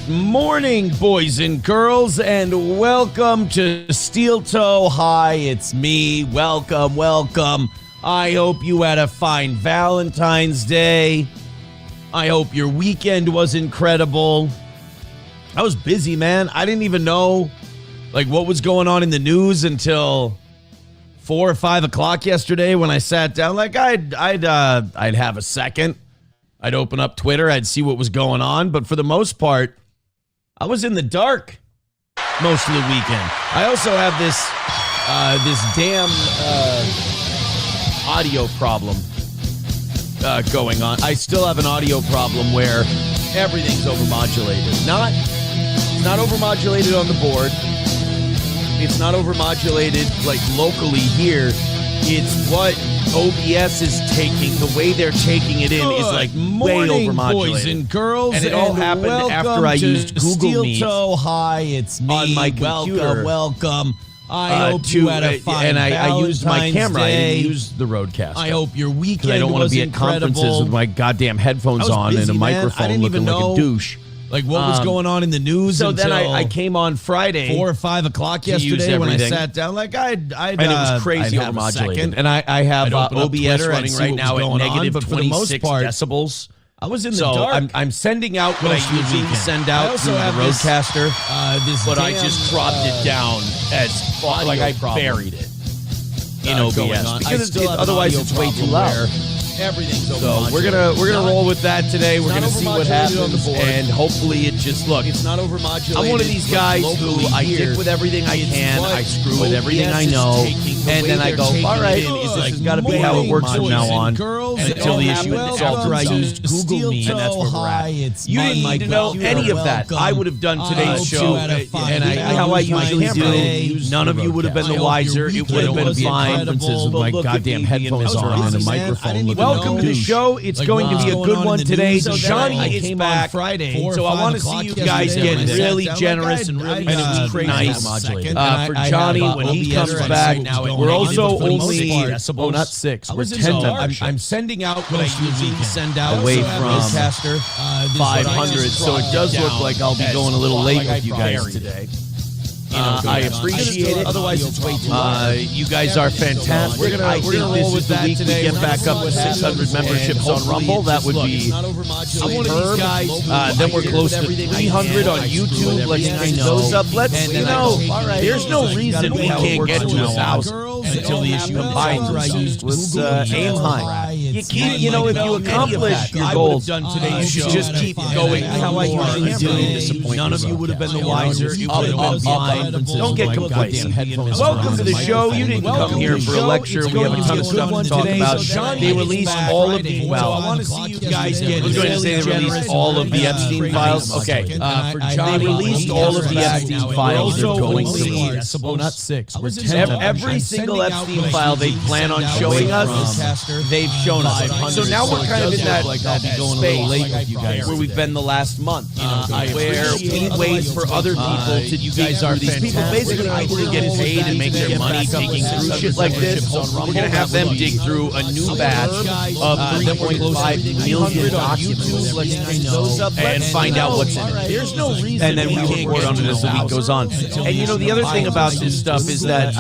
Good morning, boys and girls, and welcome to Steel Toe High. It's me. Welcome. I hope you had a fine Valentine's Day. I hope your weekend was incredible. I was busy, man. I didn't even know what was going on in the news until 4 or 5 o'clock yesterday when I sat down. I'd have a second. I'd open up Twitter. I'd see what was going on. But for the most part, I was in the dark most of the weekend. I also have this damn audio problem going on. I still have an audio problem where everything's overmodulated. It's not overmodulated on the board. It's not overmodulated locally here. It's what OBS is taking. The way they're taking it in is way overmodulated. Boys and girls, and it all happened after I used Google Meet. Steel Toe High, it's me. On my computer. Welcome. I hope you had a fine I used my camera. I didn't use the Rodecaster. I hope your weekend was incredible. I don't want to be at conferences with my goddamn headphones on and a microphone looking like a douche. What was going on in the news? So then I came on Friday, 4 or 5 o'clock yesterday when I sat down. And it was crazy overmodulated. And I have OBS running right now at negative 26 decibels. I was in the dark. I'm sending out what I usually send out through the Rodecaster, but I just dropped it down as far, I buried it in OBS because otherwise it's way too loud. Everything's so we're gonna roll with that today. We're gonna see what happens, and hopefully it just It's not overmodulated. I'm one of these guys who I dick with everything I can. I screw with everything I know, and then I go, all right, this has got to be how it works from now on. And until the issue is solved, I used Google Meet, and that's where we're at. You didn't need to know any of that. I would have done today's show, and how I usually do. None of you would have been the wiser. It would have been fine. With my goddamn headphones on and a microphone. Welcome to the show. It's going to be a good one today. So Johnny is back, so I want to see you guys get really generous and really nice. For Johnny, when he comes back, we're also only, not 6, we're 10 members. I'm sending out what I usually send out away from 500, so it does look like I'll be going a little late with you guys today. I appreciate it. Otherwise, it's way too long. You guys are fantastic. We're gonna roll with that today. We get back up to 600 memberships on Rumble. That would be superb. Then we're close to 300 on YouTube. Let's bring those up. There's no reason we can't get to 1,000 until the issue combines. Let's aim high. You keep, if you accomplish your goals, you should just keep going. How I usually do. None of you would have been the wiser. You would have been fine. Don't get complacent. Welcome to the show. You didn't come here for a lecture. We have a ton of stuff to talk about. They released all of the, I want to see you guys get. I was going to say they released all of the Epstein files. Okay. They released all of the Epstein files they're going to release. Not 6. We're 10. Every single Epstein file they plan on showing us, they've shown us. So now we're kind of in that space where we've been the last month, where we wait for other people to do these people basically need to get paid and make their money digging through shit like this. We're going to have them dig through a new batch of 3.5 million documents and find out what's in it. There's no reason. And then we report on it as the week goes on. And the other thing about this stuff is that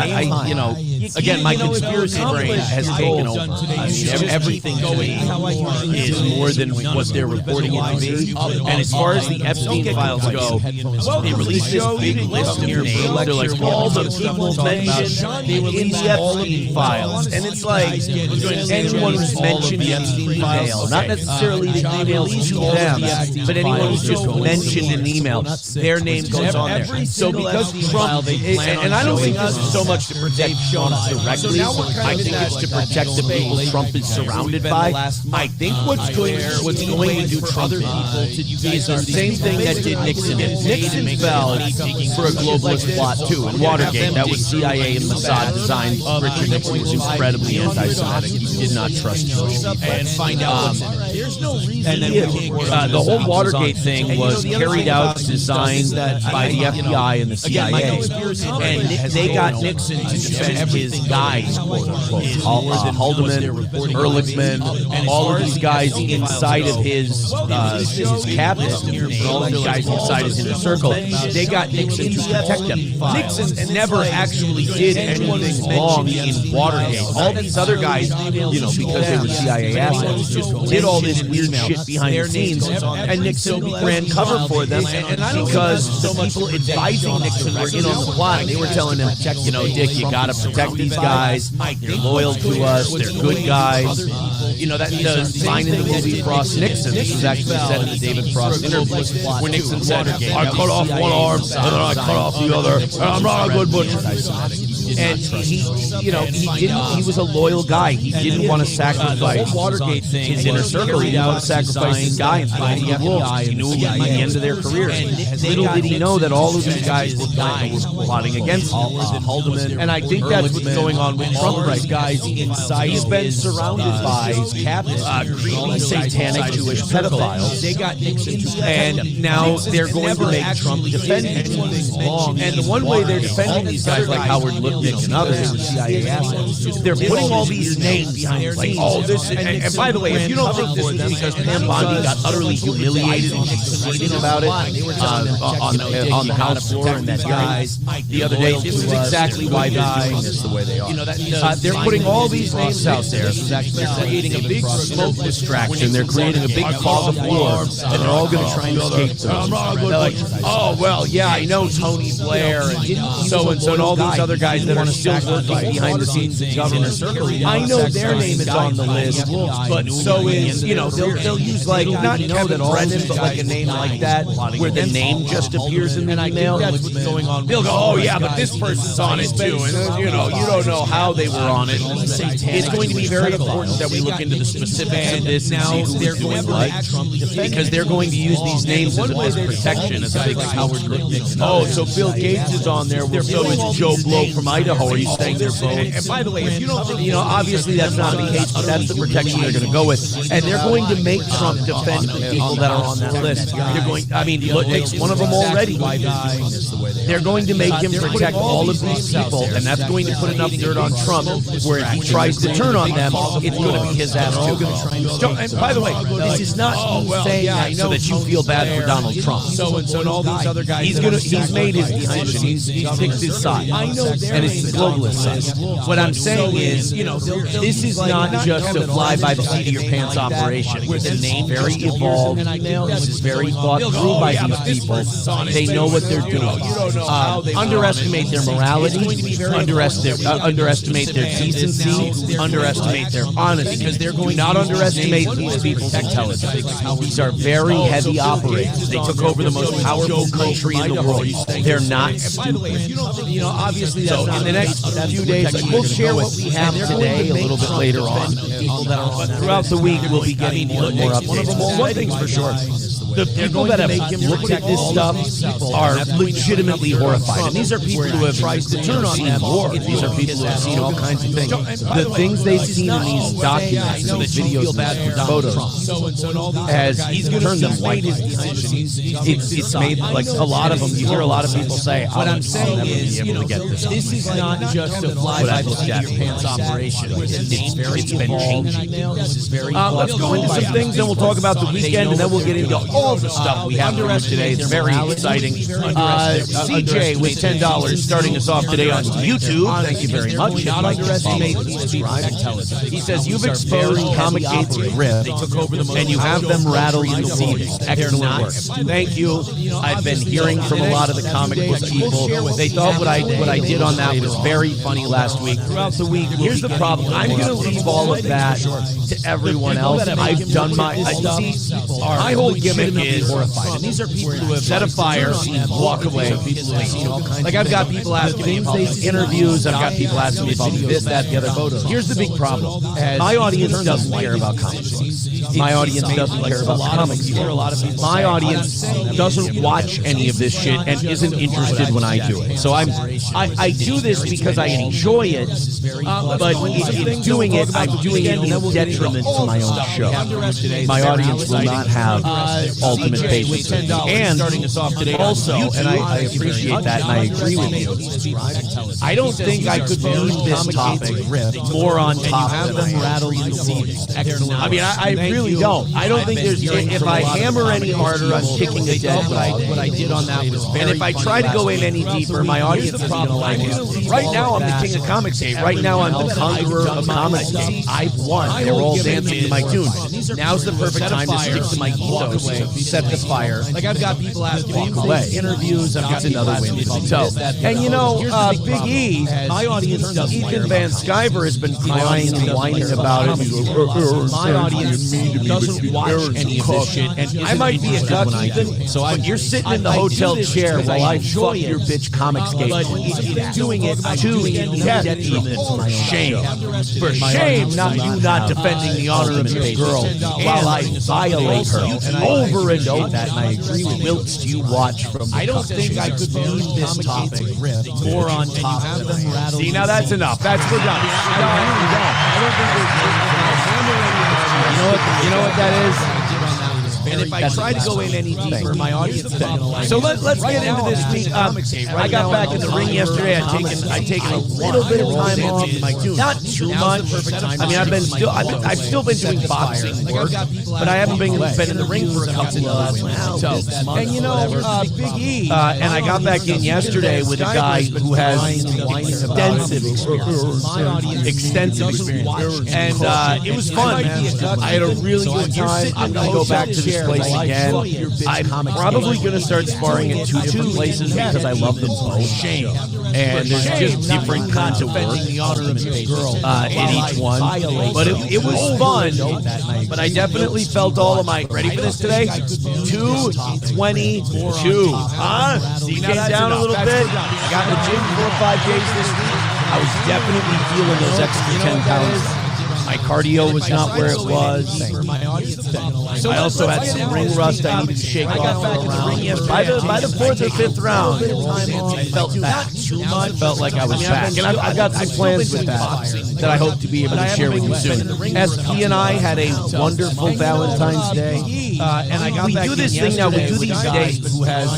again, my conspiracy brain has taken over. Everything to me is more than what they're reporting it to be. And as far as the Epstein files go, they released this big list of names. They're like all the people mentioned in the Epstein files. And it's like anyone who's mentioned in the email, not necessarily the emails to them, but anyone who's just mentioned in an email, their name goes on there. So because Trump, and I don't think this is so much to protect Sean directly, I think it's to protect the people Trump is surrounded by. I think what's going to do Trump is the same thing that did Nixon. Nixon fell for a globalist plot too. In Watergate, that was CIA and Mossad designed. Richard Nixon was incredibly anti-Semitic. He did not trust Jewish people. And find out there's no reason. And then the whole Watergate thing was carried out, designed by the FBI and the CIA. And they got Nixon to defend his guys, quote unquote. Haldeman, Ehrlichman, all of these guys inside of his cabinet, all these guys inside his inner circle, they got Nixon to protect them. Nixon never actually did anything wrong in Watergate. All these other guys, because they were CIA assets, just did all this weird shit behind the scenes, and Nixon ran cover for them because the people advising Nixon were in on the plot. They were telling him, Dick, you got to protect these guys. They're loyal to us. They're good guys. That line in the movie Frost Nixon, this was actually said in the David Frost interview, where Nixon said, I cut off one arm, and then I cut off the other, and I'm not a good butcher. And he was a loyal guy. He didn't want to sacrifice his inner circle. He didn't want to sacrifice his guy and fight the wolves. He knew it would be the end of their careers. Little did he know that all of these guys were plotting against Haldeman. And I think that's what's going on with Trump right now. He's been surrounded by creepy, satanic Jewish pedophiles. They got Nixon, and now they're going to make Trump defend him. And the one way they're defending these guys like Howard Lutnick and others, CIA assets, they're putting all these names behind it, like, this. And by the way, if you don't think this is because Pam Bondi got utterly humiliated and she's tweeting about it on the House floor and that guy the other day, this is exactly why they're doing this the way they are. They're putting all these names out there. They're creating a big smoke distraction. They're creating a big fog of war, and they're all going to try and escape through. They're like, oh, well, yeah, I know Tony Blair and so-and-so and all these other guys that are still working behind the scenes in government. I know their name is on the list, but so is, they'll use like, not Kevin Brennan, but like a name like that, where the name just appears in the email. That's what's going on. They'll go, oh, yeah, but this person's on it too, and, you don't know how they were on it. It's going to be very important that we look into the specifics of this now. They're going to, because they're going to use these names as protection, as a big Howard Lutnick. Oh, so Bill Gates is on there. Well, so is Joe Blow from Idaho. Are you saying they're both? And by the way, if you don't think, obviously that's not the case, but that's the protection they're going to go with. And they're going to make Trump defend the people that are on that list. They're going, Lutnick's one of them already. They're going to make him protect all of these people, and that's going to put enough dirt on Trump where if he tries to turn on them, it's going to be his ass too. And by the way, this is not saying that so that you feel bad for Donald Trump. So-and-so and all these other guys. He's made his decision. He's picked his side. And it's the globalist side. What I'm saying is, this is not just a fly-by-the-seat-of-your-pants operation. The name very evolved. This is very thought through by these people. They know what they're doing. Underestimate their morality, underestimate their decency, underestimate their honesty. Because they're going to not underestimate these people's intelligence. These are very heavy operators. They took over the most powerful country in the world. They're not stupid. Obviously, so in the next few days, we'll share what we have today a little bit later on. But throughout the week, we'll be getting more updates. One thing's for sure. The people that have looked at this stuff are legitimately horrified. And these are people who have tried to turn on them. These are people who have seen all kinds of things. The things they've seen in these documents, and these videos, and photos, has turned them white. It's made, like, a lot of them, you hear a lot of people say, what I'm saying is, this is not just a fly-by-the-seat-of-your-pants operation. It's been changing. Let's go into some things, and we'll talk about the weekend, and then we'll get into all the stuff we have for you today. It's very exciting. CJ with $10 starting us off today on YouTube. Thank you very much. Not underestimate these people. He says, you've exposed Comic Gate's riff, and you have them rattled and seething. Excellent work. Thank you. I've been hearing from a lot of the comic book people. They thought what I did on that was very funny last week. Throughout the week, here's the problem. I'm going to leave all of that to everyone else. I've done my whole gimmick is horrified. And these are people who have set a fire, walk away. Like, I've got people asking me about interviews. I've got people asking me about this, that, the other. Here's the big problem. My audience doesn't care about comic books. my audience doesn't care about comics. My audience doesn't watch any of this shit and isn't interested when I do it. So I do this because I enjoy it, but in doing it, I'm doing it in detriment to my own show. My audience will not have ultimate patience. And also, and I appreciate that, and I agree with you, I don't think I could leave this topic more on top of them. I mean, I really don't. I don't think there's, if I hammer any harder, I'm kicking a dead what I did on that was very, and if I try to go in any deeper, my audience is going to like it. Right now, I'm the king of Comics Game. Right now, I'm the conqueror of Comics Game. I've won. They're all dancing to my tune. Now's the perfect time to stick to my ethos, set the fire. Like, I've got people asking me interviews. I've got another win. So, and you know, Big E, my audience doesn't. Ethan Van Sciver has been crying and whining about it. My audience doesn't watch any of this shit. And I might be a cuck, Ethan, so you're sitting in the hotel chair while I fuck your bitch Comics Game. But doing it to shame. For shame, not defending the honor of your girl while I violate her over and over. And I agree with you. Whilst you watch from the I don't think I could leave this topic more on top of them. See, now that's enough. That's we're done. I don't think we're. You know what that is? And if I try to go in any deeper, my audience is going to like it. So let's get into this week. I got back in the ring yesterday. I'd taken a little bit of time off. Not too much. I mean, I've still been doing boxing work, but I haven't been in the ring for a couple of months. So, and you know, Big E, and I got back in yesterday with a guy who has extensive experience, and it was fun, man. I had a really good time. I'm going to go back to this place again. I'm probably going to start sparring at two different places because I love them both. And there's just different kinds of work in each one. But it was fun. But I definitely felt all of my. Ready for this today? 222. Huh? Came down a little bit. I got in the gym 4 or 5 days this week. I was definitely feeling those extra 10 pounds. My cardio was not where it was. I also had some ring rust I needed to shake off. By the fourth or fifth round, I felt back. I felt like I was back. And I've got some plans with that I hope to be able to share with you soon. SP and I had a wonderful Valentine's Day. And we do this thing now. We do these dates.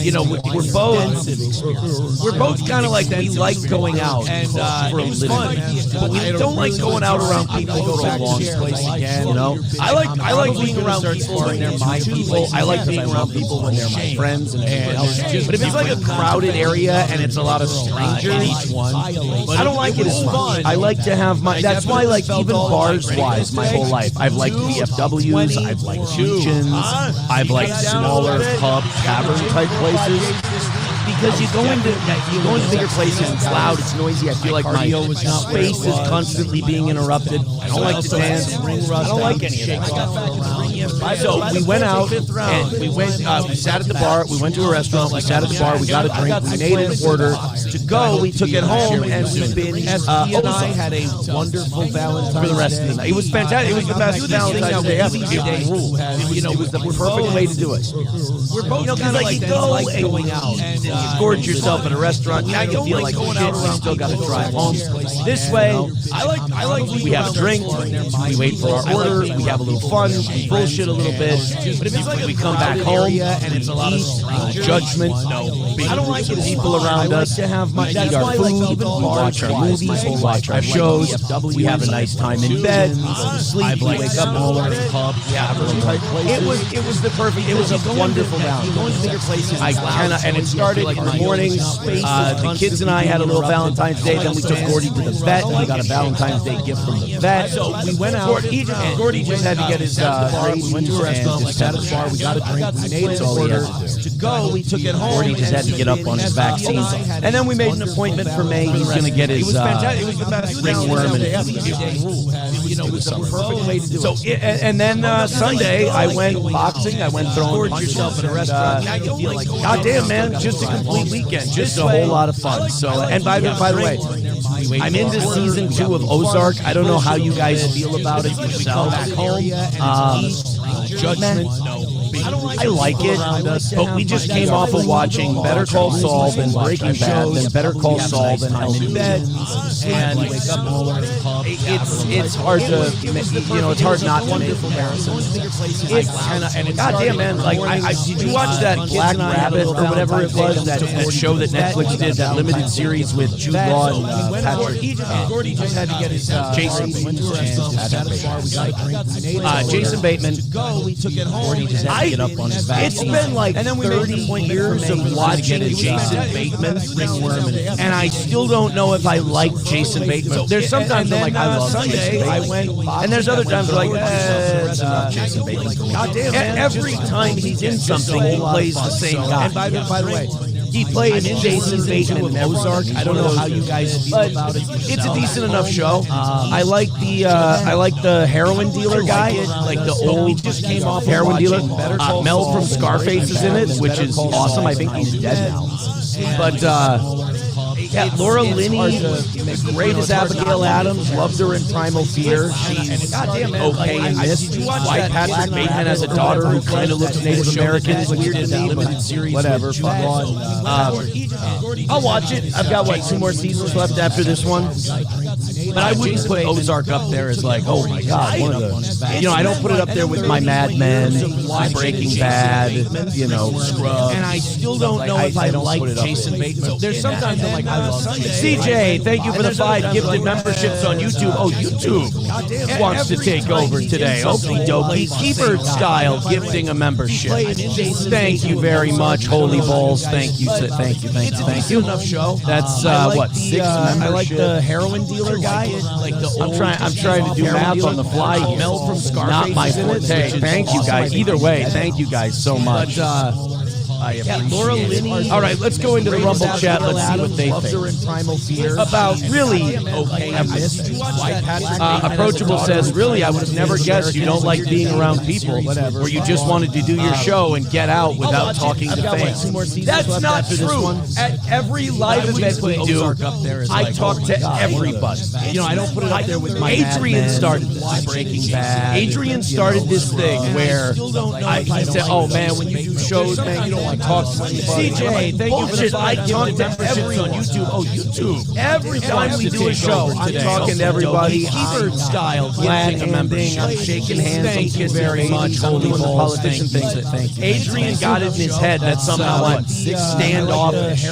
You know, we're both kind of like we like going out for a living, but we don't like going out around people for a long place again. You know, I like being around people when they're my people. I like being around people when they're my friends. But if it's like a crowded area and it's a lot of strangers, I don't like it as much. I like to have my. That's why, like, even bars-wise, my whole life, I've liked VFWs, I've liked Legions, I've liked smaller pub, tavern-type places. Because you go into bigger places, it's loud, it's noisy. I feel like my space is constantly being interrupted. I don't like to dance. I don't like any of that. So we went out and we sat at the bar. We went to a restaurant. We sat at the bar. We got a drink. We made an order to go. We took it home and we binged. And I had a wonderful Valentine's for the rest of the night. It was fantastic. It was the best Valentine's Day ever. It was the perfect way to do it. We're both kind of like you go and going out. You gorge yourself at a restaurant. Now you feel like shit. You still got to drive home. This way, we have a drink. We wait for our order. We have a little fun. We bullshit a little bit. But if it's like we come back home and it's a lot of judgment, I don't like people around us. We eat our food. We watch our movies. We watch our shows. We have a nice time in bed. We go to sleep. We wake up and we're in a pub. It was the perfect. It was a wonderful Valentine's. And it started in the morning. The kids and I had a little Valentine's Day. Then we took Gordy to the vet, and we got a Valentine's Day gift from the vet. So we went out. Gordy just had to get his raise. We went to a restaurant. We sat at the bar. We got a drink. We made an order to go. We took it home. Gordy just had to get up on his vaccines, and then we made an appointment for May. He's going to get his ringworm, and it was the perfect way to do it. So and then Sunday I went boxing. I went throwing punches in a restaurant. God damn, man, just a complete weekend, just a whole lot of fun. So, and by the way, I'm into season 2 of Ozark. I don't know how you guys feel about it yourself. Judgment. I like it, but we just came off of watching Better Call Saul, then Breaking Bad, then Better Call Saul, then Hell Bed, and it's hard to, it's hard not to make comparisons. And goddamn, man, like, did you watch that Black Rabbit or whatever it was, that show that Netflix did, that limited series with Jude Law and Patrick? Gordy just had to get his Jason Bateman. We took it home. Gordy just had to get up on his back. It's been like 30 years of watching Jason Bateman, and I still don't know if I like Jason Bateman. There's sometimes I'm like, I love Jason Bateman, and there's other times I'm like, Jason Bateman. Goddamn, man. Every time he's in something, he plays the same guy. And by the way, he played Jason Bateman in Ozark. I don't know how you guys feel about it. It's a decent enough show. I like the heroin dealer guy, like the old just came off heroin dealer. Mel from Scarface is in it, which is awesome. I think he's dead now. But yeah, Laura Linney, great as Abigail Adams. Loved her in Primal Fear. She's okay in this. Why Patrick Bateman has a daughter who kind of looks Native American is weird to me, but whatever. I'll watch it. I've got, 2 more seasons left after this one. But I wouldn't put Ozark up there as like, oh my God, one of the, I don't put it up there with my Mad Men, my Breaking Bad, Scrubs. And I still don't know if I like Jason Bateman. There's sometimes I'm like, I love CJ, thank you for the 5 gifted memberships on YouTube. Oh, YouTube wants to take over today. Okie dokie. Keeper style gifting a membership. Thank you very much, Holy Balls. Thank you. Thank you. Enough show. That's 6 memberships. I like the heroin dealer guy. I'm trying to do math on the fly here. Mel from Scarface. Not my forte. Thank you guys. Either way, thank you guys so much. Laura Linney. All right, let's go into the Rumble chat. Let's see what they think. About really Approachable says, really, I would have never guessed you don't like being around people, or you just wanted to do your show and get out without talking to fans. That's not true. At every live event we do, I talk to everybody. I don't put it up there with my Adrian started this. Breaking Bad. Adrian started this thing where he said, oh man, when you do shows, man, you don't want to talk to anybody. CJ, thank you for the 5 gifted memberships on YouTube. Oh, YouTube. Every time we do a show, I'm talking to everybody. Keeper style, glad handing, I'm shaking hands. Thank you very much. I'm doing the politician things. Thank you. Adrian got it in his head that somehow I'm standoffish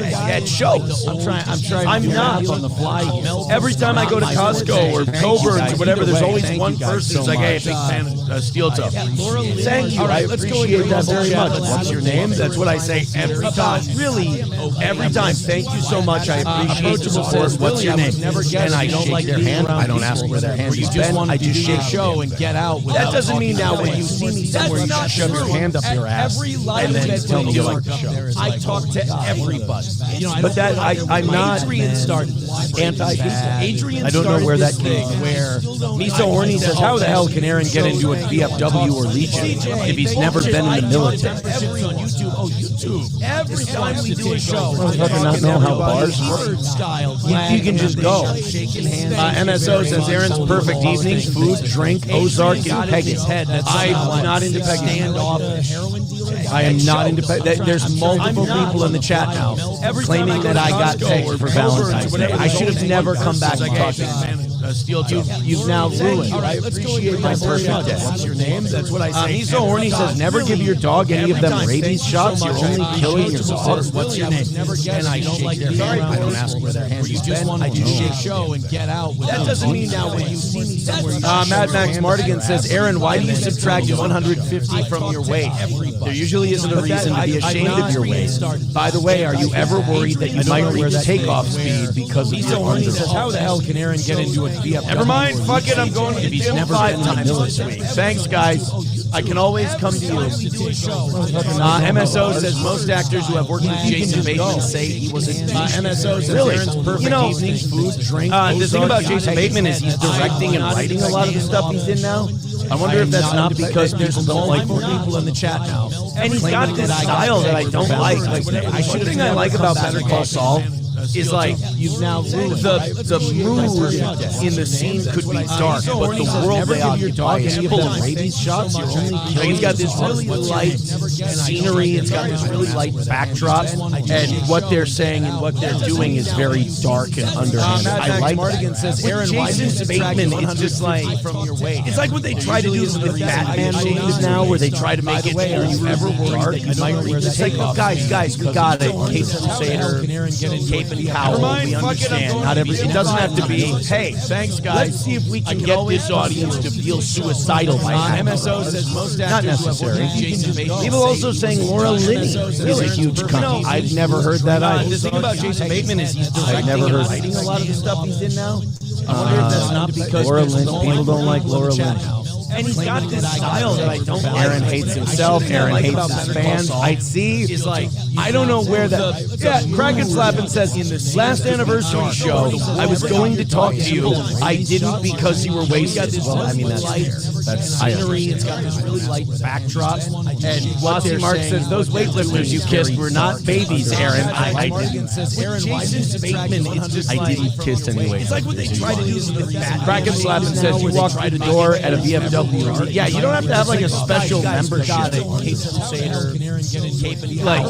at shows. I'm not on the fly. Every time I go to Costco or Coburn's or whatever, there's always one person who's like, hey, big fan of Steel Toe. Thank you. I appreciate that very much. What's your name? That's what I say every time. Really, every time. Thank you so much. I appreciate the support. What's your name? And I shake their hand. I don't ask where their hand has been. I just shake show and get out. That doesn't mean now when you see me somewhere, you should shove your hand up your ass and then tell me you like the show. I talk to everybody. But that I'm not anti-people. I don't know where that came from. Miso Horny says, how the hell can Aaron get into a VFW or Legion if he's never been in the military? Every time we do a show, not know how bars work. You can just go. MSO says Aaron's perfect evening, food, drink, Ozark, and Peggy. I'm not into Peggy. I am not into Peggy. There's multiple people in the chat now claiming that I got pegged for Valentine's Day. I should have never come back and talked to you. You've now ruined. I appreciate my perfect day. What's your name? That's what I say. He's so horny. Says never give your dog any of them rabies shots. You're only killing your dog. What's your name? And I shake their hand. I don't ask where their hand has been. I just shake show and get out. That doesn't mean now when you see me somewhere. Mad Max Mardigan says, Aaron, why do you subtract 150 from your weight? There usually isn't a reason to be ashamed of your weight. By the way, are you ever worried that you might reach takeoff speed because of your underarm? How the hell can Aaron get into a VFW? Never mind, fuck it, I'm going to the gym 5 times this week. Thanks, guys. I can always come to you. MSO says most actors who have worked with Jason Bateman say he was a MSO says Aaron's perfect evening, food, drink. The thing about Jason Bateman is he's directing and writing a lot of the stuff he's in now. I wonder if that's not because people don't like more people in the chat now. And he's got this style that I don't like. The thing I like about Better Call Saul is like you've now ruined the mood in the scene could be dark, but the world they occupy is full of rabies shots. You're only It's got this really light scenery. It's got this really light backdrop, and what they're saying and what they're doing is very dark and underhanded. I like Mardigan that. says Aaron Jason Bateman, it's just like it's like what they try to do with Batman movies now, where they try to make it dark. You might read this. Like, guys, we got it. Kate Crusader, Cape and Powell. We understand. Not every. It doesn't have to be. Hey, thanks, guys. Let's see if we can get this audience to feel suicidal by MSO says most not necessary. People also saying Laura Linney is a huge cunt. I've never heard that either. The thing about Jason Bateman is he's directing and writing a lot of the stuff he's in now. I wonder if that's not because Laura Linney. People don't like Laura Linney. And he's got this style that I don't like. Aaron hates himself. Aaron hates his fans. I see. I don't know where that. Yeah, Kraken Slappin says in the last anniversary show, I was going to talk to you. I didn't because you were wasted. Well, I mean, that's fair. That's scenery. It's got this really light backdrop. And Wasi Mark says those weightlifters you kissed were not babies, Aaron. I didn't. Jason Bateman, it's just I didn't kiss anyway. It's like what they try to do with Batman. Kraken Slappin says you walk through the door at a VFW. Yeah, you don't have to have like a special membership. Like,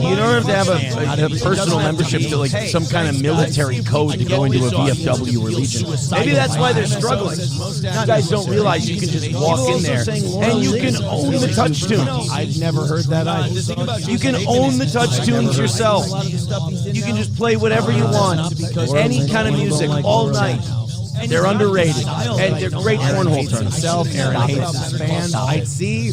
you don't have to have a personal membership to like some kind of military code to go into a VFW or Legion. Maybe that's why they're struggling. You guys don't realize you can just walk in there and you can own the touch tunes. I've never heard that either. You can own the touch tunes yourself. You can just play whatever you want, any kind of music all night. They're underrated, and they're great cornhole tournaments. Aaron hates his fans. I see.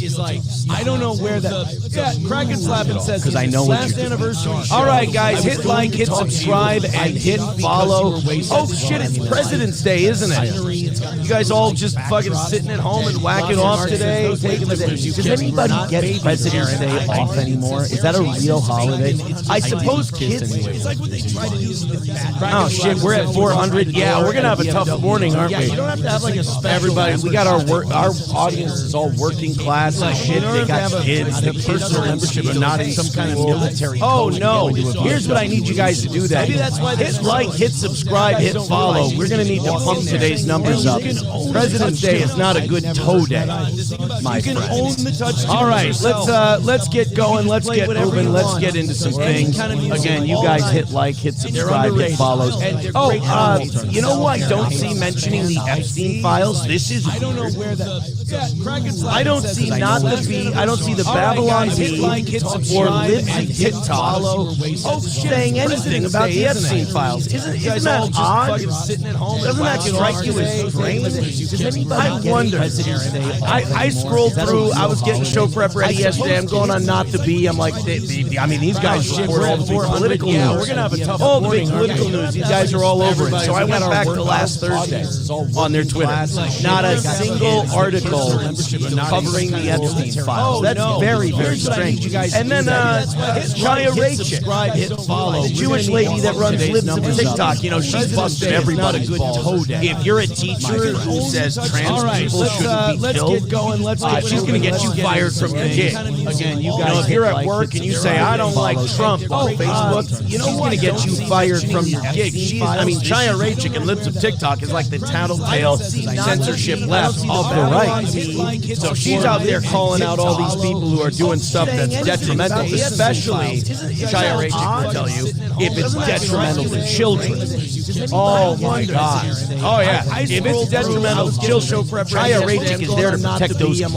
I don't know where that. Yeah, Kraken Slappin says because I know what you're doing. All right, guys, hit like, hit subscribe, and hit follow. Oh shit, it's President's Day, isn't it? You guys all just fucking sitting at home and whacking off today. Does anybody get President's Day off anymore? Is that a real holiday? I suppose kids. Oh shit, we're at 400. Yeah, we're gonna have a tough morning, aren't we? You don't have to have like a special. Everybody, we got our audience is all working class and shit. They got kids. The personal membership are not in some kind of military. Oh no! Here's what I need you guys to do. That maybe that's why hit like, hit subscribe, hit follow. We're gonna need to pump today's numbers up. President's Day is not a good toe day, my friend. All right, let's get going. Let's get moving. Let's get into some things. Again, you guys hit like, hit subscribe, hit follow. Oh, you know what? Don't see mentioning the Epstein files. This is I don't know where that. I don't see not the B. I don't see the Babylon B or Libsy TikTok saying anything about the Epstein files. Isn't that odd? Doesn't that strike you as strange? I wonder. I scrolled through. I was getting show prep ready yesterday. I'm going on Not the B. I'm like, I mean, these guys report all the big political news. We're gonna have a tough all the big political news. These guys are all over it. So I went back to last Thursday on their Twitter. Not a single article covering the Epstein files. That's very, very strange. And then Chaya Rachel, the Jewish lady that runs Libs of TikTok, you know, she's busted everybody's balls. If you're a teacher who says trans people shouldn't be killed, she's going to get you fired from your gig. Again, you know, if you're at work and you say, I don't like Trump on Facebook, she's going to get you fired from your gig. Chaya Rachel and Libs of TikTok is like the tattletale censorship left of the right. So she's out there calling out all these people who are doing stuff that's detrimental, especially Chaya Rachel will tell you if it's detrimental to children. Oh my God! Oh yeah! If it's detrimental to children, Chaya Rachel is there to protect those. I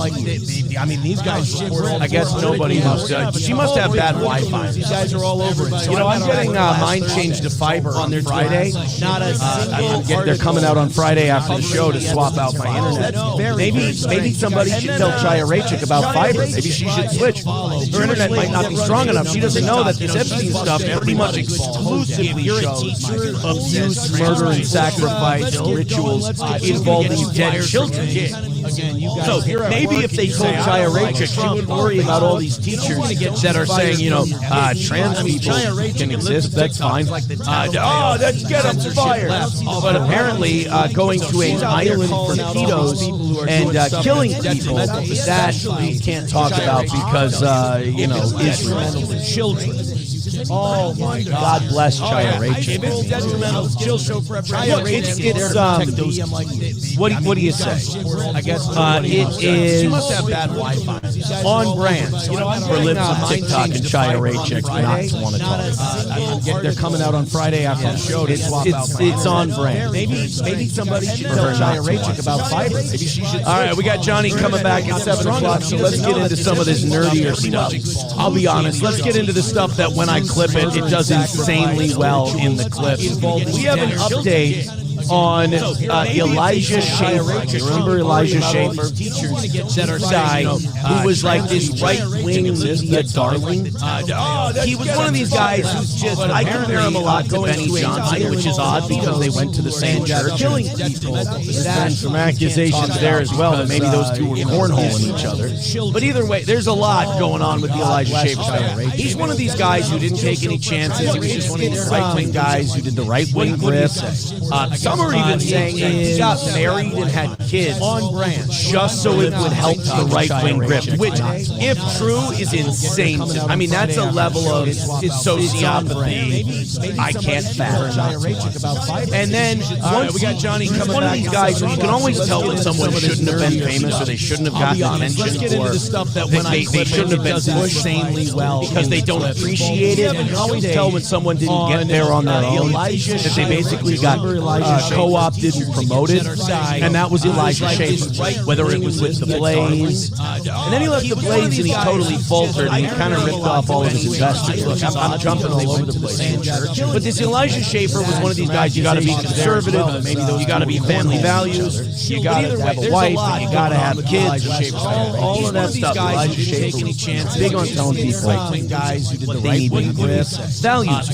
mean, these guys. I guess nobody must. She must have bad Wi-Fi. These guys are all over it. You know, I'm getting Mind Change to Fiber on their Friday. Not a single. They're coming out on Friday after the show to swap out my internet. Maybe somebody should tell Chaya Rachel about fiber. Maybe she should switch. Her internet might not be strong enough. She doesn't know that this Epstein stuff pretty much exclusively shows abuse, murder, and sacrifice rituals involving dead children. So maybe if they told Chaya Rachel, she wouldn't worry about all these teachers that are saying, you know, trans people can exist. That's fine. Let's get them fired. But apparently, going to an island for pedos and killing people, that we can't talk about because, you know, Israel. Children. Oh my God, bless Chaya Rachel. If it's detrimental, she'll show for everybody. Look, what do you say? I guess it is. She must have bad Wi-Fi. On brand for Lips of TikTok and Chaya Rachel not to want to talk. They're coming out on Friday after the show to swap out. It's on brand. Maybe somebody should tell Chaya Rachel about fiber. Maybe she should. All right, we got Johnny coming back at 7 o'clock, so let's get into some of this nerdier stuff. I'll be honest, let's get into the stuff that when I clip it, it does insanely well in the clip. We have an update on Elijah Schaefer. You remember Elijah Schaefer? Guy who was like this right-wing media darling. He was one of these guys who's just, I compare him a lot to Benny Johnson, which is odd because they went to the same church. Killing people. There's been some accusations there as well that maybe those two were cornholing each other. But either way, there's a lot going on with the Elijah Schaefer. He's one of these guys who didn't take any chances. He was just one of these right-wing guys who did the right-wing grip. Some are even saying that he got married and had kids on brand just so it would help the right-wing grip, which, if true, is insane. I mean, that's a level of sociopathy I can't fathom. And then once we got Johnny coming one of these guys who you can always tell when someone shouldn't have been famous or they shouldn't have gotten attention or they shouldn't have been pushed insanely well because they don't appreciate it. You can always tell when someone didn't get there on their own that they basically got co-opted and promoted, and that was Elijah Schaefer, whether it was with the Blaze. And then he left the Blaze and he totally faltered and he kind of ripped off all of his investors. Look, I'm jumping all over the place. But this Elijah Schaefer was one of these guys, you got to be conservative, you got to be family values, you got to have a wife, and you got to have kids, all of that stuff. Elijah Schaefer was big on telling people they need to values.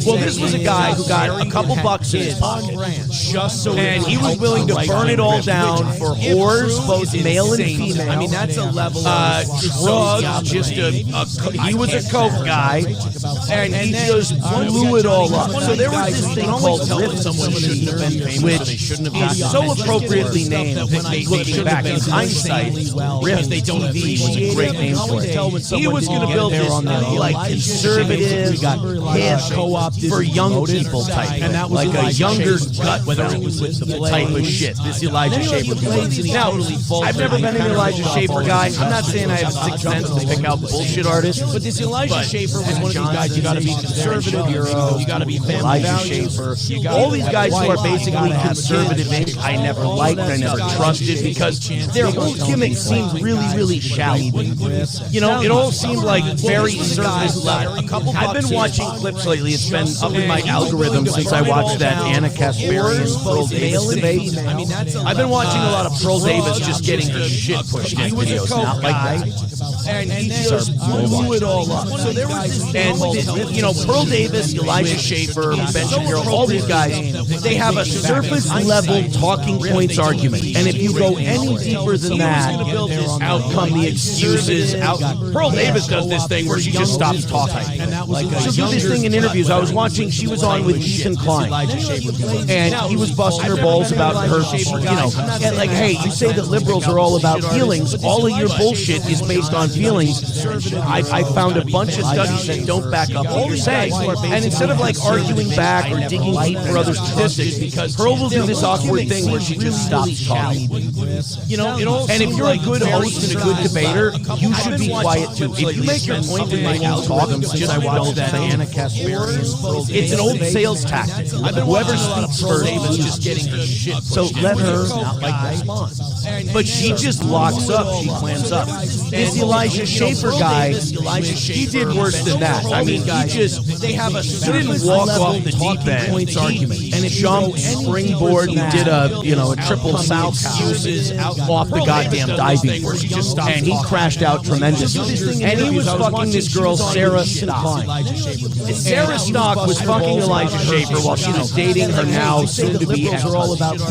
Well, this was a guy who got a couple bucks in his pocket, and he was willing to burn it all down for whores, both male and female. I mean, that's a level of drugs. He was a coke guy, and he just blew it all up. So there was this thing called Rip City, which is so appropriately named. Looking back in hindsight, Rip TV was a great name for it. He was going to build this like conservative, hip, for young people type, and that was like a younger gut, whether it was with the type of shit. This Elijah Schaefer. Now, I've never been an Elijah Schaefer guy. I'm not saying I have a sixth sense to pick out bullshit artists, but this Elijah Schaefer was one of these guys. You got to be conservative, you got to be family values. All these guys who are basically conservative, I never liked, I never trusted because their whole gimmick seemed really, really shallow. You know, it all seemed like very surface level. I've been watching clips lately. It's been up in my algorithm since I watched that Anna Kasparian Pearl Davis debate. I've been watching a lot of Pearl Davis just getting her shit pushed in videos, not like that. And he just blew it all up. So there was this, and you know, Pearl Davis, Elijah Schaefer, Ben Shapiro, all these guys, they have a surface level talking points argument. And if you go any deeper than that, out come the excuses. Pearl Davis does this thing where she just stops talking. She'll do this thing in interviews. I was watching, she was on with Ethan Klein, and he was busting her balls about her, you know, and like, hey, you say that liberals are all about feelings. All of your bullshit is based on feelings. I found a bunch of studies that don't back up what you're saying. And instead of like arguing back or digging deep for other statistics, because Pearl will do this awkward thing where she just stops talking. You know, and if you're a good host and a good debater, you should be quiet too. If you make your point and they won't talk, just I watched that Anna Kasparian. It's an old sales tactic. Whoever speaks first is just getting her shit. So let her not like respond. But she just locks up. She clams up. This Elijah Schaefer guy, he did worse than that. I mean, he didn't walk off the deep end. And it jumped, springboard, and did a triple somersault off the goddamn diving board. And he crashed out tremendous. And he was fucking this girl, Sarah Stock. Sarah Stock was fucking Elijah Schaefer while she was dating her now soon-to-be ex-husband.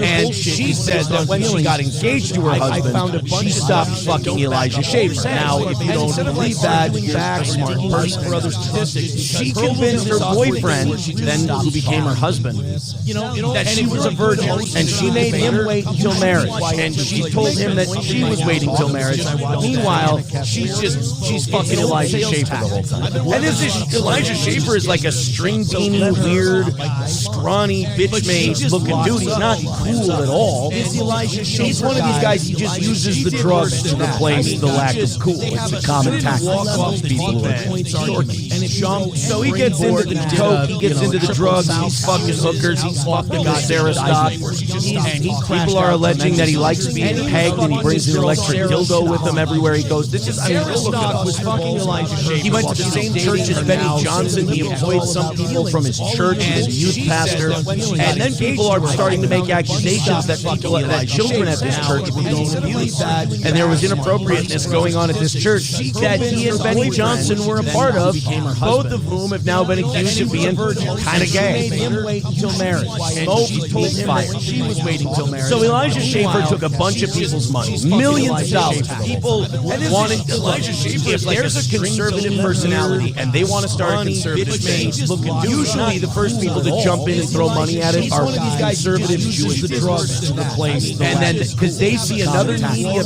And she said that when she got engaged to her husband, she stopped fucking Elijah Schaefer. Now, if you don't believe that, you're a smart person. She convinced her boyfriend, then who became her husband, that she was a virgin, and she made him wait until marriage, and she told him that she was waiting till marriage. Meanwhile, she's fucking Elijah Schaefer the whole time. And this is Elijah Schaefer is like a string teeny, weird, scrawny, bitch-made looking dude. He's not cool at all. He's one of these guys. He just uses the drugs to replace the lack of cool. It's a common tactic amongst people who are dorky. So he gets into the coke, he gets into the drugs, he's fucking hookers, he's fucking Sarah Stock. People are alleging that he likes being pegged and he brings an electric dildo with him everywhere he goes. This is, I mean, look at us. He went to the same church as Benny Johnson. He employed some people from his church as a youth pastor. And then people are starting to make accusations that children at this church were being abused. And there was inappropriateness going on at this church that he and Benny Johnson were a part of, both of whom have now been accused of being kind of gay. She was waiting till marriage. So Elijah Schaefer took a bunch of people's money, millions of dollars. People wanted Elijah Schaefer. If there's a conservative personality and they want to start a conservative page, usually the first people to jump in and throw money at it are conservative Jewish businesses. And then because they see another media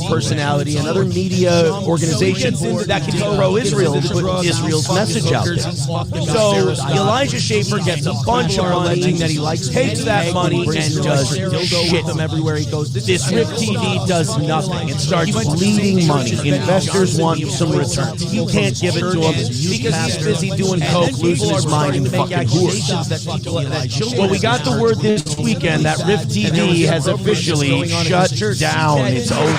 personality, another media organization that can be pro-Israel to put Israel's message out there. So Elijah Schaefer gets a bunch of money, takes that money and does shit them everywhere he goes. This Rip TV does nothing. It starts bleeding money. Investors want some return. You can't give it to him because he's busy doing coke, losing his mind, and fucking whores. Well, we got the word this weekend that Rip TV has officially shut down. It's over.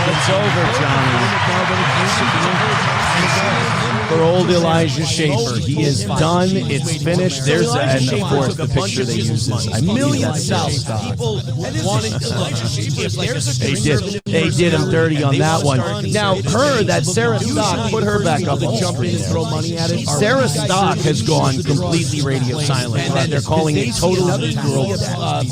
It's over, Johnny. For old Elijah Schaefer, he is done. It's finished. There's and of course the picture they use is a million South people wanted Elijah Schaefer. They did him dirty on that one. Now that Sarah Stock, put her back up and jump in and throw money at it. Sarah Stock has gone completely radio silent. They're calling it total girl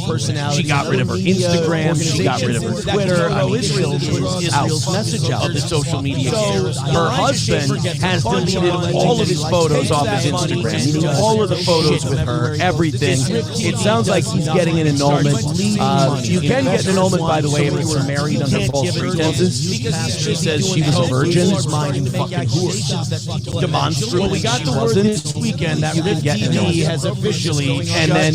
personality. She got rid of her Instagram. She got rid of her Twitter. Israel's message out. The social media. Her husband has deleted all of his photos off his Instagram, meaning all of the photos with her, everything. It sounds like he's getting an annulment. You can get an annulment, by the way, if you were married under false pretenses. She says she was a virgin. Demonstrably, we got the word this weekend that Rip TV has officially, and then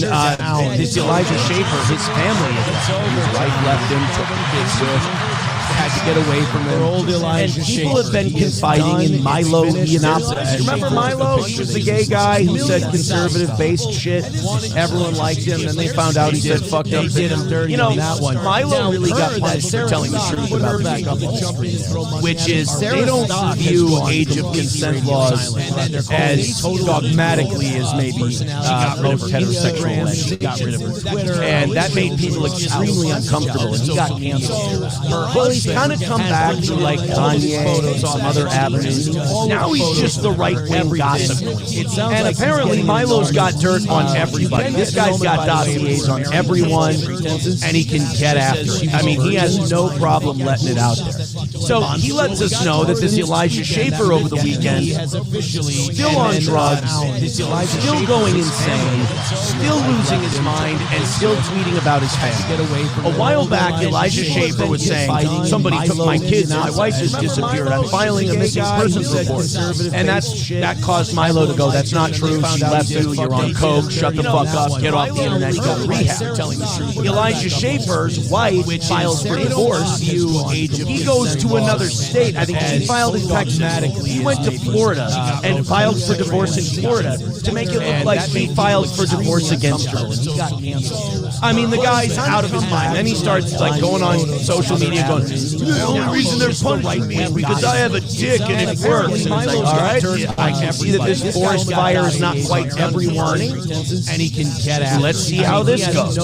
this Elijah Schaefer, his family, his wife left him, took the kids with. Had to get away from him. Old Elijah and people have been confiding in Milo Yiannopoulos. Remember Milo? He was the gay guy who said conservative-based shit. Everyone liked him, and then they found out he said fucked up. They did him dirty. You know, Milo really got punished for telling the truth about the people, which is they don't view age of consent laws as dogmatically as maybe most heterosexual men. Got rid of her, and that made people extremely uncomfortable, and he got canceled. He's kind of come back to like Kanye and some other avenues. Now he's just the right-wing gossip. And apparently Milo's got dirt on everybody. This guy's got dossiers on everyone, and he can get after it. I mean, he has no problem letting it out there. So he lets us know that this Elijah Schaefer over the weekend, still on drugs, still going insane, still losing his mind, and still tweeting about his family. A while back, Elijah Schaefer was saying, somebody took my kids, my wife just disappeared, I'm filing a missing persons report. And that caused Milo to go, that's not true, she left you, you're on coke, shut the fuck up, get off the internet, go to rehab. Elijah Schaefer's wife files for divorce. He goes to another state. I think he filed in Texas. He went to Florida and filed for divorce in Florida to make it look like he filed for divorce against her. I mean, the guy's out of his mind. Then he starts like going on social media going, the only reason they're punishing me is because I have a dick and it works. And it's like, all right, I can see that this forest fire is not quite every warning, and he can get out. Let's see how this goes.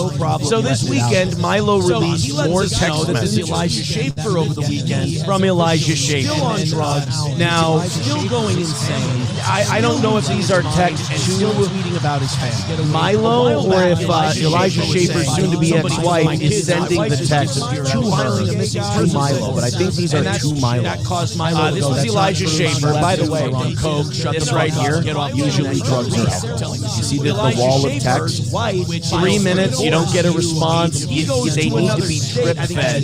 So this weekend, Milo released more text messages. Elijah Schaefer over the weekend from Elijah Schaefer. Still on drugs. Now, Still going insane. I don't know if these are texts Still tweeting about his family. Milo or if Elijah Schaefer's soon-to-be ex-wife is sending the text to her, to Milo. But I think these are to Milo. This was Elijah Schaefer. By the way, Coke, this right here, usually drugs or alcohol. You see the wall of text? 3 minutes, you don't get a response. They need to be drip-fed.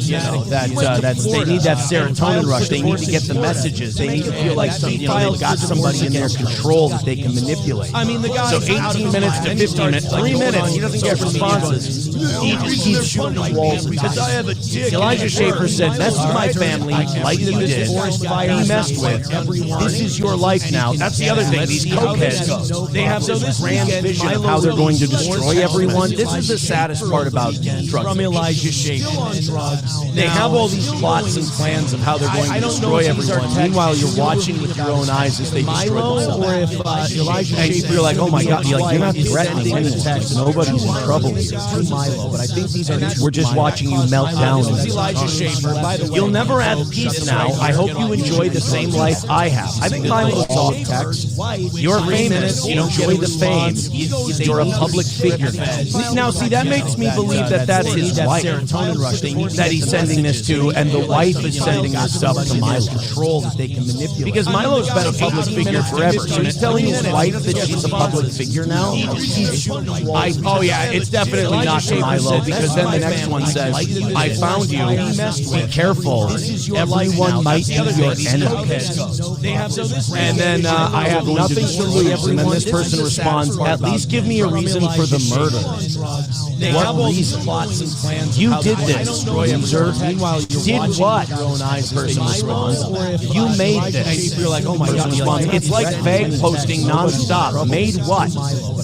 You know, they need that serotonin rush. They need to get the messages. They need to feel like they've got somebody in their control that they can manipulate. I mean, the guy. So 18 minutes to 15 minutes, 3 minutes, he doesn't get responses. He just keeps shooting walls of text. Elijah Schaefer said, mess with my family like you did. Be messed with. This is your life now. That's the other thing. These cokeheads, they have this grand vision of how they're going to destroy everyone. This is the saddest part about drugs. From Elijah Schaefer. They have all these plots and plans of how they're going to destroy everyone. Meanwhile, you're watching with your own eyes as they destroy themselves. Or if Elijah Schaefer, you're like, oh my God, you're not threatening any text. Nobody's in trouble here. But I think these are. We're just watching you melt down. Elijah Schaefer. By the way, you'll never have peace now. I hope you enjoy the same life I have. I think Milo's all of text. You're famous. You enjoy the fame. You're a public figure now. Now, see, that makes me believe that that's his wife that he's sending this to, and the wife is sending this stuff to Milo. Control that they can manipulate. Because Milo's been a public figure forever. So he's telling his wife that she's a public figure now? Oh, yeah, it's definitely not to Milo, because then the next one says, I found you. Be careful. Everyone might be your enemy. And then I have nothing to lose. And then this person responds, at least give me a reason for the murder. What reason? You did this, loser. Did what? Person responds. You made this. You're like, oh my God. It's like vague posting nonstop. Made what?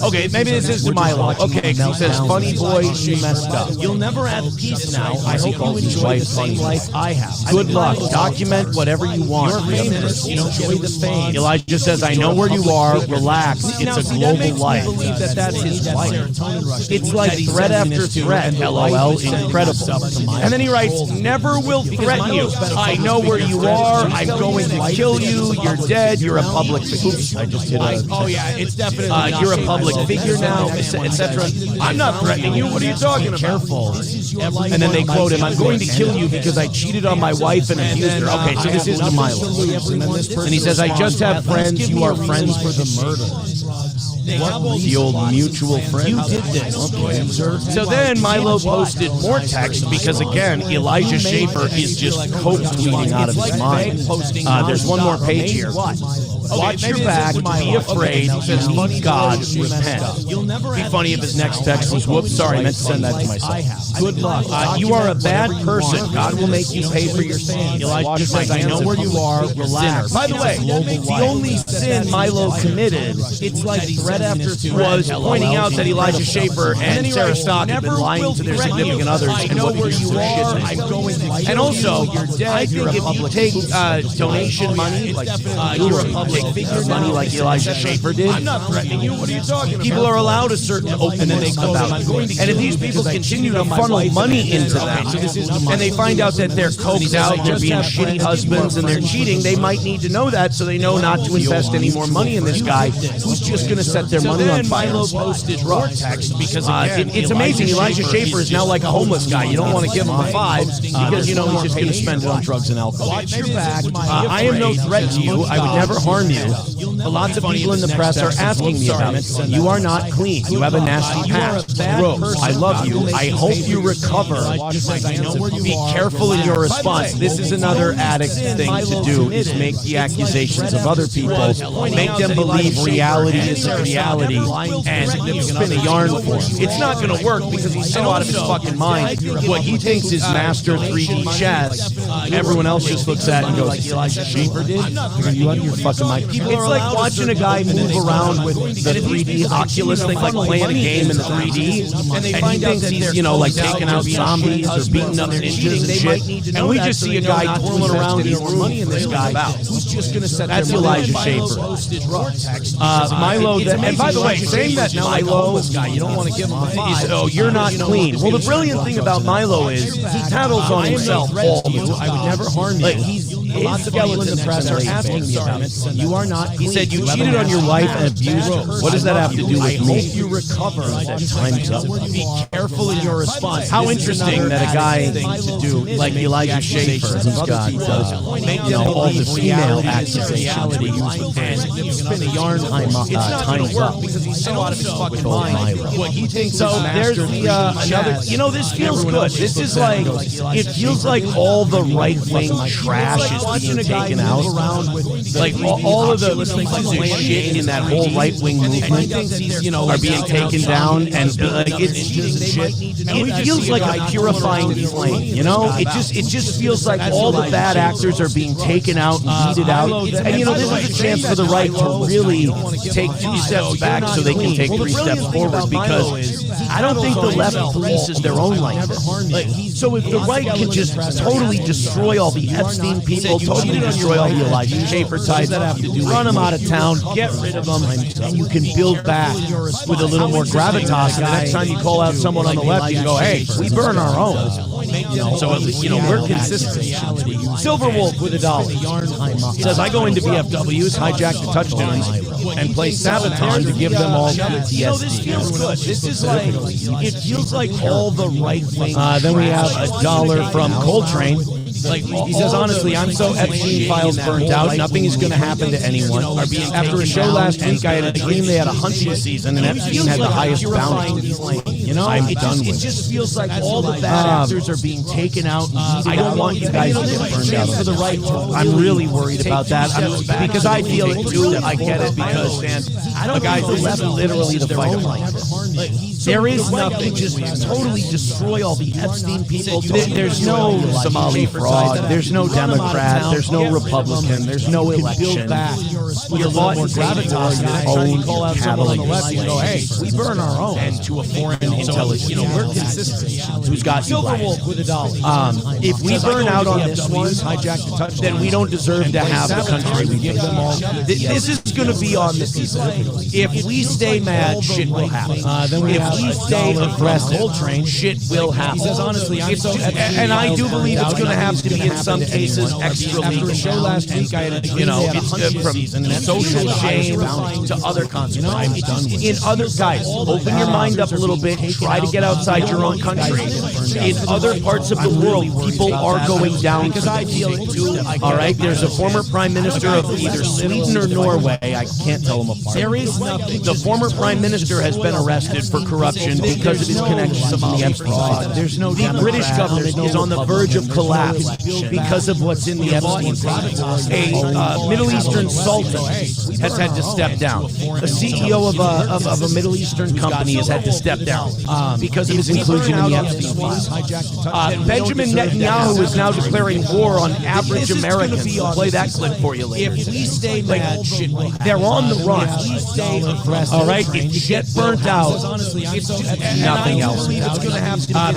Okay, maybe this is to Milo. Okay, he says, funny boy, you messed up. You'll never have peace now. I hope you enjoy the same life I have. Good luck. Document whatever you want. You're famous. You enjoy the fame. Elijah says, I know where you are. Relax. It's a global life. That's his life. It's like threat after threat. LOL. Incredible. And then he writes, never will threaten you. I know where you are. I'm going to kill you. You're dead. You're a public figure. I just hit a... Oh, yeah. It's definitely... You're a public figure now, etc. I'm not threatening you. What are you talking about? Careful. And then they quote him, I'm going to kill you because I cheated on my wife and abused her. Okay, so this is to Milo. And he says, I just have friends. You are friends for the murder. The old mutual friend. You did this. Okay. So then Milo posted more text because, again, Elijah Schaefer is just coke tweeting out of his mind. There's one more page here. Watch your back, be afraid, meet God, repent. Be funny if his next text was, whoops, sorry, I meant to send that to myself. Good luck. You are a bad person. God will make you pay for your sin. Elijah says, I know where you are, relax. By the way, the only sin Milo committed, it's like threat after threat, was pointing out that Elijah Schaefer and Sarah Stock have been lying to their significant others and what where you are. And also, I think if you take donation money, like you're a public figure money like Elijah Schaefer did. I'm not threatening you. What are you talking about? People are allowed a certain openness about it. And if these people continue to funnel money into them, and they find out that they're coked out, they're being shitty husbands, and they're cheating, they might need to know that so they know not to invest any more money in this guy who's just going to set their money on fire. Milo posted text because it's amazing. Elijah Schaefer is now like a homeless guy. You don't want to give him a five because you know he's just going to spend it on drugs and alcohol. Watch your back. I am no threat to you. I would never harm you. But lots of people in the press are asking me about it. You are not clean. You have a nasty past. Gross. I love you. I hope you recover. Be careful in your response. This is another addict thing to do, is make the accusations of other people, make them believe reality is reality, and spin a yarn for him. It's not going to work because he's so out of his fucking mind. What he thinks is master 3D chess, everyone else just looks at it and goes, Elijah Schaefer did? Are you out of your fucking mind? It's like watching a guy move around with the 3D Oculus thing, like playing a game in the 3D, and he thinks he's, like taking out zombies or beating up ninjas and shit, and we just see a guy twirling around in a room and this guy out. That's Elijah Schaefer. Milo, and by the way, saying that Milo, you don't want to give him a 5. Oh, you're not clean. Well, the brilliant thing about Milo is he tattles on himself all the time. I would never harm you. His skeleton press are asking me about it. You are not clean. He said you cheated on your wife and abused her. What does that have to do with me? I hope you recover. Time's up. Be careful in your response. How interesting that a guy to do like Elijah Schaefer has got all the female accusations we use and spin a yarn time's up because he's so out of his fucking mind. What he thinks so there's the another. This feels good. This is like it feels like all the right wing trash is being taken out. Like all of the shit in that whole right wing movement are being taken down, and it's shit. It feels like a purifying flame. It just feels like all the bad actors are being taken out and weeded out. And this is a chance for the right to really take 2 steps back so they can take 3 steps forward, because I don't think the left polices their own like this. So if the right can just totally destroy all the Epstein people, totally destroy all the Elijah Schaefer types, run them out of town, get rid of them, and you can build back with a little more gravitas. And the next time you call out someone on the left, you go, hey, we burn our own. So we're consistent. Silver Wolf with $1 says, I go into VFWs, hijack the touchdowns, and play Sabaton to give them all PTSD. This feels good. This is like, it feels like all the right wing. Then we have $1 from Coltrane. He says, honestly, I'm so Epstein files burnt out, nothing is going to happen to anyone. After a show last week, I had a dream they had a hunting season, and Epstein had the highest bounty. I'm done with it. It just feels like all the bad actors are being taken out. I don't want you guys to get burned out. I'm really worried about that because I feel it too. I get it because the guys who left literally to fight like this. There is nothing. Just totally destroy all the Epstein people. There's no Somali fraud. There's no Democrat. There's no Republican. There's no election. You're bought and gravitas your own catalytic. Hey, we burn our own. And to a foreign intelligence. We're consistent. Who's got Silver Wolf with $1. If we burn out on this one, then we don't deserve to have the country we give them all. This is going to be on the people. If we stay mad, shit will happen. If we stay aggressive, shit will happen. He says, honestly, and I do believe it's going to have to be in some cases extra legal. Show last week, I had from social shame to other consequences. In other guys, open your mind up a little bit. Try to get outside your own country. In other parts of the world, people are going down. Because I feel it too. All right, there's a former prime minister of either Sweden or Norway. I can't tell them apart. There is nothing. The former prime minister has been arrested for corruption because of his connections to the Epstein files. The British government is on the verge of collapse because of what's in the Epstein files. A Middle Eastern sultan has had to step down. The CEO of a Middle Eastern company has had to step down because of his inclusion in the Epstein files. Benjamin Netanyahu is now declaring war on average Americans. I'll play that clip for you later. If we stay mad, they're on the run. All right, if you get burnt out, nothing else.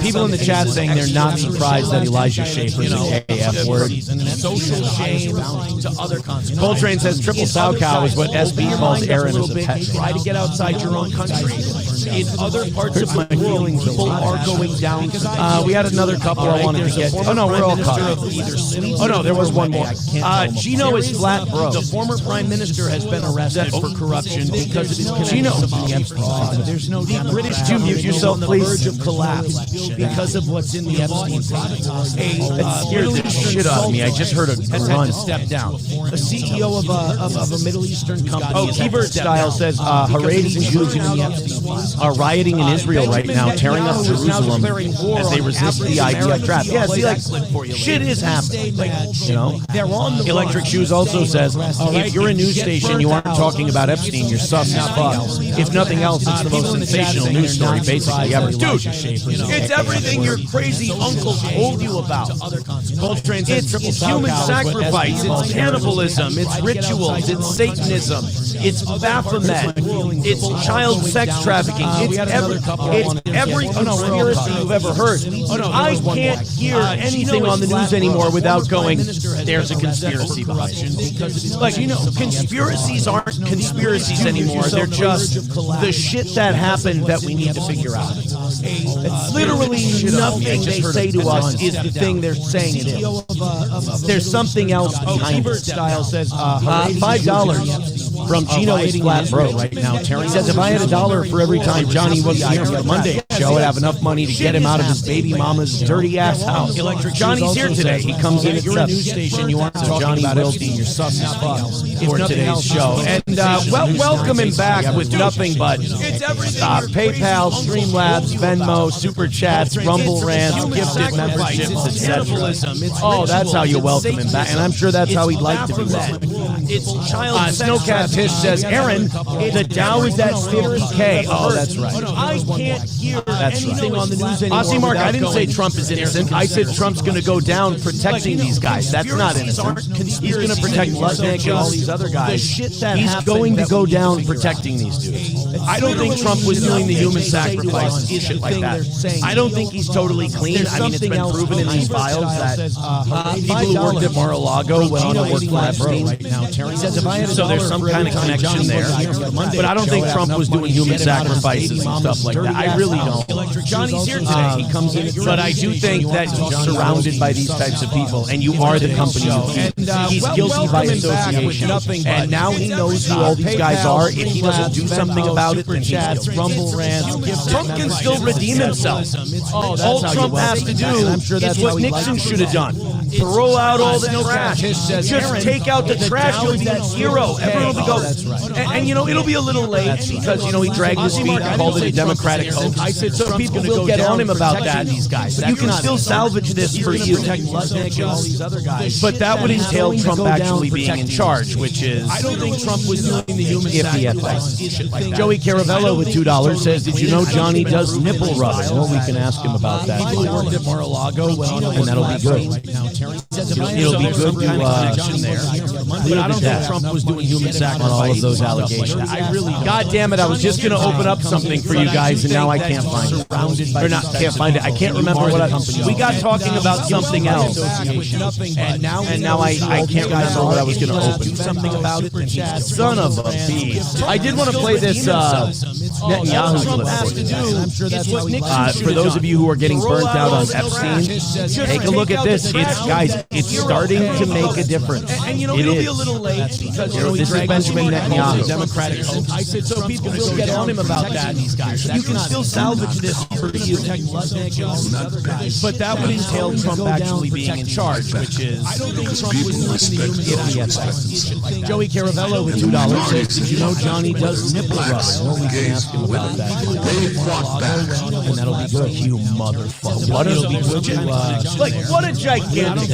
People in the chat saying they're not surprised that Elijah Schaefer is an AF word. Social shame to other consequences. Coltrane says triple sow cow is what SB calls Aaron as a pet. Try to get outside your own country. In other parts of my feelings, people are going down. We had another couple I wanted to get. Oh no, we're all caught up. Oh no, there was one more. Gino is flat broke. The former prime minister has been arrested for corruption because of his connections to the Epstein. There's no British. Do you mute yourself, please? On the verge of collapse because of what's in the Epstein files. That scared the shit out of me. I just heard a grunt. Step down. The CEO of a Middle Eastern company. Oh, Keybird Style says Haredis and Jews in the Epstein files. are rioting in Israel right now, tearing up Jerusalem as they resist the IDF draft. Yeah, see, like, shit is happening. Like, you know, Electric Shoes also says, if you're a news station, you aren't talking about Epstein, you're sus as fuck. If nothing else, it's the most sensational news story basically ever. Dude, it's everything your crazy uncle told you about. It's human sacrifice, it's cannibalism, it's rituals, it's Satanism, it's Baphomet, it's child sex trafficking, it's every conspiracy you've ever heard. I can't hear anything on the news anymore without going, there's a conspiracy behind it. Like, you know, conspiracies aren't conspiracies anymore. They're just the shit that happened that we need to figure out. It's literally nothing they say to us is the thing they're saying it is. There's something else behind it. Style says $5 from Gino is flat broke right now. Terry says, if I had $1 for every time Johnny wasn't here for the Monday show, I'd have enough money to get him out of his baby mama's dirty ass house. Johnny's here today. He comes in at 7. News station, you aren't talking about Epstein, you're sus as fuck for today's show. And welcome him back with nothing but PayPal, Streamlabs, Venmo, Super Chats, Rumble Rants, gifted memberships, etc. Oh, that's how you welcome him back. And I'm sure that's how he'd like to be welcomed. Snowcat Tish says, Aaron, the Dow is at 50K. Oh, that's right. I can't hear anything on the news anymore. Aussie Mark, I didn't say Trump is innocent. I said Trump's going to go down protecting these guys. That's not innocent. He's going to protect Lutnick and all these other guys. He's going to go down protecting these dudes. I don't think Trump was doing the human sacrifice and shit like that. I don't think he's totally clean. I mean, it's been proven in these files that people who worked at Mar-a-Lago went on to work for Epstein. So there's some kind of connection there. But I don't think Trump was doing human sacrifices and stuff like that. I really don't. Johnny's here today. He comes in. But I do think that he's surrounded by these types of people, and you are the company you keep. He's guilty by association. And now he knows who all these guys are. If he doesn't do something about it, then he's Rumble Rants. Trump can still redeem himself. All Trump has to do is what Nixon should have done. Throw out all the trash. Just take out the trash. You'll be a hero. Everyone will go. And you know, it'll be a little late because, you know, he dragged his feet and called it a Democratic hoax. I said, so people will get on him about that. But you can still salvage this for you. But that would entail Trump actually being in charge, which is, I don't think Trump was doing the human sacrifice. Joey Caravello with $2 says, did you know Johnny does nipple rubbing? Well, we can ask him about that. People who worked at Mar-a-Lago, and that'll be good. It'll be good to but I don't think Trump was doing human sacrifice on all of those allegations. God damn it, I was just going to open up something for you guys, and now I can't find it. Or not, can't find it. I can't remember what we got talking about something else. And now I can't remember what I was going to open. Something about it. Son of a beast. I did want to play this Netanyahu clip. For those of you who are getting burnt out on Epstein, take a look at this. It's starting to make a difference. And you know, it'll be a little late because this is Benjamin Netanyahu, Democratic hoax. I said, so people will get on him about that. You can still salvage this for you. But that would entail Trump actually being in charge, which is, I don't think Trump was doing the Joey Caravello with $2 says, did you know Johnny does nipple rubbing? Well, we can ask him about that. And that'll be good. You motherfucker. It'll be good to, like, what a gigantic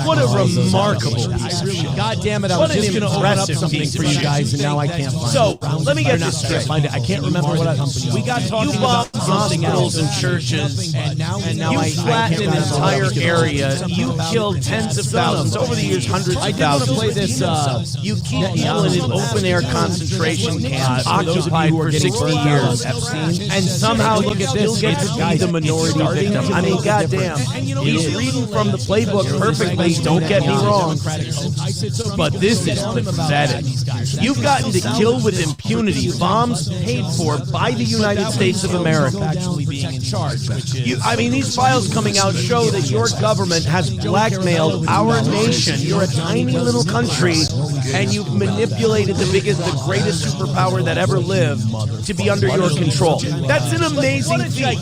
what a remarkable piece of shit. God damn it, I was just going to open up something for you guys, and now I can't find it. So, let me get this straight. I can't remember what we got talking about hospitals and churches, and now you flattened an entire area. You killed tens of thousands. Over the years, hundreds of thousands. I want to play this. You keep people in an open-air concentration camp occupied for 60 years. And somehow, look at this, gets to be the minority victim. I mean, goddamn. He's reading from the playbook perfectly, don't get me wrong, but this is pathetic. You've gotten to kill with impunity bombs paid for by the United States of America. I mean, these files coming out show that your government has blackmailed our nation. You're a tiny little country and you've manipulated the greatest superpower that ever lived to be under your control. That's an amazing feat.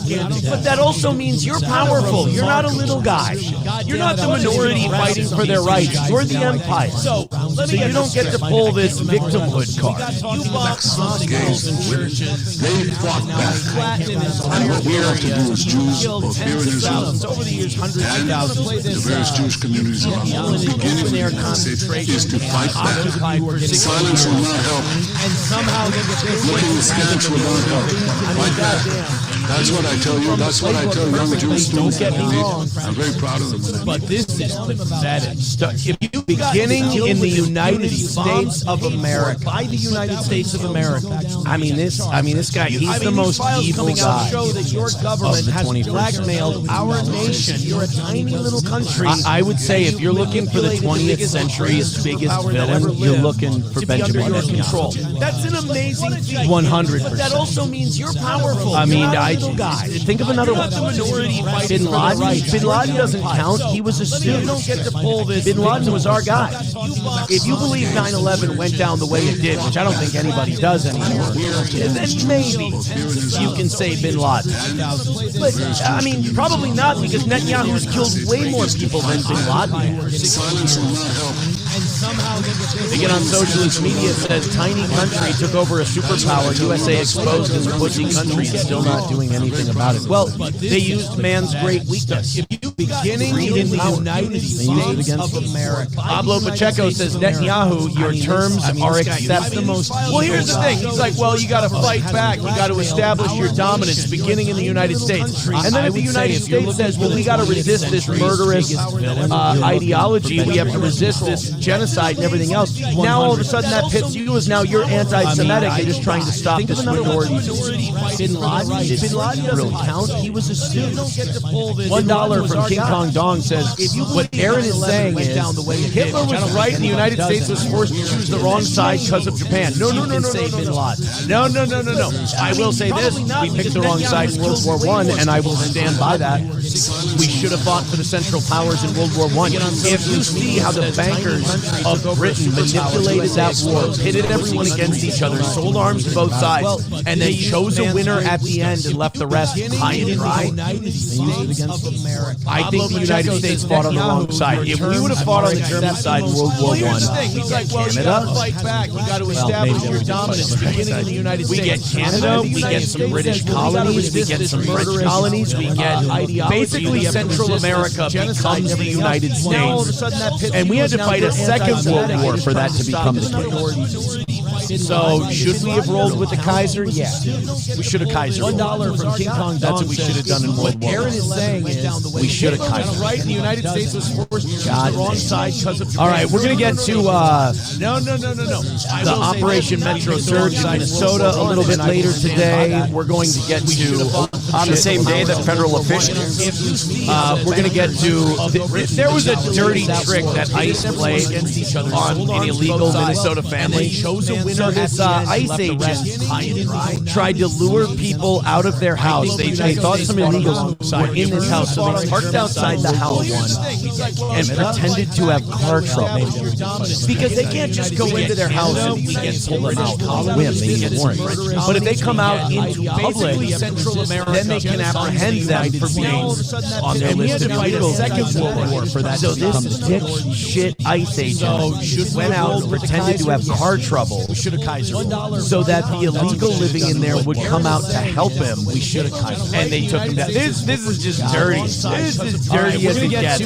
But that also means you're powerful. You're not a little guy. You're not the minority fighting for their rights. You're the empire. So you don't get to pull this victimhood card. You box mosques and churches. They fought back. And what we have to do as Jews, both here in Israel and the various Jewish communities around the world, beginning in the United States, is to fight back. Silence will not help. Looking askance will not help. Fight back. That's what I tell you. That's what I tell young Jewish students. Don't get me wrong. I'm very proud of them. But this is pathetic. Beginning in the United States of America. By the United States of America. I mean this guy, he's the most evil guy show that your government has blackmailed our nation. You're a tiny little country. I would say if you're looking for the 20th century's biggest villain, you're looking for Benjamin Netanyahu. That's an amazing feat. 100%. That also means you're powerful. I mean, think of another one. Bin Laden. Bin Laden doesn't count. He was a student. Don't get to pull this. Bin Laden was our guy. If you believe 9/11 went down the way it did, which I don't think anybody does anymore, then maybe you can say Bin Laden. But I mean, probably not, because Netanyahu's killed way more people than Bin Laden. Silence will not help. They get on socialist media, it says tiny country took over a superpower. USA exposed as a pussy country and still not doing anything about it. Well, they used man's great weakness. Beginning in the United States of America. Pablo Pacheco says, Netanyahu, your terms are acceptable. Well, here's the thing. He's like, well, you got to fight back. You got to establish your dominance beginning in the United States. And then if the United States says, well, we got to resist this murderous ideology, we have to resist this genocide and everything else. Now all of a sudden that pits you as now you're anti-Semitic and just trying to stop this minority. Bin Laden doesn't really count. He was a student. $1 from King Kong Dong says, what Aaron is saying is, Hitler was right and the United States was forced to choose the wrong side because of Japan. No. I will say this, we picked the wrong side in World War I, and I will stand by that. We should have fought for the Central Powers in World War I. If you see how the bankers of Britain manipulated that war, pitted everyone against each other, sold arms to both sides, and then chose a winner at the end and left the rest high and dry, I think the United States fought on the wrong side. If we would have fought on the German side in World War I, Canada, we got to establish your dominance beginning in the United States. We get Canada, we get some British colonies, we get some French colonies, we get basically Central America becomes the United States. And we had to fight a second World War for that to become the case. So, should we have rolled with the Kaiser? Yeah. We should have Kaiser. $1 from King Kong. That's what we should have done in World War I. What Aaron is saying is, we should have Kaiser. Right, the United States was forced to choose the wrong side because of Japan. All right, we're going to get to the Operation Metro Surge in Minnesota a little bit later today. We're going to get to, on the same day that federal officials, we're going to get to, there was a dirty trick that ICE played on an illegal Minnesota family. So this ICE agent tried to lure people out of their house. They thought some illegals were in this house, so they parked outside the house and pretended to have car trouble. Because they can't just go into their house and pull them out on a whim. They need a warrant. But if they come out into public, then they can apprehend them for being on their list of illegals. So this dick shit ICE agent went out and pretended to have car trouble so that the illegal living in there would come out to help him. We should have Kaiser. And they took him down. This is just dirty. This is dirty as it gets.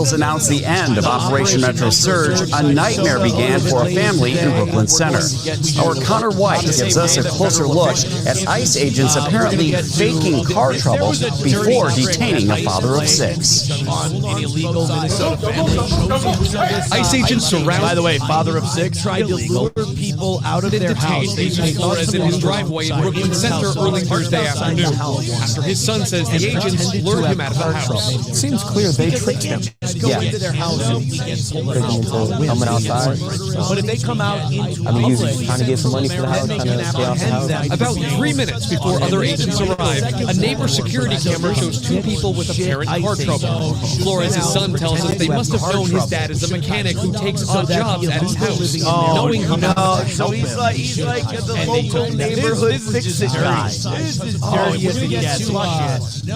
officials announced the end of Operation Metro Surge. A nightmare began for a family in Brooklyn Center. Our Connor White gives us a closer look at ICE agents apparently faking car trouble before detaining a father of six. ICE agents surround. By the way, father of six tried to lure people out of their house. They Flores in his driveway in Brooklyn Center early Thursday afternoon. After his son says the agents lured him out of the house. It seems clear they tricked him. Yeah. Into their house coming outside. But if they come out into he was trying to get some money for the house, trying to stay off the house. About 3 minutes before other agents arrive, a neighbor's security camera shows two people with apparent car trouble. Flores' son tells us they must have known his dad is a mechanic who takes odd jobs at his house. Knowing he So he's like the local neighborhood fix-it guy.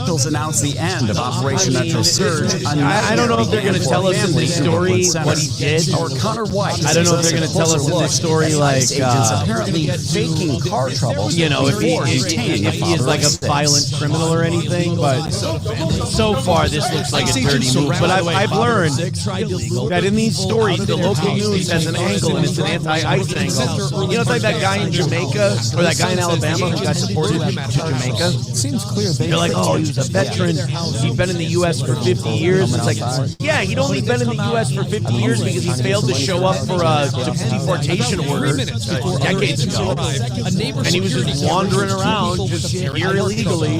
Officials announced the end of Operation Metro Surge. I don't know if they're going to tell us in this story what he did. Or Connor White. I don't know if they're going to tell us in this story like agents apparently faking car trouble. you know, if he is like a violent criminal or anything. But so far, this looks like a dirty move. But I've learned that in these stories, the local news has an angle, and it's an anti-ICE angle. You know, it's like that guy in Jamaica or that guy in Alabama who got deported to Jamaica. Seems clear. They're like, oh, he was a veteran. He'd been in the U.S. for 50 years. It's like, yeah, he'd only been in the U.S. for 50 years because he failed to show up for a deportation order decades ago. And he was just wandering around, just here illegally.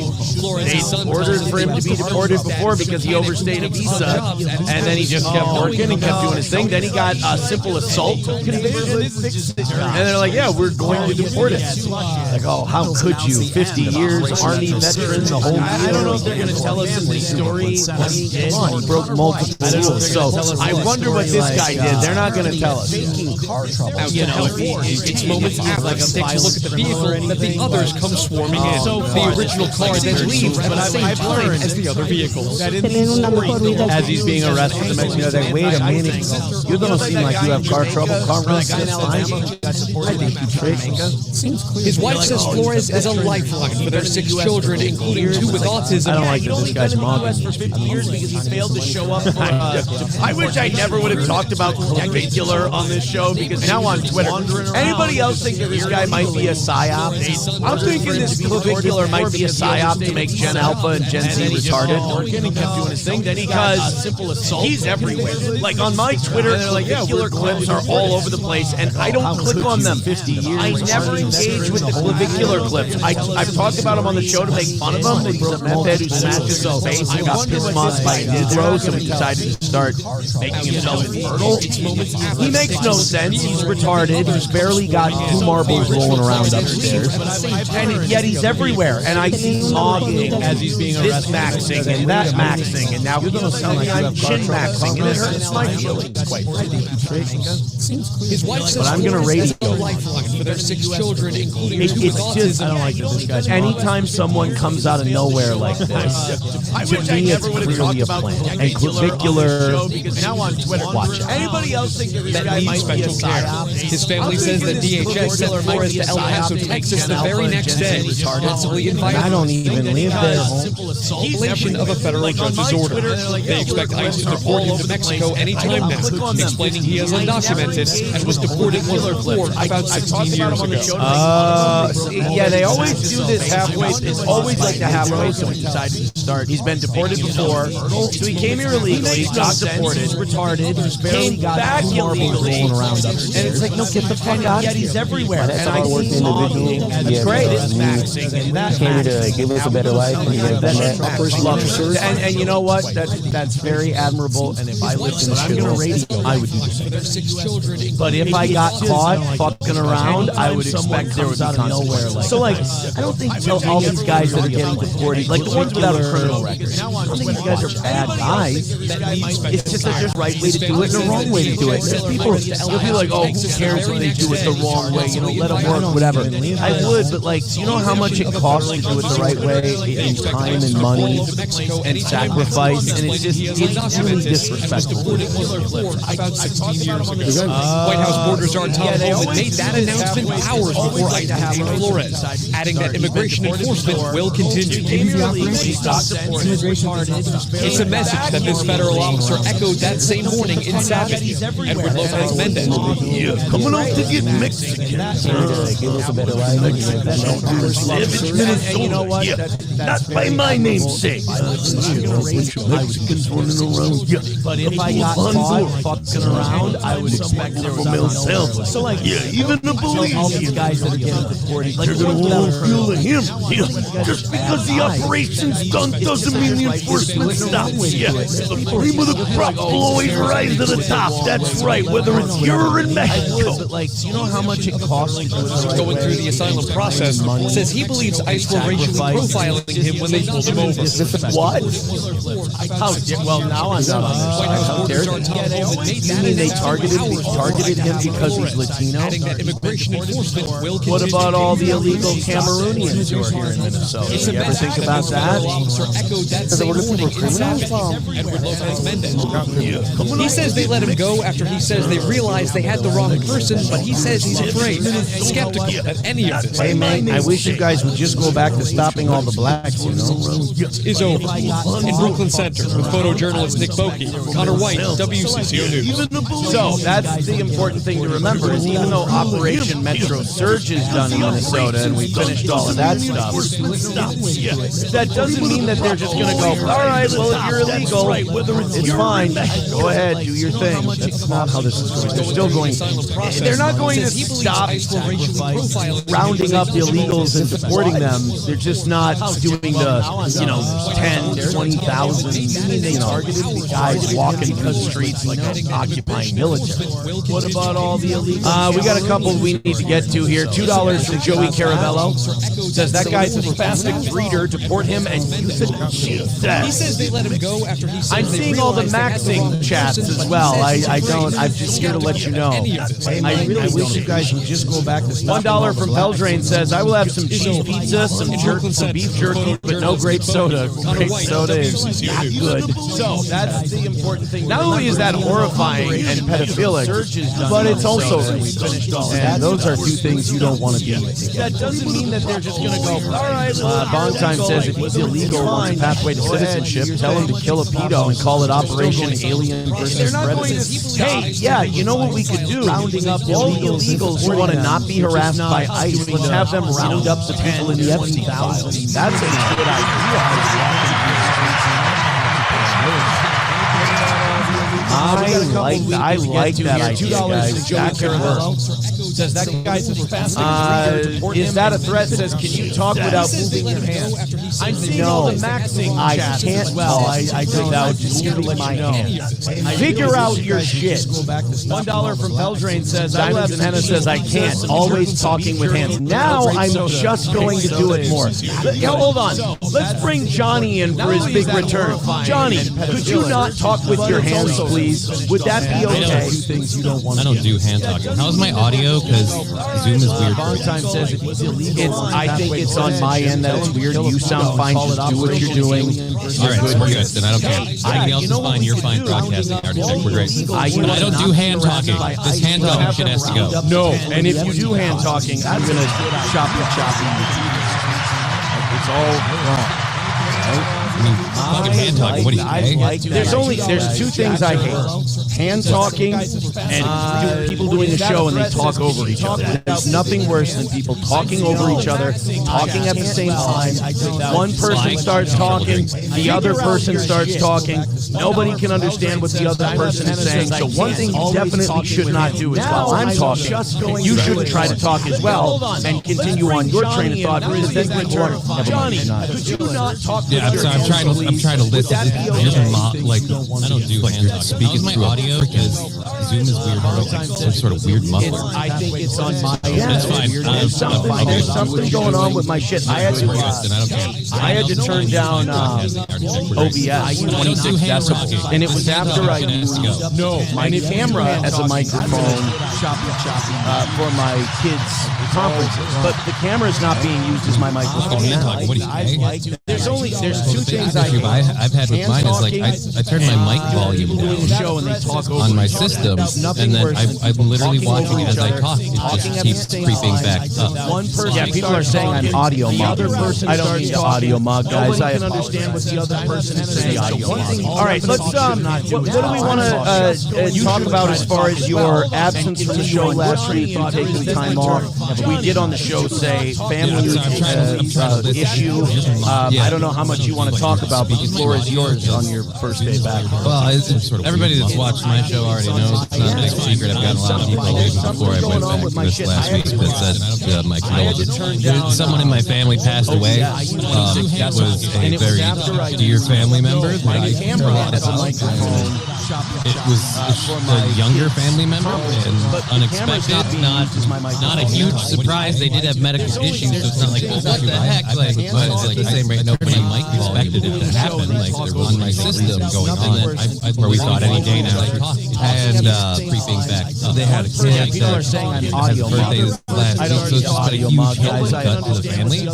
They ordered for him to be deported before because he overstayed a visa. And then he just kept working and kept doing his thing. Then he got a simple assault conviction. And they're like, yeah, we're going to deport him. Like, oh, how could you? 50 years, Army veteran, the whole I don't know if they're going to tell us in the story what he did. He broke multiple rules. So I wonder what this guy did. They're not going to tell us. You know, it's moments after he takes a look at the vehicle that the others come swarming in. The original car then leaves at the same time as the other vehicles. As he's being arrested, the Mexican like, wait a minute, you don't seem like you have car trouble. Car runs this time. His wife says Flores is a lifeline for their 6 children, including 2 with autism. I don't like that this guy's mobbing. For years because he failed to show up for I wish I never would have talked about clavicular on this show because now on Twitter, anybody else think that this guy might be a psyop? I'm thinking this clavicular might be a psyop to make Gen Alpha and Gen Z retarded. And he kept doing his thing. Then because he's everywhere. Like on my Twitter, clavicular clips are all over the place, and I don't click on them. I never engage with the clavicular clips. I've talked about him on the show to make fun of him. That he's a meth who smashes his face and got pissed off by Negro, so he decided to start making himself infertile. He makes no sense. He's retarded. He's barely got 2 marbles rolling around upstairs. And yet he's everywhere. And I see mobbing as he's being arrested. This maxing and that maxing. And now he's telling me I'm chin maxing. And it hurts my feelings quite frankly. His wife says I'm going to radio. lifeline for their 6 children, including 2 with It's just, autism. I don't like this guy's anytime someone comes out of nowhere like this, to me it's clearly a plan. And clavicular, now on Twitter, watch out. Anybody else think that this That guy needs might be a special care. psyop? His family says that DHS sent Flores to El Paso, Texas the very next day, possibly in I don't even live there. violation of a federal judge's order. They expect ICE to deport him to Mexico anytime now, explaining he is undocumented and was deported once before about 16 years ago. Yeah, they always do this halfway. It's always like the halfway point. Decided to start. He's been deported before, so he came here illegally, got deported, retarded, came back illegally, and it's like, no, get the fuck out of here. He's everywhere. That's And how I I work see individually. mobbing. It's great. It's He maxing and that came here to give us a better life and he has done that. And you know what? That's very admirable. And if I lived in the radio, I would do the same. Their 6 children, But if I got caught fucking around, I would expect there would be consequences. So like, I don't think all these guys that are getting deported, like the ones without a criminal record, I don't think these guys are bad guys. It's just that there's a right way to do it and a wrong way to do it. People, you'll be like, oh, who cares if they do it the wrong way? You know, let them work, whatever. I would, but like, do you know how much it costs to do it the right way in time and money and sacrifice? And it's just, it's really disrespectful. about 16 years ago. White House borders are Tom Homan made that announcement hours before ICE detained Flores, adding that immigration enforcement will continue. It's a message that this federal officer echoed that same morning in Savage. Edward Lopez Mendez. Coming out to get Mexican. Give us a better life and he has done that. And you know what? Not by my namesake. Mexicans running around. But if I got caught fucking around, I would expect there was myself. So like, yeah, even the police. All these guys that are getting deported, like, they're gonna all feel him. Yeah, just because the operation's done doesn't mean the enforcement stops. Yeah, the cream of the crop will always rise to the top. That's right, whether it's here or in Mexico. But like, do you know how much it costs to do it the right Going way? through the asylum process, says he believes ICE guys were racially profiling him when they pulled him over. What? Well, now I'm not on their side. You mean they targeted him because he's Latino? Adding that immigration enforcement will continue. What about all the illegal Cameroonians who are here in Minnesota? You ever think about that? Edward Lopez Mendez. He says they let him go after he says they realized they had the wrong person, but he says he's afraid, skeptical that any of this. Hey man, I wish you guys would just go back to stopping all the blacks, you know. Is over. In Brooklyn Center with photojournalist Nick Boki, Connor White, WCCO News. So that's the important thing to remember is even though Operation Metro Surge is done in Minnesota and we finished all of that stuff, that doesn't mean that they're just going to go, all right, well, if you're illegal, it's fine. Go ahead, do your thing. That's not how this is going. They're still going. They're not going to stop rounding up the illegals and deporting them. They're just not doing the, 10, 20,000, guys walking the streets like an occupying military. What about all the illegals? We got a couple we need to get to here. $2 from Joey Caravello. Says that guy's a spastic breeder. Deport him and euthanize. He says they let him go after he said I'm seeing all the maxing chats as well. I'm just here to let you know. I wish you guys would just go back to $1 from Peldrain says, I will have some cheese pizza, some beef jerky, but no grape soda. Grape soda is not good. So that's the important thing. Not only is that horrifying and pedophilic, but it's also and those are two things you don't want to do. That doesn't mean that they're just going to go, all right, Bong Time says if he's illegal, wants a pathway to citizenship, tell him to kill a pedo and call it Operation Alien versus Predator. Hey, yeah, you know what we could do? Rounding up all the illegals who want to not be harassed by ICE. Let's have them round up the people in the Epstein files. That's a good idea. I like that idea, guys. That could work. Says that guy's a spastic. Is that a threat? Says, can you talk without moving your hands? I'm seeing all the maxing. I can't. Well, I don't. That would just to let my hands. Figure out your shit. $1 from Peldrain says, Diamonds and Henna says, I can't. Always talking with hands. Now I'm just going to do it more. Hold on. Let's bring Johnny in for his big return. Johnny, could you not talk with your hands, please? Would that be okay? I don't do hand talking. How's my audio? Because Zoom is weird. I think it's on my end that it's weird. You sound fine. Just do what you're doing. All right, we're good. Then I don't care. Everybody else is fine. You're fine broadcasting. Architect, we're great. But I don't do hand talking. This hand talking shit has to go. No, and if you do hand talking, I'm gonna chop you. It's all wrong. I mean, fucking hand talking. What are you, gay? There's two things I hate: hand talking and people doing a show and they talk over each other. There's nothing worse than people talking over each other, talking at the same time. One person starts talking, the other person starts talking. Nobody can understand what the other person is saying. So one thing you definitely should not do is while I'm talking, you shouldn't try to talk as well and continue on your train of thought. Johnny, could you not talk? Yeah, I'm trying to listen. Like, I don't do hand talking. Speaking my audio because Zoom is weird. Some sort of weird muffler. I think it's on my end. That's fine. There's something going on with my shit. I had to turn down OBS. And it was after I used my camera as a microphone for my kids' conferences. But the camera is not being used as my microphone now. There's two things I've had with mine is like I turn my mic volume down on my system, and then I'm literally watching as I talk. It just keeps creeping back up. Yeah, people are saying I'm audio mug. I don't need to audio mug, guys. I understand what the other person is saying. All right, let's. What do we want to talk about as far as your absence from the show last week and taking time off? We did on the show say family issue. I don't know how much you want to talk about, but the floor is yours on your first day back. Well, everybody that's watched my show already knows it's not a big secret. I've got a lot of people leaving before I went back this last last week that said my condolences. Someone in my family passed away. It was a very dear family member that I care a lot about. It was a younger family member, and unexpected, not a huge surprise. They did have medical issues, so it's not like, well, what the heck? Like, but at the same rate, nobody expected it to happen. Like, there was on my system going on where we thought any day now. And creeping back, they had a kid that had his birthday last week, so it's just been a huge cut to the family.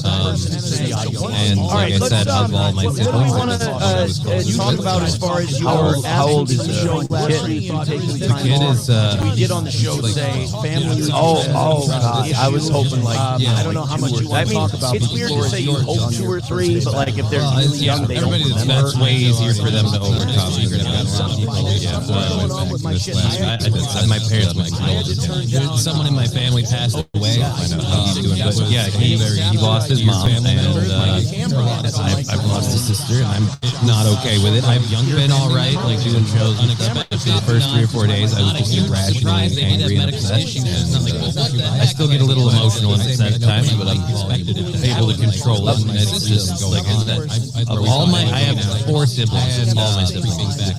And like I said, of all my siblings, what do you want to talk about as far as how old is the kid is we did on the show say family. Oh God, I was hoping like I don't know how much you want to talk about. It's weird to say you hope 2 or 3, but like if they're really young, they don't remember. That's way easier for them to overcome. My parents might know. Someone in my family passed away. He lost his mom, and I've lost a sister, and I'm not okay with it. I've been all right, like doing shows. The first 3 or 4 days, I was just irrationally angry and upset, and I still get a little emotional and upset at times, but I'm able to control it. And it's just like I have 4 siblings, all my siblings back.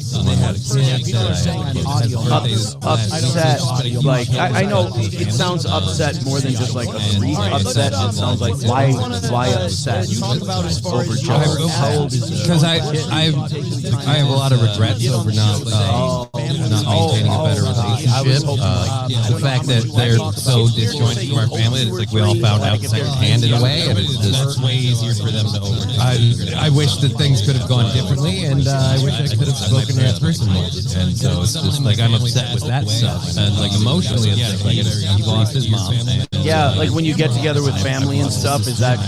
Upset, like I know it sounds upset more than just like a grief upset. It sounds like why upset? You talk about as far as how old is it? Because I have a lot of regrets over not maintaining a better relationship. The fact that they're so disjointed from our family, it's like we all found out secondhand in a way, and it's just way easier for them to overcome. I wish that things could have gone differently, and I wish I could have spoken to that person more. And so it's just like I'm upset with that stuff, and like emotionally, it's like he lost his mom. Yeah, like when you get together with family and stuff, is that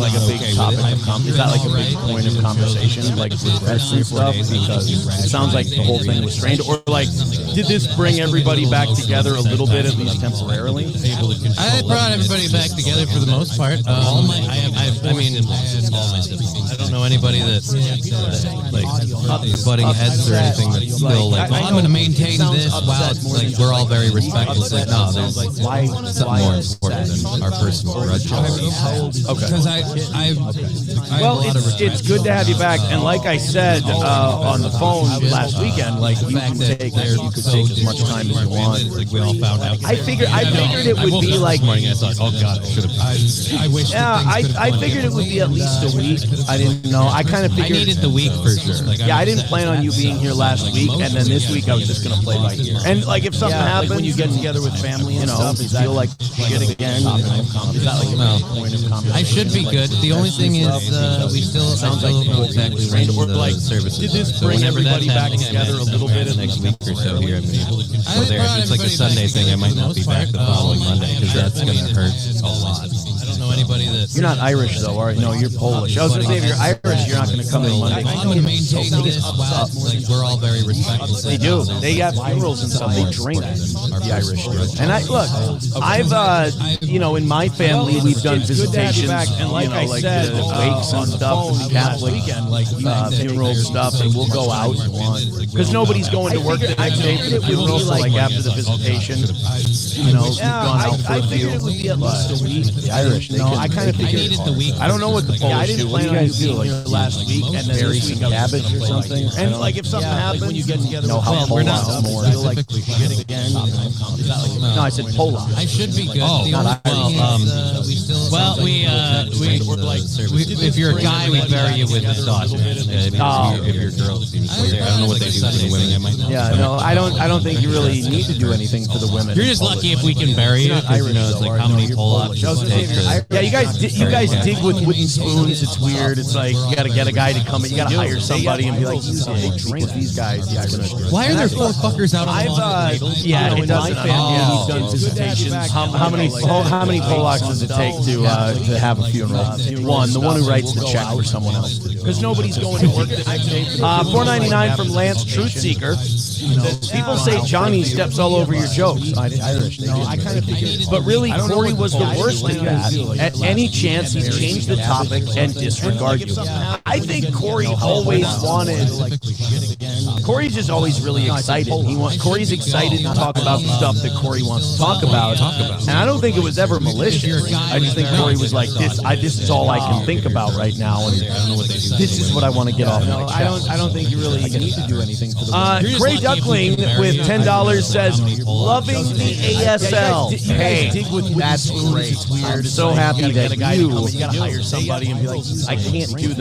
like a big topic of conversation? Is that like a big point of conversation, like regrets and stuff? Because it sounds like the whole thing was strained, or like did this bring everybody back together a little bit, at least temporarily? I brought everybody back together for the most part. I don't know anybody that's like butting heads or anything that's still like, I'm going to maintain this while it's like we're all very respectful. It's like, no, there's something more important than our personal grudge. Okay. Because it's good to have you back, and like I said on the phone last weekend, like you could take as much time as you want. Like we all found out. I figured it would be like. I thought, oh God, I should have. I wish. Yeah, I figured it would be at least a week. I didn't know. I kind of figured. I needed the week for sure. Yeah, I didn't plan on you being here last week, and then this week I was just gonna play by ear. And like if something happens, like when you get together with family and stuff, does that feel like shit again? Is that like a point of conversation? I should be good. The only thing is we still don't know exactly when the service is. Did this bring everybody back together a little bit in next week or so here? If it's like a Sunday thing, I might not be back the following Monday because that's going to hurt a lot. I don't know anybody that. You're not Irish though, are you? No, you're Polish. I was going to say if you're Irish, you're not going to come in Monday. I'm going to maintain this while like we're all very respectful. They do. They got funerals and stuff. They drink. The Irish do. And I've in my family we've done visitations and like I said, wakes and stuff, Catholic funeral stuff, and we'll go out because nobody's going to work the next day for the funeral. So like after the visitation, we've gone out for a few. I figured it would be at least a week. The Irish, I kind of figured the week. I don't know what the Polish do. What do you guys do? Like last week and then bury some cabbage or something. And like if something happens, when you get together, how Polish is more. Feel like shit again. No, I said Polish. I should be good. If you're a guy, we bury you with the sausage. If you're a girl, I don't know what they do for the women. Yeah, no, I don't think you really need to do anything for the women. You're just lucky if we can bury you. It's like how many Polacks take to. Yeah, you guys dig with wooden spoons. It's weird. It's like you got to get a guy to come in. You got to hire somebody and be like, you drink these guys. Why are there 4 fuckers out on the lawn? In my family, we've done visitations. How many Polacks does it take to have a funeral? The one who writes the check for someone else. Because nobody's going to work the next day. $4.99 from Lance Truth Seeker. People say Johnny steps all over your jokes. I kind of figured. But really, Corey was the worst at that. At any chance, he changed the topic and disregard you. I think Corey always wanted. Corey's just always really excited. Corey's excited to talk about the stuff that Corey wants to talk about. And I don't think it was ever malicious. I just think Corey was like, this is all I can think about right now, and this is what I want to get off my chest. I don't think you really need to do anything for the Gray Duckling with $10 says, loving the ASL. Hey, that's great. I'm so happy that you gotta hire somebody and be like, I can't do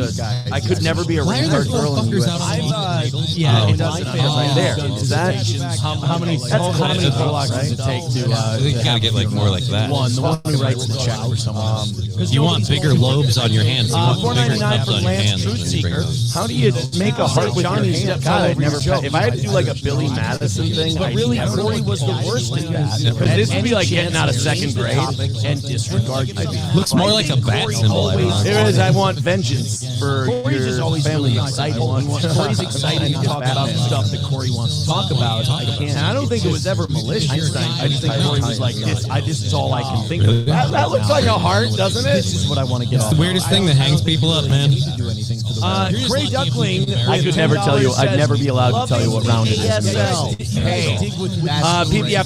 I could never be a retard girl in the US. yeah, It doesn't right there. Is that how many Polacks does it take to You gotta get like more like that. the one who writes the check for someone? You want bigger lobes on your hands. You want bigger $4.99 cups for on your Lance hands. Truth when you bring Seeker. those. How do you make a heart with Johnny your hand? God, I'd never. Joke. If I had to do like a Billy Madison thing, but really, Corey was the worst at that. Because this would be like getting out of second grade and disregard. Looks more like a bat symbol. There is. I want vengeance for Corey's just always family. really excited. Corey's excited to talk about the stuff that Corey wants to talk about. And I don't think it was ever malicious. I just think Corey was like, this is all I can think Really? of. That looks like a heart, doesn't it? This is what I want to get It's off. the weirdest thing that hangs people up, man. Do anything for the Gray Duckling. I could never tell you. I'd never be allowed to tell you what round it is. Hey.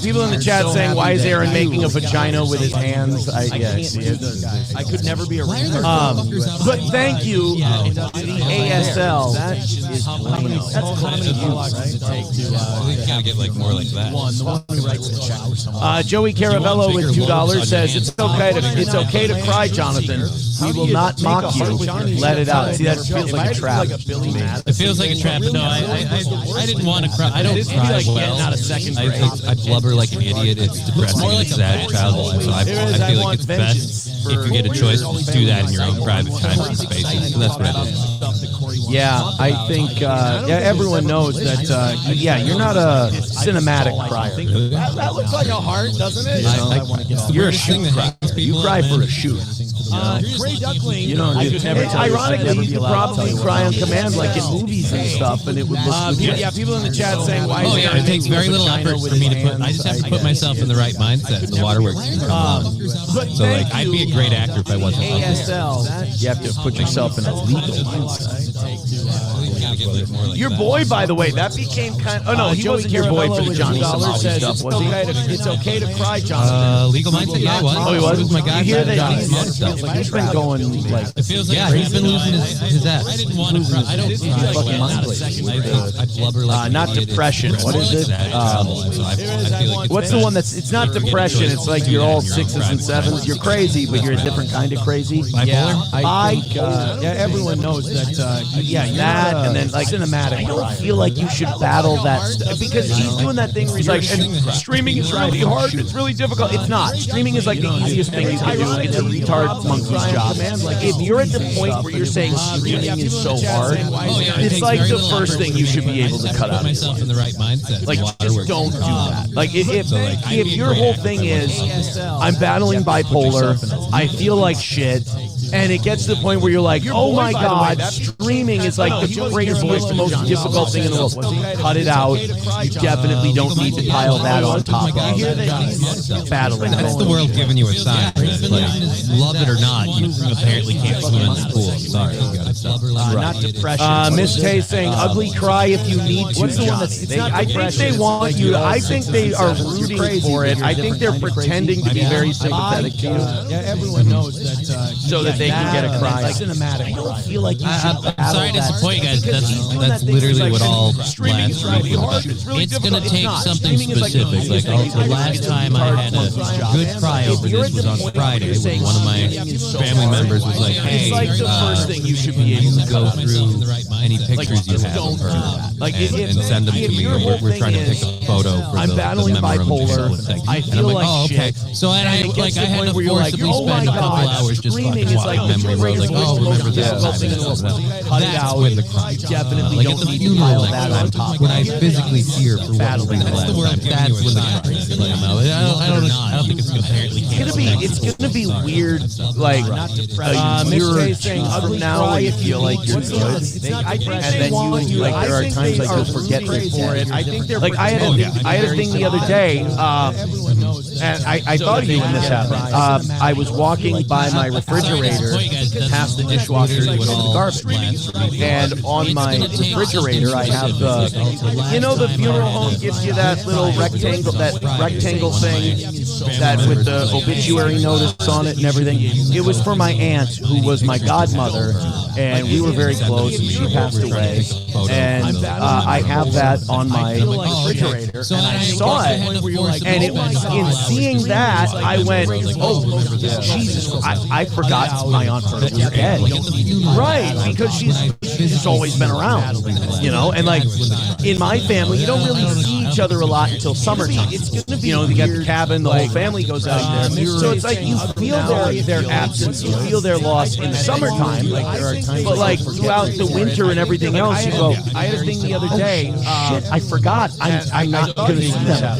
People in the chat saying, why is Aaron making a vagina with his hands? I could never be a but thank you, the ASL. That's how many Polacks does it take to You gotta get like more like that. the one who writes the check for someone? Joey Caravello with $2 says it's okay to cry, Jonathan. We will not mock you. Let it out. See, that feels like a trap. It feels like a trap, but no, I didn't want to cry. I don't cry well. I blubber like an idiot. It's depressing. It's sad childhood. So I feel like it's best if you get a choice to do that in your own private time and space. And that's what I did. Yeah, I think everyone knows that. You're not a cinematic crier. That looks like a heart, doesn't it? You're a shoot crier. You cry for a shoot. Gray Duckling. You don't. Ironically, you could probably cry on command, like in movies and stuff, and it would look legit. People in the chat saying, "Why is It takes very little effort for me to put. I just have to put myself in the right mindset. The waterworks can come along. So like, I'd be a great actor if I wasn't. ASL. You have to put yourself in a legal mindset. Your boy, by the way, that became kind of. Oh no, he wasn't your boy for the Johnny Somali stuff, was he? It's okay to cry, Jonathan. Legal mindset, yeah, I was. Oh, he was. He was my guy. You hear that Johnny he's, Smoke stuff. he's been going like. It feels like he's been losing his ass. I didn't want to cry. I don't cry. I blubber like not depression. What is it? What's the one that's? It's not depression. It's like you're all 6s and 7s. You're crazy, but you're a different kind of crazy. Yeah, everyone knows that. That and then like cinematic. I don't feel like you should battle that because he's doing that thing where he's like, and streaming is really hard. It's really difficult. It's not. Streaming is like the easiest thing you can do. It's a retard monkey's job. Like if you're at the point where you're saying streaming is so hard, it's like the first thing you should be able to cut out. Myself in the right mindset. Like just don't do that. Like if your whole thing is I'm battling bipolar, I feel like shit. And it gets to the point where you're like, oh my God, streaming is like the greatest, most difficult thing in the world. Cut it out. You definitely don't need to pile that on top of battling. That's the world giving you a sign. Like, love it or not, you apparently can't swim in the pool. Sorry. Not depression. Miss Tay saying, ugly cry if you need to. What's the one that's, I think they want you, I think they are rooting for it. I think they're pretending to be very sympathetic to you. Yeah, everyone knows that. So that they can get a cry. Like cinematic. I don't feel like you should I'm sorry to disappoint you guys. That's literally what all last week was. It's going to take something specific. Like the last time I had a good cry over this was on Friday when one of my family members was like, hey, you should be able to go through any pictures you have of her and send them to me. We're trying to pick a photo for the memorandum thing. I feel like, oh, okay. So I had to forcibly spend a couple hours just fucking watching like memory road, like, oh, remember this time. That's when the crime. Definitely Like don't at the need to funeral pile that on top. when I physically see her for what was the last time. That's when the crime. I don't think it's inherently. It's gonna be weird. Like a year or two from now, where you feel like you're good, and then you like there are times like you'll forget before it. Like I had a thing the other day, and I thought of you when this happened. I was walking by my refrigerator past the dishwasher to go to the garbage, and on my refrigerator I have the funeral home gives you that little rectangle thing that with the obituary notice on it and everything. It was for my aunt, who was my godmother, and we were very close, and she passed away. And I have that on my refrigerator, and I saw it, and it was in seeing that I went, oh Jesus! I forgot my Aunt Berta was dead, right? Because she's always been around, you know. And like in my family, you don't really see each other a lot until summertime. You know, you got the cabin, the whole family goes out there, so it's like you feel their absence, you feel their loss in the summertime. But like throughout the winter and everything else, you go. I had a thing the other day. Shit, I forgot. I'm not going to see them.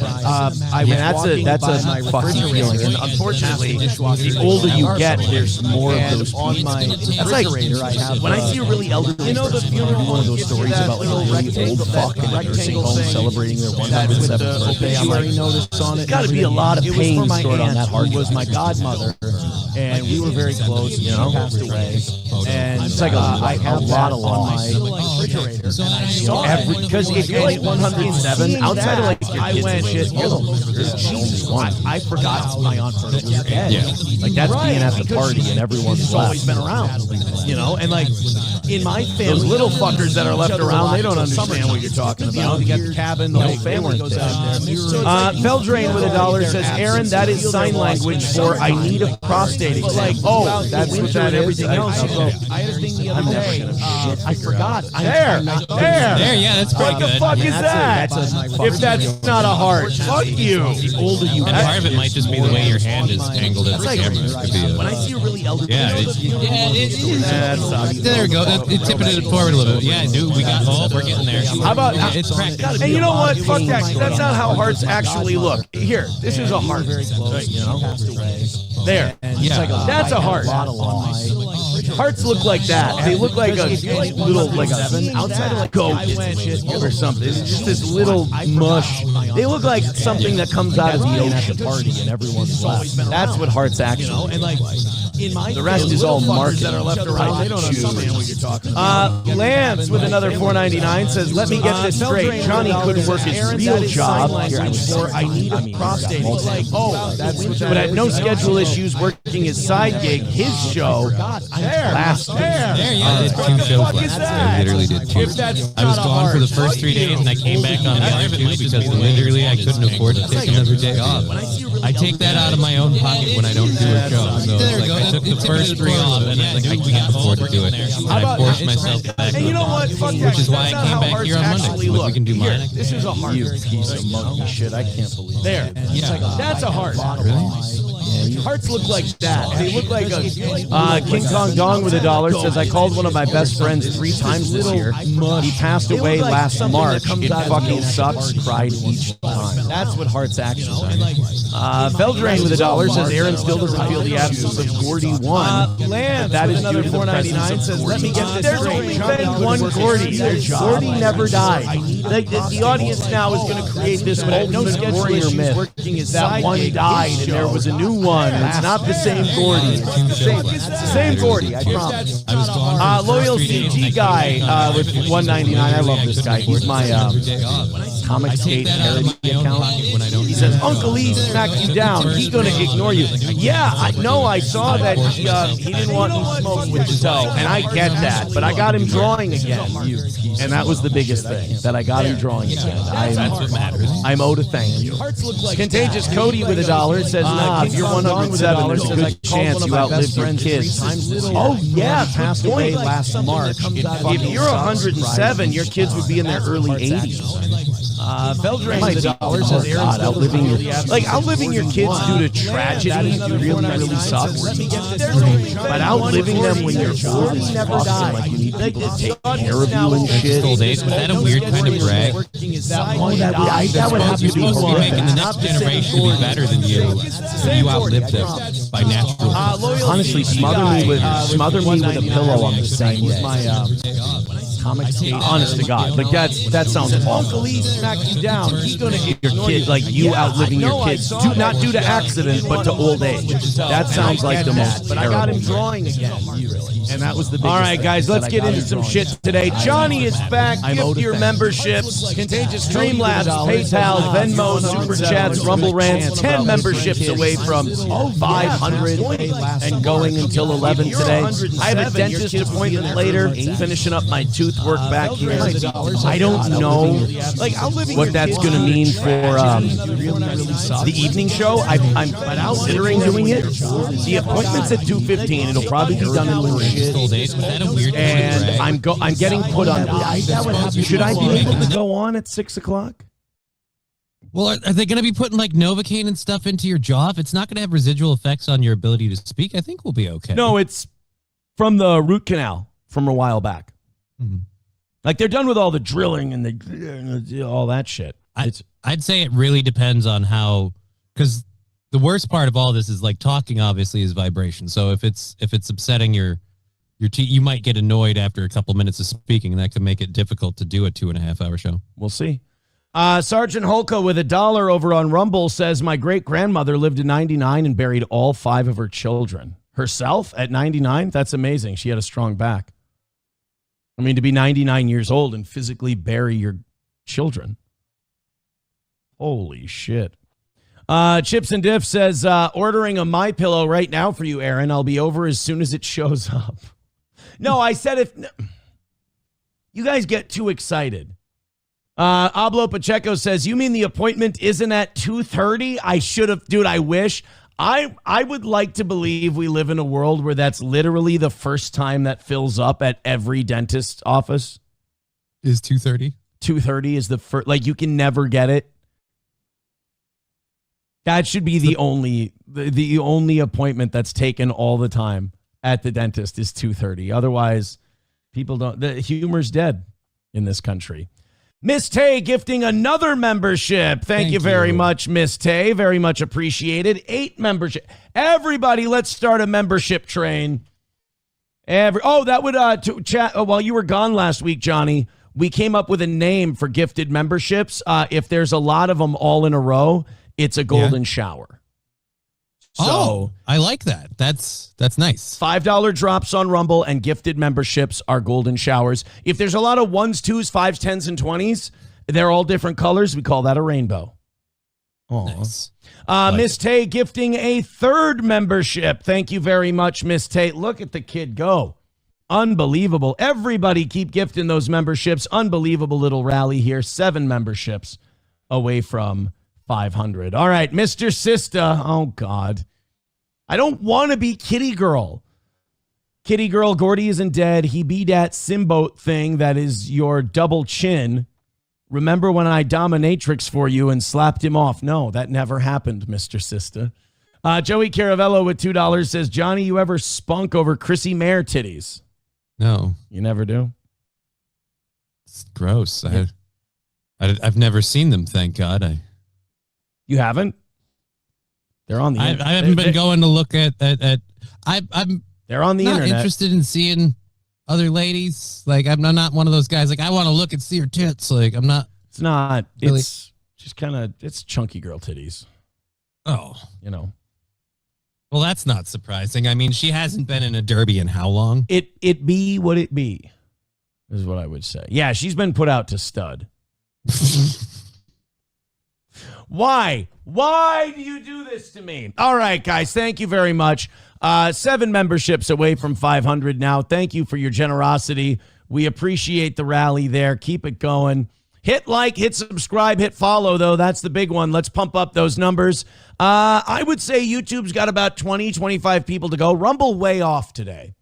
That's a fucking feeling. And unfortunately, the older you get, there's more of those on my. That's like when I see a really elderly, you know, the funeral one of those stories about like a really old fuck in a nursing home celebrating their 107th birthday. I'm like, there's got to be a lot of pain stored on that heart. Who was my godmother, and we were very close. You know, passed away, and it's like I have a lot of loss. Refrigerator. Because if you're like 107, outside of like your kids and shit, Jesus, I forgot my Aunt Berta was dead. Yeah. Like that's being at the party and everyone's always been around, you know. And like in my family, those little fuckers that are left around, they don't understand what you're talking about. You know, you got the cabin, the whole family goes out there. Feldrain with $1 says, Aaron, that is sign language for I need a prostate exam. Like, oh, that's what that everything else. I had a thing the other day. Shit, I forgot. There, yeah, that's pretty good. What the fuck is that? If that's not a heart, fuck you. The older you get. And part of it might just be the way your hand is angled at the camera. When I see a really elderly, there we go. It tipped it forward a little bit. Yeah, dude, we got. Oh, we're getting there. How about it's practice? And you know what? Fuck that. That's not how hearts actually look. Here, this is a heart. You know, there. Yeah, that's a heart. Hearts look like that. They look like a little, like a outside of like goat or something. It's just this little mush. They look like something that comes out of the ocean. Party and everyone's left. That's what hearts actually. And like the rest is all marked that are left around. They don't understand what you're talking about. Lance with another $4.99 says, "Let me get this straight. Johnny couldn't work his real job. I need a prostate. But had no schedule issues working his side gig. His show last week. I did 2 shows last week. I literally did 2. I was gone for the first 3 days, and I came back on the other 2 because literally I couldn't afford to take another day off. I take that out of my own pocket when I don't do a show. So like I took the first 3 off, and it's like I can't afford to do it. And I forced myself back. And you know what? Which is why I came back here on Monday. Like we can do mine. This is a heart. You piece of monkey shit. I can't believe it. There. Yeah. That's a heart. Really? Hearts look like that. They look like a King Kong Dong with $1 says, I called one of my best friends 3 times this year. He passed away last March. It fucking sucks. Cried each time. That's what hearts actually are. Feldrain with $1 says, Aaron still doesn't feel the absence of Gordy 1. Lance, that is another $4.99 says, let me get this straight. There's only been one Gordy. Gordy never died. The audience now is going to create this ultimate warrior myth that one died and there was a new one. It's not the same Gordy. It's the same Gordy, I promise. I was gone. Loyal CG guy with $1.99. I love this guy. He's my Comic State parody account. He says, Uncle E smacked you down. He's going to ignore you. Yeah, I saw that he didn't want me smoked with the toe, and I get that. But I got him drawing again. And that was the biggest thing, that I got him drawing again. That's what matters. I'm owed a thank you. Contagious Cody with $1 says, nah, if you're 107, there's a good chance you outlived your kids. Oh, yeah. Passed away last March. If you're 107, your kids would be in their early 80s. Feldrain the dollar says outliving your kids due to tragedy really sucks. But outliving them when you're 40 never die. Like, you need people to take care of you and shit. Old age, was that a weird kind of brag? That would have to You're supposed to be making the next generation be better than you. So you outlived them by natural. Honestly, smother me with a pillow on the same day. Honest to God, like that sounds awful. Uncle Lee smacked you down. He's gonna hit Your kid, like you outliving your kids, not due to accident, but to old age. That sounds like the most But I got him terrible. drawing again. And that was the biggest All right, thing. guys, let's get into some shit today. Johnny is back. Gift your memberships. Contagious Streamlabs, PayPal, Venmo, Super Chats, Rumble Rants. 10 memberships away from 500 and going until 11 today. I have a dentist appointment later, finishing up my tooth work back here. I don't know what that's going to mean for the evening show. I'm considering doing it. The appointment's at 2:15. It'll probably be done in a little shit. Old age, was that a weird kind of And brag? I'm getting put on. Should I be able to go on at 6 o'clock? Well, are they going to be putting like Novocaine and stuff into your jaw? If it's not going to have residual effects on your ability to speak, I think we'll be okay. No, it's from the root canal from a while back. Mm-hmm. Like they're done with all the drilling and all that shit. I'd say it really depends on how, because the worst part of all this is like talking obviously is vibration. So if it's upsetting your you might get annoyed after a couple minutes of speaking, and that could make it difficult to do a 2.5 hour show. We'll see. Sergeant Holka with $1 over on Rumble says, my great-grandmother lived to 99 and buried all 5 of her children. Herself at 99? That's amazing. She had a strong back. I mean, to be 99 years old and physically bury your children. Holy shit. Chips and Diff says, ordering a MyPillow right now for you, Aaron. I'll be over as soon as it shows up. No, I said if... You guys get too excited. Ablo Pacheco says, you mean the appointment isn't at 2:30? I should have... Dude, I wish... I would like to believe we live in a world where that's literally the first time that fills up at every dentist's office. Is 2:30? 2:30 is the first... Like, you can never get it. That should be the only appointment that's taken all the time at the dentist is 2:30. Otherwise, people don't... The humor's dead in this country. Miss Tay gifting another membership. Thank you very much, Miss Tay. Very much appreciated. 8 membership. Everybody, let's start a membership train. That would to chat while you were gone last week, Johnny. We came up with a name for gifted memberships. If there's a lot of them all in a row, it's a golden shower. So I like that. That's nice. $5 drops on Rumble and gifted memberships are golden showers. If there's a lot of 1s, 2s, 5s, 10s, and 20s, they're all different colors. We call that a rainbow. Nice. Miss Tay gifting a 3rd membership. Thank you very much, Miss Tay. Look at the kid go. Unbelievable. Everybody keep gifting those memberships. Unbelievable little rally here. 7 memberships away from 500. All right, Mr. Sista. Oh, God. I don't want to be Kitty Girl. Kitty Girl, Gordy isn't dead. He be that Simboat thing that is your double chin. Remember when I dominatrix for you and slapped him off? No, that never happened, Mr. Sista. Joey Caravello with $2 says, Johnny, you ever spunk over Chrissy Mayer titties? No. You never do? It's gross. I've never seen them, thank God. You haven't? They're on the internet. I haven't been going to look at I'm they're on the not internet. interested in seeing other ladies. Like, I'm not one of those guys. Like, I want to look and see her tits. Like, I'm not. It's not. Really? It's just kind of, it's chunky girl titties. Oh. You know. Well, that's not surprising. I mean, she hasn't been in a derby in how long? It be what it be, is what I would say. Yeah, she's been put out to stud. Why? Why do you do this to me? All right, guys, thank you very much. 7 memberships away from 500 now. Thank you for your generosity. We appreciate the rally there. Keep it going. Hit like, hit subscribe, hit follow, though. That's the big one. Let's pump up those numbers. I would say YouTube's got about 20, 25 people to go. Rumble way off today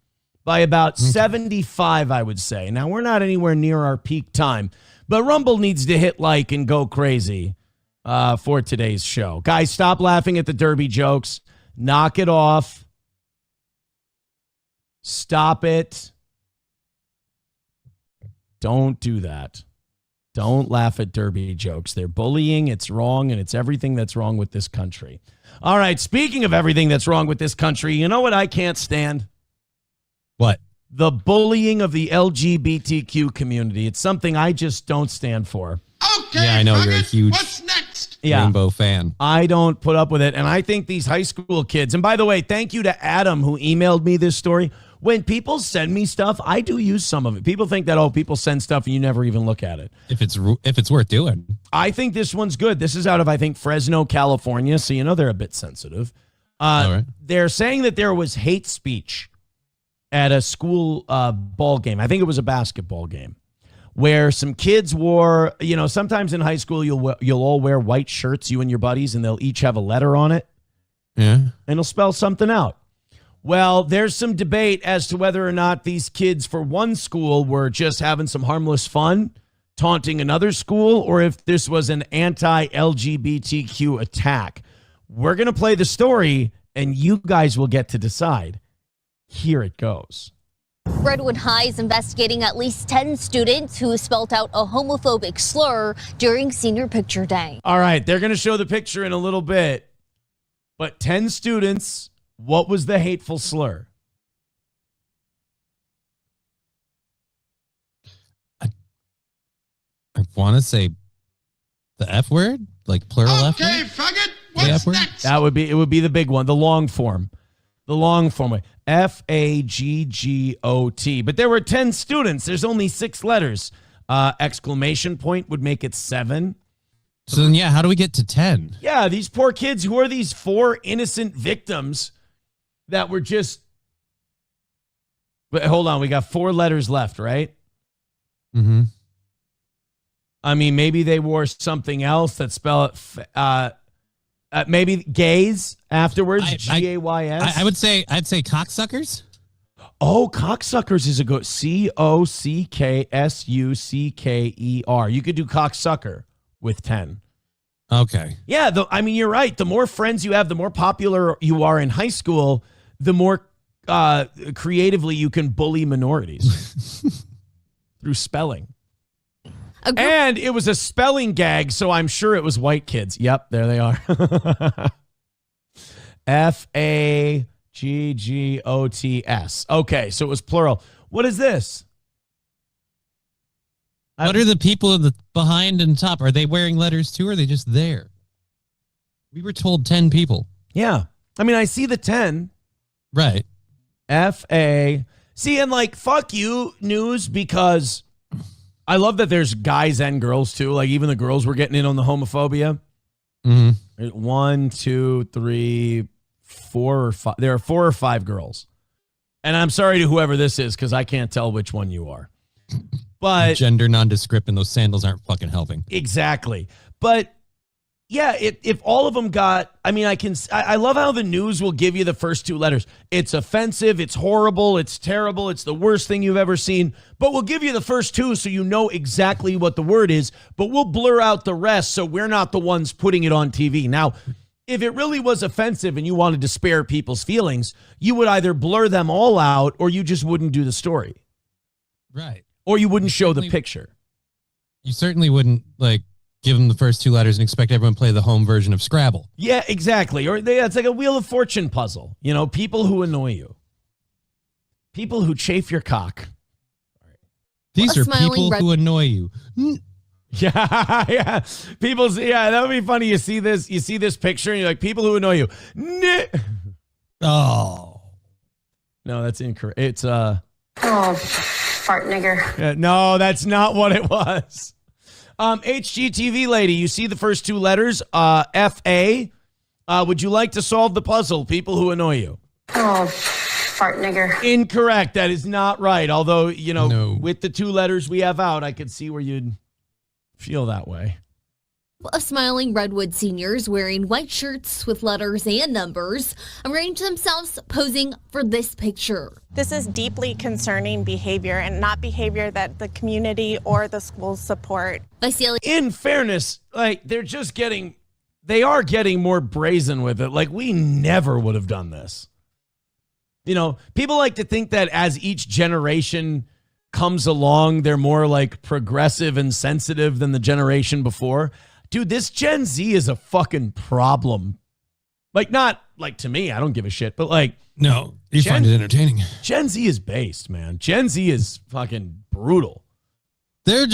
by about 75, I would say. Now, we're not anywhere near our peak time, but Rumble needs to hit like and go crazy for today's show. Guys, stop laughing at the Derby jokes. Knock it off. Stop it. Don't do that. Don't laugh at Derby jokes. They're bullying. It's wrong, and it's everything that's wrong with this country. All right, speaking of everything that's wrong with this country, you know what I can't stand? What? The bullying of the LGBTQ community. It's something I just don't stand for. Okay, yeah, I know you're a huge what's next? Rainbow fan. I don't put up with it, and I think these high school kids, and by the way, thank you to Adam who emailed me this story. When people send me stuff, I do use some of it. People think that, people send stuff and you never even look at it. If it's worth doing. I think this one's good. This is out of, I think, Fresno, California. So, they're a bit sensitive. All right. They're saying that there was hate speech at a school ball game. I think it was a basketball game where some kids wore, sometimes in high school, you'll all wear white shirts, you and your buddies, and they'll each have a letter on it. Yeah. And it'll spell something out. Well, there's some debate as to whether or not these kids for one school were just having some harmless fun, taunting another school, or if this was an anti-LGBTQ attack. We're going to play the story, and you guys will get to decide. Here it goes. Redwood High is investigating at least 10 students who spelled out a homophobic slur during senior picture day. All right, they're going to show the picture in a little bit, but 10 students... What was the hateful slur? I want to say the F word, like plural F word. Okay, faggot, what's next? It would be the big one, the long form. The long form way. F-A-G-G-O-T. But there were 10 students. There's only 6 letters. Exclamation point would make it 7. So then, how do we get to 10? Yeah, these poor kids. Who are these 4 innocent victims that were just... But hold on, we got 4 letters left, right? Mm-hmm. I mean, maybe they wore something else that spell it... maybe gays afterwards, G-A-Y-S. I'd say cocksuckers. Oh, cocksuckers is a good... C-O-C-K-S-U-C-K-E-R. You could do cocksucker with 10. Okay. Yeah, you're right. The more friends you have, the more popular you are in high school, the more creatively you can bully minorities through spelling. And it was a spelling gag, so I'm sure it was white kids. Yep, there they are. F-A-G-G-O-T-S. Okay, so it was plural. What is this? What are the people in the behind and top? Are they wearing letters too, or are they just there? We were told 10 people. Yeah. I see the 10. Right. F-A. See, and fuck you, news, because I love that there's guys and girls too. Like, even the girls were getting in on the homophobia. Mm-hmm. 1, 2, 3, 4 or 5. There are 4 or 5 girls. And I'm sorry to whoever this is, because I can't tell which one you are. But gender nondescript and those sandals aren't fucking helping. Exactly. But yeah, if all of them got, I love how the news will give you the first 2 letters. It's offensive, it's horrible, it's terrible, it's the worst thing you've ever seen. But we'll give you the first 2 so you know exactly what the word is, but we'll blur out the rest so we're not the ones putting it on TV. Now, if it really was offensive and you wanted to spare people's feelings, you would either blur them all out or you just wouldn't do the story. Right. Or you wouldn't show the picture. You certainly wouldn't, give them the first 2 letters and expect everyone to play the home version of Scrabble. Yeah, exactly. Or it's like a Wheel of Fortune puzzle. People who annoy you. People who chafe your cock. These are people who annoy you. Yeah, yeah. That would be funny. You see this picture and you're like, people who annoy you. Oh. No, that's incorrect. It's Oh, fart nigger. Yeah, no, that's not what it was. HGTV lady, you see the first 2 letters, F-A. Would you like to solve the puzzle? People who annoy you. Oh, fart nigger. Incorrect. That is not right. Although, No. with the 2 letters we have out, I could see where you'd feel that way. Of smiling Redwood seniors wearing white shirts with letters and numbers arrange themselves posing for this picture. This is deeply concerning behavior and not behavior that the community or the schools support. In fairness, like they are getting more brazen with it. Like, we never would have done this. You know, people like to think that as each generation comes along, they're more like progressive and sensitive than the generation before. Dude, this Gen Z is a fucking problem. Like, not like to me, I don't give a shit, but like, no, you find it entertaining. Gen Z is based, man. Gen Z is fucking brutal. They're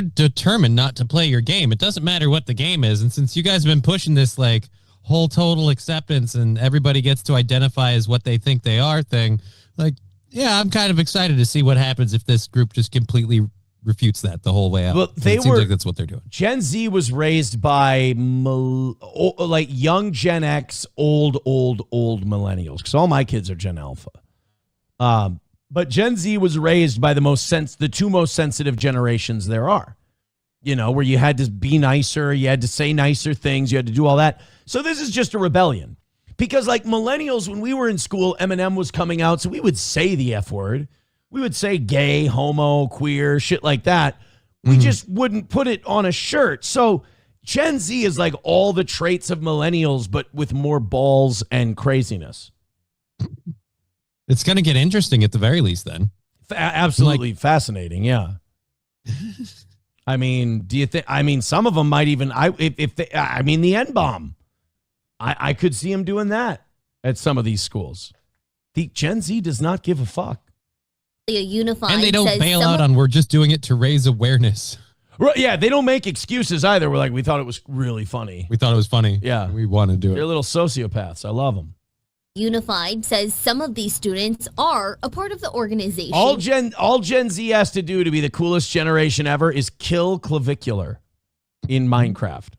determined not to play your game. It doesn't matter what the game is. And since you guys have been pushing this like whole total acceptance and everybody gets to identify as what they think they are thing, like, yeah, I'm kind of excited to see what happens if this group just completely refutes that the whole way out. Well, it seems like that's what they're doing. Gen Z was raised by like young Gen X, old millennials, because all my kids are Gen Alpha. But Gen Z was raised by the two most sensitive generations there are. You know, where you had to be nicer, you had to say nicer things, you had to do all that. So this is just a rebellion. Because like millennials, when we were in school, Eminem was coming out, so we would say the F word. We would say gay, homo, queer, shit like that. We just wouldn't put it on a shirt. So Gen Z is like all the traits of millennials, but with more balls and craziness. It's going to get interesting at the very least then. Absolutely fascinating, yeah. I mean, do you think, some of them might even, the N-bomb. I could see him doing that at some of these schools. The Gen Z does not give a fuck. And they don't bail out on we're just doing it to raise awareness. Right, yeah, they don't make excuses either. We're like, we thought it was really funny. We thought it was funny. Yeah. We want to do it. They're little sociopaths. I love them. Unified says some of these students are a part of the organization. All Gen Z has to do to be the coolest generation ever is kill Clavicular in Minecraft.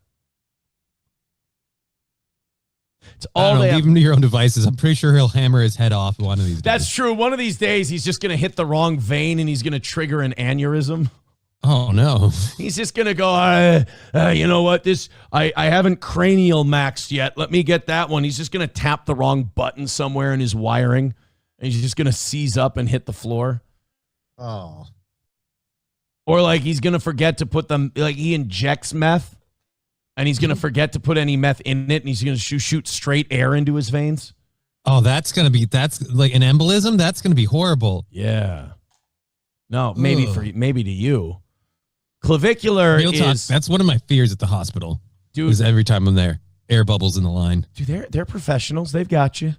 It's all they leave him to your own devices. I'm pretty sure he'll hammer his head off one of these days. That's true. One of these days, he's just going to hit the wrong vein and he's going to trigger an aneurysm. Oh, no. He's just going to go, you know what? I haven't cranial maxed yet. Let me get that one. He's just going to tap the wrong button somewhere in his wiring. And he's just going to seize up and hit the floor. Oh. Or like he's going to forget to put them, like he injects meth. And he's going to forget to put any meth in it, and he's going to shoot straight air into his veins. Oh, that's like an embolism? That's going to be horrible. Yeah. No, maybe to you. Clavicular Real talk, that's one of my fears at the hospital. Dude, is every time I'm there, air bubbles in the line. Dude, they're professionals. They've got you.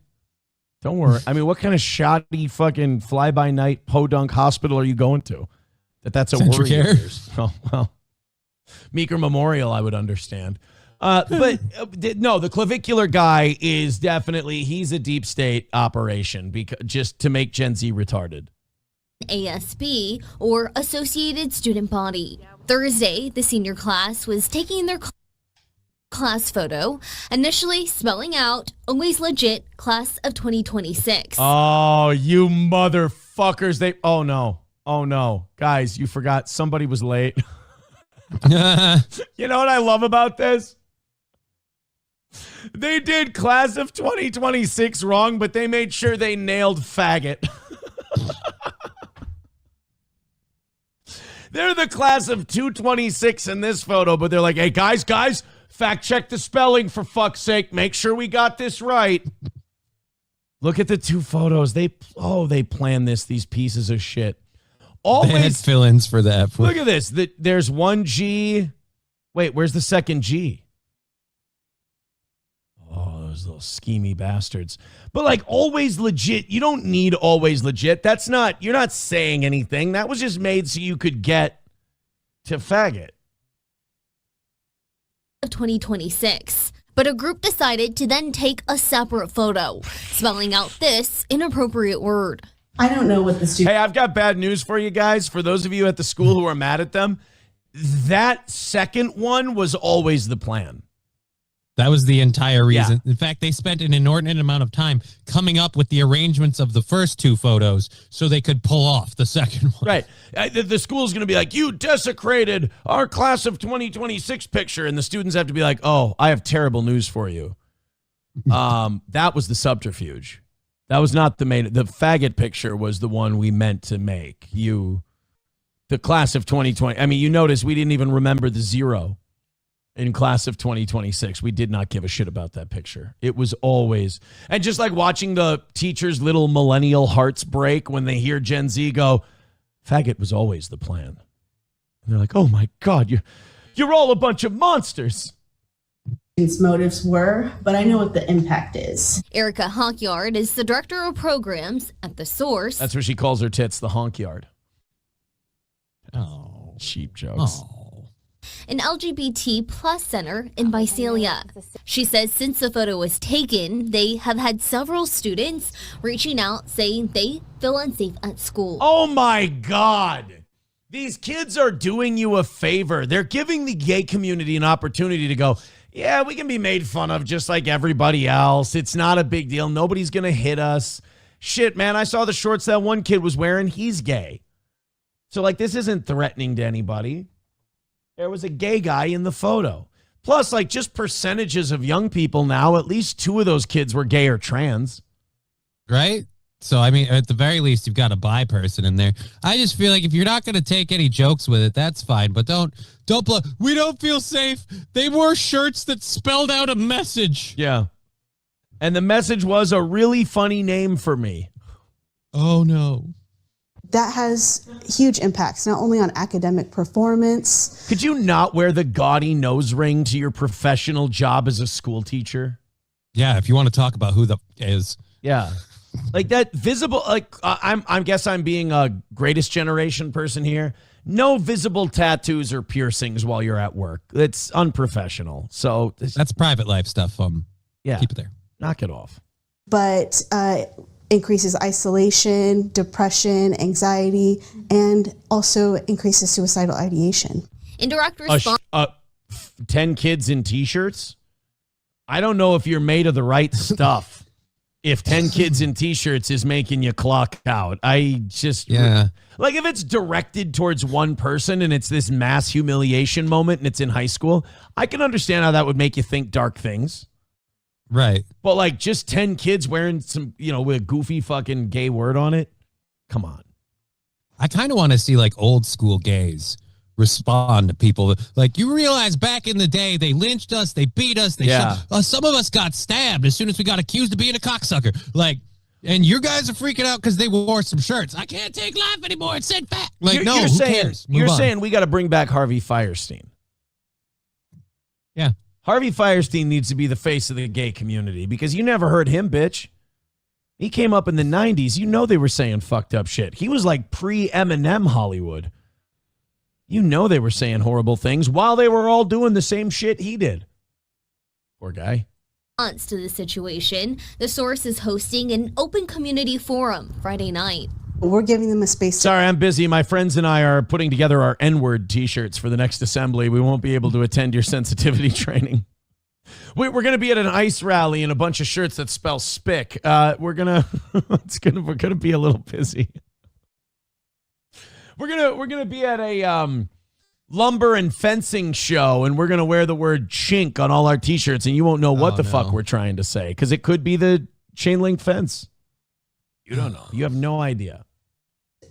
Don't worry. I mean, what kind of shoddy fucking fly-by-night podunk hospital are you going to? That's a worry of yours. Oh, well. Meeker Memorial, I would understand. But no, the Clavicular guy is definitely, he's a deep state operation just to make Gen Z retarded. ASB, or Associated Student Body. Thursday, the senior class was taking their class photo, initially spelling out, always legit, class of 2026. Oh, you motherfuckers. Oh no. Guys, you forgot somebody was late. You know what I love about this? They did class of 2026 wrong, but they made sure they nailed faggot. They're the class of 226 in this photo, but they're like, hey, guys, fact check the spelling for fuck's sake. Make sure we got this right. Look at the two photos. They planned this, these pieces of shit. Always they had fill-ins for that. Look at this. There's one G. Wait, where's the second G? Oh, those little schemy bastards. But like always legit. You don't need always legit. You're not saying anything. That was just made so you could get to faggot. 2026. But a group decided to then take a separate photo, spelling out this inappropriate word. I don't know what the student... Hey, I've got bad news for you guys. For those of you at the school who are mad at them, that second one was always the plan. That was the entire reason. Yeah. In fact, they spent an inordinate amount of time coming up with the arrangements of the first 2 photos so they could pull off the second one. Right. The school's going to be like, you desecrated our class of 2026 picture. And the students have to be like, oh, I have terrible news for you. That was the subterfuge. That was not the main. The faggot picture was the one we meant to make. The class of 2020. I mean, you notice we didn't even remember the 0. In class of 2026, we did not give a shit about that picture. It was always, and just like watching the teachers' little millennial hearts break when they hear Gen Z go, faggot was always the plan. And they're like, oh my God, you're all a bunch of monsters. Motives were, but I know what the impact is. Erica Honkyard is the director of programs at The Source. That's what she calls her tits, the Honkyard. Oh. Cheap jokes. Oh. An LGBT plus center in Visalia. She says since the photo was taken, they have had several students reaching out saying they feel unsafe at school. Oh my God. These kids are doing you a favor. They're giving the gay community an opportunity to go, yeah, we can be made fun of just like everybody else. It's not a big deal. Nobody's going to hit us. Shit, man, I saw the shorts that one kid was wearing. He's gay. So like this isn't threatening to anybody. There was a gay guy in the photo. Plus, like, just percentages of young people now, at least 2 of those kids were gay or trans. Right? So, I mean, at the very least, you've got a bi person in there. I just feel like if you're not going to take any jokes with it, that's fine. But don't blow. We don't feel safe. They wore shirts that spelled out a message. Yeah. And the message was a really funny name for me. Oh, no. That has huge impacts, not only on academic performance. Could you not wear the gaudy nose ring to your professional job as a school teacher? Yeah, if you want to talk about who the is. Yeah. Like that visible, like I guess I'm being a greatest generation person here. No visible tattoos or piercings while you're at work. It's unprofessional. So that's private life stuff. Yeah. Keep it there. Knock it off. But increases isolation, depression, anxiety, and also increases suicidal ideation. Indirect response. 10 kids in T-shirts? I don't know if you're made of the right stuff. If 10 kids in T-shirts is making you clock out. Yeah. Like if it's directed towards one person and it's this mass humiliation moment and it's in high school, I can understand how that would make you think dark things. Right. But like just 10 kids wearing some, with a goofy fucking gay word on it. Come on. I kind of want to see like old school gays respond to people. Like, you realize back in the day, they lynched us, they beat us, some of us got stabbed as soon as we got accused of being a cocksucker. Like, and you guys are freaking out because they wore some shirts. I can't take life anymore. It said fat. Like, who cares? You're saying we got to bring back Harvey Fierstein. Yeah. Harvey Fierstein needs to be the face of the gay community because you never heard him, bitch. He came up in the 90s. They were saying fucked up shit. He was like pre-Eminem Hollywood. They were saying horrible things while they were all doing the same shit he did. Poor guy. Response to the situation, The Source is hosting an open community forum Friday night. We're giving them a space. Sorry, I'm busy. My friends and I are putting together our N-word T-shirts for the next assembly. We won't be able to attend your sensitivity training. We're going to be at an ICE rally in a bunch of shirts that spell spick. We're going to be a little busy. We're going to be at a lumber and fencing show, and we're going to wear the word chink on all our T-shirts, and you won't know what the fuck we're trying to say because it could be the chain link fence. You don't know. You have no idea.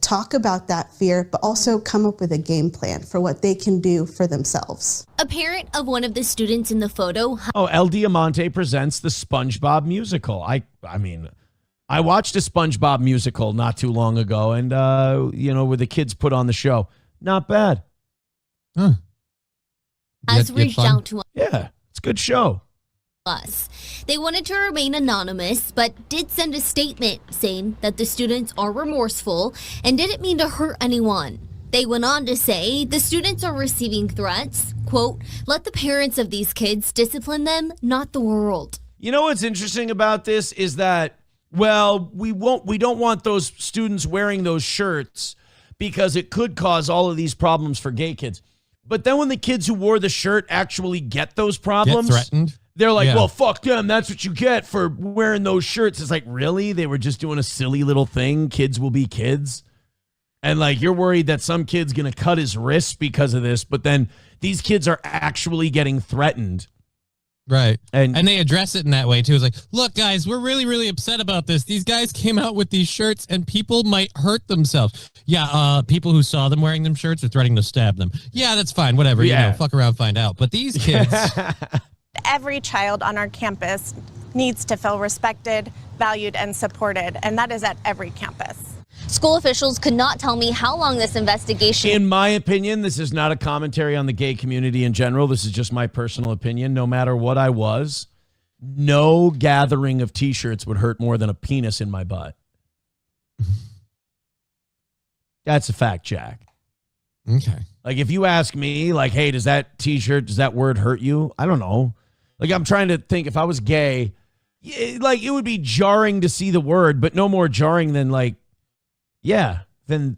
Talk about that fear, but also come up with a game plan for what they can do for themselves. A parent of one of the students in the photo. El Diamante presents the SpongeBob musical. I mean, I watched a SpongeBob musical not too long ago, and where the kids put on the show. Not bad. Huh. Has reached out to us. Yeah, it's a good show. They wanted to remain anonymous, but did send a statement saying that the students are remorseful and didn't mean to hurt anyone. They went on to say the students are receiving threats. Quote, let the parents of these kids discipline them, not the world. You know what's interesting about this is that, well, we don't want those students wearing those shirts because it could cause all of these problems for gay kids. But then when the kids who wore the shirt actually get those problems, get threatened. They're like, Yeah. well, fuck them. That's what you get for wearing those shirts. It's like, really? They were just doing a silly little thing. Kids will be kids. And like, you're worried that some kid's going to cut his wrist because of this, but then these kids are actually getting threatened. Right. And they address it in that way, too. It's like, look, guys, we're really, really upset about this. These guys came out with these shirts and people might hurt themselves. Yeah, people who saw them wearing them shirts are threatening to stab them. Yeah, that's fine. Whatever. Yeah. You know, fuck around, find out. But these kids... Every child on our campus needs to feel respected, valued, and supported, and that is at every campus. School officials could not tell me how long this investigation... In my opinion, this is not a commentary on the gay community in general. This is just my personal opinion. No matter what I was, no gathering of T-shirts would hurt more than a penis in my butt. That's a fact, Jack. Okay. Like, if you ask me, like, hey, does that T-shirt, does that word hurt you? I don't know. Like, I'm trying to think, if I was gay, like, it would be jarring to see the word, but no more jarring than, like, yeah, than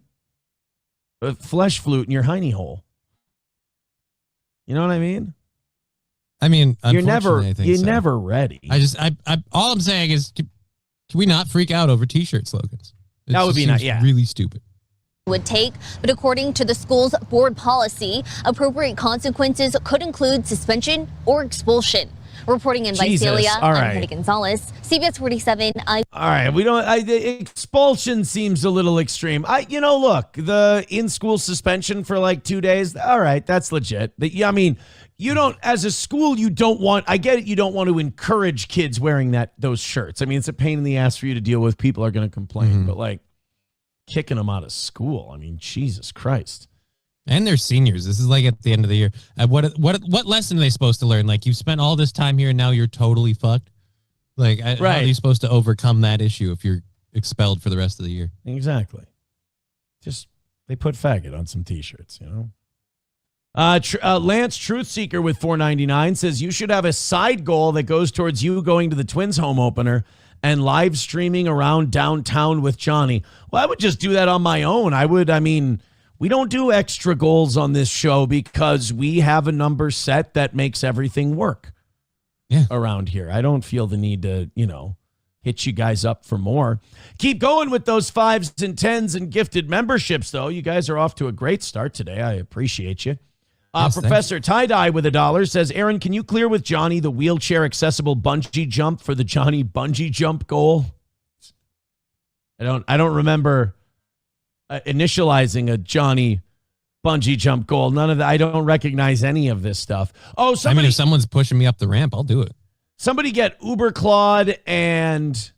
a flesh flute in your hiney hole. You know what I mean? I mean, you're never so. ready. I all I'm saying is, can we not freak out over T-shirt slogans? That would be nice. Yeah, really stupid. Would take, but according to the school's board policy, appropriate consequences could include suspension or expulsion. Reporting in Visalia, I'm Hedy Gonzalez, CBS 47. All right, we don't. Expulsion seems a little extreme. Look, the in-school suspension for like 2 days. All right, that's legit. I mean, you don't, as a school, you don't want. I get it. You don't want to encourage kids wearing those shirts. I mean, it's a pain in the ass for you to deal with. People are going to complain, but like kicking them out of school. I mean, Jesus Christ. And they're seniors. This is like at the end of the year. What lesson are they supposed to learn? Like, you've spent all this time here and now you're totally fucked. Like, how are you supposed to overcome that issue if you're expelled for the rest of the year? Exactly. Just, they put faggot on some T-shirts, you know? Lance Truthseeker with $4.99 says you should have a side goal that goes towards you going to the Twins home opener and live streaming around downtown with Johnny. Well, I would just do that on my own. We don't do extra goals on this show because we have a number set that makes everything work around here. I don't feel the need to, hit you guys up for more. Keep going with those 5s and 10s and gifted memberships, though. You guys are off to a great start today. I appreciate you. Professor Tie-Dye with $1 says, Aaron, can you clear with Johnny the wheelchair accessible bungee jump for the Johnny bungee jump goal? I don't remember initializing a Johnny bungee jump goal. None of that. I don't recognize any of this stuff. Oh, if someone's pushing me up the ramp, I'll do it. Somebody get Uber Claude and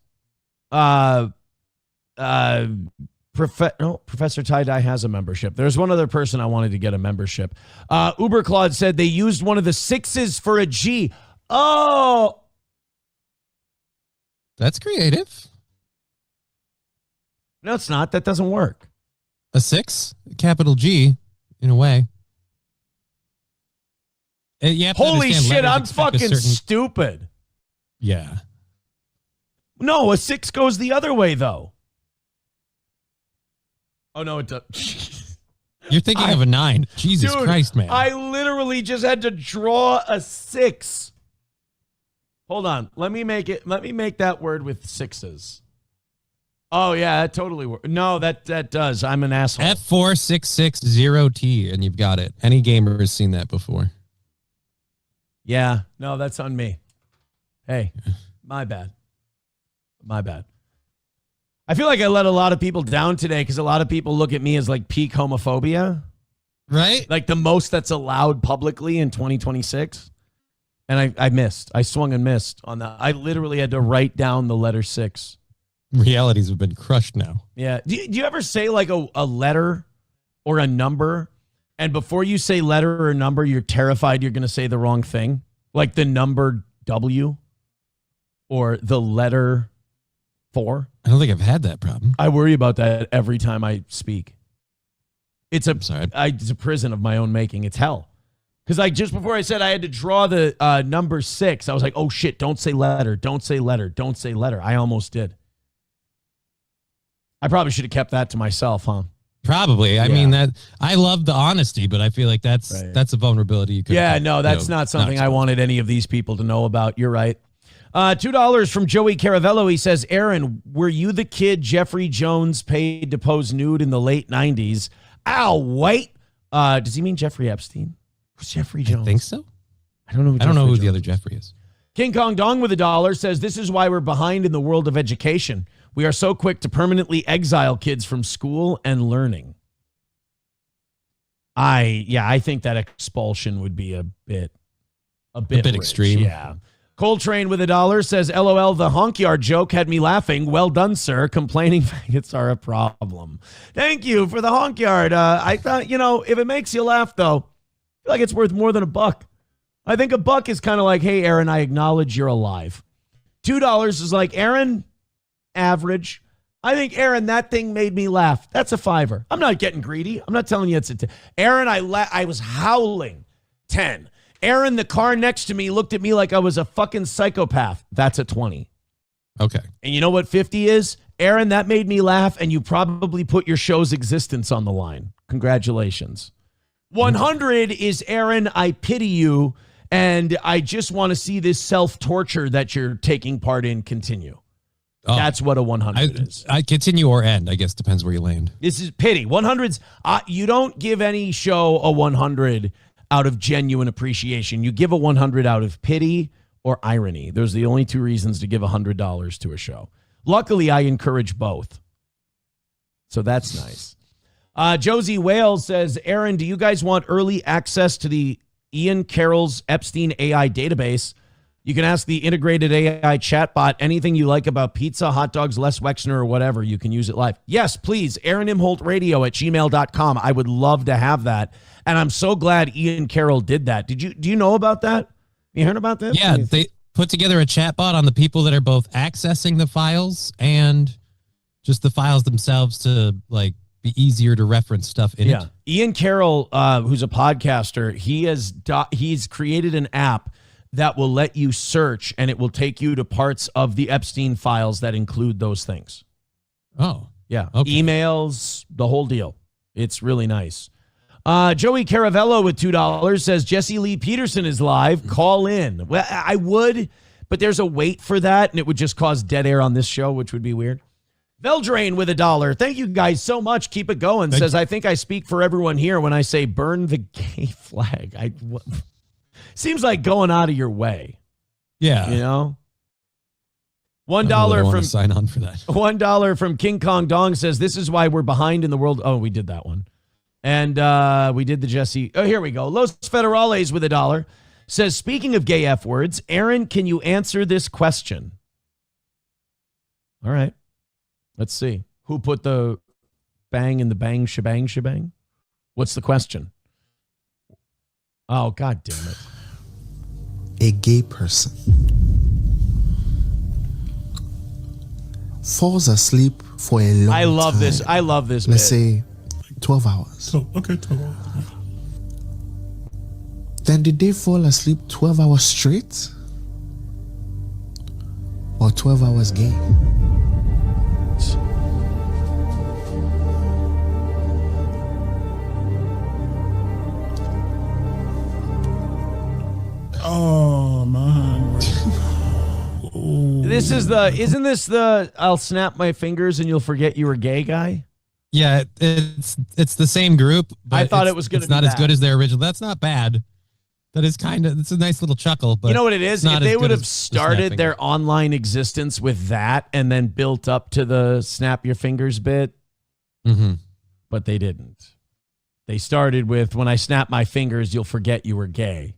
Professor Tie-Dye has a membership. There's one other person I wanted to get a membership. Uber Claude said they used one of the 6s for a G. Oh, that's creative. No, it's not. That doesn't work. A 6, capital G, in a way. Holy shit, I'm fucking stupid. Yeah. No, a 6 goes the other way, though. Oh, no, it does. You're thinking of a 9. Jesus Christ, man. I literally just had to draw a 6. Hold on. Let me make that word with 6s. Oh, yeah, that totally works. No, that does. I'm an asshole. F4660T, and you've got it. Any gamer has seen that before. Yeah, no, that's on me. Hey, my bad. I feel like I let a lot of people down today because a lot of people look at me as like peak homophobia. Right? Like the most that's allowed publicly in 2026. And I missed. I swung and missed on that. I literally had to write down the letter 6. Realities have been crushed now. Yeah. Do you ever say like a letter or a number, and before you say letter or number, you're terrified you're going to say the wrong thing? Like the number W or the letter 4? I don't think I've had that problem. I worry about that every time I speak. It's a prison of my own making. It's hell. Because just before I said I had to draw the number 6, I was like, oh shit, don't say letter, don't say letter, don't say letter. I almost did. I probably should have kept that to myself, huh? Probably. I mean that I love the honesty, but I feel like that's a vulnerability you could. Yeah, no, that's not something I wanted any of these people to know about. You're right. $2 from Joey Caravello. He says, Aaron, were you the kid Jeffrey Jones paid to pose nude in the late 90s? Ow, wait. Does he mean Jeffrey Epstein? Who's Jeffrey Jones? I think so. I don't know. I don't know who the other Jeffrey is. King Kong Dong with $1 says, this is why we're behind in the world of education. We are so quick to permanently exile kids from school and learning. I think that expulsion would be a bit rich. Extreme. Yeah. Coltrane with $1 says, LOL, the honkyard joke had me laughing. Well done, sir. Complaining faggots are a problem. Thank you for the honkyard. I thought, if it makes you laugh, though, I feel like it's worth more than $1. I think $1 is kind of like, hey, Aaron, I acknowledge you're alive. $2 is like, Aaron, average. I think, Aaron, that thing made me laugh. That's a $5. I'm not getting greedy. I'm not telling you it's a 10. Aaron, I was howling. 10. Aaron, the car next to me, looked at me like I was a fucking psychopath. That's a 20. Okay. And you know what 50 is? Aaron, that made me laugh, and you probably put your show's existence on the line. Congratulations. 100 is, Aaron, I pity you, and I just want to see this self-torture that you're taking part in continue. Oh, that's what a 100 is. I continue or end, I guess. Depends where you land. This is pity. 100s, you don't give any show a 100 out of genuine appreciation. You give a 100 out of pity or irony. Those are the only two reasons to give $100 to a show. Luckily, I encourage both. So that's nice. Josie Wales says, Aaron, do you guys want early access to the Ian Carroll's Epstein AI database? You can ask the integrated AI chatbot anything you like about pizza, hot dogs, Les Wexner, or whatever. You can use it live. Yes, please. AaronImholtRadio@gmail.com. I would love to have that. And I'm so glad Ian Carroll did that. Do you know about that? You heard about that? Yeah, they put together a chatbot on the people that are both accessing the files and just the files themselves to be easier to reference stuff in it. Ian Carroll, who's a podcaster, he's created an app that will let you search, and it will take you to parts of the Epstein files that include those things. Oh. Yeah. Okay. Emails, the whole deal. It's really nice. Joey Caravello with $2 says, Jesse Lee Peterson is live. Call in. Well, I would, but there's a wait for that, and it would just cause dead air on this show, which would be weird. Veldrain with $1. Thank you guys so much. Keep it going. Says, I think I speak for everyone here when I say burn the gay flag. Seems like going out of your way. Yeah. $1 from sign on for that. $1 from King Kong Dong says, this is why we're behind in the world. Oh, we did that one. And we did the Jesse. Oh, here we go. Los Federales with $1 says, speaking of gay F words, Aaron, can you answer this question? All right. Let's see. Who put the bang in the bang shebang shebang? What's the question? Oh, God damn it. A gay person falls asleep for a long time. I love this. Let's say 12 hours. Okay, 12 hours. Then did they fall asleep 12 hours straight? Or 12 hours gay? Oh, man. Isn't this the I'll snap my fingers and you'll forget you were gay guy? Yeah, it's the same group. But I thought it was going to be not as good as their original. That's not bad. That is it's a nice little chuckle. But you know what it is? If they would have started their online existence with that and then built up to the snap your fingers bit, but they didn't. They started with, when I snap my fingers, you'll forget you were gay.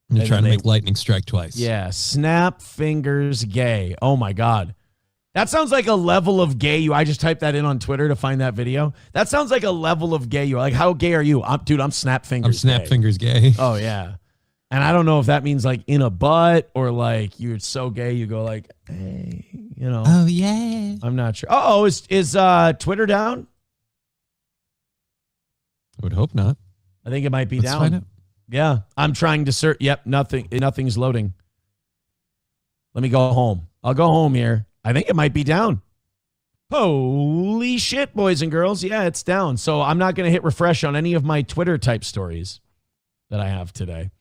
You're trying to make lightning strike twice. Yeah, snap fingers gay. Oh, my God. That sounds like a level of gay. I just typed that in on Twitter to find that video. That sounds like a level of gay. Like, how gay are you? I'm snap fingers I'm snap fingers gay. Oh, yeah. And I don't know if that means like in a butt or like you're so gay you go like, hey, Oh, yeah. I'm not sure. Uh-oh, is Twitter down? I would hope not. I think it might be Let's down. find out. Yeah, I'm trying to search. Yep, nothing's loading. Let me go home. I'll go home here. I think it might be down. Holy shit, boys and girls. Yeah, it's down. So I'm not going to hit refresh on any of my Twitter type stories that I have today.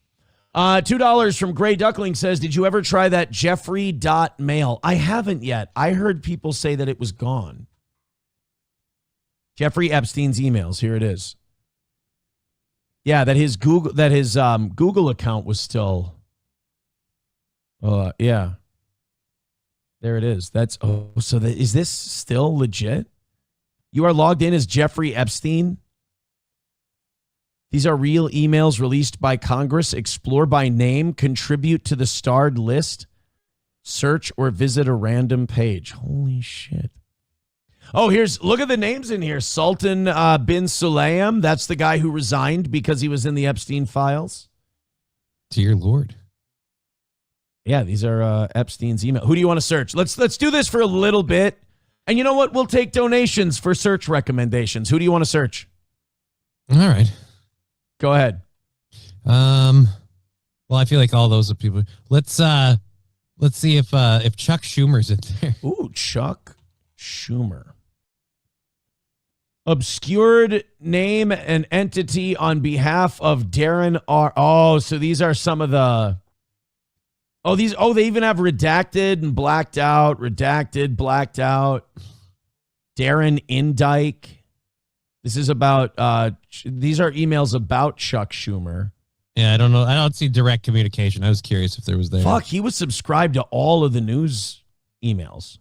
$2 from Gray Duckling says, did you ever try that Jeffrey.mail? I haven't yet. I heard people say that it was gone. Jeffrey Epstein's emails. Here it is. Yeah, that his Google account was still. Yeah. There it is. Is this still legit? You are logged in as Jeffrey Epstein. These are real emails released by Congress. Explore by name, contribute to the starred list, search or visit a random page. Holy shit. Oh, look at the names in here. Sultan bin Sulayem. That's the guy who resigned because he was in the Epstein files. Dear Lord. Yeah, these are Epstein's email. Who do you want to search? Let's do this for a little bit. And you know what? We'll take donations for search recommendations. Who do you want to search? All right. Go ahead. Well, I feel like all those are people. Let's see if Chuck Schumer's in there. Ooh, Chuck Schumer. Obscured name and entity on behalf of Darren R. Oh, so these are some of the. They even have redacted and blacked out, redacted, blacked out. Darren Indyke. This is about, these are emails about Chuck Schumer. Yeah, I don't know. I don't see direct communication. I was curious if there was there. Fuck, he was subscribed to all of the news emails.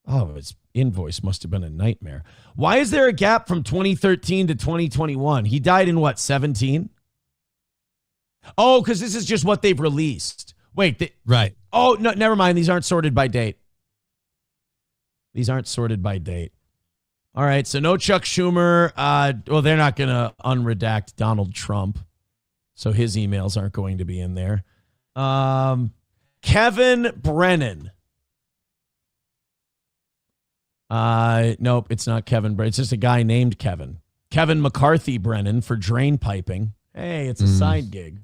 Oh, his invoice must have been a nightmare. Why is there a gap from 2013 to 2021? He died in what, 17? Oh, because this is just what they've released. Wait. Right. Oh, no, never mind. These aren't sorted by date. All right, so no Chuck Schumer. They're not going to unredact Donald Trump, so his emails aren't going to be in there. Kevin Brennan. Nope, it's not Kevin Brennan. It's just a guy named Kevin. Kevin McCarthy Brennan for drain piping. Hey, it's a side gig.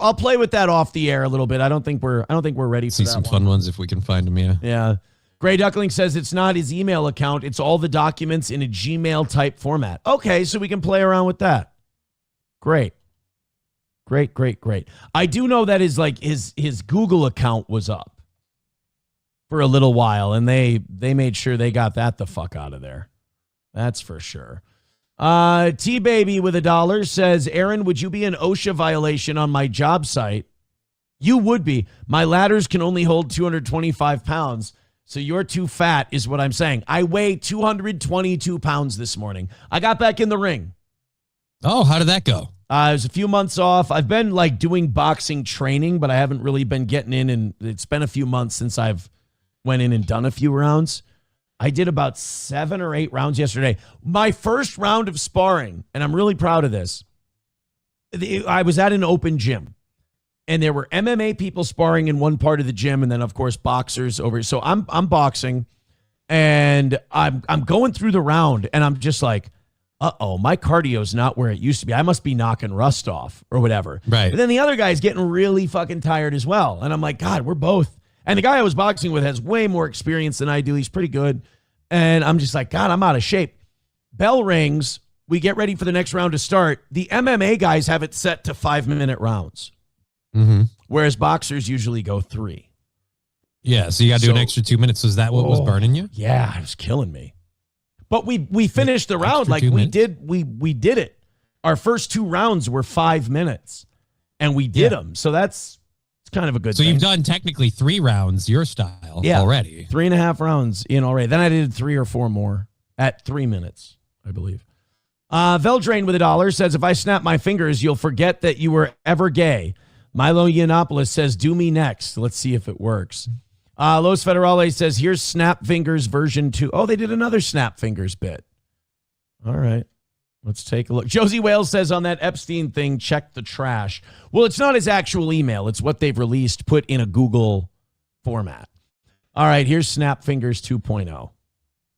I'll play with that off the air a little bit. I don't think we're ready for that. See some fun ones if we can find them. Yeah. Gray Duckling says it's not his email account. It's all the documents in a Gmail type format. Okay, so we can play around with that. Great. I do know that his Google account was up for a little while, and they made sure they got that the fuck out of there. That's for sure. T-Baby with $1 says, Aaron, would you be an OSHA violation on my job site? You would be. My ladders can only hold 225 pounds, so you're too fat is what I'm saying. I weigh 222 pounds this morning. I got back in the ring. Oh, how did that go? It was a few months off. I've been doing boxing training, but I haven't really been getting in, and it's been a few months since I've went in and done a few rounds. I did about 7 or 8 rounds yesterday. My first round of sparring, and I'm really proud of this. I was at an open gym, and there were MMA people sparring in one part of the gym, and then of course boxers over. So I'm boxing, and I'm going through the round, and I'm just like, my cardio's not where it used to be. I must be knocking rust off or whatever. Right. But then the other guy's getting really fucking tired as well, and I'm like, God, we're both. And the guy I was boxing with has way more experience than I do. He's pretty good. And I'm just like, God, I'm out of shape. Bell rings. We get ready for the next round to start. The MMA guys have it set to 5-minute rounds. Mm-hmm. Whereas boxers usually go 3. Yeah, so you got to do an extra 2 minutes. Was that what was burning you? Yeah, it was killing me. But we finished the round like we did it. Our first 2 rounds were 5 minutes. And we did them. So that's kind of a good thing. So you've done technically 3 rounds, your style, already. 3.5 rounds in already. Then I did 3 or 4 more at 3 minutes, I believe. Veldrain with $1 says, if I snap my fingers, you'll forget that you were ever gay. Milo Yiannopoulos says, do me next. Let's see if it works. Los Federales says, here's Snap Fingers version 2. Oh, they did another Snap Fingers bit. All right. Let's take a look. Josie Wales says on that Epstein thing, check the trash. Well, it's not his actual email. It's what they've released, put in a Google format. All right, here's Snap Fingers 2.0.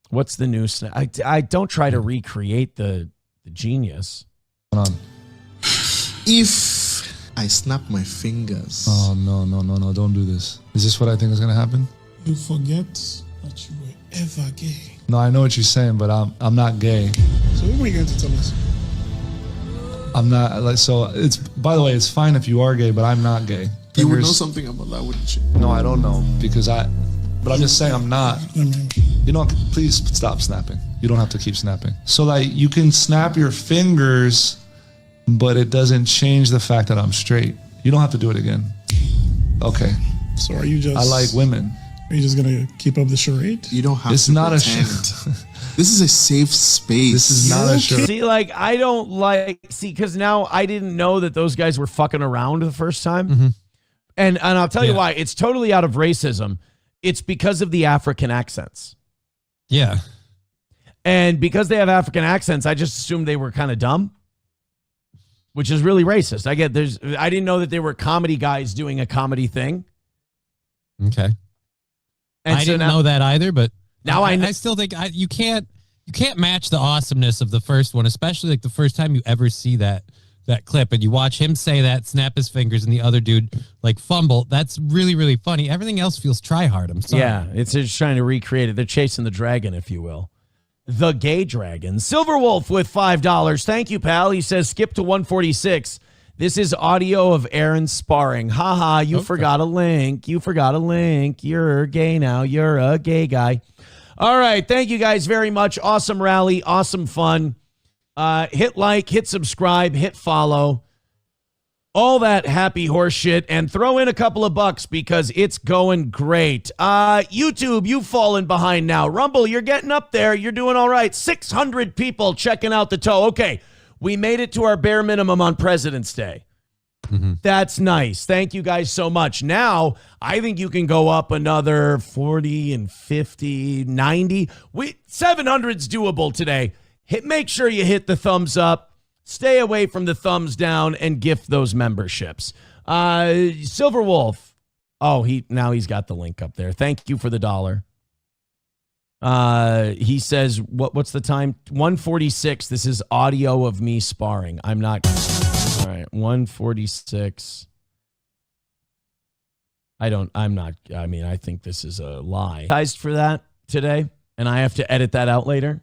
What's the new Snap? I don't try to recreate the genius. If I snap my fingers. Oh, no, don't do this. Is this what I think is going to happen? You forget that you were ever gay. No, I know what you're saying, but I'm not gay. So what are you going to tell us? I'm not like so. It's by the way, it's fine if you are gay, but I'm not gay. You would know something about that, wouldn't you? No, I don't know because but I'm just saying I'm not. You know, please stop snapping. You don't have to keep snapping. So like you can snap your fingers, but it doesn't change the fact that I'm straight. You don't have to do it again. Okay. So are you just? I like women. Are you just gonna keep up the charade? You don't have it's to not pretend. This is a safe space. This is not a charade. See, like I don't because now I didn't know that those guys were fucking around the first time. Mm-hmm. And I'll tell you why. It's totally out of racism. It's because of the African accents. Yeah. And because they have African accents, I just assumed they were kind of dumb, which is really racist. I didn't know that they were comedy guys doing a comedy thing. Okay. And I didn't know that either, but now I still think you can't match the awesomeness of the first one, especially like the first time you ever see that clip and you watch him say that, snap his fingers, and the other dude like fumble. That's really, really funny. Everything else feels try hard. I'm sorry. Yeah, it's just trying to recreate it. They're chasing the dragon, if you will. The gay dragon. Silverwolf with $5. Thank you, pal. He says, skip to 146. This is audio of Aaron sparring. Haha, you forgot a link. You forgot a link. You're gay now. You're a gay guy. All right. Thank you guys very much. Awesome rally. Awesome fun. Hit like, hit subscribe, hit follow. All that happy horse shit, and throw in a couple of bucks because it's going great. YouTube, you've fallen behind now. Rumble, you're getting up there. You're doing all right. 600 people checking out the toe. Okay, we made it to our bare minimum on President's Day. Mm-hmm. That's nice. Thank you guys so much. Now, I think you can go up another 40 and 50, 90. 700's doable today. Make sure you hit the thumbs up. Stay away from the thumbs down and gift those memberships. Silverwolf. Oh, he's got the link up there. Thank you for the $1. He says, what's the time? 1:46. This is audio of me sparring. I'm not. All right, 1:46. I think this is a lie. For that today, and I have to edit that out later.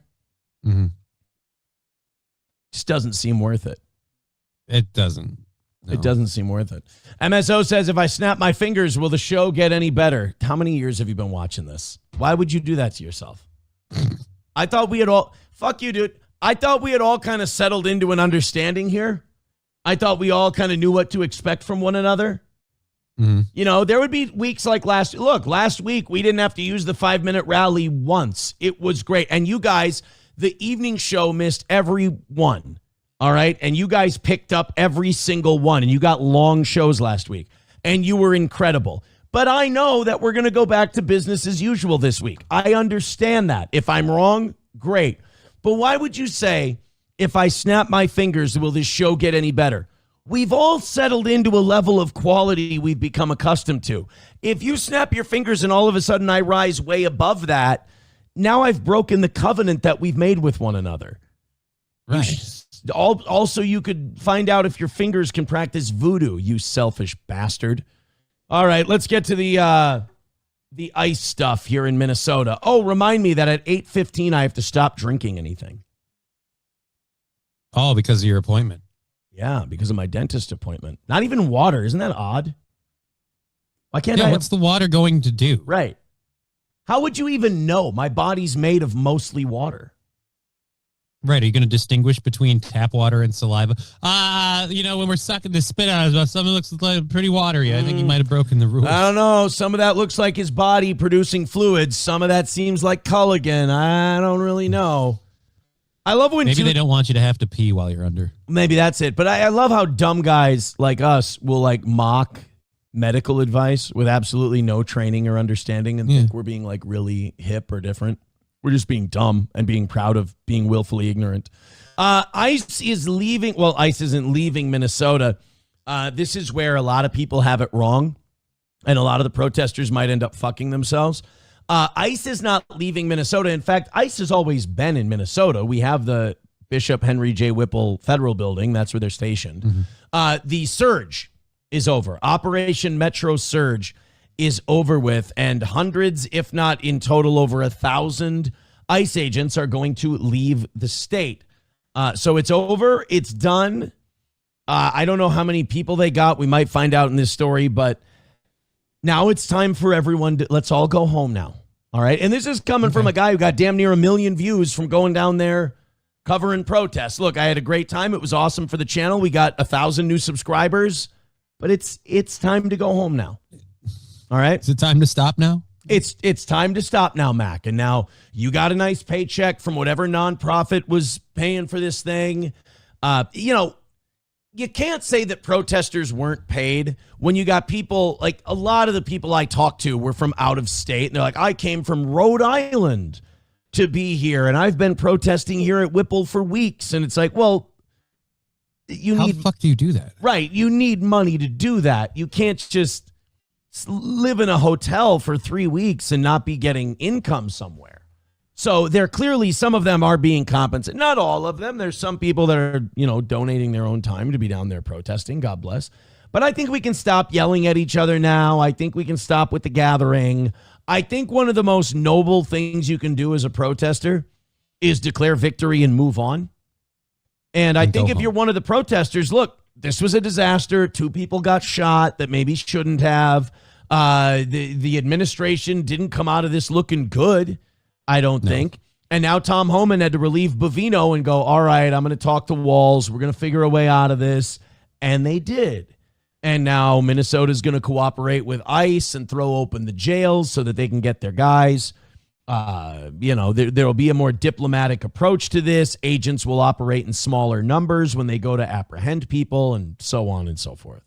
Mm-hmm. Just doesn't seem worth it. It doesn't. No. It doesn't seem worth it. MSO says, if I snap my fingers, will the show get any better? How many years have you been watching this? Why would you do that to yourself? I thought we had all... Fuck you, dude. I thought we had all kind of settled into an understanding here. I thought we all kind of knew what to expect from one another. Mm-hmm. You know, there would be weeks like last week, we didn't have to use the 5-minute rally once. It was great. And you guys... The evening show missed every one, all right? And you guys picked up every single one, and you got long shows last week, and you were incredible. But I know that we're going to go back to business as usual this week. I understand that. If I'm wrong, great. But why would you say, if I snap my fingers, will this show get any better? We've all settled into a level of quality we've become accustomed to. If you snap your fingers and all of a sudden I rise way above that, now I've broken the covenant that we've made with one another. Right. Also, you could find out if your fingers can practice voodoo, you selfish bastard. All right, let's get to the ice stuff here in Minnesota. Oh, remind me that at 8:15 I have to stop drinking anything. Oh, because of your appointment. Yeah, because of my dentist appointment. Not even water. Isn't that odd? Why can't what's the water going to do? Right. How would you even know? My body's made of mostly water. Right. Are you going to distinguish between tap water and saliva? When we're sucking the spit out, something looks like pretty watery. I think you might have broken the rules. I don't know. Some of that looks like his body producing fluids. Some of that seems like collagen. I don't really know. I love when maybe they don't want you to have to pee while you're under. Maybe that's it. But I love how dumb guys like us will like mock medical advice with absolutely no training or understanding and think we're being like really hip or different. We're just being dumb and being proud of being willfully ignorant. ICE is leaving. Well, ICE isn't leaving Minnesota. This is where a lot of people have it wrong. And a lot of the protesters might end up fucking themselves. ICE is not leaving Minnesota. In fact, ICE has always been in Minnesota. We have the Bishop Henry J. Whipple Federal Building. That's where they're stationed. Mm-hmm. The surge is over. Operation Metro Surge is over with, and hundreds, if not in total over 1,000 ICE agents are going to leave the state. So it's over. It's done. I don't know how many people they got. We might find out in this story, but now it's time for everyone to, let's all go home now. All right. And this is coming from a guy who got damn near 1 million views from going down there covering protests. Look, I had a great time. It was awesome for the channel. We got 1,000 new subscribers, but it's time to go home now. All right. Is it time to stop now? It's time to stop now, Mac. And now you got a nice paycheck from whatever nonprofit was paying for this thing. You can't say that protesters weren't paid when you got people, like a lot of the people I talked to were from out of state. And they're like, I came from Rhode Island to be here, and I've been protesting here at Whipple for weeks. And it's like, well, how the fuck do you do that? Right. You need money to do that. You can't just live in a hotel for 3 weeks and not be getting income somewhere. So they're clearly, some of them are being compensated. Not all of them. There's some people that are, donating their own time to be down there protesting. God bless. But I think we can stop yelling at each other now. I think we can stop with the gathering. I think one of the most noble things you can do as a protester is declare victory and move on. And I think if you're one of the protesters, look, this was a disaster. 2 people got shot that maybe shouldn't have. The administration didn't come out of this looking good, I don't think. And now Tom Homan had to relieve Bovino and go, all right, I'm going to talk to Walz. We're going to figure a way out of this. And they did. And now Minnesota's going to cooperate with ICE and throw open the jails so that they can get their guys. There'll be a more diplomatic approach to this. Agents will operate in smaller numbers when they go to apprehend people and so on and so forth.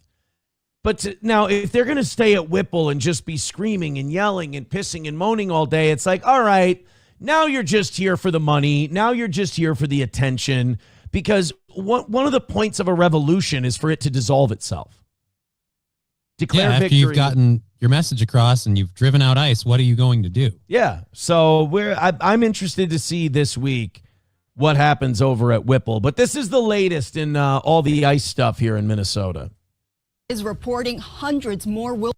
But now, if they're going to stay at Whipple and just be screaming and yelling and pissing and moaning all day, it's like, all right, now you're just here for the money. Now you're just here for the attention, because one of the points of a revolution is for it to dissolve itself. Declare victory. After you've gotten your message across and you've driven out ICE, what are you going to do? Yeah. So I'm interested to see this week what happens over at Whipple. But this is the latest in all the ICE stuff here in Minnesota. Is reporting hundreds more will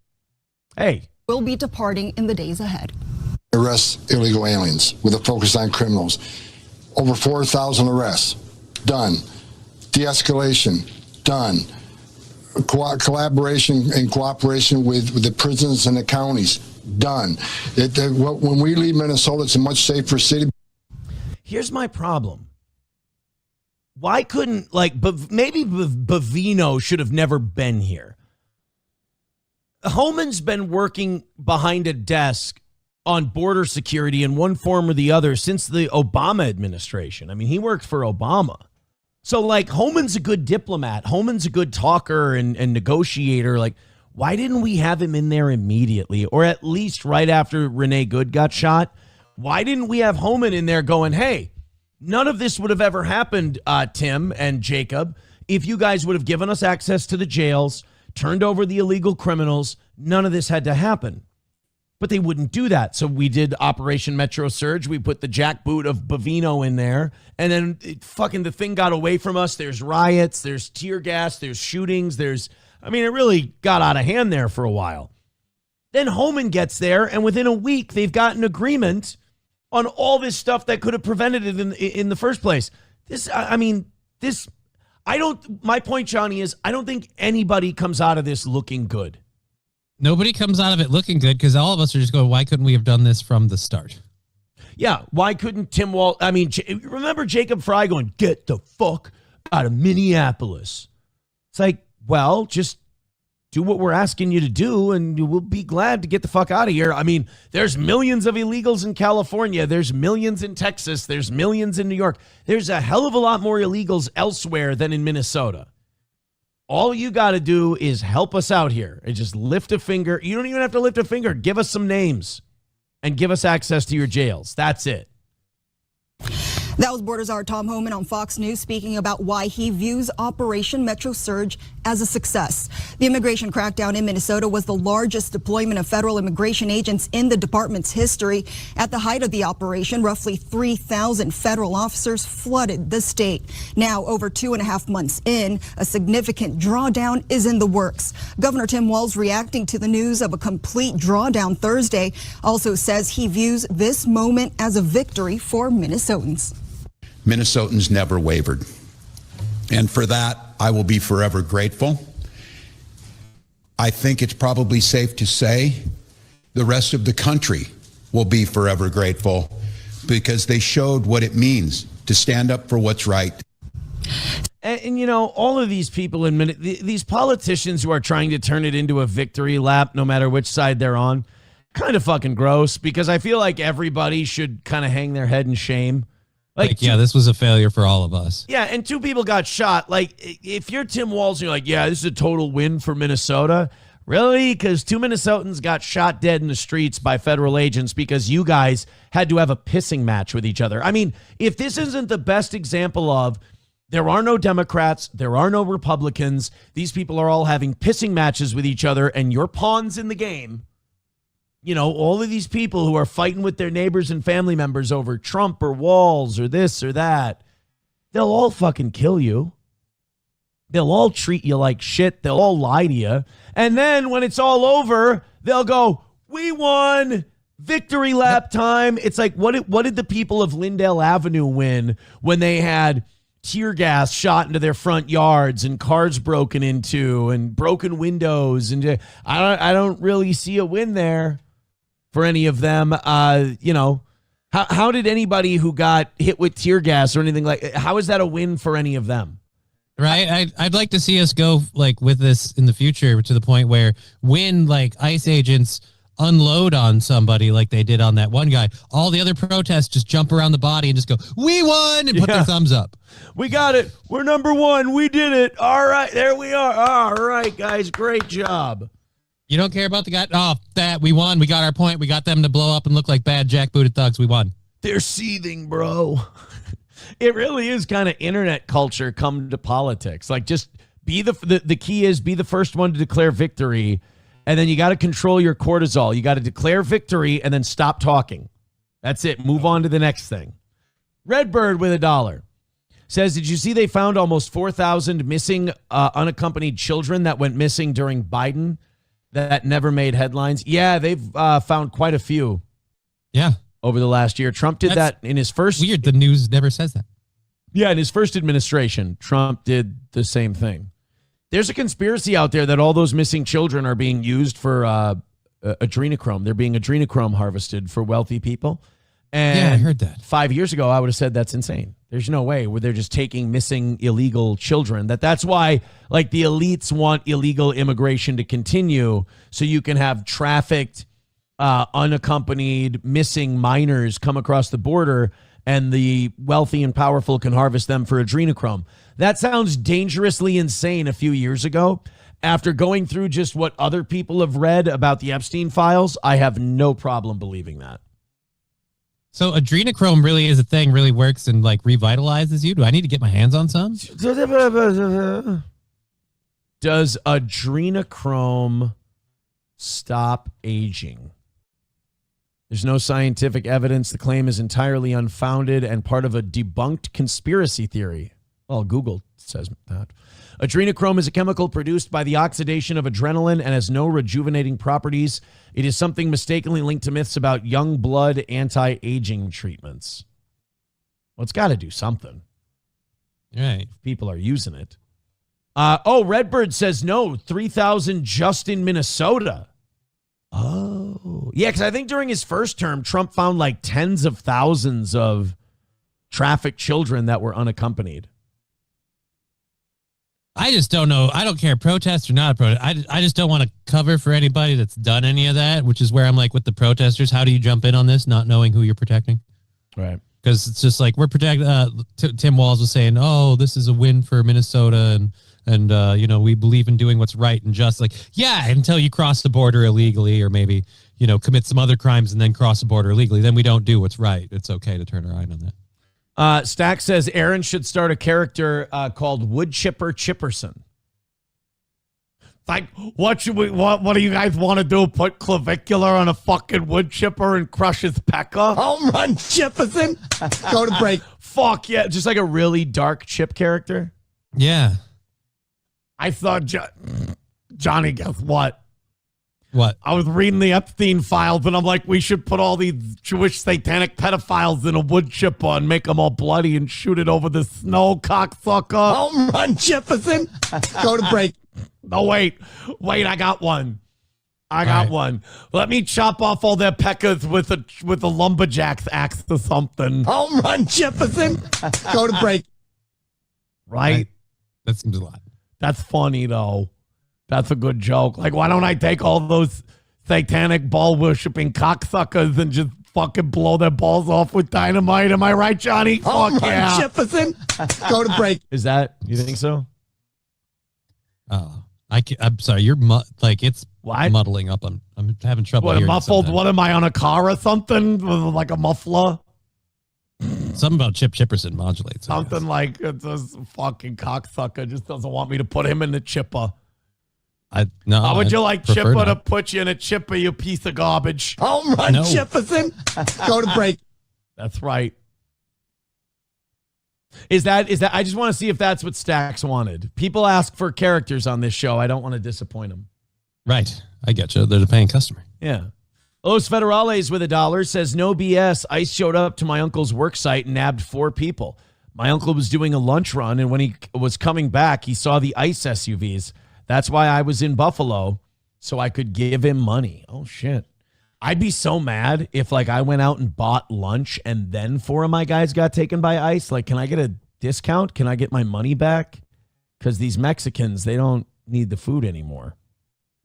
be departing in the days ahead. Arrest illegal aliens with a focus on criminals. Over 4,000 arrests. Done. De-escalation. Done. Collaboration and cooperation with the prisons and the counties. Done. When we leave Minnesota, it's a much safer city. Here's my problem. Why couldn't, maybe Bovino should have never been here. Homan's been working behind a desk on border security in one form or the other since the Obama administration. I mean, he worked for Obama. So, Homan's a good diplomat. Homan's a good talker and negotiator. Why didn't we have him in there immediately, or at least right after Renee Good got shot? Why didn't we have Homan in there going, hey, none of this would have ever happened, Tim and Jacob, if you guys would have given us access to the jails, turned over the illegal criminals. None of this had to happen. But they wouldn't do that. So we did Operation Metro Surge. We put the jackboot of Bovino in there. And then the thing got away from us. There's riots. There's tear gas. There's shootings. It really got out of hand there for a while. Then Homan gets there, and within a week, they've got an agreement on all this stuff that could have prevented it in the first place. My point, Johnny, is I don't think anybody comes out of this looking good. Nobody comes out of it looking good, because all of us are just going, why couldn't we have done this from the start? Yeah, why couldn't Tim Walz... remember Jacob Fry going, get the fuck out of Minneapolis. It's like, well, just do what we're asking you to do, and we'll be glad to get the fuck out of here. There's millions of illegals in California. There's millions in Texas. There's millions in New York. There's a hell of a lot more illegals elsewhere than in Minnesota. All you got to do is help us out here and just lift a finger. You don't even have to lift a finger. Give us some names and give us access to your jails. That's it. That was Border Czar Tom Homan on Fox News speaking about why he views Operation Metro Surge as a success. The immigration crackdown in Minnesota was the largest deployment of federal immigration agents in the department's history. At the height of the operation, roughly 3,000 federal officers flooded the state. Now, over 2.5 months in, a significant drawdown is in the works. Governor Tim Walz, reacting to the news of a complete drawdown Thursday, also says he views this moment as a victory for Minnesotans. Minnesotans never wavered. And for that, I will be forever grateful. I think it's probably safe to say the rest of the country will be forever grateful because they showed what it means to stand up for what's right. And you know, all of these people these politicians who are trying to turn it into a victory lap, no matter which side they're on, kind of fucking gross, because I feel like everybody should kind of hang their head in shame. Like, yeah, this was a failure for all of us. Yeah, and 2 people got shot. Like, if you're Tim Walz, you're like, yeah, this is a total win for Minnesota. Really? Because 2 Minnesotans got shot dead in the streets by federal agents because you guys had to have a pissing match with each other. I mean, if this isn't the best example of there are no Democrats, there are no Republicans, these people are all having pissing matches with each other, and you're pawns in the game. You know, all of these people who are fighting with their neighbors and family members over Trump or Walz or this or that, they'll all fucking kill you. They'll all treat you like shit. They'll all lie to you. And then when it's all over, they'll go, we won, victory lap time. It's like, what did the people of Lindale Avenue win when they had tear gas shot into their front yards and cars broken into and broken windows? And I don't really see a win there for any of them. You know, how did anybody who got hit with tear gas or anything how is that a win for any of them? Right. I'd like to see us go like with this in the future to the point where when like ICE agents unload on somebody like they did on that one guy, all the other protests just jump around the body and just go, we won, and put their thumbs up. We got it. We're number 1. We did it. All right. There we are. All right, guys. Great job. You don't care about the guy? Oh, that we won. We got our point. We got them to blow up and look like bad jackbooted thugs. We won. They're seething, bro. It really is kind of internet culture come to politics. Like, just be the key is be the first one to declare victory, and then you got to control your cortisol. You got to declare victory and then stop talking. That's it. Move on to the next thing. Redbird with $1 says, did you see they found almost 4,000 missing unaccompanied children that went missing during Biden that never made headlines? Yeah, they've found quite a few. Yeah. Over the last year. Trump did that in his first... Weird, the news never says that. Yeah, in his first administration, Trump did the same thing. There's a conspiracy out there that all those missing children are being used for adrenochrome. They're being adrenochrome harvested for wealthy people. And yeah, I heard that. 5 years ago, I would have said that's insane. There's no way where they're just taking missing illegal children. That's why like the elites want illegal immigration to continue so you can have trafficked unaccompanied missing minors come across the border and the wealthy and powerful can harvest them for adrenochrome. That sounds dangerously insane a few years ago. After going through just what other people have read about the Epstein files, I have no problem believing that. So adrenochrome really is a thing, really works and like revitalizes you? Do I need to get my hands on some? Does adrenochrome stop aging? There's no scientific evidence. The claim is entirely unfounded and part of a debunked conspiracy theory. Well, Google says that. Adrenochrome is a chemical produced by the oxidation of adrenaline and has no rejuvenating properties. It is something mistakenly linked to myths about young blood anti-aging treatments. Well, it's got to do something. Right. If people are using it. Redbird says no, 3,000 just in Minnesota. Oh, yeah, because I think during his first term, Trump found like tens of thousands of trafficked children that were unaccompanied. I just don't know. I don't care, protest or not a protest. I just don't want to cover for anybody that's done any of that, which is where I'm like with the protesters. How do you jump in on this, not knowing who you're protecting? Right. Because it's just like we're protecting. Tim Walz was saying, oh, this is a win for Minnesota and you know, we believe in doing what's right and just. Like, yeah, until you cross the border illegally or maybe, you know, commit some other crimes and then cross the border illegally, then we don't do what's right. It's okay to turn our eye on that. Stack says Aaron should start a character called Wood Chipper Chipperson. Like, what do you guys want to do? Put clavicular on a fucking wood chipper and crush his pecker? Home run, Chipperson. Go to break. Fuck yeah. Just like a really dark Chip character. Yeah. I thought, Johnny, guess what? What? I was reading the Epstein files, and I'm like, we should put all these Jewish satanic pedophiles in a wood chipper and make them all bloody and shoot it over the snow, cocksucker. Home run, Chipperson. Go to break. No, wait, I got one. I got one. Let me chop off all their peckers with a lumberjack's axe or something. Home run, Chipperson. Go to break. Right? That seems a lot. That's funny, though. That's a good joke. Like, why don't I take all those satanic ball-worshipping cocksuckers and just fucking blow their balls off with dynamite? Am I right, Johnny? Home Fuck run, yeah. Chipperson. Go to break. Is that, you think so? Oh, I'm sorry. You're it's what? muddling up. I'm having trouble. What, hearing muffled? What am I, on a car or something? Like a muffler? Something about Chip Chipperson modulates. Something like this fucking cocksucker just doesn't want me to put him in the chipper. No. How would you like prefer Chipper not. to put you in a chipper, you piece of garbage? Home run, Chipperson. Go to break. That's right. Is that? I just want to see if that's what Stacks wanted. People ask for characters on this show. I don't want to disappoint them. Right. I get you. They're a paying customer. Yeah. Los Federales with $1 says, no BS. ICE showed up to my uncle's work site and nabbed 4 people. My uncle was doing a lunch run, and when he was coming back, he saw the ICE SUVs. That's why I was in Buffalo, so I could give him money. Oh, shit. I'd be so mad if, like, I went out and bought lunch and then 4 of my guys got taken by ICE. Like, can I get a discount? Can I get my money back? Because these Mexicans, they don't need the food anymore.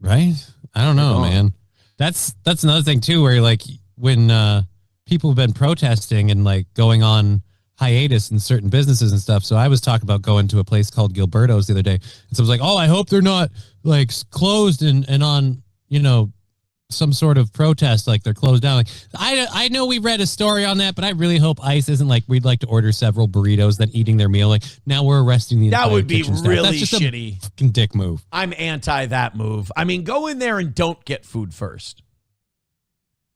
Right? I don't know, man. That's another thing, too, where, like, when people have been protesting and, like, going on hiatus in certain businesses and stuff. So I was talking about going to a place called Gilberto's the other day. And so I was like, oh, I hope they're not, like, closed and on, some sort of protest, like they're closed down. Like, I know we read a story on that, but I really hope ICE isn't like, we'd like to order several burritos, then eating their meal. Like, now we're arresting the That would be kitchen staff. really That's just shitty. A fucking dick move. I'm anti that move. I mean, go in there and don't get food first.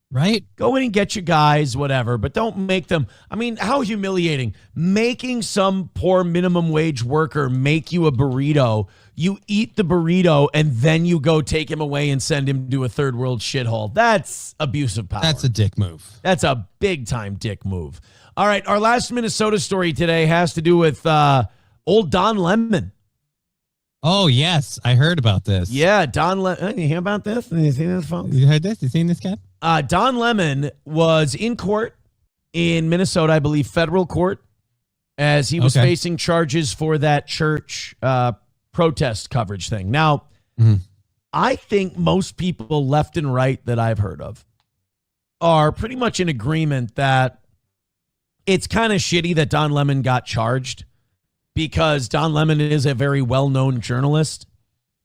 Right? Go in and get your guys, whatever, but don't make them. I mean, how humiliating. Making some poor minimum wage worker make you a burrito. You eat the burrito, and then you go take him away and send him to a third world shithole. That's abuse of power. That's a dick move. That's a big-time dick move. All right, our last Minnesota story today has to do with old Don Lemon. Oh, yes. I heard about this. Yeah, Don Lemon. You hear about this? You seen this, folks? You heard this? You seen this, Cat? Don Lemon was in court in Minnesota, I believe, federal court, as he was facing charges for that church protest coverage thing. Now, I think most people left and right that I've heard of are pretty much in agreement that it's kind of shitty that Don Lemon got charged, because Don Lemon is a very well-known journalist,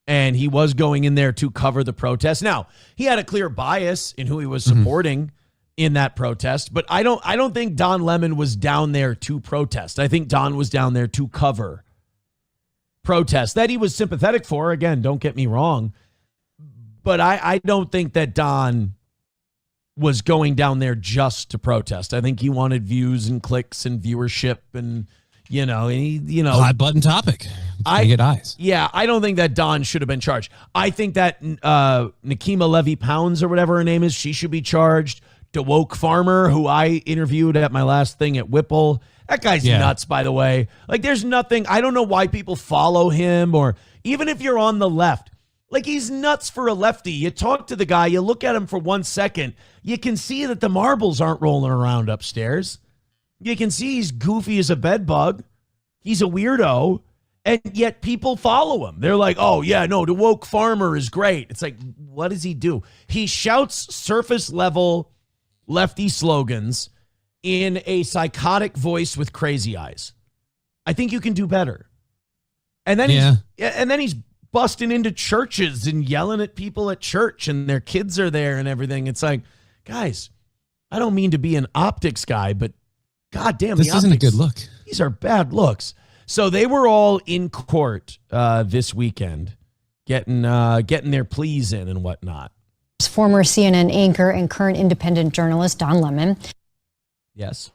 and he was going in there to cover the protest. Now, he had a clear bias in who he was supporting in that protest, but I don't think Don Lemon was down there to protest. I think Don was down there to cover protest that he was sympathetic for. Again, don't get me wrong, but I don't think that Don was going down there just to protest. I think he wanted views and clicks and viewership and hot button topic. I get eyes. Yeah, I don't think that Don should have been charged. I think that Nikema Levy Pounds or whatever her name is, she should be charged. DeWoke Farmer, who I interviewed at my last thing at Whipple, that guy's nuts, by the way. Like, there's nothing. I don't know why people follow him, or even if you're on the left. Like, he's nuts for a lefty. You talk to the guy, you look at him for 1 second, you can see that the marbles aren't rolling around upstairs. You can see he's goofy as a bedbug. He's a weirdo. And yet people follow him. They're like, oh, yeah, no, DeWoke Farmer is great. It's like, what does he do? He shouts surface level lefty slogans in a psychotic voice with crazy eyes. I think you can do better. And then he's busting into churches and yelling at people at church, and their kids are there and everything. It's like, guys, I don't mean to be an optics guy, but God damn, this isn't a good look. These are bad looks. So they were all in court this weekend, getting their pleas in and whatnot. Former CNN anchor and current independent journalist Don Lemon. Yes.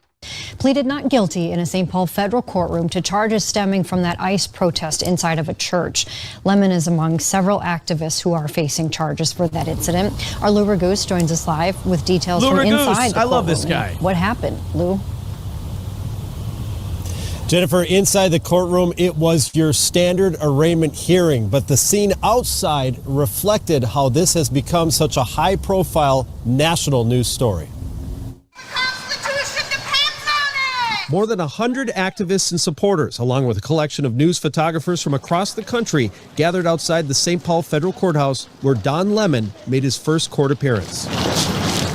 Pleaded not guilty in a St. Paul federal courtroom to charges stemming from that ICE protest inside of a church. Lemon is among several activists who are facing charges for that incident. Our Lou Raguse joins us live with details from inside the courtroom. I love this guy. What happened, Lou? Jennifer, inside the courtroom, it was your standard arraignment hearing, but the scene outside reflected how this has become such a high-profile national news story. More than 100 activists and supporters, along with a collection of news photographers from across the country, gathered outside the St. Paul Federal Courthouse, where Don Lemon made his first court appearance.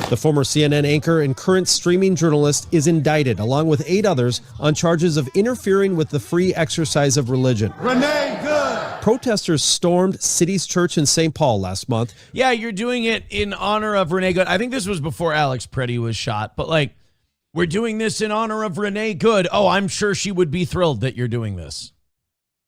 The former CNN anchor and current streaming journalist is indicted, along with 8 others, on charges of interfering with the free exercise of religion. Renee Good! Protesters stormed City's Church in St. Paul last month. Yeah, you're doing it in honor of Renee Good. I think this was before Alex Pretty was shot, but we're doing this in honor of Renee Good. Oh, I'm sure she would be thrilled that you're doing this.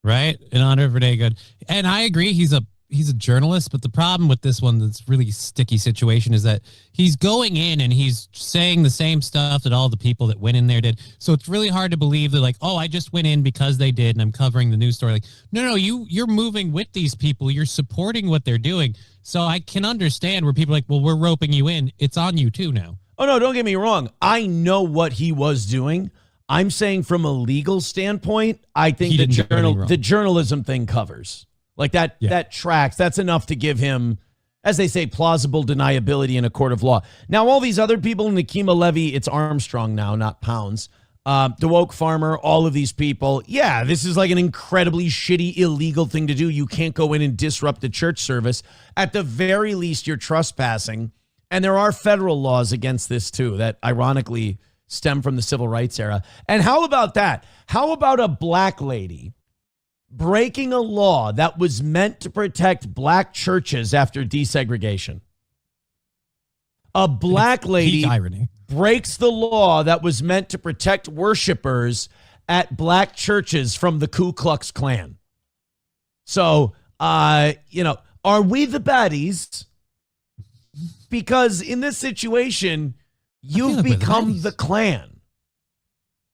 Right? In honor of Renee Good. And I agree, he's a journalist, but the problem with this one that's really sticky situation is that he's going in and he's saying the same stuff that all the people that went in there did. So it's really hard to believe that I just went in because they did and I'm covering the news story. No, you're moving with these people. You're supporting what they're doing. So I can understand where people are well, we're roping you in. It's on you too now. Oh, no, don't get me wrong. I know what he was doing. I'm saying from a legal standpoint, I think the journalism thing covers. That tracks. That's enough to give him, as they say, plausible deniability in a court of law. Now, all these other people, Nikema Levy, it's Armstrong now, not Pounds. DeWoke Farmer, all of these people. Yeah, this is an incredibly shitty, illegal thing to do. You can't go in and disrupt the church service. At the very least, you're trespassing. And there are federal laws against this, too, that ironically stem from the civil rights era. And how about that? How about a black lady breaking a law that was meant to protect black churches after desegregation? A black lady breaks the law that was meant to protect worshipers at black churches from the Ku Klux Klan. So, are we the baddies? Because in this situation, you've become the Klan.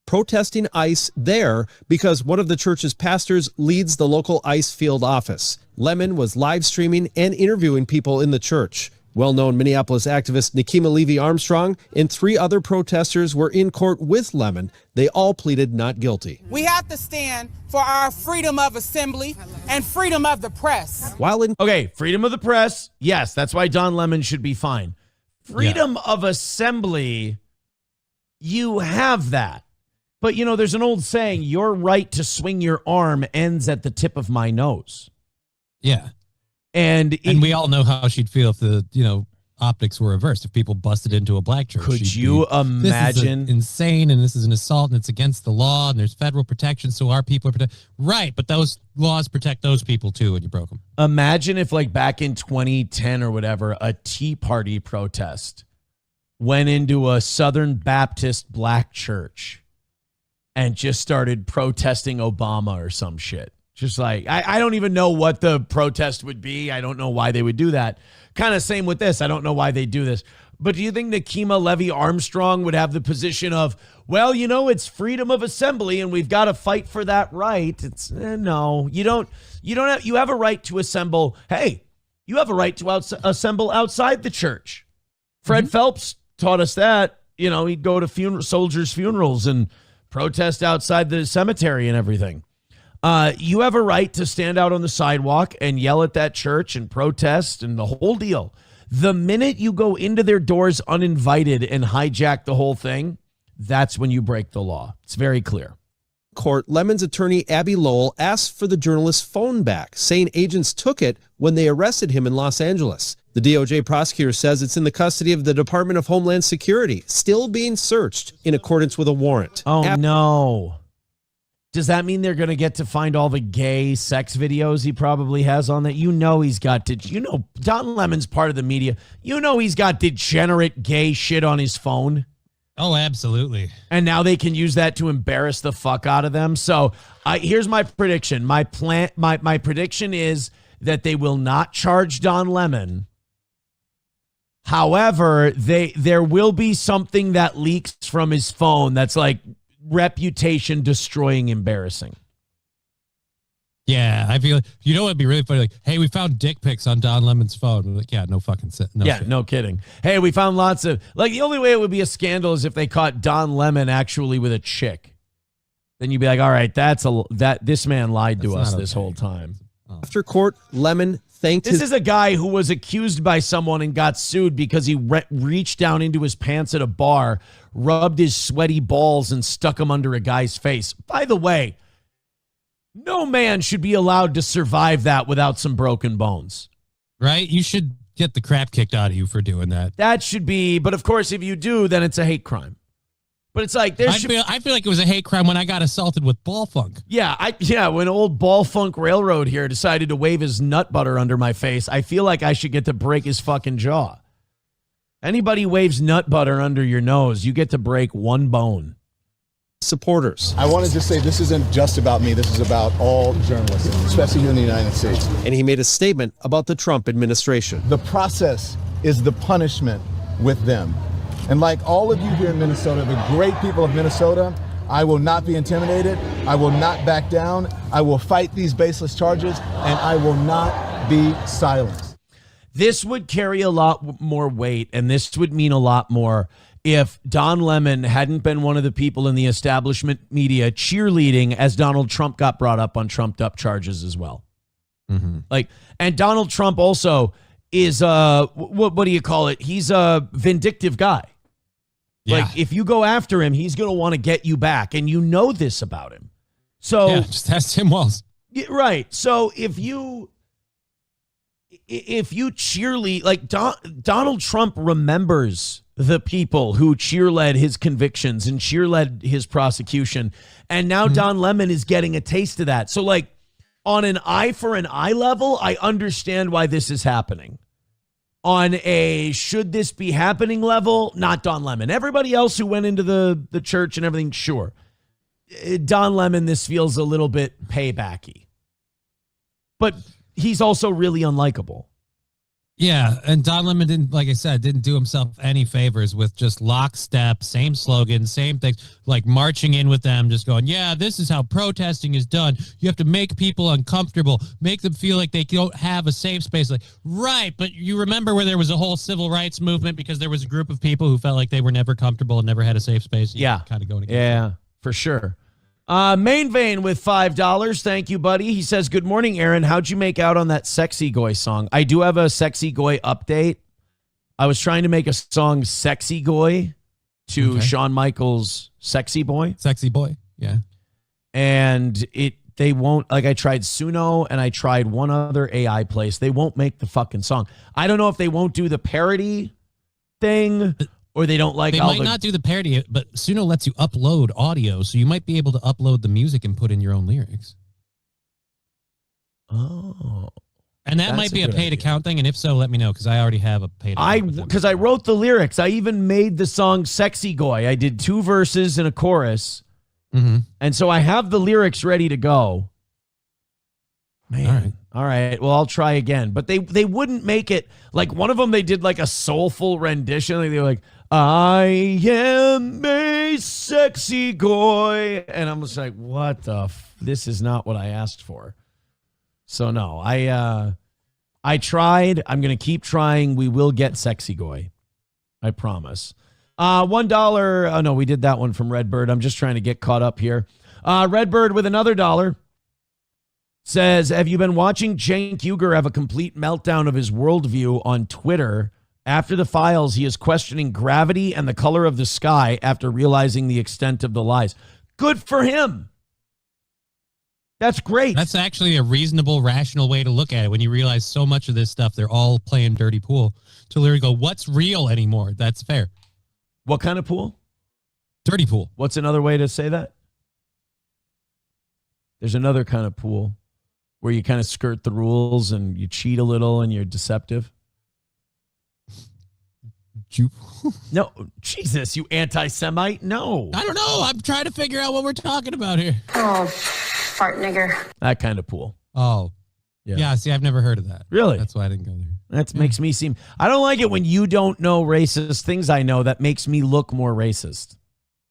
Protesting ICE there because one of the church's pastors leads the local ICE field office. Lemon was live streaming and interviewing people in the church. Well-known Minneapolis activist Nikema Levy Armstrong and 3 other protesters were in court with Lemon. They all pleaded not guilty. We have to stand for our freedom of assembly and freedom of the press. Freedom of the press. Yes, that's why Don Lemon should be fine. Freedom of assembly, you have that. But, there's an old saying, your right to swing your arm ends at the tip of my nose. Yeah. And we all know how she'd feel if the, optics were reversed, if people busted into a black church. Could you imagine? This is insane, and this is an assault, and it's against the law, and there's federal protection, so our people are protected. Right, but those laws protect those people, too, and you broke them. Imagine if, back in 2010 or whatever, a Tea Party protest went into a Southern Baptist black church and just started protesting Obama or some shit. Just I don't even know what the protest would be. I don't know why they would do that. Kind of same with this. I don't know why they do this. But do you think Nikema Levy Armstrong would have the position of, well, it's freedom of assembly and we've got to fight for that right? It's no, you don't have, you have a right to assemble. Hey, you have a right to assemble outside the church. Fred Phelps taught us that, he'd go to soldiers' funerals and protest outside the cemetery and everything. You have a right to stand out on the sidewalk and yell at that church and protest and the whole deal. The minute you go into their doors uninvited and hijack the whole thing, that's when you break the law. It's very clear. Court, Lemon's attorney Abby Lowell asked for the journalist's phone back, saying agents took it when they arrested him in Los Angeles. The DOJ prosecutor says it's in the custody of the Department of Homeland Security, still being searched in accordance with a warrant. Oh, no. Does that mean they're going to get to find all the gay sex videos he probably has on that? He's got Don Lemon's part of the media. He's got degenerate gay shit on his phone. Oh, absolutely. And now they can use that to embarrass the fuck out of them. So here's my prediction. My prediction is that they will not charge Don Lemon. However, there will be something that leaks from his phone that's like reputation destroying, embarrassing. Yeah, I feel it'd be really funny. Like, hey, we found dick pics on Don Lemon's phone. We're like, yeah, no fucking no kidding. Hey, we found lots of the only way it would be a scandal is if they caught Don Lemon actually with a chick. Then you'd be like, all right, this man lied to us this whole time. After court, Lemon thanked This is a guy who was accused by someone and got sued because he reached down into his pants at a bar, rubbed his sweaty balls, and stuck them under a guy's face. By the way, no man should be allowed to survive that without some broken bones. Right? You should get the crap kicked out of you for doing that. That should be, but of course, if you do, then it's a hate crime. But it's like I feel like it was a hate crime when I got assaulted with ball funk. Yeah, when old Ball Funk Railroad here decided to wave his nut butter under my face, I feel like I should get to break his fucking jaw. Anybody waves nut butter under your nose, you get to break one bone. Supporters. I want to just say this isn't just about me. This is about all journalists, especially here in the United States. And he made a statement about the Trump administration. The process is the punishment with them. And like all of you here in Minnesota, the great people of Minnesota, I will not be intimidated. I will not back down. I will fight these baseless charges, and I will not be silenced. This would carry a lot more weight, and this would mean a lot more if Don Lemon hadn't been one of the people in the establishment media cheerleading as Donald Trump got brought up on trumped up charges as well. Mm-hmm. And Donald Trump also is what do you call it? He's a vindictive guy. Yeah. Like if you go after him, he's going to want to get you back, and you know this about him. So just ask Tim Walz. Right. So if you cheerlead, like Donald Trump remembers the people who cheerled his convictions and cheerled his prosecution. And now Don Lemon is getting a taste of that. So like on an eye for an eye level, I understand why this is happening. On a should this be happening level, not Don Lemon. Everybody else who went into the church and everything, sure. Don Lemon, this feels a little bit paybacky. But he's also really unlikable. Yeah, and Don Lemon didn't do himself any favors with just lockstep, same slogan, same things, like marching in with them, just going, yeah, this is how protesting is done. You have to make people uncomfortable, make them feel like they don't have a safe space. Like, right, but you remember where there was a whole civil rights movement because there was a group of people who felt like they were never comfortable and never had a safe space. Yeah, kind of going against yeah, for sure. Main Vein with $5. Thank you, buddy. He says, good morning, Aaron. How'd you make out on that Sexy Goy song? I do have a Sexy Goy update. I was trying to make a song Sexy Goy to Shawn Michaels' Sexy Boy. Sexy Boy, yeah. And they won't, like I tried Suno and I tried one other AI place. They won't make the fucking song. I don't know if they won't do the parody thing or they don't like. They might not do the parody, but Suno lets you upload audio, so you might be able to upload the music and put in your own lyrics. Oh, and that might be a paid account thing, and if so, let me know because I already have a paid account. Because I wrote the lyrics. I even made the song Sexy Goy. I did 2 verses and a chorus, and so I have the lyrics ready to go. Man. All right. Well, I'll try again. But they wouldn't make it like one of them. They did like a soulful rendition. They were like, I am a sexy goy. And I'm just like, what the this is not what I asked for. So no, I tried. I'm going to keep trying. We will get Sexy Goy. I promise. $1. Oh no, we did that one from Redbird. I'm just trying to get caught up here. Redbird with another $1 says, have you been watching Cenk Uygur have a complete meltdown of his worldview on Twitter? After the files, he is questioning gravity and the color of the sky after realizing the extent of the lies. Good for him. That's great. That's actually a reasonable, rational way to look at it when you realize so much of this stuff, they're all playing dirty pool. To literally go, what's real anymore? That's fair. What kind of pool? Dirty pool. What's another way to say that? There's another kind of pool where you kind of skirt the rules and you cheat a little and you're deceptive. No, Jesus, you anti-Semite? No. I don't know. I'm trying to figure out what we're talking about here. Oh, fart nigger. That kind of pool. Oh. Yeah, see, I've never heard of that. Really? That's why I didn't go there. That makes me seem... I don't like it when you don't know racist things I know. That makes me look more racist.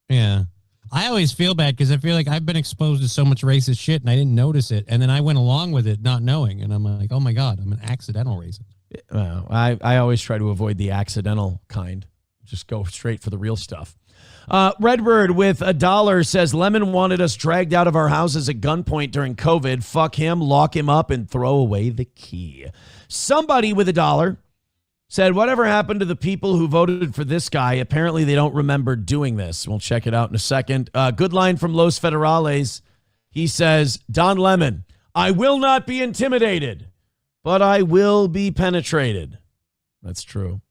Yeah. I always feel bad because I feel like I've been exposed to so much racist shit and I didn't notice it. And then I went along with it not knowing. And I'm like, oh my God, I'm an accidental racist. I always try to avoid the accidental kind. Just go straight for the real stuff. Redbird with $1 says, Lemon wanted us dragged out of our houses at gunpoint during COVID. Fuck him, lock him up, and throw away the key. Somebody with $1 said, whatever happened to the people who voted for this guy? Apparently they don't remember doing this. We'll check it out in a second. Good line from Los Federales. He says, Don Lemon, I will not be intimidated, but I will be penetrated. That's true.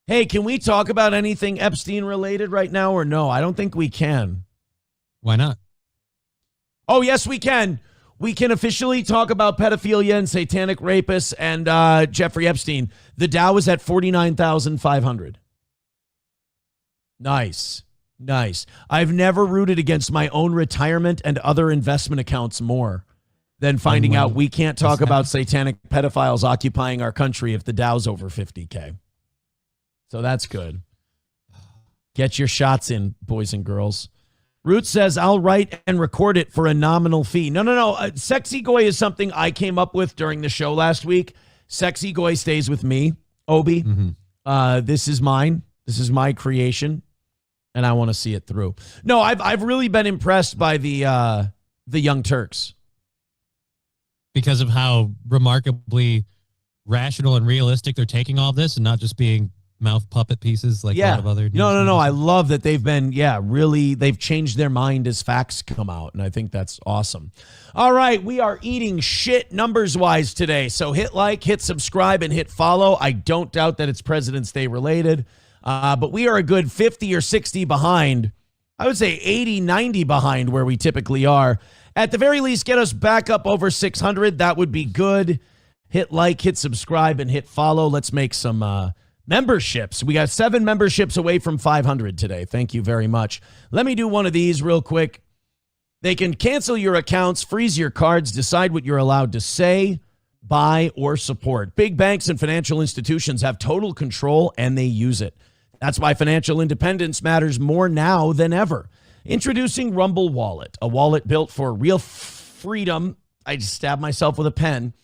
Hey, can we talk about anything Epstein related right now or no? I don't think we can. Why not? Oh, yes, we can. We can officially talk about pedophilia and satanic rapists and Jeffrey Epstein. The Dow is at 49,500. Nice. Nice. I've never rooted against my own retirement and other investment accounts more than finding out we can't talk about satanic pedophiles occupying our country if the Dow's over 50K. So that's good. Get your shots in, boys and girls. Root says, I'll write and record it for a nominal fee. No. Sexy Goy is something I came up with during the show last week. Sexy Goy stays with me, Obi. Mm-hmm. This is mine. This is my creation, and I want to see it through. No, I've really been impressed by the Young Turks. Because of how remarkably rational and realistic they're taking all of this and not just being mouth puppet pieces like a lot of other news. No. I love that they've been, really, they've changed their mind as facts come out, and I think that's awesome. All right, we are eating shit numbers-wise today, so hit like, hit subscribe, and hit follow. I don't doubt that it's President's Day related, but we are a good 50 or 60 behind. I would say 80, 90 behind where we typically are. At the very least, get us back up over 600. That would be good. Hit like, hit subscribe, and hit follow. Let's make some memberships. We got 7 memberships away from 500 today. Thank you very much. Let me do one of these real quick. They can cancel your accounts, freeze your cards, decide what you're allowed to say, buy, or support. Big banks and financial institutions have total control, and they use it. That's why financial independence matters more now than ever. Introducing Rumble Wallet, a wallet built for real freedom. I just stabbed myself with a pen.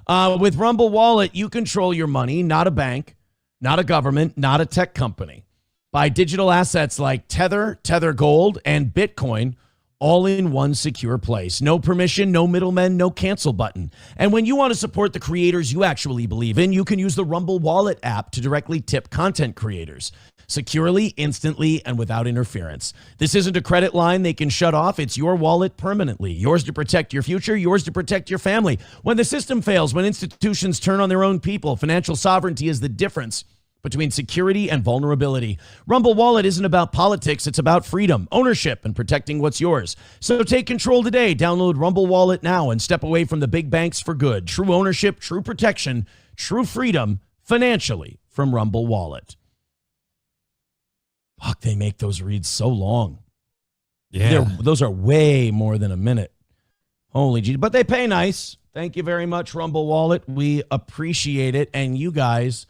With Rumble Wallet, you control your money, not a bank, not a government, not a tech company. Buy digital assets like Tether, Tether Gold, and Bitcoin, all in one secure place. No permission, no middlemen, no cancel button. And when you want to support the creators you actually believe in, you can use the Rumble Wallet app to directly tip content creators. Securely, instantly, and without interference. This isn't a credit line they can shut off. It's your wallet permanently. Yours to protect your future, yours to protect your family. When the system fails, when institutions turn on their own people, financial sovereignty is the difference between security and vulnerability. Rumble Wallet isn't about politics. It's about freedom, ownership, and protecting what's yours. So take control today. Download Rumble Wallet now and step away from the big banks for good. True ownership, true protection, true freedom financially from Rumble Wallet. Fuck, they make those reads so long. Yeah. Those are way more than a minute. Holy gee. But they pay nice. Thank you very much, Rumble Wallet. We appreciate it. And you guys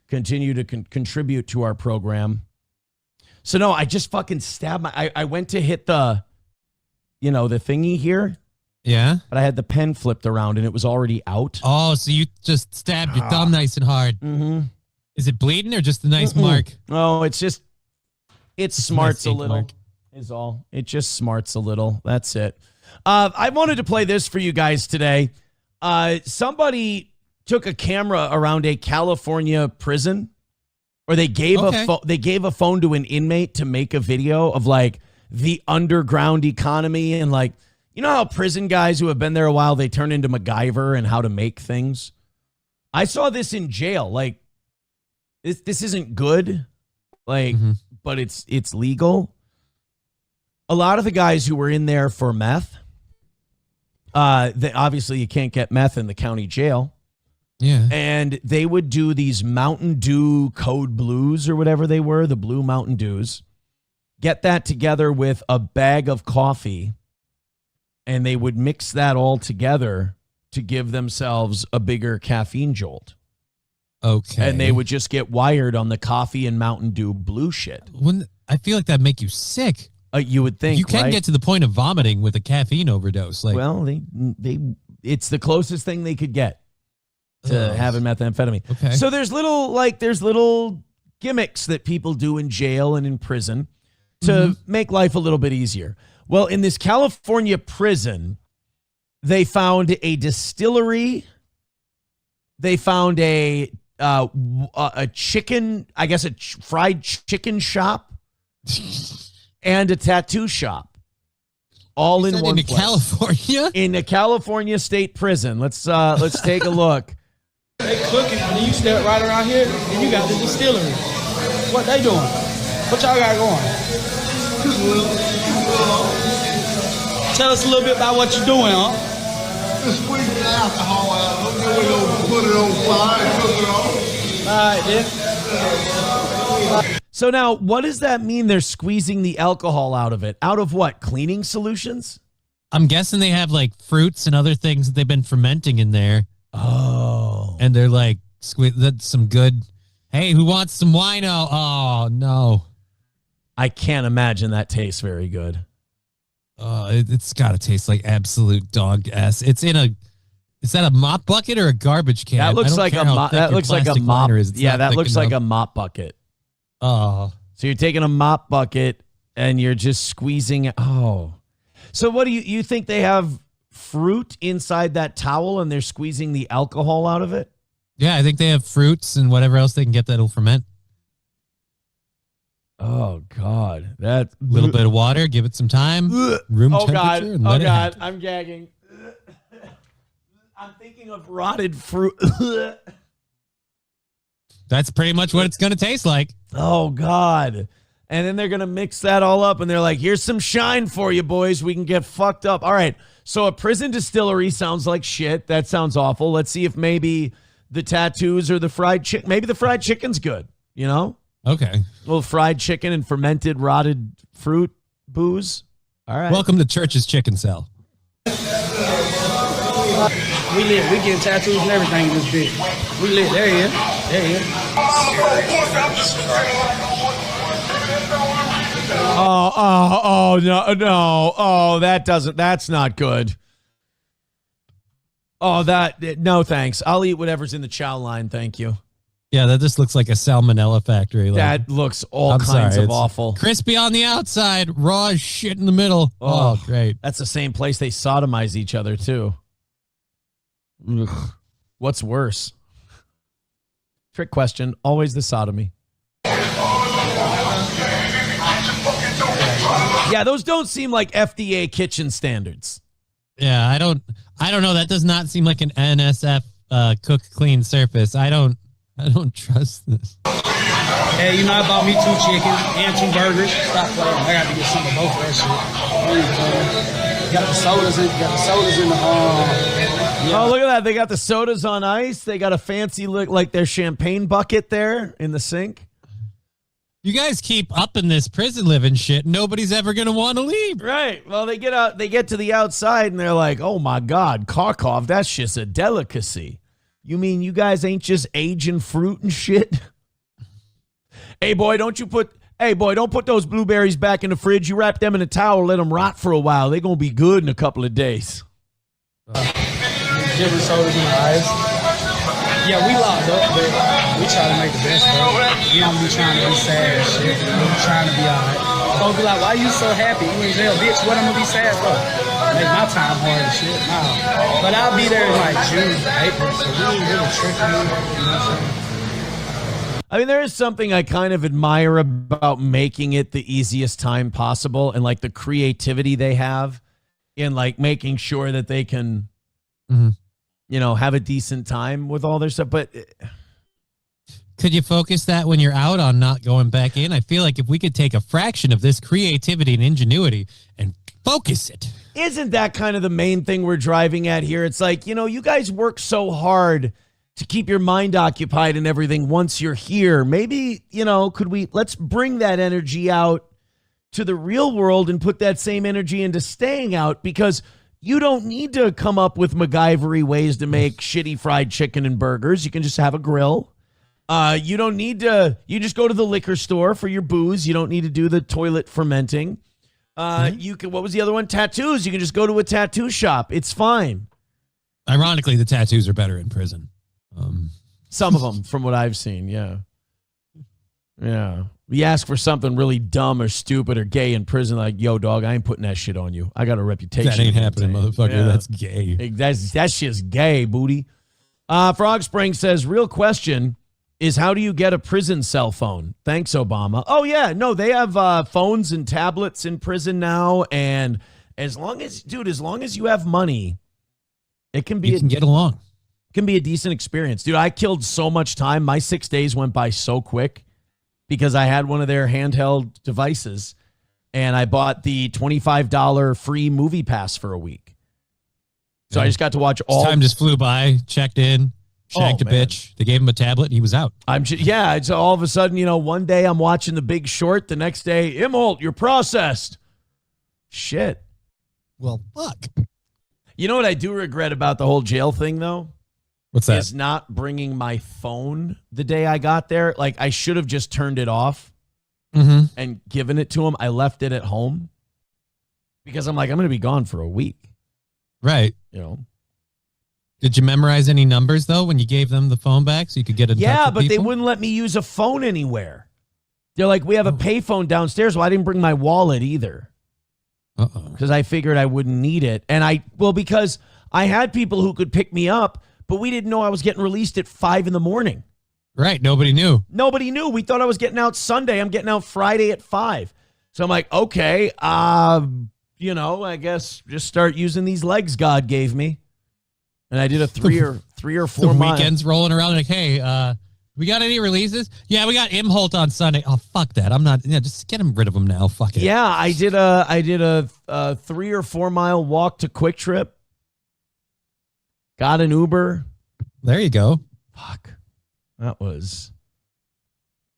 continue to contribute to our program. So, no, I just fucking stabbed I went to hit the thingy here. Yeah. But I had the pen flipped around and it was already out. Oh, so you just stabbed your thumb nice and hard. Mm-hmm. Is it bleeding or just a nice mark? Oh, it's just... It smarts a little, is all. It just smarts a little. That's it. I wanted to play this for you guys today. Somebody took a camera around a California prison, or they gave a phone to an inmate to make a video of like the underground economy and like, you know how prison guys who have been there a while, they turn into MacGyver and how to make things. I saw this in jail. Like this isn't good. Like. Mm-hmm. But it's legal. A lot of the guys who were in there for meth, obviously you can't get meth in the county jail. Yeah. And they would do these Mountain Dew Code Blues or whatever they were, the Blue Mountain Dews. Get that together with a bag of coffee, and they would mix that all together to give themselves a bigger caffeine jolt. Okay. And they would just get wired on the coffee and Mountain Dew Blue shit. I feel like that'd make you sick. You would think, you can right? get to the point of vomiting with a caffeine overdose. Like, well, it's the closest thing they could get to having methamphetamine. Okay. So there's little gimmicks that people do in jail and in prison to make life a little bit easier. Well, in this California prison, they found a distillery. They found a chicken, I guess fried chicken shop, and a tattoo shop, all in one place. California? In the California State Prison. Let's take a look. They cooking, and then you step right around here, and you got the distillery. What they doing? What y'all got going? Tell us a little bit about what you're doing, huh? Just squeeze the alcohol out. Then we're gonna put it on fire and cook it off. All right, then. So now, what does that mean? They're squeezing the alcohol out of it. Out of what? Cleaning solutions? I'm guessing they have like fruits and other things that they've been fermenting in there. Oh. And they're like, that's some good. Hey, who wants some wino? Oh, no. I can't imagine that tastes very good. It's got to taste like absolute dog ass. Is that a mop bucket or a garbage can? That looks like a mop. That looks like a mop. Yeah, that looks like a mop bucket. Oh. So you're taking a mop bucket and you're just squeezing. Oh. So what do you think they have fruit inside that towel and they're squeezing the alcohol out of it? Yeah, I think they have fruits and whatever else they can get that'll ferment. Oh God, that little bit of water, give it some time, room temperature. God, and let it happen. I'm gagging. I'm thinking of rotted fruit. That's pretty much what it's going to taste like. Oh God. And then they're going to mix that all up and they're like, here's some shine for you boys. We can get fucked up. All right. So a prison distillery sounds like shit. That sounds awful. Let's see if maybe the tattoos or the fried chicken, maybe the fried chicken's good, you know? Okay. A little fried chicken and fermented rotted fruit booze. All right. Welcome to Church's Chicken Cell. We getting tattoos and everything in this bitch. We lit. There he is. Oh, no. Oh, that's not good. Oh, no, thanks. I'll eat whatever's in the chow line. Thank you. Yeah, that just looks like a salmonella factory. That looks all kinds of awful. Crispy on the outside, raw as shit in the middle. Oh, great. That's the same place they sodomize each other, too. Ugh. What's worse? Trick question. Always the sodomy. Yeah, those don't seem like FDA kitchen standards. Yeah, I don't know. That does not seem like an NSF cook clean surface. I don't trust this. Hey, you know, I bought me 2 chickens and 2 burgers. Stop playing. I got to get some of both of that shit. Got the sodas in the Oh, look at that. They got the sodas on ice. They got a fancy look like their champagne bucket there in the sink. You guys keep up in this prison living shit. Nobody's ever going to want to leave. Right. Well, they get to the outside and they're like, oh my God, Kharkov, that's just a delicacy. You mean you guys ain't just aging fruit and shit? Hey, boy, don't put those blueberries back in the fridge. You wrap them in a towel, let them rot for a while. They're going to be good in a couple of days. Different sodas in the ice. Yeah, we locked up, but we try to make the best of it. You don't be trying to be sad and shit. We trying to be all right. Folks be like, why you so happy? You in jail, bitch. What I'm going to be sad for? Make my time hard and shit. No. But I'll be there in like June, April, so we ain't really tricky. You know what I'm saying? I mean, there is something I kind of admire about making it the easiest time possible and like the creativity they have in like making sure that they can, have a decent time with all their stuff. But could you focus that when you're out on not going back in? I feel like if we could take a fraction of this creativity and ingenuity and focus it. Isn't that kind of the main thing we're driving at here? It's like, you guys work so hard to keep your mind occupied and everything once you're here. Maybe, let's bring that energy out to the real world and put that same energy into staying out, because you don't need to come up with MacGyvery ways to make shitty fried chicken and burgers. You can just have a grill. You don't need to, you just go to the liquor store for your booze. You don't need to do the toilet fermenting. You can, what was the other one? Tattoos. You can just go to a tattoo shop. It's fine. Ironically, the tattoos are better in prison. Some of them, from what I've seen, yeah. You ask for something really dumb or stupid or gay in prison, like, yo, dog, I ain't putting that shit on you. I got a reputation. That ain't happening, motherfucker. Yeah. That's gay. That's just gay, booty. Frog Spring says, real question is, how do you get a prison cell phone? Thanks, Obama. Oh, yeah. No, they have phones and tablets in prison now. And as long as you have money, it can be... You can get along. Can be a decent experience. Dude, I killed so much time. My 6 days went by so quick because I had one of their handheld devices, and I bought the $25 free movie pass for a week. So I just got to watch all... Time just flew by, checked in, shanked a bitch. They gave him a tablet, and he was out. So all of a sudden, one day I'm watching The Big Short. The next day, Imholt, you're processed. Shit. Well, fuck. You know what I do regret about the whole jail thing, though? What's that? Is not bringing my phone the day I got there. Like, I should have just turned it off and given it to him. I left it at home because I'm like, I'm going to be gone for a week. Right. Did you memorize any numbers, though, when you gave them the phone back so you could get in touch with people? Yeah, but they wouldn't let me use a phone anywhere. They're like, we have a payphone downstairs. Well, I didn't bring my wallet either. Because I figured I wouldn't need it. And because I had people who could pick me up, but we didn't know I was getting released at 5 a.m. Right. Nobody knew. We thought I was getting out Sunday. I'm getting out Friday at 5. So I'm like, okay, I guess just start using these legs God gave me. And I did a three or 4 mile. Weekends rolling around like, hey, we got any releases? Yeah, we got Imholt on Sunday. Oh, fuck that. I'm not. Yeah, just get rid of them now. Fuck it. Yeah, I did a 3 or 4 mile walk to Quick Trip. Got an Uber. There you go. Fuck. That was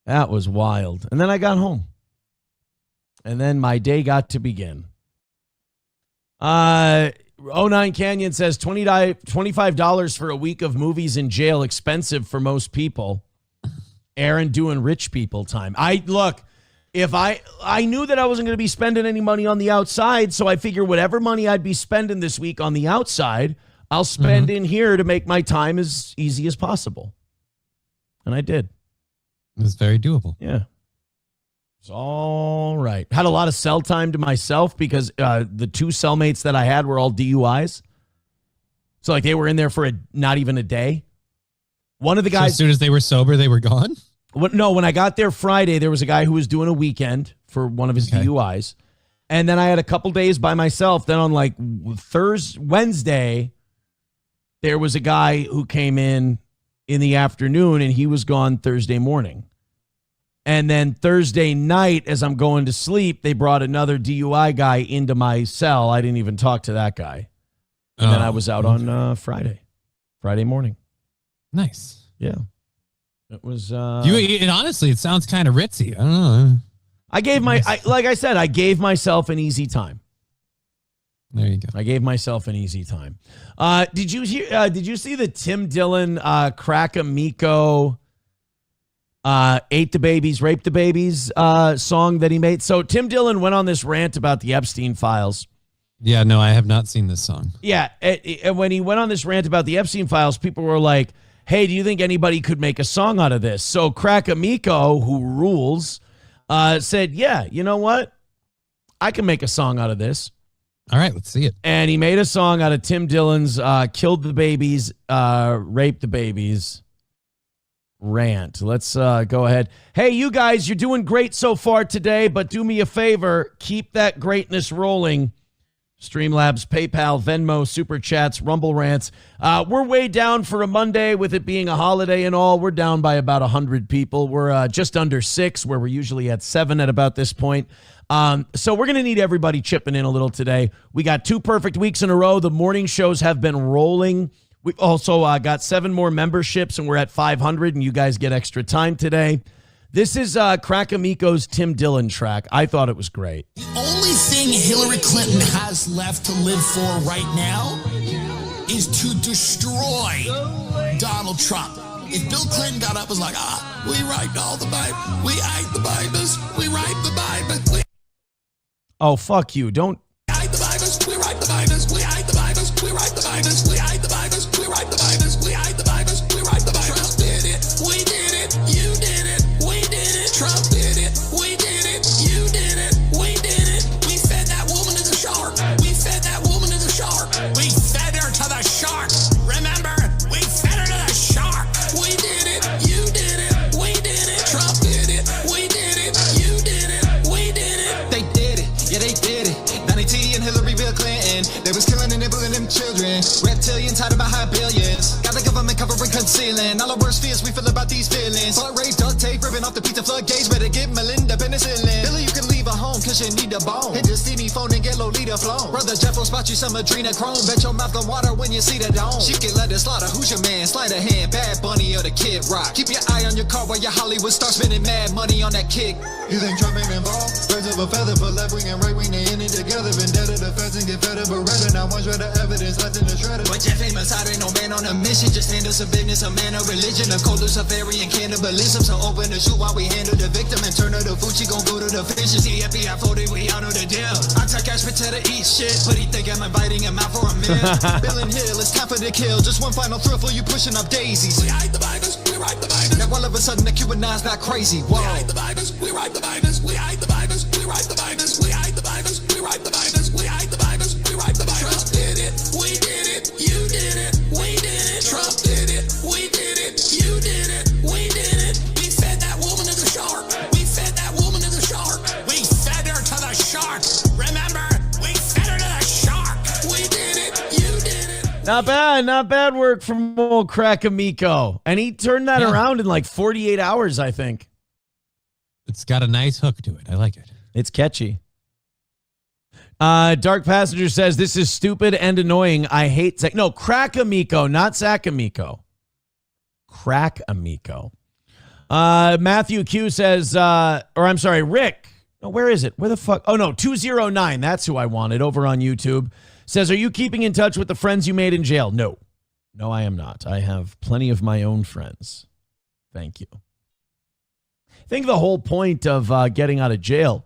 wild. And then I got home. And then my day got to begin. 09 Canyon says $25 for a week of movies in jail, expensive for most people. Aaron doing rich people time. If I knew that I wasn't going to be spending any money on the outside, so I figure whatever money I'd be spending this week on the outside, I'll spend in here to make my time as easy as possible. And I did. It was very doable. Yeah. It's all right. Had a lot of cell time to myself because the 2 cellmates that I had were all DUIs. So they were in there for not even a day. One of the guys... So as soon as they were sober, they were gone? No, when I got there Friday, there was a guy who was doing a weekend for one of his DUIs. And then I had a couple days by myself. Then on Wednesday, there was a guy who came in the afternoon, and he was gone Thursday morning. And then Thursday night, as I'm going to sleep, they brought another DUI guy into my cell. I didn't even talk to that guy. And then I was out on Friday morning. Nice. Yeah. It was... honestly, it sounds kind of ritzy. I don't know. Like I said, I gave myself an easy time. There you go. I gave myself an easy time. Did you see the Tim Dillon Crack Amico Ate the Babies, Raped the Babies song that he made? So Tim Dillon went on this rant about the Epstein files. Yeah, no, I have not seen this song. Yeah, and when he went on this rant about the Epstein files, people were like, hey, do you think anybody could make a song out of this? So Crack Amico, who rules, said, yeah, you know what? I can make a song out of this. All right, let's see it. And he made a song out of Tim Dillon's Killed the Babies, Raped the Babies rant. Let's go ahead. Hey, you guys, you're doing great so far today, but do me a favor. Keep that greatness rolling. Streamlabs, PayPal, Venmo, Super Chats, Rumble Rants. We're way down for a Monday with it being a holiday and all. We're down by about 100 people. We're just under 6, where we're usually at 7 at about this point. So we're going to need everybody chipping in a little today. We got 2 perfect weeks in a row. The morning shows have been rolling. We've also got 7 more memberships, and we're at 500, and you guys get extra time today. This is Crack Amico's Tim Dillon track. I thought it was great. The only thing Hillary Clinton has left to live for right now is to destroy Donald Trump. If Bill Clinton got up and was like, we write all the Bible, we hide the Bibles, we write the Bible, we Oh, fuck you. Don't. hide the Bibles, we write the Bibles, we hide the Bibles, we write the Bibles, we hide the Bibles, we write the Bibles, we hide the Bibles, we write the Bibles. Trump did it, we did it, you did it, we did it. Trump did it, we did it, you did it, we did it. We fed that woman to the shark. We fed that woman to the shark. We fed her to the shark. Remember, we fed her to the shark. We did it, you did it, we did it. Trump did it, we did it, you did it, we did it. They did it, yeah they did it. Donnie T and Hillary Bill Clinton, they was killing and nibbling them children. Reptilian tied about high billions. Got the government covering, concealing all our worst fears we feel about these feelings. Fuck rape, duct tape, ripping off the pizza floodgates. Better get Melinda penicillin. Billy, you can leave a home cause you need a bone. Hit the steamy phone and get Lolita flown. Brother Jeff will spot you some adrenochrome. Bet your mouth gon' water when you see the dome. She can let us slaughter, who's your man? Slide a hand, Bad Bunny or the Kid Rock. Keep your eye on your car while your Hollywood starts spending mad money on that kick. You think Trump ain't involved? Birds of a feather, but left wing and right wing, they in it together. Vendetta, the feds and get fed up, but rather not one shred of evidence left in the shredder. But Jeff ain't Masada, no man on a mission. Just handle some business, a man of religion. A cold Luciferian cannibalism. So open the shoot while we handle the victim. And turn her to food, she gon' go to the fishes. The FBI folded, we out of the deal. I tell Cash Potato eat shit, but he think I'm inviting him out for a meal. Bill and Hill, it's time for the kill. Just one final thrill for you pushing up daisies. We hide the Bibles, we write the Bibles. Now all of a sudden the QAnon's not crazy. Whoa. We hide the Bibles, we write the Bibles, we hide the Bibles, we write the Bibles, we hide the Bibles, we write the Bibles, we hide the Bibles, we write the Bibles. Trump did it, we did it, you did it, we did it. Trump did it, we did it, you did it, we did it. We fed that woman to the shark. We fed that woman to the shark. We fed her to the shark. Remember, we fed her to the shark. We did it, you did it. Not bad work from old Crack Amico. And he turned that around in like 48 hours, I think. It's got a nice hook to it. I like it. It's catchy. Dark Passenger says, this is stupid and annoying. I hate Zach. No, Crack Amico, not Zach Amico. Crack Amico. Matthew Q says, Rick. No, where is it? Where the fuck? Oh, no, 209. That's who I wanted over on YouTube. Says, are you keeping in touch with the friends you made in jail? No. No, I am not. I have plenty of my own friends. Thank you. I think the whole point of getting out of jail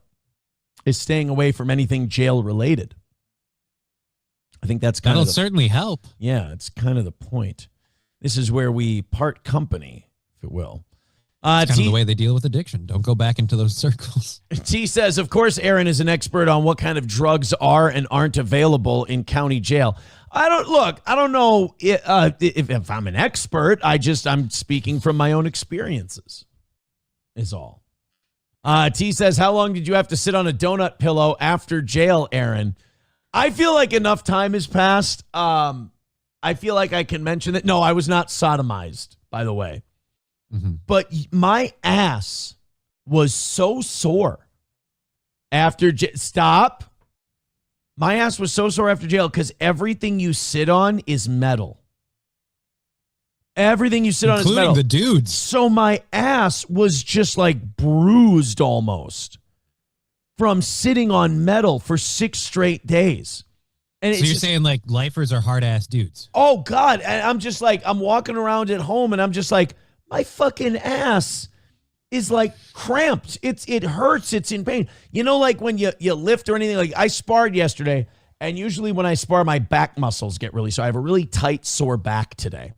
is staying away from anything jail related. I think that's that'll certainly help. Yeah, it's kind of the point. This is where we part company, if it will. It's kind of the way they deal with addiction. Don't go back into those circles. T says, of course, Aaron is an expert on what kind of drugs are and aren't available in county jail. I don't know if I'm an expert. I'm speaking from my own experiences is all. T says, how long did you have to sit on a donut pillow after jail, Aaron? I feel like enough time has passed. I feel like I can mention that. No, I was not sodomized, by the way. Mm-hmm. But my ass was so sore after Stop. My ass was so sore after jail because everything you sit on is metal. Everything you sit on is metal. Including the dudes. So my ass was just like bruised almost from sitting on metal for 6 straight days. And so you're saying like lifers are hard ass dudes? Oh God. And I'm just like, I'm walking around at home and I'm just like, my fucking ass is like cramped. It hurts. It's in pain. You know, like when you lift or anything, like I sparred yesterday and usually when I spar, my back muscles get really sore. I have a really tight, sore back today.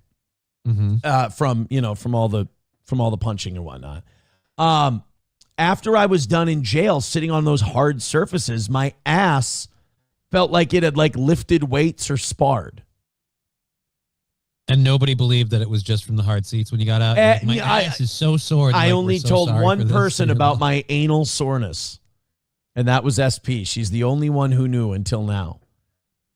Mm-hmm. From all the punching and whatnot. After I was done in jail, sitting on those hard surfaces, my ass felt like it had like lifted weights or sparred. And nobody believed that it was just from the hard seats when you got out. My ass is so sore. I only told one person about my anal soreness, and that was SP. She's the only one who knew until now.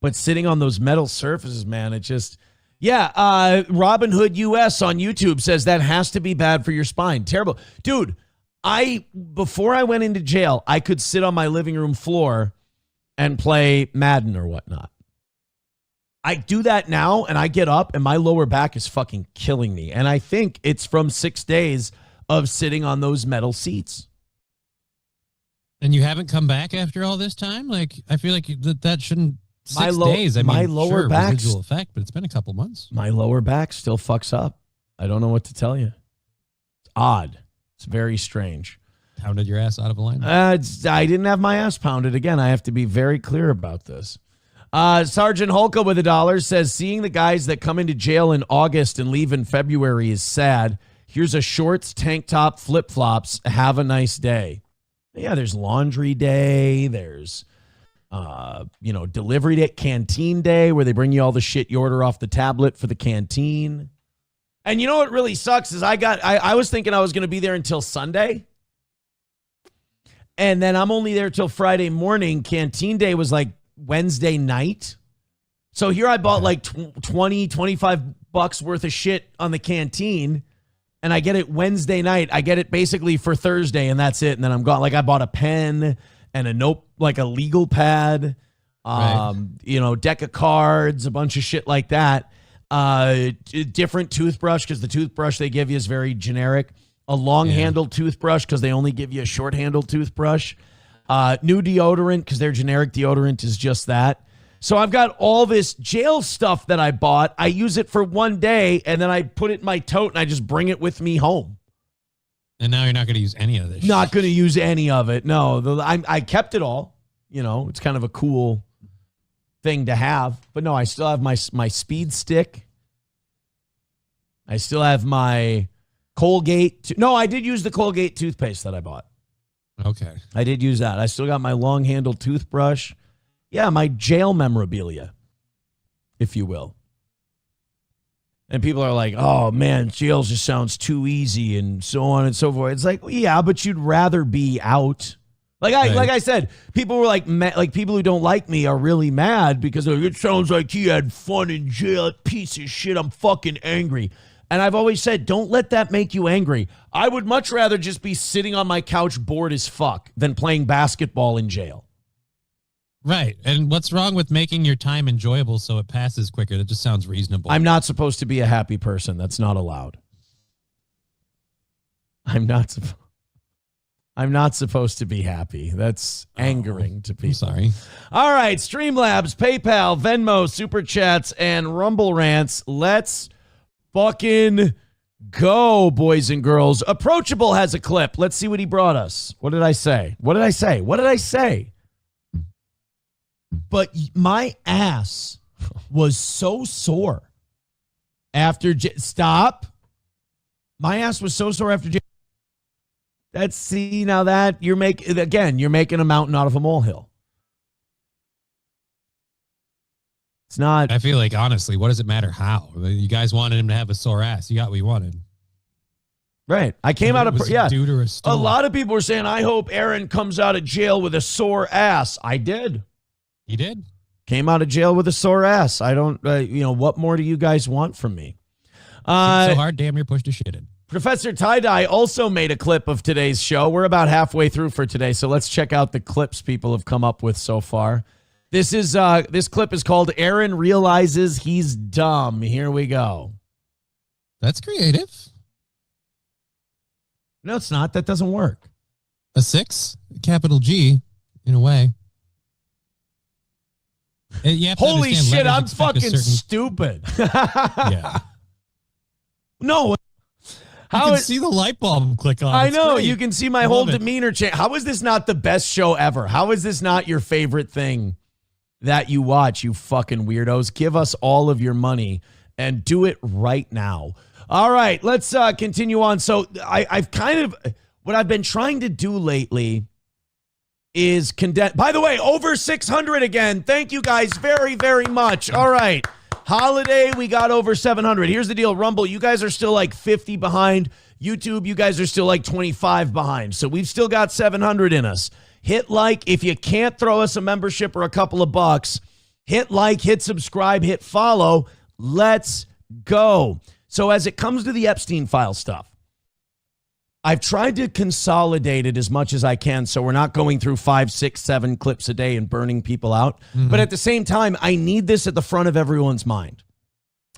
But sitting on those metal surfaces, man, it just... Yeah, Robin Hood US on YouTube says that has to be bad for your spine. Terrible. Dude, before I went into jail, I could sit on my living room floor and play Madden or whatnot. I do that now, and I get up, and my lower back is fucking killing me. And I think it's from 6 days of sitting on those metal seats. And you haven't come back after all this time? Like, I feel like that shouldn't. 6 days. I mean, my lower back, residual effect, but it's been a couple months. My lower back still fucks up. I don't know what to tell you. It's odd. It's very strange. Pounded your ass out of alignment? I didn't have my ass pounded. Again, I have to be very clear about this. Sergeant Holka with $1 says, seeing the guys that come into jail in August and leave in February is sad. Here's a shorts, tank top, flip-flops. Have a nice day. Yeah, there's laundry day. There's, delivery day, canteen day, where they bring you all the shit you order off the tablet for the canteen. And you know what really sucks is I was thinking I was going to be there until Sunday. And then I'm only there till Friday morning. Canteen day was like Wednesday night. So here I bought like $25 worth of shit on the canteen. And I get it Wednesday night. I get it basically for Thursday, and that's it. And then I'm gone. Like, I bought a pen and a note, like a legal pad, deck of cards, a bunch of shit like that. Different toothbrush, because the toothbrush they give you is very generic. A long-handled toothbrush, because they only give you a short-handled toothbrush. New deodorant, because their generic deodorant is just that. So I've got all this jail stuff that I bought. I use it for one day, and then I put it in my tote, and I just bring it with me home. And now you're not going to use any of this. Not going to use any of it. No, I kept it all. It's kind of a cool thing to have. But no, I still have my speed stick. I still have my Colgate. No, I did use the Colgate toothpaste that I bought. Okay. I did use that. I still got my long-handled toothbrush. Yeah, my jail memorabilia, if you will. And people are like, oh, man, jail just sounds too easy and so on and so forth. It's like, well, yeah, but you'd rather be out. Like I said, people were like people who don't like me are really mad because it sounds like he had fun in jail. Piece of shit. I'm fucking angry. And I've always said, don't let that make you angry. I would much rather just be sitting on my couch bored as fuck than playing basketball in jail. Right. And what's wrong with making your time enjoyable so it passes quicker? That just sounds reasonable. I'm not supposed to be a happy person. That's not allowed. I'm not supposed to be happy. That's angering to people. I'm sorry. All right. Streamlabs, PayPal, Venmo, Super Chats, and Rumble Rants. Let's fucking go, boys and girls. Approachable has a clip. Let's see what he brought us. What did I say? But my ass was so sore after stop. My ass was so sore after you're making a mountain out of a molehill. It's not. I feel like, honestly, what does it matter how? You guys wanted him to have a sore ass. You got what you wanted. Right. I came out of due to a lot of people were saying, I hope Aaron comes out of jail with a sore ass. I did. He did. Came out of jail with a sore ass. I don't, what more do you guys want from me? So hard, damn near pushed a shit in. Professor Tie-Dye also made a clip of today's show. We're about halfway through for today, so let's check out the clips people have come up with so far. This clip is called Aaron Realizes He's Dumb. Here we go. That's creative. No, it's not. That doesn't work. A 6, capital G, in a way. Holy shit, I'm fucking stupid. Yeah. No. You can see the light bulb click on. I it's know. great. You can see my whole demeanor change. How is this not the best show ever? How is this not your favorite thing that you watch, you fucking weirdos? Give us all of your money and do it right now. All right, let's continue on. So what I've been trying to do lately is condense. By the way, over 600 again. Thank you guys very, very much. All right. Holiday, we got over 700. Here's the deal. Rumble, you guys are still like 50 behind. YouTube, you guys are still like 25 behind. So we've still got 700 in us. Hit like. If you can't throw us a membership or a couple of bucks, hit like, hit subscribe, hit follow. Let's go. So as it comes to the Epstein file stuff, I've tried to consolidate it as much as I can so we're not going through 5, 6, 7 clips a day and burning people out. But at the same time, I need this at the front of everyone's mind.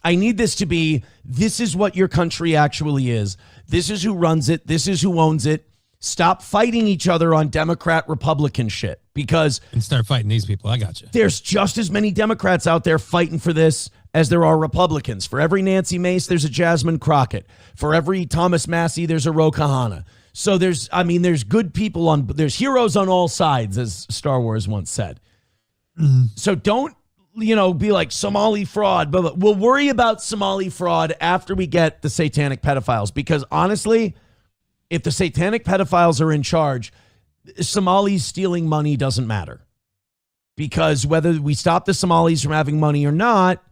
I need this to be, this is what your country actually is. This is who runs it. This is who owns it. Stop fighting each other on Democrat, Republican shit, because... And start fighting these people. I got you. There's just as many Democrats out there fighting for this as there are Republicans. For every Nancy Mace, there's a Jasmine Crockett. For every Thomas Massey, there's a Ro Khanna. So there's good people there's heroes on all sides, as Star Wars once said. So don't, be like Somali fraud, but we'll worry about Somali fraud after we get the satanic pedophiles, because honestly, if the satanic pedophiles are in charge, Somalis stealing money doesn't matter, because whether we stop the Somalis from having money or not,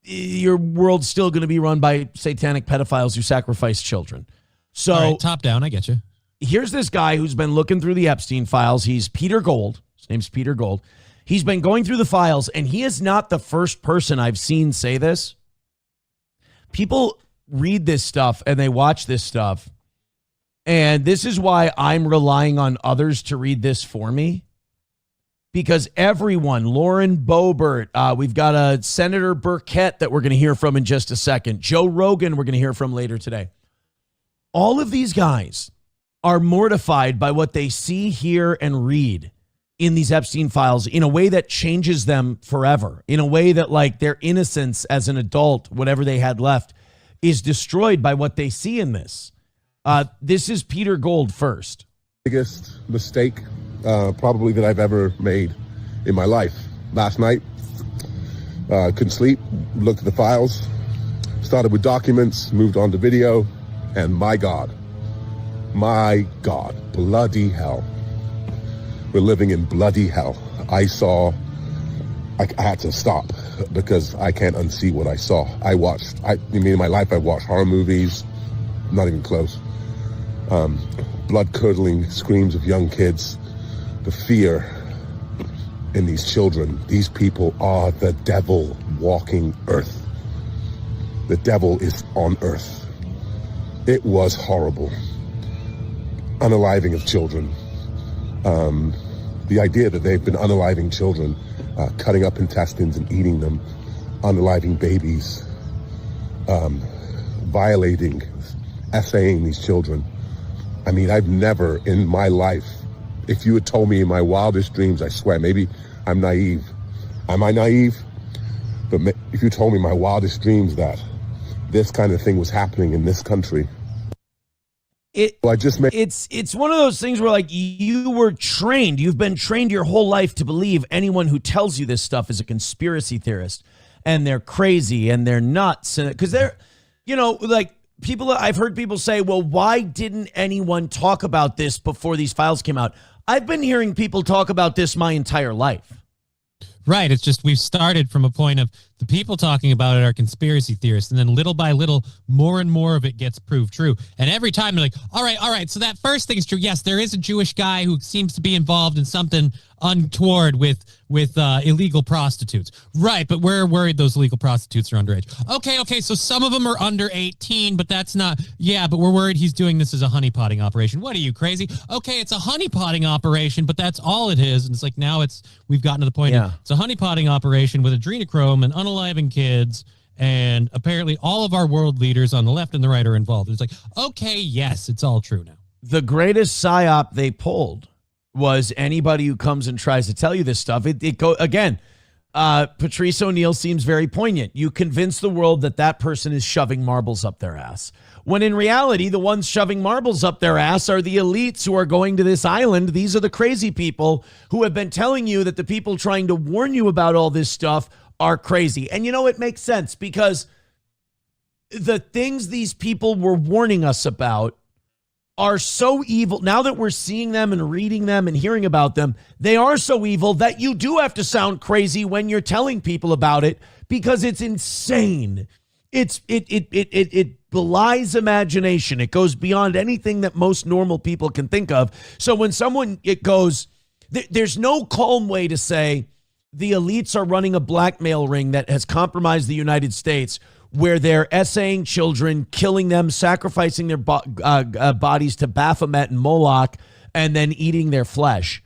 your world's still going to be run by satanic pedophiles who sacrifice children. So right, top down, I get you. Here's this guy who's been looking through the Epstein files. He's Peter Gold. His name's Peter Gold. He's been going through the files, and he is not the first person I've seen say this. People read this stuff and they watch this stuff, and this is why I'm relying on others to read this for me. Because everyone, Lauren Boebert, we've got a Senator Burkett that we're going to hear from in just a second. Joe Rogan, we're going to hear from later today. All of these guys are mortified by what they see, hear, and read in these Epstein files in a way that changes them forever, in a way that like their innocence as an adult, whatever they had left, is destroyed by what they see in this. This is Peter Gold first. Biggest mistake probably that I've ever made in my life. Last night, couldn't sleep, looked at the files, started with documents, moved on to video, and my God, bloody hell. We're living in bloody hell. I had to stop because I can't unsee what I saw. In my life, I watched horror movies, not even close. Blood-curdling screams of young kids, the fear in these children. These people are the devil walking earth. The devil is on earth. It was horrible. Unaliving of children. The idea that they've been unaliving children, cutting up intestines and eating them, unaliving babies, violating, essaying these children. I mean, I've never in my life, if you had told me in my wildest dreams, I swear, maybe I'm naive. Am I naive? But if you told me in my wildest dreams that this kind of thing was happening in this country, it's one of those things where like you were trained, you've been trained your whole life to believe anyone who tells you this stuff is a conspiracy theorist and they're crazy and they're nuts. And because they're, like people, I've heard people say, well, why didn't anyone talk about this before these files came out? I've been hearing people talk about this my entire life. Right. It's just we've started from a point of the people talking about it are conspiracy theorists. And then little by little, more and more of it gets proved true. And every time they're like, all right. So that first thing is true. Yes, there is a Jewish guy who seems to be involved in something untoward with illegal prostitutes. Right. But we're worried those illegal prostitutes are underage. Okay. So some of them are under 18, but that's not. Yeah, but we're worried he's doing this as a honeypotting operation. What are you, crazy? Okay, it's a honeypotting operation, but that's all it is. And it's like now we've gotten to the point of it's a honeypotting operation with adrenochrome and unaliving kids. And apparently all of our world leaders on the left and the right are involved. It's like, okay, yes, it's all true now. The greatest psyop they pulled was anybody who comes and tries to tell you this stuff. Patrice O'Neill seems very poignant. You convince the world that person is shoving marbles up their ass. When in reality, the ones shoving marbles up their ass are the elites who are going to this island. These are the crazy people who have been telling you that the people trying to warn you about all this stuff are crazy. And it makes sense because the things these people were warning us about are so evil. Now that we're seeing them and reading them and hearing about them, they are so evil that you do have to sound crazy when you're telling people about it because it's insane. It belies imagination. It goes beyond anything that most normal people can think of. So when there's no calm way to say the elites are running a blackmail ring that has compromised the United States where they're essaying children, killing them, sacrificing their bodies to Baphomet and Moloch, and then eating their flesh.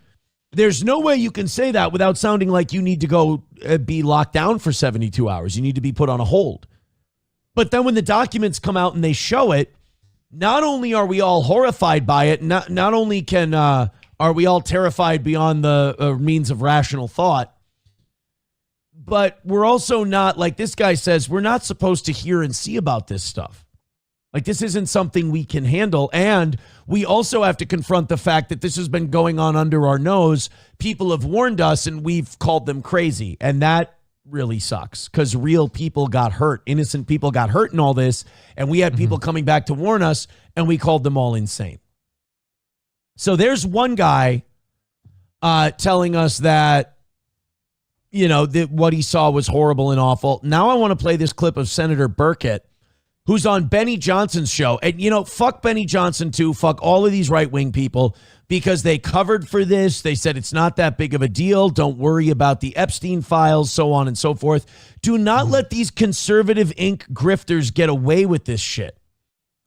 There's no way you can say that without sounding like you need to go be locked down for 72 hours. You need to be put on a hold. But then when the documents come out and they show it, not only are we all horrified by it, not only are we all terrified beyond the means of rational thought, but we're also not, like this guy says, we're not supposed to hear and see about this stuff. Like, this isn't something we can handle. And we also have to confront the fact that this has been going on under our nose. People have warned us and we've called them crazy. And that really sucks because real people got hurt. Innocent people got hurt in all this. And we had people coming back to warn us and we called them all insane. So there's one guy telling us that, you know, that what he saw was horrible and awful. Now I want to play this clip of Senator Burkett, who's on Benny Johnson's show. And, you know, fuck Benny Johnson too. Fuck all of these right-wing people because they covered for this. They said it's not that big of a deal. Don't worry about the Epstein files, so on and so forth. Do not let these conservative Inc. grifters get away with this shit.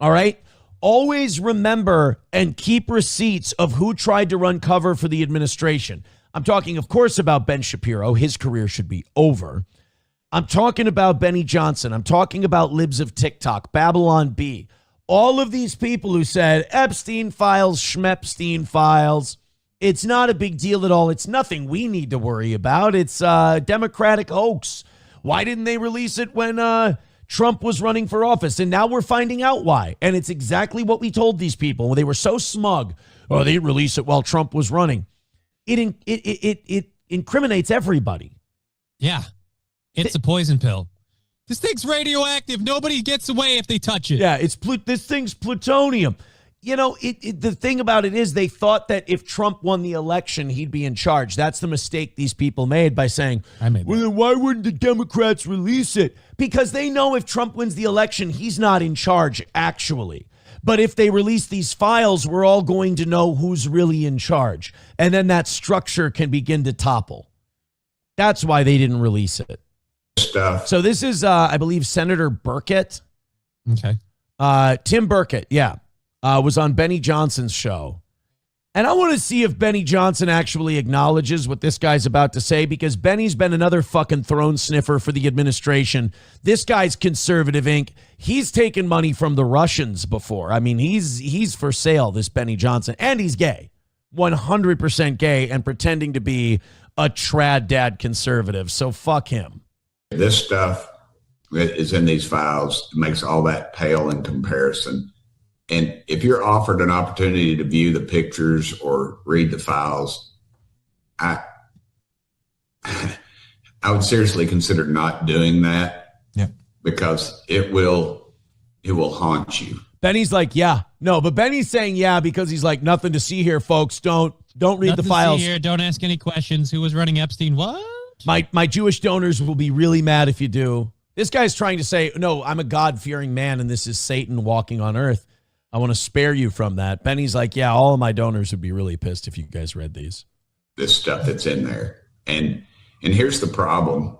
All right? Always remember and keep receipts of who tried to run cover for the administration. I'm talking, of course, about Ben Shapiro. His career should be over. I'm talking about Benny Johnson. I'm talking about libs of TikTok, Babylon Bee. All of these people who said Epstein files, Schmepstein files. It's not a big deal at all. It's nothing we need to worry about. It's a Democratic hoax. Why didn't they release it when Trump was running for office? And now we're finding out why. And it's exactly what we told these people when they were so smug. Oh, they didn't release it while Trump was running. It incriminates everybody. Yeah. It's a poison pill. This thing's radioactive. Nobody gets away if they touch it. Yeah, this thing's plutonium. You know, the thing about it is they thought that if Trump won the election, he'd be in charge. That's the mistake these people made by saying, well, then why wouldn't the Democrats release it? Because they know if Trump wins the election, he's not in charge, actually. But if they release these files, we're all going to know who's really in charge. And then that structure can begin to topple. That's why they didn't release it. Stuff. So this is, I believe, Senator Burkett. Okay. Tim Burkett, yeah, was on Benny Johnson's show. And I want to see if Benny Johnson actually acknowledges what this guy's about to say, because Benny's been another fucking throne sniffer for the administration. This guy's conservative Inc. He's taken money from the Russians before. I mean, he's for sale, this Benny Johnson, and he's gay, 100% gay, and pretending to be a trad dad conservative. So fuck him. This stuff that is in these files makes all that pale in comparison. And if you're offered an opportunity to view the pictures or read the files, I would seriously consider not doing that. Yeah. Because it will haunt you. Benny's like, yeah. No, but Benny's saying yeah because he's like, nothing to see here, folks. Don't read Nothing the files. To see here. Don't ask any questions. Who was running Epstein? What? My Jewish donors will be really mad if you do. This guy's trying to say, no, I'm a God-fearing man and this is Satan walking on earth. I want to spare you from that. Benny's like, yeah, all of my donors would be really pissed if you guys read these. This stuff that's in there. And here's the problem.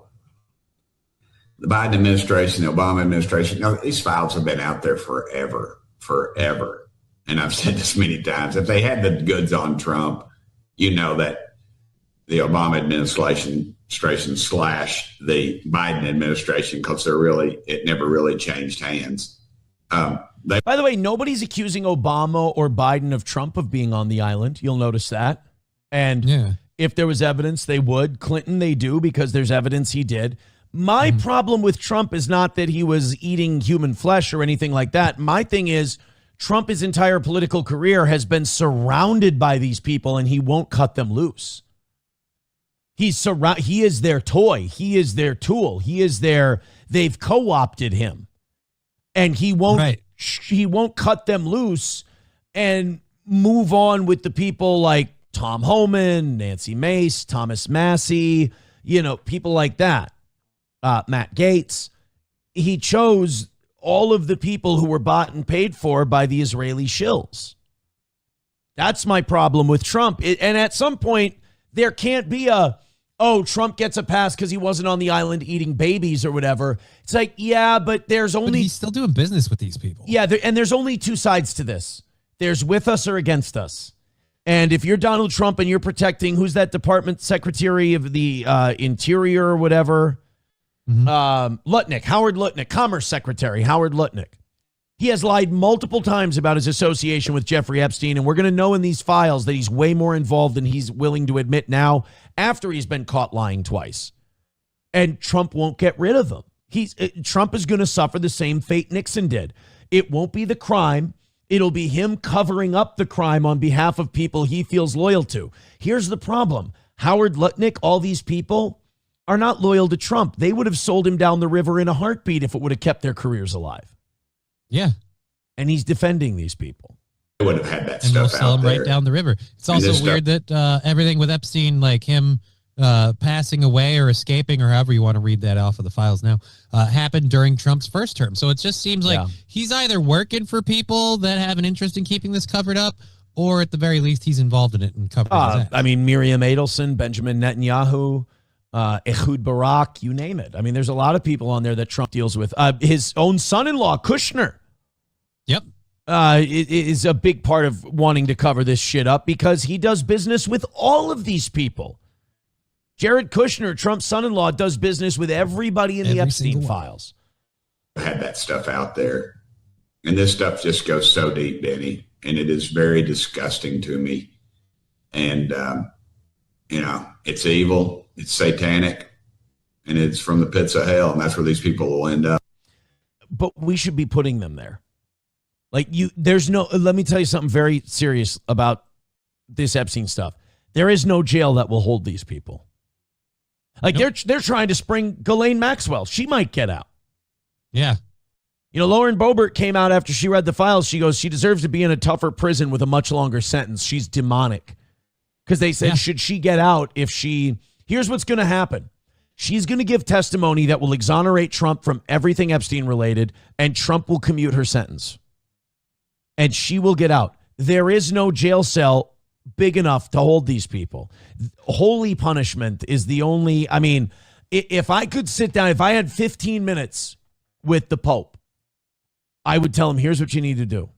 The Biden administration, the Obama administration, these files have been out there forever. And I've said this many times. If they had the goods on Trump, you know that the Obama administration / the Biden administration, because it never really changed hands. By the way, nobody's accusing Obama or Biden of Trump of being on the island. You'll notice that. And if there was evidence, they would. Clinton, they do, because there's evidence he did. My problem with Trump is not that he was eating human flesh or anything like that. My thing is Trump, his entire political career, has been surrounded by these people and he won't cut them loose. He is their toy. He is their tool. They've co-opted him. And he won't cut them loose and move on with the people like Tom Homan, Nancy Mace, Thomas Massie, people like that. Matt Gaetz. He chose all of the people who were bought and paid for by the Israeli shills. That's my problem with Trump. And at some point, there can't be a oh, Trump gets a pass because he wasn't on the island eating babies or whatever. It's like, yeah, but there's only... But he's still doing business with these people. Yeah, and there's only two sides to this. There's with us or against us. And if you're Donald Trump and you're protecting, who's that department secretary of the Interior or whatever? Lutnick, Howard Lutnick, Commerce Secretary, Howard Lutnick. He has lied multiple times about his association with Jeffrey Epstein, and we're going to know in these files that he's way more involved than he's willing to admit now after he's been caught lying twice. And Trump won't get rid of him. Trump is going to suffer the same fate Nixon did. It won't be the crime. It'll be him covering up the crime on behalf of people he feels loyal to. Here's the problem. Howard Lutnick, all these people are not loyal to Trump. They would have sold him down the river in a heartbeat if it would have kept their careers alive. Yeah. And he's defending these people. They would have had that and stuff they'll sell out him there. right down the river. It's also weird that everything with Epstein, like him passing away or escaping or however you want to read that off of the files now, happened during Trump's first term. So it just seems like he's either working for people that have an interest in keeping this covered up, or at the very least he's involved in it and covering his ass. I mean, Miriam Adelson, Benjamin Netanyahu, Ehud Barak, you name it. I mean, there's a lot of people on there that Trump deals with. His own son-in-law, Kushner. Yep. Is a big part of wanting to cover this shit up because he does business with all of these people. Jared Kushner, Trump's son-in-law, does business with everybody in the Epstein files. Had that stuff out there. And this stuff just goes so deep, Benny. And it is very disgusting to me. And, it's evil. It's satanic. And it's from the pits of hell. And that's where these people will end up. But we should be putting them there. Like let me tell you something very serious about this Epstein stuff. There is no jail that will hold these people. Like they're trying to spring Ghislaine Maxwell. She might get out. Yeah. Lauren Boebert came out after she read the files. She goes, she deserves to be in a tougher prison with a much longer sentence. She's demonic. Because they said, should she get out here's what's going to happen. She's going to give testimony that will exonerate Trump from everything Epstein related, and Trump will commute her sentence. And she will get out. There is no jail cell big enough to hold these people. Holy punishment is the only, if I could sit down, if I had 15 minutes with the Pope, I would tell him, here's what you need to do.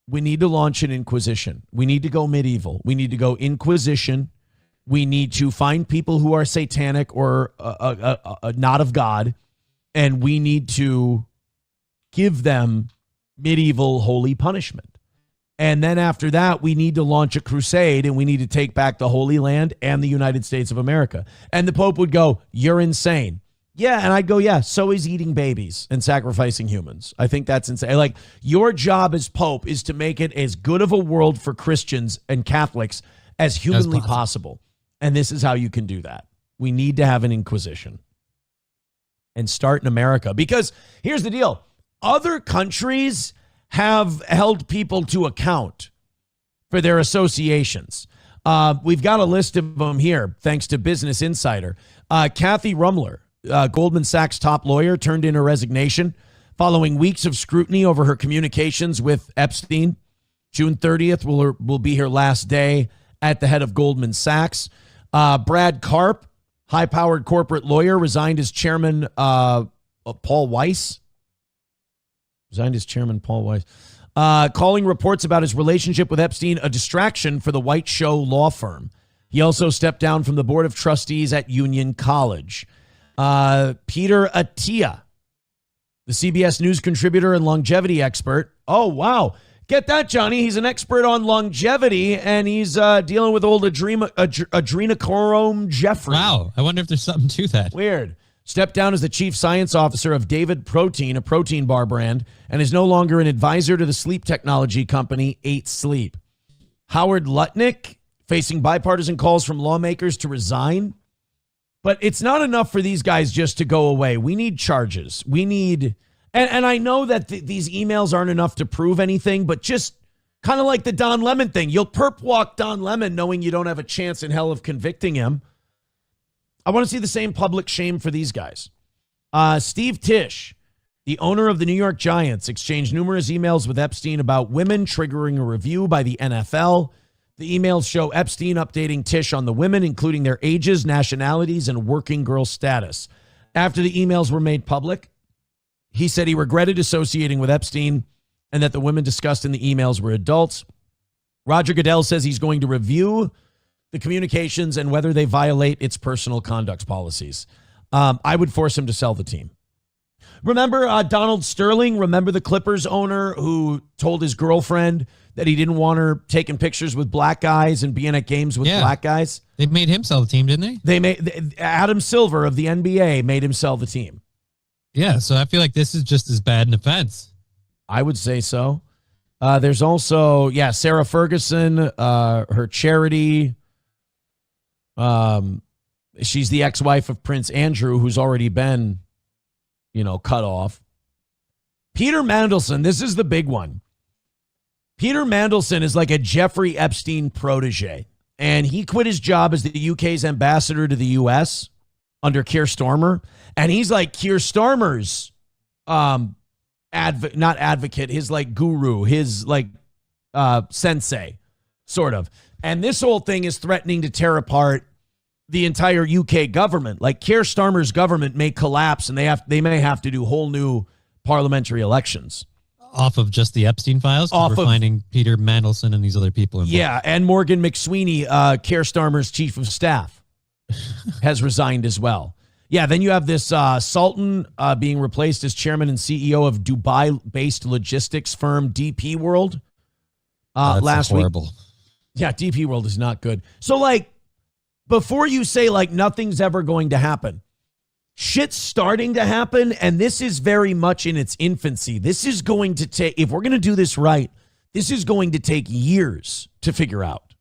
We need to launch an inquisition. We need to go medieval. We need to go inquisition. We need to find people who are satanic or not of God, and we need to give them medieval holy punishment. And then after that, we need to launch a crusade, and we need to take back the Holy Land and the United States of America. And the Pope would go, you're insane. Yeah, and I'd go, yeah, so is eating babies and sacrificing humans. I think that's insane. Like, your job as Pope is to make it as good of a world for Christians and Catholics as humanly possible. And this is how you can do that. We need to have an inquisition and start in America. Because here's the deal. Other countries have held people to account for their associations. We've got a list of them here, thanks to Business Insider. Kathy Rumler, Goldman Sachs top lawyer, turned in her resignation following weeks of scrutiny over her communications with Epstein. June 30th will be her last day at the head of Goldman Sachs. Brad Karp, high-powered corporate lawyer, resigned as chairman. Paul Weiss. Calling reports about his relationship with Epstein a distraction for the White Show law firm. He also stepped down from the board of trustees at Union College. Peter Attia, the CBS News contributor and longevity expert. Oh, wow. Get that, Johnny. He's an expert on longevity, and he's dealing with old adrenochrome Jeffrey. Wow. I wonder if there's something to that. Weird. Stepped down as the chief science officer of David Protein, a protein bar brand, and is no longer an advisor to the sleep technology company 8 Sleep. Howard Lutnick, facing bipartisan calls from lawmakers to resign. But it's not enough for these guys just to go away. We need charges. We need... And I know that these emails aren't enough to prove anything, but just kind of like the Don Lemon thing. You'll perp walk Don Lemon knowing you don't have a chance in hell of convicting him. I want to see the same public shame for these guys. Steve Tisch, the owner of the New York Giants, exchanged numerous emails with Epstein about women, triggering a review by the NFL. The emails show Epstein updating Tish on the women, including their ages, nationalities, and working girl status. After the emails were made public, he said he regretted associating with Epstein and that the women discussed in the emails were adults. Roger Goodell says he's going to review the communications and whether they violate its personal conduct policies. I would force him to sell the team. Remember Donald Sterling? Remember the Clippers owner who told his girlfriend that he didn't want her taking pictures with black guys and being at games with black guys? They made him sell the team, didn't they? Adam Silver of the NBA made him sell the team. Yeah, so I feel like this is just as bad an offense. I would say so. There's also, Sarah Ferguson, her charity. She's the ex-wife of Prince Andrew, who's already been, cut off. Peter Mandelson, this is the big one. Peter Mandelson is like a Jeffrey Epstein protege, and he quit his job as the UK's ambassador to the US under Keir Starmer, and he's like Keir Starmer's not advocate, his like guru, his like sensei, sort of. And this whole thing is threatening to tear apart the entire UK government. Like Keir Starmer's government may collapse, and they may have to do whole new parliamentary elections. Off of just the Epstein files? We're finding Peter Mandelson and these other people involved. Yeah, and Morgan McSweeney, Keir Starmer's chief of staff, has resigned as well. Yeah, then you have this Sultan being replaced as chairman and CEO of Dubai-based logistics firm DP World last horrible. week. Yeah, DP World is not good. So, like, before you say, like, nothing's ever going to happen, shit's starting to happen, and this is very much in its infancy. This is going to take, if we're going to do this right, this is going to take years to figure out.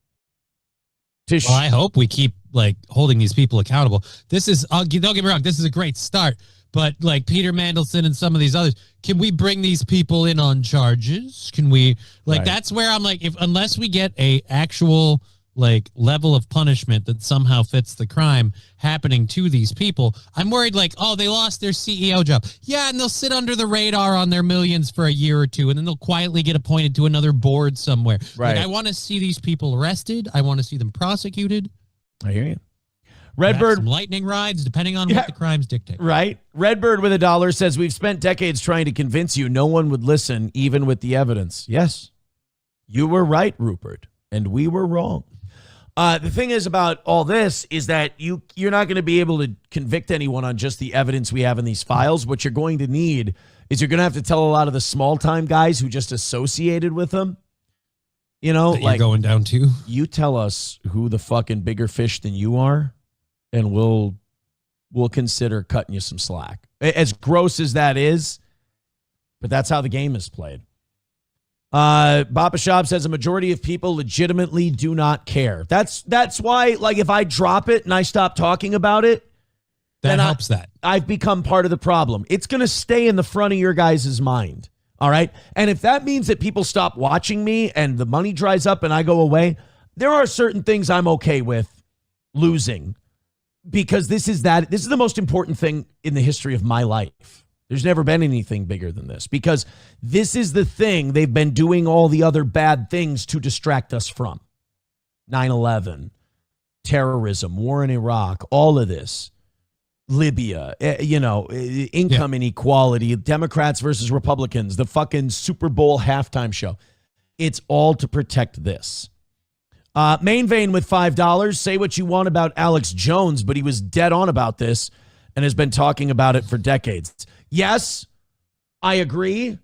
Well, I hope we keep, like, holding these people accountable. This is, don't get me wrong, this is a great start, but, like, Peter Mandelson and some of these others, can we bring these people in on charges? Can we, like, that's where I'm like, unless we get a actual, like, level of punishment that somehow fits the crime happening to these people, I'm worried, like, oh, they lost their CEO job. Yeah, and they'll sit under the radar on their millions for a year or two, and then they'll quietly get appointed to another board somewhere. Right. Like, I want to see these people arrested. I want to see them prosecuted. I hear you. Redbird, some lightning rides, depending on what the crimes dictate. Right. Redbird with $1 says, we've spent decades trying to convince you no one would listen, even with the evidence. Yes, you were right, Rupert, and we were wrong. The thing is about all this is that you're not going to be able to convict anyone on just the evidence we have in these files. What you're going to need is you're going to have to tell a lot of the small-time guys who just associated with them. That like you're going down to. You tell us who the fucking bigger fish than you are, and we'll consider cutting you some slack. As gross as that is, but that's how the game is played. Baba Shab says a majority of people legitimately do not care. That's why, like, if I drop it and I stop talking about it, that helps that. I've become part of the problem. It's going to stay in the front of your guys' mind. All right. And if that means that people stop watching me and the money dries up and I go away, there are certain things I'm okay with losing, because this is the most important thing in the history of my life. There's never been anything bigger than this, because this is the thing they've been doing all the other bad things to distract us from. 9/11, terrorism, war in Iraq, all of this, Libya, income inequality, Democrats versus Republicans, the fucking Super Bowl halftime show. It's all to protect this. Main Vein with $5. Say what you want about Alex Jones, but he was dead on about this and has been talking about it for decades. Yes, I agree.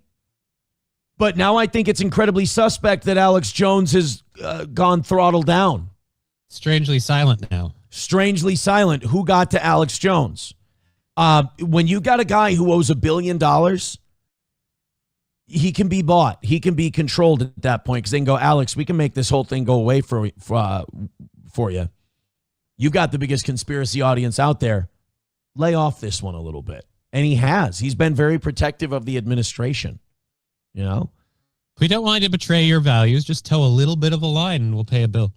But now I think it's incredibly suspect that Alex Jones has gone throttle down. Strangely silent now. Strangely silent. Who got to Alex Jones? When you got a guy who owes $1 billion, he can be bought. He can be controlled at that point, because they can go, Alex, we can make this whole thing go away for you. You got the biggest conspiracy audience out there. Lay off this one a little bit. And he has. He's been very protective of the administration. We don't want you to betray your values. Just toe a little bit of a line and we'll pay a bill.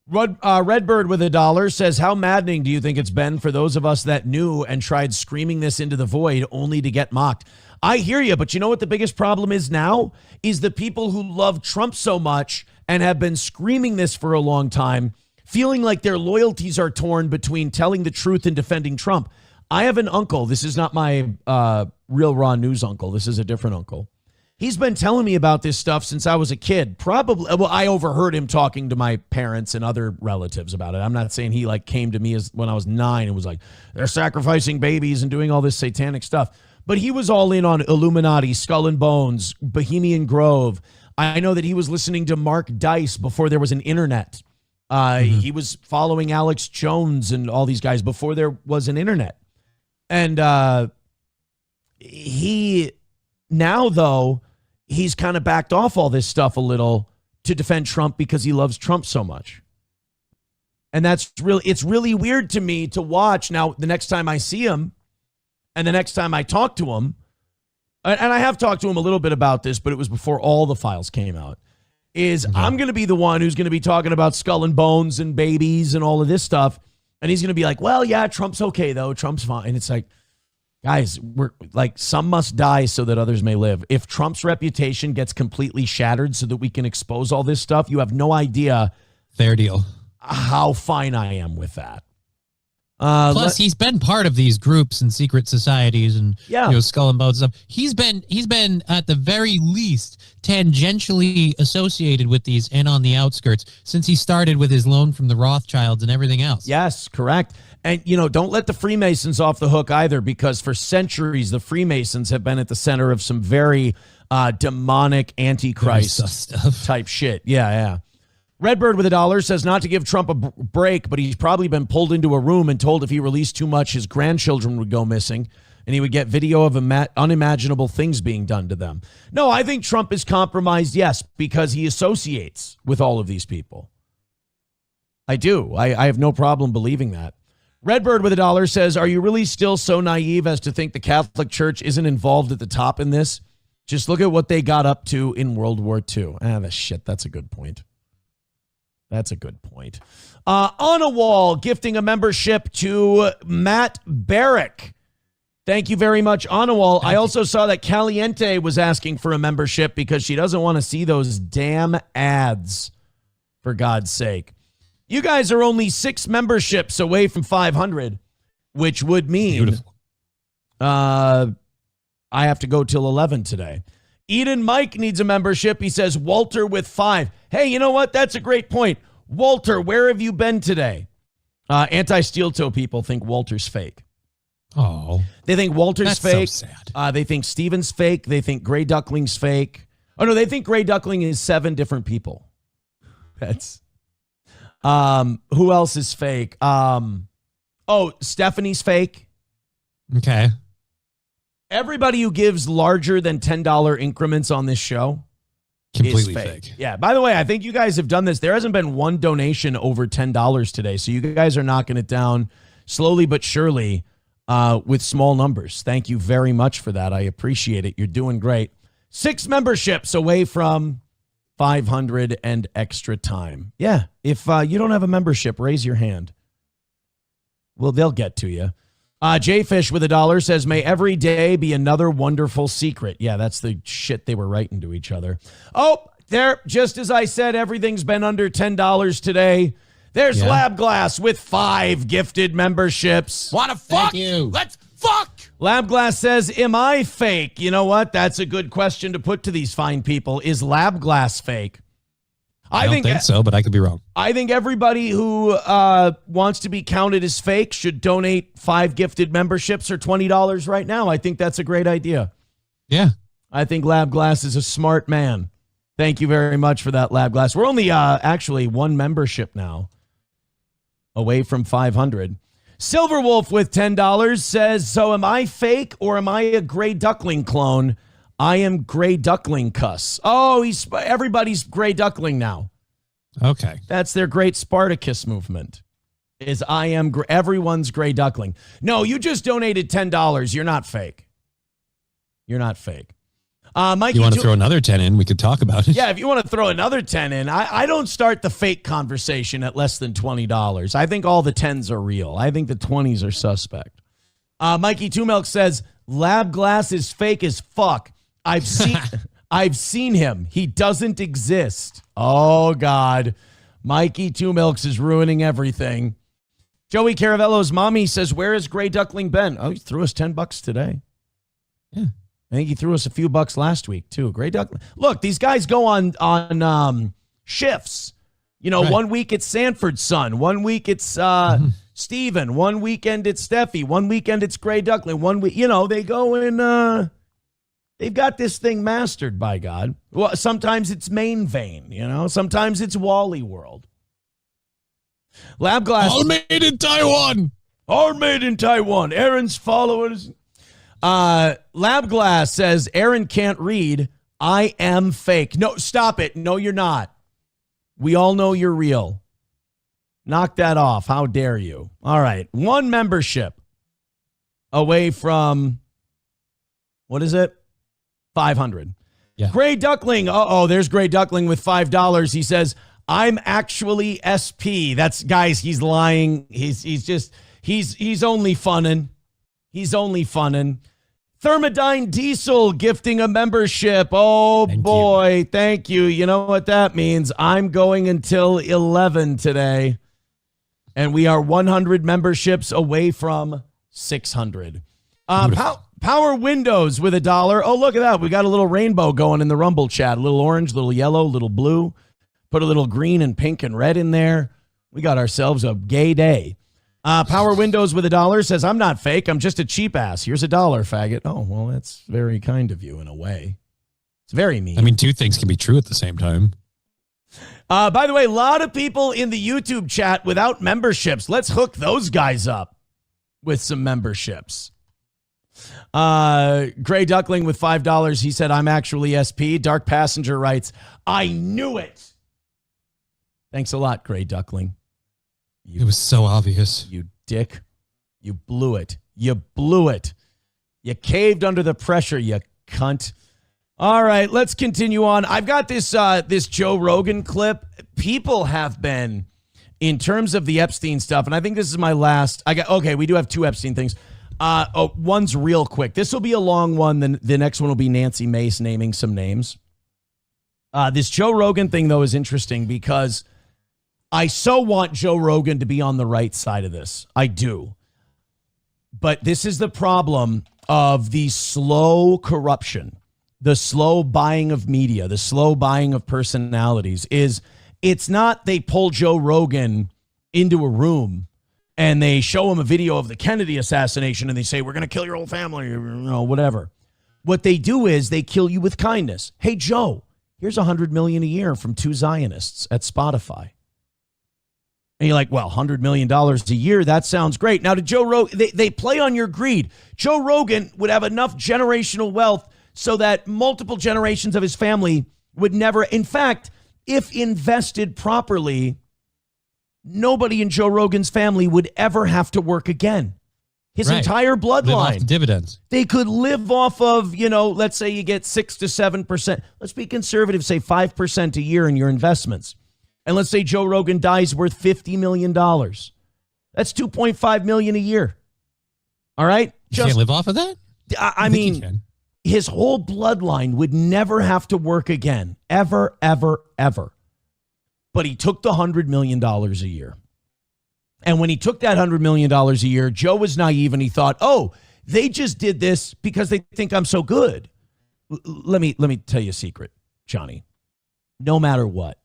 Redbird with $1 says, how maddening do you think it's been for those of us that knew and tried screaming this into the void only to get mocked? I hear you, but you know what the biggest problem is now? Is the people who love Trump so much and have been screaming this for a long time, feeling like their loyalties are torn between telling the truth and defending Trump. I have an uncle. This is not my Real Raw News uncle. This is a different uncle. He's been telling me about this stuff since I was a kid. I overheard him talking to my parents and other relatives about it. I'm not saying he came to me when I was 9 and was like, they're sacrificing babies and doing all this satanic stuff. But he was all in on Illuminati, Skull and Bones, Bohemian Grove. I know that he was listening to Mark Dice before there was an internet. He was following Alex Jones and all these guys before there was an internet. And now, though, he's kind of backed off all this stuff a little to defend Trump because he loves Trump so much. And it's really weird to me to watch. Now, the next time I see him and the next time I talk to him, and I have talked to him a little bit about this, but it was before all the files came out, I'm going to be the one who's going to be talking about Skull and Bones and babies and all of this stuff. And he's going to be like, well, yeah, Trump's okay, though. Trump's fine. And it's like, guys, we're like, some must die so that others may live. If Trump's reputation gets completely shattered so that we can expose all this stuff, you have no idea. Fair deal. How fine I am with that. Plus, he's been part of these groups and secret societies and Skull and Bones stuff. He's been at the very least tangentially associated with these and on the outskirts since he started with his loan from the Rothschilds and everything else. Yes, correct. And, don't let the Freemasons off the hook either, because for centuries, the Freemasons have been at the center of some very demonic antichrist type shit. Yeah. Redbird with $1 says not to give Trump a break, but he's probably been pulled into a room and told if he released too much, his grandchildren would go missing and he would get video of unimaginable things being done to them. No, I think Trump is compromised, yes, because he associates with all of these people. I do. I have no problem believing that. Redbird with $1 says, are you really still so naive as to think the Catholic Church isn't involved at the top in this? Just look at what they got up to in World War II. That's a good point. That's a good point. On a Wall gifting a membership to Matt Barrick. Thank you very much, On a Wall. I also saw that Caliente was asking for a membership because she doesn't want to see those damn ads, for God's sake. You guys are only 6 memberships away from 500, which would mean I have to go till 11 today. Eden Mike needs a membership. He says Walter with 5. Hey, you know what? That's a great point. Walter, where have you been today? Anti-steel toe people think Walter's fake. Oh. They think Walter's fake. So sad. They think Steven's fake. They think Gray Duckling's fake. Oh, no, they think Gray Duckling is 7 different people. That's... who else is fake? Stephanie's fake. Okay. Everybody who gives larger than $10 increments on this show completely is fake. Yeah. By the way, I think you guys have done this. There hasn't been one donation over $10 today. So you guys are knocking it down slowly but surely with small numbers. Thank you very much for that. I appreciate it. You're doing great. 6 memberships away from 500 and extra time. Yeah. If you don't have a membership, raise your hand. Well, they'll get to you. Jfish with $1 says, may every day be another wonderful secret. Yeah, that's the shit they were writing to each other. Oh, there, just as I said, everything's been under $10 today. There's Lab Glass with 5 gifted memberships. Wanna fuck? Thank you. Let's fuck. Lab Glass says, am I fake? You know what? That's a good question to put to these fine people. Is Lab Glass fake? I don't think so, but I could be wrong. I think everybody who wants to be counted as fake should donate 5 gifted memberships or $20 right now. I think that's a great idea. Yeah. I think Lab Glass is a smart man. Thank you very much for that, Lab Glass. We're only actually 1 membership now away from 500. Silverwolf with $10 says, so am I fake or am I a Gray Duckling clone? I am Gray Duckling cuss. Oh, everybody's Gray Duckling now. Okay. That's their great Spartacus movement. Everyone's Gray Duckling. No, you just donated $10. You're not fake. You're not fake. Mikey, you want to throw another 10 in? We could talk about it. Yeah, if you want to throw another 10 in, I don't start the fake conversation at less than $20. I think all the 10s are real. I think the 20s are suspect. Mikey Two Milk says, Lab Glass is fake as fuck. I've I've seen him. He doesn't exist. Oh, God. Mikey Two Milks is ruining everything. Joey Caravello's mommy says, where has Gray Duckling been? Oh, he threw us $10 today. Yeah. I think he threw us a few bucks last week, too. Gray Duckling. Look, these guys go on shifts. You know, Right. 1 week it's Sanford's son. 1 week it's Steven. 1 weekend it's Steffi. 1 weekend it's Gray Duckling. 1 week, you know, they go in, they've got this thing mastered, by God. Well, sometimes it's Main Vein, you know. Sometimes it's Wally World. Lab Glass. All made in Taiwan. All made in Taiwan. Aaron's followers. Lab Glass says, Aaron can't read. I am fake. No, stop it. No, you're not. We all know you're real. Knock that off. How dare you? All right. One membership away from, what is it? 500. Yeah. Gray Duckling. Uh-oh, there's Gray Duckling with $5. He says, I'm actually SP. That's, guys, he's lying. He's only funnin'. He's only funnin'. Thermodyne Diesel gifting a membership. Oh, boy. Thank you. You know what that means? I'm going until 11 today. And we are 100 memberships away from 600. Power Windows with $1. Oh, look at that. We got a little rainbow going in the Rumble chat. A little orange, a little yellow, a little blue. Put a little green and pink and red in there. We got ourselves a gay day. Power Windows with $1 says, I'm not fake. I'm just a cheap ass. Here's $1, faggot. Oh, well, that's very kind of you in a way. It's very mean. I mean, two things can be true at the same time. By the way, a lot of people in the YouTube chat without memberships. Let's hook those guys up with some memberships. Gray Duckling with $5. He said, I'm actually SP. Dark Passenger writes, I knew it. Thanks a lot, Gray Duckling. It was so obvious. You dick. You blew it. You blew it. You caved under the pressure, you cunt. All right, let's continue on. I've got this Joe Rogan clip. People have been, in terms of the Epstein stuff, and I think this is my last. We do have two Epstein things. One's real quick. This will be a long one. Then the next one will be Nancy Mace naming some names. This Joe Rogan thing, though, is interesting because I so want Joe Rogan to be on the right side of this. I do. But this is the problem of the slow corruption, the slow buying of media, the slow buying of personalities. It's not they pull Joe Rogan into a room and they show him a video of the Kennedy assassination and they say, we're going to kill your whole family, or whatever. What they do is they kill you with kindness. Hey, Joe, here's $100 million a year from two Zionists at Spotify. And you're like, well, $100 million a year, that sounds great. Now, to Joe Rogan, they play on your greed. Joe Rogan would have enough generational wealth so that multiple generations of his family would never, in fact, if invested properly, nobody in Joe Rogan's family would ever have to work again. His entire bloodline. Live off the dividends. They could live off of, let's say you get 6 to 7%. Let's be conservative, say 5% a year in your investments. And let's say Joe Rogan dies worth $50 million. That's $2.5 million a year. All right? You can't live off of that? I mean, his whole bloodline would never have to work again. Ever, ever, ever. But he took the $100 million a year. And when he took that $100 million a year, Joe was naive and he thought, oh, they just did this because they think I'm so good. Let me tell you a secret, Johnny. No matter what,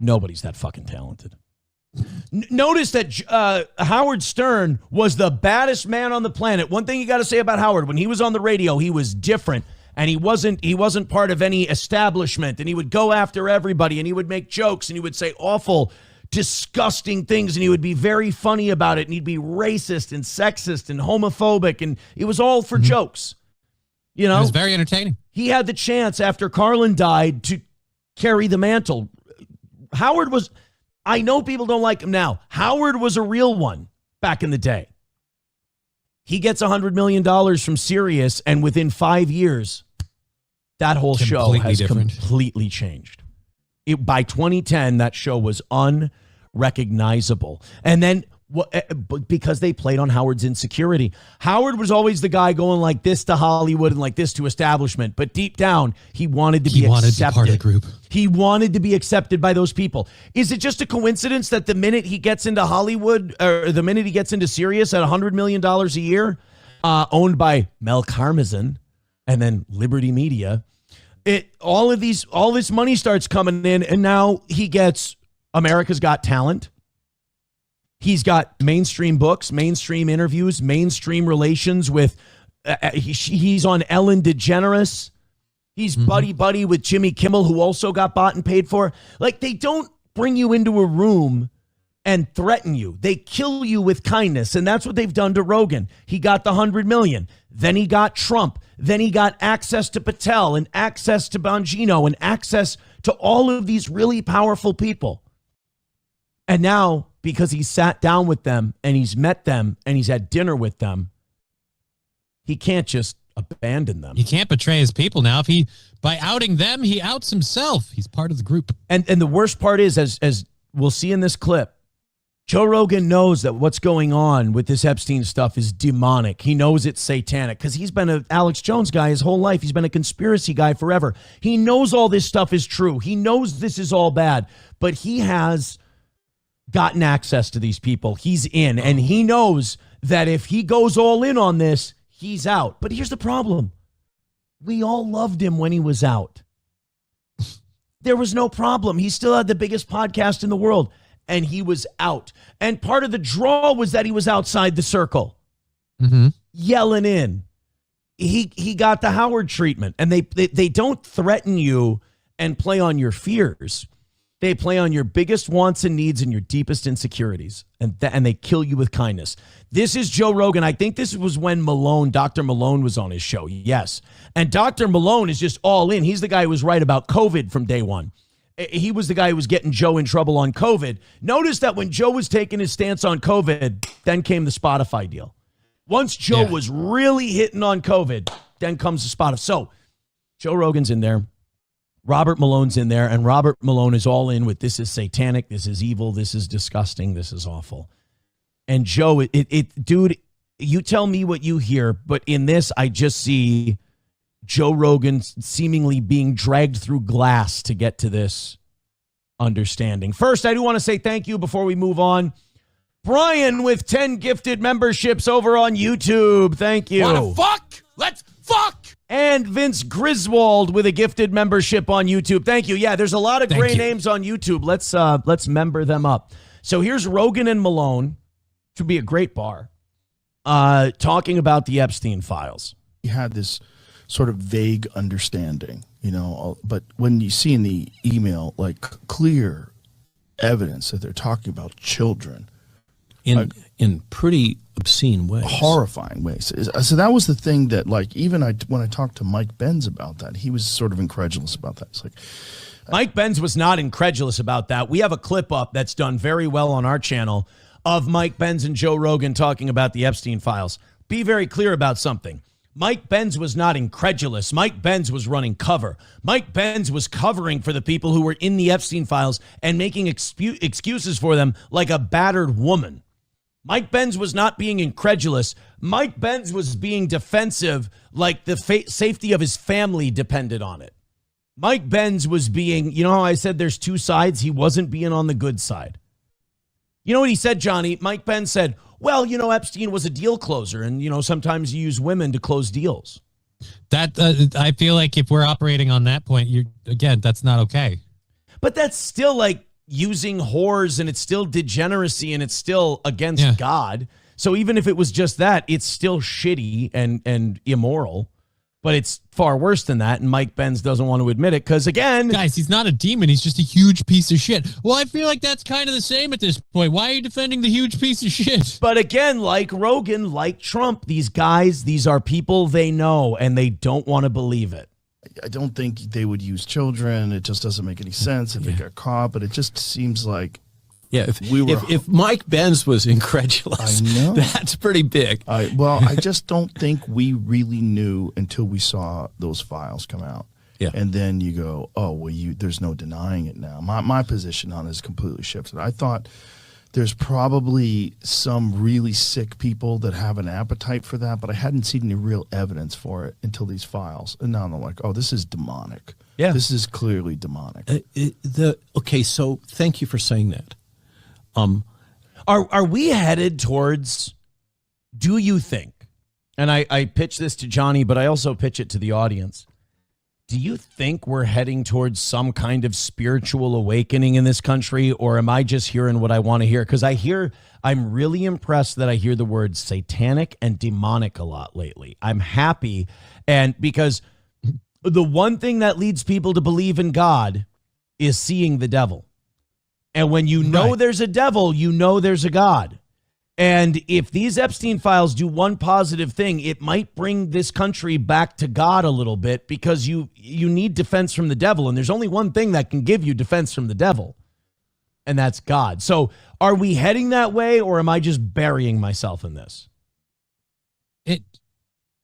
nobody's that fucking talented. Notice that Howard Stern was the baddest man on the planet. One thing you got to say about Howard, when he was on the radio, he was different. And he wasn't part of any establishment. And he would go after everybody. And he would make jokes. And he would say awful, disgusting things. And he would be very funny about it. And he'd be racist and sexist and homophobic. And it was all for jokes. It was very entertaining. He had the chance after Carlin died to carry the mantle. Howard was, I know people don't like him now. Howard was a real one back in the day. He gets $100 million from Sirius, and within 5 years, that whole show has completely changed. By 2010, that show was unrecognizable. And then Because they played on Howard's insecurity. Howard was always the guy going like this to Hollywood and like this to establishment, but deep down, he wanted to be part of the group. He wanted to be accepted by those people. Is it just a coincidence that the minute he gets into Hollywood, or the minute he gets into Sirius at $100 million a year, owned by Mel Karmazin and then Liberty Media, all this money starts coming in, and now he gets America's Got Talent. He's got mainstream books, mainstream interviews, mainstream relations with, he's on Ellen DeGeneres. He's buddy with Jimmy Kimmel, who also got bought and paid for. Like, they don't bring you into a room and threaten you. They kill you with kindness. And that's what they've done to Rogan. He got the $100 million. Then he got Trump. Then he got access to Patel and access to Bongino and access to all of these really powerful people. And now, because he's sat down with them and he's met them and he's had dinner with them, he can't just abandon them. He can't betray his people now. By outing them, he outs himself. He's part of the group. And the worst part is, as we'll see in this clip, Joe Rogan knows that what's going on with this Epstein stuff is demonic. He knows it's satanic because he's been an Alex Jones guy his whole life. He's been a conspiracy guy forever. He knows all this stuff is true. He knows this is all bad, but he has gotten access to these people. He's in, and he knows that if he goes all in on this, he's out. But here's the problem. We all loved him when he was out. There was no problem. He still had the biggest podcast in the world, and he was out. And part of the draw was that he was outside the circle, yelling in. He got the Howard treatment, and they don't threaten you and play on your fears. They play on your biggest wants and needs and your deepest insecurities, and they kill you with kindness. This is Joe Rogan. I think this was when Dr. Malone was on his show. Yes. And Dr. Malone is just all in. He's the guy who was right about COVID from day one. He was the guy who was getting Joe in trouble on COVID. Notice that when Joe was taking his stance on COVID, then came the Spotify deal. Once Joe was really hitting on COVID, then comes the Spotify. So Joe Rogan's in there. Robert Malone's in there, and Robert Malone is all in with this is satanic, this is evil, this is disgusting, this is awful. And Joe, dude, you tell me what you hear, but in this, I just see Joe Rogan seemingly being dragged through glass to get to this understanding. First, I do want to say thank you before we move on. Brian with 10 gifted memberships over on YouTube. Thank you. Wanna fuck? Let's fuck! And Vince Griswold with a gifted membership on YouTube. Thank you. Yeah, there's a lot of great names on YouTube. Let's member them up. So here's Rogan and Malone, which would be a great bar, talking about the Epstein files. You had this sort of vague understanding, but when you see in the email, like, clear evidence that they're talking about children in pretty obscene ways, horrifying ways. So that was the thing that, like, even when I talked to Mike Benz about that, he was sort of incredulous about that. It's like, Mike Benz was not incredulous about that. We have a clip up that's done very well on our channel of Mike Benz and Joe Rogan talking about the Epstein files. Be very clear about something. Mike Benz was not incredulous. Mike Benz was running cover. Mike Benz was covering for the people who were in the Epstein files and making excuses for them like a battered woman. Mike Benz was not being incredulous. Mike Benz was being defensive like the safety of his family depended on it. Mike Benz was being, you know how I said there's two sides? He wasn't being on the good side. You know what he said, Johnny? Mike Benz said, well, Epstein was a deal closer, and, sometimes you use women to close deals. That I feel like if we're operating on that point, that's not okay. But that's still like using whores, and it's still degeneracy, and it's still against God. So even if it was just that, it's still shitty and immoral. But it's far worse than that, and Mike Benz doesn't want to admit it because, again... Guys, he's not a demon. He's just a huge piece of shit. Well, I feel like that's kind of the same at this point. Why are you defending the huge piece of shit? But again, like Rogan, like Trump, these guys, these are people they know, and they don't want to believe it. I don't think they would use children. It just doesn't make any sense if they got caught, but it just seems like... Yeah, if Mike Benz was incredulous, I know. That's pretty big. I just don't think we really knew until we saw those files come out. Yeah. And then you go, oh, well, there's no denying it now. My position on it is completely shifted. I thought There's probably some really sick people that have an appetite for that, but I hadn't seen any real evidence for it until these files. And now I'm like, oh, this is demonic. Yeah. This is clearly demonic. Okay, so thank you for saying that. Are we headed towards, do you think, and I pitch this to Johnny, but I also pitch it to the audience, do you think we're heading towards some kind of spiritual awakening in this country, or am I just hearing what I want to hear? Because I'm really impressed that I hear the words satanic and demonic a lot lately. I'm happy, and because the one thing that leads people to believe in God is seeing the devil. And when you know there's a devil, you know there's a God. And if these Epstein files do one positive thing, it might bring this country back to God a little bit, because you need defense from the devil. And there's only one thing that can give you defense from the devil, and that's God. So are we heading that way, or am I just burying myself in this?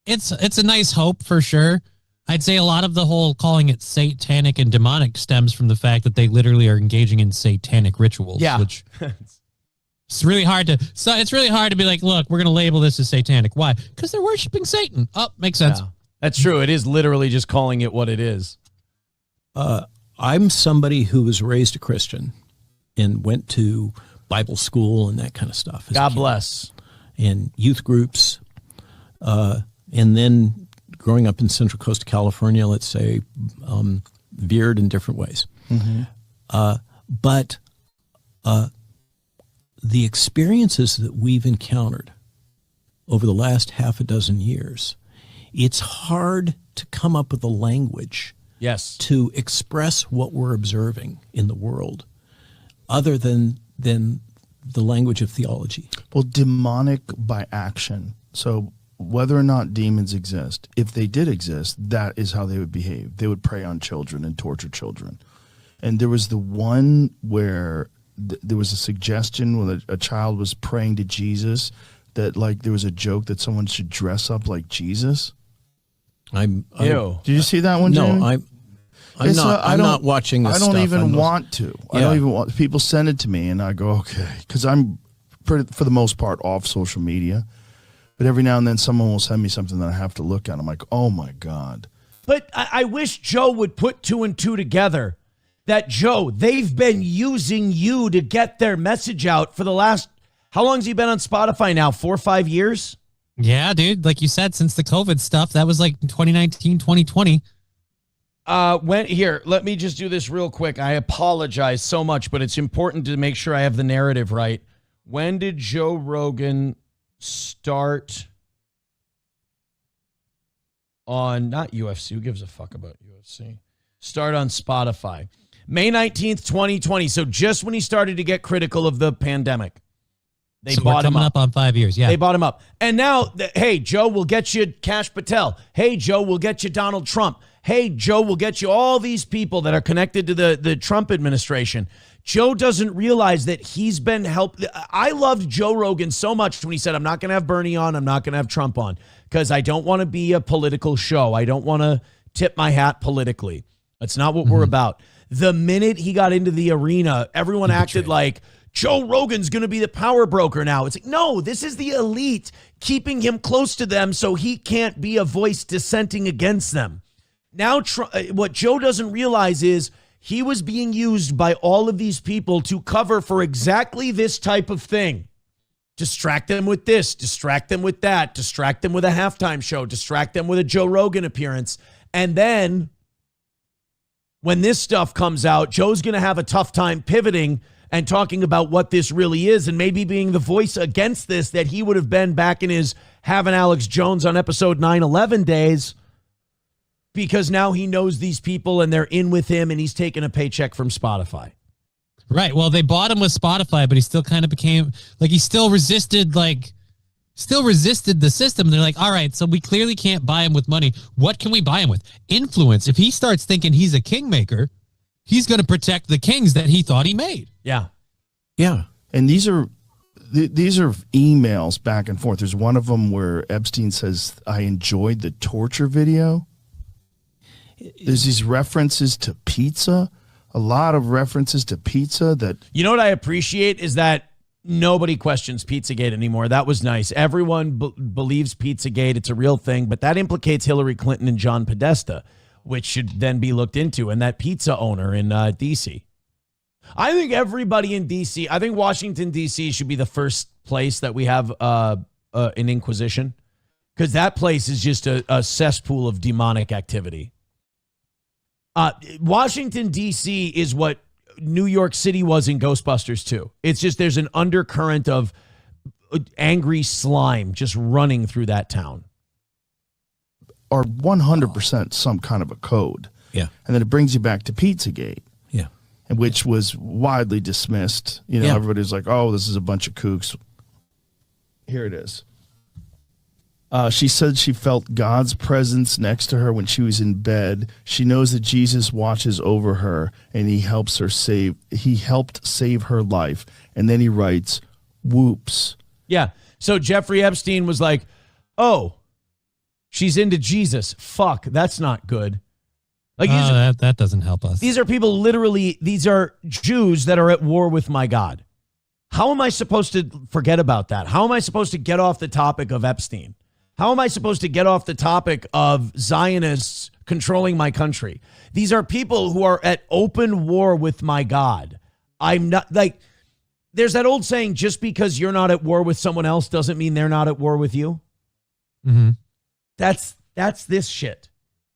It's a nice hope for sure. I'd say a lot of the whole calling it satanic and demonic stems from the fact that they literally are engaging in satanic rituals. Yeah. Which it's really hard to be like, look, we're going to label this as satanic. Why? Because they're worshiping Satan. Oh, makes sense. Yeah, that's true. It is literally just calling it what it is. I'm somebody who was raised a Christian and went to Bible school and that kind of stuff. God bless. And youth groups. And then growing up in Central Coast of California, let's say, veered in different ways. Mm-hmm. But the experiences that we've encountered over the last half a dozen years, it's hard to come up with a language to express what we're observing in the world other than the language of theology. Well, demonic by action. So whether or not demons exist, if they did exist, that is how they would behave. They would prey on children and torture children. And there was the one where there was a suggestion when a child was praying to Jesus that, like, there was a joke that someone should dress up like Jesus. Ew. Did you see that one, No, Jamie? I'm not watching this I don't stuff. even want to. I don't even want. People send it to me, and I go, okay, because I'm, for the most part, off social media. But every now and then someone will send me something that I have to look at. I'm like, oh, my God. But I wish Joe would put two and two together. That, Joe, they've been using you to get their message out for the last, how long has he been on Spotify now? 4 or 5 years? Yeah, dude. Like you said, since the COVID stuff, that was like 2019, 2020. Let me just do this real quick. I apologize so much, but it's important to make sure I have the narrative right. When did Joe Rogan start on, not UFC, who gives a fuck about UFC? Start on Spotify. May 19th, 2020. So just when he started to get critical of the pandemic. They bought him up on 5 years. Yeah. They bought him up. And now, hey, Joe, we'll get you Kash Patel. Hey, Joe, we'll get you Donald Trump. Hey, Joe, we'll get you all these people that are connected to the Trump administration. Joe doesn't realize that he's been helped. I loved Joe Rogan so much when he said, I'm not going to have Bernie on. I'm not going to have Trump on because I don't want to be a political show. I don't want to tip my hat politically. That's not what we're about. The minute he got into the arena, everyone acted like Joe Rogan's going to be the power broker now. It's like, no, this is the elite keeping him close to them so he can't be a voice dissenting against them. Now, what Joe doesn't realize is he was being used by all of these people to cover for exactly this type of thing. Distract them with this, distract them with that, distract them with a halftime show, distract them with a Joe Rogan appearance. And then when this stuff comes out, Joe's going to have a tough time pivoting and talking about what this really is and maybe being the voice against this that he would have been back in his having Alex Jones on episode 9/11 days, because now he knows these people and they're in with him and he's taking a paycheck from Spotify. Right. Well, they bought him with Spotify, but he still kind of became like, he still resisted the system. They're like, all right, so we clearly can't buy him with money. What can we buy him with? Influence. If he starts thinking he's a kingmaker, he's going to protect the kings that he thought he made. Yeah. Yeah. And these are emails back and forth. There's one of them where Epstein says, I enjoyed the torture video. There's these references to pizza, a lot of references to pizza that. You know what I appreciate is that nobody questions Pizzagate anymore. That was nice. Everyone believes Pizzagate. It's a real thing, but that implicates Hillary Clinton and John Podesta, which should then be looked into, and that pizza owner in D.C. I think everybody in D.C., I think Washington, D.C. should be the first place that we have an inquisition, because that place is just a cesspool of demonic activity. Washington, D.C. is what New York City was in Ghostbusters 2. It's just there's an undercurrent of angry slime just running through that town. Are 100% some kind of a code. Yeah. And then it brings you back to Pizzagate. Yeah. And which was widely dismissed. Everybody's like, oh, this is a bunch of kooks. Here it is. She said she felt God's presence next to her when she was in bed. She knows that Jesus watches over her and he helped save her life. And then he writes, whoops. Yeah. So Jeffrey Epstein was like, oh, she's into Jesus. Fuck, that's not good. Like that doesn't help us. These are people literally, these are Jews that are at war with my God. How am I supposed to forget about that? How am I supposed to get off the topic of Epstein? How am I supposed to get off the topic of Zionists controlling my country? These are people who are at open war with my God. I'm not like, there's that old saying, just because you're not at war with someone else doesn't mean they're not at war with you. Mm-hmm. That's this shit.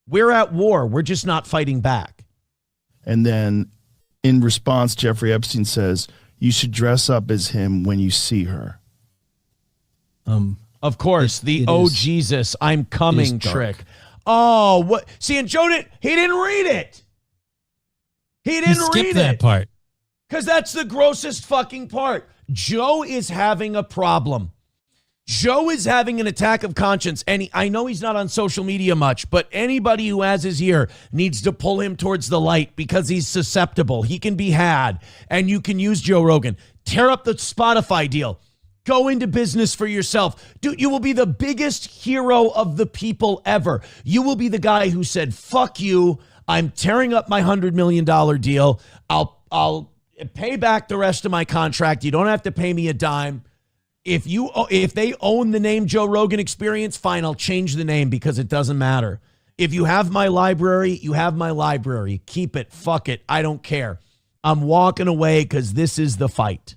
We're at war. We're just not fighting back. And then in response, Jeffrey Epstein says, you should dress up as him when you see her. Of course, Jesus, I'm coming trick. Oh, what? See, and Joe he didn't read it. He didn't read that part. Because that's the grossest fucking part. Joe is having a problem. Joe is having an attack of conscience, and I know he's not on social media much, but anybody who has his ear needs to pull him towards the light because he's susceptible. He can be had, and you can use Joe Rogan. Tear up the Spotify deal. Go into business for yourself. Dude, you will be the biggest hero of the people ever. You will be the guy who said, fuck you, I'm tearing up my $100 million deal. I'll pay back the rest of my contract. You don't have to pay me a dime. If they own the name Joe Rogan Experience, fine, I'll change the name because it doesn't matter. If you have my library, you have my library. Keep it. Fuck it. I don't care. I'm walking away because this is the fight.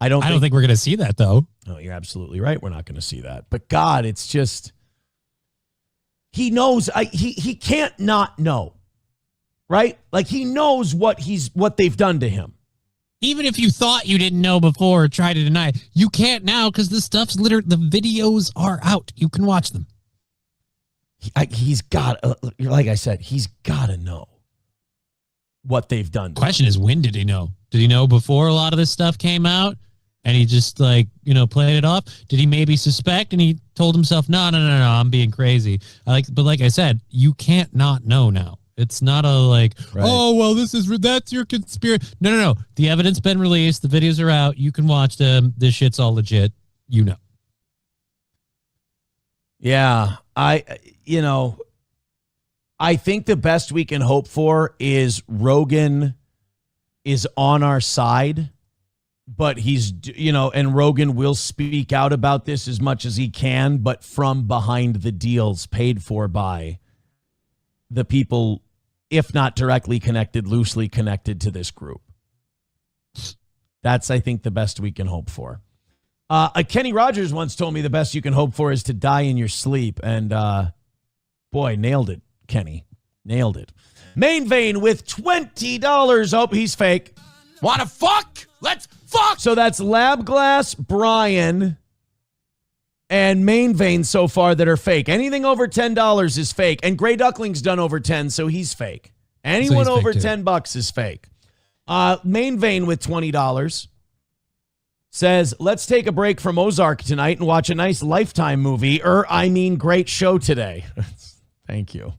I don't think we're going to see that, though. No, you're absolutely right. We're not going to see that. But God, it's just, he knows. He can't not know, right? Like he knows what they've done to him. Even if you thought you didn't know before or tried to deny it, you can't now because the stuff's the videos are out. You can watch them. He's got, like I said, he's got to know what they've done. Question is, when did he know? Did he know before a lot of this stuff came out and he just played it off? Did he maybe suspect and he told himself, no, I'm being crazy. But like I said, you can't not know now. It's not right. Oh, well, that's your conspiracy. No. The evidence been released. The videos are out. You can watch them. This shit's all legit. You know. Yeah. I think the best we can hope for is Rogan is on our side, but he's, and Rogan will speak out about this as much as he can, but from behind the deals paid for by the people, if not directly connected, loosely connected to this group. That's, I think, the best we can hope for. Kenny Rogers once told me the best you can hope for is to die in your sleep. And boy, nailed it, Kenny. Nailed it. Main Vein with $20. Oh, he's fake. Wanna fuck? Let's fuck. So that's Lab Glass, Brian, and Main Vein so far that are fake. Anything over $10 is fake. And Gray Duckling's done over 10, so he's fake. Anyone over $10 is fake. Main Vein with $20 says, let's take a break from Ozark tonight and watch a nice Lifetime movie. Great show today. Thank you.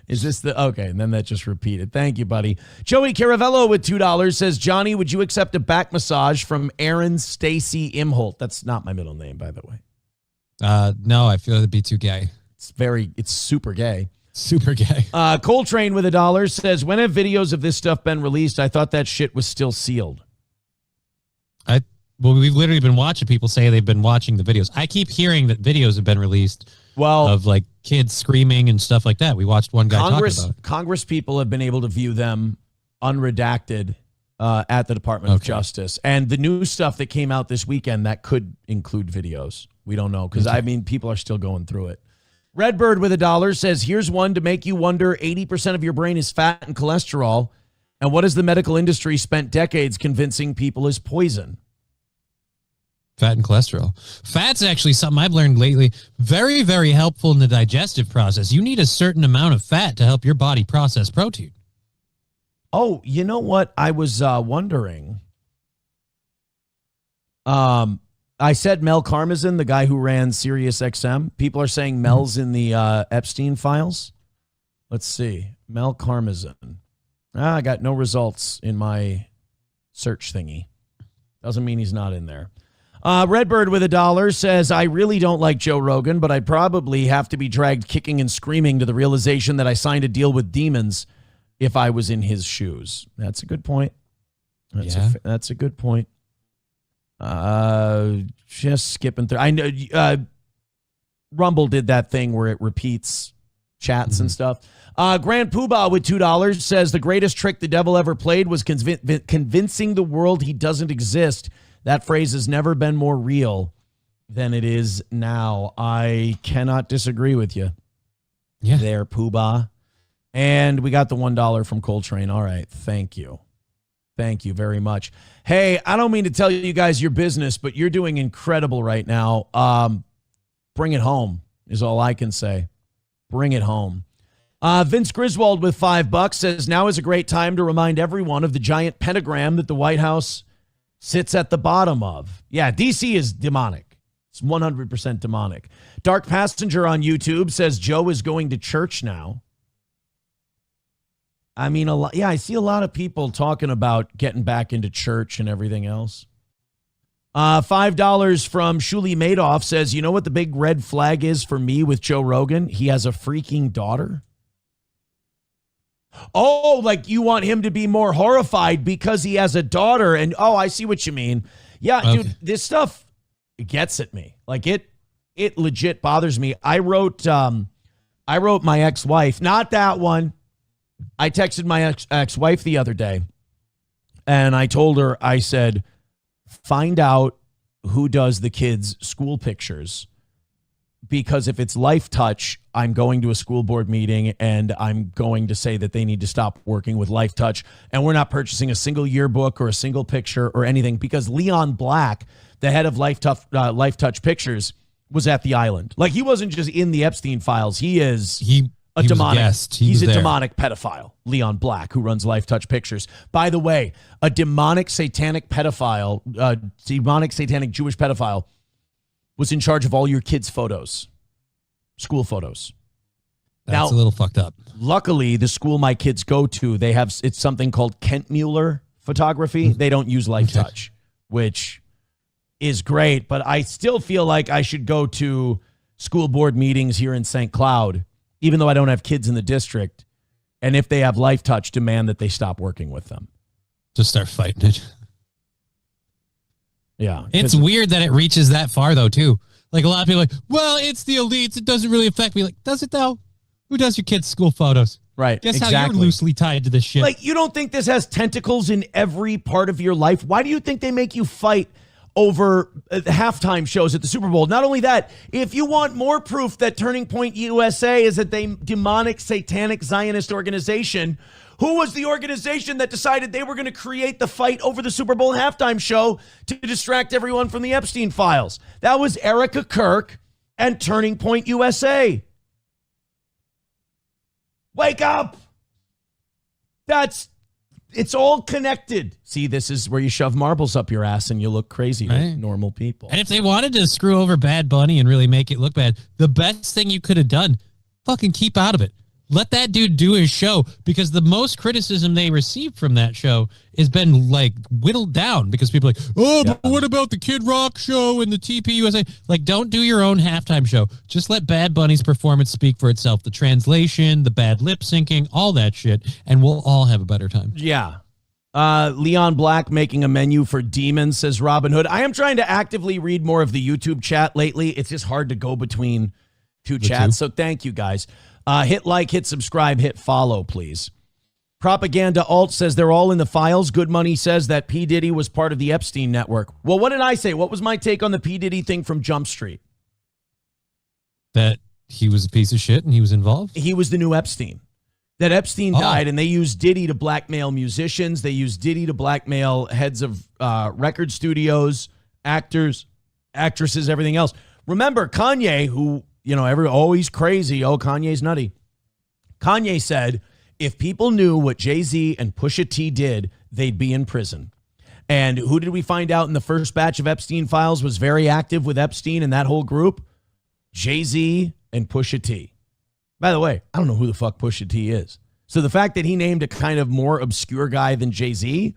Is this okay? And then that just repeated. Thank you, buddy. Joey Caravello with $2 says, Johnny, would you accept a back massage from Aaron Stacy Imholt? That's not my middle name, by the way. No, I feel it'd be too gay. It's super gay. Super gay. Coltrane with $1 says, when have videos of this stuff been released? I thought that shit was still sealed. Well, we've literally been watching people say they've been watching the videos. I keep hearing that videos have been released of like kids screaming and stuff like that. We watched one guy talk about it. Congress people have been able to view them unredacted at the Department of Justice. And the new stuff that came out this weekend, that could include videos. We don't know because, people are still going through it. Redbird with $1 says, here's one to make you wonder 80% of your brain is fat and cholesterol. And what has the medical industry spent decades convincing people is poison? Fat and cholesterol. Fat's actually something I've learned lately. Very, very helpful in the digestive process. You need a certain amount of fat to help your body process protein. Oh, you know what? I was wondering. I said Mel Karmazin, the guy who ran SiriusXM. People are saying Mel's in the Epstein files. Let's see. Mel Karmazin. I got no results in my search thingy. Doesn't mean he's not in there. Redbird with $1 says, I really don't like Joe Rogan, but I'd probably have to be dragged kicking and screaming to the realization that I signed a deal with demons if I was in his shoes. That's a good point. That's a good point. Just skipping through. I know Rumble did that thing where it repeats chats and stuff. Grand Poobah with $2 says the greatest trick the devil ever played was convincing the world he doesn't exist. That phrase has never been more real than it is now. I cannot disagree with you. Yeah. There, Poobah. And we got the $1 from Coltrane. All right. Thank you. Thank you very much. Hey, I don't mean to tell you guys your business, but you're doing incredible right now. Bring it home is all I can say. Bring it home. Vince Griswold with $5 says, now is a great time to remind everyone of the giant pentagram that the White House sits at the bottom of. Yeah, DC is demonic. It's 100% demonic. Dark Passenger on YouTube says Joe is going to church now. I mean, I see a lot of people talking about getting back into church and everything else. $5 from Shuli Madoff says, you know what the big red flag is for me with Joe Rogan? He has a freaking daughter. Oh, like you want him to be more horrified because he has a daughter. And I see what you mean. Yeah, okay. Dude, this stuff gets at me. Like it legit bothers me. I wrote my ex-wife, not that one. I texted my ex-wife the other day and I told her, I said, find out who does the kids' school pictures. Because if it's Life Touch, I'm going to a school board meeting and I'm going to say that they need to stop working with Life Touch. And we're not purchasing a single yearbook or a single picture or anything because Leon Black, the head of Life Touch Pictures, was at the island. Like he wasn't just in the Epstein files. He's a demonic. He's a demonic pedophile, Leon Black, who runs Life Touch Pictures. By the way, a demonic satanic pedophile, demonic satanic Jewish pedophile, was in charge of all your kids' photos, school photos. That's a little fucked up. Luckily, the school my kids go to, it's something called Kent Mueller photography. They don't use Life Touch, which is great. But I still feel like I should go to school board meetings here in St. Cloud, even though I don't have kids in the district. And if they have Life Touch, demand that they stop working with them. Just start fighting it. Yeah. It's weird that it reaches that far, though, too. Like, a lot of people are like, well, it's the elites. It doesn't really affect me. Like, does it, though? Who does your kids' school photos? Right. Guess how you're loosely tied to this shit. Like, you don't think this has tentacles in every part of your life? Why do you think they make you fight over halftime shows at the Super Bowl? Not only that, if you want more proof that Turning Point USA is a demonic, satanic Zionist organization, who was the organization that decided they were going to create the fight over the Super Bowl halftime show to distract everyone from the Epstein files? That was Erica Kirk and Turning Point USA. Wake up! It's all connected. See, this is where you shove marbles up your ass and you look crazy to normal people. And if they wanted to screw over Bad Bunny and really make it look bad, the best thing you could have done, fucking keep out of it. Let that dude do his show, because the most criticism they received from that show has been like whittled down because people are like, but what about the Kid Rock show and the TP USA? Like, don't do your own halftime show. Just let Bad Bunny's performance speak for itself. The translation, the bad lip syncing, all that shit, and we'll all have a better time. Yeah. Leon Black making a menu for demons, says Robin Hood. I am trying to actively read more of the YouTube chat lately. It's just hard to go between two chats. So thank you guys. Hit like, hit subscribe, hit follow, please. Propaganda Alt says they're all in the files. Good Money says that P. Diddy was part of the Epstein network. Well, what did I say? What was my take on the P. Diddy thing from Jump Street? That he was a piece of shit and he was involved? He was the new Epstein. That Epstein died, and they used Diddy to blackmail musicians. They used Diddy to blackmail heads of record studios, actors, actresses, everything else. Remember, Kanye, who, always crazy. Oh, Kanye's nutty. Kanye said, if people knew what Jay-Z and Pusha T did, they'd be in prison. And who did we find out in the first batch of Epstein files was very active with Epstein and that whole group? Jay-Z and Pusha T. By the way, I don't know who the fuck Pusha T is. So the fact that he named a kind of more obscure guy than Jay-Z,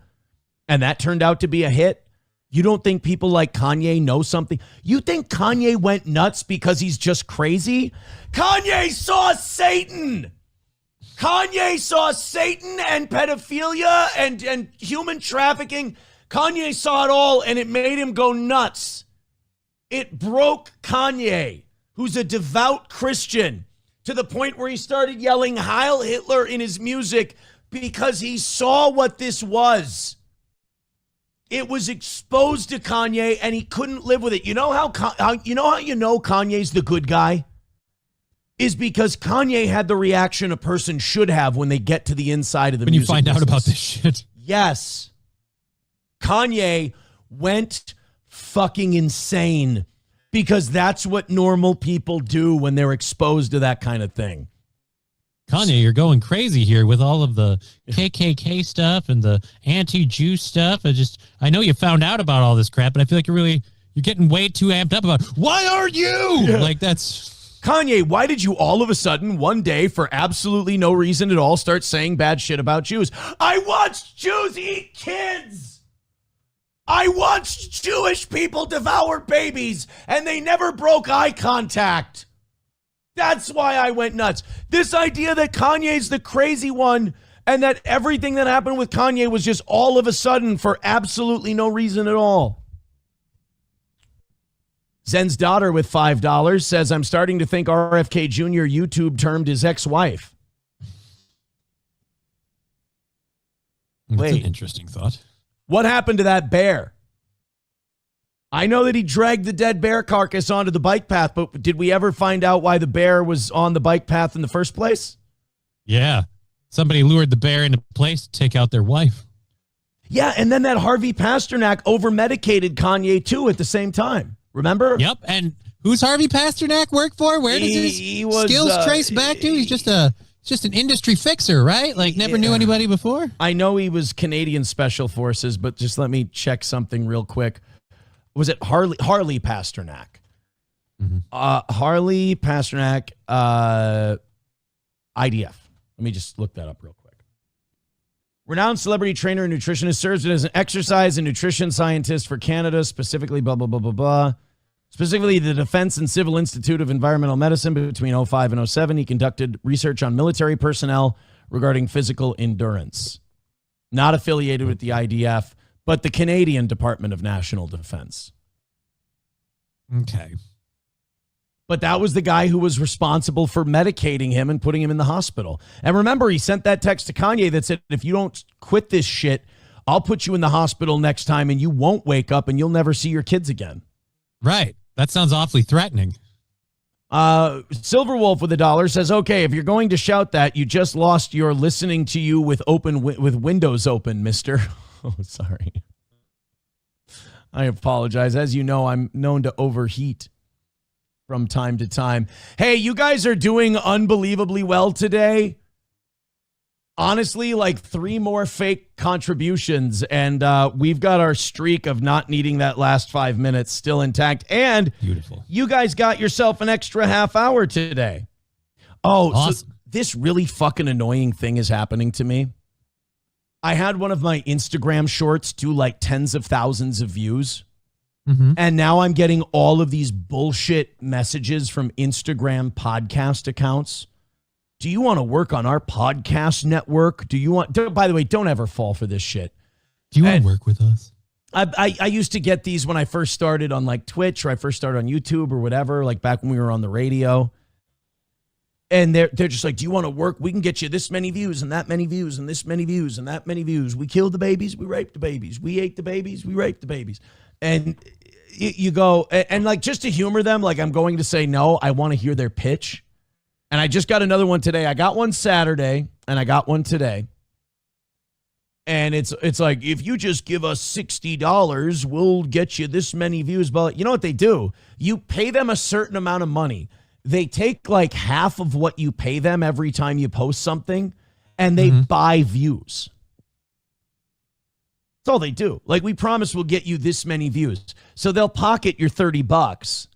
and that turned out to be a hit, you don't think people like Kanye know something? You think Kanye went nuts because he's just crazy? Kanye saw Satan! Kanye saw Satan and pedophilia and human trafficking. Kanye saw it all, and it made him go nuts. It broke Kanye, who's a devout Christian, to the point where he started yelling Heil Hitler in his music because he saw what this was. It was exposed to Kanye, and he couldn't live with it. You know how Kanye's the good guy? Is because Kanye had the reaction a person should have when they get to the inside of the music when you find business. out about this shit. Yes. Kanye went fucking insane because that's what normal people do when they're exposed to that kind of thing. Kanye, you're going crazy here with all of the KKK stuff and the anti-Jew stuff. I know you found out about all this crap, but I feel like you're getting way too amped up about it. Why are you? Yeah. Like that's... Kanye, why did you all of a sudden, one day, for absolutely no reason at all, start saying bad shit about Jews? I watched Jews eat kids. I watched Jewish people devour babies, and they never broke eye contact. That's why I went nuts. This idea that Kanye's the crazy one and that everything that happened with Kanye was just all of a sudden for absolutely no reason at all. Zen's daughter with $5 says, I'm starting to think RFK Jr. YouTube termed his ex-wife. That's an interesting thought. What happened to that bear? I know that he dragged the dead bear carcass onto the bike path, but did we ever find out why the bear was on the bike path in the first place? Yeah. Somebody lured the bear into place to take out their wife. Yeah, and then that Harvey Pasternak over-medicated Kanye, too, at the same time. Remember? Yep. And who's Harvey Pasternak work for? Where does his skills trace back to? He's just an industry fixer, right? Like never knew anybody before. I know he was Canadian Special Forces, but just let me check something real quick. Was it Harley Pasternak? Mm-hmm. Harley Pasternak, IDF. Let me just look that up real quick. Renowned celebrity trainer and nutritionist, serves as an exercise and nutrition scientist for Canada, specifically blah, blah, blah, blah, blah. Specifically, the Defense and Civil Institute of Environmental Medicine between 2005 and 2007. He conducted research on military personnel regarding physical endurance. Not affiliated with the IDF, but the Canadian Department of National Defense. Okay. But that was the guy who was responsible for medicating him and putting him in the hospital. And remember, he sent that text to Kanye that said, if you don't quit this shit, I'll put you in the hospital next time and you won't wake up and you'll never see your kids again. Right. That sounds awfully threatening. Silver Wolf with $1 says, okay, if you're going to shout that, you just lost your listening to you with windows open, mister. Oh, sorry. I apologize. As you know, I'm known to overheat from time to time. Hey, you guys are doing unbelievably well today. Honestly, like 3 more fake contributions, and we've got our streak of not needing that last 5 minutes still intact. And beautiful. You guys got yourself an extra half hour today. Oh, awesome. So this really fucking annoying thing is happening to me. I had one of my Instagram shorts do like tens of thousands of views. Mm-hmm. And now I'm getting all of these bullshit messages from Instagram podcast accounts. Do you want to work on our podcast network? Do you want, by the way, don't ever fall for this shit. Do you want to work with us? I used to get these when I first started on like Twitch, or I first started on YouTube or whatever, like back when we were on the radio. And they're just like, do you want to work? We can get you this many views and that many views and this many views and that many views. We killed the babies. We raped the babies. We ate the babies. We raped the babies. And you go, and like just to humor them, like I'm going to say no, I want to hear their pitch. And I just got another one today. I got one Saturday and I got one today. And it's like, if you just give us $60, we'll get you this many views. But you know what they do? You pay them a certain amount of money. They take like half of what you pay them every time you post something, and they buy views. That's all they do. Like, we promise we'll get you this many views. So they'll pocket your $30,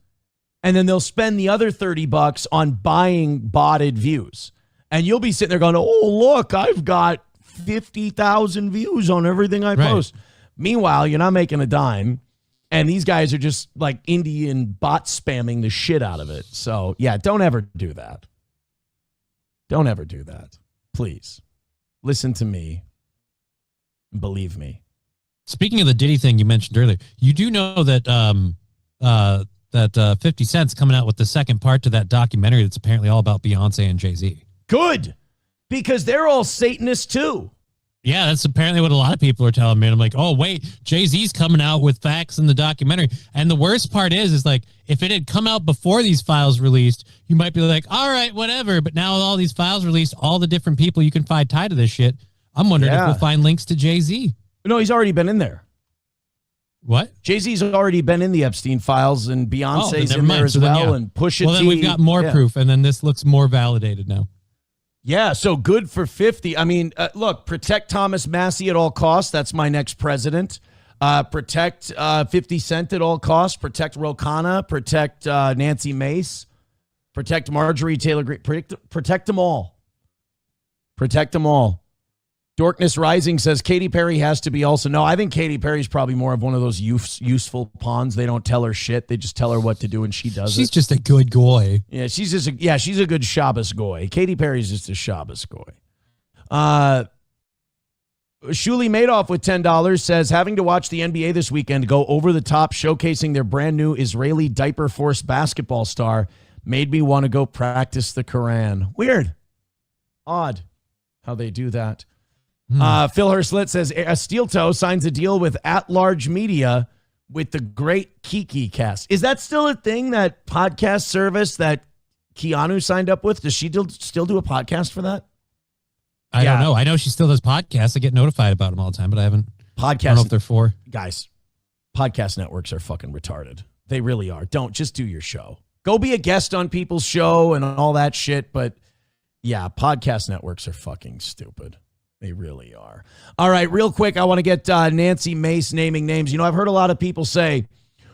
and then they'll spend the other $30 on buying botted views. And you'll be sitting there going, oh, look, I've got 50,000 views on everything I post. Meanwhile, you're not making a dime. And these guys are just like Indian bot spamming the shit out of it. So, yeah, don't ever do that. Don't ever do that. Please. Listen to me. Believe me. Speaking of the Diddy thing you mentioned earlier, you do know that 50 Cent's coming out with the second part to that documentary that's apparently all about Beyonce and Jay-Z. Good. Because they're all Satanists too. Yeah, that's apparently what a lot of people are telling me. And I'm like, oh, wait, Jay-Z's coming out with facts in the documentary. And the worst part is like, if it had come out before these files released, you might be like, all right, whatever. But now with all these files released, all the different people you can find tied to this shit, I'm wondering if we'll find links to Jay-Z. No, he's already been in there. What? Jay-Z's already been in the Epstein files, and Beyonce's in there as well, and Pusha T. Well, then we've got more proof, and then this looks more validated now. Yeah, so good for 50. I mean, look, protect Thomas Massey at all costs. That's my next president. Protect 50 Cent at all costs. Protect Ro Khanna. Protect Nancy Mace. Protect Marjorie Taylor Greene. Protect them all. Protect them all. Dorkness Rising says Katy Perry has to be also. No, I think Katy Perry's probably more of one of those useful pawns. They don't tell her shit. They just tell her what to do, and she does She's just a good goy. Yeah, she's a good Shabbos goy. Katy Perry's just a Shabbos goy. Shuli Madoff with $10 says, having to watch the NBA this weekend go over the top showcasing their brand new Israeli diaper force basketball star made me want to go practice the Quran. Weird. Odd how they do that. Phil Herslet says Steel Toe signs a deal with At Large Media with the great Kiki Cast. Is that still a thing, that podcast service that Keanu signed up with? Does she still do a podcast for that? I don't know. I know she still does podcasts. I get notified about them all the time, but I haven't. Podcast. I don't know if they're for. Guys, podcast networks are fucking retarded. They really are. Don't just do your show. Go be a guest on people's show and all that shit. But yeah, podcast networks are fucking stupid. They really are. All right, real quick, I want to get Nancy Mace naming names. You know, I've heard a lot of people say,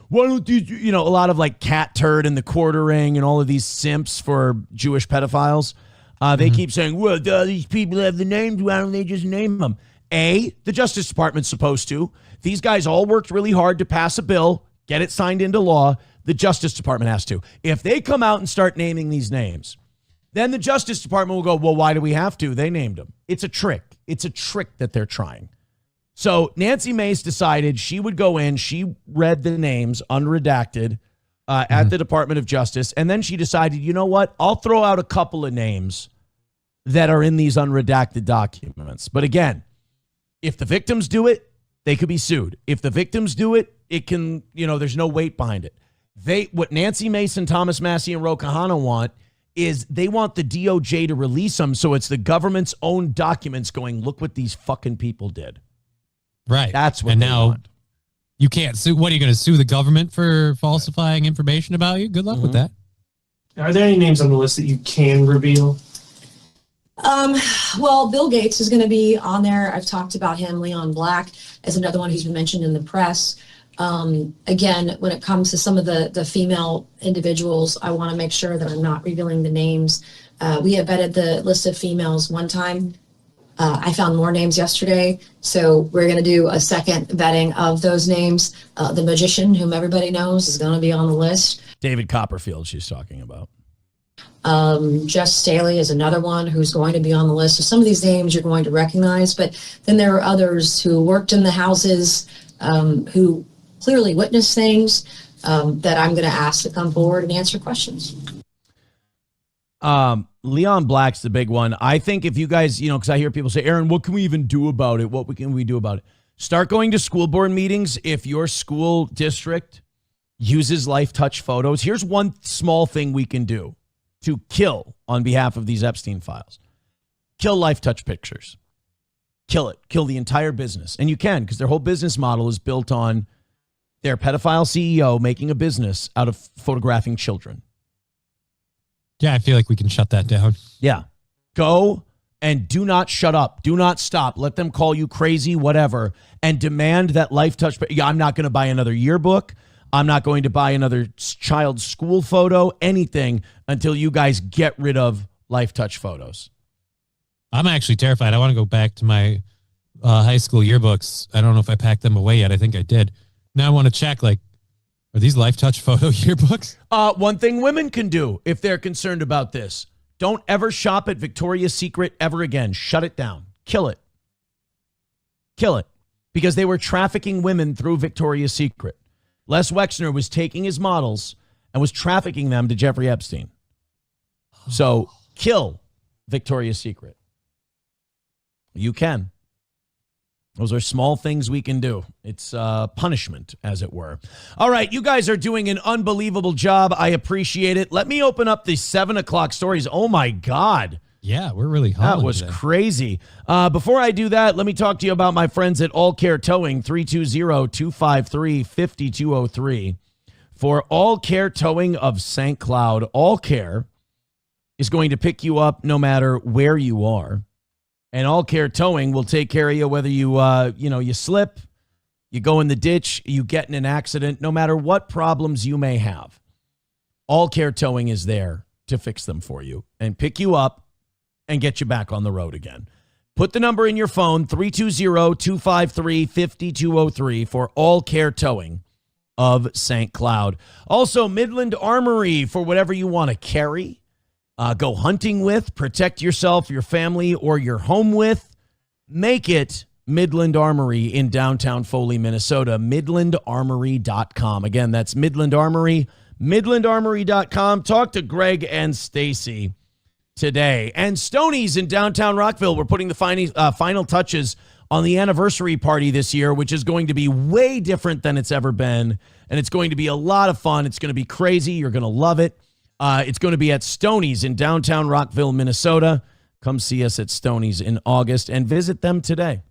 why don't you know, a lot of like Cat Turd and the Quartering and all of these simps for Jewish pedophiles. They keep saying, well, these people have the names. Why don't they just name them? The Justice Department's supposed to. These guys all worked really hard to pass a bill, get it signed into law. The Justice Department has to. If they come out and start naming these names, then the Justice Department will go, well, why do we have to? They named them. It's a trick. It's a trick that they're trying. So Nancy Mace decided she would go in. She read the names unredacted at the Department of Justice. And then she decided, you know what? I'll throw out a couple of names that are in these unredacted documents. But again, if the victims do it, they could be sued. If the victims do it, it can, you know, there's no weight behind it. What Nancy Mace and Thomas Massey and Ro Khanna want is they want the DOJ to release them, so it's the government's own documents going, look what these fucking people did. Right. That's what and they now want. You can't sue. What, are you going to sue the government for falsifying information about you? Good luck with that. Are there any names on the list that you can reveal? Well, Bill Gates is going to be on there. I've talked about him. Leon Black is another one who's been mentioned in the press. Again, when it comes to some of the female individuals, I want to make sure that I'm not revealing the names. We have vetted the list of females one time. I found more names yesterday, so we're going to do a second vetting of those names. The magician, whom everybody knows, is going to be on the list. David Copperfield she's talking about. Jeff Staley is another one who's going to be on the list. So some of these names you're going to recognize, but then there are others who worked in the houses, who clearly witnessed things that I'm going to ask to come forward and answer questions. Leon Black's the big one. I think if you guys, because I hear people say, Aaron, what can we even do about it? What can we do about it? Start going to school board meetings if your school district uses Life Touch photos. Here's one small thing we can do to kill on behalf of these Epstein files. Kill Life Touch pictures. Kill it. Kill the entire business. And you can, because their whole business model is built on their pedophile CEO making a business out of photographing children. Yeah, I feel like we can shut that down. Yeah. Go and do not shut up. Do not stop. Let them call you crazy, whatever, and demand that Life Touch. Yeah, I'm not going to buy another yearbook. I'm not going to buy another child's school photo, anything, until you guys get rid of Life Touch photos. I'm actually terrified. I want to go back to my high school yearbooks. I don't know if I packed them away yet. I think I did. Now I want to check, are these Life Touch photo yearbooks? One thing women can do if they're concerned about this. Don't ever shop at Victoria's Secret ever again. Shut it down. Kill it. Kill it. Because they were trafficking women through Victoria's Secret. Les Wexner was taking his models and was trafficking them to Jeffrey Epstein. So kill Victoria's Secret. You can. Those are small things we can do. It's punishment, as it were. All right, you guys are doing an unbelievable job. I appreciate it. Let me open up the 7 o'clock stories. Oh, my God. Yeah, we're really hot. That was crazy. Before I do that, let me talk to you about my friends at All Care Towing, 320-253-5203. For All Care Towing of St. Cloud, All Care is going to pick you up no matter where you are. And All Care Towing will take care of you whether you, you slip, you go in the ditch, you get in an accident, no matter what problems you may have. All Care Towing is there to fix them for you and pick you up and get you back on the road again. Put the number in your phone, 320-253-5203 for All Care Towing of St. Cloud. Also, Midland Armory for whatever you want to carry. Go hunting with, protect yourself, your family, or your home with. Make it Midland Armory in downtown Foley, Minnesota. MidlandArmory.com. Again, that's Midland Armory. MidlandArmory.com. Talk to Greg and Stacy today. And Stoney's in downtown Rockville. We're putting the final touches on the anniversary party this year, which is going to be way different than it's ever been. And it's going to be a lot of fun. It's going to be crazy. You're going to love it. It's going to be at Stoney's in downtown Rockville, Minnesota. Come see us at Stoney's in August and visit them today.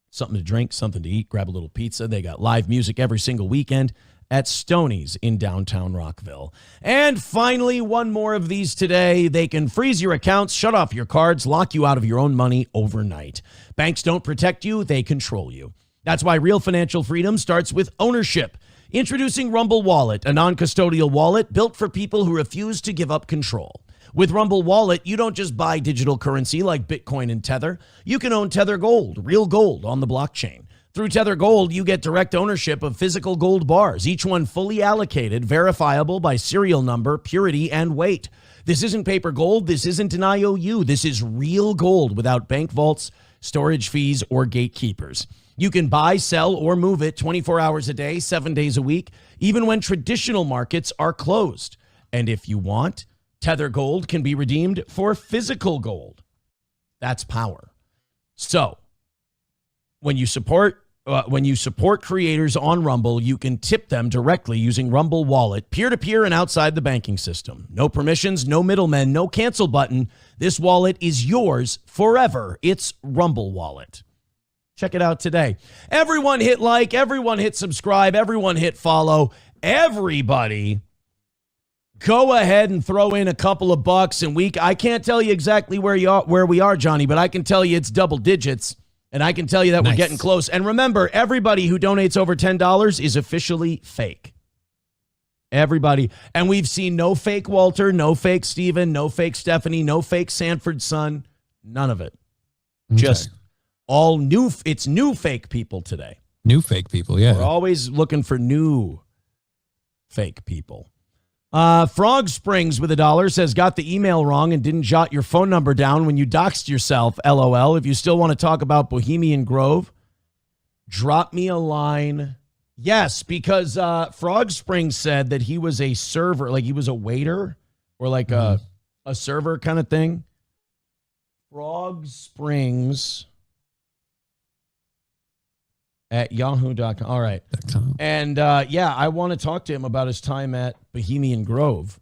Something to drink, something to eat, grab a little pizza. They got live music every single weekend at Stoney's in downtown Rockville. And finally, one more of these today. They can freeze your accounts, shut off your cards, lock you out of your own money overnight. Banks don't protect you, they control you. That's why real financial freedom starts with ownership. Introducing Rumble Wallet, a non-custodial wallet built for people who refuse to give up control. With Rumble Wallet, you don't just buy digital currency like Bitcoin and Tether. You can own Tether Gold, real gold on the blockchain. Through Tether Gold, you get direct ownership of physical gold bars, each one fully allocated, verifiable by serial number, purity, and weight. This isn't paper gold. This isn't an IOU. This is real gold without bank vaults, storage fees, or gatekeepers. You can buy, sell, or move it 24 hours a day, 7 days a week, even when traditional markets are closed. And if you want, Tether Gold can be redeemed for physical gold. That's power. So, when you support creators on Rumble, you can tip them directly using Rumble Wallet, peer-to-peer and outside the banking system. No permissions, no middlemen, no cancel button. This wallet is yours forever. It's Rumble Wallet. Check it out today. Everyone hit like, everyone hit subscribe, everyone hit follow. Everybody go ahead and throw in a couple of bucks, and I can't tell you exactly where we are, Johnny, but I can tell you it's double digits, and I can tell you that We're getting close. And remember, everybody who donates over $10 is officially fake. Everybody. And we've seen no fake Walter, no fake Steven, no fake Stephanie, no fake Sanford's son. None of it. Okay. Just all new. It's new fake people today. New fake people, yeah. We're always looking for new fake people. Frog Springs with $1 says, got the email wrong and didn't jot your phone number down when you doxed yourself. LOL. If you still want to talk about Bohemian Grove, drop me a line. Yes, because Frog Springs said that he was a server, like he was a waiter or like a server kind of thing. Frog Springs at yahoo.com. All right. And I want to talk to him about his time at Bohemian Grove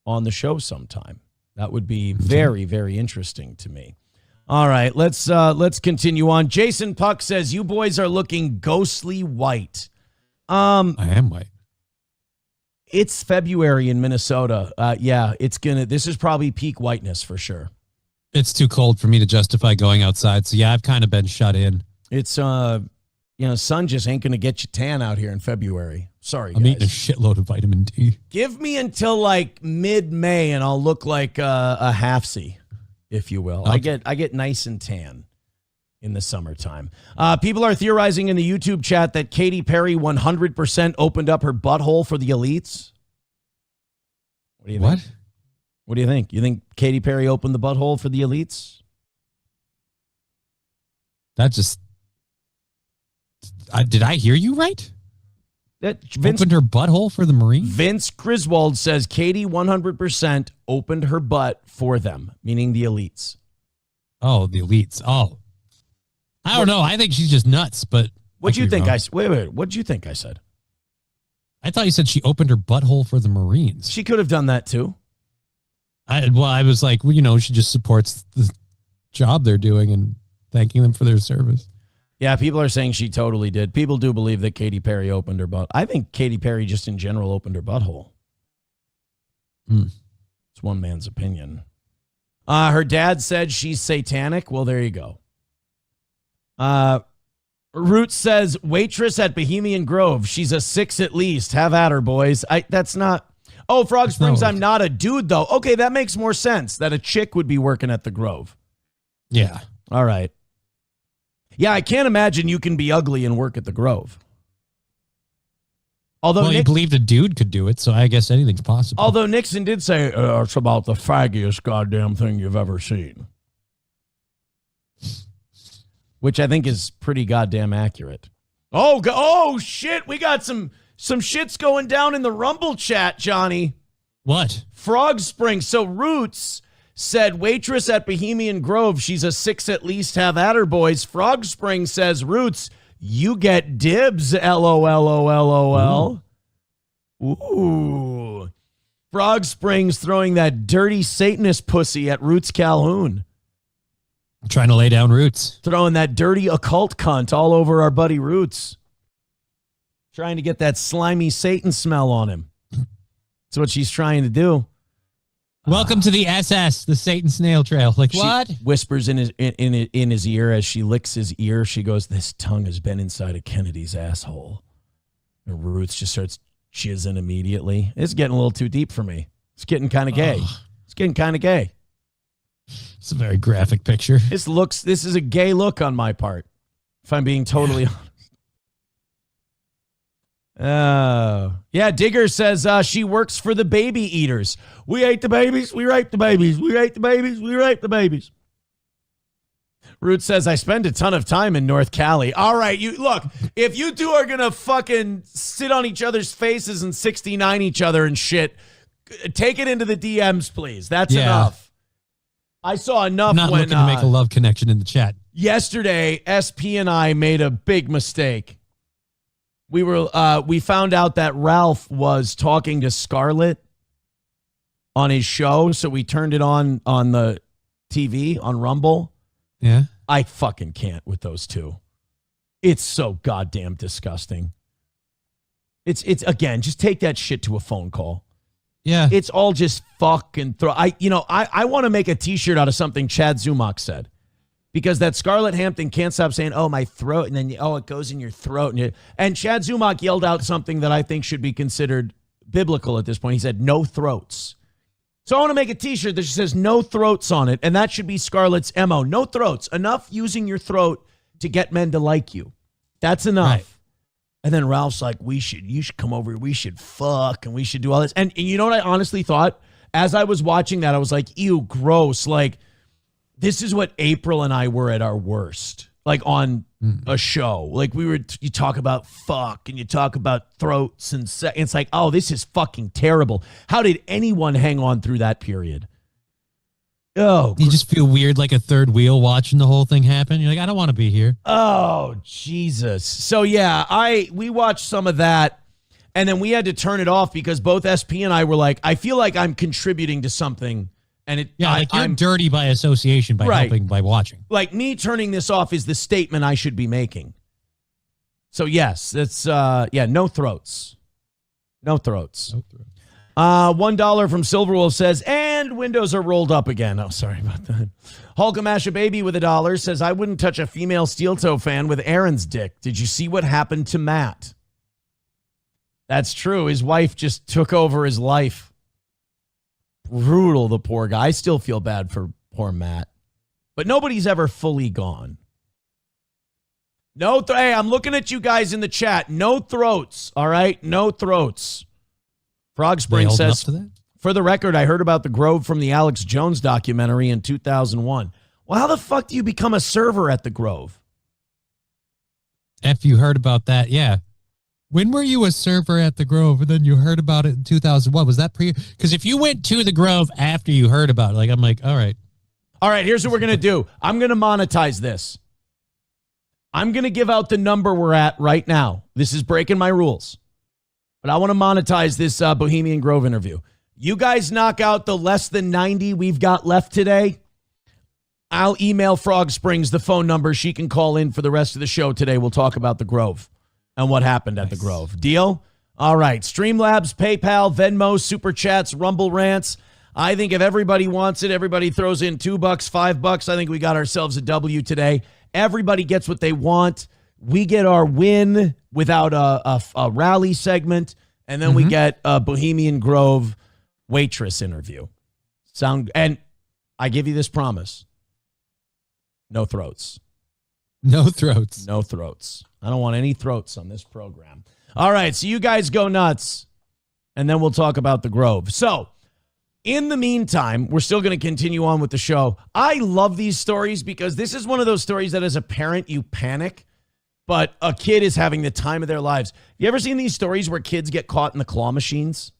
on the show sometime. That would be very, very interesting to me. All right, let's continue on. Jason Puck says, you boys are looking ghostly white. I am white. It's February in Minnesota. This is probably peak whiteness for sure. It's too cold for me to justify going outside. So yeah, I've kind of been shut in. It's sun just ain't going to get you tan out here in February. Sorry, guys. I'm eating a shitload of vitamin D. Give me until like mid-May and I'll look like a half-C, if you will. Okay. I get nice and tan in the summertime. People are theorizing in the YouTube chat that Katy Perry 100% opened up her butthole for the elites. What do you think? What do you think? You think Katy Perry opened the butthole for the elites? That just... did I hear you right? That opened her butthole for the Marines? Vince Griswold says Katy 100% opened her butt for them, meaning the elites. Oh, the elites. Oh. I don't know. I think she's just nuts, but... What'd you think? Wait. What'd you think I said? I thought you said she opened her butthole for the Marines. She could have done that too. I was like, she just supports the job they're doing and thanking them for their service. Yeah, people are saying she totally did. People do believe that Katy Perry opened her butt. I think Katy Perry just in general opened her butthole. It's one man's opinion. Her dad said she's satanic. Well, there you go. Root says, waitress at Bohemian Grove. She's a 6 at least. Have at her, boys. That's not... Oh, Frog Springs, I'm not a dude, though. Okay, that makes more sense, that a chick would be working at the Grove. Yeah. All right. Yeah, I can't imagine you can be ugly and work at the Grove. Although you believed a dude could do it, so I guess anything's possible. Although Nixon did say, it's about the faggiest goddamn thing you've ever seen. Which I think is pretty goddamn accurate. Oh, shit, we got some shit's going down in the Rumble chat, Johnny. What? Frog Springs. So Roots said, waitress at Bohemian Grove. She's a 6 at least. Have at her, boys. Frog Springs says, Roots, you get dibs. LOL. Ooh. Frog Springs throwing that dirty Satanist pussy at Roots Calhoun. Trying to lay down Roots. Throwing that dirty occult cunt all over our buddy Roots. Trying to get that slimy Satan smell on him. That's what she's trying to do. Welcome to the SS, the Satan snail trail. Like, what? She whispers in his ear as she licks his ear. She goes, this tongue has been inside of Kennedy's asshole. And Roots just starts chizzing immediately. It's getting a little too deep for me. It's getting kind of gay. It's getting kind of gay. It's a very graphic picture. This is a gay look on my part, if I'm being totally honest. Yeah, Digger says she works for the baby eaters. We ate the babies, we rape the babies. We ate the babies, we rape the babies. Root says, I spend a ton of time in North Cali. All right, look, if you two are going to fucking sit on each other's faces and 69 each other and shit, take it into the DMs, please. That's enough. I saw enough. I'm not looking to make a love connection in the chat. Yesterday, SP and I made a big mistake. We found out that Ralph was talking to Scarlett on his show, so we turned it on the TV on Rumble. Yeah. I fucking can't with those two. It's so goddamn disgusting. It's again, just take that shit to a phone call. Yeah. It's all just fucking throw. I want to make a t-shirt out of something Chad Zumach said. Because that Scarlett Hampton can't stop saying, oh, my throat, and then, it goes in your throat. And Chad Zumach yelled out something that I think should be considered biblical at this point. He said, no throats. So I want to make a t-shirt that says no throats on it, and that should be Scarlett's MO. No throats. Enough using your throat to get men to like you. That's enough. And then Ralph's like, you should come over here. We should fuck and we should do all this. And you know what I honestly thought? As I was watching that, I was like, ew, gross. Like, this is what April and I were at our worst, like on a show. Like you talk about fuck and you talk about throats and it's like, oh, this is fucking terrible. How did anyone hang on through that period? Oh, you just feel weird, like a third wheel watching the whole thing happen. You're like, I don't want to be here. Oh, Jesus. So yeah, we watched some of that and then we had to turn it off because both SP and I were like, I feel like I'm contributing to something. And I'm dirty by association by helping by watching. Like me turning this off is the statement I should be making. So yes, it's no throats. No throats. No throats. $1 from Silverwolf says, and windows are rolled up again. Oh, sorry about that. Hulkamasha Baby with $1 says, I wouldn't touch a female steel toe fan with Aaron's dick. Did you see what happened to Matt? That's true. His wife just took over his life. Brutal, the poor guy. I still feel bad for poor Matt. But nobody's ever fully gone. Hey, I'm looking at you guys in the chat. No throats, all right? No throats. Frog Spring says, for the record, I heard about the Grove from the Alex Jones documentary in 2001. Well, how the fuck do you become a server at the Grove? If you heard about that, yeah. When were you a server at the Grove and then you heard about it in 2001? Was that because if you went to the Grove after you heard about it, like I'm like, all right. All right, here's what we're going to do. I'm going to monetize this. I'm going to give out the number we're at right now. This is breaking my rules. But I want to monetize this Bohemian Grove interview. You guys knock out the less than 90 we've got left today. I'll email Frog Springs the phone number. She can call in for the rest of the show today. We'll talk about the Grove and what happened at the Grove. Deal? All right. Streamlabs, PayPal, Venmo, Super Chats, Rumble Rants. I think if everybody wants it, everybody throws in $2, $5. I think we got ourselves a W today. Everybody gets what they want. We get our win without a rally segment, and then we get a Bohemian Grove waitress interview. And I give you this promise. No throats. No throats. No throats. I don't want any throats on this program. All right, so you guys go nuts, and then we'll talk about the Grove. So, in the meantime, we're still going to continue on with the show. I love these stories because this is one of those stories that as a parent, you panic. But a kid is having the time of their lives. You ever seen these stories where kids get caught in the claw machines?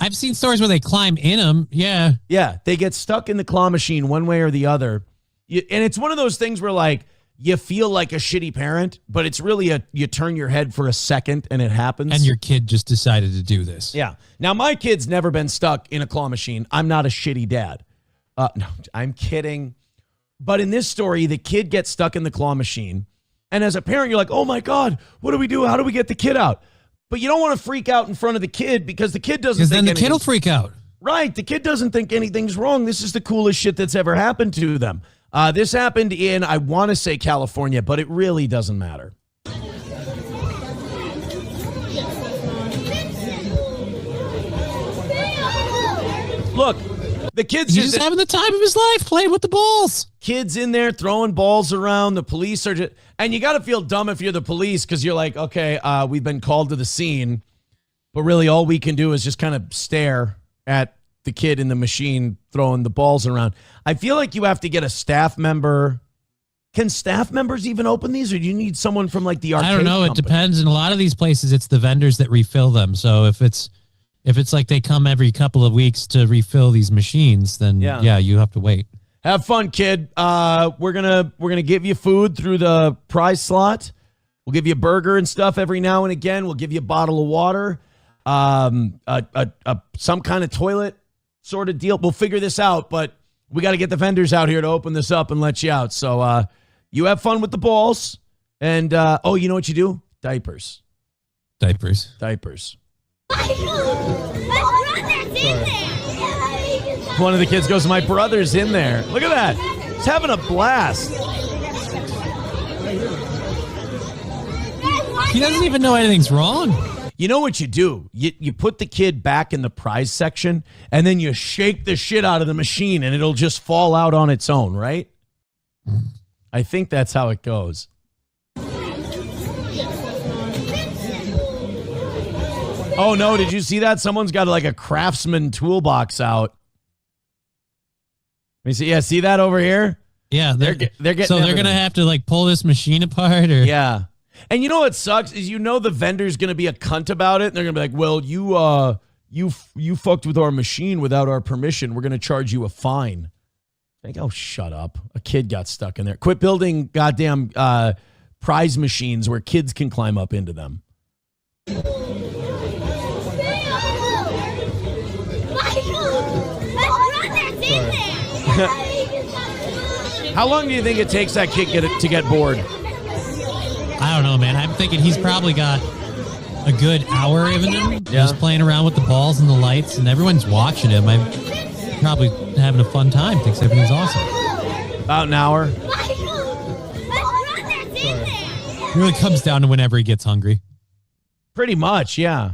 I've seen stories where they climb in them. Yeah. Yeah, they get stuck in the claw machine one way or the other. And it's one of those things where, like, you feel like a shitty parent, but it's really you turn your head for a second and it happens. And your kid just decided to do this. Yeah. Now, my kid's never been stuck in a claw machine. I'm not a shitty dad. No, I'm kidding. But in this story, the kid gets stuck in the claw machine. And as a parent, you're like, oh, my God, what do we do? How do we get the kid out? But you don't want to freak out in front of the kid because the kid doesn't think anything. Because then the kid will freak out. Right. The kid doesn't think anything's wrong. This is the coolest shit that's ever happened to them. This happened in, I want to say California, but it really doesn't matter. Look. The kid's just having the time of his life playing with the balls. Kids in there throwing balls around. The police are just, and you got to feel dumb if you're the police because you're like, okay, we've been called to the scene, but really all we can do is just kind of stare at the kid in the machine throwing the balls around. I feel like you have to get a staff member. Can staff members even open these, or do you need someone from like the arcade I don't know. company? It depends. In a lot of these places, it's the vendors that refill them. So if it's like they come every couple of weeks to refill these machines, then yeah, you have to wait. Have fun, kid. We're gonna give you food through the prize slot. We'll give you a burger and stuff every now and again. We'll give you a bottle of water, some kind of toilet sort of deal. We'll figure this out, but we got to get the vendors out here to open this up and let you out. So you have fun with the balls, and you know what you do? Diapers. One of the kids goes, my brother's in there. Look at that. He's having a blast. He doesn't even know anything's wrong. You know what you do? You put the kid back in the prize section, and then you shake the shit out of the machine, and it'll just fall out on its own, right? I think that's how it goes. Oh, no. Did you see that? Someone's got like a Craftsman toolbox out. Let me see. Yeah, see that over here? Yeah. They're getting so they're going to have to like pull this machine apart? Or? Yeah. And you know what sucks is the vendor's going to be a cunt about it. And they're going to be like, well, you fucked with our machine without our permission. We're going to charge you a fine. Like, oh, shut up. A kid got stuck in there. Quit building goddamn prize machines where kids can climb up into them. How long do you think it takes that kid to get bored? I don't know, man. I'm thinking he's probably got a good hour in him. Just playing around with the balls and the lights, and everyone's watching him. I'm probably having a fun time. Thinks everything's awesome. About an hour. It really comes down to whenever he gets hungry. Pretty much, yeah.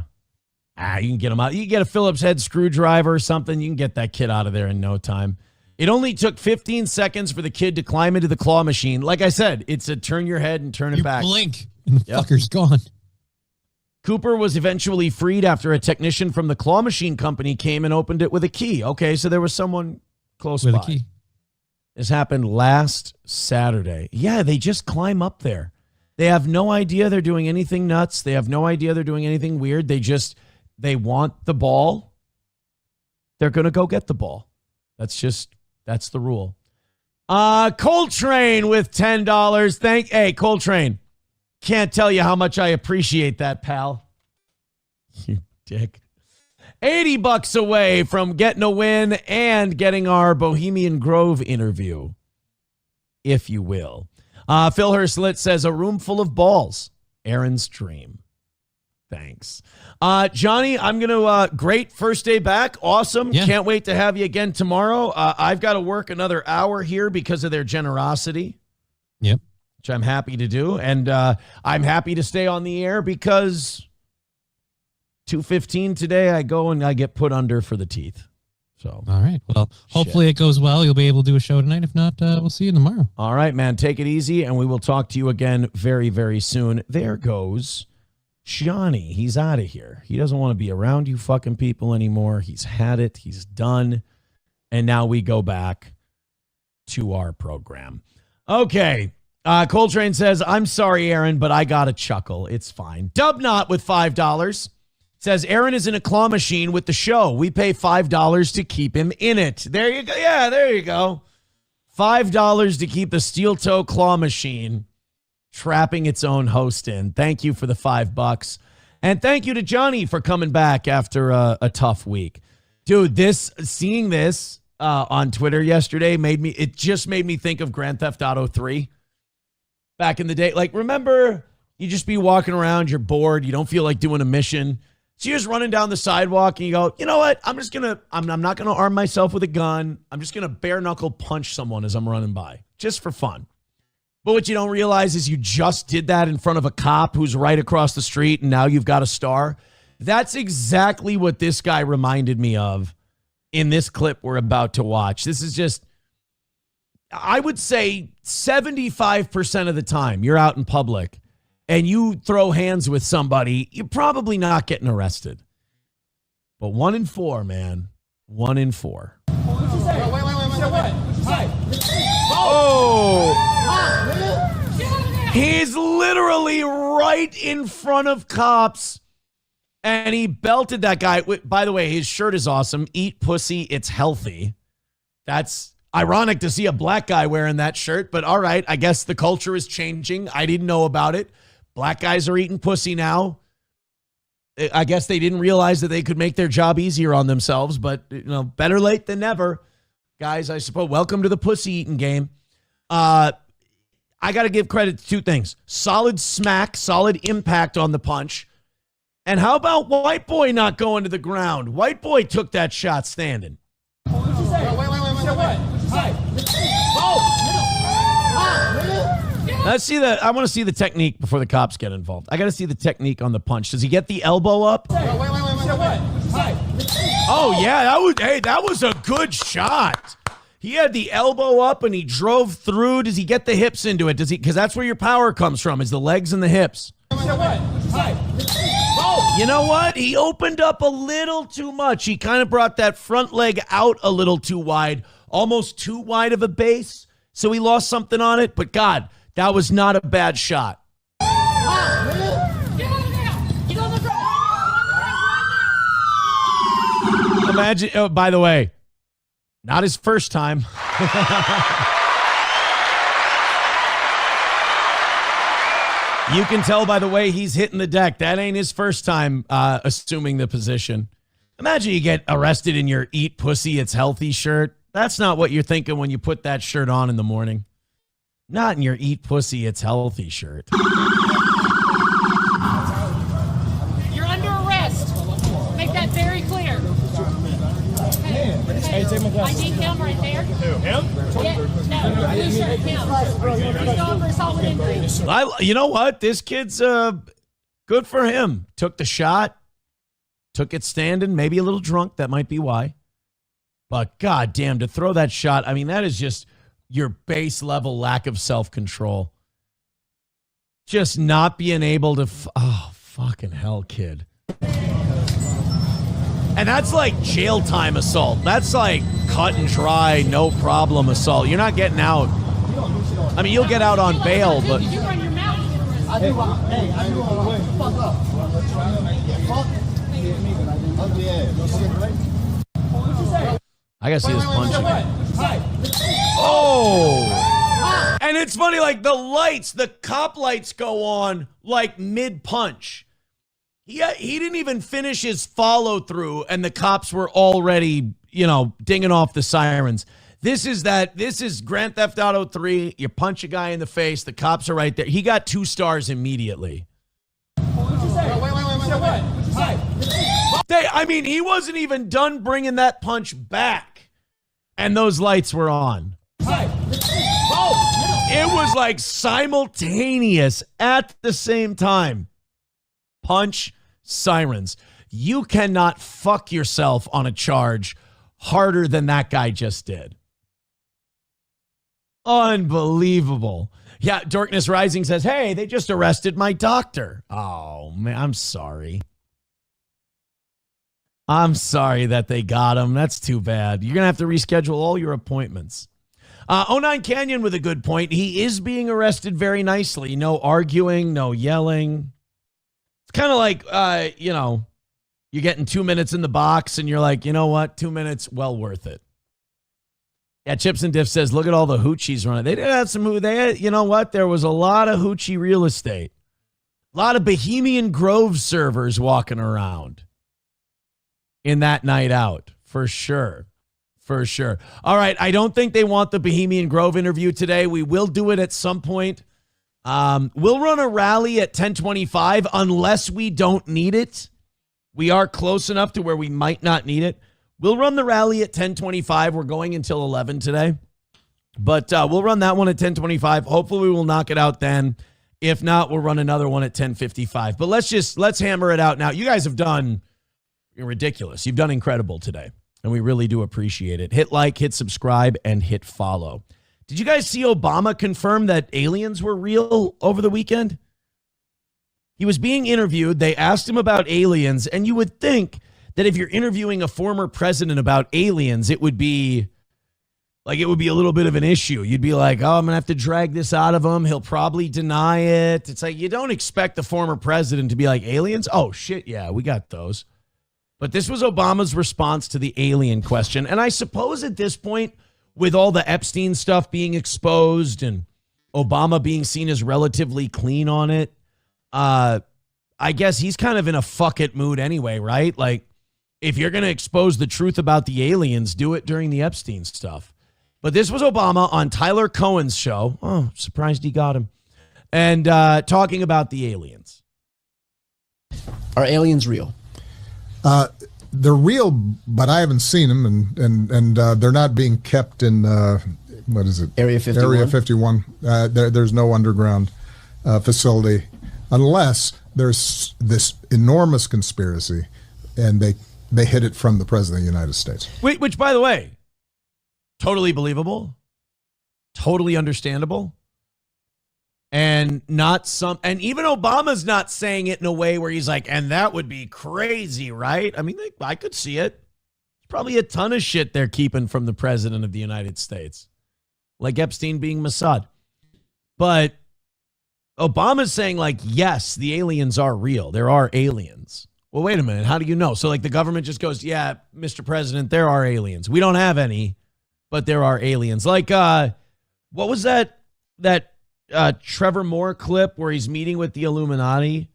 You can get him out. You can get a Phillips head screwdriver or something. You can get that kid out of there in no time. It only took 15 seconds for the kid to climb into the claw machine. Like I said, it's a turn your head and turn it back. You blink, and the fucker's gone. Cooper was eventually freed after a technician from the claw machine company came and opened it with a key. Okay, so there was someone close with by. A key. This happened last Saturday. Yeah, they just climb up there. They have no idea they're doing anything nuts. They have no idea they're doing anything weird. They want the ball. They're going to go get the ball. That's the rule. Coltrane with $10. Hey, Coltrane. Can't tell you how much I appreciate that, pal. You dick. $80 away from getting a win and getting our Bohemian Grove interview, if you will. Phil Herslit says, a room full of balls. Aaron's dream. Thanks. Johnny, I'm going to, great first day back. Awesome. Yeah. Can't wait to have you again tomorrow. I've got to work another hour here because of their generosity. Yep. Which I'm happy to do. And I'm happy to stay on the air because 2:15 today, I go and I get put under for the teeth. So, all right. Well, hopefully it goes well. You'll be able to do a show tonight. If not, we'll see you tomorrow. All right, man. Take it easy, and we will talk to you again very, very soon. There goes Johnny. He's out of here. He doesn't want to be around you fucking people anymore. He's had it. He's done. And now we go back to our program. Okay. Coltrane says, I'm sorry, Aaron, but I got a chuckle. It's fine. Dubnot with $5 says, Aaron is in a claw machine with the show. We pay $5 to keep him in it. There you go. Yeah, there you go. $5 to keep the steel toe claw machine trapping its own host in. Thank you for the $5. And thank you to Johnny for coming back after a tough week. Dude, seeing this on Twitter yesterday just made me think of Grand Theft Auto 3 back in the day. Like, remember, you just be walking around, you're bored, you don't feel like doing a mission. So you're just running down the sidewalk and you go, you know what? I'm not going to arm myself with a gun. I'm just going to bare knuckle punch someone as I'm running by just for fun. But what you don't realize is you just did that in front of a cop who's right across the street, and now you've got a star. That's exactly what this guy reminded me of in this clip we're about to watch. This is just, I would say 75% of the time you're out in public and you throw hands with somebody, you're probably not getting arrested. But 1 in 4, man. 1 in 4. Oh! He's literally right in front of cops, and he belted that guy. By the way, his shirt is awesome. Eat pussy, it's healthy. That's ironic to see a black guy wearing that shirt, but all right, I guess the culture is changing. I didn't know about it. Black guys are eating pussy now. I guess they didn't realize that they could make their job easier on themselves, but better late than never. Guys, I suppose, welcome to the pussy eating game. I got to give credit to two things. Solid smack, solid impact on the punch. And how about White Boy not going to the ground? White Boy took that shot standing. Let's see I want to see the technique before the cops get involved. I got to see the technique on the punch. Does he get the elbow up? Oh yeah, that was a good shot. He had the elbow up and he drove through. Does he get the hips into it? Because that's where your power comes from, is the legs and the hips. You know what? He opened up a little too much. He kind of brought that front leg out a little too wide, almost too wide of a base. So he lost something on it. But God, that was not a bad shot. Imagine, oh, by the way, not his first time. You can tell by the way he's hitting the deck. That ain't his first time assuming the position. Imagine you get arrested in your Eat Pussy, It's Healthy shirt. That's not what you're thinking when you put that shirt on in the morning. Not in your Eat Pussy, It's Healthy shirt. You're under arrest. Make that very clear. Hey, take my glasses. I need him right there. Who, him? Yeah, no, blue shirt, him. He's going for assault with injury. You know what? This kid's good for him. Took the shot. Took it standing. Maybe a little drunk. That might be why. But goddamn, to throw that shot, I mean, that is just your base level lack of self-control. Just not being able to... oh, fucking hell, kid. And that's like jail time assault. That's like cut and dry, no problem assault. You're not getting out. I mean, you'll get out on bail, but... I gotta see this punch again. Oh! And it's funny, like the lights, the cop lights go on like mid-punch. He didn't even finish his follow-through, and the cops were already, dinging off the sirens. This is Grand Theft Auto 3. You punch a guy in the face, the cops are right there. He got 2 stars immediately. I mean, he wasn't even done bringing that punch back, and those lights were on. It was like simultaneous at the same time. Punch, sirens. You cannot fuck yourself on a charge harder than that guy just did. Unbelievable. Yeah, Darkness Rising says, hey, they just arrested my doctor. Oh, man, I'm sorry. I'm sorry that they got him. That's too bad. You're going to have to reschedule all your appointments. 09 Canyon with a good point. He is being arrested very nicely. No arguing, no yelling. It's kind of like, you're getting 2 minutes in the box and you're like, you know what? 2 minutes, well worth it. Yeah, Chips and Diff says, look at all the hoochies running. They did have some, you know what? There was a lot of hoochie real estate. A lot of Bohemian Grove servers walking around in that night out, for sure. For sure. All right, I don't think they want the Bohemian Grove interview today. We will do it at some point. We'll run a rally at 10:25 unless we don't need it. We are close enough to where we might not need it. We'll run the rally at 10:25. We're going until 11 today. But we'll run that one at 10:25. Hopefully we will knock it out then. If not, we'll run another one at 10:55. But let's hammer it out now. You guys have done ridiculous. You've done incredible today. And we really do appreciate it. Hit like, hit subscribe, and hit follow. Did you guys see Obama confirm that aliens were real over the weekend? He was being interviewed. They asked him about aliens. And you would think that if you're interviewing a former president about aliens, it would be a little bit of an issue. You'd be like, oh, I'm going to have to drag this out of him. He'll probably deny it. It's like, you don't expect the former president to be like, aliens? Oh, shit, yeah, we got those. But this was Obama's response to the alien question. And I suppose at this point, with all the Epstein stuff being exposed and Obama being seen as relatively clean on it, I guess he's kind of in a fuck it mood anyway, right? Like, if you're going to expose the truth about the aliens, do it during the Epstein stuff. But this was Obama on Tyler Cohen's show. Oh, surprised he got him. And talking about the aliens. Are aliens real? They're real, but I haven't seen them, and they're not being kept in what is it? Area 51. Area 51. There's no underground facility unless there's this enormous conspiracy, and they hid it from the president of the United States. Which, by the way, totally believable, totally understandable. And even Obama's not saying it in a way where he's like, and that would be crazy, right? I mean, I could see it. Probably a ton of shit they're keeping from the president of the United States, like Epstein being Mossad. But Obama's saying, like, yes, the aliens are real. There are aliens. Well, wait a minute. How do you know? So, like, the government just goes, yeah, Mr. President, there are aliens. We don't have any, but there are aliens. Like, what was that Trevor Moore clip where he's meeting with the Illuminati?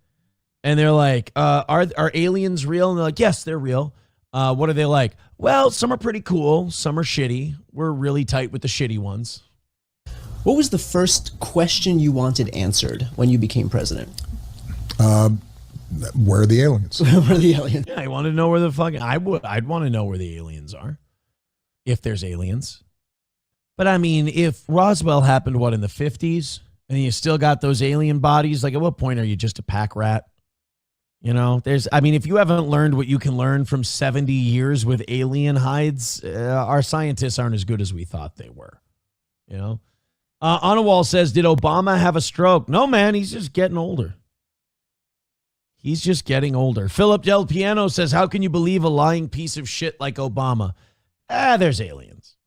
And they're like, are aliens real? And they're like, yes, they're real. What are they like? Well, some are pretty cool. Some are shitty. We're really tight with the shitty ones. What was the first question you wanted answered when you became president? Where are the aliens? Where are the aliens? Yeah, I want to know where the fucking... I'd want to know where the aliens are. If there's aliens. But I mean, if Roswell happened, in the 50s? And you still got those alien bodies? Like, at what point are you just a pack rat? You know, if you haven't learned what you can learn from 70 years with alien hides, our scientists aren't as good as we thought they were. You know, Anawal says, did Obama have a stroke? No, man, he's just getting older. He's just getting older. Philip Del Piano says, how can you believe a lying piece of shit like Obama? There's aliens.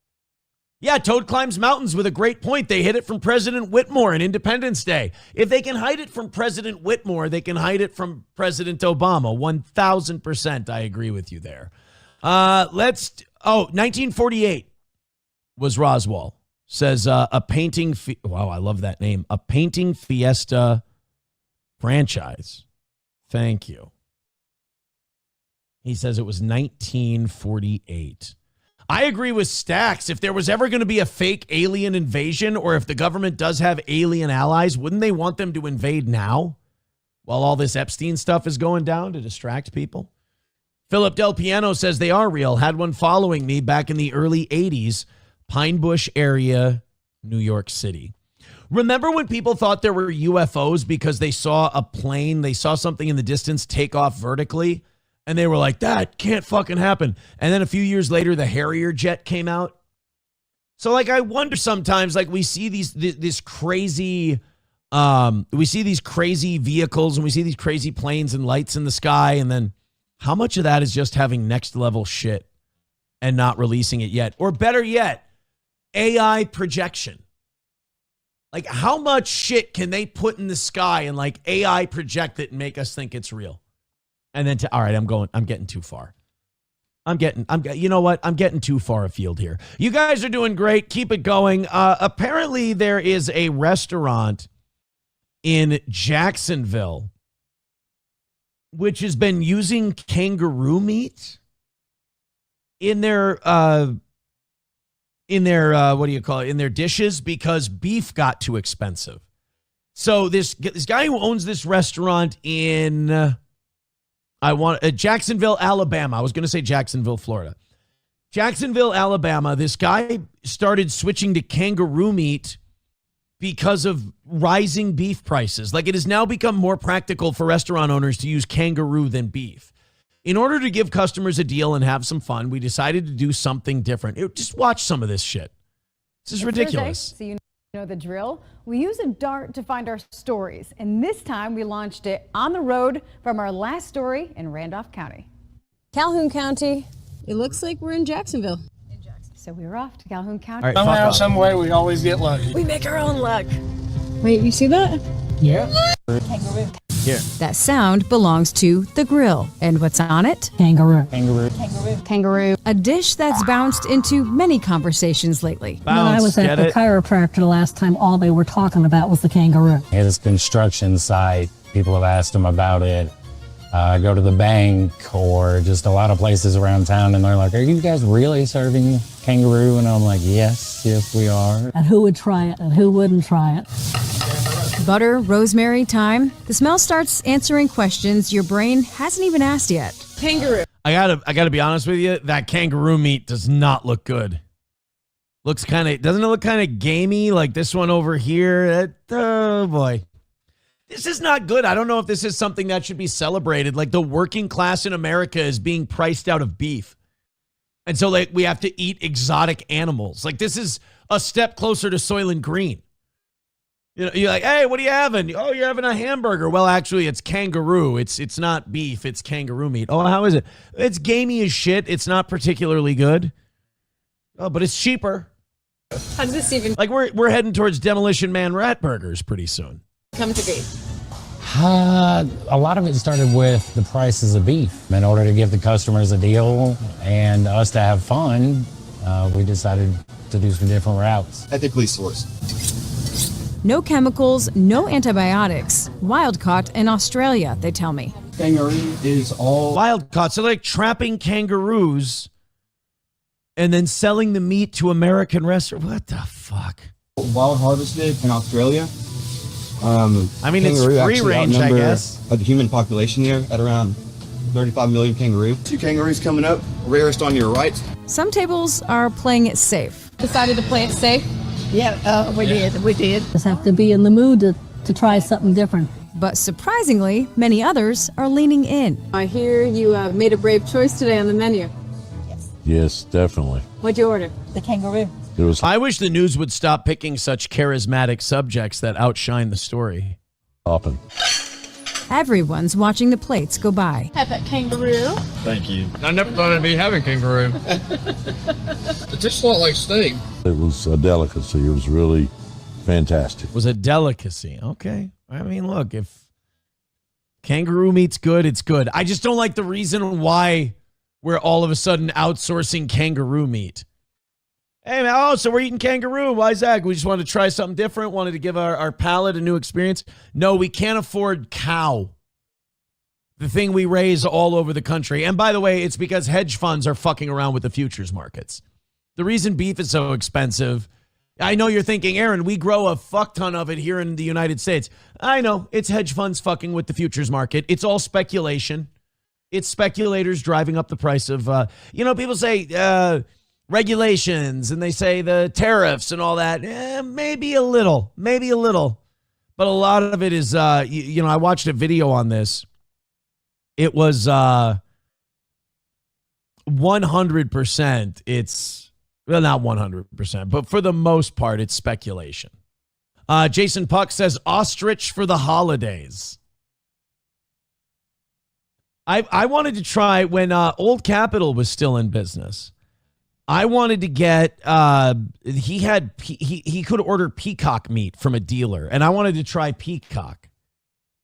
Yeah, Toad climbs mountains with a great point. They hid it from President Whitmore on Independence Day. If they can hide it from President Whitmore, they can hide it from President Obama. 1,000%, I agree with you there. 1948 was Roswell. Says a painting. Wow, I love that name. A painting fiesta franchise. Thank you. He says it was 1948. I agree with Stacks. If there was ever going to be a fake alien invasion, or if the government does have alien allies, wouldn't they want them to invade now while all this Epstein stuff is going down to distract people? Philip Del Piano says they are real. Had one following me back in the early 80s, Pine Bush area, New York City. Remember when people thought there were UFOs because they saw a plane, they saw something in the distance take off vertically? And they were like, that can't fucking happen. And then a few years later, the Harrier jet came out. So, like, I wonder sometimes, like, we see these crazy vehicles and we see these crazy planes and lights in the sky. And then how much of that is just having next level shit and not releasing it yet? Or better yet, AI projection. Like, how much shit can they put in the sky and, like, AI project it and make us think it's real? And then, all right, I'm getting too far. You know what? I'm getting too far afield here. You guys are doing great. Keep it going. Apparently there is a restaurant in Jacksonville which has been using kangaroo meat in their in their dishes because beef got too expensive. So this guy who owns this restaurant in Jacksonville, Alabama. I was going to say Jacksonville, Florida. Jacksonville, Alabama. This guy started switching to kangaroo meat because of rising beef prices. Like, it has now become more practical for restaurant owners to use kangaroo than beef. In order to give customers a deal and have some fun, we decided to do something different. Just watch some of this shit. This is ridiculous. Thursday, so you know the drill. We use a dart to find our stories, and this time we launched it on the road from our last story in Randolph County. Calhoun County. It looks like we're in Jacksonville. So we were off to Calhoun County. Right, somehow, some way, we always get lucky. We make our own luck. Wait, you see that? Yeah. Kangaroo. Here. That sound belongs to the grill. And what's on it? Kangaroo. Kangaroo. Kangaroo. Kangaroo. A dish that's bounced into many conversations lately. When I was at the chiropractor last time, all they were talking about was the kangaroo. At this construction site, people have asked them about it. Go to the bank or just a lot of places around town, and they're like, are you guys really serving kangaroo? And I'm like, yes, we are. And who would try it and who wouldn't try it? Butter, rosemary, thyme. The smell starts answering questions your brain hasn't even asked yet. Kangaroo. I gotta be honest with you. That kangaroo meat does not look good. Doesn't it look kind of gamey like this one over here? Oh boy. This is not good. I don't know if this is something that should be celebrated. Like, the working class in America is being priced out of beef. And so, like, we have to eat exotic animals. Like, this is a step closer to Soylent Green. You know, you're like, hey, what are you having? Oh, you're having a hamburger. Well, actually, it's kangaroo. It's not beef. It's kangaroo meat. Oh, how is it? It's gamey as shit. It's not particularly good. Oh, but it's cheaper. How does this even like we're heading towards Demolition Man rat burgers pretty soon? come to be? A lot of it started with the prices of beef. In order to give the customers a deal and us to have fun, we decided to do some different routes. Ethically sourced. No chemicals, no antibiotics. Wild caught in Australia, they tell me. Kangaroo is all wild caught. So like trapping kangaroos and then selling the meat to American restaurants. What the fuck? Wild harvested in Australia. I mean, it's free range, I guess. The human population here at around 35 million kangaroo. 2 kangaroos coming up, rarest on your right. Some tables are playing it safe. Decided to play it safe? Yeah, we did. Just have to be in the mood to try something different. But surprisingly, many others are leaning in. I hear you made a brave choice today on the menu. Yes, definitely. What'd you order? The kangaroo. I wish the news would stop picking such charismatic subjects that outshine the story. Often. Everyone's watching the plates go by. Have that kangaroo. Thank you. I never thought I'd be having kangaroo. It just looked like steak. It was a delicacy. It was really fantastic. It was a delicacy. Okay. I mean, look, if kangaroo meat's good, it's good. I just don't like the reason why we're all of a sudden outsourcing kangaroo meat. Hey, man, so we're eating kangaroo. Why, Zach? We just wanted to try something different, wanted to give our palate a new experience. No, we can't afford cow, the thing we raise all over the country. And by the way, it's because hedge funds are fucking around with the futures markets. The reason beef is so expensive, I know you're thinking, Aaron, we grow a fuck ton of it here in the United States. I know, it's hedge funds fucking with the futures market. It's all speculation. It's speculators driving up the price of, people say, regulations, and they say the tariffs and all that. Maybe a little, but a lot of it is, I watched a video on this. It was 100%. It's, well, not 100%, but for the most part, it's speculation. Jason Puck says ostrich for the holidays. I wanted to try when Old Capitol was still in business. I wanted to get, he could order peacock meat from a dealer, and I wanted to try peacock.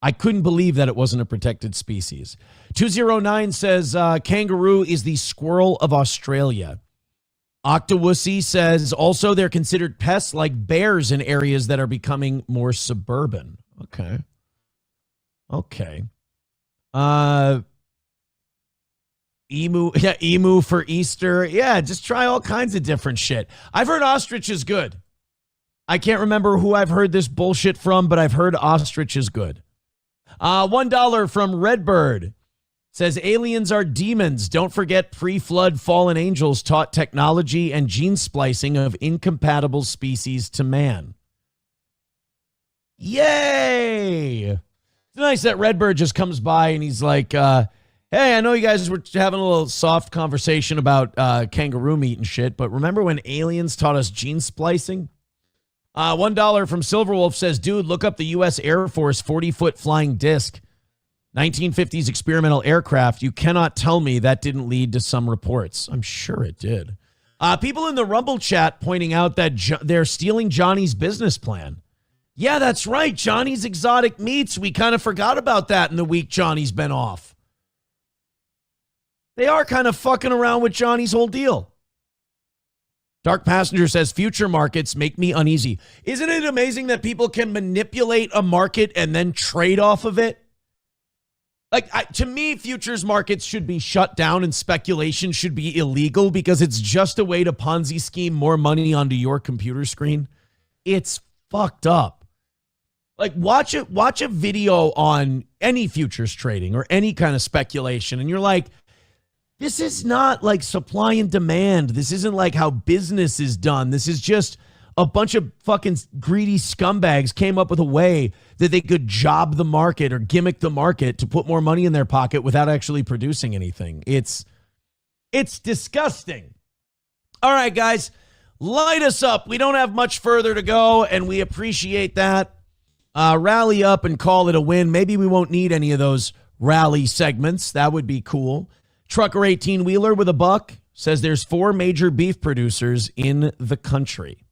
I couldn't believe that it wasn't a protected species. 209 says kangaroo is the squirrel of Australia. Octawussy says also they're considered pests like bears in areas that are becoming more suburban. Okay. Emu for Easter. Yeah, just try all kinds of different shit. I've heard ostrich is good. I can't remember who I've heard this bullshit from, but I've heard ostrich is good. $1 from Redbird says aliens are demons. Don't forget pre-flood fallen angels taught technology and gene splicing of incompatible species to man. Yay! It's nice that Redbird just comes by and he's like, hey, I know you guys were having a little soft conversation about kangaroo meat and shit, but remember when aliens taught us gene splicing? $1 from Silverwolf says, dude, look up the U.S. Air Force 40-foot flying disc. 1950s experimental aircraft. You cannot tell me that didn't lead to some reports. I'm sure it did. People in the Rumble chat pointing out that they're stealing Johnny's business plan. Yeah, that's right. Johnny's Exotic Meats. We kind of forgot about that in the week Johnny's been off. They are kind of fucking around with Johnny's whole deal. Dark Passenger says, future markets make me uneasy. Isn't it amazing that people can manipulate a market and then trade off of it? To me, futures markets should be shut down and speculation should be illegal because it's just a way to Ponzi scheme more money onto your computer screen. It's fucked up. Watch a video on any futures trading or any kind of speculation, and you're like, this is not like supply and demand. This isn't like how business is done. This is just a bunch of fucking greedy scumbags came up with a way that they could job the market or gimmick the market to put more money in their pocket without actually producing anything. It's disgusting. All right, guys, light us up. We don't have much further to go, and we appreciate that. Rally up and call it a win. Maybe we won't need any of those rally segments. That would be cool. Trucker 18-wheeler with a buck says there's 4 major beef producers in the country.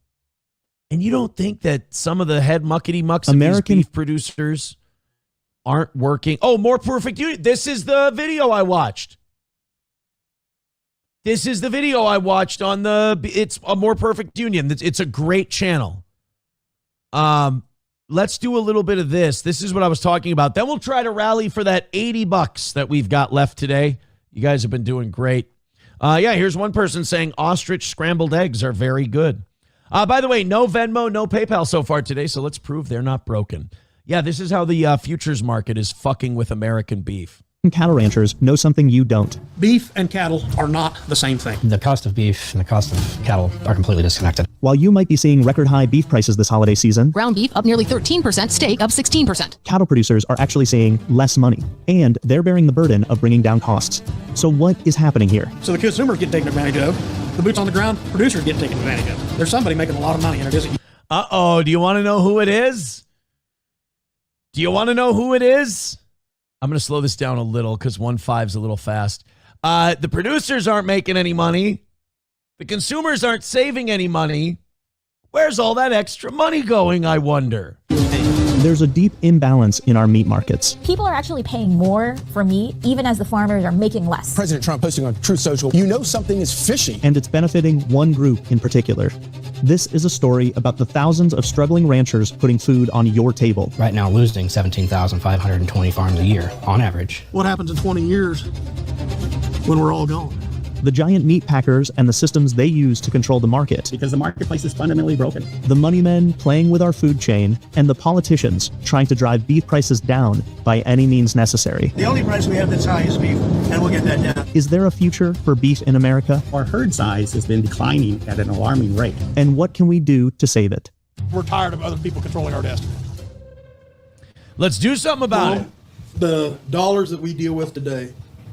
And you don't think that some of the head muckety-mucks of these beef producers aren't working? Oh, More Perfect Union. This is the video I watched. It's a More Perfect Union. It's a great channel. Let's do a little bit of this. This is what I was talking about. Then we'll try to rally for that $80 that we've got left today. You guys have been doing great. Here's one person saying ostrich scrambled eggs are very good. By the way, no Venmo, no PayPal so far today, so let's prove they're not broken. Yeah, this is how the futures market is fucking with American beef. Cattle ranchers know something you don't. Beef and cattle are not the same thing. The cost of beef and the cost of cattle are completely disconnected. While you might be seeing record high beef prices this holiday season, ground beef up nearly 13%, steak up 16%. Cattle producers are actually seeing less money, and they're bearing the burden of bringing down costs. So what is happening here? So the consumers get taken advantage of. The boots on the ground producers get taken advantage of. There's somebody making a lot of money, and it isn't. Uh-oh, do you want to know who it is? I'm going to slow this down a little because 1.5 is a little fast. The producers aren't making any money. The consumers aren't saving any money. Where's all that extra money going, I wonder? There's a deep imbalance in our meat markets. People are actually paying more for meat, even as the farmers are making less. President Trump posting on Truth Social, you know something is fishy. And it's benefiting one group in particular. This is a story about the thousands of struggling ranchers putting food on your table. Right now, losing 17,520 farms a year, on average. What happens in 20 years when we're all gone? The giant meat packers and the systems they use to control the market. Because the marketplace is fundamentally broken. The money men playing with our food chain, and the politicians trying to drive beef prices down by any means necessary. The only price we have that's high is beef, and we'll get that down. Is there a future for beef in America? Our herd size has been declining at an alarming rate. And what can we do to save it? We're tired of other people controlling our destiny. Let's do something about it. The dollars that we deal with today,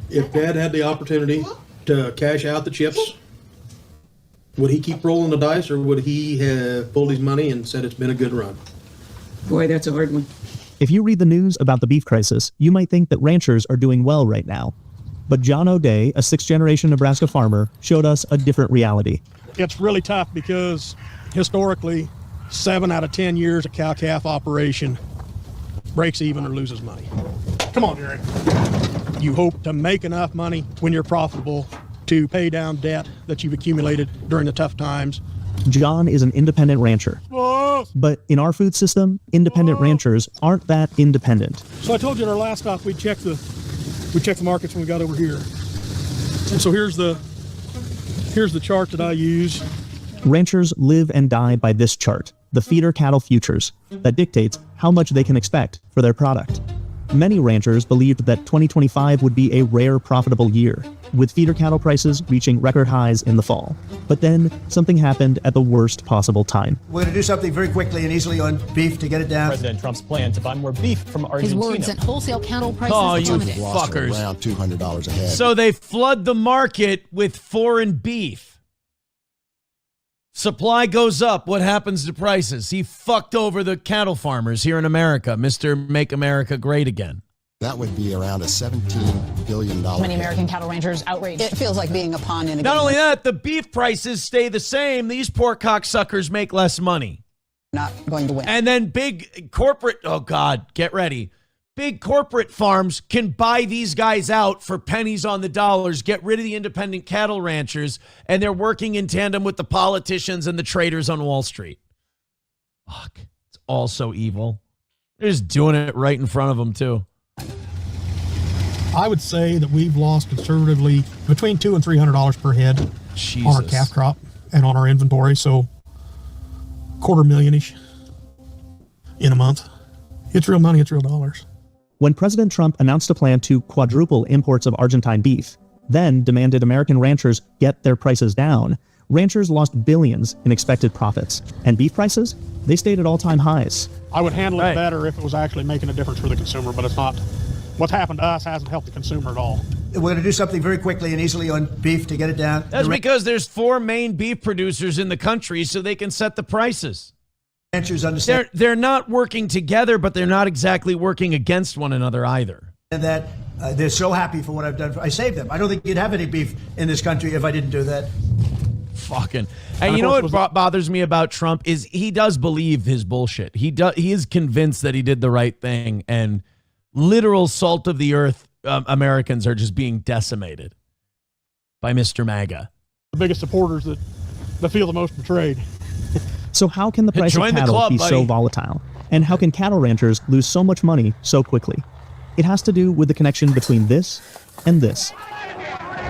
if Dad had the opportunity to cash out the chips, would he keep rolling the dice, or would he have pulled his money and said it's been a good run? Boy, that's a hard one. If you read the news about the beef crisis, you might think that ranchers are doing well right now. But John O'Day, a 6th-generation Nebraska farmer, showed us a different reality. It's really tough because historically, 7 out of 10 years a cow-calf operation breaks even or loses money. Come on, Jerry. You hope to make enough money when you're profitable to pay down debt that you've accumulated during the tough times. John is an independent rancher. But in our food system, independent ranchers aren't that independent. So I told you in our last stop we checked the markets when we got over here. And so here's the chart that I use. Ranchers live and die by this chart, the feeder cattle futures, that dictates how much they can expect for their product. Many ranchers believed that 2025 would be a rare profitable year, with feeder cattle prices reaching record highs in the fall. But then something happened at the worst possible time. We're going to do something very quickly and easily on beef to get it down. President Trump's plan to buy more beef from Argentina. His words sent wholesale cattle prices plummeting. Fuckers. Around $200 a head. So they flood the market with foreign beef. Supply goes up. What happens to prices? He fucked over the cattle farmers here in America. Mr. Make America Great Again. That would be around a $17 billion. Many American cattle ranchers outraged. It feels like being a pawn in a game. Not only that, the beef prices stay the same. These poor cocksuckers make less money. Not going to win. And then big corporate, oh God, get ready. Big corporate farms can buy these guys out for pennies on the dollars, get rid of the independent cattle ranchers, and they're working in tandem with the politicians and the traders on Wall Street. Fuck. It's all so evil. They're just doing it right in front of them, too. I would say that we've lost conservatively between $200 and $300 per head on our calf crop and on our inventory. So $250,000-ish in a month. It's real money. It's real dollars. When President Trump announced a plan to quadruple imports of Argentine beef, then demanded American ranchers get their prices down, ranchers lost billions in expected profits. And beef prices, they stayed at all-time highs. I would handle it better if it was actually making a difference for the consumer, but it's not. What's happened to us hasn't helped the consumer at all. We're going to do something very quickly and easily on beef to get it down. That's because there's 4 main beef producers in the country, so they can set the prices. ranchers understand They're not working together, but they're not exactly working against one another either. that they're so happy for what I've done. I saved them. I don't think you'd have any beef in this country if I didn't do that. Fucking. And you know what bothers me about Trump is he does believe his bullshit. He is convinced that he did the right thing, and literal salt of the earth Americans are just being decimated by Mr. MAGA. The biggest supporters that feel the most betrayed. So how can the price Join of the cattle club, be buddy. so volatile? And how can cattle ranchers lose so much money so quickly? It has to do with the connection between this and this.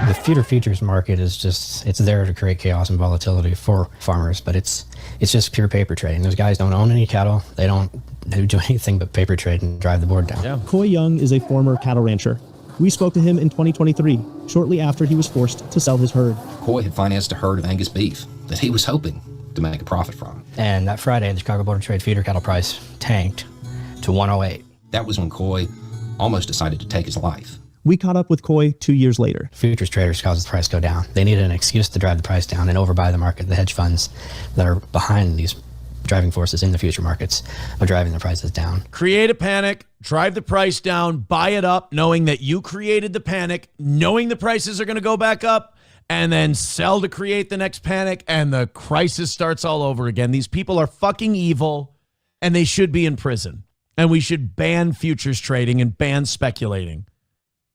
The feeder futures market is it's there to create chaos and volatility for farmers, but it's just pure paper trading. Those guys don't own any cattle. They do anything but paper trade and drive the board down. Yeah. Coy Young is a former cattle rancher. We spoke to him in 2023, shortly after he was forced to sell his herd. Coy had financed a herd of Angus beef that he was hoping to make a profit from. And that Friday, the Chicago Board of Trade feeder cattle price tanked to 108. That was when Coy almost decided to take his life. We caught up with Coy 2 years later. Futures traders caused the price to go down. They needed an excuse to drive the price down and overbuy the market. The hedge funds that are behind these driving forces in the future markets are driving the prices down. Create a panic, drive the price down, buy it up, knowing that you created the panic, knowing the prices are going to go back up, and then sell to create the next panic, and the crisis starts all over again. These people are fucking evil, and they should be in prison. And we should ban futures trading and ban speculating.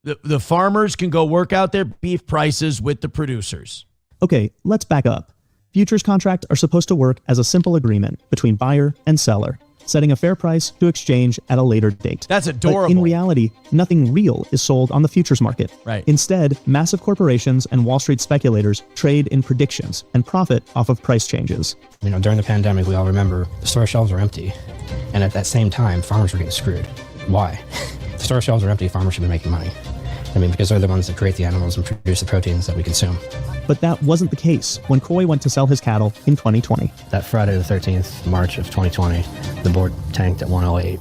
The farmers can go work out their beef prices with the producers. Okay, let's back up. Futures contracts are supposed to work as a simple agreement between buyer and seller, setting a fair price to exchange at a later date. That's adorable. But in reality, nothing real is sold on the futures market. Right. Instead, massive corporations and Wall Street speculators trade in predictions and profit off of price changes. You know, during the pandemic, we all remember the store shelves were empty. And at that same time, farmers were getting screwed. Why? The store shelves are empty, farmers should be making money. I mean, because they're the ones that create the animals and produce the proteins that we consume. But that wasn't the case when Coy went to sell his cattle in 2020. That Friday the 13th, March of 2020, the board tanked at 108,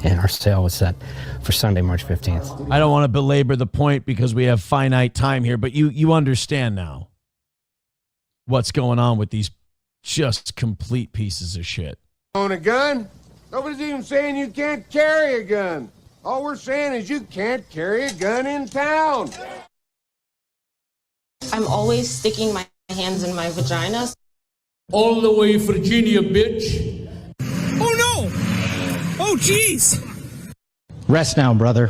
and our sale was set for Sunday, March 15th. I don't want to belabor the point because we have finite time here, but you understand now what's going on with these just complete pieces of shit. Own a gun? Nobody's even saying you can't carry a gun. All we're saying is you can't carry a gun in town. I'm always sticking my hands in my vagina. All the way, Virginia, bitch. Oh no! Oh jeez! Rest now, brother.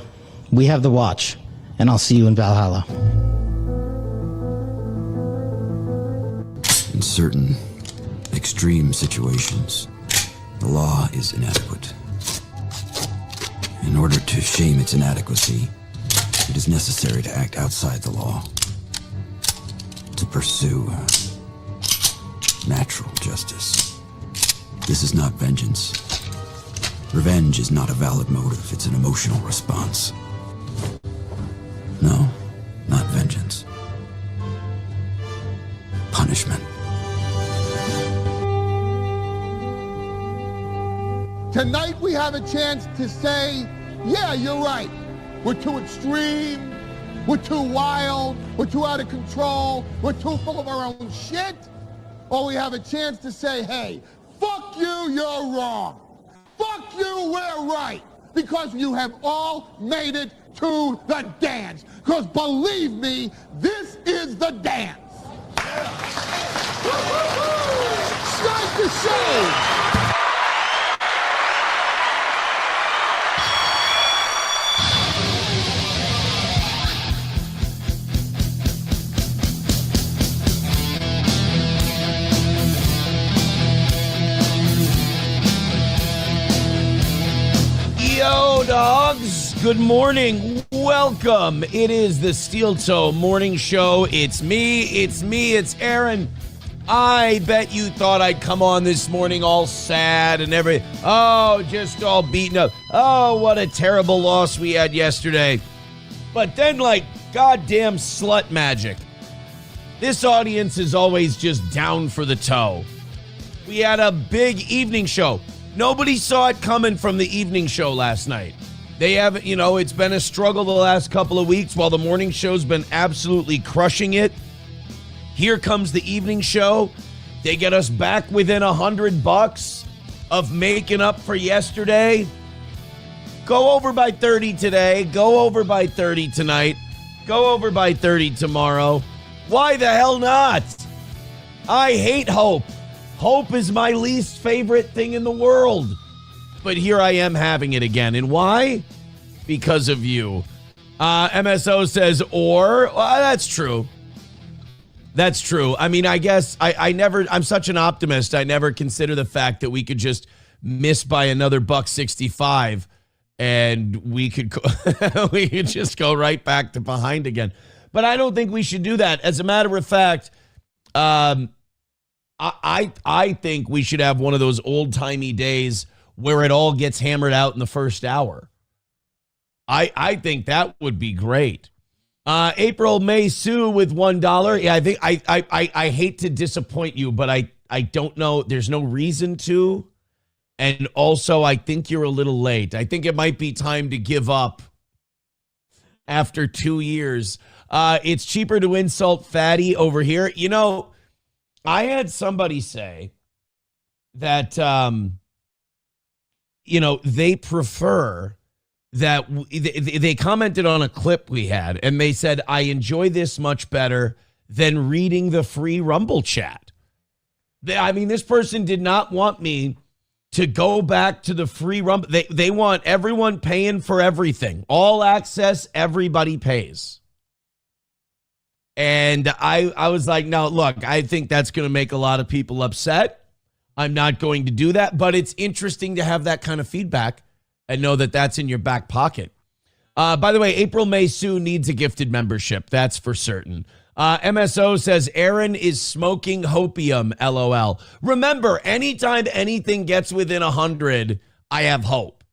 We have the watch, and I'll see you in Valhalla. In certain extreme situations, the law is inadequate. In order to shame its inadequacy, it is necessary to act outside the law, to pursue natural justice. This is not vengeance. Revenge is not a valid motive, it's an emotional response. No, not vengeance. Punishment. Tonight we have a chance to say, yeah, you're right. We're too extreme. We're too wild. We're too out of control. We're too full of our own shit. Or we have a chance to say, hey, fuck you, you're wrong. Fuck you, we're right. Because you have all made it to the dance. Because believe me, this is the dance. Strike the show. Yo, dogs. Good morning. Welcome. It is the Steel Toe Morning Show. It's me. It's Aaron. I bet you thought I'd come on this morning all sad and just all beaten up. Oh, what a terrible loss we had yesterday. But then, like goddamn slut magic, this audience is always just down for the toe. We had a big evening show. Nobody saw it coming from the evening show last night. They haven't, it's been a struggle the last couple of weeks while the morning show's been absolutely crushing it. Here comes the evening show. They get us back within $100. of making up for yesterday. Go over by 30 today. Go over by 30 tonight. Go over by 30 tomorrow. Why the hell not? I hate hope. Hope is my least favorite thing in the world. But here I am having it again. And why? Because of you. MSO says, well, that's true. That's true. I mean, I guess I'm such an optimist. I never consider the fact that we could just miss by another $1.65 and we could just go right back to behind again. But I don't think we should do that. As a matter of fact, I think we should have one of those old-timey days where it all gets hammered out in the first hour. I think that would be great. April May Sue with $1. Yeah, I think I hate to disappoint you, but I don't know. There's no reason to. And also, I think you're a little late. I think it might be time to give up after 2 years. It's cheaper to insult Fatty over here. You know, I had somebody say that, they prefer that they commented on a clip we had and they said, I enjoy this much better than reading the free Rumble chat. I mean, this person did not want me to go back to the free Rumble. They want everyone paying for everything. All access, everybody pays. And I was like, no, look, I think that's going to make a lot of people upset. I'm not going to do that, but it's interesting to have that kind of feedback and know that that's in your back pocket. By the way, April May Sue needs a gifted membership. That's for certain. MSO says Aaron is smoking hopium, LOL. Remember, anytime anything gets within 100, I have hope.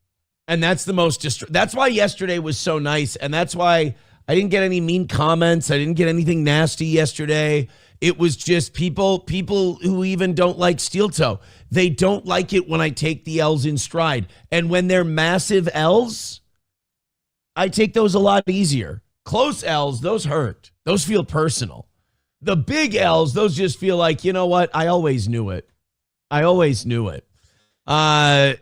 And that's the most that's why yesterday was so nice. And that's why I didn't get any mean comments. I didn't get anything nasty yesterday. It was just people who even don't like Steel Toe. They don't like it when I take the L's in stride. And when they're massive L's, I take those a lot easier. Close L's, those hurt. Those feel personal. The big L's, those just feel like, you know what? I always knew it. I always knew it. There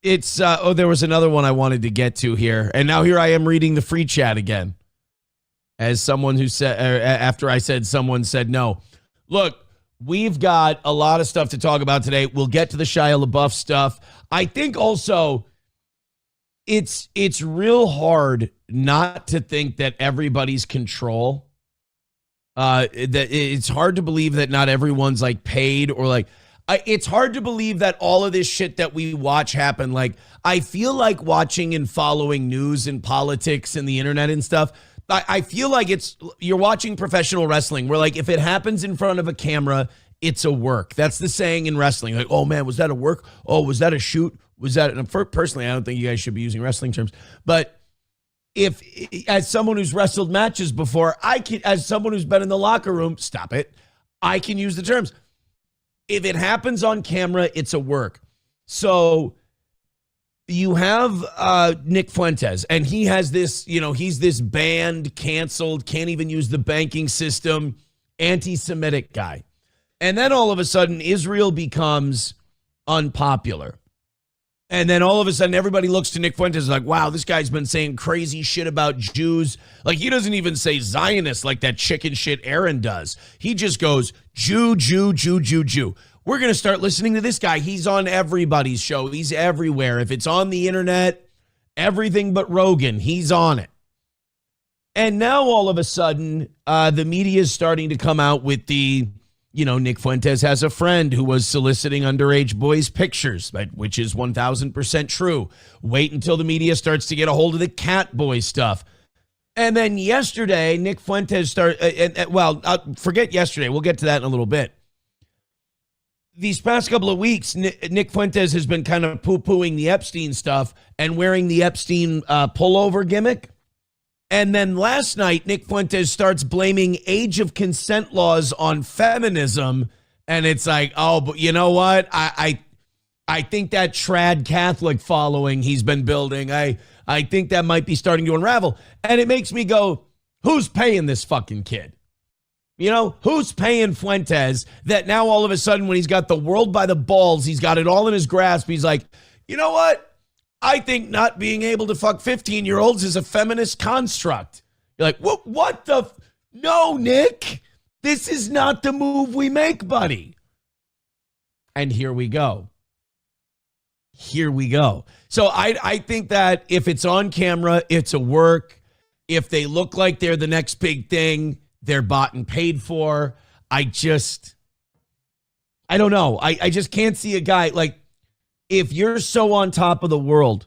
was another one I wanted to get to here. And now here I am reading the free chat again. As someone who said, after I said, someone said no. Look, we've got a lot of stuff to talk about today. We'll get to the Shia LaBeouf stuff. I think also it's real hard not to think that everybody's control. That it's hard to believe that not everyone's like paid or like. It's hard to believe that all of this shit that we watch happen. Like, I feel like watching and following news and politics and the internet and stuff. I feel like you're watching professional wrestling where, like, if it happens in front of a camera, it's a work. That's the saying in wrestling. Like, oh man, was that a work? Oh, was that a shoot? Was that? And personally, I don't think you guys should be using wrestling terms. But if, as someone who's wrestled matches before, as someone who's been in the locker room, stop it. I can use the terms. If it happens on camera, it's a work. So you have Nick Fuentes, and he has this, he's this banned, canceled, can't even use the banking system, anti-Semitic guy. And then all of a sudden, Israel becomes unpopular. And then all of a sudden, everybody looks to Nick Fuentes like, wow, this guy's been saying crazy shit about Jews. Like, he doesn't even say Zionist like that chicken shit Aaron does. He just goes, Jew, Jew, Jew, Jew, Jew. We're going to start listening to this guy. He's on everybody's show. He's everywhere. If it's on the internet, everything but Rogan, he's on it. And now all of a sudden, the media is starting to come out with the, Nick Fuentes has a friend who was soliciting underage boys' pictures, which is 1,000% true. Wait until the media starts to get a hold of the cat boy stuff. And then yesterday, Nick Fuentes forget yesterday. We'll get to that in a little bit. These past couple of weeks, Nick Fuentes has been kind of poo-pooing the Epstein stuff and wearing the Epstein pullover gimmick. And then last night, Nick Fuentes starts blaming age of consent laws on feminism. And it's like, oh, but you know what? I think that trad Catholic following he's been building, I think that might be starting to unravel. And it makes me go, who's paying this fucking kid? You know, who's paying Fuentes that now all of a sudden when he's got the world by the balls, he's got it all in his grasp. He's like, you know what? I think not being able to fuck 15-year-olds is a feminist construct. You're like, what the? No, Nick, this is not the move we make, buddy. And here we go. So I think that if it's on camera, it's a work. If they look like they're the next big thing, they're bought and paid for. I don't know. I just can't see a guy like, if you're so on top of the world,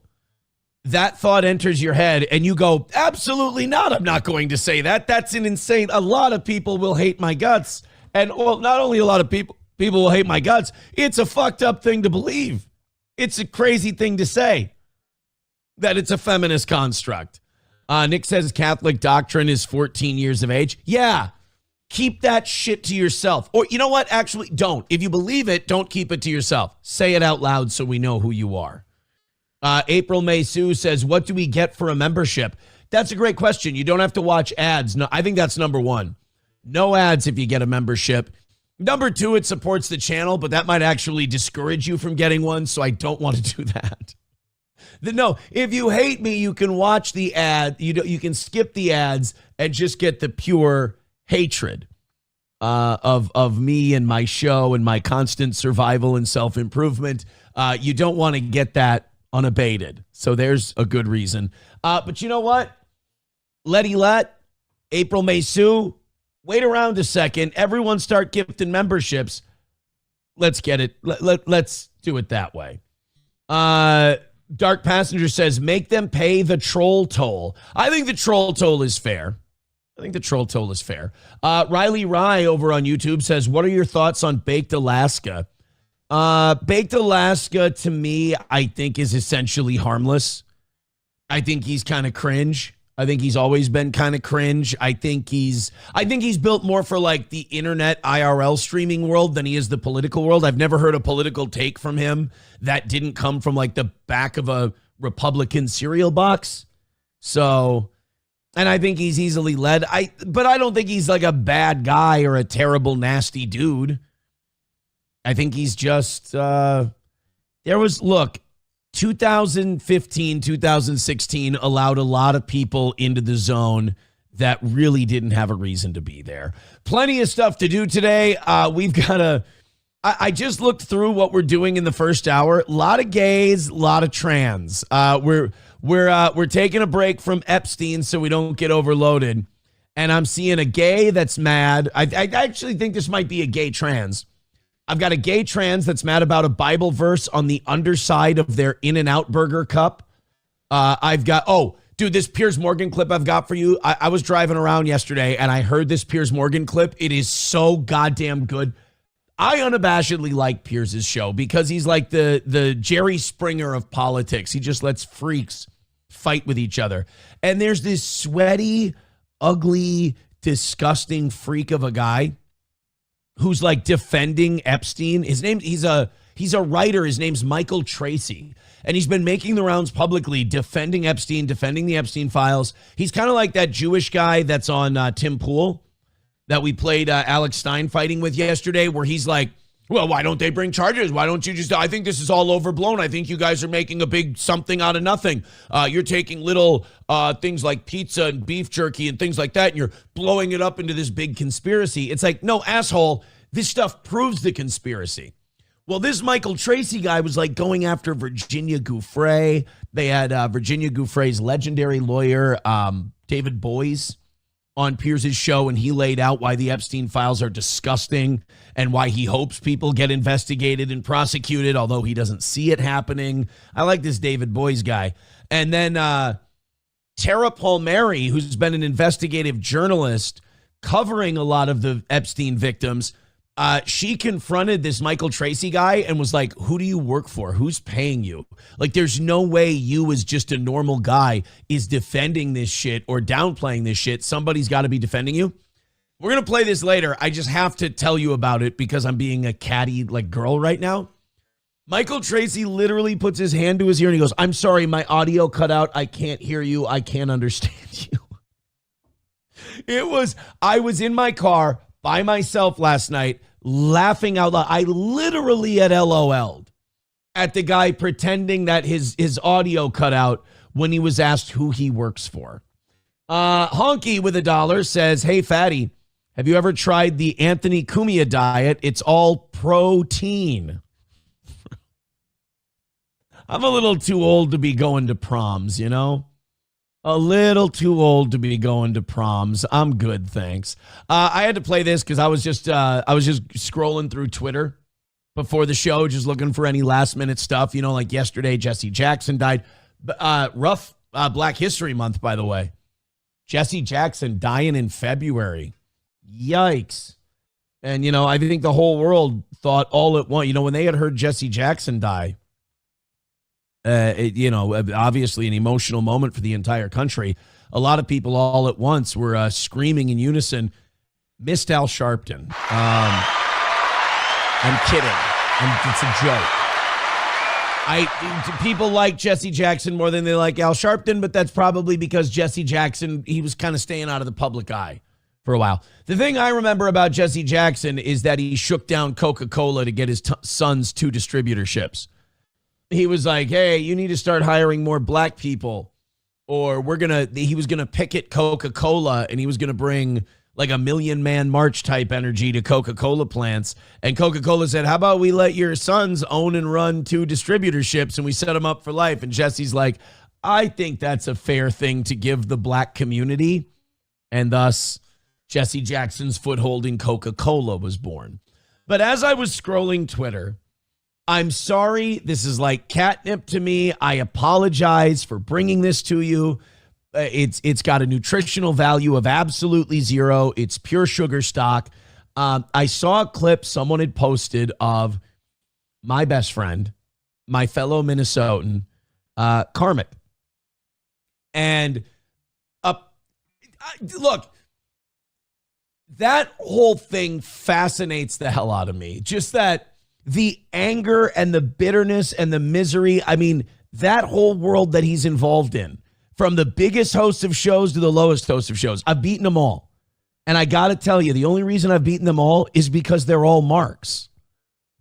that thought enters your head and you go, absolutely not. I'm not going to say that. That's an insane. A lot of people will hate my guts. And well, not only a lot of people will hate my guts. It's a fucked up thing to believe. It's a crazy thing to say that it's a feminist construct. Nick says Catholic doctrine is 14 years of age. Yeah. Keep that shit to yourself. Or you know what? Actually, don't. If you believe it, don't keep it to yourself. Say it out loud so we know who you are. April May Sue says, what do we get for a membership? That's a great question. You don't have to watch ads. No, I think that's number one. No ads if you get a membership. Number two, it supports the channel, but that might actually discourage you from getting one, so I don't want to do that. No, if you hate me, you can watch the ad. You can skip the ads and just get the pure hatred of me and my show and my constant survival and self-improvement. You don't want to get that unabated. So there's a good reason. But you know what? Letty Let, April May Sue, wait around a second. Everyone start gifting memberships. Let's get it. Let's do it that way. Dark Passenger says, make them pay the troll toll. I think the troll toll is fair. Riley Rye over on YouTube says, what are your thoughts on Baked Alaska? Baked Alaska, to me, I think is essentially harmless. I think he's kind of cringe. I think he's always been kind of cringe. I think he's built more for like the internet IRL streaming world than he is the political world. I've never heard a political take from him that didn't come from like the back of a Republican cereal box. So, and I think he's easily led. But I don't think he's like a bad guy or a terrible, nasty dude. I think he's just, 2015, 2016 allowed a lot of people into the zone that really didn't have a reason to be there. Plenty of stuff to do today. We've got I just looked through what we're doing in the first hour. A lot of gays, a lot of trans. We're taking a break from Epstein so we don't get overloaded. And I'm seeing a gay that's mad. I actually think this might be a gay trans. I've got a gay trans that's mad about a Bible verse on the underside of their In-N-Out burger cup. I've got, this Piers Morgan clip I've got for you. I was driving around yesterday and I heard this Piers Morgan clip. It is so goddamn good. I unabashedly like Piers's show because he's like the Jerry Springer of politics. He just lets freaks fight with each other. And there's this sweaty, ugly, disgusting freak of a guy who's like defending Epstein. He's a writer. His name's Michael Tracy. And he's been making the rounds publicly, defending Epstein, defending the Epstein files. He's kind of like that Jewish guy that's on Tim Pool that we played Alex Stein fighting with yesterday, where he's like, well, why don't they bring charges? Why don't you just, I think this is all overblown. I think you guys are making a big something out of nothing. You're taking little things like pizza and beef jerky and things like that, and you're blowing it up into this big conspiracy. It's like, no, asshole, this stuff proves the conspiracy. Well, this Michael Tracy guy was like going after Virginia Giuffre. They had Virginia Giuffre's legendary lawyer, David Boies, on Piers's show, and he laid out why the Epstein files are disgusting and why he hopes people get investigated and prosecuted, although he doesn't see it happening. I like this David Boies guy. And then Tara Palmieri, who's been an investigative journalist covering a lot of the Epstein victims, she confronted this Michael Tracy guy and was like, who do you work for? Who's paying you? Like, there's no way you as just a normal guy is defending this shit or downplaying this shit. Somebody's got to be defending you. We're going to play this later. I just have to tell you about it because I'm being a catty like girl right now. Michael Tracy literally puts his hand to his ear and he goes, I'm sorry, my audio cut out. I can't hear you. I can't understand you. I was in my car by myself last night laughing out loud. I literally had LOL'd at the guy pretending that his audio cut out when he was asked who he works for. Honky with $1 says, hey, Fatty, have you ever tried the Anthony Cumia diet? It's all protein. I'm a little too old to be going to proms, you know? A little too old to be going to proms. I'm good, thanks. I had to play this because I was just scrolling through Twitter before the show, just looking for any last minute stuff. You know, like yesterday, Jesse Jackson died. Rough Black History Month, by the way. Jesse Jackson dying in February. Yikes. And, you know, I think the whole world thought all at once, you know, when they had heard Jesse Jackson die, obviously an emotional moment for the entire country. A lot of people all at once were screaming in unison, missed Al Sharpton. I'm kidding. It's a joke. People like Jesse Jackson more than they like Al Sharpton, but that's probably because Jesse Jackson, he was kind of staying out of the public eye for a while. The thing I remember about Jesse Jackson is that he shook down Coca-Cola to get his son's 2 distributorships. He was like, hey, you need to start hiring more black people, or he was going to picket Coca-Cola, and he was going to bring like a 1,000,000-man march type energy to Coca-Cola plants. And Coca-Cola said, how about we let your sons own and run 2 distributorships and we set them up for life? And Jesse's like, I think that's a fair thing to give the black community. And thus, Jesse Jackson's foothold in Coca-Cola was born. But as I was scrolling Twitter, I'm sorry, this is like catnip to me. I apologize for bringing this to you. It's got a nutritional value of absolutely 0. It's pure sugar stock. I saw a clip someone had posted of my best friend, my fellow Minnesotan, Karmik. And look, that whole thing fascinates the hell out of me. Just that the anger and the bitterness and the misery. I mean, that whole world that he's involved in, from the biggest host of shows to the lowest host of shows. I've beaten them all. And I got to tell you, the only reason I've beaten them all is because they're all marks.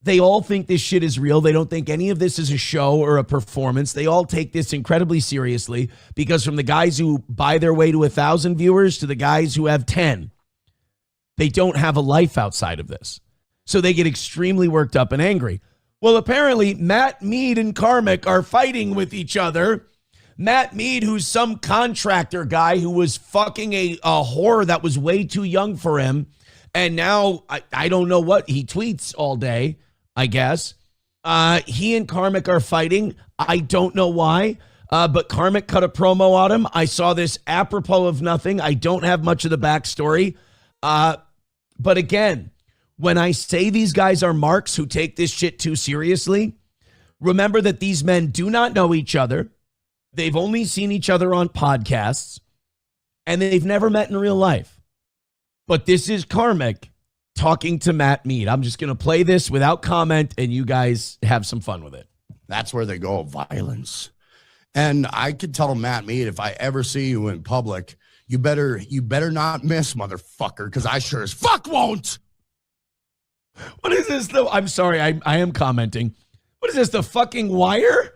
They all think this shit is real. They don't think any of this is a show or a performance. They all take this incredibly seriously, because from the guys who buy their way to 1,000 viewers to the guys who have 10, they don't have a life outside of this. So they get extremely worked up and angry. Well, apparently Matt Mead and Karmik are fighting with each other. Matt Mead, who's some contractor guy who was fucking a whore that was way too young for him. And now I don't know what he tweets all day, I guess. He and Karmik are fighting. I don't know why. But Karmik cut a promo on him. I saw this apropos of nothing. I don't have much of the backstory. But again, when I say these guys are marks who take this shit too seriously, remember that these men do not know each other. They've only seen each other on podcasts, and they've never met in real life. But this is Karmik talking to Matt Mead. I'm just going to play this without comment, and you guys have some fun with it. That's where they go, violence. And I could tell Matt Mead, if I ever see you in public, you better not miss, motherfucker, because I sure as fuck won't. What is this, though? I'm sorry, I am commenting. What is this, The Fucking Wire?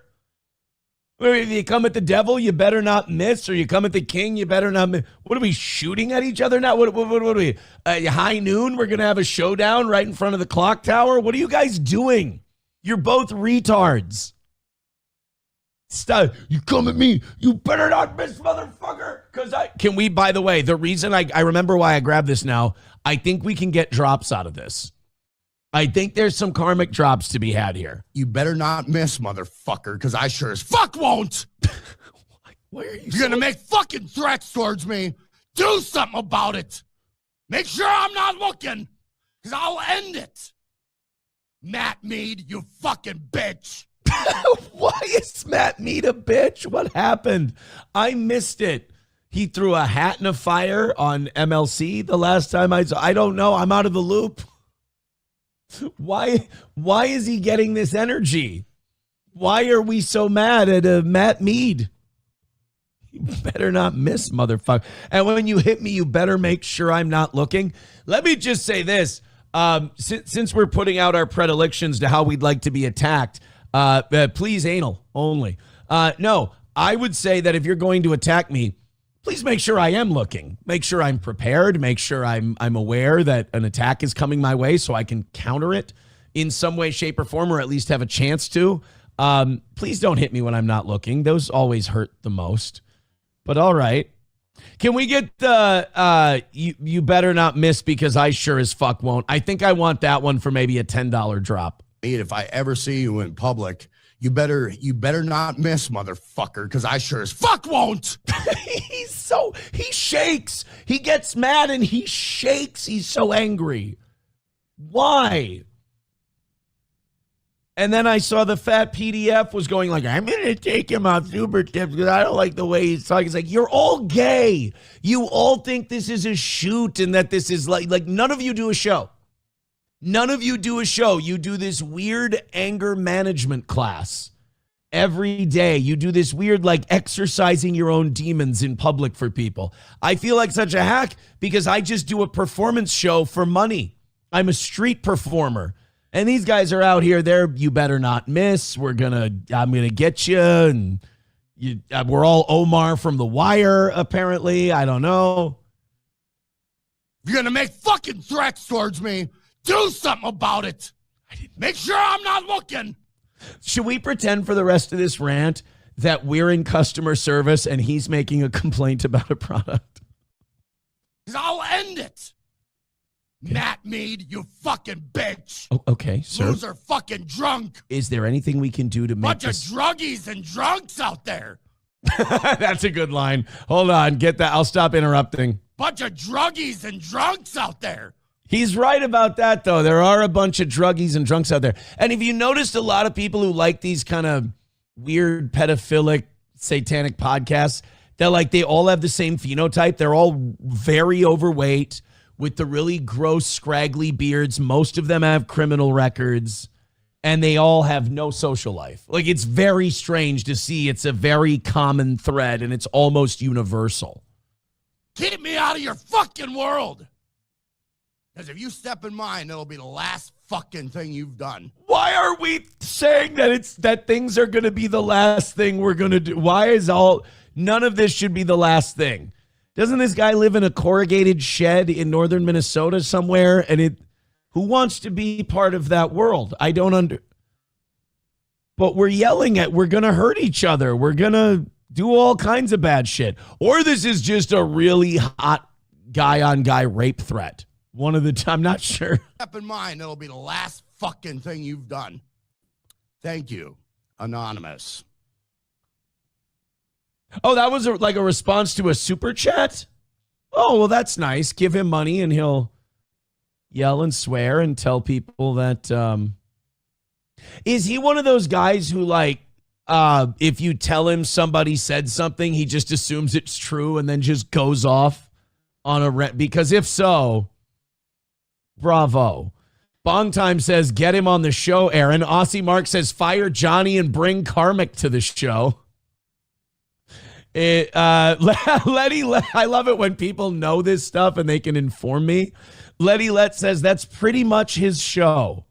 If you come at the devil, you better not miss, or you come at the king, you better not miss. What are we shooting at each other now? What are we? High noon, we're going to have a showdown right in front of the clock tower? What are you guys doing? You're both retards. Stop. You come at me, you better not miss, motherfucker. Can we, by the way, the reason I remember why I grabbed this now, I think we can get drops out of this. I think there's some Karmik drops to be had here. You better not miss, motherfucker, because I sure as fuck won't. Why are you You're going to make fucking threats towards me. Do something about it. Make sure I'm not looking, because I'll end it. Matt Mead, you fucking bitch. Why is Matt Mead a bitch? What happened? I missed it. He threw a hat in a fire on MLC the last time I saw. I don't know. I'm out of the loop. Why is he getting this energy? Why are we so mad at Matt Mead? You better not miss, motherfucker. And when you hit me, you better make sure I'm not looking. Let me just say this. Since we're putting out our predilections to how we'd like to be attacked, please anal only. No, I would say that if you're going to attack me, please make sure I am looking. Make sure I'm prepared. Make sure I'm aware that an attack is coming my way so I can counter it in some way, shape, or form, or at least have a chance to. Please don't hit me when I'm not looking. Those always hurt the most. But all right. Can we get the you better not miss because I sure as fuck won't? I think I want that one for maybe a $10 drop. If I ever see you in public, you better not miss, motherfucker, because I sure as fuck won't. He shakes. He gets mad and he shakes. He's so angry. Why? And then I saw the fat PDF was going like, I'm going to take him off Super Tips because I don't like the way he's talking. It's like, you're all gay. You all think this is a shoot and that this is like none of you do a show. None of you do a show. You do this weird anger management class every day. You do this weird like exercising your own demons in public for people. I feel like such a hack because I just do a performance show for money. I'm a street performer. And these guys are out here. You better not miss. I'm gonna get you. And we're all Omar from The Wire, apparently. I don't know. If you're gonna make fucking threats towards me, do something about it. Make sure I'm not looking. Should we pretend for the rest of this rant that we're in customer service and he's making a complaint about a product? Because I'll end it. Matt Mead, you fucking bitch. Oh, okay, sir. Loser fucking drunk. Is there anything we can do to make Bunch of druggies and drunks out there. That's a good line. Hold on, get that. I'll stop interrupting. Bunch of druggies and drunks out there. He's right about that, though. There are a bunch of druggies and drunks out there. And if you noticed, a lot of people who like these kind of weird, pedophilic, satanic podcasts, they all have the same phenotype. They're all very overweight with the really gross, scraggly beards. Most of them have criminal records, and they all have no social life. Like, it's very strange to see. It's a very common thread, and it's almost universal. Keep me out of your fucking world. Because if you step in mine, it'll be the last fucking thing you've done. Why are we saying that things are going to be the last thing we're going to do? None of this should be the last thing. Doesn't this guy live in a corrugated shed in northern Minnesota somewhere? And who wants to be part of that world? I don't But we're yelling we're going to hurt each other. We're going to do all kinds of bad shit. Or this is just a really hot guy-on-guy rape threat. One of the I'm not sure. Step in mine, it'll be the last fucking thing you've done. Thank you, Anonymous. Oh, that was like a response to a super chat? Oh, well, that's nice. Give him money and he'll yell and swear and tell people that. Is he one of those guys who if you tell him somebody said something, he just assumes it's true and then just goes off on a rant? Because if so, bravo. Bong Time says, get him on the show, Aaron. Aussie Mark says, fire Johnny and bring Karmic to the show. Letty, I love it when people know this stuff and they can inform me. Letty Let says, that's pretty much his show.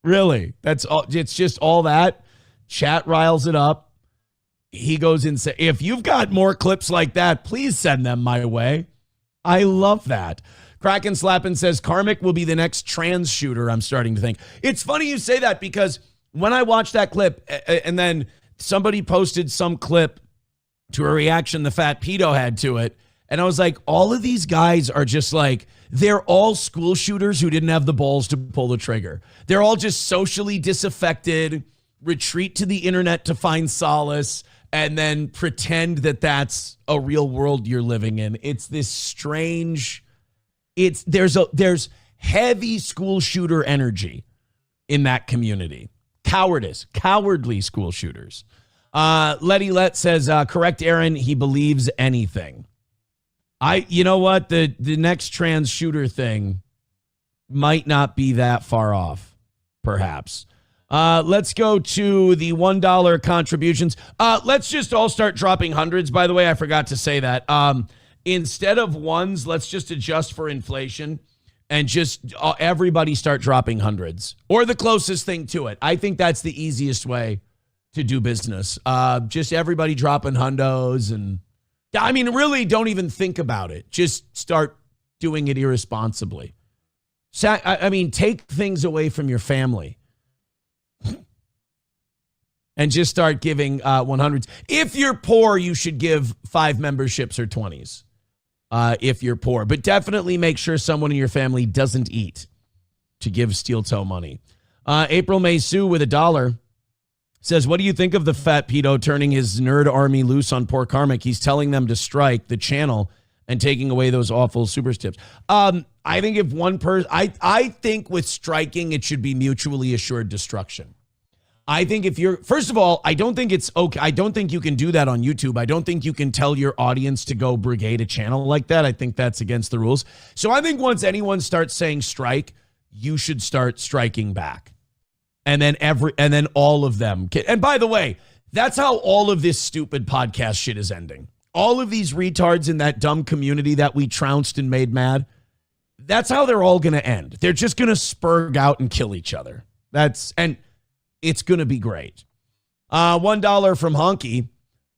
Really? That's all. It's just all that. Chat riles it up. He goes and says, if you've got more clips like that, please send them my way. I love that. Kraken Slappin says, Karmic will be the next trans shooter, I'm starting to think. It's funny you say that because when I watched that clip and then somebody posted some clip to a reaction the fat pedo had to it, and I was like, all of these guys are just like, they're all school shooters who didn't have the balls to pull the trigger. They're all just socially disaffected, retreat to the internet to find solace, and then pretend that that's a real world you're living in. It's this strange... There's heavy school shooter energy in that community. Cowardly school shooters. Letty Let says, correct Aaron, he believes anything. You know what? The next trans shooter thing might not be that far off, perhaps. Let's go to the $1 contributions. Let's just all start dropping hundreds. By the way, I forgot to say that. Instead of ones, let's just adjust for inflation and just everybody start dropping hundreds or the closest thing to it. I think that's the easiest way to do business. Just everybody dropping hundos, and I mean, really don't even think about it. Just start doing it irresponsibly. I mean, take things away from your family and just start giving 100s. If you're poor, you should give 5 memberships or 20s. If you're poor, but definitely make sure someone in your family doesn't eat to give steel toe money. April May Sue with $1 says, what do you think of the fat pedo turning his nerd army loose on poor Karmic? He's telling them to strike the channel and taking away those awful super tips. I think if one person, I think with striking, it should be mutually assured destruction. I think if you're, first of all, I don't think it's okay. I don't think you can do that on YouTube. I don't think you can tell your audience to go brigade a channel like that. I think that's against the rules. So I think once anyone starts saying strike, you should start striking back. And then all of them. And by the way, that's how all of this stupid podcast shit is ending. All of these retards in that dumb community that we trounced and made mad, that's how they're all going to end. They're just going to spurg out and kill each other. And it's going to be great. $1 from Honky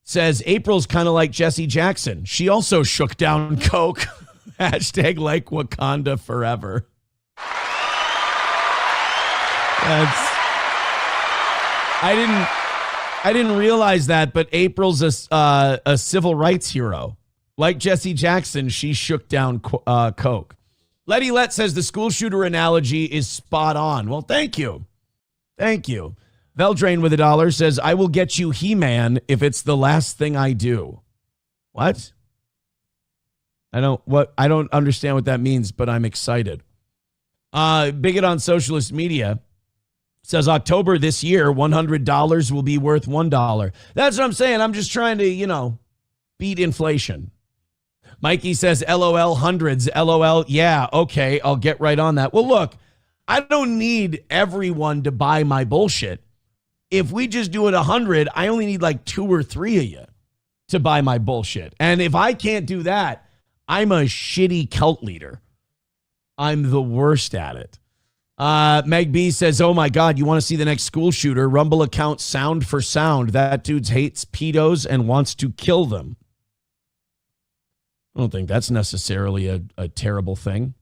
says, April's kind of like Jesse Jackson. She also shook down coke. Hashtag like Wakanda forever. I didn't realize that, but April's a civil rights hero. Like Jesse Jackson, she shook down coke. Letty Let says the school shooter analogy is spot on. Well, thank you. Thank you. Veldrain with $1 says, I will get you He-Man if it's the last thing I do. What? I don't understand what that means, but I'm excited. Bigot on Socialist Media says October this year, $100 will be worth $1. That's what I'm saying. I'm just trying to, beat inflation. Mikey says, LOL hundreds. LOL. Yeah. Okay. I'll get right on that. Well, look, I don't need everyone to buy my bullshit. If we just do it 100, I only need like 2 or 3 of you to buy my bullshit. And if I can't do that, I'm a shitty cult leader. I'm the worst at it. Meg B says, oh my God, you want to see the next school shooter? Rumble account sound for sound. That dude hates pedos and wants to kill them. I don't think that's necessarily a terrible thing.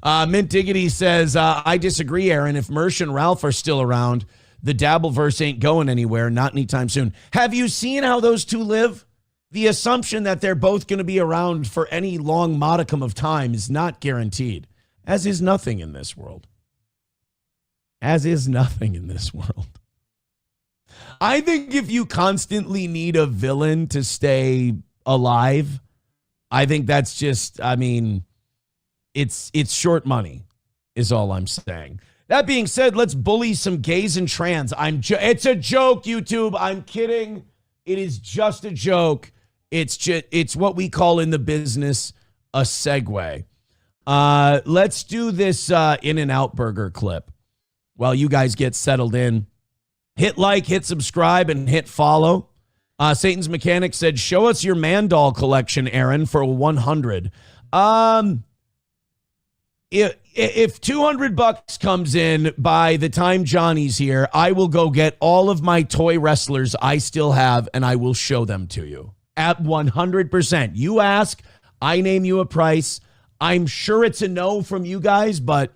Mint Diggity says, I disagree, Aaron. If Mersh and Ralph are still around, the Dabbleverse ain't going anywhere, not anytime soon. Have you seen how those two live? The assumption that they're both going to be around for any long modicum of time is not guaranteed, as is nothing in this world. As is nothing in this world. I think if you constantly need a villain to stay alive, I think that's just, it's short money is all I'm saying. That being said, let's bully some gays and trans. It's a joke, YouTube. I'm kidding. It is just a joke. It's what we call in the business a segue. Let's do this In-N-Out Burger clip while you guys get settled in. Hit like, hit subscribe, and hit follow. Satan's Mechanic said, show us your man doll collection, Aaron, for 100. If $200 comes in by the time Johnny's here, I will go get all of my toy wrestlers I still have, and I will show them to you at 100%. You ask, I name you a price. I'm sure it's a no from you guys, but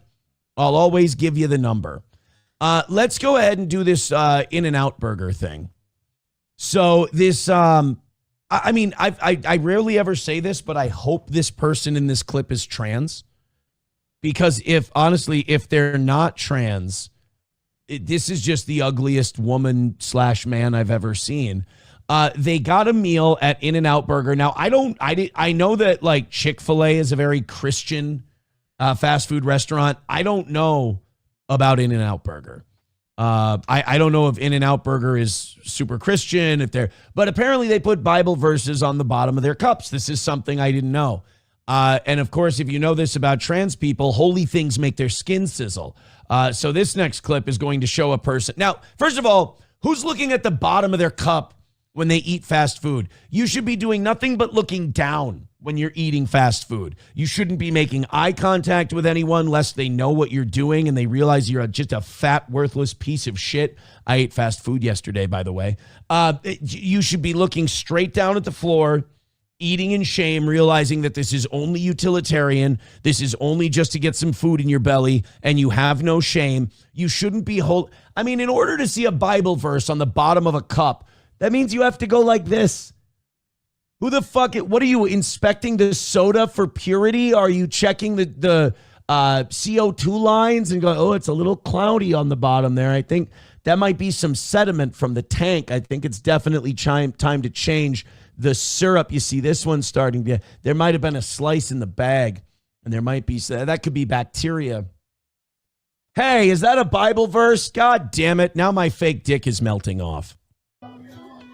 I'll always give you the number. Let's go ahead and do this In-N-Out Burger thing. So this, I rarely ever say this, but I hope this person in this clip is trans. Because if they're not trans, this is just the ugliest woman/man I've ever seen. They got a meal at In-N-Out Burger. Now, I know that like Chick-fil-A is a very Christian fast food restaurant. I don't know about In-N-Out Burger. I don't know if In-N-Out Burger is super Christian, but apparently they put Bible verses on the bottom of their cups. This is something I didn't know. And of course, if you know this about trans people, holy things make their skin sizzle. So this next clip is going to show a person. Now, first of all, who's looking at the bottom of their cup when they eat fast food? You should be doing nothing but looking down when you're eating fast food. You shouldn't be making eye contact with anyone lest they know what you're doing and they realize you're just a fat, worthless piece of shit. I ate fast food yesterday, by the way. You should be looking straight down at the floor, eating in shame, realizing that this is only utilitarian. This is only just to get some food in your belly, and you have no shame. You shouldn't be in order to see a Bible verse on the bottom of a cup, that means you have to go like this. Who the fuck? What are you inspecting the soda for purity? Are you checking the CO2 lines and go, oh, it's a little cloudy on the bottom there? I think that might be some sediment from the tank. I think it's definitely time to change the syrup. You see this one starting to, there might have been a slice in the bag, and there might be, that could be bacteria. Hey, is that a Bible verse? God damn it. Now my fake dick is melting off.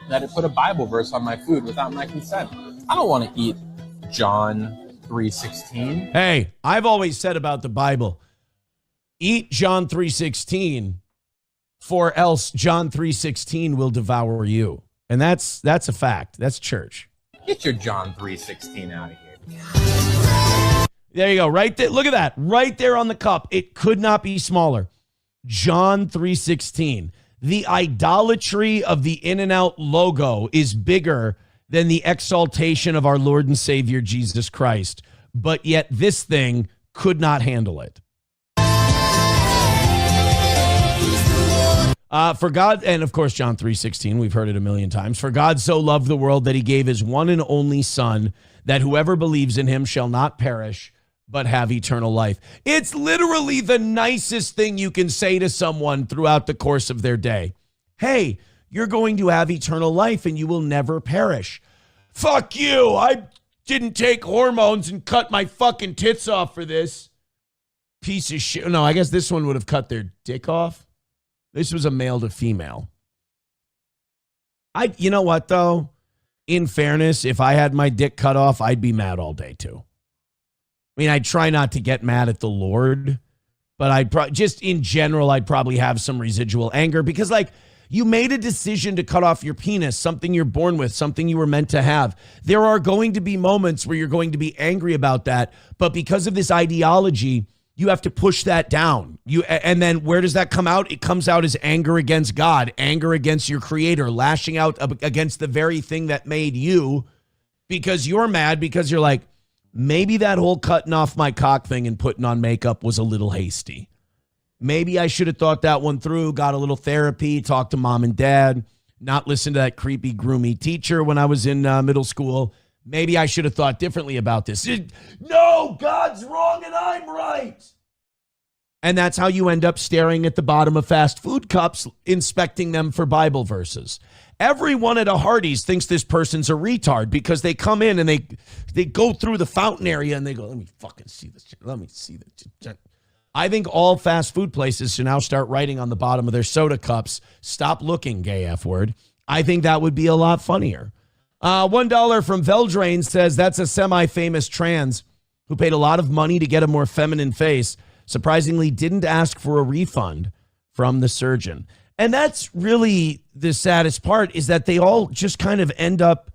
That it put a Bible verse on my food without my consent. I don't want to eat John 3:16. Hey, I've always said about the Bible, eat John 3:16, for else John 3:16 will devour you. And that's a fact. That's church. Get your John 3:16 out of here. There you go. Right there. Look at that. Right there on the cup. It could not be smaller. John 3:16. The idolatry of the In-N-Out logo is bigger than the exaltation of our Lord and Savior Jesus Christ. But yet this thing could not handle it. For God, and of course, John 3:16, we've heard it a million times. For God so loved the world that he gave his one and only Son, that whoever believes in him shall not perish, but have eternal life. It's literally the nicest thing you can say to someone throughout the course of their day. Hey, you're going to have eternal life and you will never perish. Fuck you. I didn't take hormones and cut my fucking tits off for this. Piece of shit. No, I guess this one would have cut their dick off. This was a male to female. You know what, though? In fairness, if I had my dick cut off, I'd be mad all day, too. I mean, I try not to get mad at the Lord, but just in general, I'd probably have some residual anger because, like, you made a decision to cut off your penis, something you're born with, something you were meant to have. There are going to be moments where you're going to be angry about that, but because of this ideology, you have to push that down. And then where does that come out? It comes out as anger against God, anger against your creator, lashing out against the very thing that made you because you're mad because you're like, maybe that whole cutting off my cock thing and putting on makeup was a little hasty. Maybe I should have thought that one through, got a little therapy, talked to mom and dad, not listen to that creepy, groomy teacher when I was in middle school. Maybe I should have thought differently about this. No, God's wrong and I'm right. And that's how you end up staring at the bottom of fast food cups, inspecting them for Bible verses. Everyone at a Hardee's thinks this person's a retard because they come in and they go through the fountain area and they go, let me fucking see this. Let me see this. I think all fast food places should now start writing on the bottom of their soda cups, stop looking, gay F word. I think that would be a lot funnier. $1 from Veldrain says that's a semi-famous trans who paid a lot of money to get a more feminine face. Surprisingly, didn't ask for a refund from the surgeon. And that's really the saddest part is that they all just kind of end up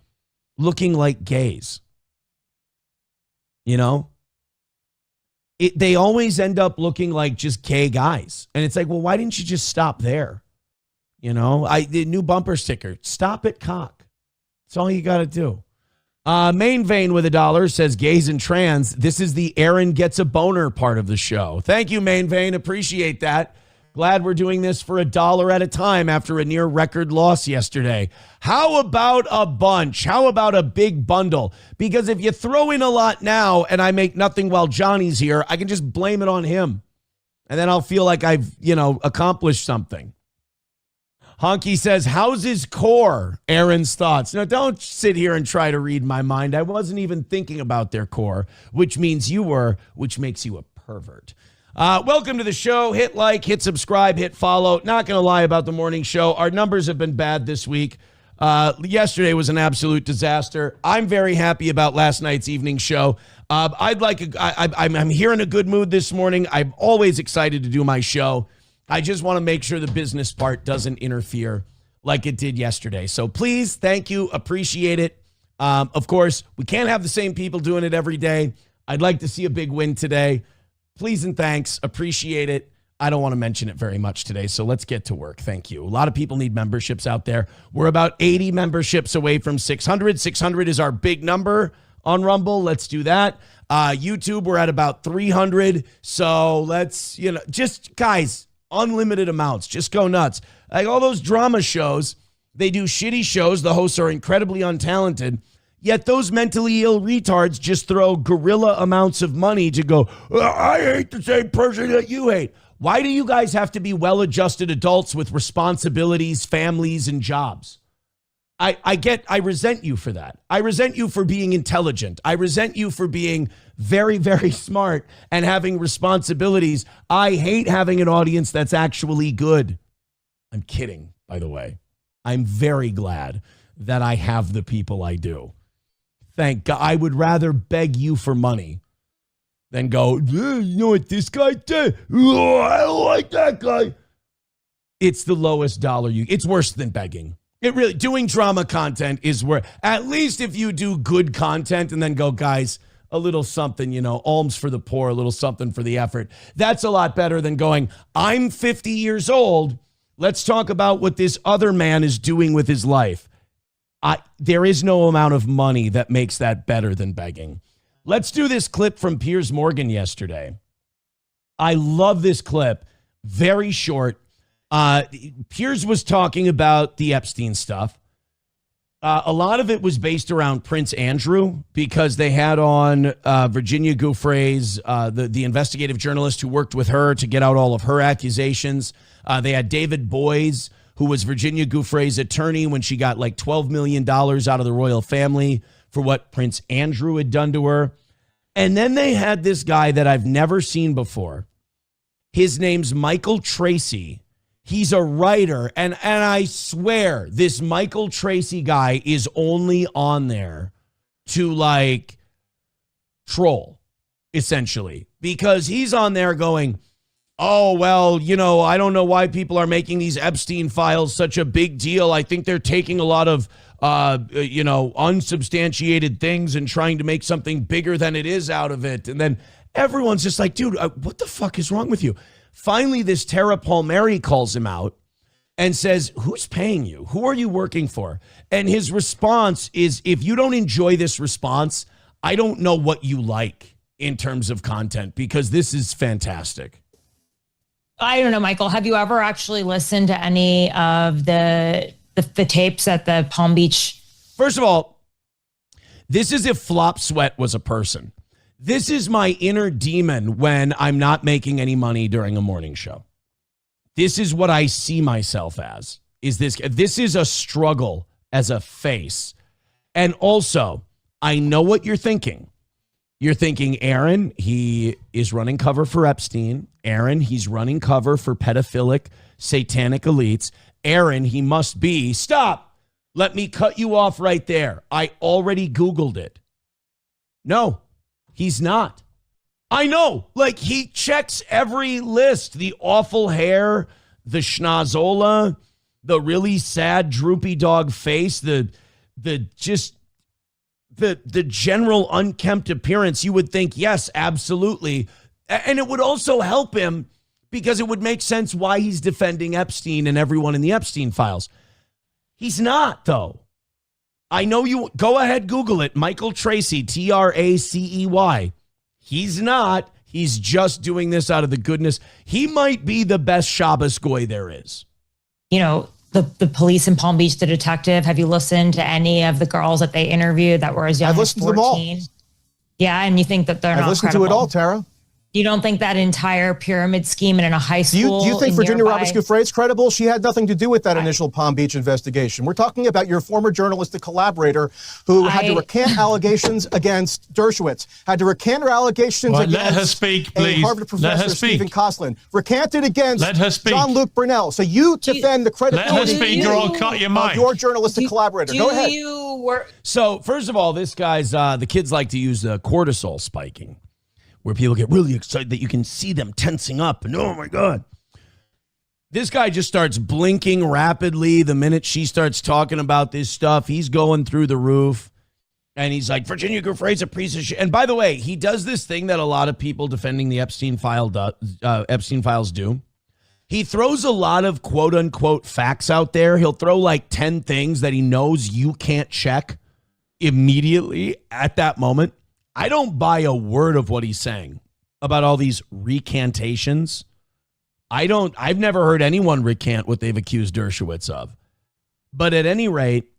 looking like gays. You know? They always end up looking like just gay guys. And it's like, well, why didn't you just stop there? You know? The new bumper sticker, stop at cock. That's all you got to do. Main Vein with $1 says gays and trans. This is the Aaron gets a boner part of the show. Thank you, Main Vein. Appreciate that. Glad we're doing this for $1 at a time after a near record loss yesterday. How about a bunch? How about a big bundle? Because if you throw in a lot now and I make nothing while Johnny's here, I can just blame it on him. And then I'll feel like I've, accomplished something. Honky says, how's his core? Aaron's thoughts. Now, don't sit here and try to read my mind. I wasn't even thinking about their core, which means you were, which makes you a pervert. Welcome to the show. Hit like, hit subscribe, hit follow. Not going to lie about the morning show. Our numbers have been bad this week. Yesterday was an absolute disaster. I'm very happy about last night's evening show. I'm here in a good mood this morning. I'm always excited to do my show. I just want to make sure the business part doesn't interfere like it did yesterday. So please, thank you, appreciate it. Of course, we can't have the same people doing it every day. I'd like to see a big win today. Please and thanks, appreciate it. I don't want to mention it very much today, so let's get to work. Thank you. A lot of people need memberships out there. We're about 80 memberships away from 600. 600 is our big number on Rumble. Let's do that. YouTube, we're at about 300. So let's, just guys, unlimited amounts. Just go nuts. Like all those drama shows, they do shitty shows. The hosts are incredibly untalented. Yet those mentally ill retards just throw gorilla amounts of money to go, I hate the same person that you hate. Why do you guys have to be well-adjusted adults with responsibilities, families, and jobs? I resent you for that. I resent you for being intelligent. I resent you for being very, very smart and having responsibilities. I hate having an audience that's actually good. I'm kidding, by the way. I'm very glad that I have the people I do. Thank God. I would rather beg you for money than go, you know what this guy did? Oh, I don't like that guy. It's the lowest dollar it's worse than begging. It really, doing drama content is where, at least if you do good content and then go, guys, a little something, alms for the poor, a little something for the effort. That's a lot better than going, I'm 50 years old. Let's talk about what this other man is doing with his life. There is no amount of money that makes that better than begging. Let's do this clip from Piers Morgan yesterday. I love this clip. Very short. Piers was talking about the Epstein stuff. A lot of it was based around Prince Andrew because they had on Virginia Giuffre's, the investigative journalist who worked with her to get out all of her accusations. They had David Boies, who was Virginia Giuffre's attorney when she got like $12 million out of the royal family for what Prince Andrew had done to her. And then they had this guy that I've never seen before. His name's Michael Tracy. He's a writer. And I swear this Michael Tracy guy is only on there to like troll, essentially, because he's on there going, oh, well, I don't know why people are making these Epstein files such a big deal. I think they're taking a lot of, unsubstantiated things and trying to make something bigger than it is out of it. And then everyone's just like, dude, what the fuck is wrong with you? Finally, this Tara Palmieri calls him out and says, who's paying you? Who are you working for? And his response is, if you don't enjoy this response, I don't know what you like in terms of content, because this is fantastic. I don't know, Michael, have you ever actually listened to any of the tapes at the Palm Beach? First of all, this is if Flop Sweat was a person. This is my inner demon when I'm not making any money during a morning show. This is what I see myself as. This is a struggle as a face. And also, I know what you're thinking. You're thinking, Aaron, he is running cover for Epstein. Aaron, he's running cover for pedophilic satanic elites. Aaron, he must be. Stop. Let me cut you off right there. I already Googled it. No, he's not. I know. Like, he checks every list. The awful hair, the schnozola, the really sad droopy dog face, the general unkempt appearance. You would think, yes, absolutely. And it would also help him because it would make sense why he's defending Epstein and everyone in the Epstein files. He's not, though. I know you. Go ahead, Google it. Michael Tracy, Tracey. He's not. He's just doing this out of the goodness. He might be the best Shabbos goy there is. The police in Palm Beach, the detective. Have you listened to any of the girls that they interviewed that were as young as 14? I've listened to them all. Yeah, and you think that they're not credible? I've listened to it all, Tara. You don't think that entire pyramid scheme in a high school? Do you think Virginia Roberts Giuffre is credible? She had nothing to do with that initial Palm Beach investigation. We're talking about your former journalistic collaborator who had to recant allegations against Dershowitz, had to recant her allegations against let her speak, please. a Harvard professor, Stephen Kosslyn, recanted against Jean-Luc Brunel. So you defend the credibility let her speak or I'll cut your mic. of your journalistic collaborator. Go ahead. So, first of all, this guy's, the kids like to use the cortisol spiking, where people get really excited that you can see them tensing up. And oh my God. This guy just starts blinking rapidly the minute she starts talking about this stuff. He's going through the roof. And he's like, Virginia Giuffre's a piece of shit. And by the way, he does this thing that a lot of people defending the Epstein files do. He throws a lot of quote unquote facts out there. He'll throw like 10 things that he knows you can't check immediately at that moment. I don't buy a word of what he's saying about all these recantations. I've never heard anyone recant what they've accused Dershowitz of. But at any rate,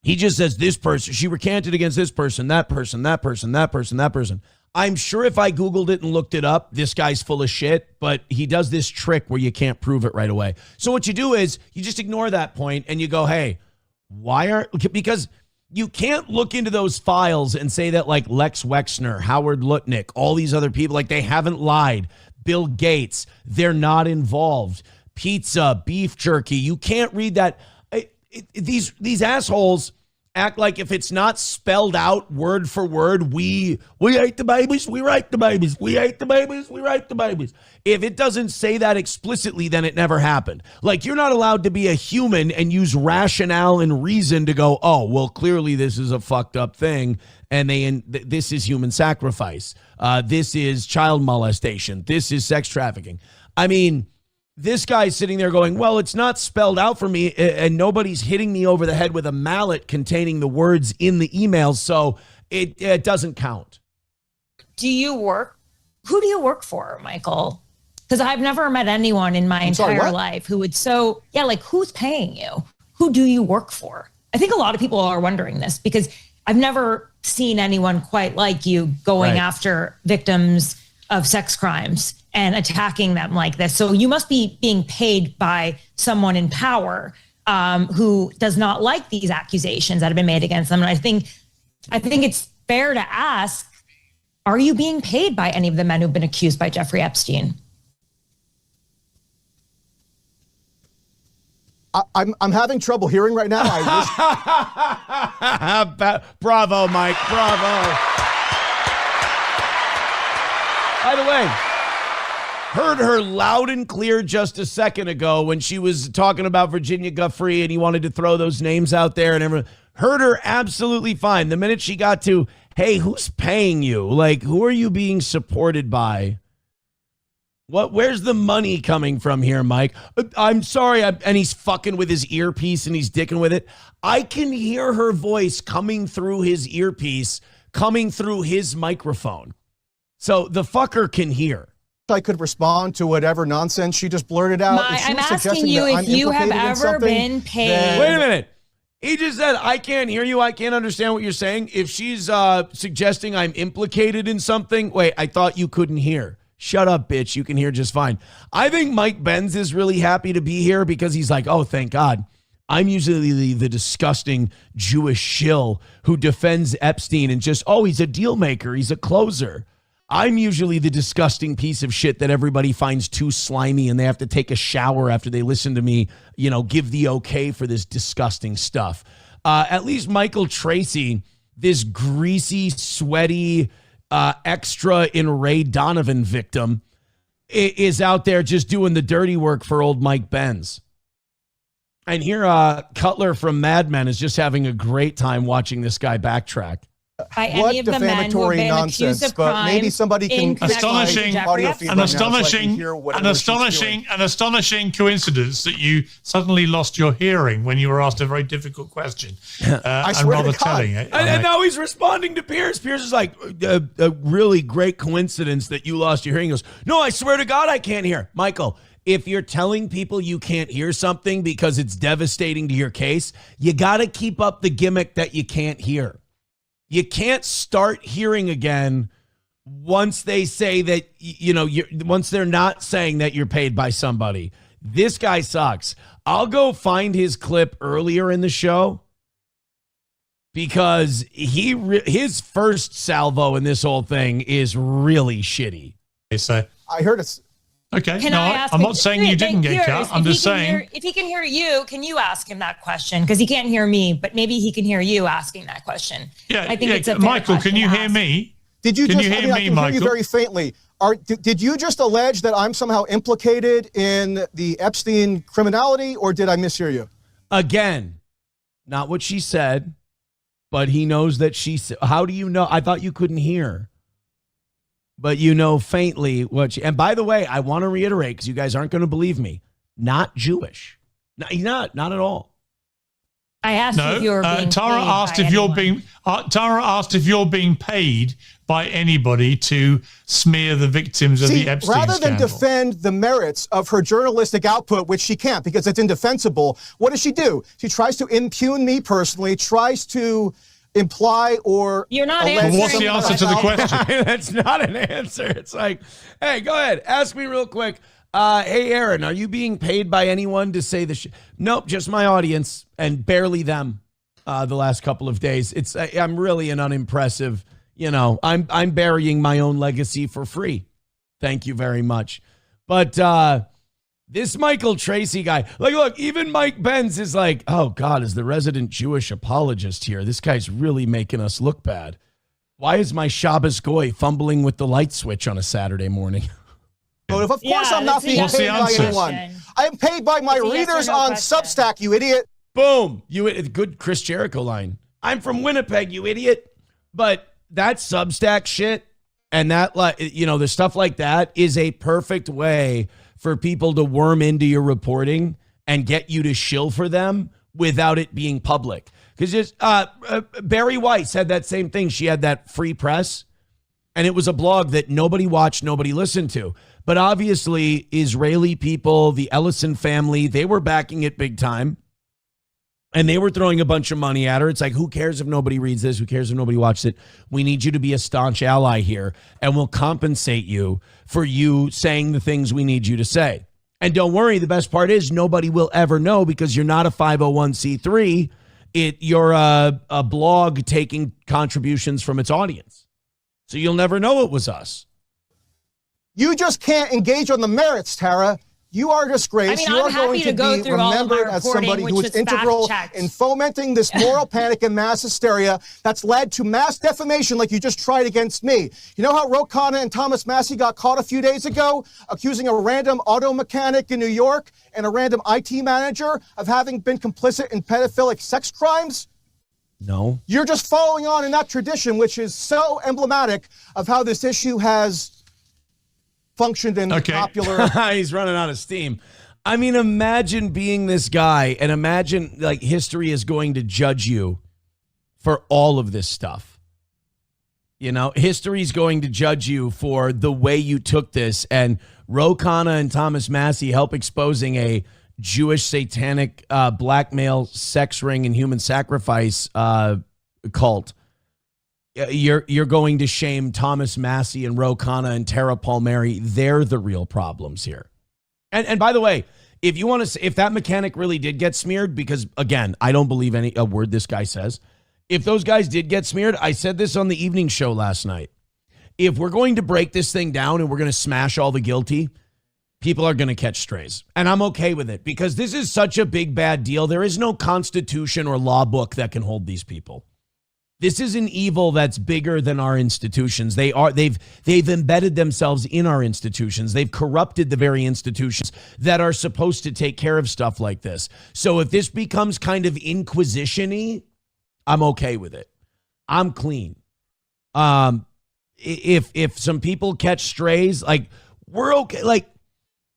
he just says this person, she recanted against this person, that person, that person, that person, that person. I'm sure if I Googled it and looked it up, this guy's full of shit, but he does this trick where you can't prove it right away. So what you do is you just ignore that point and you go, hey, because you can't look into those files and say that like Lex Wexner, Howard Lutnick, all these other people, like they haven't lied. Bill Gates, they're not involved. Pizza, beef jerky. You can't read that. These assholes act like if it's not spelled out word for word, we ate the babies, we write the babies. We ate the babies, we write the babies. If it doesn't say that explicitly, then it never happened. Like you're not allowed to be a human and use rationale and reason to go, oh, well, clearly this is a fucked up thing. And this is human sacrifice. This is child molestation. This is sex trafficking. I mean, this guy's sitting there going, well, it's not spelled out for me and nobody's hitting me over the head with a mallet containing the words in the emails, so it doesn't count. Who do you work for, Michael? Because I've never met anyone in my entire life who would who's paying you? Who do you work for? I think a lot of people are wondering this because I've never seen anyone quite like you going after victims of sex crimes and attacking them like this. So you must be being paid by someone in power who does not like these accusations that have been made against them. And I think it's fair to ask, are you being paid by any of the men who've been accused by Jeffrey Epstein? I'm having trouble hearing right now. Bravo, Mike. Bravo. By the way, heard her loud and clear just a second ago when she was talking about Virginia Giuffre and he wanted to throw those names out there and everyone heard her absolutely fine. The minute she got to, hey, who's paying you? Like, who are you being supported by? Where's the money coming from here, Mike? I'm sorry. And he's fucking with his earpiece and he's dicking with it. I can hear her voice coming through his earpiece, coming through his microphone. So the fucker can hear. I could respond to whatever nonsense she just blurted out. I'm asking you if you have ever been paid. Wait a minute. He just said, I can't hear you. I can't understand what you're saying. If she's suggesting I'm implicated in something, wait, I thought you couldn't hear. Shut up, bitch. You can hear just fine. I think Mike Benz is really happy to be here because he's like, oh, thank God. I'm usually the disgusting Jewish shill who defends Epstein and just, oh, he's a deal maker. He's a closer. I'm usually the disgusting piece of shit that everybody finds too slimy and they have to take a shower after they listen to me, give the okay for this disgusting stuff. At least Michael Tracy, this greasy, sweaty, extra in Ray Donovan victim, is out there just doing the dirty work for old Mike Benz. And here, Cutler from Mad Men is just having a great time watching this guy backtrack. By any of the men who have been accused of crime, maybe somebody can astonishing coincidence that you suddenly lost your hearing when you were asked a very difficult question. And rather telling it. And now he's responding to Pierce. Pierce is like, a really great coincidence that you lost your hearing. He goes, no, I swear to God, I can't hear. Michael, if you're telling people you can't hear something because it's devastating to your case, you got to keep up the gimmick that you can't hear. You can't start hearing again once they say that, once they're not saying that you're paid by somebody. This guy sucks. I'll go find his clip earlier in the show because his first salvo in this whole thing is really shitty. So I heard it's okay. Can No, I ask I'm him- not saying you didn't get cut. I'm just saying. If he can hear you, can you ask him that question? Because he can't hear me, but maybe he can hear you asking that question. Yeah, I think yeah. it's a fair Michael, can question you to hear ask. me? Did you Can just? you hear I me, can Michael? hear you very faintly. Did you just allege that I'm somehow implicated in the Epstein criminality, or did I mishear you? Again, not what she said, but he knows that she said. How do you know? I thought you couldn't hear. But you know faintly what she, and by the way, I want to reiterate because you guys aren't going to believe me. Not Jewish. No, he's not at all. I asked you if you were being Tara paid asked by if you're anyone. being. Tara asked if you're being paid by anybody to smear the victims of See, the Epstein rather than scandal. defend the merits of her journalistic output, which she can't because it's indefensible, what does she do? She tries to impugn me personally, tries to imply or You're not allege answering What's the answer to the question? That's not an answer. It's like, hey, go ahead. Ask me real quick. Hey, Aaron, are you being paid by anyone to say the shit? Nope, just my audience and barely them the last couple of days. I'm really an unimpressive, I'm burying my own legacy for free. Thank you very much. But this Michael Tracy guy, look, even Mike Benz is like, oh, God, as the resident Jewish apologist here, this guy's really making us look bad. Why is my Shabbos Goy fumbling with the light switch on a Saturday morning? Of course, I'm not being paid by anyone. I am paid by my readers on Substack, you idiot. Boom. Good Chris Jericho line. I'm from Winnipeg, you idiot. But that Substack shit and that, the stuff like that is a perfect way for people to worm into your reporting and get you to shill for them without it being public. Because Barry Weiss had that same thing. She had that free press, and it was a blog that nobody watched, nobody listened to. But obviously, Israeli people, the Ellison family, they were backing it big time. And they were throwing a bunch of money at her. It's like, who cares if nobody reads this? Who cares if nobody watches it? We need you to be a staunch ally here, and we'll compensate you for you saying the things we need you to say. And don't worry, the best part is nobody will ever know because you're not a 501c3. You're a blog taking contributions from its audience. So you'll never know it was us. You just can't engage on the merits, Tara. You are a disgrace. I mean, you I'm are happy going to to go be through all of my remembered as reporting, somebody which who was was integral fact-checked. in fomenting this moral panic and mass hysteria that's led to mass defamation like you just tried against me. You know how Ro Khanna and Thomas Massey got caught a few days ago accusing a random auto mechanic in New York and a random IT manager of having been complicit in pedophilic sex crimes? No. You're just following on in that tradition, which is so emblematic of how this issue has functioned in popular. He's running out of steam. I mean, imagine being this guy and imagine like history is going to judge you for all of this stuff. History's going to judge you for the way you took this. And Ro Khanna and Thomas Massey help exposing a Jewish satanic blackmail sex ring and human sacrifice cult. You're going to shame Thomas Massey and Ro Khanna and Tara Palmieri. They're the real problems here. And by the way, if you want to, if that mechanic really did get smeared, because again, I don't believe a word this guy says. If those guys did get smeared, I said this on the evening show last night. If we're going to break this thing down and we're going to smash all the guilty, people are going to catch strays. And I'm okay with it because this is such a big, bad deal. There is no constitution or law book that can hold these people. This is an evil that's bigger than our institutions. They've embedded themselves in our institutions. They've corrupted the very institutions that are supposed to take care of stuff like this. So if this becomes kind of inquisition-y, I'm okay with it. I'm clean. If some people catch strays, like we're okay. Like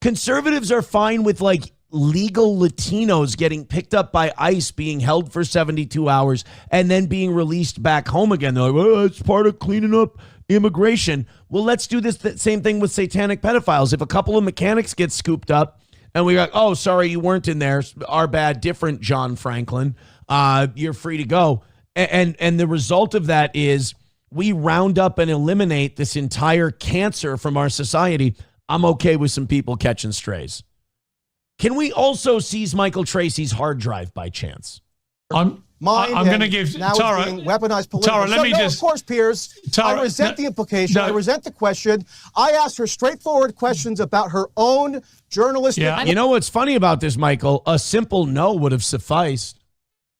conservatives are fine with like legal Latinos getting picked up by ICE, being held for 72 hours, and then being released back home again. They're like, well, it's part of cleaning up immigration. Well, let's do this same thing with satanic pedophiles. If a couple of mechanics get scooped up and we're like, oh, sorry, you weren't in there. Our bad, different John Franklin. You're free to go. And the result of that is we round up and eliminate this entire cancer from our society, I'm okay with some people catching strays. Can we also seize Michael Tracy's hard drive by chance? I'm going to give now Tara. It's being weaponized politically. Tara, let me just. Of course, Piers. Tara, I resent the implication. I resent the question. I asked her straightforward questions about her own journalistic. Yeah. You know what's funny about this, Michael? A simple no would have sufficed,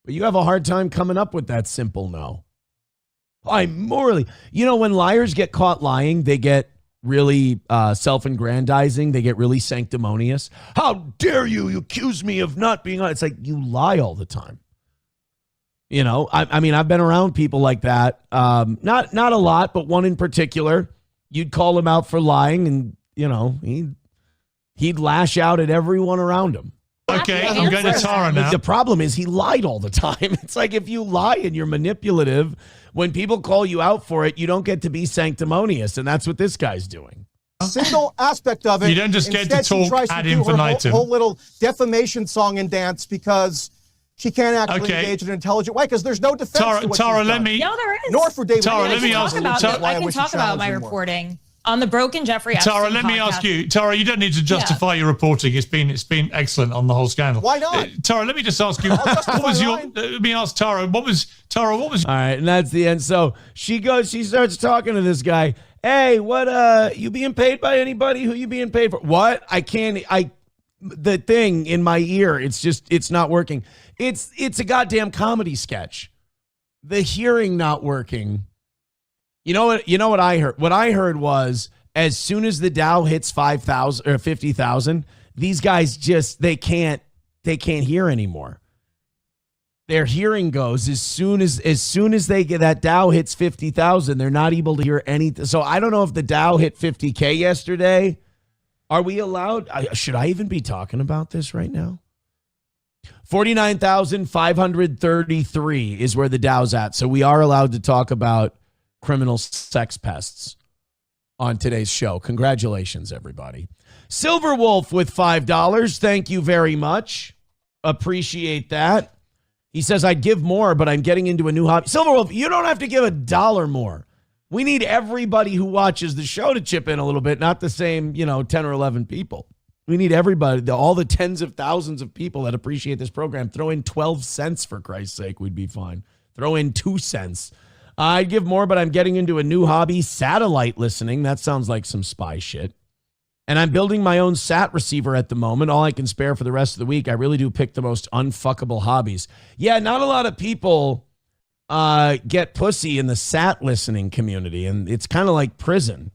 but you have a hard time coming up with that simple no. I'm morally. You know, when liars get caught lying, they get really self-aggrandizing. They get really sanctimonious. How dare you? You accuse me of not being on. It's like you lie all the time. You know, I mean, I've been around people like that. Not a lot, but one in particular. You'd call him out for lying, and you know he'd lash out at everyone around him. Okay, I'm going to Tara now. The problem is he lied all the time. It's like if you lie and you're manipulative, when people call you out for it, you don't get to be sanctimonious, and that's what this guy's doing. Single aspect of it. You don't just get to talk ad infinitum. Whole little defamation song and dance because she can't actually engage in an intelligent way because there's no defense to what Tara, she's let done. me. No, there is. Nor for David. Tara, let me ask. I can talk about my reporting on the Broken Jeffrey Epstein Tara, let me ask you. Tara, you don't need to justify your reporting. It's been excellent on the whole scandal. Why not? Tara, let me just ask you. What was your? Let me ask Tara. What was? All right, and that's the end. So she starts talking to this guy. Hey, what? You being paid by anybody? Who you being paid for? What? The thing in my ear. It's not working. It's a goddamn comedy sketch. The hearing not working. You know what I heard? What I heard was as soon as the Dow hits 5,000 or 50,000, these guys they can't hear anymore. Their hearing goes as soon as they get that Dow hits 50,000, they're not able to hear anything. So I don't know if the Dow hit 50K yesterday. Are we allowed? Should I even be talking about this right now? 49,533 is where the Dow's at. So we are allowed to talk about criminal sex pests on today's show. Congratulations, everybody. Silver Wolf with $5. Thank you very much. Appreciate that. He says, I'd give more, but I'm getting into a new hobby. Silver Wolf, you don't have to give $1 more. We need everybody who watches the show to chip in a little bit, not the same, 10 or 11 people. We need everybody, all the tens of thousands of people that appreciate this program. Throw in 12 cents, for Christ's sake. We'd be fine. Throw in 2 cents. I'd give more, but I'm getting into a new hobby, satellite listening. That sounds like some spy shit. And I'm building my own sat receiver at the moment, all I can spare for the rest of the week. I really do pick the most unfuckable hobbies. Yeah, not a lot of people get pussy in the sat listening community, and it's kind of like prison.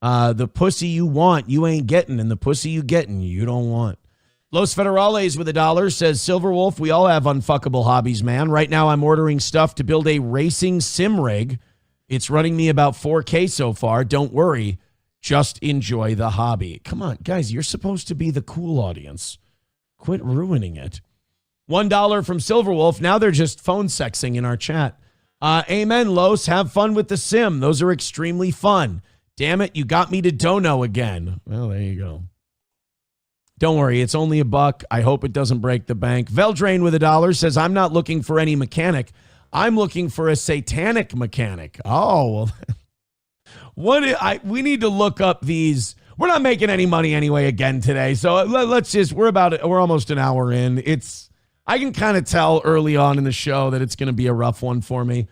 The pussy you want, you ain't getting, and the pussy you getting, you don't want. Los Federales with $1 says, Silver Wolf, we all have unfuckable hobbies, man. Right now I'm ordering stuff to build a racing sim rig. It's running me about 4K so far. Don't worry. Just enjoy the hobby. Come on, guys, you're supposed to be the cool audience. Quit ruining it. $1 from Silver Wolf. Now they're just phone sexing in our chat. Amen, Los. Have fun with the sim. Those are extremely fun. Damn it, you got me to dono again. Well, there you go. Don't worry, it's only $1. I hope it doesn't break the bank. Veldrain with $1 says, I'm not looking for any mechanic. I'm looking for a satanic mechanic. Oh, well, we need to look up these. We're not making any money anyway again today. So we're almost an hour in. I can kind of tell early on in the show that it's going to be a rough one for me.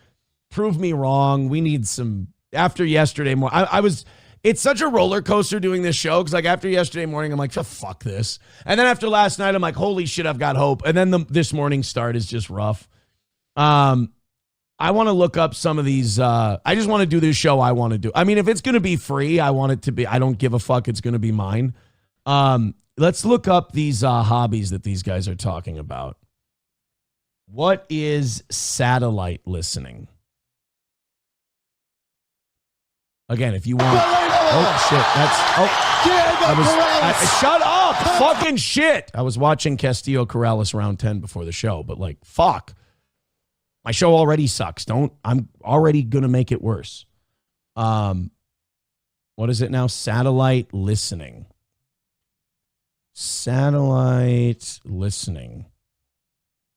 Prove me wrong. We need some, after yesterday morning, it's such a roller coaster doing this show. Cause like after yesterday morning, I'm like, oh, fuck this. And then after last night, I'm like, holy shit, I've got hope. And then this morning's start is just rough. I want to look up some of these. I just want to do this show I want to do. I mean, if it's going to be free, I want it to be. I don't give a fuck. It's going to be mine. Let's look up these hobbies that these guys are talking about. What is satellite listening? Again, if you want. Oh, shit. Shut up. Fucking shit. I was watching Castillo Corrales round 10 before the show, but like, fuck. My show already sucks. I'm already going to make it worse. What is it now? Satellite listening. Satellite listening.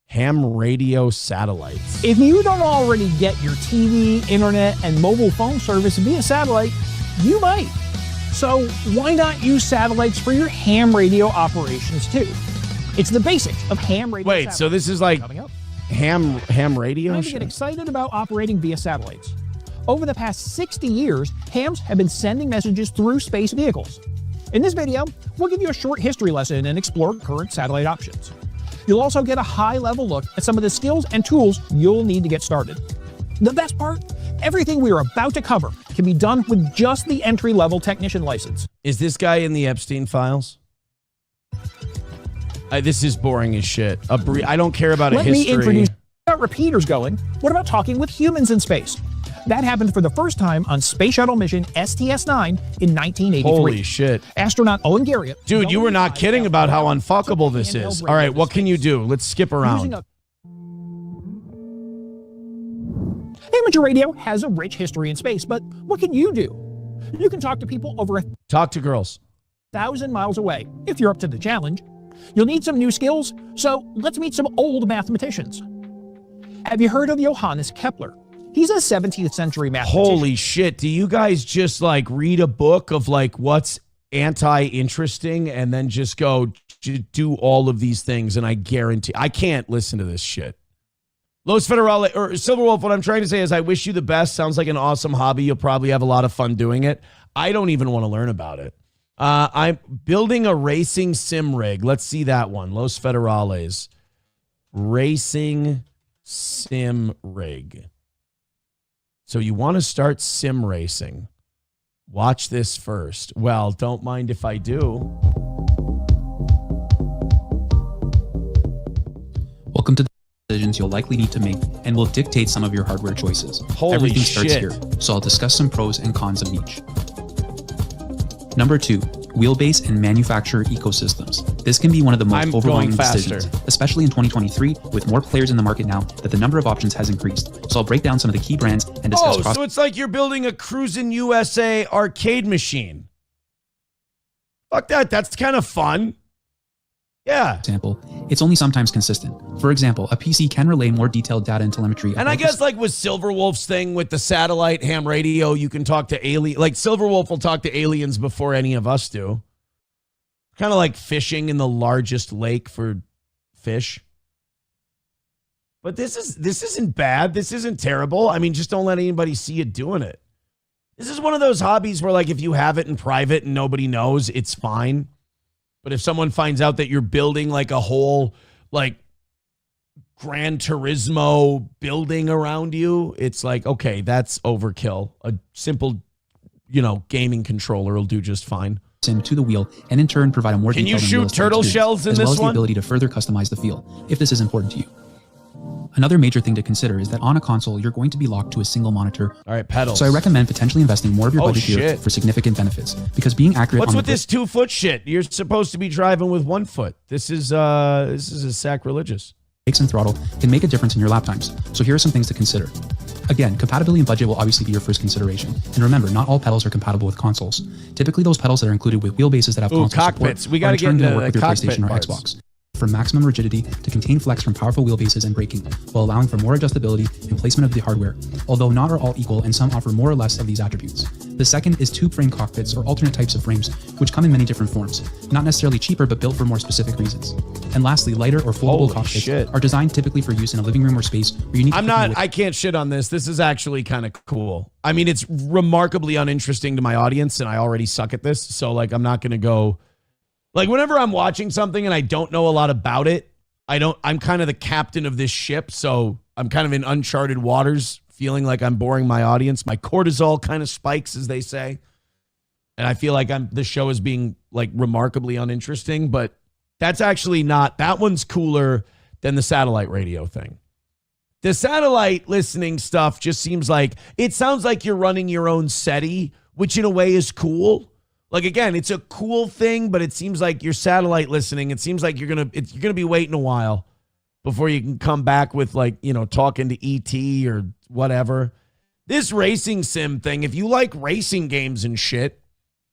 Ham radio satellites. If you don't already get your TV, internet, and mobile phone service via satellite, you might. So why not use satellites for your ham radio operations too? It's the basics of ham radio. Wait, so this is like ham radio? Time to get excited about operating via satellites. Over the past 60 years, hams have been sending messages through space vehicles. In this video, we'll give you a short history lesson and explore current satellite options. You'll also get a high-level look at some of the skills and tools you'll need to get started. The best part? Everything we are about to cover can be done with just the entry-level technician license. Is this guy in the Epstein files? This is boring as shit. I don't care about a history. Let me introduce. Got repeaters going. What about talking with humans in space? That happened for the first time on Space Shuttle mission STS-9 in 1983. Holy shit. Astronaut Owen Garriott. Dude, you were not kidding about how unfuckable this is. All right, what can you do? Let's skip around. Amateur radio has a rich history in space, but what can you do? You can talk to people over Talk to girls. 1,000 miles away, if you're up to the challenge. You'll need some new skills, so let's meet some old mathematicians. Have you heard of Johannes Kepler? He's a 17th century mathematician. Holy shit. Do you guys just like read a book of like what's anti-interesting and then just go do all of these things? And I guarantee I can't listen to this shit. Los Federale or Silverwolf, what I'm trying to say is I wish you the best. Sounds like an awesome hobby. You'll probably have a lot of fun doing it. I don't even want to learn about it. I'm building a racing sim rig. Let's see that one. Los Federales. Racing sim rig. So you want to start sim racing. Watch this first. Well, don't mind if I do. Welcome to the decisions you'll likely need to make and will dictate some of your hardware choices. Holy Everything starts shit. here, so I'll discuss some pros and cons of each. Number 2, wheelbase and manufacturer ecosystems. This can be one of the most overwhelming decisions, especially in 2023 with more players in the market now that the number of options has increased. So I'll break down some of the key brands and discuss so it's like you're building a Cruisin' USA arcade machine. Fuck that. That's kind of fun. Yeah. Example, it's only sometimes consistent. For example, a PC can relay more detailed data and telemetry. And I guess like with Silverwolf's thing with the satellite ham radio, you can talk to alien. Like Silverwolf will talk to aliens before any of us do. Kind of like fishing in the largest lake for fish. But this isn't bad. This isn't terrible. I mean, just don't let anybody see you doing it. This is one of those hobbies where like if you have it in private and nobody knows, it's fine. But if someone finds out that you're building like a whole like Gran Turismo building around you, it's like, okay, that's overkill. A simple, gaming controller will do just fine. To the wheel and in turn provide a more Can you detailed shoot turtle shells in as well this as the one? ability to further customize the feel, if this is important to you. Another major thing to consider is that on a console, you're going to be locked to a single monitor. All right, pedals. So I recommend potentially investing more of your budget here for significant benefits, because being accurate What's on with this 2-foot shit? You're supposed to be driving with 1 foot. This is a sacrilegious. Brakes and throttle can make a difference in your lap times. So here are some things to consider. Again, compatibility and budget will obviously be your first consideration. And remember, not all pedals are compatible with consoles. Typically, those pedals that are included with wheelbases that have console cockpits. support We got to get into into work the with your cockpit PlayStation or parts. Xbox. For maximum rigidity to contain flex from powerful wheelbases and braking, while allowing for more adjustability and placement of the hardware, although not are all equal and some offer more or less of these attributes. The second is tube frame cockpits or alternate types of frames, which come in many different forms, not necessarily cheaper but built for more specific reasons. And lastly, lighter or foldable cockpits are designed typically for use in a living room or space where you need I can't shit on this. This is actually kind of cool. I mean, it's remarkably uninteresting to my audience and I already suck at this. So like, I'm not going to go like whenever I'm watching something and I don't know a lot about it, I'm kind of the captain of this ship, so I'm kind of in uncharted waters, feeling like I'm boring my audience. My cortisol kind of spikes, as they say. And I feel like the show is being like remarkably uninteresting, but that's actually not, that one's cooler than the satellite radio thing. The satellite listening stuff just seems like, it sounds like you're running your own SETI, which in a way is cool. Like, again, it's a cool thing, but it seems like you're satellite listening. It seems like you're gonna be waiting a while before you can come back with like, talking to ET or whatever. This racing sim thing, if you like racing games and shit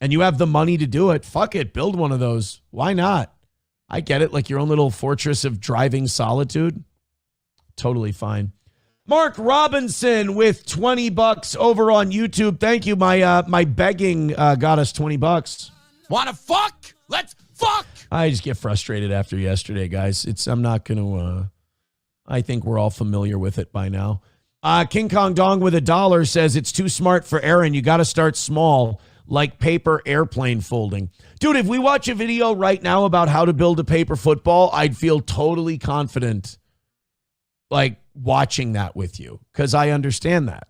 and you have the money to do it, fuck it, build one of those. Why not? I get it, like your own little fortress of driving solitude. Totally fine. Mark Robinson with $20 over on YouTube. Thank you. My begging got us $20. Wanna fuck? Let's fuck! I just get frustrated after yesterday, guys. I'm not going to, I think we're all familiar with it by now. King Kong Dong with $1 says it's too smart for Aaron. You got to start small, like paper airplane folding. Dude, if we watch a video right now about how to build a paper football, I'd feel totally confident, like, watching that with you, because I understand that.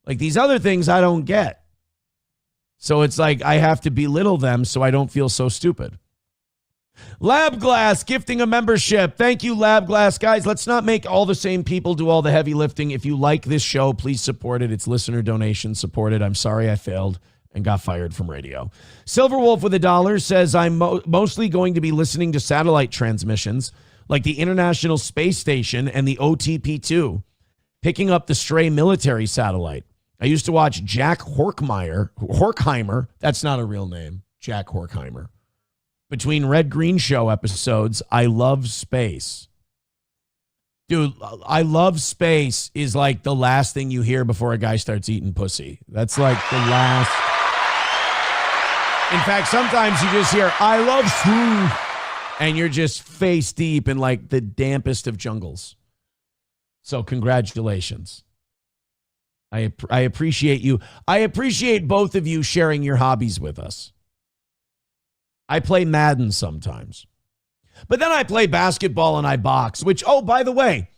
Like, these other things I don't get. So it's like I have to belittle them so I don't feel so stupid. Lab Glass gifting a membership. Thank you, Lab Glass. Guys, let's not make all the same people do all the heavy lifting. If you like this show, please support it. It's listener donation supported. I'm sorry I failed and got fired from radio. Silverwolf with $1 says, I'm mostly going to be listening to satellite transmissions like the International Space Station and the OTP-2, picking up the stray military satellite. I used to watch Jack Horkheimer, that's not a real name, Jack Horkheimer. Between Red Green Show episodes, I love space. Dude, I love space is like the last thing you hear before a guy starts eating pussy. That's like the last. In fact, sometimes you just hear, I love food. And you're just face deep in like the dampest of jungles. So congratulations. I appreciate you. I appreciate both of you sharing your hobbies with us. I play Madden sometimes. But then I play basketball and I box, which, oh, by the way,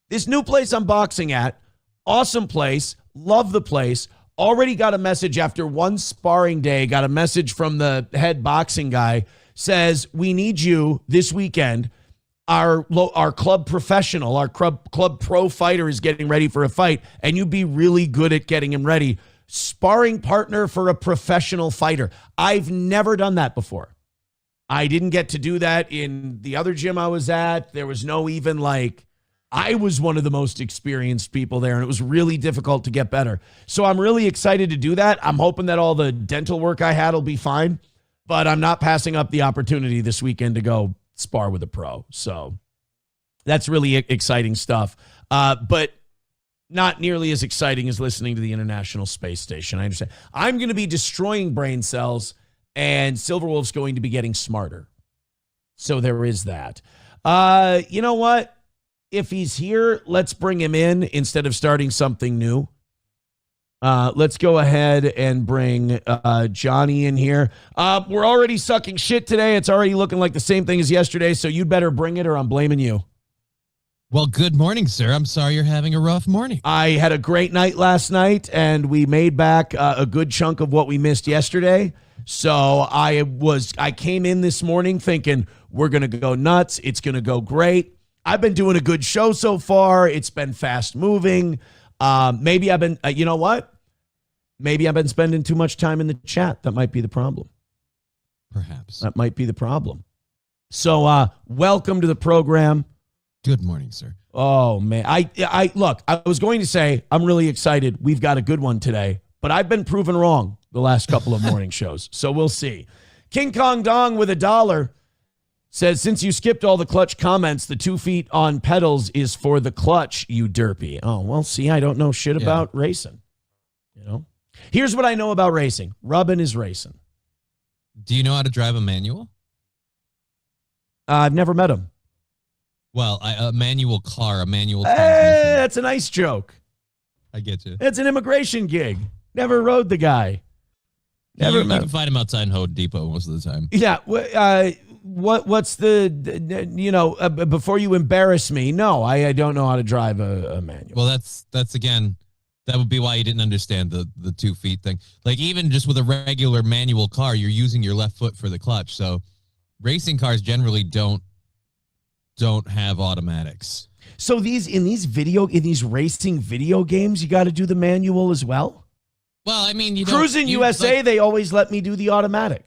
this new place I'm boxing at, awesome place, love the place. Already got a message after one sparring day, got a message from the head boxing guy, says, we need you this weekend. Our club professional, our club pro fighter is getting ready for a fight, and you'd be really good at getting him ready. Sparring partner for a professional fighter. I've never done that before. I didn't get to do that in the other gym I was at. There was no even like, I was one of the most experienced people there, and it was really difficult to get better. So I'm really excited to do that. I'm hoping that all the dental work I had will be fine, but I'm not passing up the opportunity this weekend to go spar with a pro. So that's really exciting stuff. But not nearly as exciting as listening to the International Space Station. I understand. I'm going to be destroying brain cells, and Silverwolf's going to be getting smarter. So there is that. You know what? If he's here, let's bring him in instead of starting something new. Let's go ahead and bring Johnny in here. We're already sucking shit today. It's already looking like the same thing as yesterday, so you'd better bring it or I'm blaming you. Well, good morning, sir. I'm sorry you're having a rough morning. I had a great night last night, and we made back a good chunk of what we missed yesterday. So I came in this morning thinking we're going to go nuts. It's going to go great. I've been doing a good show so far. It's been fast moving. Maybe I've been, you know what? Maybe I've been spending too much time in the chat. That might be the problem. Perhaps. That might be the problem. So welcome to the program. Good morning, sir. Oh, man. I look, I was going to say I'm really excited. We've got a good one today, but I've been proven wrong the last couple of morning shows. So we'll see. King Kong Dong with $1 says, since you skipped all the clutch comments, the 2 feet on pedals is for the clutch, you derpy. Oh, well, see, I don't know shit about racing. You know, here's what I know about racing. Rubbin is racing. Do you know how to drive a manual? I've never met him. Well, a manual car, a manual transmission. That's a nice joke. I get you. It's an immigration gig. Never rode the guy. Never you can find him outside Home Depot most of the time. Yeah. What's the, you know, before you embarrass me, no, I don't know how to drive a manual. Well, that's again, that would be why you didn't understand the 2 feet thing. Like even just with a regular manual car, you're using your left foot for the clutch. So racing cars generally don't have automatics. So in these racing video games, you got to do the manual as well? Well, I mean, Cruising USA, they always let me do the automatic.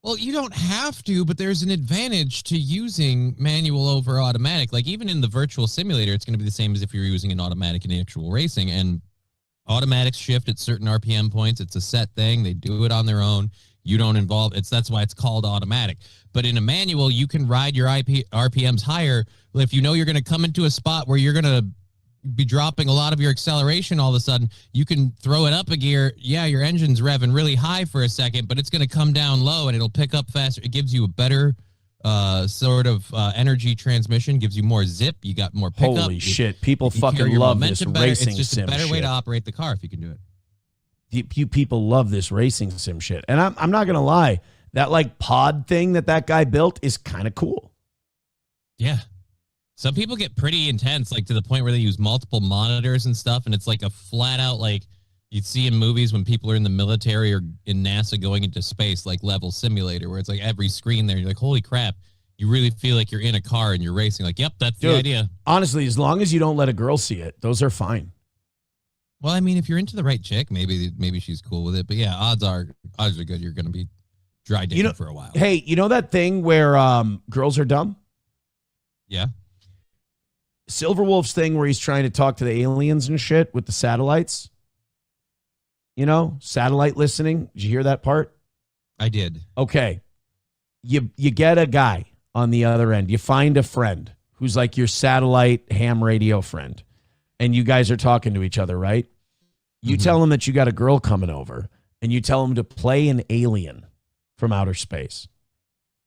Well, you don't have to, but there's an advantage to using manual over automatic. Like even in the virtual simulator, it's going to be the same as if you're using an automatic in actual racing. And automatics shift at certain RPM points. It's a set thing. They do it on their own. You don't involve that's why it's called automatic. But in a manual, you can ride your RPMs higher. If you know you're going to come into a spot where you're going to be dropping a lot of your acceleration all of a sudden, you can throw it up a gear. Yeah, your engine's revving really high for a second, but it's going to come down low and it'll pick up faster. It gives you a better energy transmission, gives you more zip. You got more pickup. Holy shit. People fucking love this racing It's just sim a better way shit. to operate the car if you can do it. You people love this racing sim shit. And I'm not going to lie. That like pod thing that guy built is kind of cool. Yeah. Some people get pretty intense, like to the point where they use multiple monitors and stuff. And it's like a flat out, like you'd see in movies when people are in the military or in NASA going into space, like level simulator, where it's like every screen there. You're like, holy crap. You really feel like you're in a car and you're racing. Like, yep, that's the idea. Honestly, as long as you don't let a girl see it, those are fine. Well, I mean, if you're into the right chick, maybe she's cool with it. But yeah, odds are good. You're going to be dry dating for a while. Hey, you know that thing where girls are dumb? Yeah. Silverwolf's thing where he's trying to talk to the aliens and shit with the satellites. You know, satellite listening. Did you hear that part? I did. Okay. You get a guy on the other end. You find a friend who's like your satellite ham radio friend. And you guys are talking to each other, right? You tell him that you got a girl coming over, and you tell him to play an alien from outer space.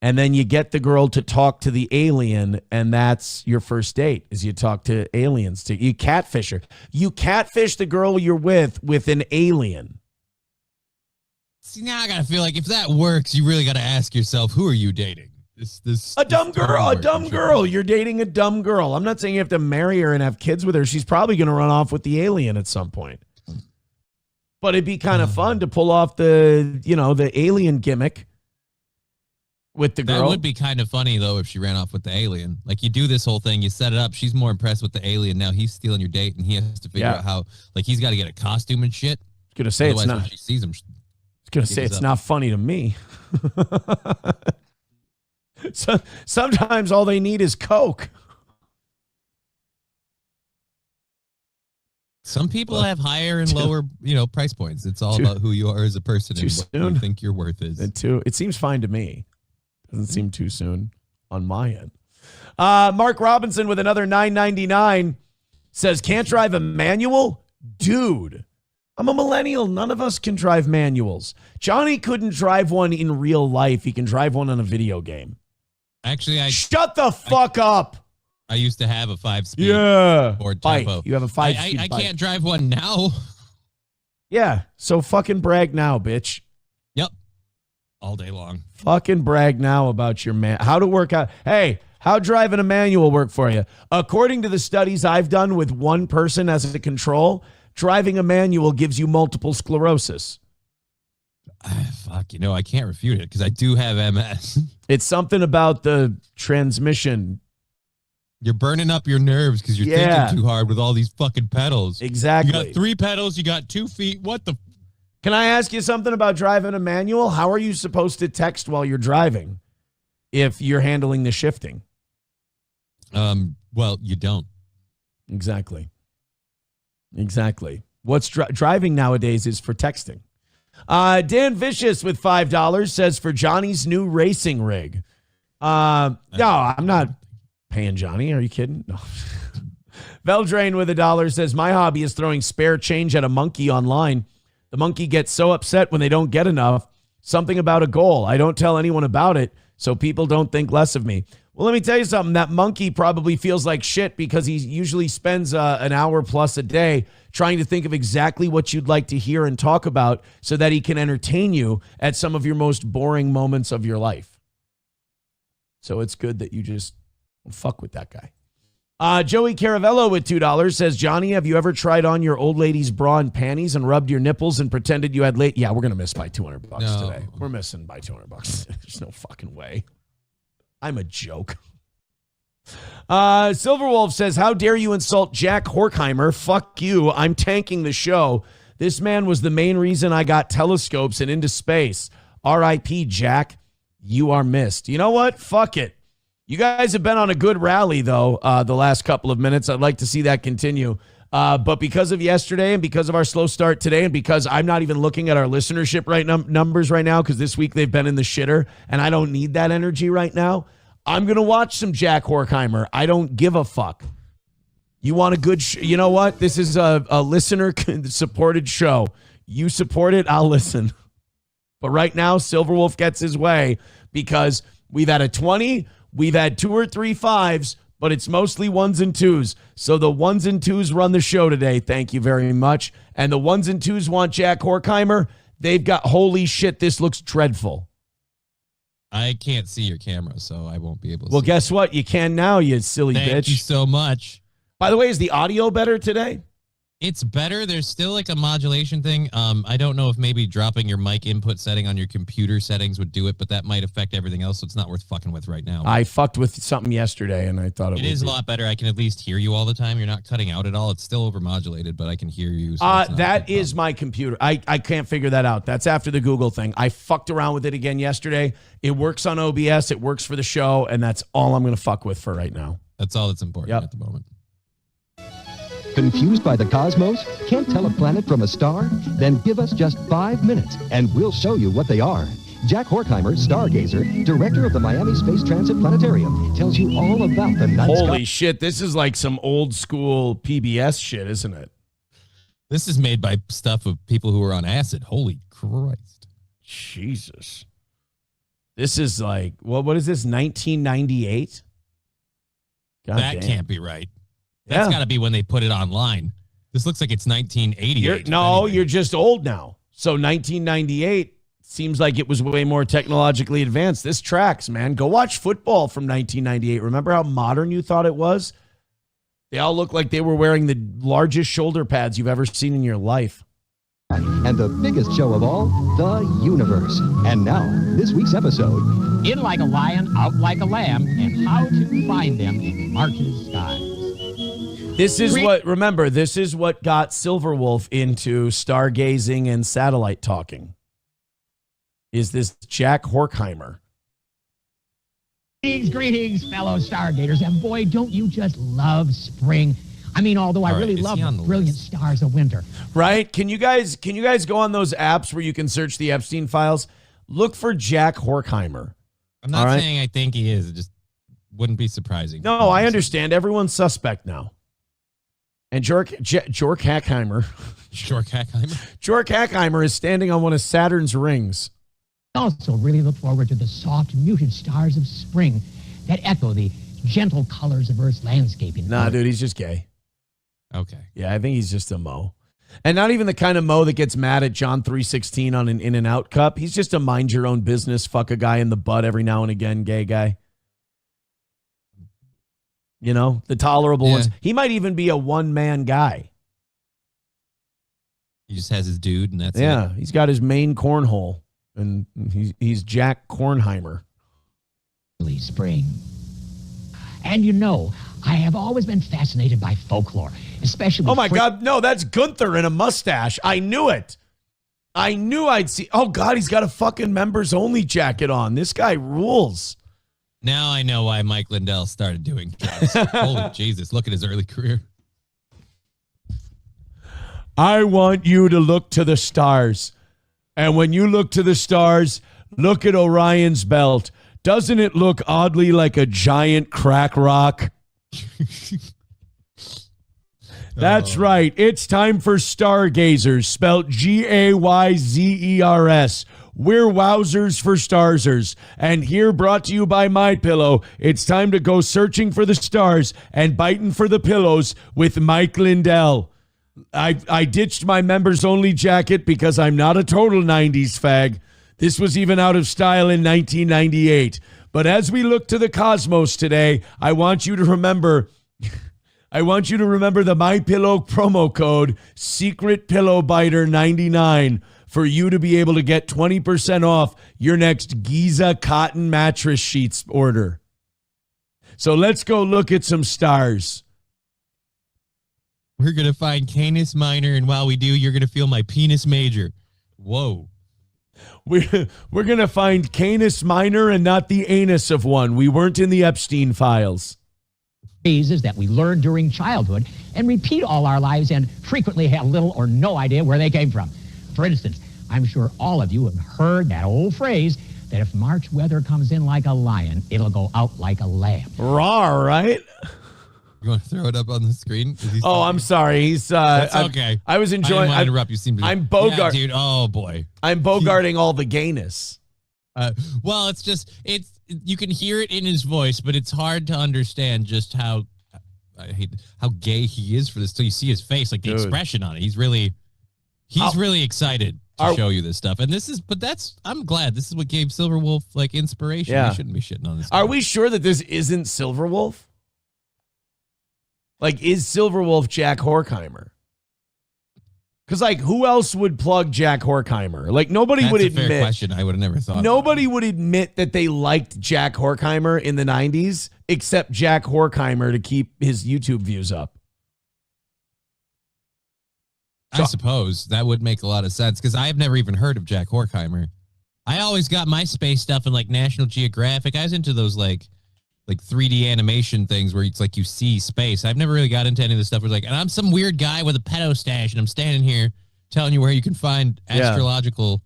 And then you get the girl to talk to the alien, and that's your first date, is you talk to aliens. You catfish her. You catfish the girl you're with an alien. See, now I got to feel like if that works, you really got to ask yourself, who are you dating? A dumb girl. You're dating a dumb girl. I'm not saying you have to marry her and have kids with her. She's probably going to run off with the alien at some point. But it'd be kind of fun to pull off the alien gimmick with the girl. That would be kind of funny, though, if she ran off with the alien. Like, you do this whole thing, you set it up, she's more impressed with the alien. Now he's stealing your date, and he has to figure out how, like, he's got to get a costume and shit. I was going to say Otherwise, when she sees him, it's not funny to me. So sometimes all they need is Coke. Some people have higher and lower, price points. It's all about who you are as a person and what you think your worth is. It seems fine to me. Doesn't seem too soon on my end. Mark Robinson with another $9.99 says, can't drive a manual? Dude, I'm a millennial. None of us can drive manuals. Johnny couldn't drive one in real life. He can drive one on a video game. Actually, shut the fuck up. I used to have a 5-speed Ford bike. Tempo. You have a 5-speed I bike. can't drive one now. Yeah, so fucking brag now, bitch. Yep. All day long. Fucking brag now about your man. How to work out. Hey, how driving a manual work for you? According to the studies I've done with one person as a control, driving a manual gives you multiple sclerosis. Fuck, I can't refute it because I do have MS. It's something about the transmission. You're burning up your nerves because you're thinking too hard with all these fucking pedals. Exactly. You got 3 pedals, you got 2 feet. What the? Can I ask you something about driving a manual? How are you supposed to text while you're driving if you're handling the shifting? Well, you don't. Exactly. What's driving nowadays is for texting. Dan Vicious with $5 says for Johnny's new racing rig. No, I'm not paying Johnny. Are you kidding? No. Veldrain with $1 says my hobby is throwing spare change at a monkey online. The monkey gets so upset when they don't get enough. Something about a goal. I don't tell anyone about it, so people don't think less of me. Well, let me tell you something. That monkey probably feels like shit because he usually spends an hour plus a day trying to think of exactly what you'd like to hear and talk about so that he can entertain you at some of your most boring moments of your life. So it's good that you just fuck with that guy. Joey Caravello with $2 says, Johnny, have you ever tried on your old lady's bra and panties and rubbed your nipples and pretended you had Yeah, we're going to miss by $200 today. We're missing by $200. There's no fucking way. I'm a joke. Silverwolf says, how dare you insult Jack Horkheimer? Fuck you. I'm tanking the show. This man was the main reason I got telescopes and into space. R.I.P. Jack. You are missed. You know what? Fuck it. You guys have been on a good rally, though, the last couple of minutes. I'd like to see that continue. But because of yesterday and because of our slow start today and because I'm not even looking at our listenership numbers right now because this week they've been in the shitter and I don't need that energy right now, I'm going to watch some Jack Horkheimer. I don't give a fuck. You want a good you know what? This is a listener-supported show. You support it, I'll listen. But right now, Silverwolf gets his way because we've had a 20, we've had 2 or 3 5s, but it's mostly 1s and 2s. So the 1s and 2s run the show today. Thank you very much. And the 1s and 2s want Jack Horkheimer. They've got, holy shit, this looks dreadful. I can't see your camera, so I won't be able to Well, guess what? You can now, you silly bitch. Thank you so much. By the way, is the audio better today? It's better. There's still like a modulation thing. I don't know if maybe dropping your mic input setting on your computer settings would do it, but that might affect everything else, so it's not worth fucking with right now. I fucked with something yesterday, and I thought it is a lot better. I can at least hear you all the time. You're not cutting out at all. It's still overmodulated, but I can hear you. So that is my computer. I can't figure that out. That's after the Google thing. I fucked around with it again yesterday. It works on OBS. It works for the show, and that's all I'm going to fuck with for right now. That's all that's important at the moment. Confused by the cosmos? Can't tell a planet from a star? Then give us just 5 minutes, and we'll show you what they are. Jack Horkheimer, stargazer, director of the Miami Space Transit Planetarium, tells you all about the night sky. Holy shit, this is like some old school PBS shit, isn't it? This is made by stuff of people who are on acid. Holy Christ. Jesus. This is like, what is this, 1998? That damn. Can't be right. That's got to be when they put it online. This looks like it's 1988. You're just old now. So 1998 seems like it was way more technologically advanced. This tracks, man. Go watch football from 1998. Remember how modern you thought it was? They all look like they were wearing the largest shoulder pads you've ever seen in your life. And the biggest show of all, the universe. And now, this week's episode. In like a lion, out like a lamb, and how to find them in March's skies. This is what got Silverwolf into stargazing and satellite talking. Is this Jack Horkheimer? Greetings, fellow Stargaters. And boy, don't you just love spring. I mean, although I really love the brilliant stars of winter. Right? Can you guys go on those apps where you can search the Epstein files? Look for Jack Horkheimer. I'm not saying I think he is. It just wouldn't be surprising. No, I understand. Everyone's suspect now. And Jork Hackheimer. Jork Hackheimer is standing on one of Saturn's rings. Also really look forward to the soft, muted stars of spring that echo the gentle colors of Earth's landscaping. Nah, dude, he's just gay. Okay. Yeah, I think he's just a mo. And not even the kind of mo that gets mad at John 3:16 on an In-N-Out cup. He's just a mind your own business, fuck a guy in the butt every now and again, gay guy. You know, the tolerable ones. He might even be a one-man guy. He just has his dude, and that's it. He's got his main cornhole, and he's Jack Kornheimer. Spring. And you know, I have always been fascinated by folklore, especially. Oh my God, no, that's Gunther in a mustache. I knew it. I knew I'd see. Oh God, he's got a fucking members only jacket on. This guy rules. Now I know why Mike Lindell started doing drugs. Holy Jesus, look at his early career. I want you to look to the stars. And when you look to the stars, look at Orion's belt. Doesn't it look oddly like a giant crack rock? That's right. It's time for Stargazers, spelled Gayzers. We're wowzers for starsers. And here, brought to you by MyPillow, it's time to go searching for the stars and biting for the pillows with Mike Lindell. I ditched my members only jacket because I'm not a total 90s fag. This was even out of style in 1998. But as we look to the cosmos today, I want you to remember the MyPillow promo code SecretPillowBiter99 for you to be able to get 20% off your next Giza cotton mattress sheets order. So let's go look at some stars. We're going to find Canis Minor, and while we do, you're going to feel my penis major. Whoa. We're going to find Canis Minor and not the anus of one. We weren't in the Epstein files. phrases that we learned during childhood and repeat all our lives and frequently have little or no idea where they came from. For instance, I'm sure all of you have heard that old phrase that if March weather comes in like a lion, it'll go out like a lamb. Raw, right? You want to throw it up on the screen? Oh, I'm sorry. He's That's okay. I was enjoying. I interrupt. You seem to. I'm Bogart, yeah, dude. Oh boy. I'm Bogarting all the gayness. Well, it's you can hear it in his voice, but it's hard to understand just how gay he is for this till you see his face, like the expression on it. He's really excited to show you this stuff. And I'm glad this is what gave Silverwolf like inspiration. Yeah. We shouldn't be shitting on this guy. Are we sure that this isn't Silverwolf? Like, is Silverwolf Jack Horkheimer? Because, like, who else would plug Jack Horkheimer? Like, nobody would admit. Fair question. I would have never thought. Nobody would admit that they liked Jack Horkheimer in the 90s, except Jack Horkheimer to keep his YouTube views up. I suppose that would make a lot of sense because I have never even heard of Jack Horkheimer. I always got my space stuff in like National Geographic. I was into those like 3D animation things where it's like you see space. I've never really got into any of this stuff where it's like, and I'm some weird guy with a pedo stash and I'm standing here telling you where you can find astrological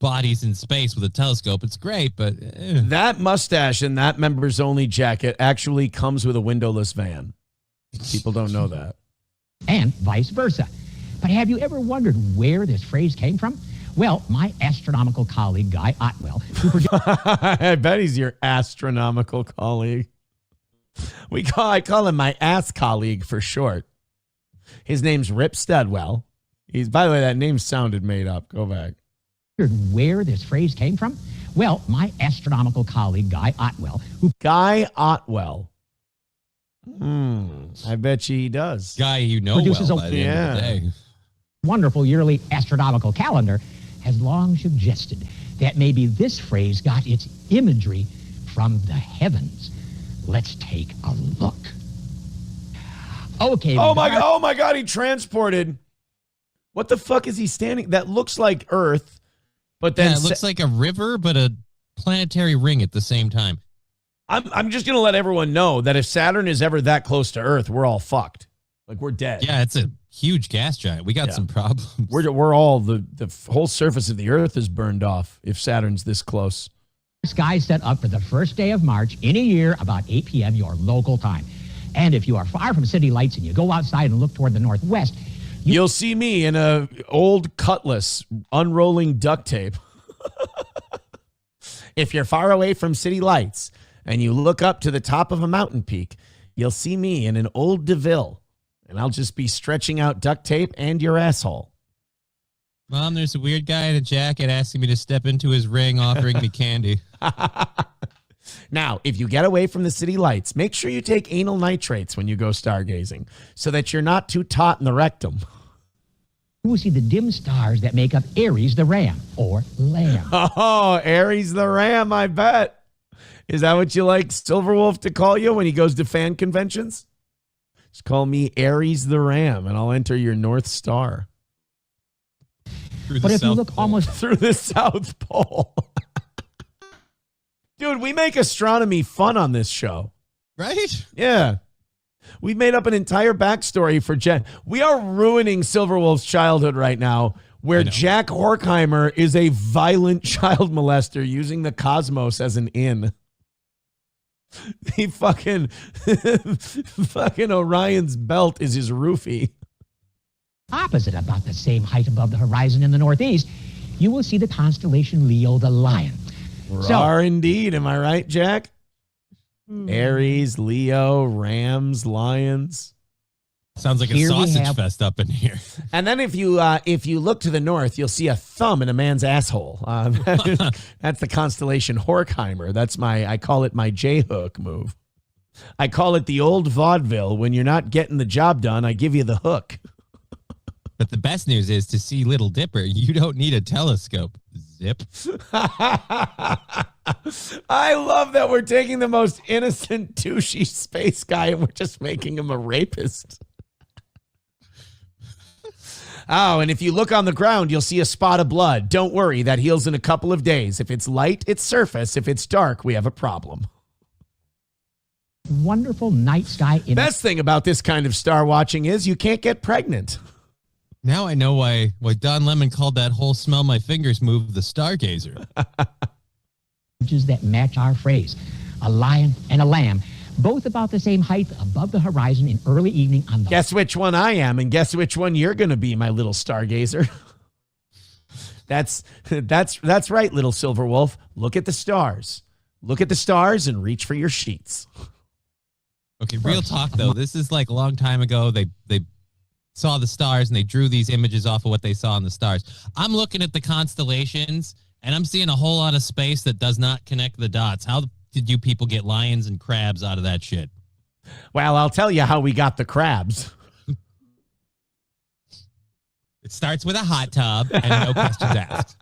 bodies in space with a telescope. It's great, but that mustache and that members only jacket actually comes with a windowless van. People don't know that. And vice versa. But have you ever wondered where this phrase came from? Well, my astronomical colleague, Guy Otwell, I bet he's your astronomical colleague. I call him my ass colleague for short. His name's Rip Studwell. By the way, that name sounded made up. Go back. Where this phrase came from? Well, my astronomical colleague, Guy Otwell. Guy Otwell. I bet you he does. Guy you know Produces well a by the end of the day. Wonderful yearly astronomical calendar has long suggested that maybe this phrase got its imagery from the heavens. Let's take a look. Okay. Oh my God, he transported. What the fuck is he standing? That looks like Earth, but then it looks like a river, but a planetary ring at the same time. I'm just gonna let everyone know that if Saturn is ever that close to Earth, we're all fucked. Like we're dead. Yeah, it's a huge gas giant. We got some problems. We're all the whole surface of the Earth is burned off if Saturn's this close. Sky set up for the first day of March in a year about 8 p.m. your local time. And if you are far from city lights and you go outside and look toward the northwest, you'll see me in a old cutlass unrolling duct tape. If you're far away from city lights and you look up to the top of a mountain peak, you'll see me in an old DeVille. And I'll just be stretching out duct tape and your asshole. Mom, there's a weird guy in a jacket asking me to step into his ring, offering me candy. Now, if you get away from the city lights, make sure you take anal nitrates when you go stargazing so that you're not too taut in the rectum. You will see the dim stars that make up Aries the Ram, or Lamb. Oh, Aries the Ram, I bet. Is that what you like Silverwolf to call you when he goes to fan conventions? Just call me Aries the Ram, and I'll enter your North Star. But if you look almost through the South Pole. Dude, we make astronomy fun on this show. Right? Yeah. We made up an entire backstory for Jack. We are ruining Silverwolf's childhood right now, where Jack Horkheimer is a violent child molester using the cosmos as an inn. He fucking Orion's belt is his roofie. Opposite, about the same height above the horizon in the northeast, you will see the constellation Leo the Lion. Rar indeed. Am I right, Jack? Aries, Leo, Rams, Lions. Sounds like a sausage fest up in here. And then if you look to the north, you'll see a thumb in a man's asshole. That's the constellation Horkheimer. I call it my J-hook move. I call it the old vaudeville. When you're not getting the job done, I give you the hook. But the best news is to see Little Dipper, you don't need a telescope. Zip. I love that we're taking the most innocent, douchey space guy and we're just making him a rapist. Oh, and if you look on the ground, you'll see a spot of blood. Don't worry, that heals in a couple of days. If it's light, it's surface. If it's dark, we have a problem. wonderful night sky. Best thing about this kind of star watching is you can't get pregnant. Now I know why Don Lemon called that whole smell my fingers move the stargazer. Images that match our phrase. A lion and a lamb, both about the same height above the horizon in early evening on the... Guess which one I am, and guess which one you're going to be, my little stargazer. That's right, little silver wolf. Look at the stars. Look at the stars and reach for your sheets. Okay, real talk though. This is like a long time ago. They saw the stars and they drew these images off of what they saw in the stars. I'm looking at the constellations and I'm seeing a whole lot of space that does not connect the dots. How did you people get lions and crabs out of that shit? Well, I'll tell you how we got the crabs. It starts with a hot tub and no questions asked.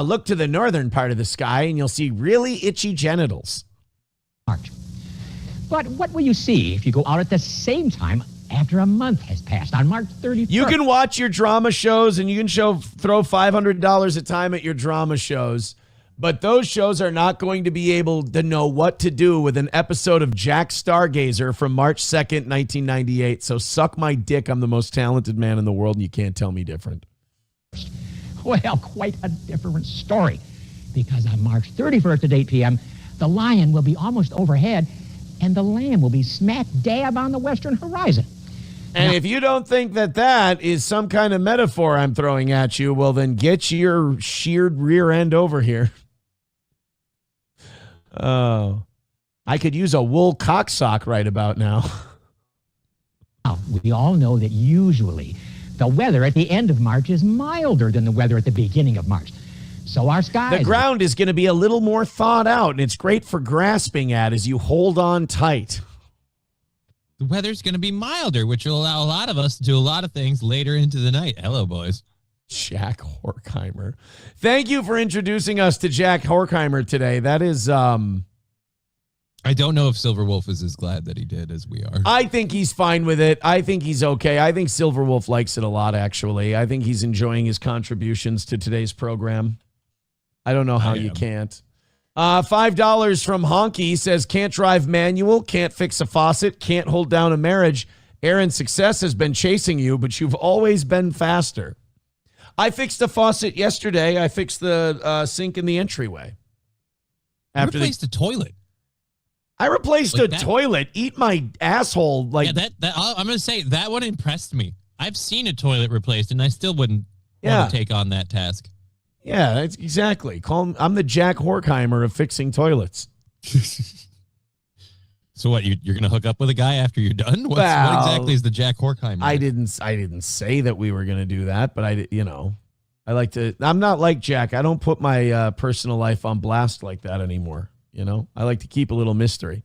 Look to the northern part of the sky and you'll see really itchy genitals. March. But what will you see if you go out at the same time after a month has passed on March 31st? You can watch your drama shows and you can throw $500 a time at your drama shows, but those shows are not going to be able to know what to do with an episode of Jack Stargazer from March 2nd, 1998. So suck my dick. I'm the most talented man in the world and you can't tell me different. Well, quite a different story, because on March 31st at 8 p.m., the lion will be almost overhead and the lamb will be smack dab on the western horizon. And if you don't think that is some kind of metaphor I'm throwing at you, well, then get your sheared rear end over here. Oh, I could use a wool cocksock right about now. Now, we all know that usually the weather at the end of March is milder than the weather at the beginning of March. So our skies... The ground is going to be a little more thawed out, and it's great for grasping at as you hold on tight. The weather's going to be milder, which will allow a lot of us to do a lot of things later into the night. Hello, boys. Jack Horkheimer. Thank you for introducing us to Jack Horkheimer today. That is... I don't know if Silver Wolf is as glad that he did as we are. I think he's fine with it. I think he's okay. I think Silver Wolf likes it a lot, actually. I think he's enjoying his contributions to today's program. I don't know how you can't. $5 from Honky says, can't drive manual, can't fix a faucet, can't hold down a marriage. Aaron, success has been chasing you, but you've always been faster. I fixed a faucet yesterday. I fixed the sink in the entryway. You replaced a toilet. I replaced a toilet. Eat my asshole. Like that I'm going to say that one impressed me. I've seen a toilet replaced, and I still wouldn't want to take on that task. Yeah, that's exactly. I'm the Jack Horkheimer of fixing toilets. So what? You're going to hook up with a guy after you're done? What exactly is the Jack Horkheimer? I didn't say that we were going to do that, but I like to. I'm not like Jack. I don't put my personal life on blast like that anymore. I like to keep a little mystery.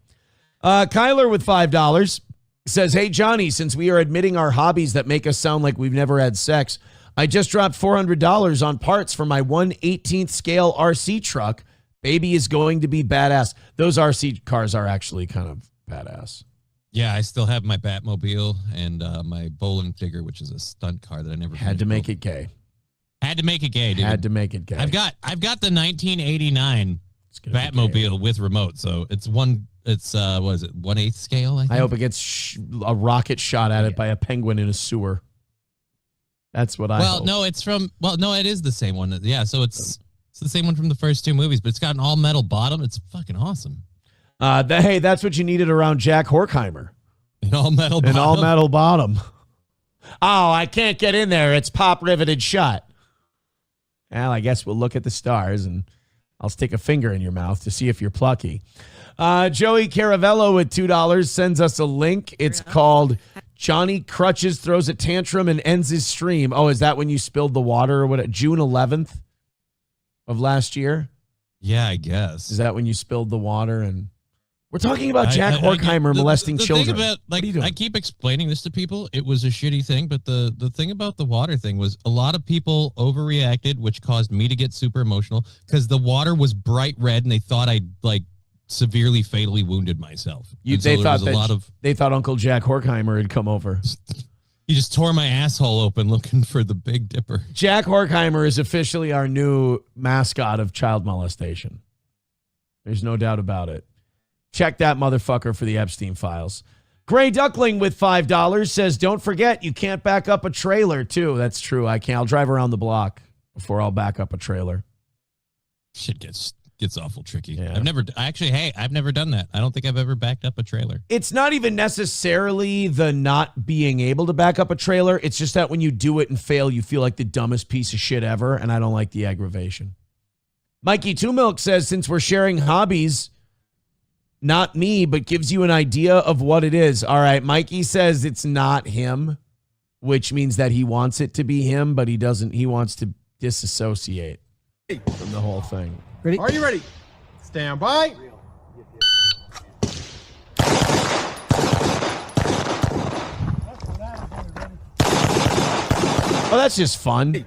Kyler with $5 says, hey, Johnny, since we are admitting our hobbies that make us sound like we've never had sex, I just dropped $400 on parts for my 1/18th scale RC truck. Baby is going to be badass. Those RC cars are actually kind of badass. Yeah, I still have my Batmobile and my Bowling Digger, which is a stunt car that I never had to make it gay. Had to make it gay, dude. Had to make it gay. I've got the 1989 Batmobile with remote, so it's what is it, 1/8 scale? I hope it gets a rocket shot at it by a penguin in a sewer. That's what I hope. No, it is the same one. Yeah, so it's the same one from the first two movies, but it's got an all metal bottom. It's fucking awesome. Hey, that's what you needed around Jack Horkheimer. An all metal bottom. An all metal bottom. Oh, I can't get in there. It's pop riveted shut. Well, I guess we'll look at the stars and I'll stick a finger in your mouth to see if you're plucky. Joey Caravello with $2 sends us a link. It's called Johnny Crutches Throws a Tantrum and Ends His Stream. Oh, is that when you spilled the water or what? June 11th of last year? Yeah, I guess. Is that when you spilled the water? And we're talking about Jack Horkheimer molesting children. Thing about, I keep explaining this to people. It was a shitty thing, but the thing about the water thing was a lot of people overreacted, which caused me to get super emotional because the water was bright red and they thought I'd severely fatally wounded myself. They thought Uncle Jack Horkheimer had come over. He just tore my asshole open looking for the Big Dipper. Jack Horkheimer is officially our new mascot of child molestation. There's no doubt about it. Check that motherfucker for the Epstein files. Gray Duckling with $5 says, don't forget, you can't back up a trailer, too. That's true. I can't. I'll drive around the block before I'll back up a trailer. Shit gets awful tricky. Yeah. I've never done that. I don't think I've ever backed up a trailer. It's not even necessarily the not being able to back up a trailer. It's just that when you do it and fail, you feel like the dumbest piece of shit ever, and I don't like the aggravation. Mikey Two Milk says, since we're sharing hobbies, not me, but gives you an idea of what it is. All right, Mikey says it's not him, which means that he wants it to be him, but he doesn't. He wants to disassociate from the whole thing. Ready? Are you ready? Stand by. Oh, that's just fun.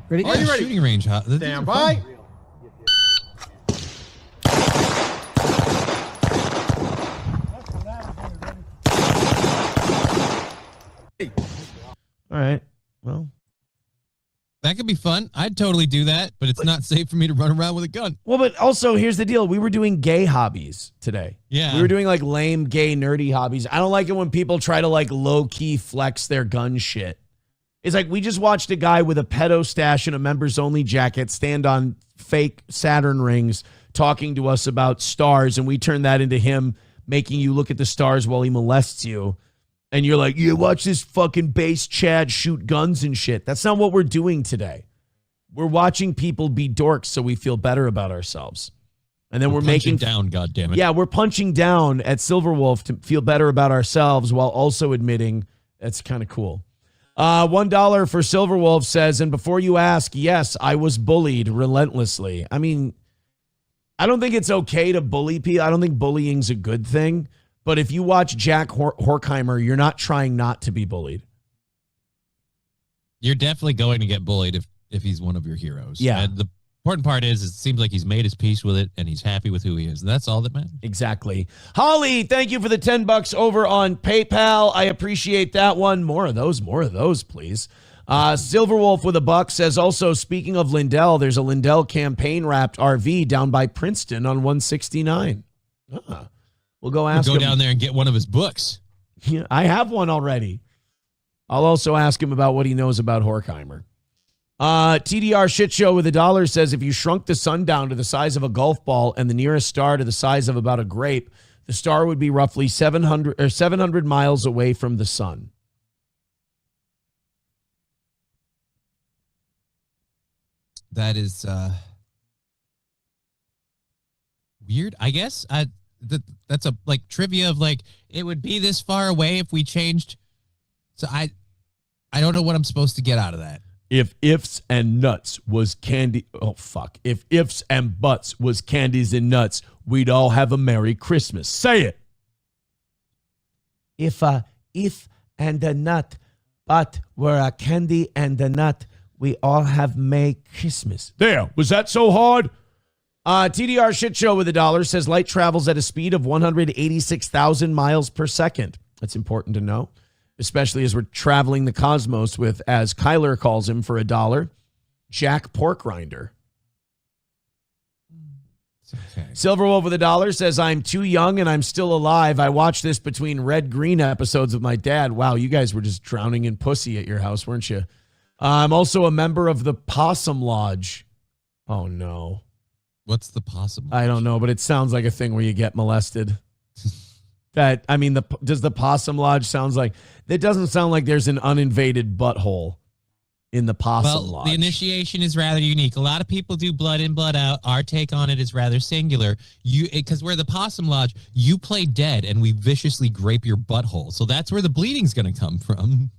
Ready? Are you ready? Shooting range. Stand by. All right. Well, that could be fun. I'd totally do that, but it's not safe for me to run around with a gun. Well, but also here's the deal. We were doing gay hobbies today. Yeah. We were doing like lame, gay, nerdy hobbies. I don't like it when people try to like low key flex their gun shit. It's like we just watched a guy with a pedo stash and a members only jacket stand on fake Saturn rings talking to us about stars. And we turned that into him making you look at the stars while he molests you. And you're like, yeah, watch this fucking base Chad shoot guns and shit. That's not what we're doing today. We're watching people be dorks so we feel better about ourselves. And then we're making down, goddammit. Yeah, we're punching down at Silverwolf to feel better about ourselves while also admitting that's kind of cool. $1 for Silverwolf says, and before you ask, yes, I was bullied relentlessly. I mean, I don't think it's okay to bully people. I don't think bullying's a good thing. But if you watch Jack Horkheimer, you're not trying not to be bullied. You're definitely going to get bullied if he's one of your heroes. Yeah. And the important part is it seems like he's made his peace with it and he's happy with who he is. And that's all that matters. Exactly. Holly, thank you for the $10 over on PayPal. I appreciate that one. More of those, please. Silverwolf with $1 says, also, speaking of Lindell, there's a Lindell campaign wrapped RV down by Princeton on 169. We'll go ask him. Go down there and get one of his books. Yeah, I have one already. I'll also ask him about what he knows about Horkheimer. TDR Shit Show with $1 says, if you shrunk the sun down to the size of a golf ball and the nearest star to the size of about a grape, the star would be roughly 700 miles away from the sun. That is weird, I guess. That's a like trivia of like it would be this far away if we changed. So I don't know what I'm supposed to get out of that. If ifs and nuts was candy, if ifs and buts was candies and nuts, we'd all have a Merry Christmas. Say it. If and a nut, but were a candy and a nut, we all have Merry Christmas. There, was that so hard? TDR Shit Show with $1 says light travels at a speed of 186,000 miles per second. That's important to know, especially as we're traveling the cosmos with, as Kyler calls him for $1, Jack Porkrinder. Okay. Silverwolf with $1 says, I'm too young and I'm still alive. I watched this between Red Green episodes with my dad. Wow, you guys were just drowning in pussy at your house, weren't you? I'm also a member of the Possum Lodge. Oh, no. What's the Possum Lodge? I don't know, but it sounds like a thing where you get molested. Does the Possum Lodge sounds like, it doesn't sound like there's an uninvaded butthole in the Possum Lodge. The initiation is rather unique. A lot of people do blood in, blood out. Our take on it is rather singular. Because we're the Possum Lodge, you play dead and we viciously grape your butthole. So that's where the bleeding's going to come from.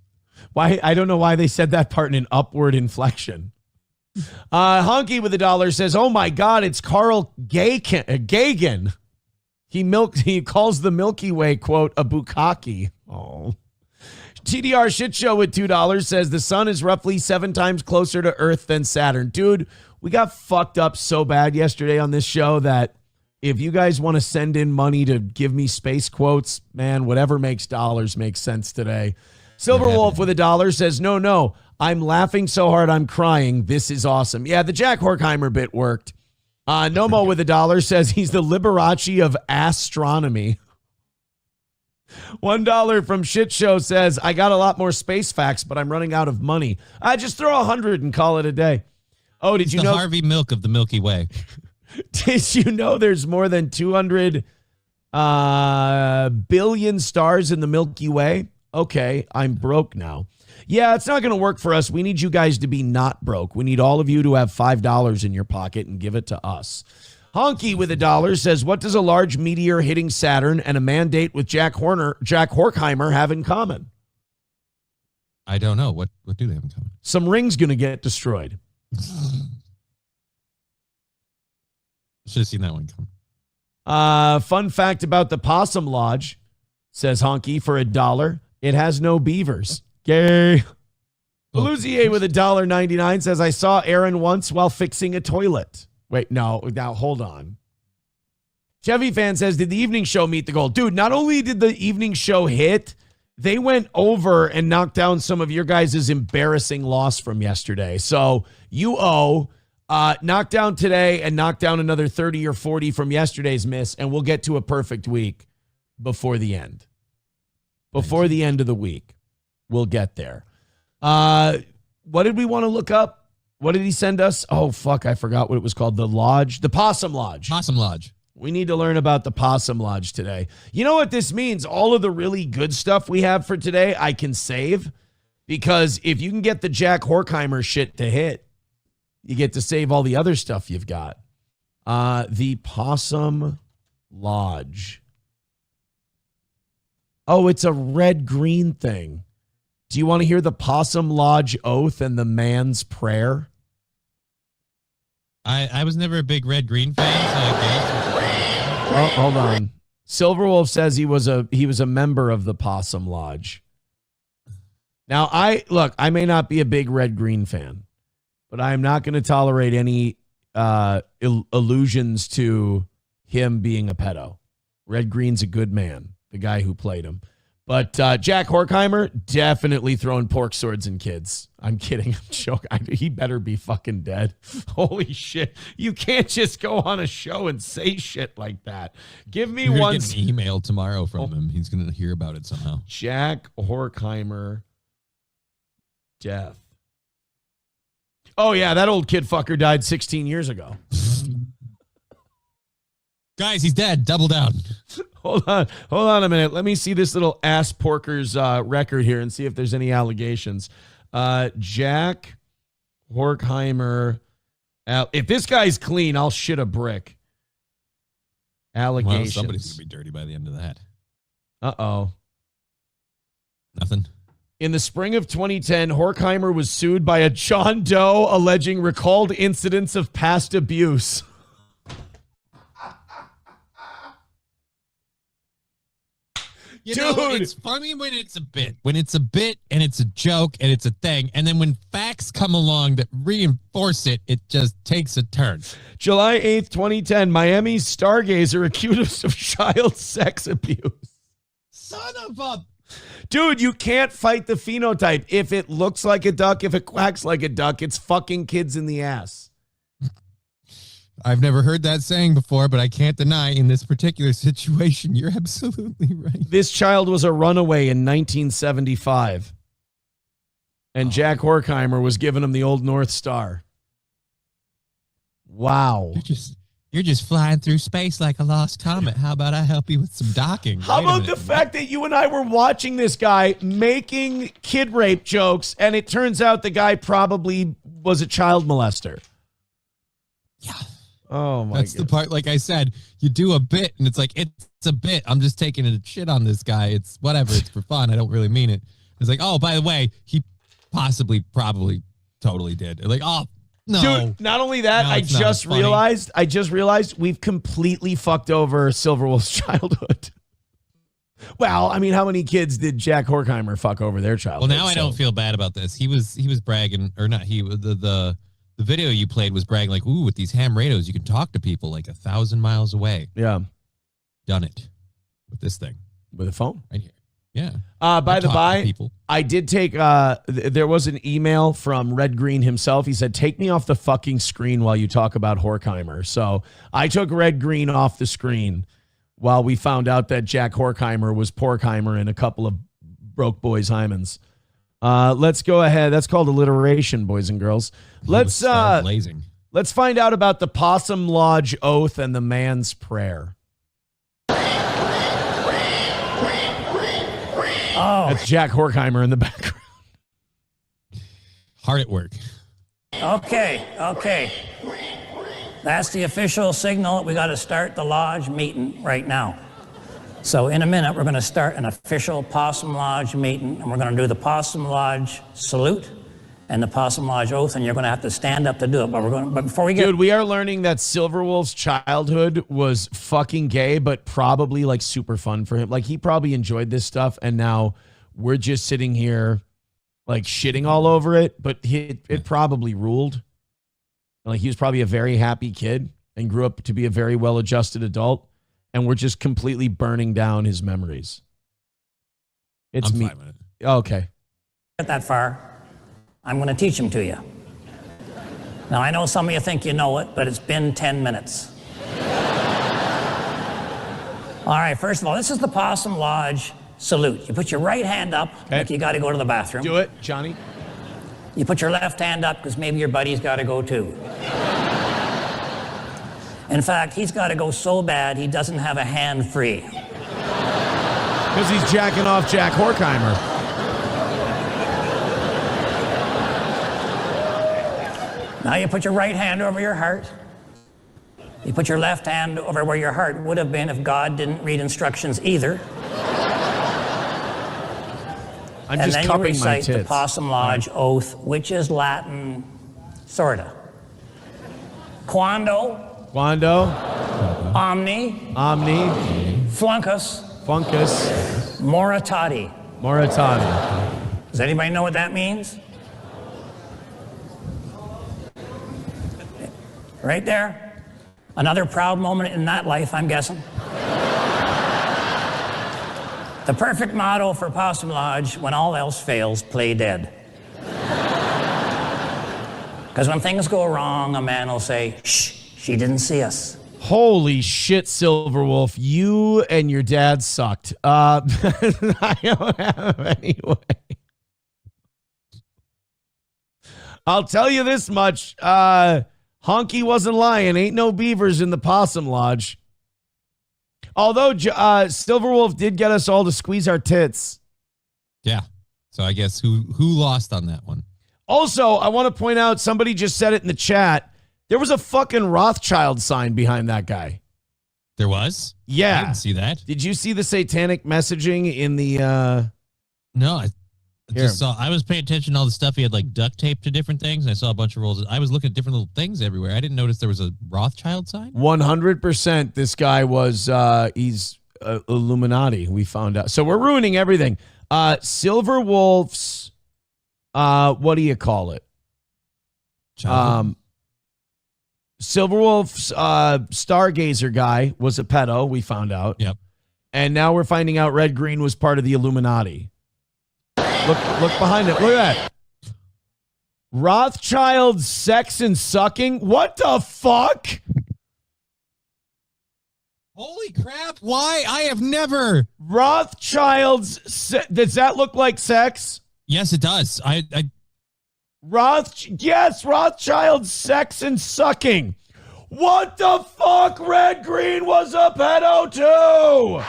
Why? I don't know why they said that part in an upward inflection. Honky with $1 says, oh my God, it's Carl Gagan. He calls the Milky Way, quote, a bukkake. Oh. TDR Shit Show with $2 says the sun is roughly 7 times closer to Earth than Saturn. Dude, we got fucked up so bad yesterday on this show that if you guys want to send in money to give me space quotes, man, whatever makes dollars makes sense today. Silverwolf with $1 says, no, I'm laughing so hard I'm crying. This is awesome. Yeah, the Jack Horkheimer bit worked. Nomo with $1 says he's the Liberace of astronomy. $1 from Shit Show says, I got a lot more space facts, but I'm running out of money. I just throw 100 and call it a day. Oh, did you know Harvey Milk of the Milky Way? Did you know there's more than 200 billion stars in the Milky Way? Okay, I'm broke now. Yeah, it's not going to work for us. We need you guys to be not broke. We need all of you to have $5 in your pocket and give it to us. Honky with $1 says, what does a large meteor hitting Saturn and a mandate with Jack Horkheimer have in common? I don't know. What do they have in common? Some ring's going to get destroyed. Should have seen that one come. Fun fact about the Possum Lodge, says Honky, for $1, it has no beavers. Gay. Belusier with $1.99 says, I saw Aaron once while fixing a toilet. Wait, no, now hold on. Chevy Fan says, did the evening show meet the goal? Dude, not only did the evening show hit, they went over and knocked down some of your guys' embarrassing loss from yesterday. So you owe knock down today and knock down another 30 or 40 from yesterday's miss, and we'll get to a perfect week before the end. Before the end of the week. We'll get there. What did we want to look up? What did he send us? Oh, fuck, I forgot what it was called. The Lodge. The Possum Lodge. Possum Lodge. We need to learn about the Possum Lodge today. You know what this means? All of the really good stuff we have for today, I can save. Because if you can get the Jack Horkheimer shit to hit, you get to save all the other stuff you've got. The Possum Lodge. Oh, it's a red-green thing. Do you want to hear the Possum Lodge oath and the man's prayer? I was never a big red-green fan, so I guess. Oh, hold on. Silverwolf says he was a member of the Possum Lodge. Now, I may not be a big red-green fan, but I am not going to tolerate any allusions to him being a pedo. Red-green's a good man, the guy who played him. But Jack Horkheimer, definitely throwing pork swords in kids. I'm kidding. I'm joking. He better be fucking dead. Holy shit. You can't just go on a show and say shit like that. Give me You're one. Get an email tomorrow from him. He's going to hear about it somehow. Jack Horkheimer death. Oh, yeah. That old kid fucker died 16 years ago. Guys, he's dead. Double down. Hold on a minute. Let me see this little ass porker's record here and see if there's any allegations. Jack Horkheimer. If this guy's clean, I'll shit a brick. Allegations. Well, somebody's going to be dirty by the end of that. Uh-oh. Nothing. In the spring of 2010, Horkheimer was sued by a John Doe alleging recalled incidents of past abuse. You know, it's funny when it's a bit. When it's a bit and it's a joke and it's a thing. And then when facts come along that reinforce it, it just takes a turn. July 8th, 2010, Miami's stargazer accused of child sex abuse. Son of a... Dude, you can't fight the phenotype. If it looks like a duck, if it quacks like a duck, it's fucking kids in the ass. I've never heard that saying before, but I can't deny in this particular situation, you're absolutely right. This child was a runaway in 1975. And Jack Horkheimer was giving him the old North Star. Wow. You're just flying through space like a lost comet. How about I help you with some docking? How about the fact that you and I were watching this guy making kid rape jokes, and it turns out the guy probably was a child molester? Yeah. Oh, my God. That's the part, like I said, you do a bit, and it's like, it's a bit. I'm just taking a shit on this guy. It's whatever. It's for fun. I don't really mean it. It's like, oh, by the way, he probably totally did. Like, oh, no. Dude, not only that, No, I it's not just realized we've completely fucked over Silverwolf's childhood. Well, I mean, how many kids did Jack Horkheimer fuck over their childhood? Well, now I don't feel bad about this. He was bragging, or not he, the video you played was bragging like, ooh, with these ham radios, you can talk to people like 1,000 miles away. Yeah. Done it with this thing. With a phone? Right here. Yeah. By the talk to by, people. I did take, there was an email from Red Green himself. He said, take me off the fucking screen while you talk about Horkheimer. So I took Red Green off the screen while we found out that Jack Horkheimer was Porkheimer in a couple of broke boys hymens. Let's go ahead. That's called alliteration, boys and girls. Let's find out about the Possum Lodge oath and the man's prayer. Oh. That's Jack Horkheimer in the background. Hard at work. Okay. That's the official signal. We got to start the lodge meeting right now. So in a minute, we're going to start an official Possum Lodge meeting, and we're going to do the Possum Lodge salute and the Possum Lodge oath, and you're going to have to stand up to do it. But before we get... Dude, we are learning that Silverwolf's childhood was fucking gay, but probably like super fun for him. Like he probably enjoyed this stuff, and now we're just sitting here like shitting all over it, but it probably ruled. Like he was probably a very happy kid and grew up to be a very well-adjusted adult, and we're just completely burning down his memories. It's I'm me. fine with it. Okay. Get that far, I'm going to teach them to you. Now, I know some of you think you know it, but it's been 10 minutes. All right, first of all, this is the Possum Lodge salute. You put your right hand up, like you got to go to the bathroom. Do it, Johnny. You put your left hand up because maybe your buddy's got to go too. In fact, he's got to go so bad he doesn't have a hand free. Because he's jacking off Jack Horkheimer. Now you put your right hand over your heart. You put your left hand over where your heart would have been if God didn't read instructions either. I'm and just then you cupping my recite the tits. Possum Lodge oath, which is Latin, sorta. Quando. Omni. Fluncus. Moritati. Does anybody know what that means? Right there. Another proud moment in that life, I'm guessing. The perfect motto for Possum Lodge: when all else fails, play dead. Because when things go wrong, a man will say, shh, she didn't see us. Holy shit, Silverwolf. You and your dad sucked. I don't have any way. I'll tell you this much. Honky wasn't lying. Ain't no beavers in the Possum Lodge. Although Silverwolf did get us all to squeeze our tits. Yeah. So I guess who lost on that one? Also, I want to point out, somebody just said it in the chat. There was a fucking Rothschild sign behind that guy. There was? Yeah. I didn't see that. Did you see the satanic messaging in the... No, I just saw... I was paying attention to all the stuff. He had like duct tape to different things, and I saw a bunch of rolls. I was looking at different little things everywhere. I didn't notice there was a Rothschild sign. 100% this guy was... he's Illuminati, we found out. So we're ruining everything. Silverwolf's... what do you call it? Silverwolf's Stargazer guy was a pedo, we found out. Yep. And now we're finding out Red Green was part of the Illuminati. Look behind it. Look at that. Rothschild sex and sucking? What the fuck? Holy crap. Why? I have never. Rothschild's... does that look like sex? Yes, it does. Yes, Rothschild sex and sucking. What the fuck? Red Green was a pedo too.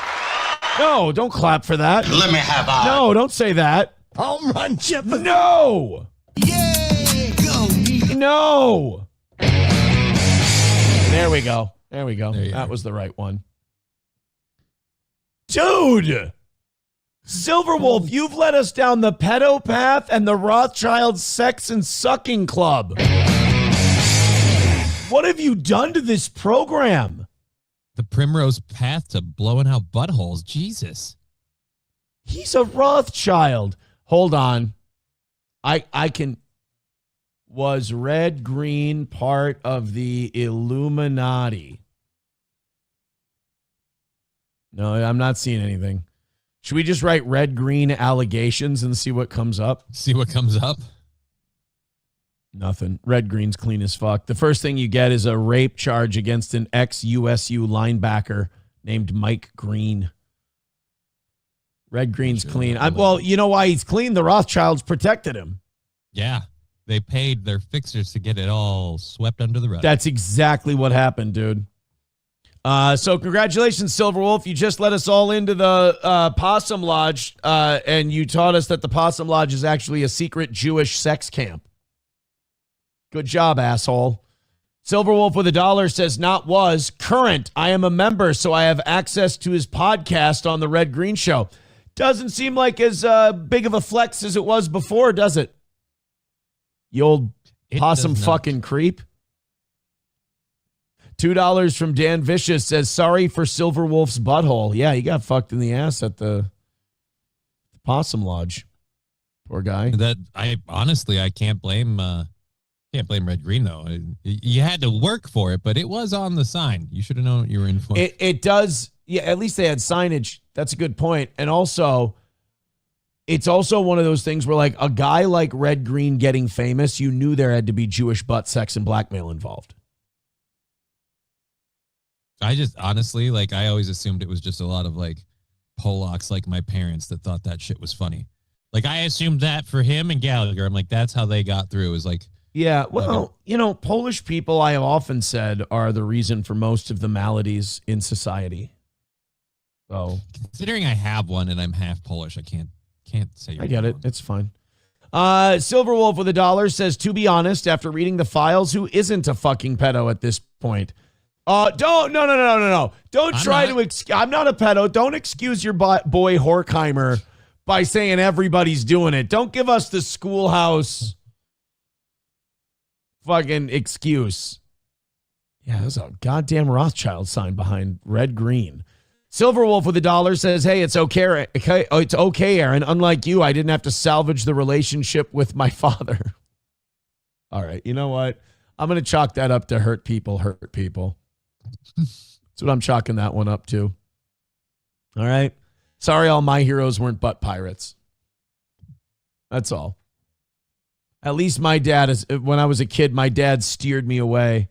No, don't clap for that. Let me have a... No, don't say that. Home run, Chip. No. Yay! Go. No. There we go. That was the right one. Dude. Silverwolf, you've led us down the pedo path and the Rothschild sex and sucking club. What have you done to this program? The primrose path to blowing out buttholes. Jesus. He's a Rothschild. Hold on. I can... Was Red Green part of the Illuminati? No, I'm not seeing anything. Should we just write red green allegations and see what comes up? See what comes up? Nothing. Red green's clean as fuck. The first thing you get is a rape charge against an ex-USU linebacker named Mike Green. Red green's clean. Well, you know why he's clean? The Rothschilds protected him. Yeah. They paid their fixers to get it all swept under the rug. That's exactly what happened, dude. So congratulations, Silver Wolf. You just let us all into the Possum Lodge, and you taught us that the Possum Lodge is actually a secret Jewish sex camp. Good job, asshole. Silver Wolf with $1 says, not was, current. I am a member, so I have access to his podcast on the Red Green Show. Doesn't seem like as big of a flex as it was before, does it? You old possum fucking creep. $2 from Dan Vicious says, sorry for Silver Wolf's butthole. Yeah, he got fucked in the ass at the Possum Lodge. Poor guy. I can't blame Red Green though. You had to work for it, but it was on the sign. You should have known what you were in for. It does. Yeah, at least they had signage. That's a good point. And also, it's also one of those things where like a guy like Red Green getting famous, you knew there had to be Jewish butt sex and blackmail involved. I just honestly, like, I always assumed it was just a lot of like Polacks like my parents that thought that shit was funny. Like, I assumed that for him and Gallagher. I'm like, that's how they got through. Is like, yeah, well, Polish people, I have often said, are the reason for most of the maladies in society. So, considering I have one and I'm half Polish, I can't say. I get it. It's fine. Silver Wolf with $1 says, to be honest, after reading the files, who isn't a fucking pedo at this point? No. Don't try to. I'm not a pedo. Don't excuse your boy Horkheimer by saying everybody's doing it. Don't give us the schoolhouse fucking excuse. Yeah, there's a goddamn Rothschild sign behind Red Green. Silver Wolf with $1 says, hey, it's okay. It's okay, Aaron. Unlike you, I didn't have to salvage the relationship with my father. All right. You know what? I'm going to chalk that up to hurt people. That's what I'm chalking that one up to. All right. Sorry, all my heroes weren't butt pirates. That's all. At least my dad when I was a kid, my dad steered me away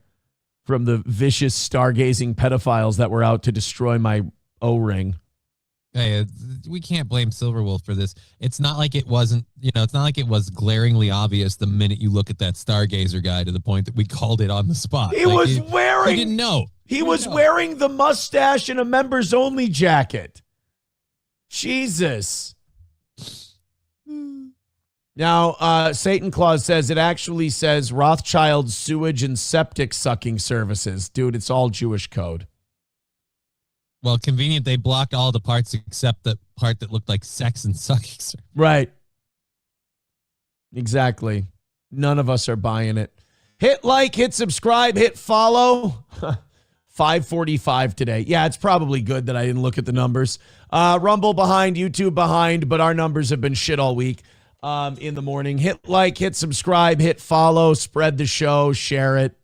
from the vicious stargazing pedophiles that were out to destroy my O-ring. Hey, we can't blame Silver Wolf for this. It's not like it wasn't, it's not like it was glaringly obvious the minute you look at that Stargazer guy to the point that we called it on the spot. He was wearing. He didn't know. He was wearing the mustache and a members only jacket. Jesus. Now, Satan Claus says it actually says Rothschild sewage and septic sucking services. Dude, it's all Jewish code. Well, convenient. They blocked all the parts except the part that looked like sex and sucking. Right. Exactly. None of us are buying it. Hit like, hit subscribe, hit follow. 5:45 today. Yeah, it's probably good that I didn't look at the numbers. Rumble behind, YouTube behind, but our numbers have been shit all week. In the morning. Hit like, hit subscribe, hit follow, spread the show, share it.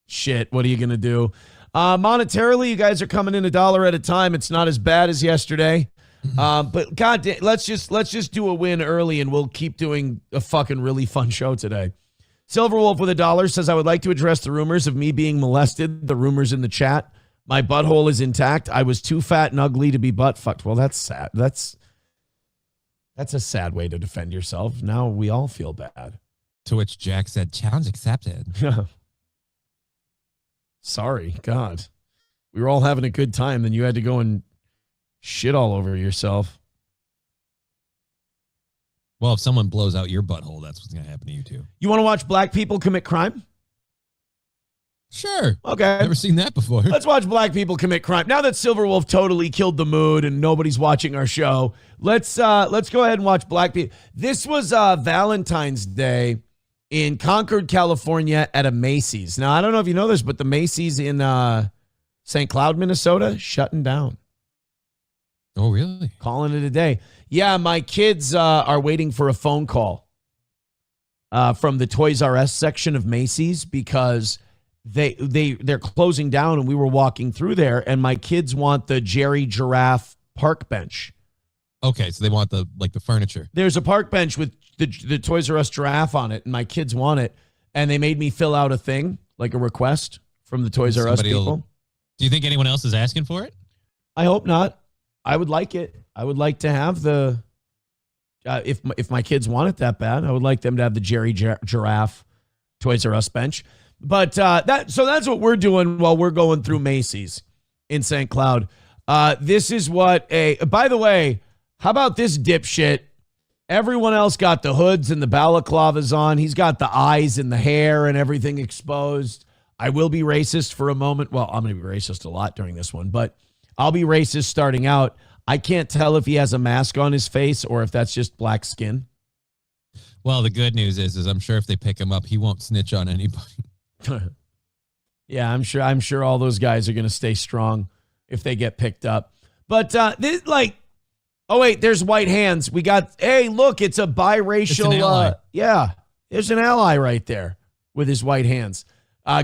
Shit, what are you going to do? Monetarily, you guys are coming in $1 at a time. It's not as bad as yesterday. But goddamn, let's just do a win early and we'll keep doing a fucking really fun show today. Silver Wolf with $1 says, I would like to address the rumors of me being molested. The rumors in the chat. My butthole is intact. I was too fat and ugly to be butt fucked. Well, that's sad. That's a sad way to defend yourself. Now we all feel bad. To which Jack said, challenge accepted. Sorry, God. We were all having a good time. Then you had to go and shit all over yourself. Well, if someone blows out your butthole, that's what's going to happen to you too. You want to watch black people commit crime? Sure. Okay. Never seen that before. Let's watch black people commit crime. Now that Silver Wolf totally killed the mood and nobody's watching our show, let's go ahead and watch black people. This was Valentine's Day in Concord, California at a Macy's. Now, I don't know if you know this, but the Macy's in St. Cloud, Minnesota, shutting down. Oh, really? Calling it a day. Yeah, my kids are waiting for a phone call from the Toys R Us section of Macy's because they're closing down, and we were walking through there, and my kids want the Jerry Giraffe park bench Okay, so they want the furniture. There's a park bench with the Toys R Us giraffe on it, and my kids want it, and they made me fill out a thing, like a request from the Toys R Us people. Do you think anyone else is asking for it? I hope not. I would like it. I would like to have the if my kids want it that bad, I would like them to have the Jerry Giraffe Toys R Us bench. But that's what we're doing while we're going through Macy's in St. Cloud. This is what by the way, how about this dipshit? Everyone else got the hoods and the balaclavas on. He's got the eyes and the hair and everything exposed. I will be racist for a moment. Well, I'm going to be racist a lot during this one, but I'll be racist starting out. I can't tell if he has a mask on his face or if that's just black skin. Well, the good news is I'm sure if they pick him up, he won't snitch on anybody. Yeah, I'm sure all those guys are going to stay strong if they get picked up. But oh wait, there's white hands. We got, hey, look, it's a biracial. It's an ally. Yeah, there's an ally right there with his white hands.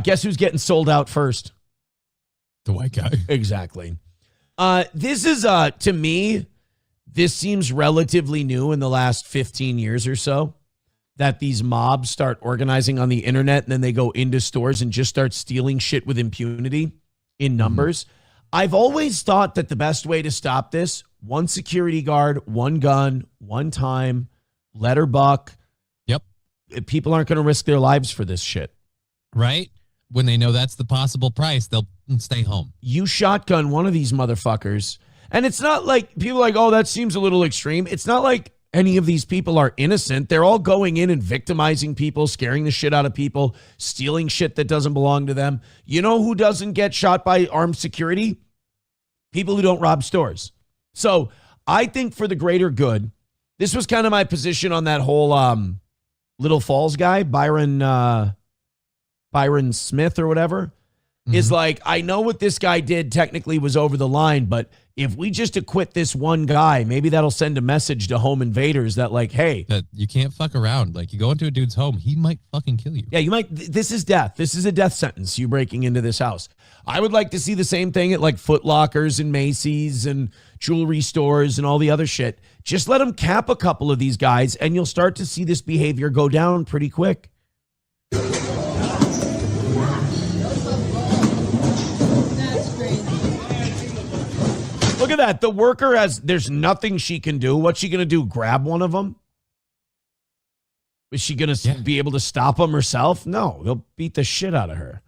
Guess who's getting sold out first? The white guy. Exactly. This is, to me, this seems relatively new in the last 15 years or so, that these mobs start organizing on the internet and then they go into stores and just start stealing shit with impunity in numbers. I've always thought that the best way to stop this, one security guard, one gun, one time, let her buck. Yep. People aren't going to risk their lives for this shit. Right? When they know that's the possible price, they'll stay home. You shotgun one of these motherfuckers. And it's not like people are like, oh, that seems a little extreme. It's not like any of these people are innocent. They're all going in and victimizing people, scaring the shit out of people, stealing shit that doesn't belong to them. You know who doesn't get shot by armed security? People who don't rob stores. So I think for the greater good, this was kind of my position on that whole Little Falls guy, Byron Smith or whatever, is like, I know what this guy did technically was over the line, but if we just acquit this one guy, maybe that'll send a message to home invaders that like, hey, that you can't fuck around. Like, you go into a dude's home, he might fucking kill you. Yeah, you might. This is death. This is a death sentence, you breaking into this house. I would like to see the same thing at like Foot Lockers and Macy's and jewelry stores and all the other shit. Just let them cap a couple of these guys and you'll start to see this behavior go down pretty quick. Look at that. The worker there's nothing she can do. What's she going to do? Grab one of them? Is she going to be able to stop them herself? No, they'll beat the shit out of her.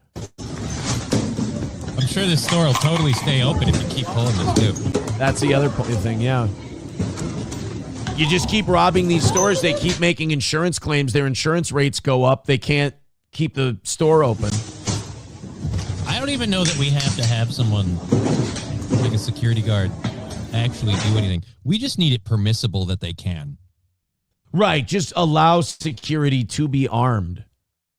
I'm sure this store will totally stay open if you keep pulling this too. That's the other thing, yeah. You just keep robbing these stores. They keep making insurance claims. Their insurance rates go up. They can't keep the store open. I don't even know that we have to have someone like a security guard actually do anything. We just need it permissible that they can. Right. Just allow security to be armed.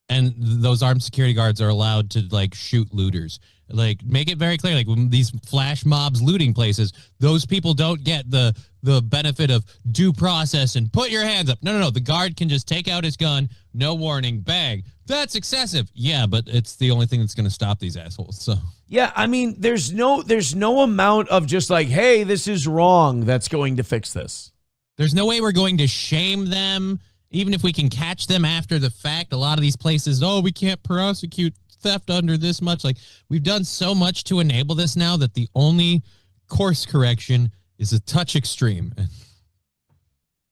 And those armed security guards are allowed to like shoot looters. Like, make it very clear, like when these flash mobs looting places, those people don't get the benefit of due process and put your hands up. No. The guard can just take out his gun, no warning, bang. That's excessive. Yeah, but it's the only thing that's going to stop these assholes. So yeah, I mean, there's no amount of just like, hey, this is wrong that's going to fix this. There's no way we're going to shame them, even if we can catch them after the fact. A lot of these places, we can't prosecute theft under this much. Like, we've done so much to enable this now that the only course correction is a touch extreme.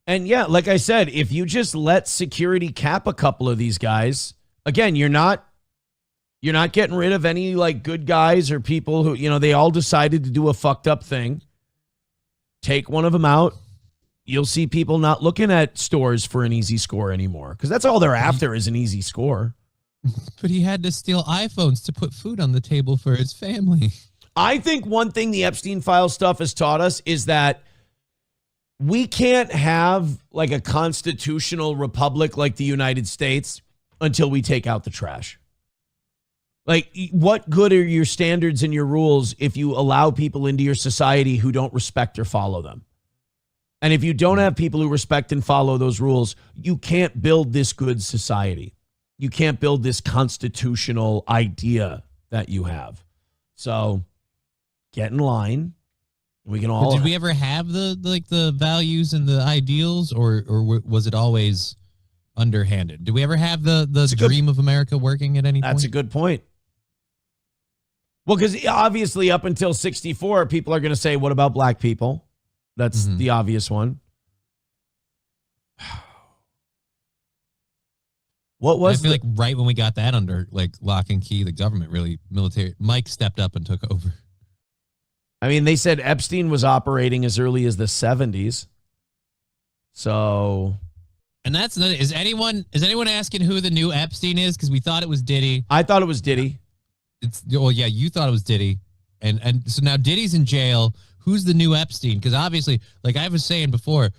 And yeah, like I said, if you just let security cap a couple of these guys, again, you're not getting rid of any like good guys or people who, they all decided to do a fucked up thing. Take one of them out. You'll see people not looking at stores for an easy score anymore, because that's all they're after is an easy score. But he had to steal iPhones to put food on the table for his family. I think one thing the Epstein file stuff has taught us is that we can't have like a constitutional republic like the United States until we take out the trash. Like, what good are your standards and your rules if you allow people into your society who don't respect or follow them? And if you don't have people who respect and follow those rules, you can't build this good society. You can't build this constitutional idea that you have. So get in line, We can all. But did we ever have the values and the ideals, or was it always underhanded? Did we ever have the dream of America working at any point? That's a good point. Well, because obviously up until 64, people are going to say, what about black people? That's the obvious one. What was I feel like right when we got that under like lock and key, the government military, Mike stepped up and took over. I mean, they said Epstein was operating as early as the 70s. So. And that's another, is anyone asking who the new Epstein is? Because we thought it was Diddy. I thought it was Diddy. Yeah, you thought it was Diddy. And so now Diddy's in jail. Who's the new Epstein? Because obviously, like I was saying before,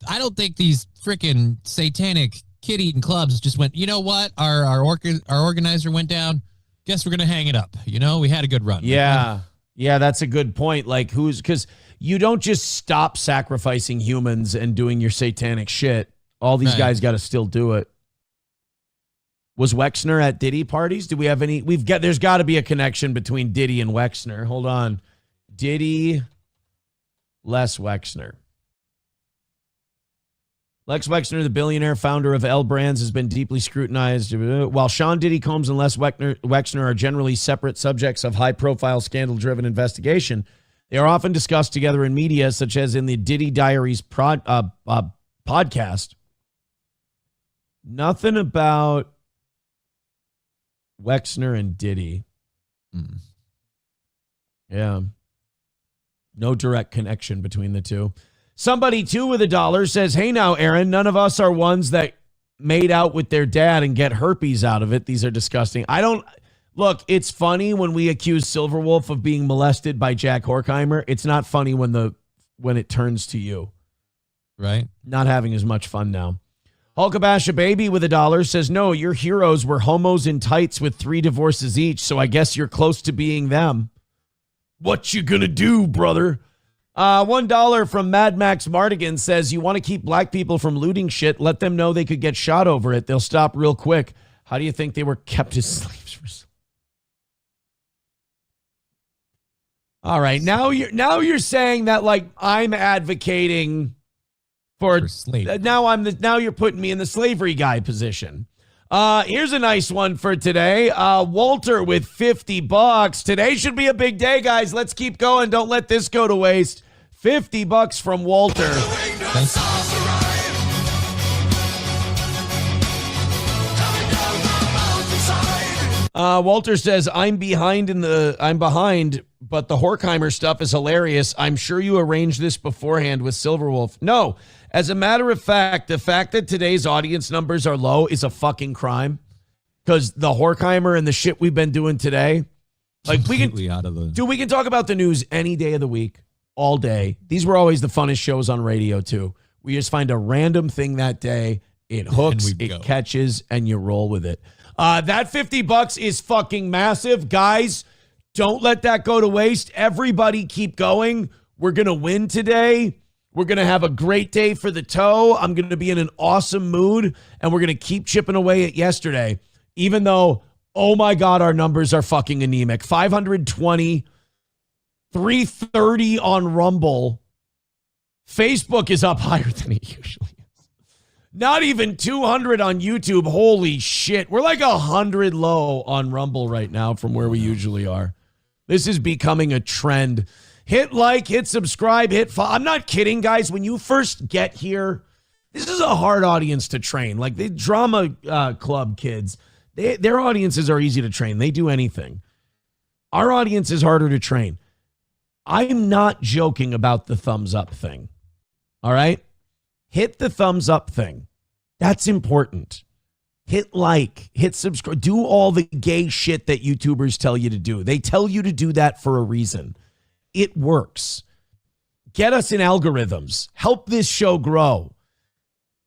I don't think these freaking satanic kid-eating clubs just went, you know what? Our organizer went down. Guess we're going to hang it up. You know, we had a good run. Yeah. Yeah, that's a good point. Like, because you don't just stop sacrificing humans and doing your satanic shit. All these guys got to still do it. Was Wexner at Diddy parties? Do we have any? There's got to be a connection between Diddy and Wexner. Hold on. Diddy, Les Wexner. Lex Wexner, the billionaire founder of L Brands, has been deeply scrutinized. While Sean Diddy Combs and Les Wexner are generally separate subjects of high-profile, scandal-driven investigation, they are often discussed together in media, such as in the Diddy Diaries podcast. Nothing about Wexner and Diddy. Yeah. No direct connection between the two. Somebody, too, with $1 says, hey, now, Aaron, none of us are ones that made out with their dad and get herpes out of it. These are disgusting. Look, it's funny when we accuse Silverwolf of being molested by Jack Horkheimer. It's not funny when it turns to you. Right. Not having as much fun now. Hulkabasha Baby with $1 says, no, your heroes were homos in tights with 3 divorces each, so I guess you're close to being them. What you gonna do, brother? $1 from Mad Max Mardigan says, you want to keep black people from looting shit, let them know they could get shot over it. They'll stop real quick. How do you think they were kept as slaves for so? All right, now you're saying that like I'm advocating for slavery. Now you're putting me in the slavery guy position. Here's a nice one for today. Walter with $50. Today should be a big day, guys. Let's keep going. Don't let this go to waste. $50 from Walter. Walter says, I'm behind, but the Horkheimer stuff is hilarious. I'm sure you arranged this beforehand with Silverwolf. No, as a matter of fact, the fact that today's audience numbers are low is a fucking crime. Because the Horkheimer and the shit we've been doing today, like we can talk about the news any day of the week, all day. These were always the funnest shows on radio too. We just find a random thing that day, it hooks, it catches, and you roll with it. That $50 is fucking massive. Guys, don't let that go to waste. Everybody keep going. We're going to win today. We're going to have a great day for the toe. I'm going to be in an awesome mood, and we're going to keep chipping away at yesterday. Even though, oh my God, our numbers are fucking anemic. 520, 330 on Rumble. Facebook is up higher than it usually is. Not even 200 on YouTube. Holy shit. We're like 100 low on Rumble right now from where we usually are. This is becoming a trend. Hit like, hit subscribe, hit follow. I'm not kidding, guys. When you first get here, this is a hard audience to train. Like the drama club kids, their audiences are easy to train. They do anything. Our audience is harder to train. I'm not joking about the thumbs up thing. All right? Hit the thumbs up thing. That's important. Hit like, hit subscribe. Do all the gay shit that YouTubers tell you to do. They tell you to do that for a reason. It works. Get us in algorithms. Help this show grow.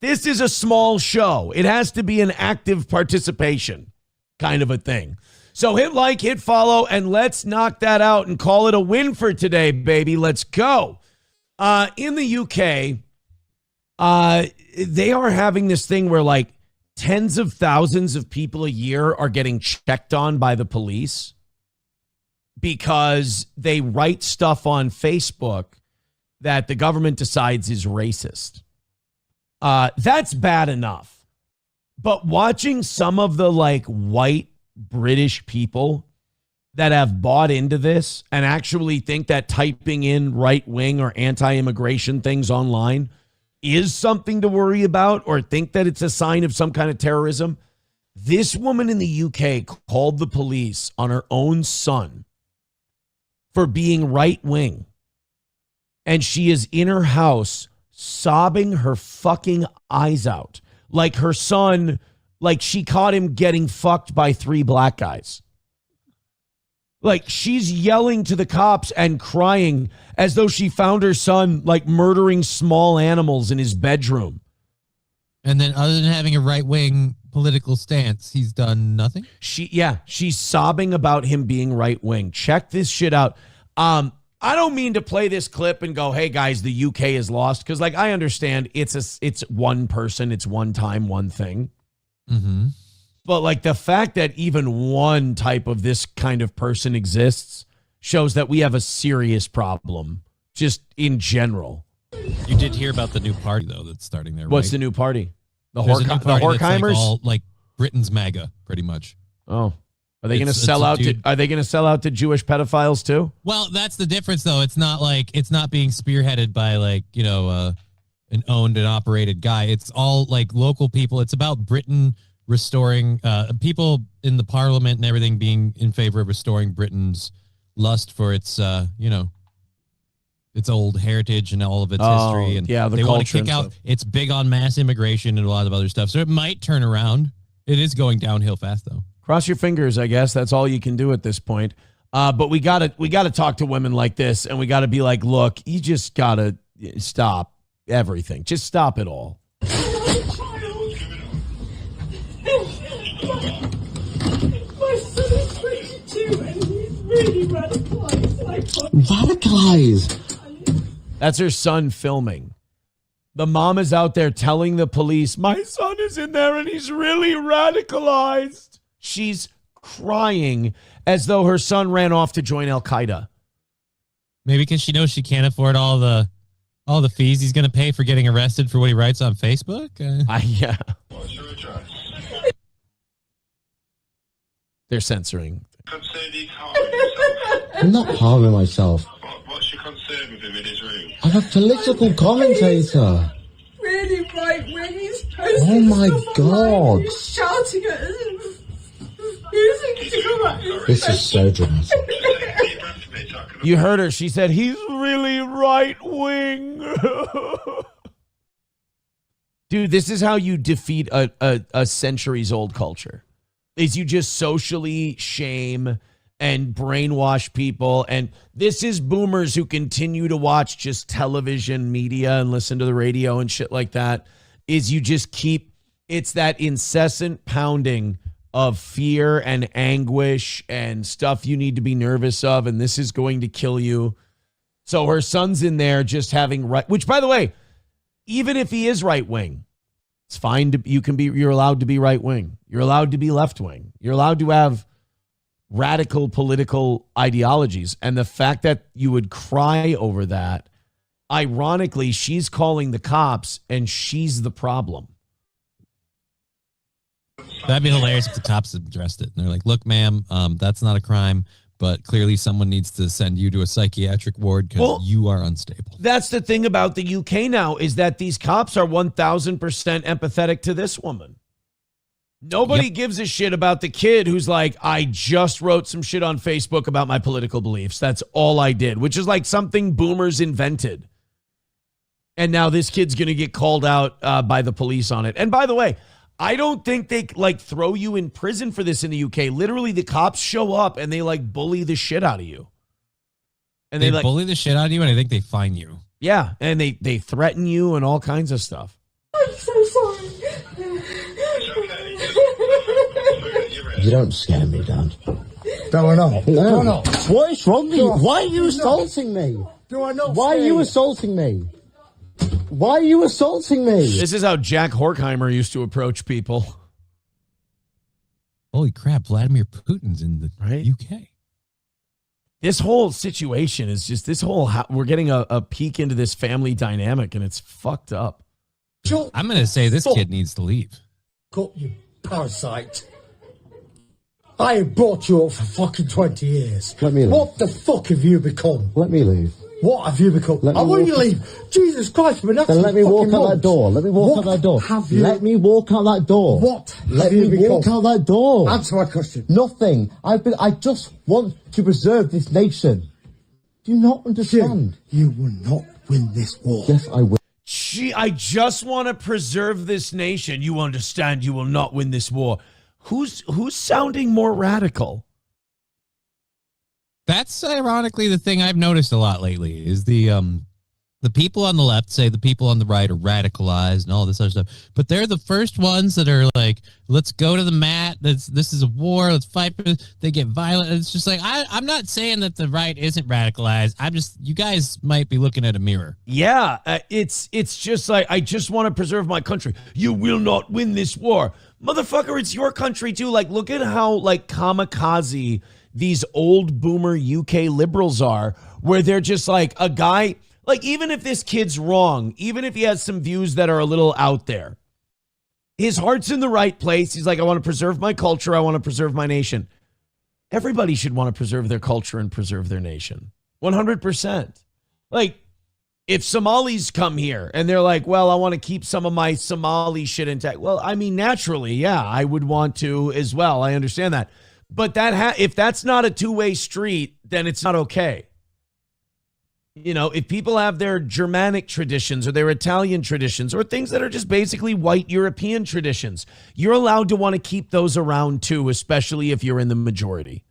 This is a small show. It has to be an active participation kind of a thing. So hit like, hit follow, and let's knock that out and call it a win for today, baby. Let's go. In the UK, they are having this thing where like tens of thousands of people a year are getting checked on by the police because they write stuff on Facebook that the government decides is racist. That's bad enough. But watching some of the like white British people that have bought into this and actually think that typing in right wing or anti-immigration things online is something to worry about or think that it's a sign of some kind of terrorism. This woman in the UK called the police on her own son for being right wing. And she is in her house sobbing her fucking eyes out. Like her son, like she caught him getting fucked by 3 black guys. Like she's yelling to the cops and crying as though she found her son like murdering small animals in his bedroom. And then other than having a right-wing political stance, he's done nothing? She's sobbing about him being right-wing. Check this shit out. I don't mean to play this clip and go, hey guys, the UK is lost. Because like I understand it's one person, it's one time, one thing. Mm-hmm. But like the fact that even one type of this kind of person exists shows that we have a serious problem just in general. You did hear about the new party though that's starting there. What's right? the new party? The There's a new party that's Horkheimers? like all like Britain's MAGA, pretty much. Oh. Are they going to sell out to Jewish pedophiles too? Well, that's the difference though. It's not being spearheaded by like, you know, an owned and operated guy. It's all like local people. It's about Britain restoring people in the parliament and everything being in favor of restoring Britain's lust for its its old heritage and all of its history. And they want to kick out. It's big on mass immigration and a lot of other stuff. So it might turn around. It is going downhill fast though. Cross your fingers, I guess. That's all you can do at this point. But we gotta talk to women like this, and we gotta be like, look, you just gotta stop everything. Just stop it all. Radicalized. That's her son filming. The mom is out there telling the police, my son is in there and he's really radicalized. She's crying as though her son ran off to join Al-Qaeda. Maybe because she knows she can't afford all the fees he's going to pay for getting arrested for what he writes on Facebook. Yeah. They're censoring. I'm not harming myself. What's your concern with him in his room? I'm a political commentator. Really right when he's Oh my God. He's shouting at us. Using to come at us. This is so dramatic. You heard her. She said, he's really right wing. Dude, this is how you defeat a centuries old culture. Is you just socially shame and brainwash people. And this is boomers who continue to watch just television media and listen to the radio and shit like that. Is you just keep, it's that incessant pounding of fear and anguish and stuff you need to be nervous of. And this is going to kill you. So her son's in there just having which by the way, even if he is right wing, it's fine to, you're allowed to be right wing. You're allowed to be left wing. You're allowed to have radical political ideologies. And the fact that you would cry over that, ironically, she's calling the cops and she's the problem. That'd be hilarious if the cops addressed it. And they're like, look, ma'am, that's not a crime, but clearly someone needs to send you to a psychiatric ward because you are unstable. That's the thing about the UK now is that these cops are 1,000% empathetic to this woman. Nobody gives a shit about the kid who's like, I just wrote some shit on Facebook about my political beliefs. That's all I did, which is like something boomers invented. And now this kid's going to get called out by the police on it. And by the way, I don't think they like throw you in prison for this in the UK. Literally, the cops show up and they like bully the shit out of you. And they like bully the shit out of you, and I think they fine you. Yeah, and they threaten you and all kinds of stuff. I'm so sorry. You don't scare me, Dad. Do I not? No. No. What is wrong with you? Why are you assaulting me? Do I not? Why are you assaulting me? Why are you assaulting me? This is how Jack Horkheimer used to approach people. Holy crap, Vladimir Putin's in the UK. This whole situation is just we're getting a peek into this family dynamic, and it's fucked up. I'm going to say this kid needs to leave. Got you parasite. I have brought you up for fucking 20 years. Let me leave. What the fuck have you become? Let me leave. What have you become? I want you to leave. Jesus Christ, we're not. Then let me walk out that door. Let me walk out that door. Let me walk out that door. What? Let me walk out that door. Answer my question. Nothing. I just want to preserve this nation. Do you not understand? You will not win this war. Yes, I will. I just want to preserve this nation. You understand? You will not win this war. Who's sounding more radical? That's ironically the thing I've noticed a lot lately is the people on the left say the people on the right are radicalized and all this other stuff, but they're the first ones that are like, let's go to the mat. This is a war. Let's fight. They get violent. It's just like, I'm not saying that the right isn't radicalized. You guys might be looking at a mirror. Yeah, it's just like, I just want to preserve my country. You will not win this war. Motherfucker, it's your country too. Like, look at how like kamikaze these old boomer UK liberals are, where they're just like a guy, like even if this kid's wrong, even if he has some views that are a little out there, his heart's in the right place. He's like, I want to preserve my culture. I want to preserve my nation. Everybody should want to preserve their culture and preserve their nation. 100%. Like, if Somalis come here and they're like, well, I want to keep some of my Somali shit intact. Well, I mean, naturally, yeah, I would want to as well. I understand that. But if that's not a two-way street, then it's not okay. You know, if people have their Germanic traditions or their Italian traditions or things that are just basically white European traditions, you're allowed to want to keep those around too, especially if you're in the majority.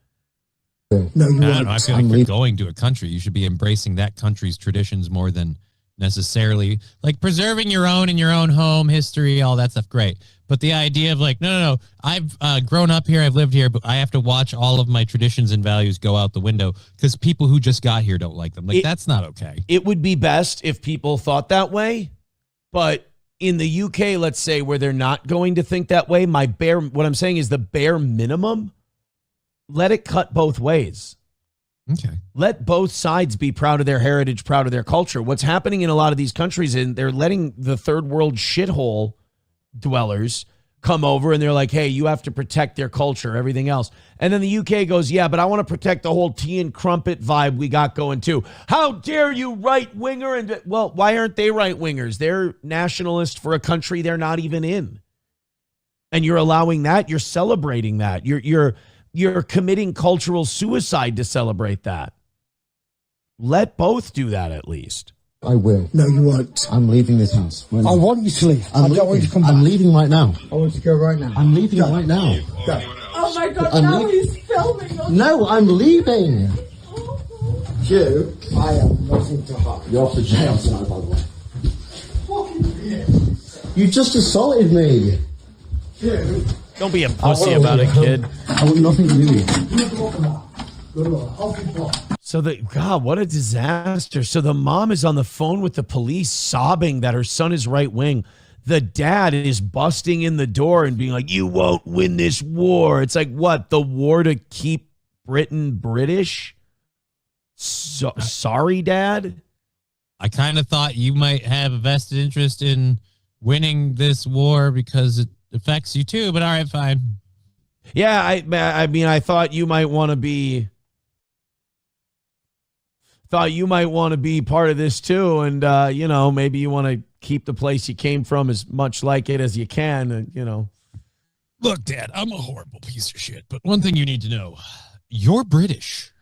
No, you I don't know. I feel like you're going to a country. You should be embracing that country's traditions more than necessarily like preserving your own and your own home history, all that stuff. Great. But the idea of like, no, I've grown up here, I've lived here, but I have to watch all of my traditions and values go out the window because people who just got here don't like them. Like, that's not okay. It would be best if people thought that way. But in the UK, let's say, where they're not going to think that way, what I'm saying is the bare minimum, let it cut both ways. Okay. Let both sides be proud of their heritage, proud of their culture. What's happening in a lot of these countries, and they're letting the third world shithole dwellers come over and they're like, hey, you have to protect their culture, everything else. And then the UK goes, yeah, but I want to protect the whole tea and crumpet vibe we got going too. How dare you, right winger? And well, why aren't they right wingers? They're nationalists for a country they're not even in. And you're allowing that. You're celebrating that. You're committing cultural suicide to celebrate that. Let both do that at least. I will. No, you won't. I'm leaving this house. I want you to leave. I don't want you to come back. I'm leaving right now. I want you to go right now. I'm leaving right now. Go. Oh my God, now he's filming us. No, I'm leaving. You, I have nothing to hide. You're off to jail tonight, by the way. You just assaulted me. You. Don't be a pussy about it, kid. I want nothing to do with you. So God, what a disaster. So the mom is on the phone with the police sobbing that her son is right wing. The dad is busting in the door and being like, you won't win this war. It's like, what? The war to keep Britain British? Sorry, Dad? I kind of thought you might have a vested interest in winning this war because it affects you too, but all right, fine. Yeah, I mean, I thought you might want to be part of this too, and maybe you want to keep the place you came from as much like it as you can, and Look, Dad, I'm a horrible piece of shit, but one thing you need to know, you're British.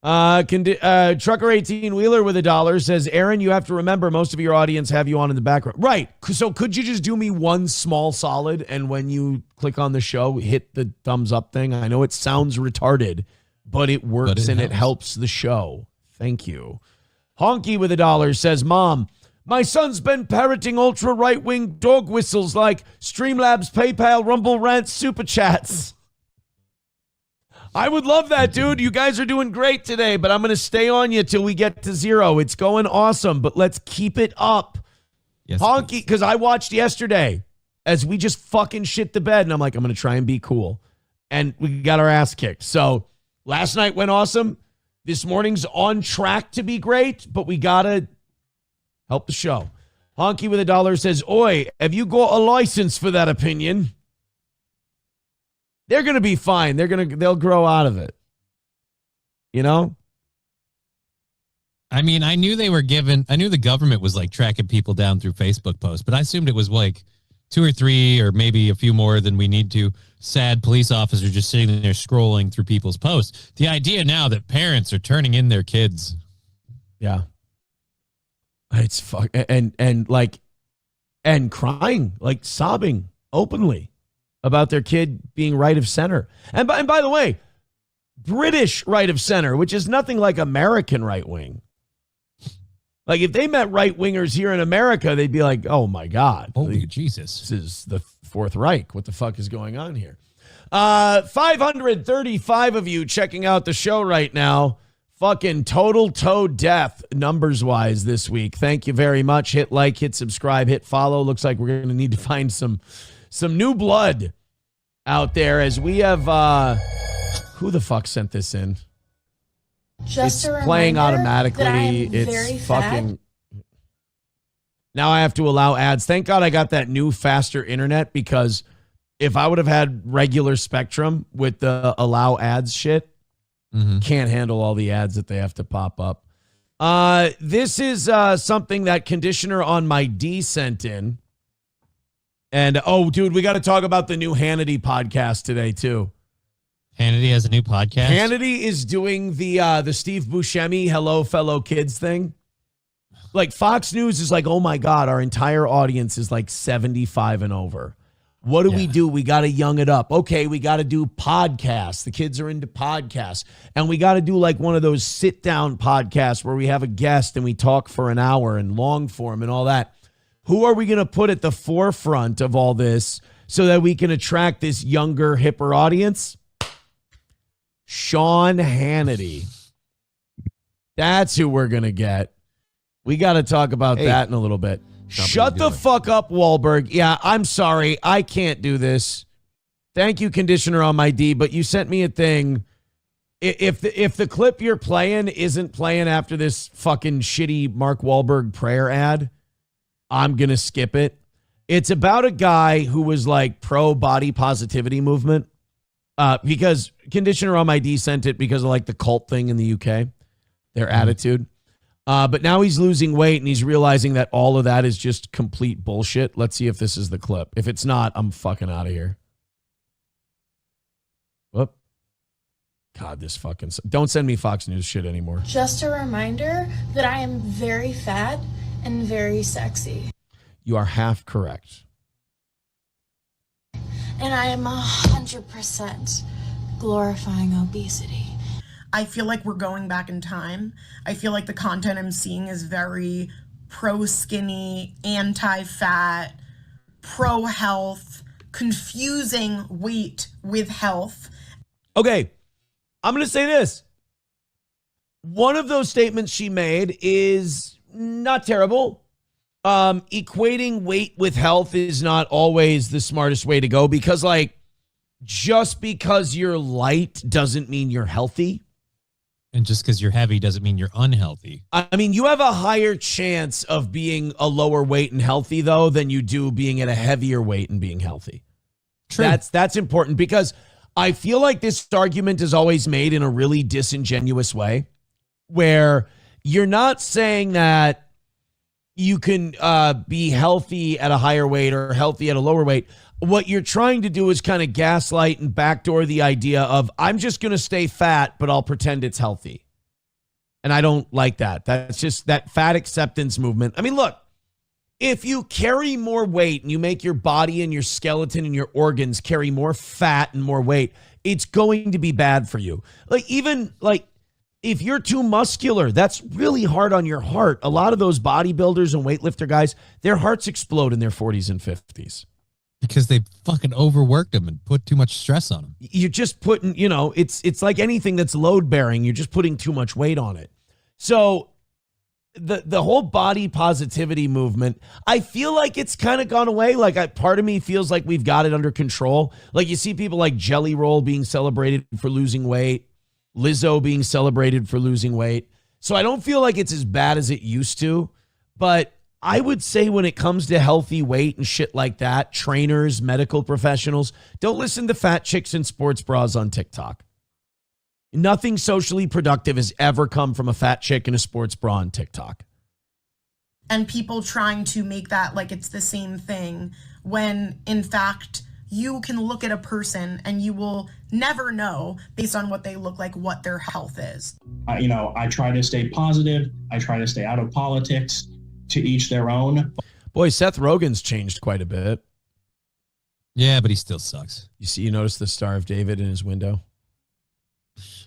Trucker 18 Wheeler with $1 says, Aaron, you have to remember most of your audience have you on in the background. Right. So could you just do me one small solid? And when you click on the show, hit the thumbs up thing. I know it sounds retarded, but it works and it helps the show. Thank you. Honky with $1 says, Mom, my son's been parroting ultra right-wing dog whistles like Streamlabs, PayPal, Rumble Rants, Super Chats. I would love that, dude. You guys are doing great today, but I'm going to stay on you till we get to 0. It's going awesome, but let's keep it up. Yes, Honky, because I watched yesterday as we just fucking shit the bed, and I'm like, I'm going to try and be cool. And we got our ass kicked. So Last night went awesome. This morning's on track to be great, but we got to help the show. Honky with $1 says, Oi, have you got a license for that opinion? They're going to be fine. They'll grow out of it. You know? I mean, I knew the government was like tracking people down through Facebook posts, but I assumed it was like 2 or 3 or maybe a few more than we need to. Sad police officers just sitting there scrolling through people's posts. The idea now that parents are turning in their kids. Yeah. It's and crying, like sobbing openly about their kid being right of center. And by the way, British right of center, which is nothing like American right wing. Like if they met right wingers here in America, they'd be like, oh my God. Holy Jesus. This is the Fourth Reich. What the fuck is going on here? 535 of you checking out the show right now. Fucking total toe death numbers wise this week. Thank you very much. Hit like, hit subscribe, hit follow. Looks like we're going to need to find some new blood out there as we have, who the fuck sent this in? Just it's playing automatically. It's fucking. Now I have to allow ads. Thank God I got that new faster internet, because if I would have had regular Spectrum with the allow ads shit, can't handle all the ads that they have to pop up. This is something that Conditioner on my D sent in. And, oh, dude, we got to talk about the new Hannity podcast today, too. Hannity has a new podcast? Hannity is doing the Steve Buscemi Hello Fellow Kids thing. Like, Fox News is like, oh, my God, our entire audience is like 75 and over. What do we do? We got to young it up. Okay, we got to do podcasts. The kids are into podcasts. And we got to do like one of those sit-down podcasts where we have a guest and we talk for an hour and long form and all that. Who are we going to put at the forefront of all this so that we can attract this younger, hipper audience? Sean Hannity. That's who we're going to get. We got to talk about that in a little bit. Shut the fuck up, Wahlberg. Yeah, I'm sorry. I can't do this. Thank you, Conditioner on my D, but you sent me a thing. If the clip you're playing isn't playing after this fucking shitty Mark Wahlberg prayer ad, I'm going to skip it. It's about a guy who was like pro body positivity movement because Conditioner on my D sent it because of like the cult thing in the UK, their attitude. But now he's losing weight and he's realizing that all of that is just complete bullshit. Let's see if this is the clip. If it's not, I'm fucking out of here. Whoop. God, this fucking... Don't send me Fox News shit anymore. Just a reminder that I am very fat and very sexy. You are half correct. And I am 100% glorifying obesity. I feel like we're going back in time. I feel like the content I'm seeing is very pro-skinny, anti-fat, pro-health, confusing weight with health. Okay, I'm going to say this. One of those statements she made is not terrible. Equating weight with health is not always the smartest way to go because, like, just because you're light doesn't mean you're healthy. And just because you're heavy doesn't mean you're unhealthy. I mean, you have a higher chance of being a lower weight and healthy, though, than you do being at a heavier weight and being healthy. True. That's important because I feel like this argument is always made in a really disingenuous way where you're not saying that you can be healthy at a higher weight or healthy at a lower weight. What you're trying to do is kind of gaslight and backdoor the idea of I'm just going to stay fat, but I'll pretend it's healthy. And I don't like that. That's just that fat acceptance movement. I mean, look, if you carry more weight and you make your body and your skeleton and your organs carry more fat and more weight, it's going to be bad for you. Like even like if you're too muscular, that's really hard on your heart. A lot of those bodybuilders and weightlifter guys, their hearts explode in their 40s and 50s. Because they fucking overworked them and put too much stress on them. You're just putting, you know, it's like anything that's load bearing. You're just putting too much weight on it. So the whole body positivity movement, I feel like it's kind of gone away. Like part of me feels like we've got it under control. Like you see people like Jelly Roll being celebrated for losing weight. Lizzo being celebrated for losing weight. So I don't feel like it's as bad as it used to. But I would say when it comes to healthy weight and shit like that, trainers, medical professionals, don't listen to fat chicks in sports bras on TikTok. Nothing socially productive has ever come from a fat chick in a sports bra on TikTok. And people trying to make that like it's the same thing when in fact you can look at a person and you will never know based on what they look like what their health is. I try to stay positive. I try to stay out of politics. To each their own. Boy, Seth Rogen's changed quite a bit. Yeah, but he still sucks. You notice the Star of David in his window?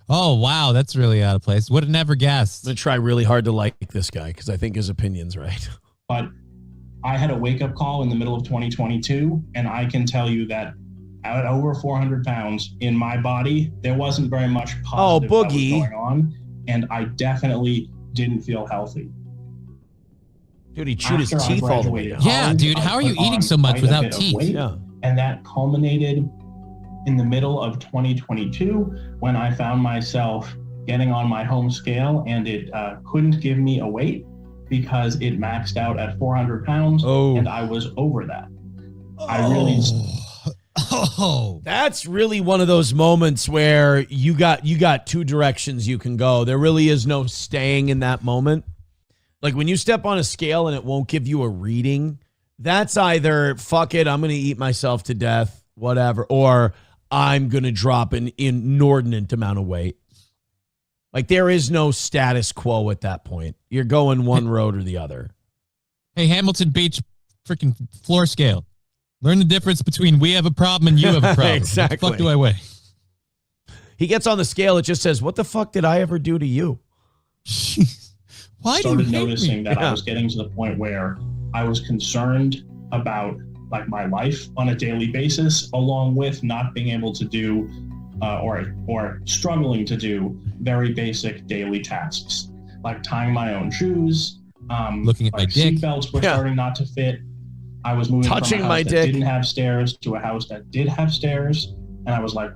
Oh, wow. That's really out of place. Would have never guessed. I'm going to try really hard to like this guy because I think his opinion's right. But I had a wake-up call in the middle of 2022, and I can tell you that at over 400 pounds in my body, there wasn't very much positive that was going on, and I definitely didn't feel healthy. Dude, he chewed his teeth all the way down. Yeah, dude, how are you eating so much without teeth? Yeah. And that culminated in the middle of 2022 when I found myself getting on my home scale, and it couldn't give me a weight because it maxed out at 400 pounds, and I was over that. That's really one of those moments where you got two directions you can go. There really is no staying in that moment. Like when you step on a scale and it won't give you a reading, that's either fuck it, I'm going to eat myself to death, whatever, or I'm going to drop an inordinate amount of weight. Like there is no status quo at that point. You're going one road or the other. Hey, Hamilton Beach freaking floor scale. Learn the difference between we have a problem and you have a problem. Exactly. What the fuck do I weigh? He gets on the scale, it just says, what the fuck did I ever do to you? Why do you started hate noticing me? that I was getting to the point where I was concerned about like my life on a daily basis, along with not being able to do or struggling to do very basic daily tasks, like tying my own shoes, looking at my dick. Seatbelts were starting not to fit. I was moving Touching from a my house that dick. didn't have stairs to a house that did have stairs, and I was like,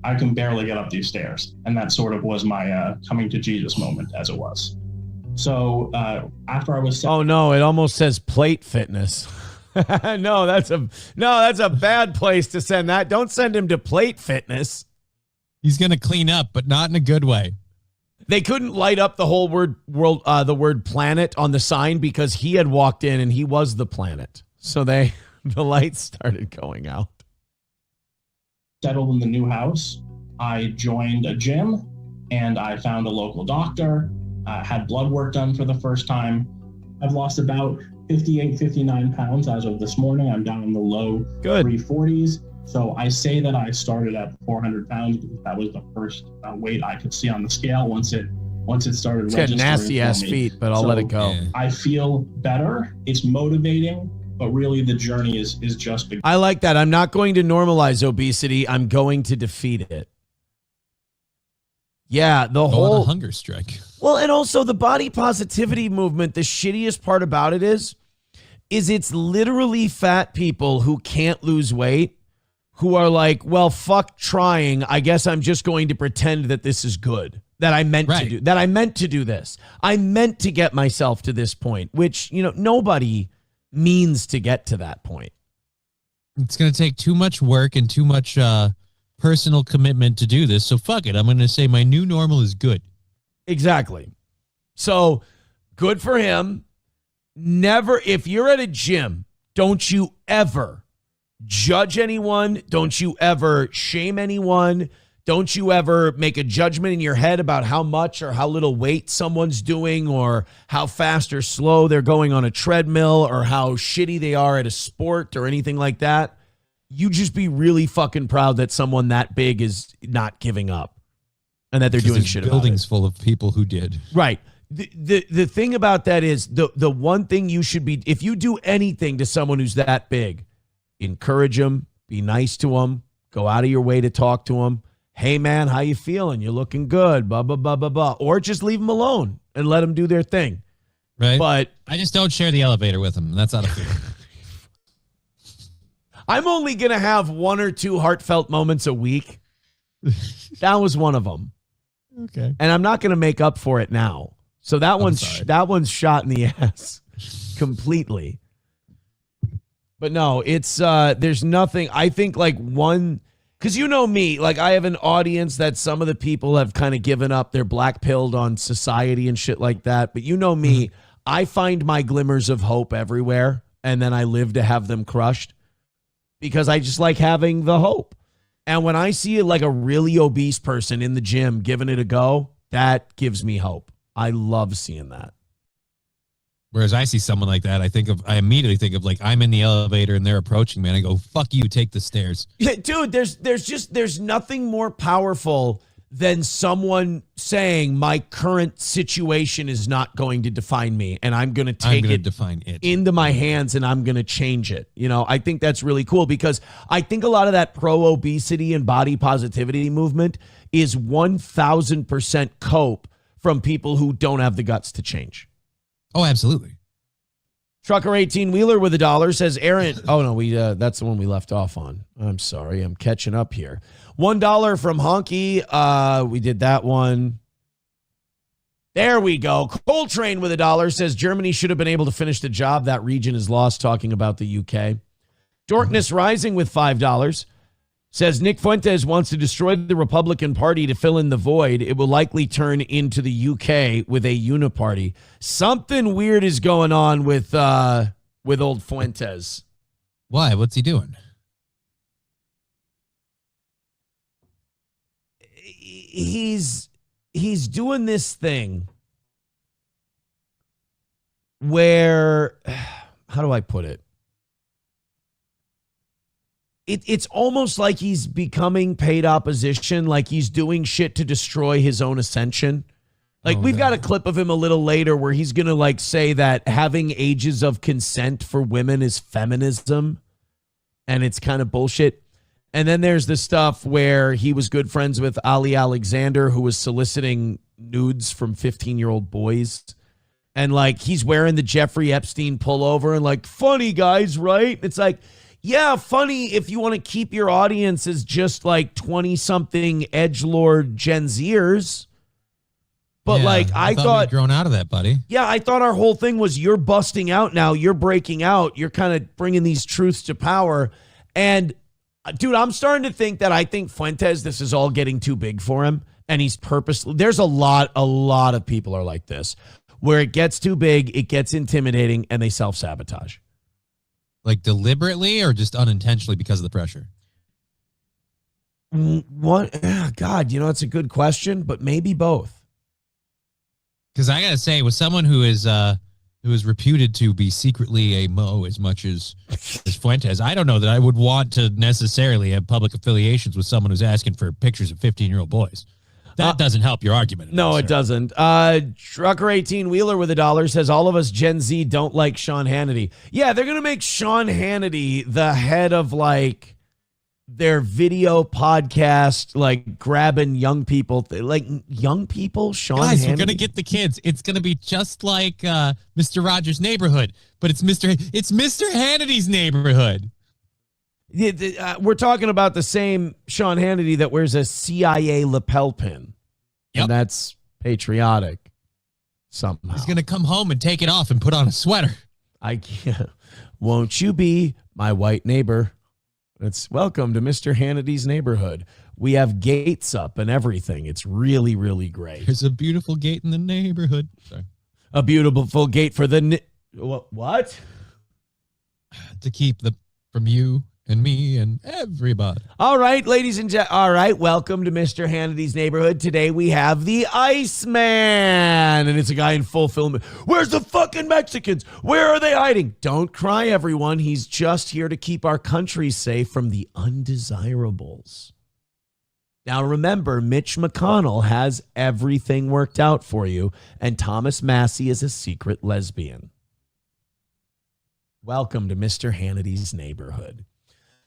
I can barely get up these stairs. And that sort of was my coming to Jesus moment, as it was. So after I was... Oh no, it almost says plate fitness. No, that's a bad place to send that. Don't send him to plate fitness. He's going to clean up, but not in a good way. They couldn't light up the whole the word planet on the sign because he had walked in and he was the planet. So the lights started going out. Settled in the new house, I joined a gym and I found a local doctor, had blood work done for the first time. I've lost about 58, 59 pounds as of this morning. I'm down in the low 340s. So I say that I started at 400 pounds because that was the first weight I could see on the scale once it started It's got registering nasty ass for me. feet, but I'll let it go. I feel better. It's motivating, but really the journey is just beginning. I like that. I'm not going to normalize obesity. I'm going to defeat it. Yeah, the whole hunger strike. Well, and also the body positivity movement, the shittiest part about it is it's literally fat people who can't lose weight who are like, well, fuck trying. I guess I'm just going to pretend that this is good, that I meant to do this. I meant to get myself to this point, which, nobody means to get to that point. It's going to take too much work and too much personal commitment to do this. So fuck it. I'm going to say my new normal is good. Exactly. So good for him. Never, if you're at a gym, don't you ever judge anyone. Don't you ever shame anyone. Don't you ever make a judgment in your head about how much or how little weight someone's doing or how fast or slow they're going on a treadmill or how shitty they are at a sport or anything like that. You just be really fucking proud that someone that big is not giving up and that they're doing shit about it. Buildings full of people who did. Right. The thing about that is the one thing you should be, if you do anything to someone who's that big, encourage them, be nice to them, go out of your way to talk to them. Hey man, how you feeling? You're looking good, blah, blah, blah, blah, blah. Or just leave them alone and let them do their thing. Right. But I just don't share the elevator with them. That's out of fear. I'm only going to have one or two heartfelt moments a week. That was one of them. Okay. And I'm not going to make up for it now. So that one's shot in the ass completely. But no, it's there's nothing. I think like one, because you know me, like I have an audience that some of the people have kind of given up. They're black pilled on society and shit like that. But you know me, I find my glimmers of hope everywhere, and then I live to have them crushed because I just like having the hope. And when I see like a really obese person in the gym giving it a go, that gives me hope. I love seeing that. Whereas I see someone like that, I immediately think of like I'm in the elevator and they're approaching me and I go, fuck you, take the stairs. Yeah, dude, there's nothing more powerful than someone saying my current situation is not going to define me and I'm going to take it into my hands and I'm going to change it. You know, I think that's really cool because I think a lot of that pro-obesity and body positivity movement is 1,000% cope from people who don't have the guts to change. Oh, absolutely. Trucker 18-wheeler with $1 says, Aaron. Oh, no, that's the one we left off on. I'm sorry. I'm catching up here. $1 from Honky. We did that one. There we go. Coltrane with $1 says Germany should have been able to finish the job that region is lost, talking about the UK. Dorkness Rising with $5 says Nick Fuentes wants to destroy the Republican Party to fill in the void. It will likely turn into the UK with a uniparty. Something weird is going on with old Fuentes. Why? What's he doing? He's doing this thing where, how do I put it? It's almost like he's becoming paid opposition, like he's doing shit to destroy his own ascension. Like we've got a clip of him a little later where he's going to like say that having ages of consent for women is feminism. And it's kind of bullshit. And then there's the stuff where he was good friends with Ali Alexander, who was soliciting nudes from 15-year-old boys. And like he's wearing the Jeffrey Epstein pullover and like, funny guys, right? It's like, yeah, funny if you want to keep your audience as just like 20-something edgelord Gen Zers. But like, I thought we'd grown out of that, buddy. Yeah, I thought our whole thing was you're busting out now. You're breaking out. You're kind of bringing these truths to power. And dude, I'm starting to think that I think Fuentes, this is all getting too big for him. And he's purposely, there's a lot of people are like this, where it gets too big, it gets intimidating, and they self-sabotage. Like deliberately or just unintentionally because of the pressure? What? God, you know, it's a good question, but maybe both. Because I got to say, with someone who is reputed to be secretly a Mo as much as Fuentes, I don't know that I would want to necessarily have public affiliations with someone who's asking for pictures of 15-year-old boys. That doesn't help your argument. No, it doesn't. Trucker 18-wheeler with $1 says all of us Gen Z don't like Sean Hannity. Yeah, they're going to make Sean Hannity the head of like their video podcast, like grabbing young people, like young people. Sean Guys, Hannity. We're going to get the kids. It's going to be just like Mr. Rogers' Neighborhood, but it's Mr. Hannity's neighborhood. We're talking about the same Sean Hannity that wears a CIA lapel pin. Yep. And that's patriotic somehow. He's going to come home and take it off and put on a sweater. I can't. Won't you be my white neighbor? It's welcome to Mr. Hannity's neighborhood. We have gates up and everything. It's really, really great. There's a beautiful gate in the neighborhood. Sorry. A beautiful gate for the... What? To keep from you and me and everybody. All right, ladies and gentlemen. All right, welcome to Mr. Hannity's neighborhood. Today we have the Iceman. And it's a guy in full film. Where's the fucking Mexicans? Where are they hiding? Don't cry, everyone. He's just here to keep our country safe from the undesirables. Now remember, Mitch McConnell has everything worked out for you, and Thomas Massey is a secret lesbian. Welcome to Mr. Hannity's neighborhood.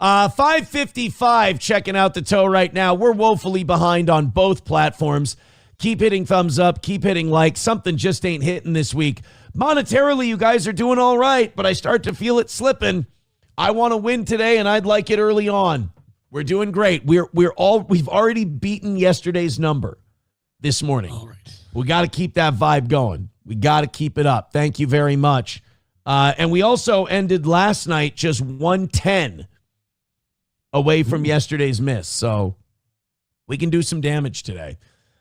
5:55, checking out the toe right now. We're woefully behind on both platforms. Keep hitting thumbs up. Keep hitting like. Something just ain't hitting this week. Monetarily, you guys are doing all right, but I start to feel it slipping. I want to win today, and I'd like it early on. We're doing great. We've already beaten yesterday's number. this morning. All right. We got to keep that vibe going. We got to keep it up. Thank you very much. And we also ended last night just 110 away from yesterday's miss. So we can do some damage today.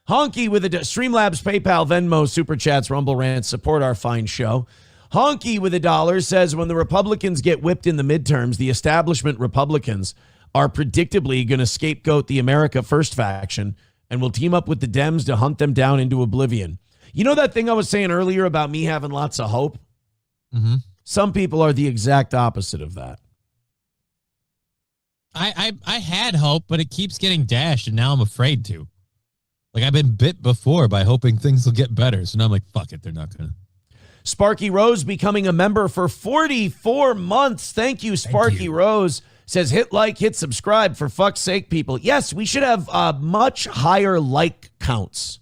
Honky with a Streamlabs, PayPal, Venmo, Super Chats, Rumble Rants, support our fine show. Honky with $1 says, when the Republicans get whipped in the midterms, the establishment Republicans are predictably going to scapegoat the America First faction and will team up with the Dems to hunt them down into oblivion. You know that thing I was saying earlier about me having lots of hope? Mm-hmm. Some people are the exact opposite of that. I had hope, but it keeps getting dashed, and now I'm afraid to. Like, I've been bit before by hoping things will get better, so now I'm like, fuck it, they're not going to. Sparky Rose becoming a member for 44 months. Thank you, Sparky Rose. Says, hit like, hit subscribe, for fuck's sake, people. Yes, we should have much higher like counts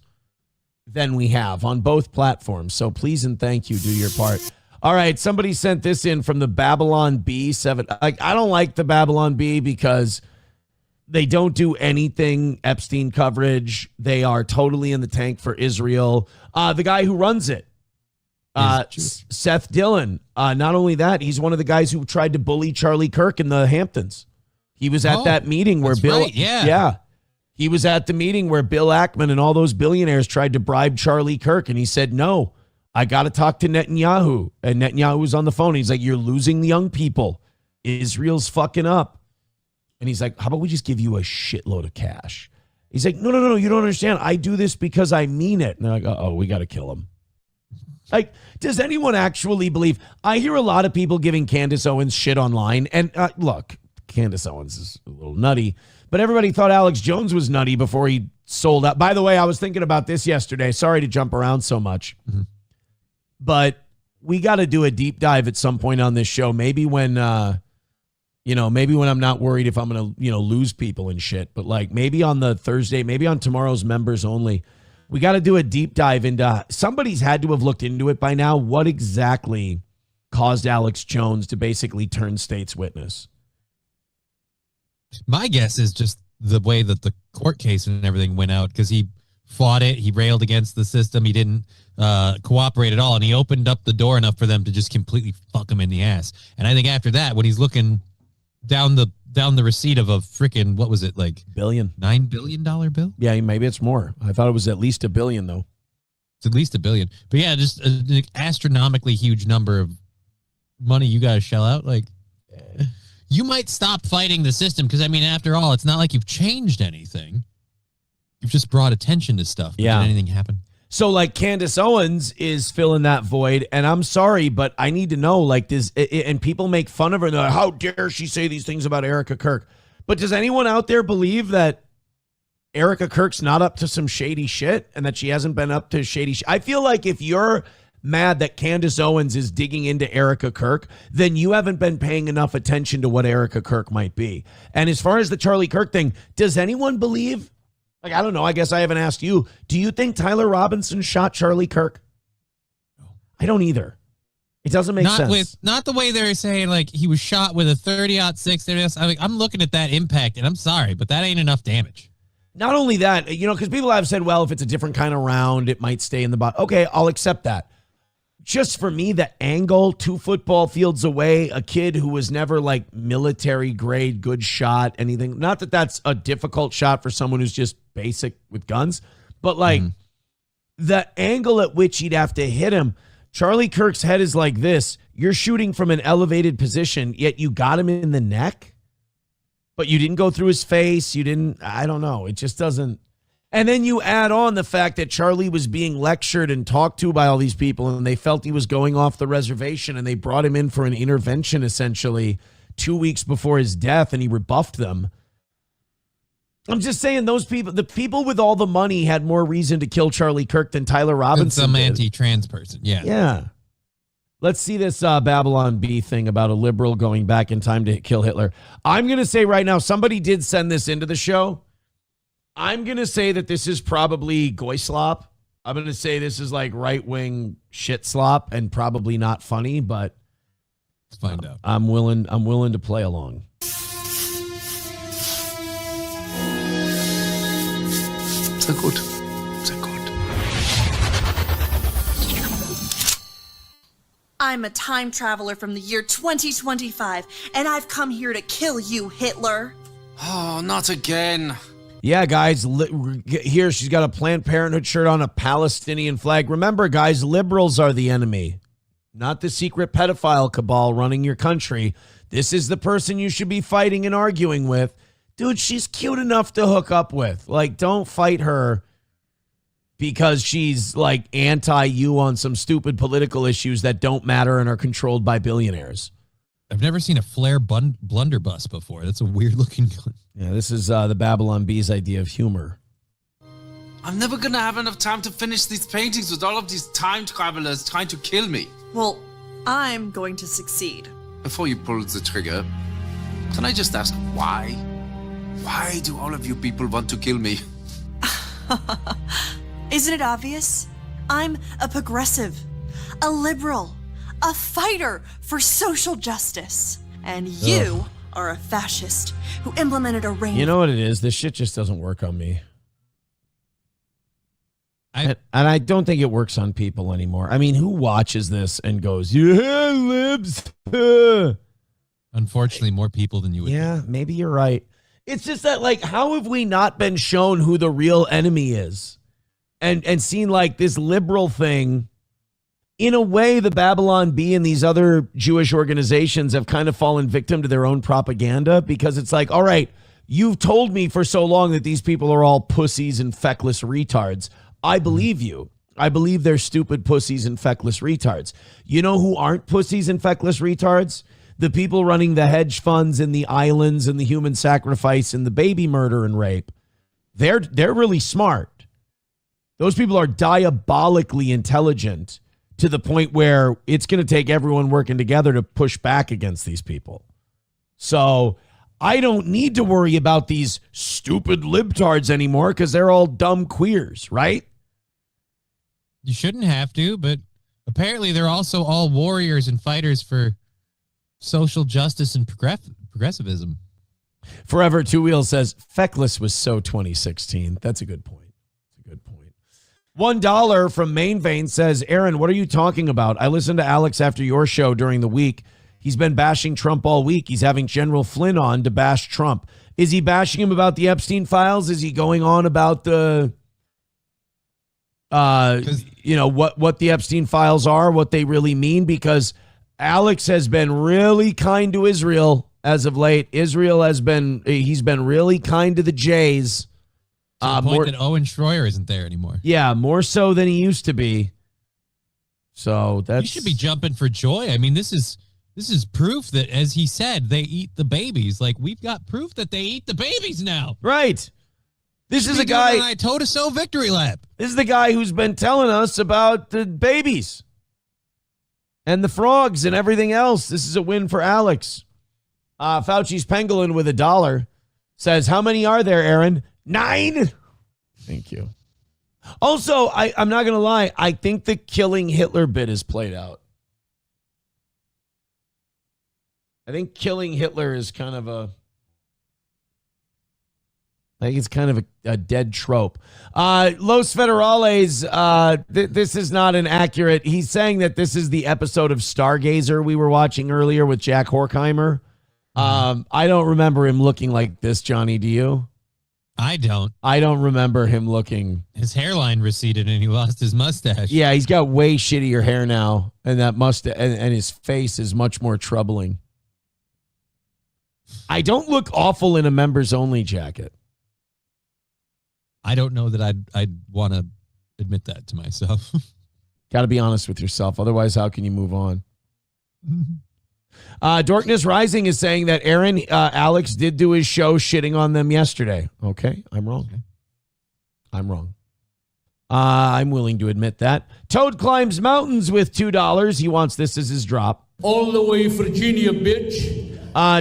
than we have on both platforms. So please and thank you, do your part. All right, somebody sent this in from the Babylon Bee. I don't like the Babylon Bee because they don't do anything Epstein coverage. They are totally in the tank for Israel. The guy who runs it, Seth Dillon. Not only that, he's one of the guys who tried to bully Charlie Kirk in the Hamptons. He was at that meeting where Bill, right, yeah. He was at the meeting where Bill Ackman and all those billionaires tried to bribe Charlie Kirk, and he said, no, I got to talk to Netanyahu. And Netanyahu was on the phone. He's like, you're losing the young people. Israel's fucking up. And he's like, how about we just give you a shitload of cash? He's like, no, you don't understand. I do this because I mean it. And they're like, uh-oh, we got to kill him. Like, does anyone actually believe? I hear a lot of people giving Candace Owens shit online. And look, Candace Owens is a little nutty. But everybody thought Alex Jones was nutty before he sold out. By the way, I was thinking about this yesterday. Sorry to jump around so much. Mm-hmm. But we got to do a deep dive at some point on this show. Maybe when, maybe when I'm not worried if I'm going to, lose people and shit. But like maybe on the Thursday, maybe on tomorrow's members only, we got to do a deep dive into, somebody's had to have looked into it by now. What exactly caused Alex Jones to basically turn state's witness? My guess is just the way that the court case and everything went out, because he fought it. He railed against the system. He didn't cooperate at all. And he opened up the door enough for them to just completely fuck him in the ass. And I think after that, when he's looking down the receipt of a freaking, what was it, like $9 billion bill? Yeah, maybe it's more. I thought it was at least $1 billion, though. It's at least $1 billion. But yeah, just an astronomically huge number of money you got to shell out. Like, you might stop fighting the system because, I mean, after all, it's not like you've changed anything. You've just brought attention to stuff. Yeah. Did anything happen? So, like, Candace Owens is filling that void, and I'm sorry, but I need to know, like, and people make fun of her, and they're like, how dare she say these things about Erica Kirk? But does anyone out there believe that Erica Kirk's not up to some shady shit and that she hasn't been up to shady shit? I feel like if you're mad that Candace Owens is digging into Erica Kirk, then you haven't been paying enough attention to what Erica Kirk might be. And as far as the Charlie Kirk thing, does anyone believe, like, I don't know, I guess I haven't asked you, do you think Tyler Robinson shot Charlie Kirk? No. I don't either. It doesn't make sense. Not the way they're saying, like, he was shot with a 30-06. I'm looking at that impact, and I'm sorry, but that ain't enough damage. Not only that, because people have said, well, if it's a different kind of round, it might stay in the body. Okay, I'll accept that. Just for me, the angle 2 football fields away, a kid who was never like military grade, good shot, anything. Not that that's a difficult shot for someone who's just basic with guns, but like the angle at which he'd have to hit him. Charlie Kirk's head is like this. You're shooting from an elevated position, yet you got him in the neck, but you didn't go through his face. I don't know. It just doesn't. And then you add on the fact that Charlie was being lectured and talked to by all these people, and they felt he was going off the reservation, and they brought him in for an intervention essentially 2 weeks before his death, and he rebuffed them. I'm just saying those people, the people with all the money had more reason to kill Charlie Kirk than Tyler Robinson. Some anti-trans person, yeah. Yeah. Let's see this Babylon Bee thing about a liberal going back in time to kill Hitler. I'm going to say right now, somebody did send this into the show. I'm going to say that this is probably goy slop. I'm going to say this is like right-wing shit slop and probably not funny, but let's find out. I'm willing to play along. Sehr gut. I'm a time traveler from the year 2025, and I've come here to kill you, Hitler. Oh, not again. Yeah, guys, here she's got a Planned Parenthood shirt on, a Palestinian flag. Remember, guys, liberals are the enemy, not the secret pedophile cabal running your country. This is the person you should be fighting and arguing with. Dude, she's cute enough to hook up with. Like, don't fight her because she's like anti-you on some stupid political issues that don't matter and are controlled by billionaires. I've never seen a flare blunderbuss before. That's a weird looking gun. Yeah, this is the Babylon Bee's idea of humor. I'm never gonna have enough time to finish these paintings with all of these time travelers trying to kill me. Well, I'm going to succeed. Before you pull the trigger, can I just ask why? Why do all of you people want to kill me? Isn't it obvious? I'm a progressive, a liberal, a fighter for social justice. And you are a fascist who implemented a reign. You know what it is? This shit just doesn't work on me. And I don't think it works on people anymore. I mean, who watches this and goes, yeah, libs? Unfortunately, more people than you would. Yeah, maybe you're right. It's just that, like, how have we not been shown who the real enemy is? And seen like this liberal thing. In a way, the Babylon Bee and these other Jewish organizations have kind of fallen victim to their own propaganda, because it's like, all right, you've told me for so long that these people are all pussies and feckless retards. I believe you. I believe they're stupid pussies and feckless retards. You know who aren't pussies and feckless retards? The people running the hedge funds and the islands and the human sacrifice and the baby murder and rape. They're really smart. Those people are diabolically intelligent to the point where it's going to take everyone working together to push back against these people. So I don't need to worry about these stupid libtards anymore because they're all dumb queers, right? You shouldn't have to, but apparently they're also all warriors and fighters for social justice and progressivism. Forever Two Wheels says, feckless was so 2016. That's a good point. $1 from Main Vein says, Aaron, what are you talking about? I listened to Alex after your show during the week. He's been bashing Trump all week. He's having General Flynn on to bash Trump. Is he bashing him about the Epstein files? Is he going on about the, what the Epstein files are, what they really mean? Because Alex has been really kind to Israel as of late. He's been really kind to the Jays. To the point that Owen Schroyer isn't there anymore. Yeah, more so than he used to be. So that's... You should be jumping for joy. I mean, this is proof that, as he said, they eat the babies. Like, we've got proof that they eat the babies now. Right. This is a guy... I told us so victory lap. This is the guy who's been telling us about the babies and the frogs and everything else. This is a win for Alex. Fauci's Pangolin with $1 says, how many are there, Aaron? 9. Thank you. Also, I'm not going to lie. I think the killing Hitler bit is played out. I think killing Hitler is kind of a dead trope. Los Federales, this is not an accurate. He's saying that this is the episode of Stargazer we were watching earlier with Jack Horkheimer. I don't remember him looking like this, Johnny. Do you? I don't remember him looking. His hairline receded and he lost his mustache. Yeah, he's got way shittier hair now, and that mustache and his face is much more troubling. I don't look awful in a members only jacket. I don't know that I'd want to admit that to myself. Got to be honest with yourself. Otherwise, how can you move on? Dorkness Rising is saying that Alex did do his show shitting on them yesterday. Okay, I'm wrong. I'm willing to admit that. Toad Climbs Mountains with $2. He wants this as his drop. All the way Virginia, bitch.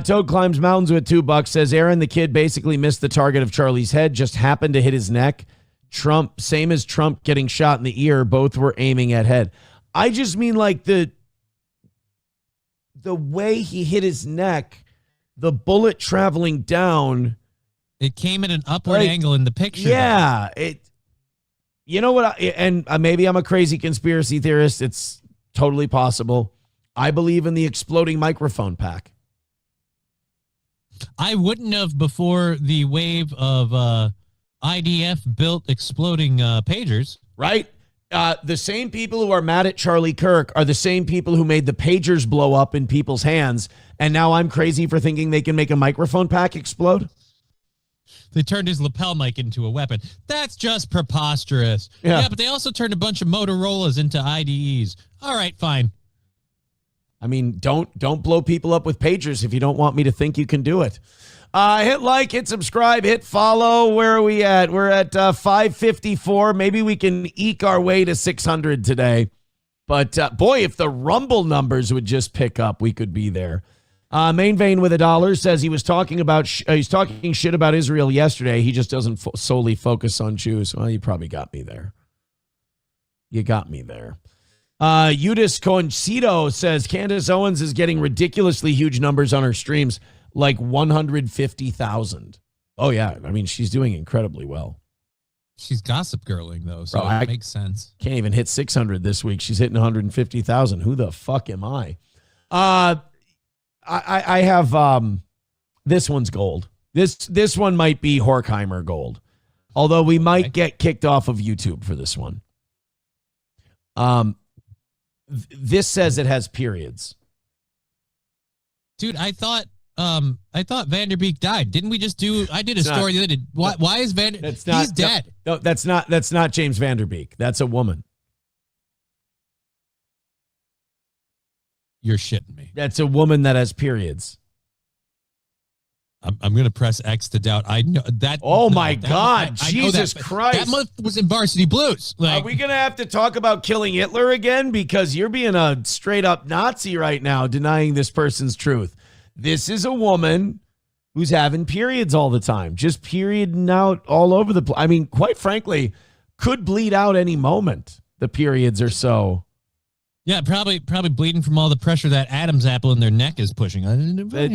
Toad Climbs Mountains with $2 says, Aaron, the kid basically missed the target of Charlie's head, just happened to hit his neck. Trump, same as Trump getting shot in the ear, both were aiming at head. I just mean like the way he hit his neck, the bullet traveling down. It came at an upward angle in the picture. Yeah. You know what? Maybe I'm a crazy conspiracy theorist. It's totally possible. I believe in the exploding microphone pack. I wouldn't have before the wave of IDF built exploding pagers. Right? The same people who are mad at Charlie Kirk are the same people who made the pagers blow up in people's hands. And now I'm crazy for thinking they can make a microphone pack explode. They turned his lapel mic into a weapon. That's just preposterous. Yeah, but they also turned a bunch of Motorola's into IDEs. All right, fine. I mean, don't blow people up with pagers if you don't want me to think you can do it. Hit like, hit subscribe, hit follow. Where are we at? We're at 554. Maybe we can eke our way to 600 today. But boy, if the Rumble numbers would just pick up, we could be there. Main Vein with $1 says he was talking about he's talking shit about Israel yesterday. He just doesn't solely focus on Jews. Well, you probably got me there. You got me there. Eudice Concito says Candace Owens is getting ridiculously huge numbers on her streams, like 150,000. Oh, yeah. I mean, she's doing incredibly well. She's gossip girling, though, so it makes sense. Can't even hit 600 this week. She's hitting 150,000. Who the fuck am I? I have this one's gold. This one might be Horkheimer gold, although we might get kicked off of YouTube for this one. This says it has periods. Dude, I thought Vanderbeek died. Didn't we just do? I did a story the other day. Why is Vanderbeek? He's dead. No, that's not James Vanderbeek. That's a woman. You're shitting me. That's a woman that has periods. I'm going to press X to doubt. I know that. Oh my God. Jesus Christ. That month was in Varsity Blues. Are we going to have to talk about killing Hitler again? Because you're being a straight up Nazi right now, denying this person's truth. This is a woman who's having periods all the time, just perioding out all over the place. I mean, quite frankly, could bleed out any moment. The periods are so. Yeah, probably bleeding from all the pressure that Adam's apple in their neck is pushing.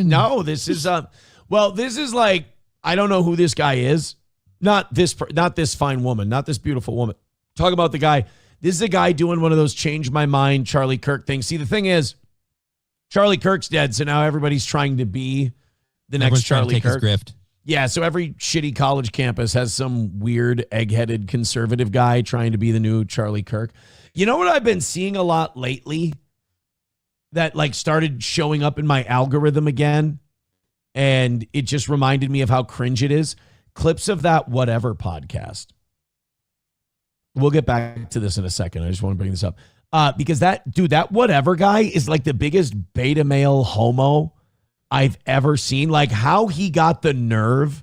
No, this is well, this is like, I don't know who this guy is. Not this fine woman, not this beautiful woman. Talk about the guy. This is a guy doing one of those change my mind Charlie Kirk things. See, the thing is, Charlie Kirk's dead, so now everybody's trying to be the next Charlie Kirk. His grift. Yeah, so every shitty college campus has some weird egg-headed conservative guy trying to be the new Charlie Kirk. You know what I've been seeing a lot lately that like started showing up in my algorithm again, and it just reminded me of how cringe it is? Clips of that Whatever podcast. We'll get back to this in a second. I just want to bring this up. Because that Whatever guy is like the biggest beta male homo I've ever seen. Like how he got the nerve.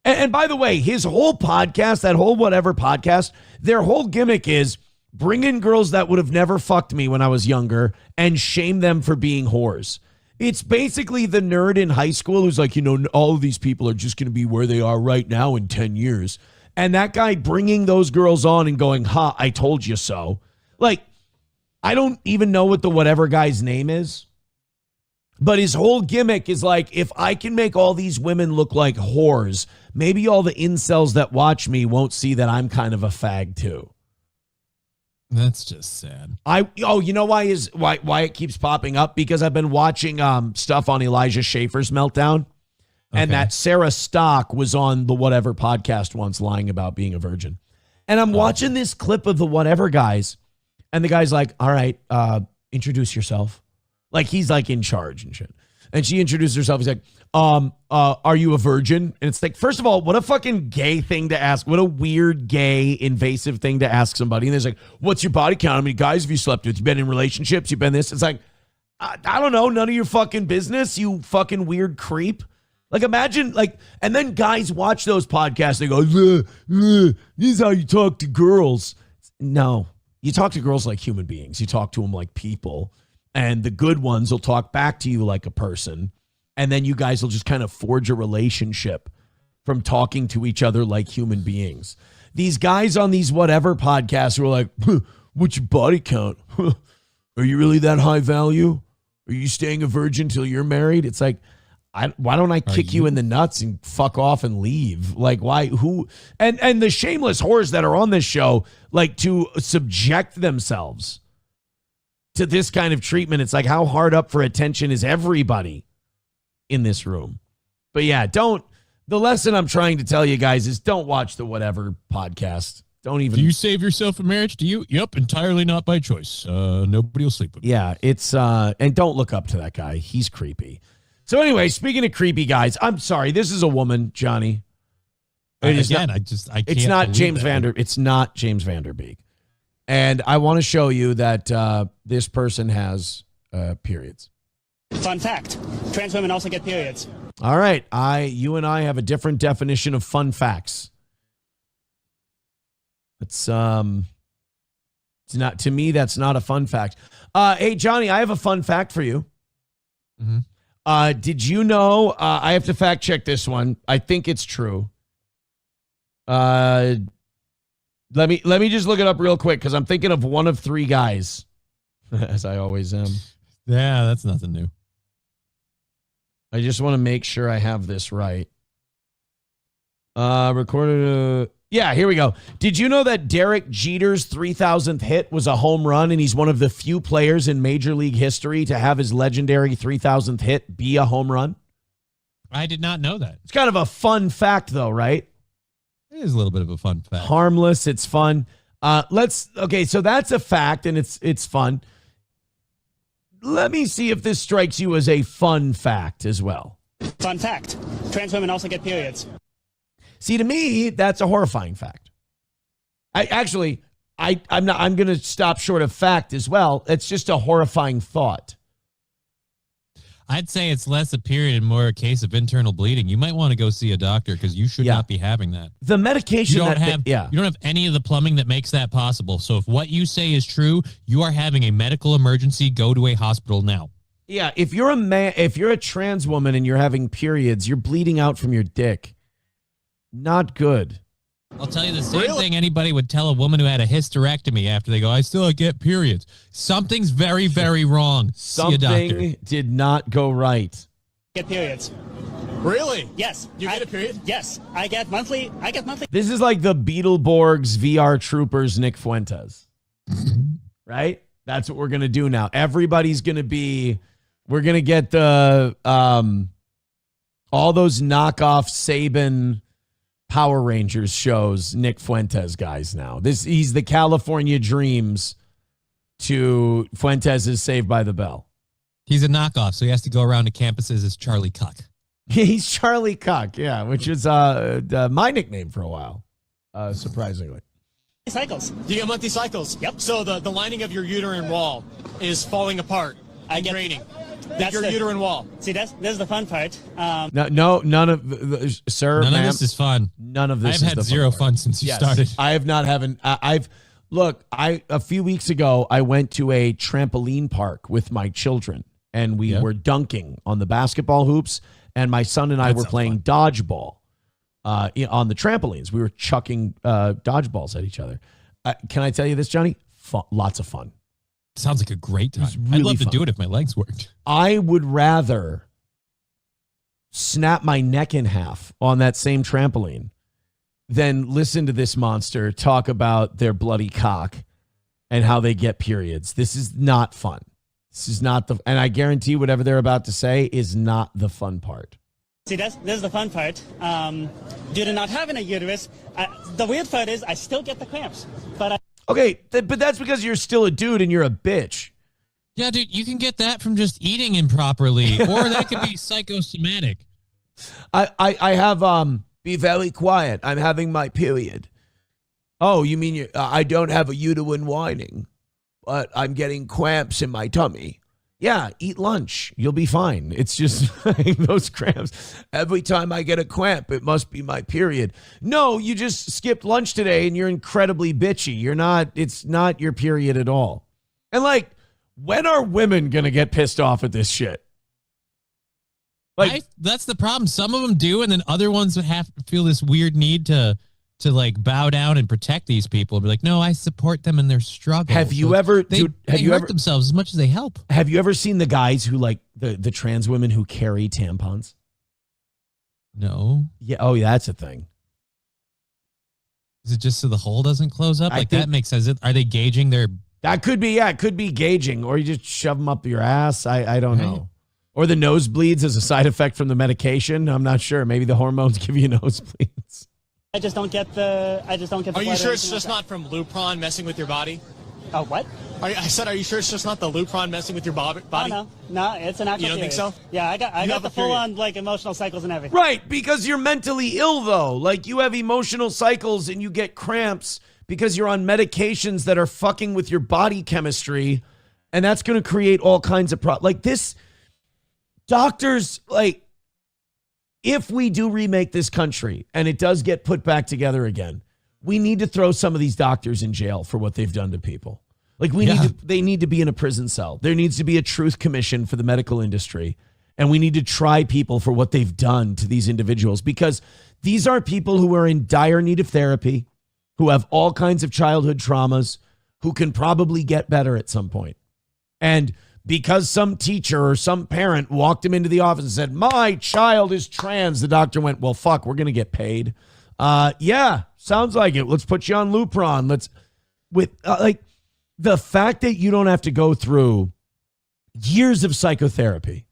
And by the way, his whole podcast, that whole Whatever podcast, their whole gimmick is bring in girls that would have never fucked me when I was younger and shame them for being whores. It's basically the nerd in high school who's like, all of these people are just going to be where they are right now in 10 years. And that guy bringing those girls on and going, I told you so. Like, I don't even know what the Whatever guy's name is. But his whole gimmick is like, if I can make all these women look like whores, maybe all the incels that watch me won't see that I'm kind of a fag too. That's just sad. You know why it keeps popping up? Because I've been watching stuff on Elijah Schaefer's meltdown, and that Sarah Stock was on the Whatever podcast once lying about being a virgin. And I'm watching this clip of the Whatever guys, and the guy's like, all right, introduce yourself. Like he's like in charge and shit. And she introduced herself. He's like, are you a virgin? And it's like, first of all, what a fucking gay thing to ask. What a weird, gay, invasive thing to ask somebody. And there's like, what's your body count? How many guys have you slept with? You've been in relationships? You've been this? It's like, I don't know. None of your fucking business, you fucking weird creep. Like imagine like, and then guys watch those podcasts. They go, this is how you talk to girls. No, you talk to girls like human beings. You talk to them like people. And the good ones will talk back to you like a person. And then you guys will just kind of forge a relationship from talking to each other like human beings. These guys on these Whatever podcasts who are like, what's your body count? Are you really that high value? Are you staying a virgin till you're married? It's like, why don't I kick you in the nuts and fuck off and leave? Like, why? Who? And the shameless whores that are on this show like to subject themselves to this kind of treatment. It's like, how hard up for attention is everybody in this room? But yeah, the lesson I'm trying to tell you guys is don't watch the whatever podcast. Don't even. Do you save yourself a marriage? Do you? Yep, entirely not by choice. Nobody will sleep with me. Yeah, it's and don't look up to that guy. He's creepy. So anyway, speaking of creepy guys, I'm sorry. This is a woman, Johnny. It's not James Van Der Beek. And I want to show you that this person has periods. Fun fact: trans women also get periods. All right, you and I have a different definition of fun facts. It's not, to me, that's not a fun fact. Hey, Johnny, I have a fun fact for you. Mm-hmm. Did you know, I have to fact check this one. I think it's true. Let me just look it up real quick because I'm thinking of one of three guys, as I always am. Yeah, that's nothing new. I just want to make sure I have this right. Recorded. Yeah, here we go. Did you know that Derek Jeter's 3,000th hit was a home run, and he's one of the few players in Major League history to have his legendary 3,000th hit be a home run? I did not know that. It's kind of a fun fact, though, right? It is a little bit of a fun fact. Harmless. It's fun. Okay, so that's a fact, and it's fun. Let me see if this strikes you as a fun fact as well. Fun fact: trans women also get periods. See, to me, that's a horrifying fact. I'm going to stop short of fact as well. It's just a horrifying thought. I'd say it's less a period and more a case of internal bleeding. You might want to go see a doctor because you should not be having that. The medication you don't have any of the plumbing that makes that possible. So if what you say is true, you are having a medical emergency. Go to a hospital now. Yeah, if you're a trans woman and you're having periods, you're bleeding out from your dick. Not good. I'll tell you the same thing anybody would tell a woman who had a hysterectomy after they go, I still get periods. Something's very, very wrong. See a doctor. Something did not go right. Get periods. Really? Yes. You get a period? Yes. I get monthly. This is like the Beetleborgs VR Troopers Nick Fuentes. Right? That's what we're going to do now. Everybody's going to be, we're going to get the, all those knockoff Saban Power Rangers shows Nick Fuentes guys now. He's the California Dreams to Fuentes' Saved by the Bell. He's a knockoff, so he has to go around to campuses as Charlie Cuck. He's Charlie Cuck, yeah, which is my nickname for a while, surprisingly. Cycles. You get monthly cycles. Yep. So the lining of your uterine wall is falling apart and draining. That's your uterine wall. See, this is the fun part. No, none of sir. None of this is fun. None of this. I've had zero fun since you started. I have not having. A few weeks ago I went to a trampoline park with my children and we were dunking on the basketball hoops, and my son and I were playing dodgeball on the trampolines. We were chucking dodgeballs at each other. Can I tell you this, Johnny? Lots of fun. Sounds like a great time. Really I'd love fun. to do it if my legs worked. I would rather snap my neck in half on that same trampoline than listen to this monster talk about their bloody cock and how they get periods. This is not fun. This is not and I guarantee whatever they're about to say is not the fun part. See, this is the fun part. Due to not having a uterus, the weird part is I still get the cramps, but Okay, but that's because you're still a dude and you're a bitch. Yeah, dude, you can get that from just eating improperly, or that could be psychosomatic. I have be very quiet. I'm having my period. Oh, you mean I don't have a uterine lining, but I'm getting cramps in my tummy. Yeah, eat lunch. You'll be fine. It's just those cramps. Every time I get a cramp, it must be my period. No, you just skipped lunch today and you're incredibly bitchy. It's not your period at all. And like, when are women going to get pissed off at this shit? That's the problem. Some of them do, and then other ones would have to feel this weird need to like bow down and protect these people and be like, no, I support them in their struggle. Have you ever hurt themselves as much as they help? Have you ever seen the guys who like the trans women who carry tampons? No. Yeah. Oh, yeah, that's a thing. Is it just so the hole doesn't close up? That makes sense. Are they gauging their That could be, it could be gauging, or you just shove them up your ass. I don't know. Or the nosebleeds as a side effect from the medication. I'm not sure. Maybe the hormones give you nosebleeds. I just don't get the. Are you blood sure or it's anything just like not from Lupron messing with your body? Oh, what? I said, are you sure it's just not the Lupron messing with your body? Oh, no, it's an actual. You don't think period. so? Yeah, I You got have the a period. full on like emotional cycles and everything. Right, because you're mentally ill, though. Like, you have emotional cycles and you get cramps because you're on medications that are fucking with your body chemistry, and that's going to create all kinds of problems. Like, this, doctors, like, if we do remake this country and it does get put back together again, we need to throw some of these doctors in jail for what they've done to people. Like, they need to be in a prison cell. There needs to be a truth commission for the medical industry. And we need to try people for what they've done to these individuals, because these are people who are in dire need of therapy, who have all kinds of childhood traumas, who can probably get better at some point. And because some teacher or some parent walked him into the office and said, my child is trans, the doctor went, well, fuck, we're going to get paid. Yeah, sounds like it. Let's put you on Lupron. Like, the fact that you don't have to go through years of psychotherapy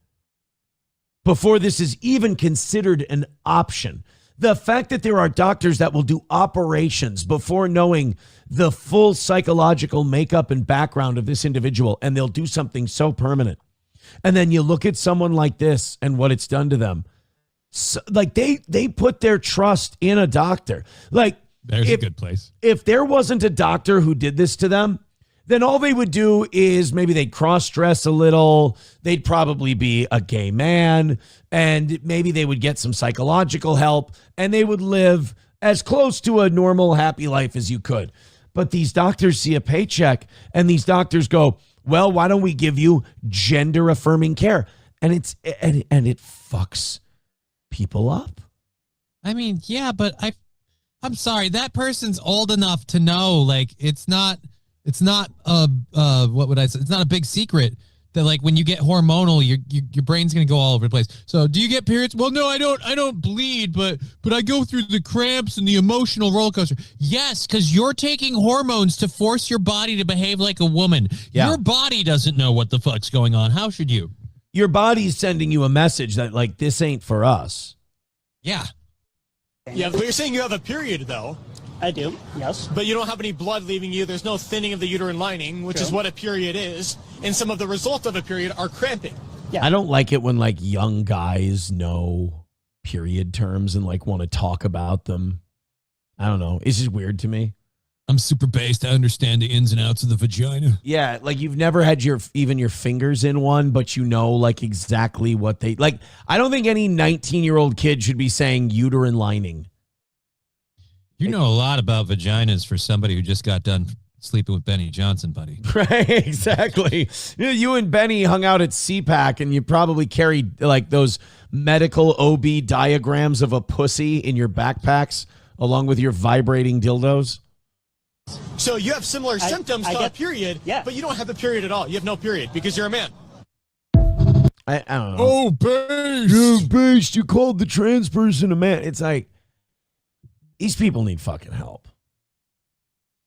before this is even considered an option. The fact that there are doctors that will do operations before knowing the full psychological makeup and background of this individual, and they'll do something so permanent. And then you look at someone like this and what it's done to them. So, like, they put their trust in a doctor. Like, there's a good place. If there wasn't a doctor who did this to them, then all they would do is maybe they'd cross-dress a little. They'd probably be a gay man, and maybe they would get some psychological help, and they would live as close to a normal, happy life as you could. But these doctors see a paycheck, and these doctors go, well, why don't we give you gender-affirming care? And it fucks people up. I mean, yeah, but I'm sorry. That person's old enough to know, like, it's not what would I say? It's not a big secret that, like, when you get hormonal, your brain's going to go all over the place. So do you get periods? Well, no, I don't bleed, but I go through the cramps and the emotional roller coaster. Yes, because you're taking hormones to force your body to behave like a woman. Yeah. Your body doesn't know what the fuck's going on. How should you? Your body's sending you a message that, like, this ain't for us. Yeah. Yeah, but you're saying you have a period, though. I do, yes. But you don't have any blood leaving you. There's no thinning of the uterine lining, which is what a period is. And some of the results of a period are cramping. Yeah. I don't like it when, like, young guys know period terms and, like, want to talk about them. I don't know. It's just weird to me. I'm super based. I understand the ins and outs of the vagina. Yeah, like, you've never had even your fingers in one, but you know, like, exactly what they like. I don't think any 19-year-old kid should be saying uterine lining. You know a lot about vaginas for somebody who just got done sleeping with Benny Johnson, buddy. Right, exactly. You and Benny hung out at CPAC, and you probably carried, like, those medical OB diagrams of a pussy in your backpacks along with your vibrating dildos. So you have similar symptoms to a period, but you don't have a period at all. You have no period because you're a man. I don't know. Oh, based. Yeah, based. You called the trans person a man. It's like, these people need fucking help.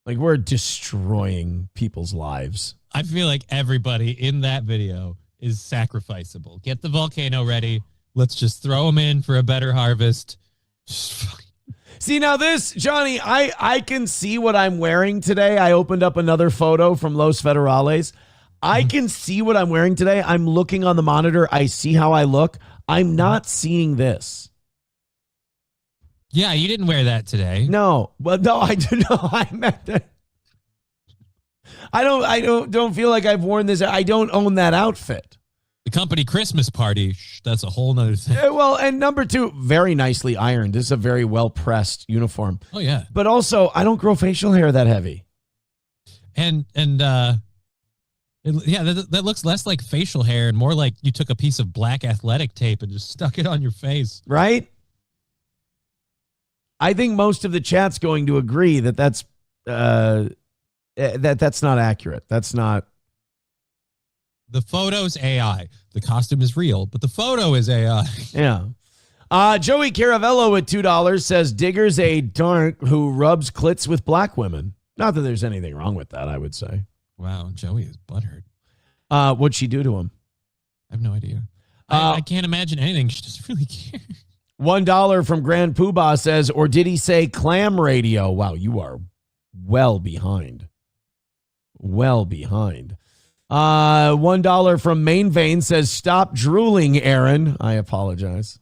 Like, we're destroying people's lives. I feel like everybody in that video is sacrificable. Get the volcano ready. Let's just throw them in for a better harvest. See, now this, Johnny, I can see what I'm wearing today. I opened up another photo from Los Federales. I can see what I'm wearing today. I'm looking on the monitor. I see how I look. I'm not seeing this. Yeah, you didn't wear that today. No. Well, no, I do know. I meant that. I don't feel like I've worn this. I don't own that outfit. The company Christmas party, that's a whole nother thing. Well, and number two, very nicely ironed. This is a very well-pressed uniform. Oh, yeah. But also, I don't grow facial hair that heavy. And that looks less like facial hair and more like you took a piece of black athletic tape and just stuck it on your face. Right? I think most of the chat's going to agree that that's not accurate. That's not. The photo's AI. The costume is real, but the photo is AI. Yeah. Joey Caravello at $2 says Digger's a dark who rubs clits with black women. Not that there's anything wrong with that, I would say. Wow, Joey is butthurt. What'd she do to him? I have no idea. I can't imagine anything. She doesn't really care. $1 from Grand Poobah says, or did he say clam radio? Wow, you are well behind. Well behind. $1 from Main Vein says, stop drooling, Aaron. I apologize.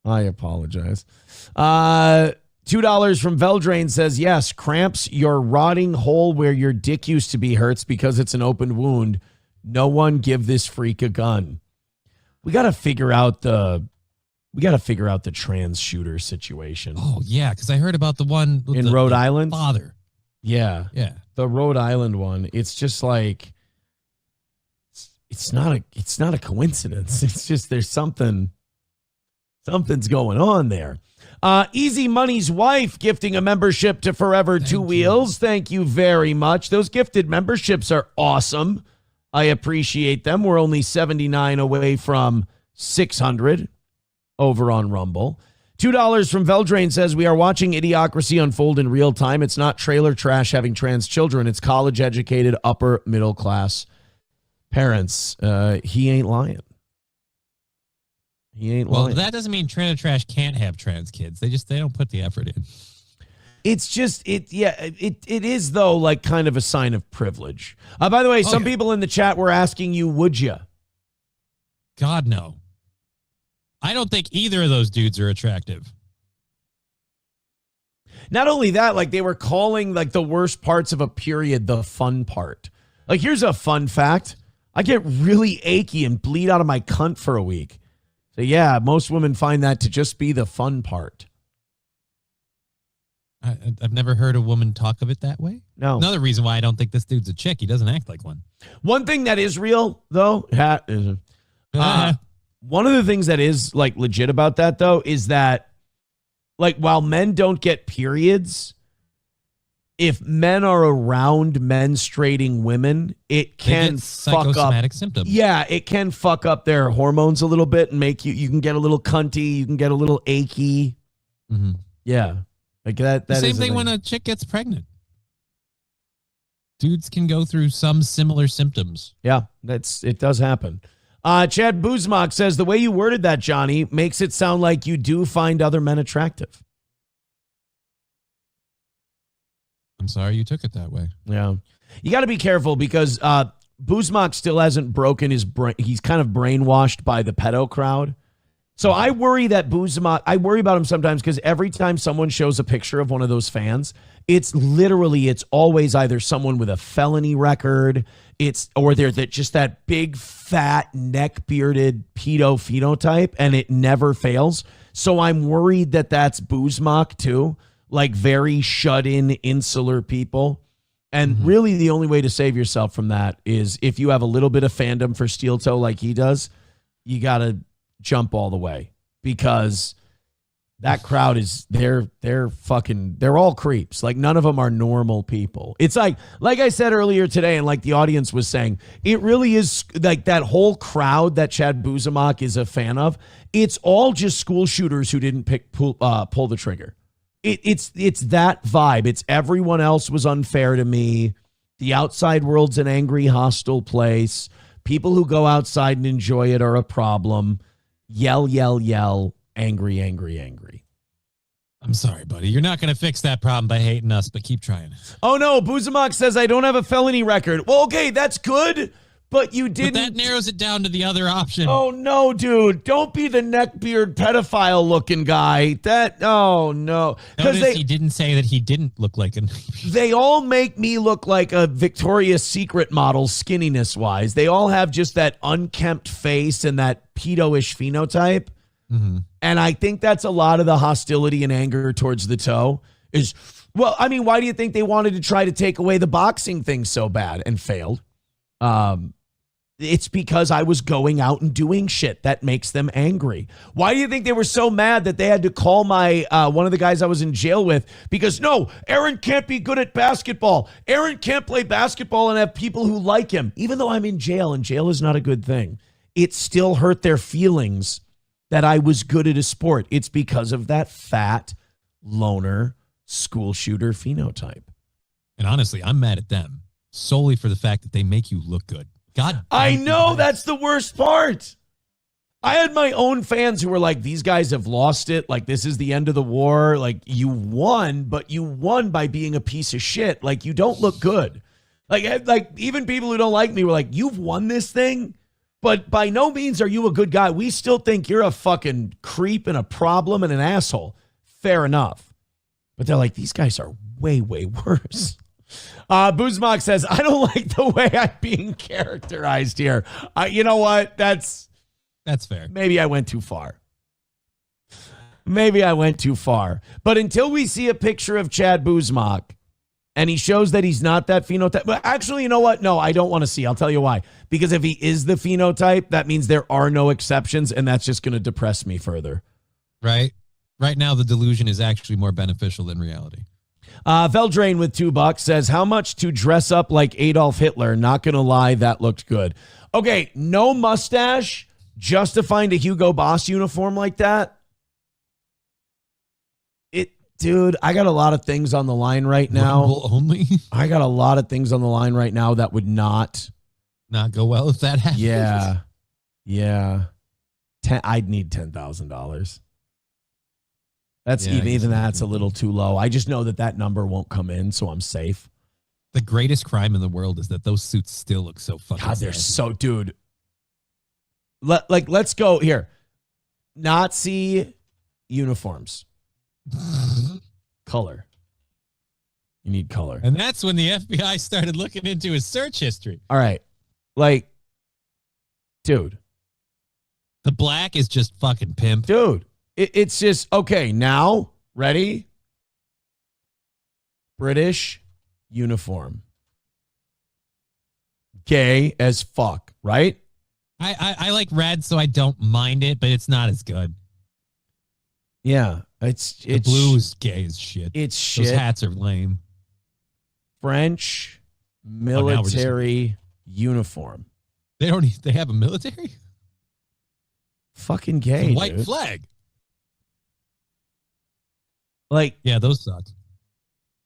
$2 from Veldrain says, yes, cramps your rotting hole where your dick used to be hurts because it's an open wound. No one give this freak a gun. We got to figure out the trans shooter situation. Oh, yeah, because I heard about the one in Rhode Island. Father. Yeah. Yeah. The Rhode Island one. It's just like, it's not a coincidence. It's just there's something's going on there. Easy Money's wife gifting a membership to Forever Two Wheels. Thank you very much. Those gifted memberships are awesome. I appreciate them. We're only 79 away from 600 over on Rumble. $2 from Veldrain says, we are watching Idiocracy unfold in real time. It's not trailer trash having trans children. It's college-educated, upper middle class parents. He ain't lying. He ain't lying. Well, that doesn't mean trailer trash can't have trans kids. They don't put the effort in. It's just, it is, though, like kind of a sign of privilege. By the way, some people in the chat were asking you, would you? God, no. I don't think either of those dudes are attractive. Not only that, like they were calling like the worst parts of a period the fun part. Like, here's a fun fact. I get really achy and bleed out of my cunt for a week. So yeah, most women find that to just be the fun part. I've never heard a woman talk of it that way. No. Another reason why I don't think this dude's a chick. He doesn't act like one. One thing that is real, though, one of the things that is like legit about that, though, is that like while men don't get periods, if men are around menstruating women, it can fuck up psychosomatic symptoms. Yeah, it can fuck up their hormones a little bit and make you can get a little cunty, you can get a little achy. Mm-hmm. Yeah. Like that. The same thing when a chick gets pregnant. Dudes can go through some similar symptoms. Yeah, it does happen. Chad Buzmak says, the way you worded that, Johnny, makes it sound like you do find other men attractive. I'm sorry you took it that way. Yeah. You got to be careful because Buzmak still hasn't broken his brain. He's kind of brainwashed by the pedo crowd. So I worry that I worry about him sometimes because every time someone shows a picture of one of those fans, it's always either someone with a felony record, or they're just that big, fat, neck-bearded pedo phenotype, and it never fails. So I'm worried that that's Buzmak too, like very shut-in, insular people. And really the only way to save yourself from that is if you have a little bit of fandom for Steel Toe like he does, you got to jump all the way because that crowd is they're all creeps. Like none of them are normal people. It's like I said earlier today, and like the audience was saying, it really is like that whole crowd that Chad Buzmak is a fan of. It's all just school shooters who didn't pull the trigger. It's that vibe. It's everyone else was unfair to me. The outside world's an angry, hostile place. People who go outside and enjoy it are a problem. Yell, yell, yell. Angry, angry, angry. I'm sorry, buddy. You're not going to fix that problem by hating us, but keep trying. Oh, no. Buzmak says I don't have a felony record. Well, okay, that's good, but you didn't. But that narrows it down to the other option. Oh, no, dude. Don't be the neckbeard pedophile looking guy. Oh, no. Notice he didn't say that he didn't look like an. They all make me look like a Victoria's Secret model skinniness-wise. They all have just that unkempt face and that pedo-ish phenotype. Mm-hmm. And I think that's a lot of the hostility and anger towards the toe is, well, I mean, why do you think they wanted to try to take away the boxing thing so bad and failed? It's because I was going out and doing shit that makes them angry. Why do you think they were so mad that they had to call my one of the guys I was in jail with? Because no, Aaron can't be good at basketball. Aaron can't play basketball and have people who like him. Even though I'm in jail, and jail is not a good thing, it still hurt their feelings that I was good at a sport. It's because of that fat, loner, school shooter phenotype. And honestly, I'm mad at them. solely for the fact that they make you look good. God, I know that's the worst part. I had my own fans who were like, these guys have lost it. Like, this is the end of the war. Like, you won, but you won by being a piece of shit. Like, you don't look good. Like even people who don't like me were like, you've won this thing, but by no means are you a good guy. We still think you're a fucking creep and a problem and an asshole. Fair enough. But they're like, these guys are way, way worse. Boozmock says, I don't like the way I'm being characterized here. You know what? That's fair. Maybe I went too far. But until we see a picture of Chad Boozmock and he shows that he's not that phenotype. But actually, you know what? No, I don't want to see. I'll tell you why. Because if he is the phenotype, that means there are no exceptions, and that's just going to depress me further. Right? Right now, the delusion is actually more beneficial than reality. Veldrain with $2 says, how much to dress up like Adolf Hitler? Not going to lie, that looked good. Okay, no mustache, just to find a Hugo Boss uniform like that. Dude, I got a lot of things on the line right now. Rumble only? I got a lot of things on the line right now that would not go well if that happens. Yeah. I'd need $10,000. That's Yeah, even that's a little too low. I just know that number won't come in, so I'm safe. The greatest crime in the world is that those suits still look so fucking God, they're bad. so, dude. Let's go here. Nazi uniforms. Color. You need color. And that's when the FBI started looking into his search history. All right. Dude. The black is just fucking pimp. Dude. It's just, okay, now, ready? British uniform. Gay as fuck, right? I like red, so I don't mind it, but it's not as good. Yeah. The blue is gay as shit. It's shit. Those hats are lame. French military uniform. They have a military? Fucking gay. The white dude. flag. Yeah, those suck.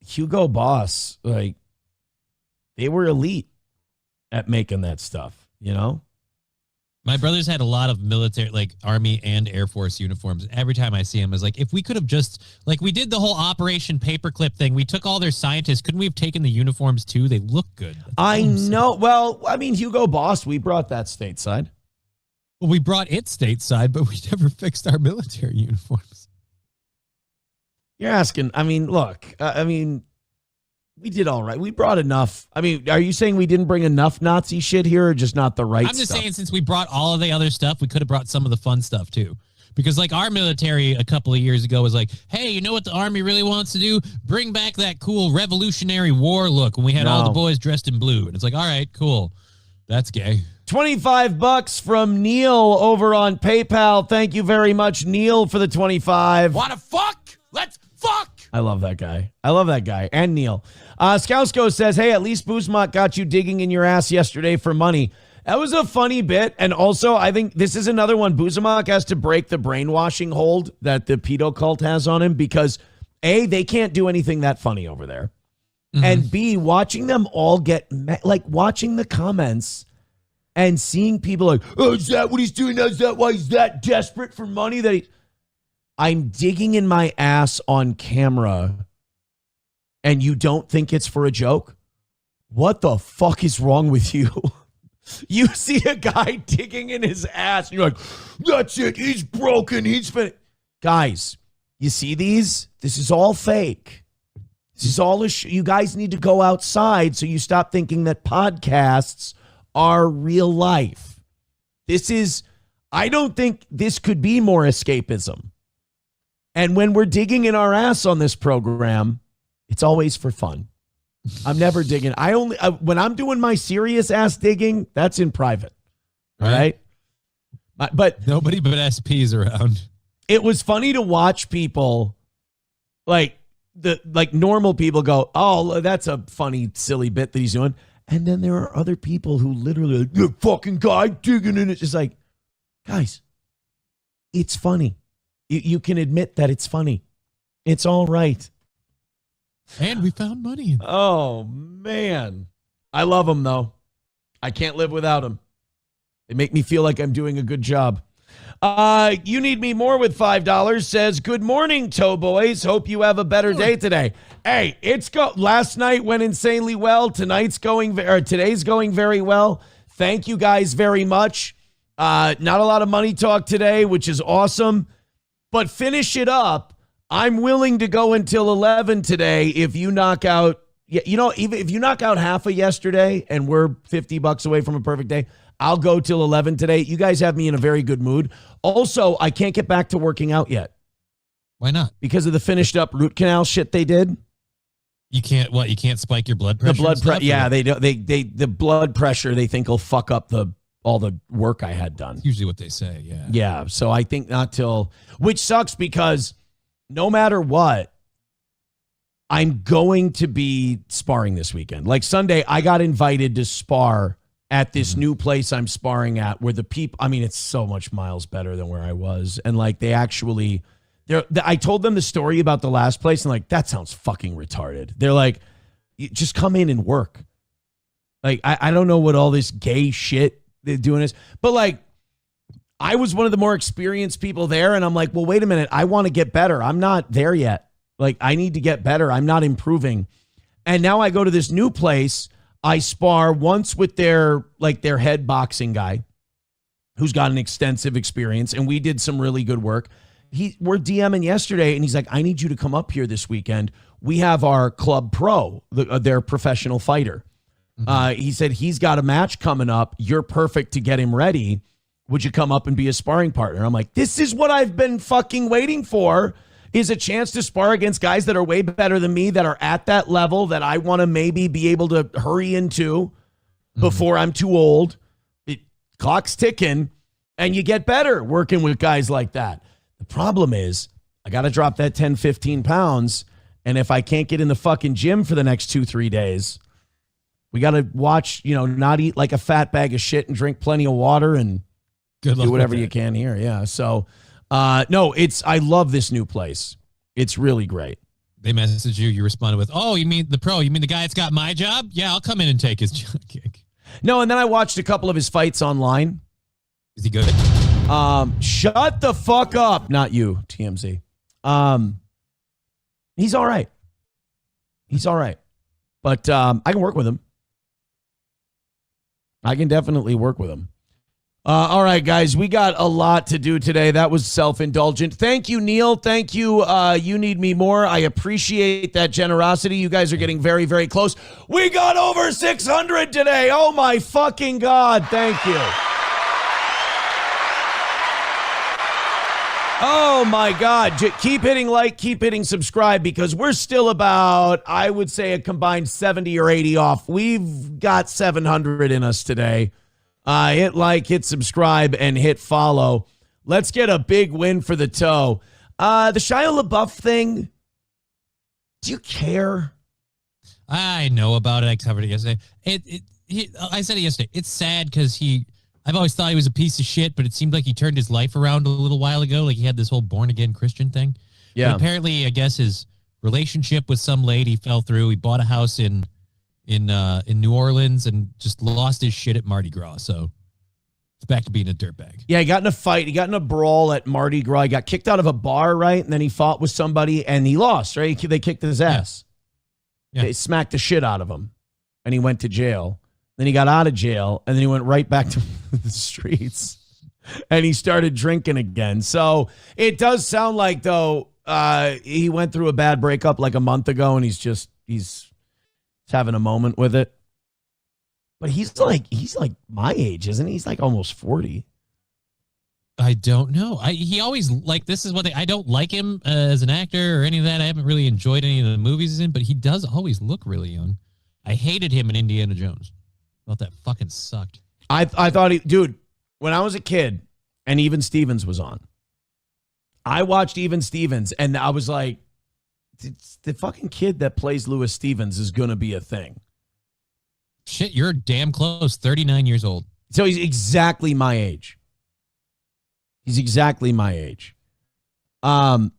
Hugo Boss, they were elite at making that stuff, you know? My brothers had a lot of military, Army and Air Force uniforms. Every time I see them, I was like, if we could have just, we did the whole Operation Paperclip thing. We took all their scientists. Couldn't we have taken the uniforms too? They look good. I know. Well, I mean, Hugo Boss, we brought that stateside. Well, we brought it stateside, but we never fixed our military uniforms. You're asking, look, we did all right. We brought enough. Are you saying we didn't bring enough Nazi shit here or just not the right stuff? I'm just saying, since we brought all of the other stuff, we could have brought some of the fun stuff too. Because our military a couple of years ago was like, hey, you know what the Army really wants to do? Bring back that cool Revolutionary War look when we had all the boys dressed in blue. And it's like, all right, cool. That's gay. $25 from Neil over on PayPal. Thank you very much, Neil, for the 25. Wanna fuck? Let's fuck! I love that guy. And Neil. Skousko says, hey, at least Boozmock got you digging in your ass yesterday for money. That was a funny bit. And also, I think this is another one. Boozmock has to break the brainwashing hold that the pedo cult has on him because, A, they can't do anything that funny over there. Mm-hmm. And B, watching them all get, watching the comments and seeing people like, oh, is that what he's doing? Is that why he's that desperate for money that I'm digging in my ass on camera and you don't think it's for a joke? What the fuck is wrong with you? You see a guy digging in his ass and you're like, that's it. He's broken. Guys, you see these? This is all fake. This is all you guys need to go outside so you stop thinking that podcasts are real life. I don't think this could be more escapism. And when we're digging in our ass on this program, it's always for fun. I'm never digging. When I'm doing my serious ass digging, that's in private. All right. But nobody but SP's around. It was funny to watch people normal people go, oh, that's a funny, silly bit that he's doing. And then there are other people who literally, the fucking guy digging in it. It's just like, guys, it's funny. You can admit that it's funny. It's all right. And we found money. Oh, man. I love them, though. I can't live without them. They make me feel like I'm doing a good job. You Need Me More with $5 says, good morning, Toe Boys. Hope you have a better day today. Hey, last night went insanely well. Today's going very well. Thank you guys very much. Not a lot of money talk today, which is awesome. But finish it up. I'm willing to go until 11 today if you knock out, even if you knock out half of yesterday and we're $50 away from a perfect day, I'll go till 11 today. You guys have me in a very good mood. Also, I can't get back to working out yet. Why not? Because of the finished up root canal shit they did. You can't You can't spike your blood pressure? The blood pressure, yeah. The blood pressure they think will fuck up all the work I had done. Usually what they say, yeah. Yeah, so I think not till, which sucks because no matter what, I'm going to be sparring this weekend. Like Sunday, I got invited to spar at this new place I'm sparring at where the people, I mean, it's so much miles better than where I was. And like they actually, I told them the story about the last place and like, that sounds fucking retarded. They're like, just come in and work. Like, I don't know what all this gay shit they're doing is, but like, I was one of the more experienced people there. And I'm like, well, wait a minute. I want to get better. I'm not there yet. Like, I need to get better. I'm not improving. And now I go to this new place. I spar once with their head boxing guy who's got an extensive experience. And we did some really good work. We're DMing yesterday and he's like, I need you to come up here this weekend. We have our club pro, their professional fighter. He said, he's got a match coming up. You're perfect to get him ready. Would you come up and be a sparring partner? I'm like, this is what I've been fucking waiting for, is a chance to spar against guys that are way better than me, that are at that level that I want to maybe be able to hurry into before I'm too old. Clock's ticking, and you get better working with guys like that. The problem is I got to drop that 10, 15 pounds, and if I can't get in the fucking gym for the next 2-3 days, we got to watch, not eat like a fat bag of shit and drink plenty of water and do whatever you can here. Yeah. So, no, I love this new place. It's really great. They messaged you. You responded with, oh, you mean the pro? You mean the guy that's got my job? Yeah, I'll come in and take his gig. No, and then I watched a couple of his fights online. Is he good? Shut the fuck up. Not you, TMZ. He's all right. He's all right. But I can work with him. I can definitely work with him. All right, guys, we got a lot to do today. That was self-indulgent. Thank you, Neil. Thank you. You Need Me More. I appreciate that generosity. You guys are getting very, very close. We got over 600 today. Oh, my fucking God. Thank you. Oh, my God. Keep hitting like, keep hitting subscribe, because we're still about, I would say, a combined 70 or 80 off. We've got 700 in us today. Hit like, hit subscribe, and hit follow. Let's get a big win for the toe. The Shia LaBeouf thing, do you care? I know about it. I covered it yesterday. I said it yesterday. It's sad because I've always thought he was a piece of shit, but it seemed like he turned his life around a little while ago. Like he had this whole born-again Christian thing. Yeah. But apparently, I guess his relationship with some lady fell through. He bought a house in New Orleans and just lost his shit at Mardi Gras. So it's back to being a dirtbag. Yeah, he got in a fight. He got in a brawl at Mardi Gras. He got kicked out of a bar, right? And then he fought with somebody and he lost, right? They kicked his ass. Yeah. They smacked the shit out of him and he went to jail. Then he got out of jail and then he went right back to the streets and he started drinking again. So it does sound like, though, he went through a bad breakup like a month ago and he's having a moment with it. But he's like my age, isn't he? He's like almost 40. I don't know. He always, like, this is what I don't like him as an actor or any of that. I haven't really enjoyed any of the movies he's in, but he does always look really young. I hated him in Indiana Jones. I thought that fucking sucked. I thought dude, when I was a kid and Even Stevens was on, I watched Even Stevens and I was like, the fucking kid that plays Louis Stevens is going to be a thing. Shit, you're damn close. 39 years old. So he's exactly my age. He's exactly my age. I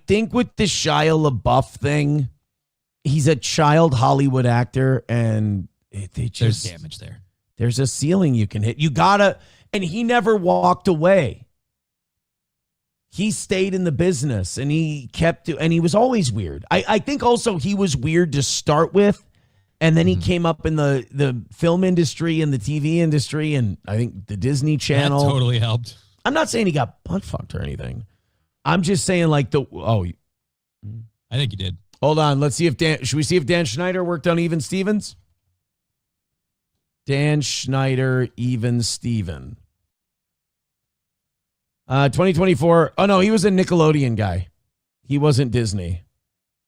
think with the Shia LaBeouf thing, he's a child Hollywood actor, and there's damage there. There's a ceiling you can hit. You gotta, and he never walked away. He stayed in the business, and he and he was always weird. I think also he was weird to start with, and then he came up in the film industry and the TV industry, and I think the Disney Channel. That totally helped. I'm not saying he got butt fucked or anything. I'm just saying I think he did. Hold on. Let's see if should we see if Dan Schneider worked on Even Stevens? Dan Schneider, Even Steven. 2024. Oh no, he was a Nickelodeon guy. He wasn't Disney.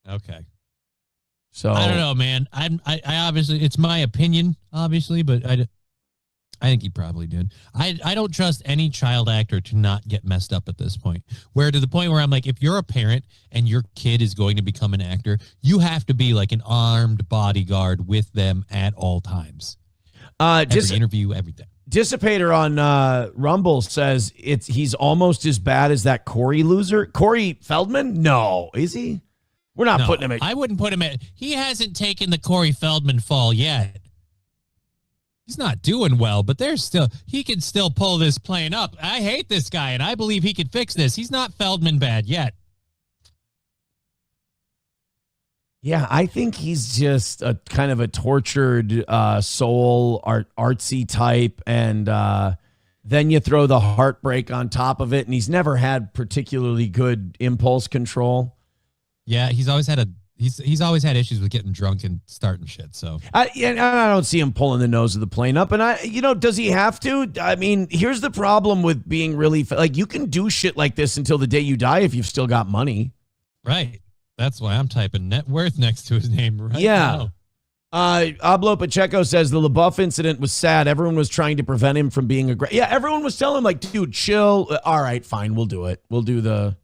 Okay. So I don't know, man. I obviously, it's my opinion, obviously, but I think he probably did. I don't trust any child actor to not get messed up at this point. Where to the point where I'm like, if you're a parent and your kid is going to become an actor, you have to be like an armed bodyguard with them at all times. Every interview, everything. Dissipator on Rumble says he's almost as bad as that Corey loser. Corey Feldman? No, is he? We're not putting him at. I wouldn't put him at. He hasn't taken the Corey Feldman fall yet. He's not doing well, but he can still pull this plane up. I hate this guy, and I believe he could fix this. He's not Feldman bad yet. Yeah, I think he's just a kind of a tortured soul, artsy type, and then you throw the heartbreak on top of it, and he's never had particularly good impulse control. Yeah, he's always had issues with getting drunk and starting shit. So I don't see him pulling the nose of the plane up. And does he have to? I mean, here's the problem with being really you can do shit like this until the day you die if you've still got money. Right. That's why I'm typing net worth next to his name right now. Ablo Pacheco says the LaBeouf incident was sad. Everyone was trying to prevent him from being aggressive. Yeah, everyone was telling him dude, chill. All right, fine, we'll do it. We'll do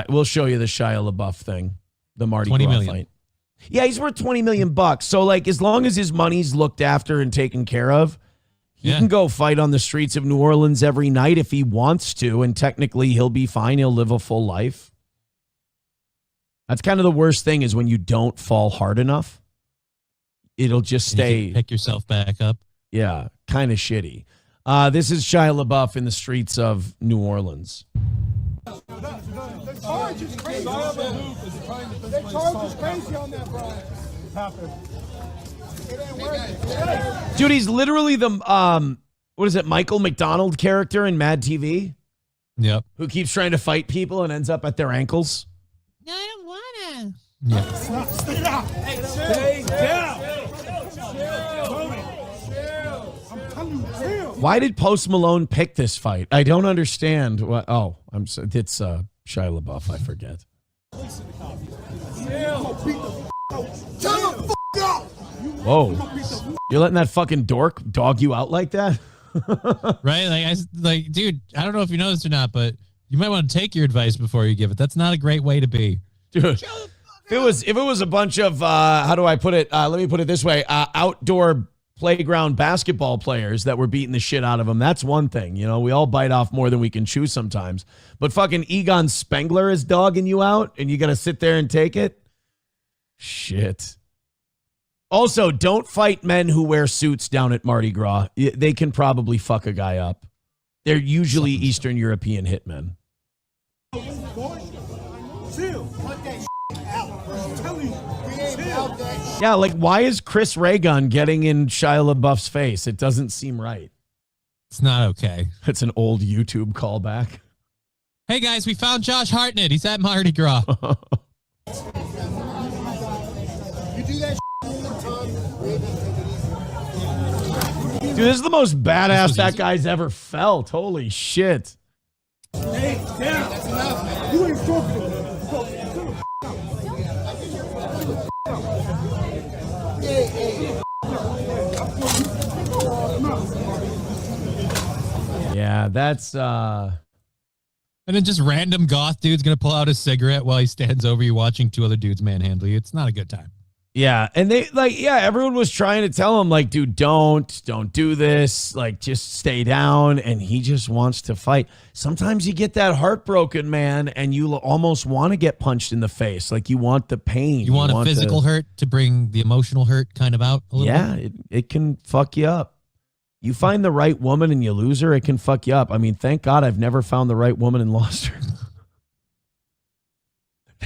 we'll show you the Shia LaBeouf thing. The Mardi Gras fight. Yeah, he's worth $20 million. So as long as his money's looked after and taken care of, he can go fight on the streets of New Orleans every night if he wants to, and technically he'll be fine. He'll live a full life. That's kind of the worst thing is when you don't fall hard enough. It'll just stay. Pick yourself back up. Yeah, kind of shitty. This is Shia LaBeouf in the streets of New Orleans. The charge is crazy. The charge is crazy on that, bro. It ain't worth it. Dude, he's literally the what is it, Michael McDonald character in Mad TV? Yep. Who keeps trying to fight people and ends up at their ankles. No, I don't wanna. Yeah. Stay down. Stay down. I'm telling you, chill. Why did Post Malone pick this fight? I don't understand. What? Oh, it's Shia LaBeouf. I forget. Whoa, you're letting that fucking dork dog you out like that? Right? Dude, I don't know if you know this or not, but you might want to take your advice before you give it. That's not a great way to be. Dude, if it was a bunch of how do I put it? Let me put it this way: outdoor playground basketball players that were beating the shit out of him. That's one thing, we all bite off more than we can chew sometimes. But fucking Egon Spengler is dogging you out, and you got to sit there and take it. Shit. Also, don't fight men who wear suits down at Mardi Gras. They can probably fuck a guy up. They're usually Eastern European hitmen. Chill. Cut that out, bro. I'm telling you. Yeah, why is Chris Ray Gun getting in Shia LaBeouf's face? It doesn't seem right. It's not okay. It's an old YouTube callback. Hey, guys, we found Josh Hartnett. He's at Mardi Gras. You do that one more time. Dude, this is the most badass that guy's ever felt. Holy shit. Hey, down. That's enough, man. You ain't talking to me. Yeah, that's and then just random goth dude's gonna pull out a cigarette while he stands over you watching two other dudes manhandle you. It's not a good time. Yeah, and everyone was trying to tell him, like, dude, don't do this, like, just stay down, and he just wants to fight. Sometimes you get that heartbroken, man, and you almost want to get punched in the face, like you want the pain. You want a physical hurt to bring the emotional hurt kind of out a little bit? Yeah, it can fuck you up. You find the right woman and you lose her, it can fuck you up. I mean, thank God I've never found the right woman and lost her.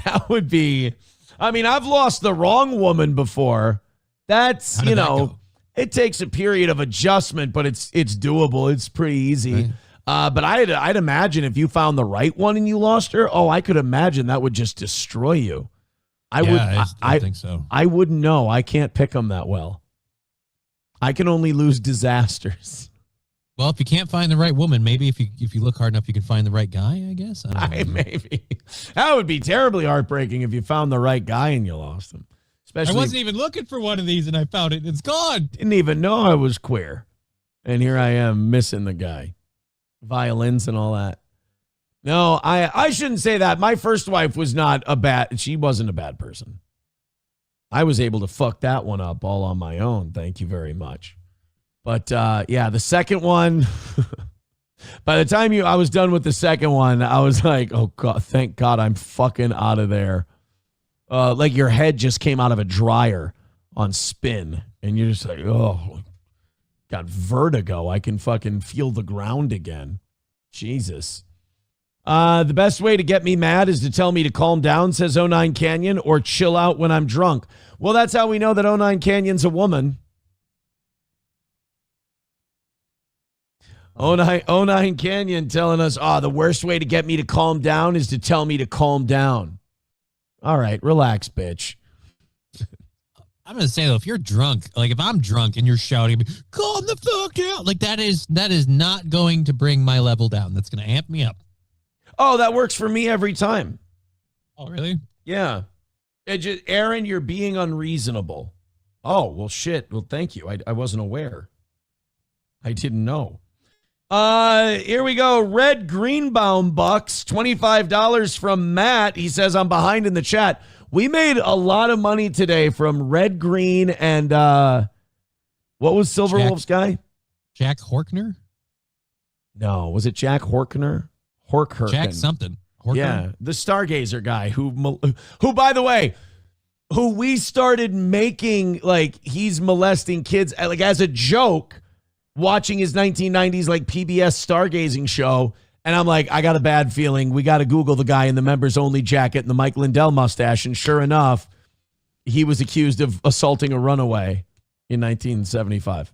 That would be... I mean, I've lost the wrong woman before. That's, it takes a period of adjustment, but it's doable. It's pretty easy. Right. But I'd imagine if you found the right one and you lost her, I could imagine that would just destroy you. I think so. I wouldn't know. I can't pick them that well. I can only lose disasters. Well, if you can't find the right woman, maybe if you look hard enough, you can find the right guy, I guess. I don't know. Maybe. That would be terribly heartbreaking if you found the right guy and you lost him. I wasn't even looking for one of these and I found it. It's gone. Didn't even know I was queer. And here I am missing the guy. Violins and all that. No, I shouldn't say that. My first wife was she wasn't a bad person. I was able to fuck that one up all on my own. Thank you very much. But, the second one, by the time I was done with the second one, I was like, oh, God, thank God I'm fucking out of there. Like your head just came out of a dryer on spin, and you're just like, oh, got vertigo. I can fucking feel the ground again. Jesus. The best way to get me mad is to tell me to calm down, says 09 Canyon, or chill out when I'm drunk. Well, that's how we know that 09 Canyon's a woman. 09 Canyon telling us, the worst way to get me to calm down is to tell me to calm down. All right, relax, bitch. I'm going to say, though, if you're drunk, like if I'm drunk and you're shouting at me, calm the fuck down, like that is not going to bring my level down. That's going to amp me up. Oh, that works for me every time. Oh, really? Yeah. Aaron, you're being unreasonable. Oh, well, shit. Well, thank you. I wasn't aware. I didn't know. Here we go. Red Greenbaum bucks, $25 from Matt. He says, I'm behind in the chat. We made a lot of money today from Red Green and what was Silverwolf's guy? Jack Horkner? No, was it Jack Horkner? Horkherkin. Jack something. Horkner? Yeah, the Stargazer guy who, by the way, who we started making like he's molesting kids like as a joke. Watching his 1990s like PBS stargazing show, and I'm like, I got a bad feeling. We got to Google the guy in the members only jacket and the Mike Lindell mustache, and sure enough, he was accused of assaulting a runaway in 1975.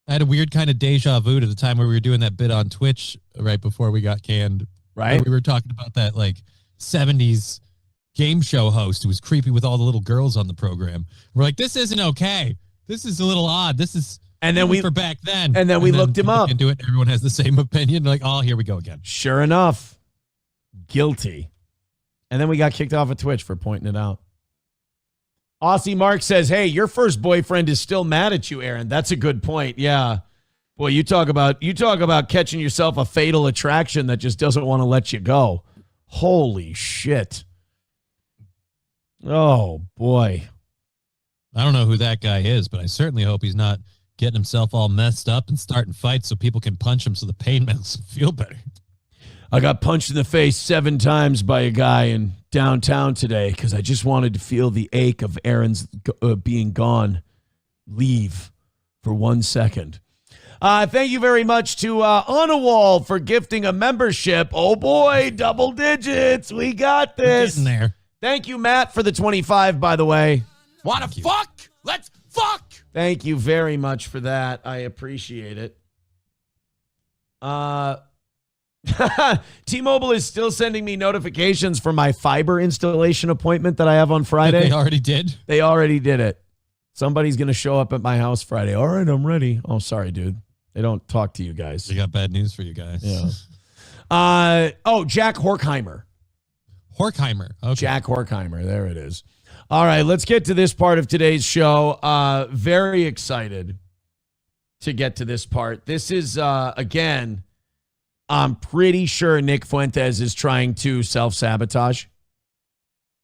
I had a weird kind of deja vu to the time where we were doing that bit on Twitch right before we got canned. Right, we were talking about that like 70s game show host who was creepy with all the little girls on the program. We're like, this isn't okay. This is a little odd. This is. And then for back then. And then we looked him up. Into it. Everyone has the same opinion. Like, oh, here we go again. Sure enough, guilty. And then we got kicked off of Twitch for pointing it out. Aussie Mark says, hey, your first boyfriend is still mad at you, Aaron. That's a good point. Yeah. Boy, you talk about catching yourself a fatal attraction that just doesn't want to let you go. Holy shit. Oh, boy. I don't know who that guy is, but I certainly hope he's not getting himself all messed up and starting fights so people can punch him so the pain makes him feel better. I got punched in the face 7 times by a guy in downtown today because I just wanted to feel the ache of Aaron's being gone. Leave for 1 second. Thank you very much to On a Wall for gifting a membership. Oh, boy, double digits. We got this. We're getting there. Thank you, Matt, for the 25, by the way. Wanna fuck? Let's fuck! Thank you very much for that. I appreciate it. T-Mobile is still sending me notifications for my fiber installation appointment that I have on Friday. They already did? They already did it. Somebody's going to show up at my house Friday. All right, I'm ready. Oh, sorry, dude. They don't talk to you guys. They got bad news for you guys. Yeah. Jack Horkheimer. Horkheimer. Okay. Jack Horkheimer. There it is. All right, let's get to this part of today's show. Very excited to get to this part. This is, again, I'm pretty sure Nick Fuentes is trying to self-sabotage.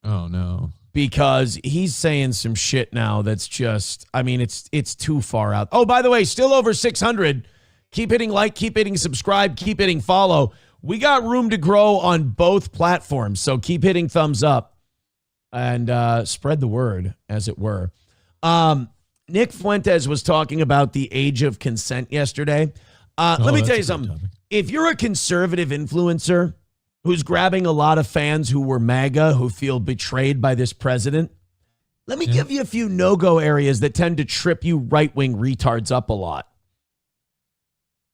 Oh, no. because he's saying some shit now that's just, I mean, it's too far out. Oh, by the way, still over 600. Keep hitting like, keep hitting subscribe, keep hitting follow. We got room to grow on both platforms, so keep hitting thumbs up and spread the word, as it were. Nick Fuentes was talking about the age of consent yesterday. Let me tell you something. If you're a conservative influencer who's grabbing a lot of fans who were MAGA, who feel betrayed by this president, let me give you a few no-go areas that tend to trip you right-wing retards up a lot.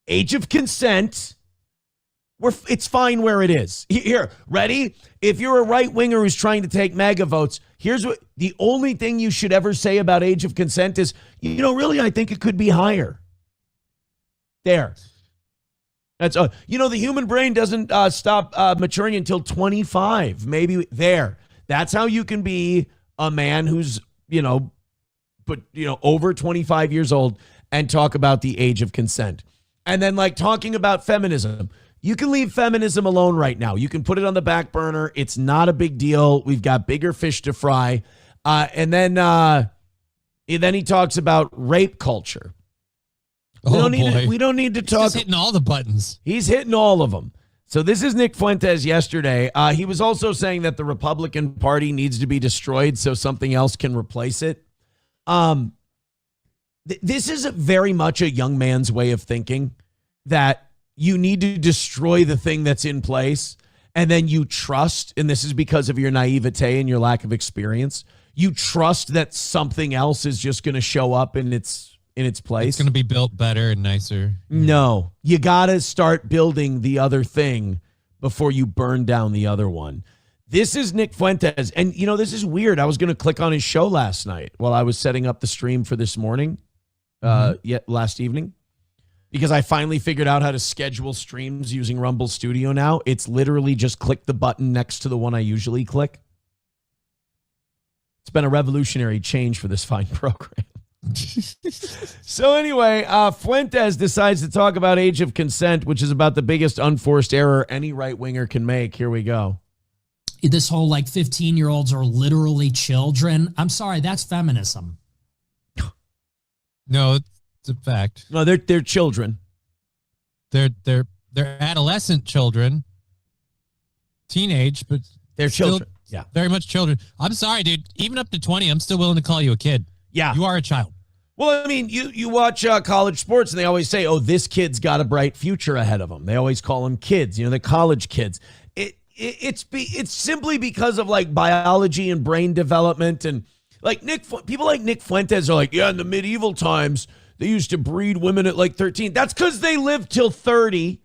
Age of consent, it's fine where it is. Here, ready? If you're a right-winger who's trying to take MAGA votes, here's what the only thing you should ever say about age of consent is, really, I think it could be higher. There. That's the human brain doesn't stop maturing until 25. Maybe there. That's how you can be a man who's, over 25 years old and talk about the age of consent. And then talking about feminism. You can leave feminism alone right now. You can put it on the back burner. It's not a big deal. We've got bigger fish to fry. And then he talks about rape culture. We don't need to talk. He's hitting all the buttons. He's hitting all of them. So this is Nick Fuentes yesterday. He was also saying that the Republican Party needs to be destroyed so something else can replace it. This is very much a young man's way of thinking, that you need to destroy the thing that's in place, and then you trust, and this is because of your naivete and your lack of experience, you trust that something else is just going to show up in its place. It's going to be built better and nicer. No, you got to start building the other thing before you burn down the other one. This is Nick Fuentes. And, this is weird. I was going to click on his show last night while I was setting up the stream for this morning, last evening, because I finally figured out how to schedule streams using Rumble Studio now. It's literally just click the button next to the one I usually click. It's been a revolutionary change for this fine program. So anyway, Fuentes decides to talk about age of consent, which is about the biggest unforced error any right-winger can make. Here we go. This whole 15-year-olds are literally children. I'm sorry, that's feminism. No, it's a fact. No, they're children. They're adolescent children. Teenage, but they're children. Yeah. Very much children. I'm sorry, dude. Even up to 20, I'm still willing to call you a kid. Yeah. You are a child. Well, I mean, you watch college sports and they always say, oh, this kid's got a bright future ahead of them. They always call them kids, the college kids. It's simply because of biology and brain development. And people like Nick Fuentes are like, yeah, in the medieval times, they used to breed women at 13. That's because they lived till 30.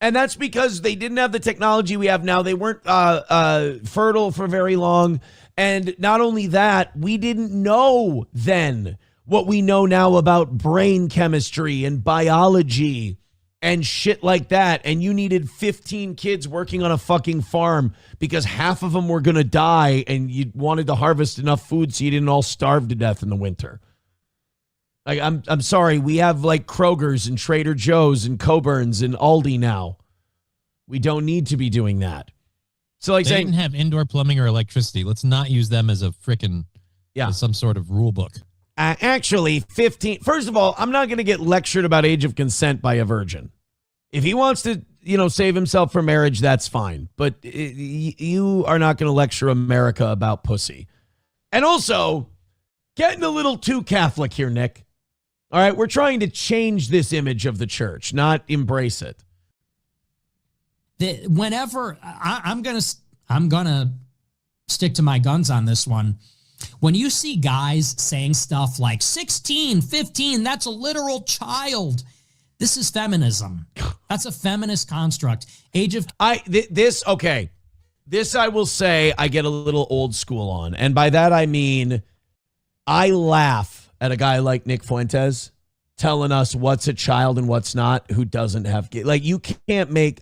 And that's because they didn't have the technology we have now. They weren't fertile for very long. And not only that, we didn't know then what we know now about brain chemistry and biology and shit like that. And you needed 15 kids working on a fucking farm because half of them were going to die, and you wanted to harvest enough food so you didn't all starve to death in the winter. I'm sorry. We have Kroger's and Trader Joe's and Coburn's and Aldi now. We don't need to be doing that. So they didn't have indoor plumbing or electricity. Let's not use them as a frickin' as some sort of rule book. Actually, 15. First of all, I'm not going to get lectured about age of consent by a virgin. If he wants to, save himself for marriage, that's fine. But you are not going to lecture America about pussy. And also, getting a little too Catholic here, Nick. All right, we're trying to change this image of the church, not embrace it. Whenever I'm gonna stick to my guns on this one. When you see guys saying stuff like 16, 15, that's a literal child. This is feminism. That's a feminist construct. This I will say I get a little old school on. And by that I mean I laugh at a guy like Nick Fuentes telling us what's a child and what's not, who doesn't have kids. You can't make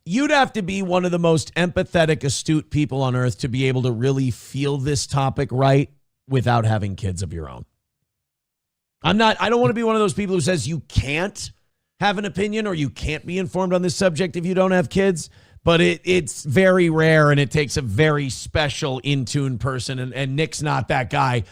you'd have to be one of the most empathetic, astute people on earth to be able to really feel this topic right without having kids of your own. I don't want to be one of those people who says you can't have an opinion or you can't be informed on this subject if you don't have kids. but it's very rare, and it takes a very special in tune person, and Nick's not that guy.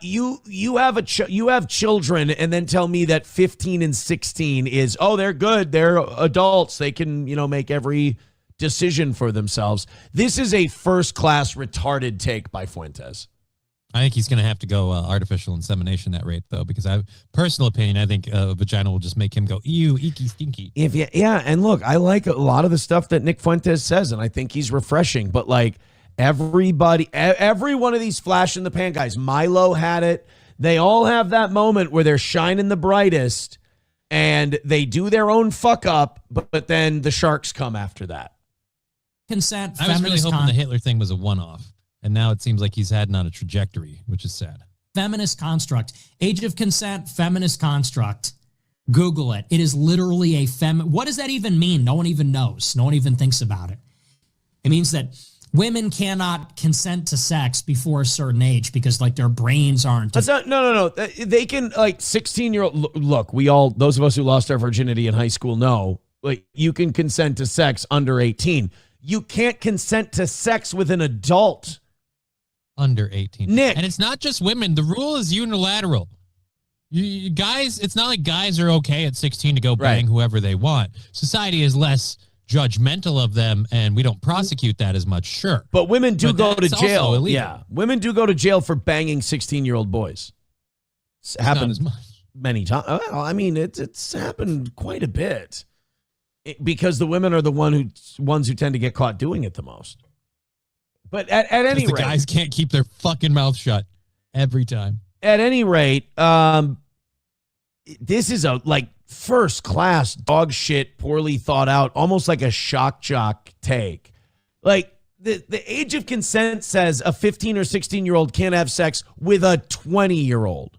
You have children, and then tell me that 15 and 16 is, oh, they're good, they're adults, they can make every decision for themselves. This is a first class retarded take by Fuentes. I think he's going to have to go artificial insemination at rate, though, because personal opinion, I think vagina will just make him go, ew, icky, stinky. And look, I like a lot of the stuff that Nick Fuentes says, and I think he's refreshing, but like every one of these flash in the pan guys, Milo had it. They all have that moment where they're shining the brightest, and they do their own fuck up, but then the sharks come after that. Consent. I was really hoping the Hitler thing was a one-off. And now it seems like he's heading on a trajectory, which is sad. Feminist construct. Age of consent, feminist construct. Google it. It is literally a what does that even mean? No one even knows. No one even thinks about it. It means that women cannot consent to sex before a certain age because like their brains aren't. That's not, no. They can, like, 16-year-old. Look, those of us who lost our virginity in high school know, like, you can consent to sex under 18. You can't consent to sex with an adult. Under 18. Nick. And it's not just women. The rule is unilateral. You guys, it's not like guys are okay at 16 to go bang whoever they want. Society is less judgmental of them, and we don't prosecute that as much, sure. But women do go to jail. Yeah. Women do go to jail for banging 16-year-old boys. It's happened many times. Well, I mean, it's happened quite a bit. Because the women are the ones who tend to get caught doing it the most. But at any rate, the guys can't keep their fucking mouth shut every time. At any rate, this is a first class dog shit, poorly thought out, almost like a shock jock take. Like the age of consent says a 15 or 16-year-old can't have sex with a 20-year-old.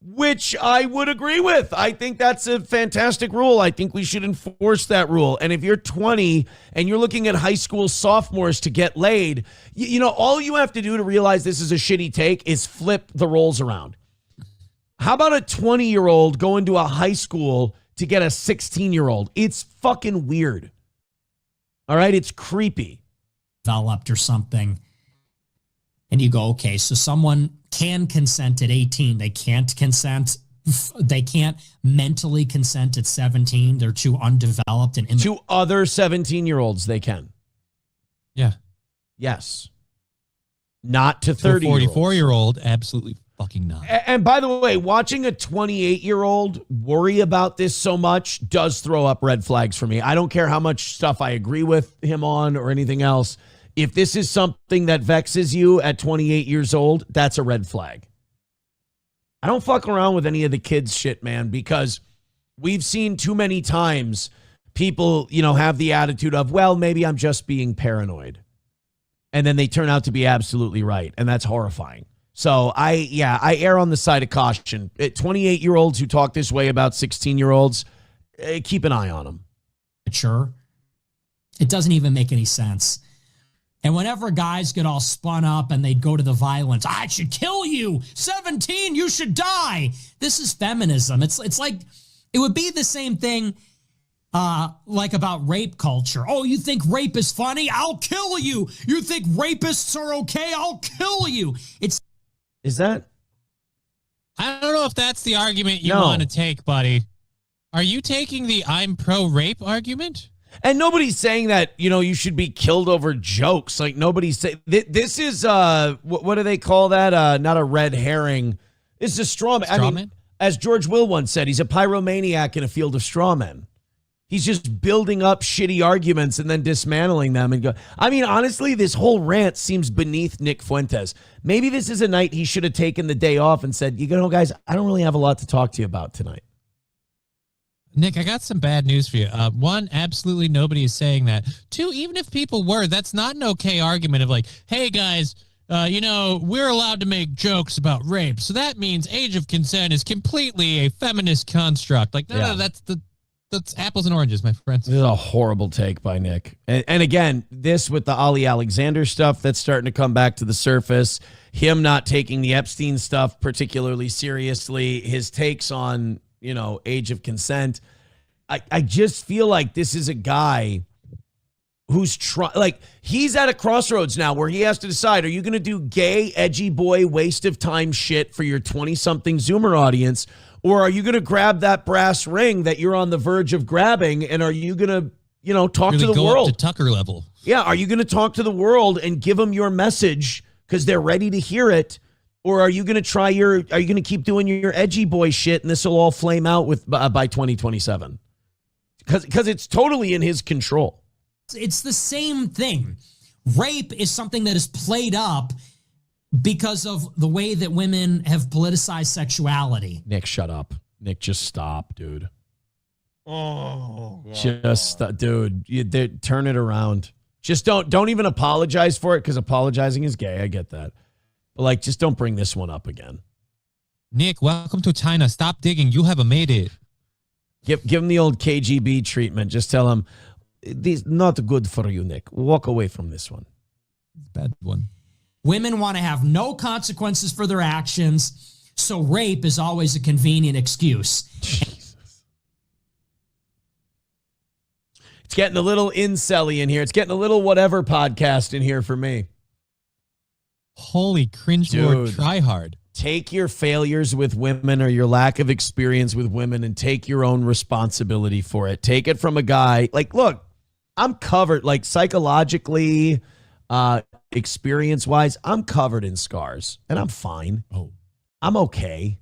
Which I would agree with. I think that's a fantastic rule. I think we should enforce that rule. And if you're 20 and you're looking at high school sophomores to get laid, all you have to do to realize this is a shitty take is flip the roles around. How about a 20-year-old going to a high school to get a 16-year-old? It's fucking weird. All right? It's creepy. Developed or something. And you go, okay, so someone can consent at 18. They can't consent. They can't mentally consent at 17. They're too undeveloped and to other 17-year-olds, they can. Yeah. Yes. Not to 30. 44-year-old, absolutely fucking not. And by the way, watching a 28-year-old worry about this so much does throw up red flags for me. I don't care how much stuff I agree with him on or anything else. If this is something that vexes you at 28 years old, that's a red flag. I don't fuck around with any of the kids shit, man, because we've seen too many times people, have the attitude of, well, maybe I'm just being paranoid. And then they turn out to be absolutely right. And that's horrifying. So I err on the side of caution. 28-year-olds who talk this way about 16-year-olds, keep an eye on them. Sure. It doesn't even make any sense. And whenever guys get all spun up and they'd go to the violence, I should kill you. 17, you should die. This is feminism. It's like, it would be the same thing like about rape culture. Oh, you think rape is funny? I'll kill you. You think rapists are okay? I'll kill you. Is that? I don't know if that's the argument you want to take, buddy. Are you taking the I'm pro-rape argument? And nobody's saying that, you should be killed over jokes. Like, nobody's saying this is what do they call that? Not a red herring. It's a straw man. I mean, as George Will once said, he's a pyromaniac in a field of straw men. He's just building up shitty arguments and then dismantling them and go. I mean, honestly, this whole rant seems beneath Nick Fuentes. Maybe this is a night he should have taken the day off and said, guys, I don't really have a lot to talk to you about tonight. Nick, I got some bad news for you. One, absolutely nobody is saying that. Two, even if people were, that's not an okay argument of like, hey, guys, we're allowed to make jokes about rape. So that means age of consent is completely a feminist construct. Like, no, that's apples and oranges, my friends. This is a horrible take by Nick. And again, this with the Ali Alexander stuff that's starting to come back to the surface, him not taking the Epstein stuff particularly seriously, his takes on age of consent. I just feel like this is a guy who's he's at a crossroads now where he has to decide, are you going to do gay, edgy boy, waste of time shit for your 20-something Zoomer audience, or are you going to grab that brass ring that you're on the verge of grabbing, and are you going to, talk really to the go world? up to Tucker level. Yeah, are you going to talk to the world and give them your message because they're ready to hear it, or are you going to are you going to keep doing your edgy boy shit and this will all flame out by 2027? Because it's totally in his control. It's the same thing. Rape is something that is played up because of the way that women have politicized sexuality. Nick, shut up. Nick, just stop, dude. Oh, dude, turn it around. Just don't even apologize for it, because apologizing is gay. I get that. But just don't bring this one up again. Nick, welcome to China. Stop digging. You haven't made it. Give him the old KGB treatment. Just tell him, this is not good for you, Nick. Walk away from this one. Bad one. Women want to have no consequences for their actions, so rape is always a convenient excuse. Jesus. It's getting a little incel-y in here. It's getting a little whatever podcast in here for me. Holy cringe lord, try hard. Take your failures with women or your lack of experience with women and take your own responsibility for it. Take it from a guy. Look, I'm covered, psychologically, experience-wise, I'm covered in scars, and I'm fine. Oh. I'm okay.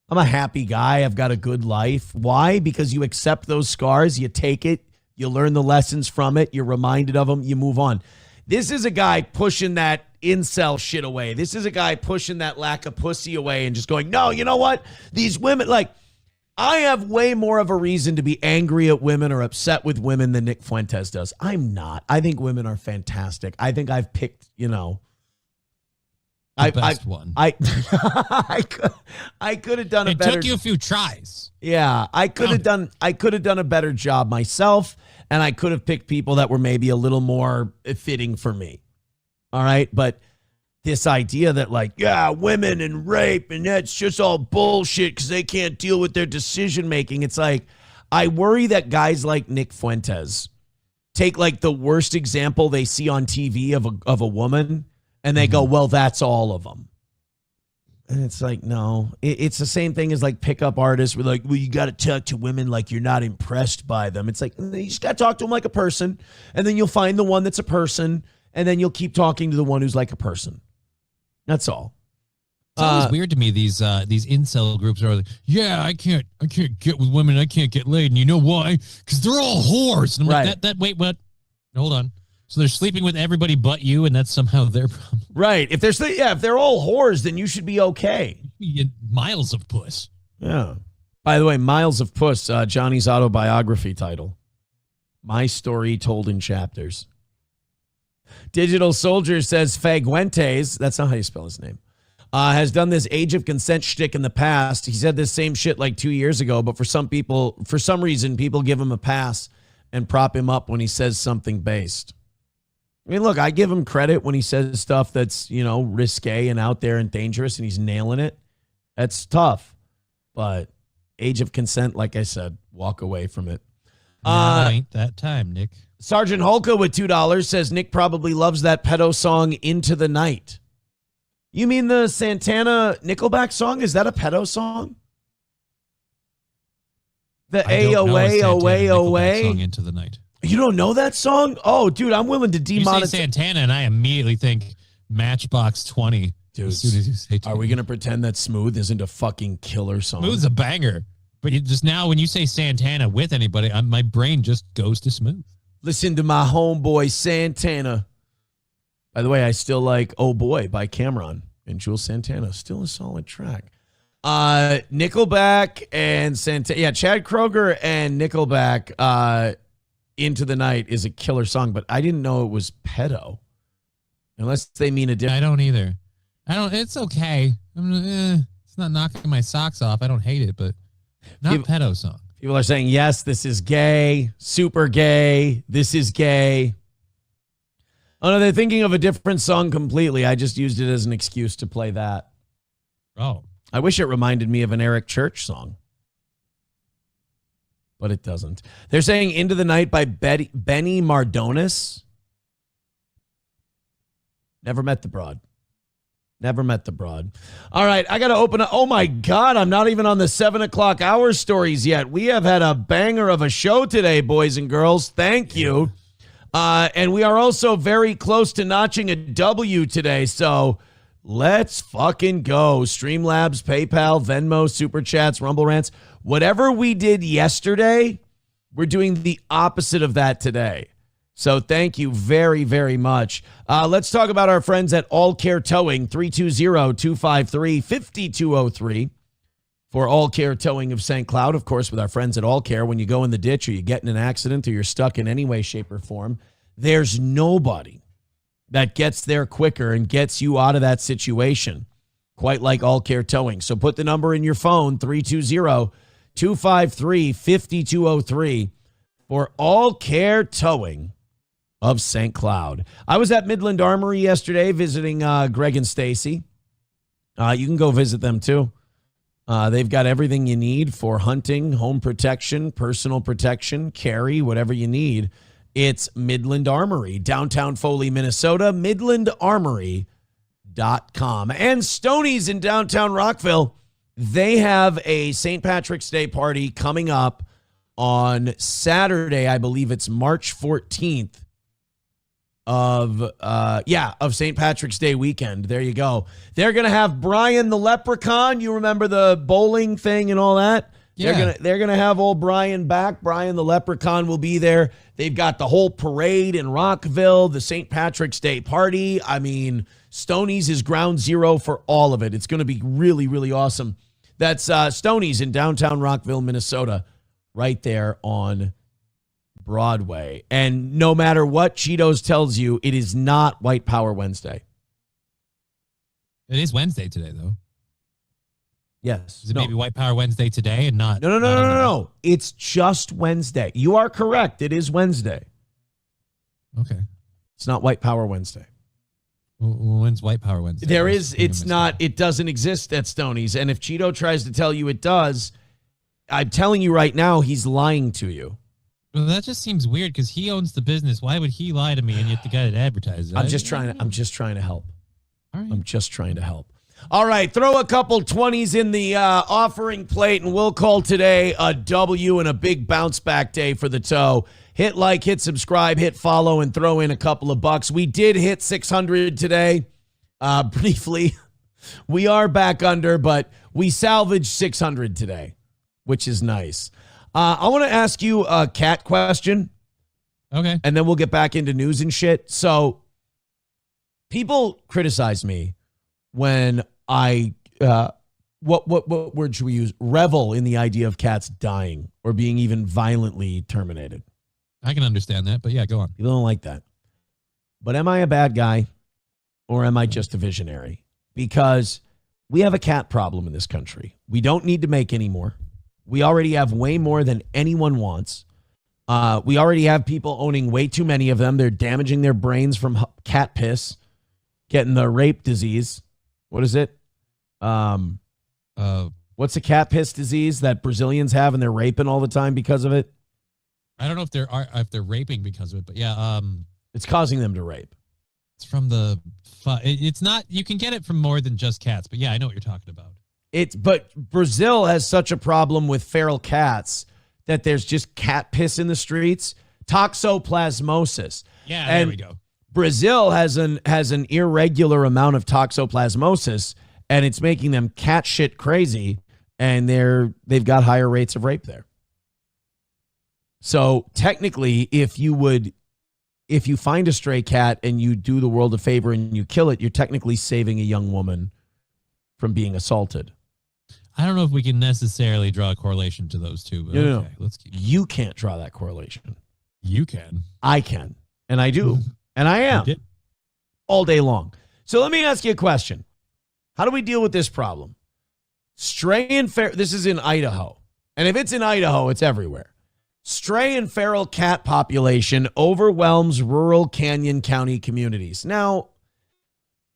I'm a happy guy. I've got a good life. Why? Because you accept those scars, you take it, you learn the lessons from it, you're reminded of them, you move on. This is a guy pushing that incel shit away. This is a guy pushing that lack of pussy away and just going, no, you know what? These women, I have way more of a reason to be angry at women or upset with women than Nick Fuentes does. I'm not. I think women are fantastic. I think I've picked, The best one. I could have done a better. It took you a few tries. Yeah, I could have done a better job myself, and I could have picked people that were maybe a little more fitting for me. All right, but this idea that women and rape and that's just all bullshit because they can't deal with their decision making. It's I worry that guys like Nick Fuentes take the worst example they see on TV of a woman, and they go, well, that's all of them. And it's no, it's the same thing as pickup artists. We're well, you got to talk to women like you're not impressed by them. It's you just got to talk to them like a person, and then you'll find the one that's a person, and then you'll keep talking to the one who's like a person. That's all. It's always weird to me. These incel groups are I can't get with women. I can't get laid. And you know why? Because they're all whores. And I'm right. Wait, what? Hold on. So they're sleeping with everybody but you, and that's somehow their problem. Right. If they're all whores, then you should be okay. You get miles of puss. Yeah. By the way, Miles of Puss, Johnny's autobiography title. My story told in chapters. Digital Soldier says Faguentes, that's not how you spell his name, has done this age of consent shtick in the past. He said this same shit 2 years ago, but for some reason, people give him a pass and prop him up when he says something based. I mean, look, I give him credit when he says stuff that's, risque and out there and dangerous, and he's nailing it. That's tough. But age of consent, like I said, walk away from it. Ain't that time, Nick. Sergeant Holka with $2 says Nick probably loves that pedo song Into the Night. You mean the Santana Nickelback song? Is that a pedo song? The away song Into the Night. You don't know that song? Oh, dude, I'm willing to demonetize. You say Santana, and I immediately think Matchbox 20. Dude, as soon as you say are we going to pretend that Smooth isn't a fucking killer song? Smooth's a banger. But just now, when you say Santana with anybody, my brain just goes to Smooth. Listen to my homeboy Santana. By the way, I still like Oh Boy by Cameron and Jules Santana. Still a solid track. Nickelback and Santana. Yeah, Chad Kroeger and Nickelback, Into the Night is a killer song, but I didn't know it was pedo. Unless they mean a different. I don't either. It's okay. It's not knocking my socks off. I don't hate it, but not pedo song. People are saying, yes, this is gay, super gay, this is gay. Oh, no, they're thinking of a different song completely. I just used it as an excuse to play that. Oh. I wish it reminded me of an Eric Church song. but it doesn't. They're saying Into the Night by Benny Mardones. Never met the broad. Never met the broad. All right, I got to open up. Oh, my God, I'm not even on the 7 o'clock hour stories yet. We have had a banger of a show today, boys and girls. Thank you. And we are also very close to notching a W today, so let's fucking go. Streamlabs, PayPal, Venmo, Super Chats, Rumble Rants. Whatever we did yesterday, we're doing the opposite of that today. So thank you very, very much. Let's talk about our friends at All Care Towing, 320-253-5203 for All Care Towing of St. Cloud. Of course, with our friends at All Care, when you go in the ditch or you get in an accident or you're stuck in any way, shape, or form, there's nobody that gets there quicker and gets you out of that situation, quite like All Care Towing. So put the number in your phone, 320-253-5203 for All Care Towing of St. Cloud. I was at Midland Armory yesterday visiting Greg and Stacy. You can go visit them too. They've got everything you need for hunting, home protection, personal protection, carry, whatever you need. It's Midland Armory, downtown Foley, Minnesota, midlandarmory.com. And Stoney's in downtown Rockville. They have a St. Patrick's Day party coming up on Saturday. I believe it's March 14th of St. Patrick's Day weekend. There you go. They're going to have Brian the Leprechaun. You remember the bowling thing and all that? Yeah. They're gonna have old Brian back. Brian the Leprechaun will be there. They've got the whole parade in Rockville, the St. Patrick's Day party. I mean, Stoney's is ground zero for all of it. It's going to be really, really awesome. That's Stoney's in downtown Rockville, Minnesota, right there on Broadway. And no matter what Cheetos tells you, it is not White Power Wednesday. It is Wednesday today, though. Yes. Is it maybe White Power Wednesday today and not? No. It's just Wednesday. You are correct. It is Wednesday. Okay. It's not White Power Wednesday. Well, when's White Power Wednesday? It doesn't exist at Stoney's. And if Cheeto tries to tell you it does, I'm telling you right now, he's lying to you. Well, that just seems weird because he owns the business. Why would he lie to me and yet the guy that advertises? I'm just trying to help. All right. I'm just trying to help. All right, throw a couple 20s in the offering plate, and we'll call today a W and a big bounce back day for the toe. Hit like, hit subscribe, hit follow, and throw in a couple of bucks. We did hit 600 today, briefly. We are back under, but we salvaged 600 today, which is nice. I want to ask you a cat question. Okay. And then we'll get back into news and shit. So people criticize me when I, what word should we use? Revel in the idea of cats dying or being even violently terminated. I can understand that, but yeah, go on. You don't like that. But am I a bad guy or am I just a visionary? Because we have a cat problem in this country. We don't need to make any more. We already have way more than anyone wants. We already have people owning way too many of them. They're damaging their brains from cat piss, getting the rape disease. What is it? What's the cat piss disease that Brazilians have and they're raping all the time because of it? I don't know if they're raping because of it, but yeah, it's causing them to rape. It's from it's not, you can get it from more than just cats, but yeah, I know what you're talking about. But Brazil has such a problem with feral cats that there's just cat piss in the streets. Toxoplasmosis. Yeah, there we go. Brazil has an irregular amount of toxoplasmosis, and it's making them cat shit crazy, and they've got higher rates of rape there. So technically, if you find a stray cat and you do the world a favor and you kill it, you're technically saving a young woman from being assaulted. I don't know if we can necessarily draw a correlation to those two, but no. Okay, let's keep. You can't draw that correlation. You can. I can, and I do. And I am all day long. So let me ask you a question. How do we deal with this problem? Stray and feral, this is in Idaho. And if it's in Idaho, it's everywhere. Stray and feral cat population overwhelms rural Canyon County communities. Now,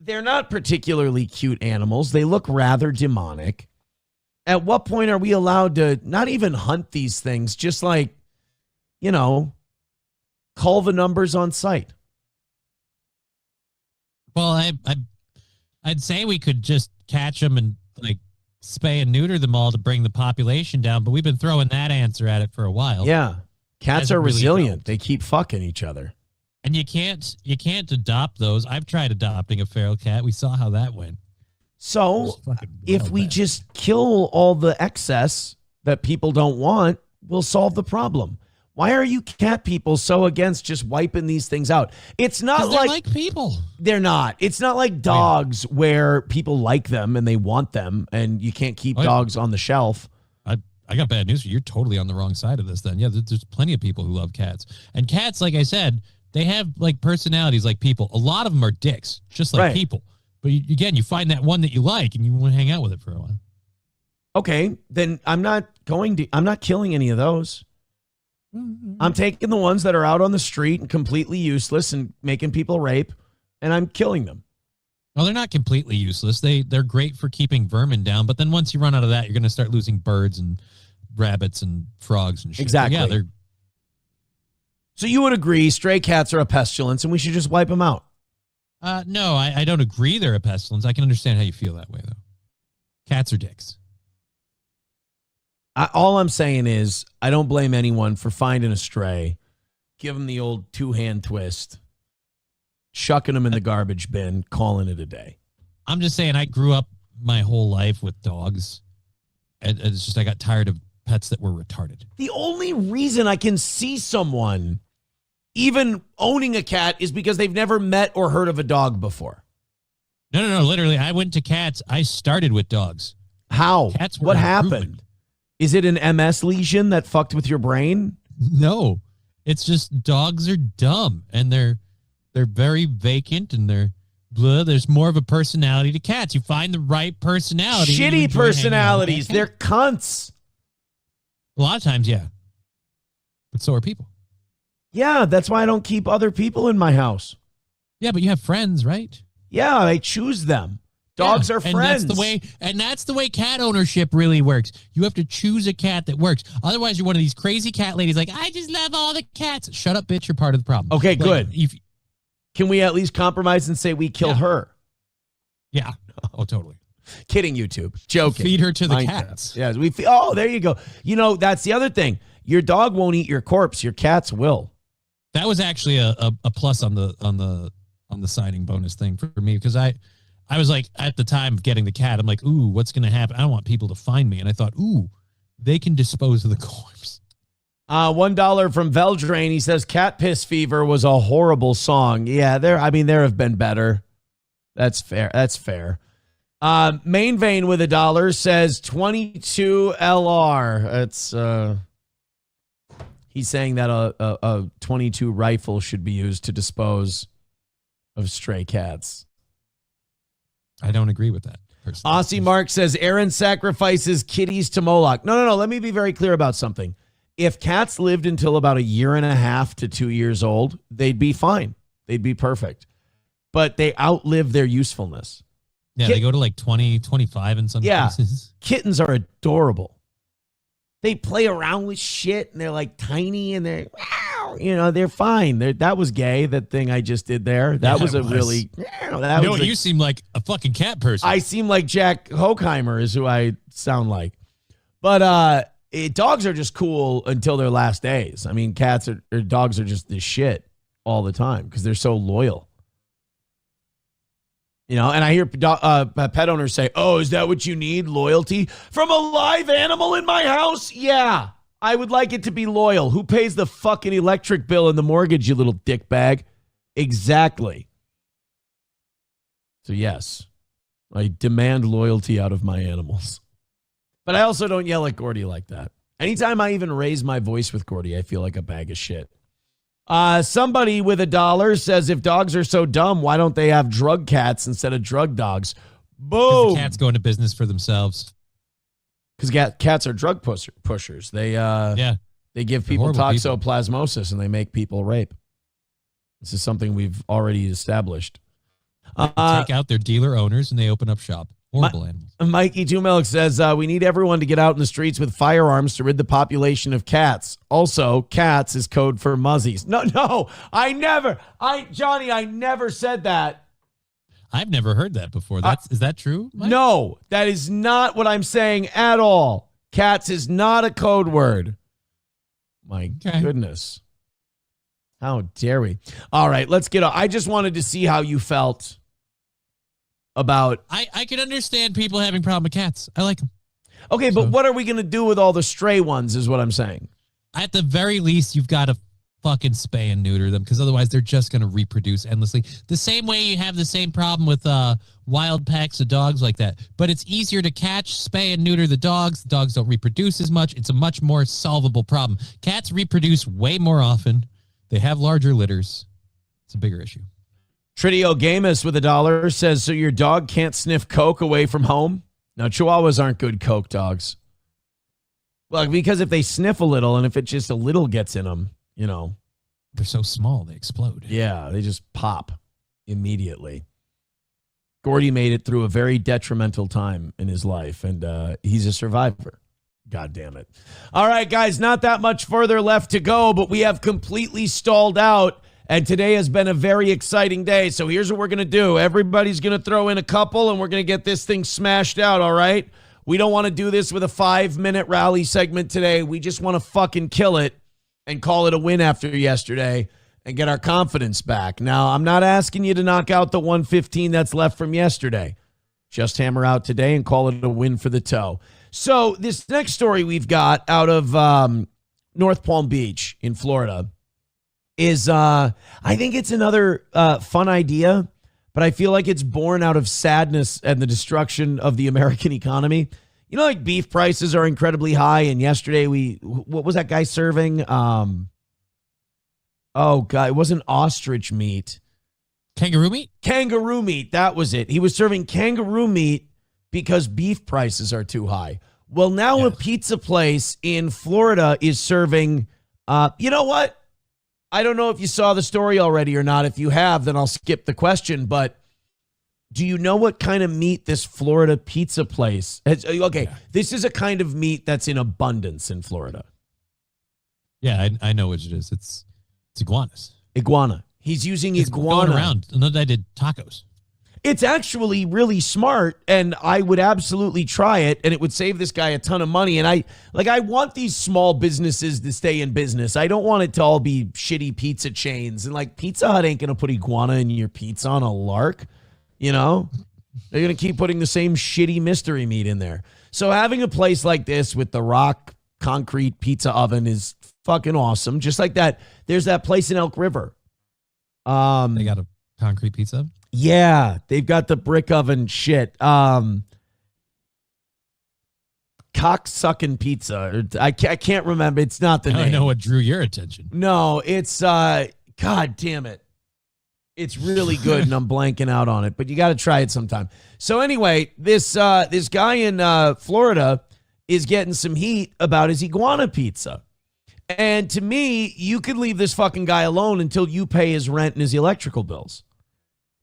they're not particularly cute animals. They look rather demonic. At what point are we allowed to not even hunt these things, just like, call the numbers on site? Well, I'd say we could just catch them and like spay and neuter them all to bring the population down, but we've been throwing that answer at it for a while. Yeah. Cats Hasn't are really resilient. helped. They keep fucking each other. And you can't adopt those. I've tried adopting a feral cat. We saw how that went. So if we just kill all the excess that people don't want, we'll solve the problem. Why are you cat people so against just wiping these things out? It's not like people. They're not. It's not like dogs where people like them and they want them and you can't keep dogs on the shelf. I got bad news for you. You're totally on the wrong side of this then. Yeah, there's plenty of people who love cats. And cats, like I said, they have like personalities like people. A lot of them are dicks, just like people. But you find that one that you like and you want to hang out with it for a while. Okay, then I'm not killing any of those. I'm taking the ones that are out on the street and completely useless and making people rape, and I'm killing them. Well, they're not completely useless. They're great for keeping vermin down, but then once you run out of that, you're going to start losing birds and rabbits and frogs and shit. Exactly. So, yeah, So you would agree stray cats are a pestilence and we should just wipe them out? No, I don't agree they're a pestilence. I can understand how you feel that way, though. Cats are dicks. All I'm saying is I don't blame anyone for finding a stray, give them the old two-hand twist, chucking them in the garbage bin, calling it a day. I'm just saying I grew up my whole life with dogs. And it's just I got tired of pets that were retarded. The only reason I can see someone even owning a cat is because they've never met or heard of a dog before. No. Literally, I went to cats. I started with dogs. How? Cats were what improvement. happened? Is it an MS lesion that fucked with your brain? No. It's just dogs are dumb and they're very vacant and they're blah. There's more of a personality to cats. You find the right personality. Shitty personalities. They're cunts. A lot of times, yeah. But so are people. Yeah, that's why I don't keep other people in my house. Yeah, but you have friends, right? Yeah, I choose them. Dogs are friends. And that's the way cat ownership really works. You have to choose a cat that works. Otherwise, you're one of these crazy cat ladies like, I just love all the cats. Shut up, bitch. You're part of the problem. Okay, good. Can we at least compromise and say we killed her? Yeah. Oh, totally. Kidding, YouTube. Joking. Feed her to the cats. Yeah, there you go. That's the other thing. Your dog won't eat your corpse. Your cats will. That was actually a plus on the signing bonus thing for me because I was like at the time of getting the cat, I'm like, ooh, what's gonna happen? I don't want people to find me, and I thought, ooh, they can dispose of the corpse. $1 from Veldrain. He says, "Cat Piss Fever was a horrible song." Yeah, there have been better. That's fair. Main Vein with $1 says 22 LR. That's he's saying that a 22 rifle should be used to dispose of stray cats. I don't agree with that. Aussie Mark says Aaron sacrifices kitties to Moloch. No. Let me be very clear about something. If cats lived until about 1.5 to 2 years old, they'd be fine. They'd be perfect. But they outlive their usefulness. Yeah, they go to like 20, 25 in some cases. Kittens are adorable. They play around with shit and they're like tiny and they're, they're fine. That was gay, that thing I just did there. That was really, you seem like a fucking cat person. I seem like Jack Hockheimer is who I sound like. But dogs are just cool until their last days. I mean, dogs are just this shit all the time because they're so loyal. And I hear pet owners say, oh, is that what you need? Loyalty from a live animal in my house? Yeah, I would like it to be loyal. Who pays the fucking electric bill and the mortgage, you little dickbag? Exactly. So yes, I demand loyalty out of my animals. But I also don't yell at Gordy like that. Anytime I even raise my voice with Gordy, I feel like a bag of shit. Somebody with $1 says, if dogs are so dumb, why don't they have drug cats instead of drug dogs? Boom. The cats go into business for themselves. Because cats are drug pushers. They give people toxoplasmosis and they make people rape. This is something we've already established. Take out their dealer owners and they open up shop. Horrible animals. Mikey Tumelk says, we need everyone to get out in the streets with firearms to rid the population of cats. Also, cats is code for muzzies. No, Johnny, I never said that. I've never heard that before. Is that true, Mike? No, that is not what I'm saying at all. Cats is not a code word. My goodness. How dare we? All right, let's get on. I just wanted to see how you felt about... I can understand people having problem with cats. I like them. Okay, but what are we going to do with all the stray ones is what I'm saying. At the very least, you've got to fucking spay and neuter them, because otherwise they're just going to reproduce endlessly. The same way you have the same problem with wild packs of dogs like that. But it's easier to catch, spay, and neuter the dogs. The dogs don't reproduce as much. It's a much more solvable problem. Cats reproduce way more often. They have larger litters. It's a bigger issue. Tridio Gamus with $1 says, so your dog can't sniff coke away from home? Now, Chihuahuas aren't good coke dogs. Well, because if they sniff a little and if it just a little gets in them, you know. They're so small, they explode. Yeah, they just pop immediately. Gordy made it through a very detrimental time in his life, and he's a survivor. God damn it. All right, guys, not that much further left to go, but we have completely stalled out. And today has been a very exciting day. So here's what we're going to do. Everybody's going to throw in a couple, and we're going to get this thing smashed out, all right? We don't want to do this with a 5-minute rally segment today. We just want to fucking kill it and call it a win after yesterday and get our confidence back. Now, I'm not asking you to knock out the 115 that's left from yesterday. Just hammer out today and call it a win for the toe. So this next story we've got out of North Palm Beach in Florida is, I think it's another fun idea, but I feel like it's born out of sadness and the destruction of the American economy. You know, like beef prices are incredibly high, and yesterday what was that guy serving? Oh, God, it wasn't ostrich meat. Kangaroo meat? Kangaroo meat, that was it. He was serving kangaroo meat because beef prices are too high. Well, now a pizza place in Florida is serving, you know what? I don't know if you saw the story already or not. If you have, then I'll skip the question. But do you know what kind of meat this Florida pizza place has? Okay, this is a kind of meat that's in abundance in Florida. Yeah, I know what it is. It's iguanas. Iguana. He's using iguana. Going around. Another I did tacos. It's actually really smart, and I would absolutely try it, and it would save this guy a ton of money. And I want these small businesses to stay in business. I don't want it to all be shitty pizza chains. And like Pizza Hut ain't going to put iguana in your pizza on a lark, you know? They're going to keep putting the same shitty mystery meat in there. So having a place like this with the rock concrete pizza oven is fucking awesome. Just like that, there's that place in Elk River. They got a concrete pizza oven? Yeah, they've got the brick oven shit. Cock-sucking pizza. I can't remember. It's not the name. I know what drew your attention. No, it's, God damn it. It's really good, and I'm blanking out on it, but you got to try it sometime. So anyway, this guy in Florida is getting some heat about his iguana pizza. And to me, you could leave this fucking guy alone until you pay his rent and his electrical bills.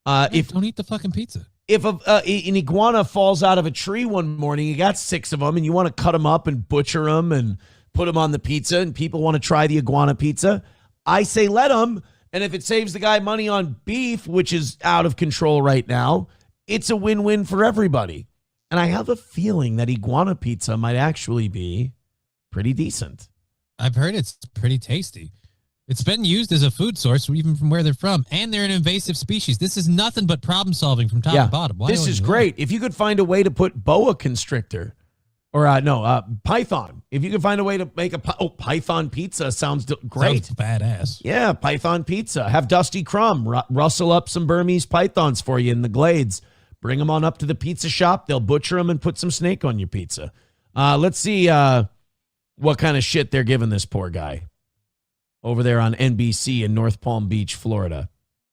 Don't eat the fucking pizza. If an iguana falls out of a tree one morning, you got 6 of them, and you want to cut them up and butcher them and put them on the pizza, and people want to try the iguana pizza, I say let them. And if it saves the guy money on beef, which is out of control right now, it's a win-win for everybody. And I have a feeling that iguana pizza might actually be pretty decent. I've heard it's pretty tasty. It's been used as a food source, even from where they're from, and they're an invasive species. This is nothing but problem solving from top to bottom. This is great. If you could find a way to put boa constrictor, or python. If you could find a way to make python pizza, sounds great. Sounds badass. Yeah, python pizza. Have Dusty Crumb rustle up some Burmese pythons for you in the glades. Bring them on up to the pizza shop. They'll butcher them and put some snake on your pizza. Let's see what kind of shit they're giving this poor guy over there on NBC in North Palm Beach, Florida.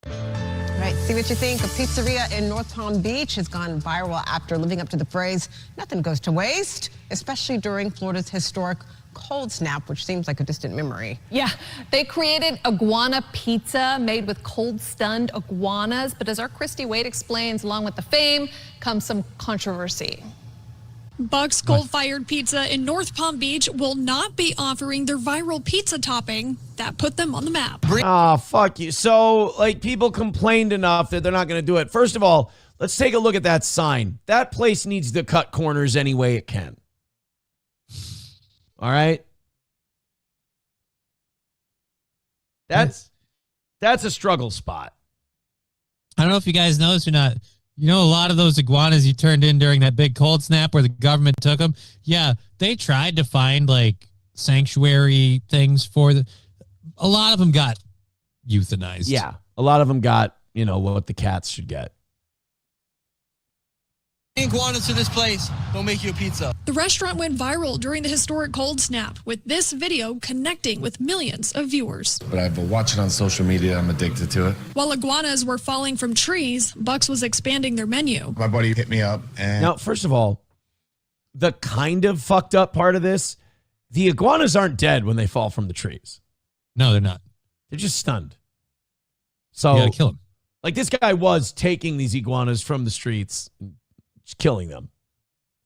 Right, see what you think. A pizzeria in North Palm Beach has gone viral after living up to the phrase, nothing goes to waste, especially during Florida's historic Cold Snap, which seems like a distant memory. Yeah, they created iguana pizza made with cold stunned iguanas. But as our Christy Wade explains, along with the fame comes some controversy. Buck's Coal-Fired Pizza in North Palm Beach will not be offering their viral pizza topping that put them on the map. Ah, fuck you. So, like, people complained enough that they're not going to do it. First of all, let's take a look at that sign. That place needs to cut corners any way it can. All right? That's a struggle spot. I don't know if you guys know this or not. You know, a lot of those iguanas you turned in during that big cold snap where the government took them. Yeah, they tried to find like sanctuary things for the. A lot of them got euthanized. Yeah, a lot of them got, you know, what the cats should get. Iguanas to this place, they'll make you a pizza. The restaurant went viral during the historic cold snap, with this video connecting with millions of viewers. But I've been watching on social media. I'm addicted to it. While iguanas were falling from trees, Bucks was expanding their menu. My buddy hit me up. And now, first of all, the kind of fucked up part of this, the iguanas aren't dead when they fall from the trees. No, they're not. They're just stunned. So, you gotta kill them. Like, this guy was taking these iguanas from the streets, just killing them,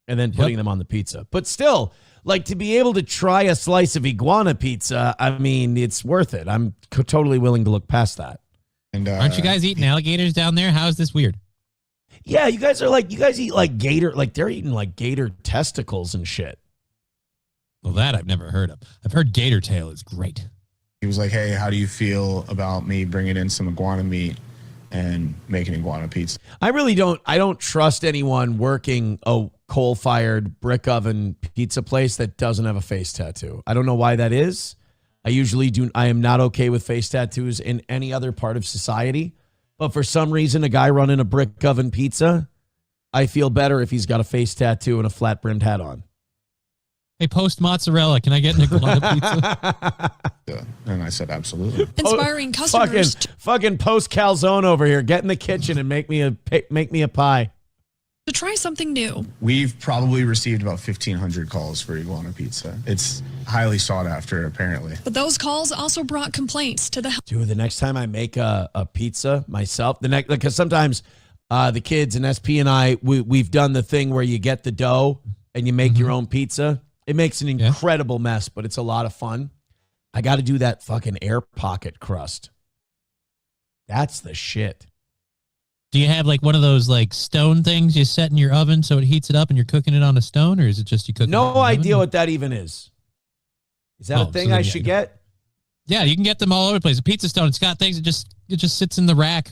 and then putting them on the pizza. But still, like, to be able to try a slice of iguana pizza, I mean, it's worth it. I'm totally willing to look past that. And aren't you guys eating alligators down there? How is this weird? Yeah, you guys eat like gator, like they're eating like gator testicles and shit. Well, that I've never heard of. I've heard gator tail is great. he was like, hey, how do you feel about me bringing in some iguana meat and making iguana pizza? I don't trust anyone working a coal-fired brick oven pizza place that doesn't have a face tattoo. I don't know why that is. I am not okay with face tattoos in any other part of society. But for some reason, a guy running a brick oven pizza, I feel better if he's got a face tattoo and a flat-brimmed hat on. Hey, post mozzarella, can I get an iguana pizza? And I said, absolutely. Inspiring customers. Fucking post calzone over here. Get in the kitchen and make me a pie. To try something new. We've probably received about 1,500 calls for iguana pizza. It's highly sought after, apparently. But those calls also brought complaints to the Dude, the next time I make a pizza myself, because sometimes the kids and SP and I, we've done the thing where you get the dough and you make your own pizza. It makes an incredible mess, but it's a lot of fun. I got to do that fucking air pocket crust. That's the shit. Do you have like one of those like stone things you set in your oven so it heats it up and you're cooking it on a stone, or is it just you cook it? No idea what that even is. Is that a thing I should get? Yeah, you can get them all over the place. A pizza stone, it's got things. It just sits in the rack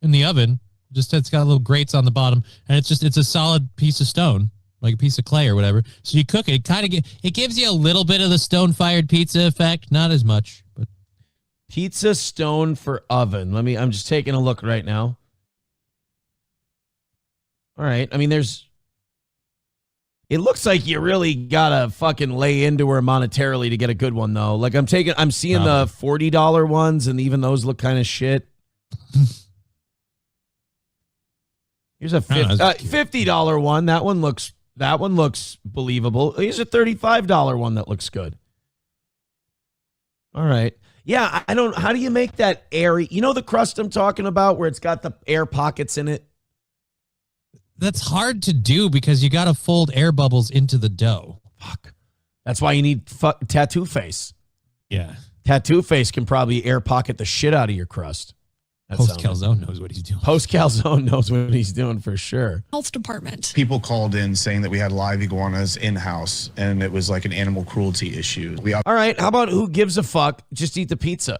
in the oven. It's got little grates on the bottom, and it's a solid piece of stone, like a piece of clay or whatever. So you cook it. It gives you a little bit of the stone-fired pizza effect, not as much, but pizza stone for oven. I'm just taking a look right now. All right. I mean, it looks like you really gotta fucking lay into her monetarily to get a good one, though. Like I'm seeing the $40 ones, and even those look kind of shit. Here's a $50 one. That one looks believable. Here's a $35 one that looks good. All right. Yeah, how do you make that airy? You know the crust I'm talking about where it's got the air pockets in it? That's hard to do because you got to fold air bubbles into the dough. Fuck. That's why you need Tattoo Face. Yeah. Tattoo Face can probably air pocket the shit out of your crust. Post Calzone knows what he's doing. Post Calzone knows what he's doing for sure. Health department. People called in saying that we had live iguanas in-house, and it was like an animal cruelty issue. All right, how about who gives a fuck? Just eat the pizza.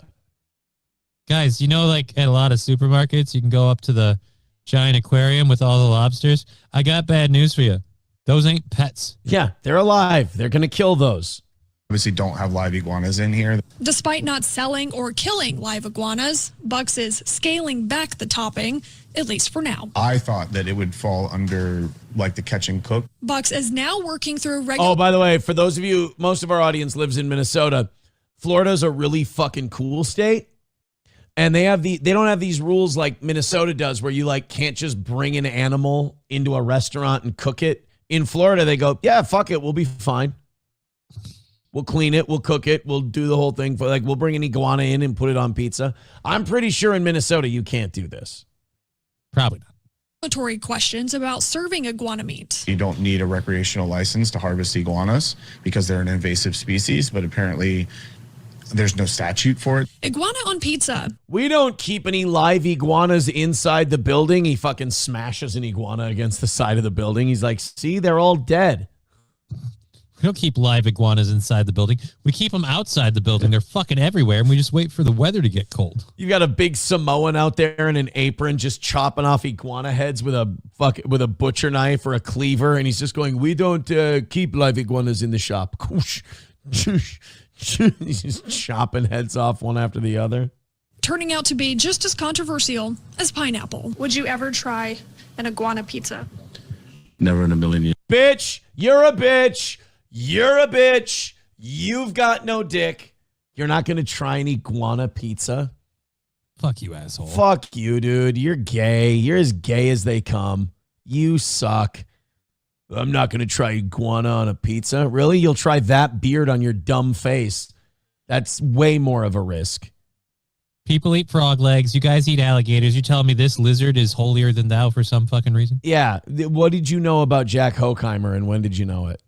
Guys, you know, like at a lot of supermarkets, you can go up to the giant aquarium with all the lobsters. I got bad news for you. Those ain't pets. Yeah, they're alive. They're going to kill those. Obviously don't have live iguanas in here. Despite not selling or killing live iguanas, Bucks is scaling back the topping, at least for now. I thought that it would fall under like the catch and cook. Bucks is now working through regular... Oh, by the way, for those of you, most of our audience lives in Minnesota. Florida's a really fucking cool state. And they don't have these rules like Minnesota does where you like can't just bring an animal into a restaurant and cook it. In Florida, they go, yeah, fuck it, we'll be fine. We'll clean it. We'll cook it. We'll do the whole thing. We'll bring an iguana in and put it on pizza. I'm pretty sure in Minnesota you can't do this. Probably not. Regulatory questions about serving iguana meat. You don't need a recreational license to harvest iguanas because they're an invasive species, but apparently there's no statute for it. Iguana on pizza. We don't keep any live iguanas inside the building. He fucking smashes an iguana against the side of the building. He's like, see, they're all dead. We don't keep live iguanas inside the building. We keep them outside the building. They're fucking everywhere, and we just wait for the weather to get cold. You got a big Samoan out there in an apron just chopping off iguana heads with a butcher knife or a cleaver, and he's just going, we don't keep live iguanas in the shop. He's just chopping heads off one after the other. Turning out to be just as controversial as pineapple. Would you ever try an iguana pizza? Never in a million years. Bitch, you're a bitch. You're a bitch. You've got no dick. You're not going to try an iguana pizza? Fuck you, asshole. Fuck you, dude. You're gay. You're as gay as they come. You suck. I'm not going to try iguana on a pizza. Really? You'll try that beard on your dumb face. That's way more of a risk. People eat frog legs. You guys eat alligators. You're telling me this lizard is holier than thou for some fucking reason? Yeah. What did you know about Jack Hockheimer, and when did you know it?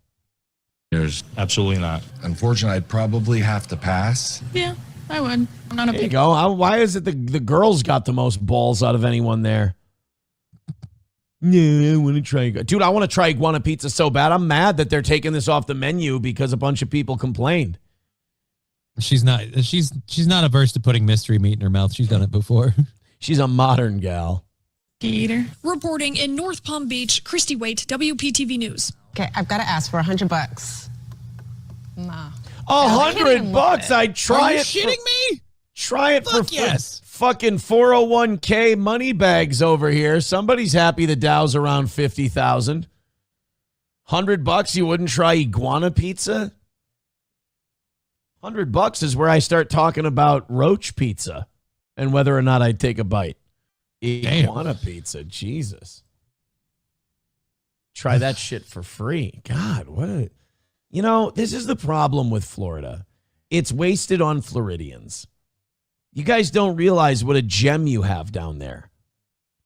There's absolutely not. Unfortunately, I'd probably have to pass. Yeah, I would. I'm not a There you big. go. Why is it the girls got the most balls out of anyone there? Yeah, I want to try. Dude, I want to try iguana pizza so bad. I'm mad that they're taking this off the menu because a bunch of people complained. She's not averse to putting mystery meat in her mouth. She's done it before. She's a modern gal. Eater. Reporting in North Palm Beach, Christy Waite, WPTV News. Okay, I've got to ask for $100. Nah. $100? I'd try it. Are you shitting me? Try it Fuck for yes. Fucking 401k money bags over here. Somebody's happy the Dow's around 50,000. $100, you wouldn't try iguana pizza? $100 is where I start talking about roach pizza and whether or not I'd take a bite. Iguana pizza, Jesus. Try that shit for free. God, this is the problem with Florida. It's wasted on Floridians. You guys don't realize what a gem you have down there.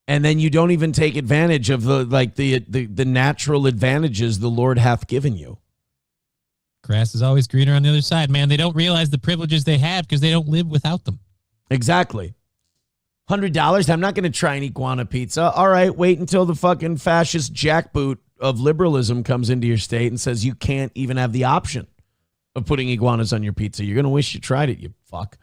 And then you don't even take advantage of the natural advantages the Lord hath given you. Grass is always greener on the other side, man. They don't realize the privileges they have because they don't live without them. Exactly. $100, I'm not going to try an iguana pizza. All right, wait until the fucking fascist jackboot of liberalism comes into your state and says you can't even have the option of putting iguanas on your pizza. You're going to wish you tried it, you fuck.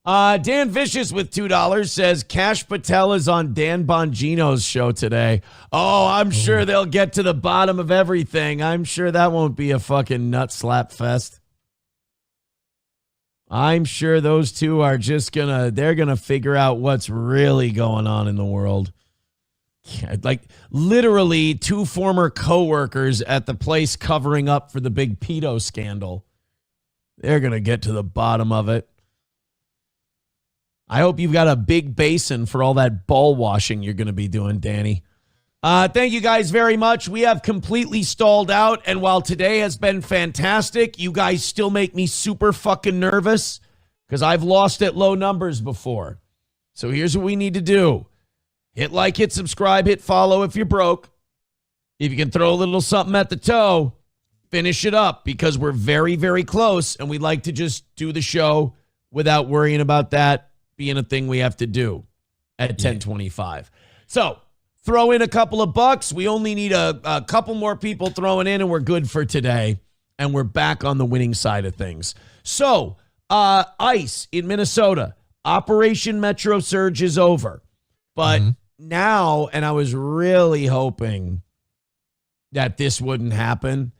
Dan Vicious with $2 says Cash Patel is on Dan Bongino's show today. Oh, I'm sure they'll get to the bottom of everything. I'm sure that won't be a fucking nut slap fest. I'm sure those two are just they're gonna figure out what's really going on in the world. Yeah, like literally two former coworkers at the place covering up for the big pedo scandal. They're gonna get to the bottom of it. I hope you've got a big basin for all that ball washing you're gonna be doing, Danny. Thank you guys very much. We have completely stalled out, and while today has been fantastic, you guys still make me super fucking nervous because I've lost at low numbers before. So here's what we need to do. Hit like, hit subscribe, hit follow if you're broke. If you can throw a little something at the toe, finish it up because we're very, very close, and we'd like to just do the show without worrying about that being a thing we have to do at 10:25. So throw in a couple of bucks. We only need a couple more people throwing in, and we're good for today. And we're back on the winning side of things. So, ICE in Minnesota, Operation Metro Surge is over. But now, and I was really hoping that this wouldn't happen,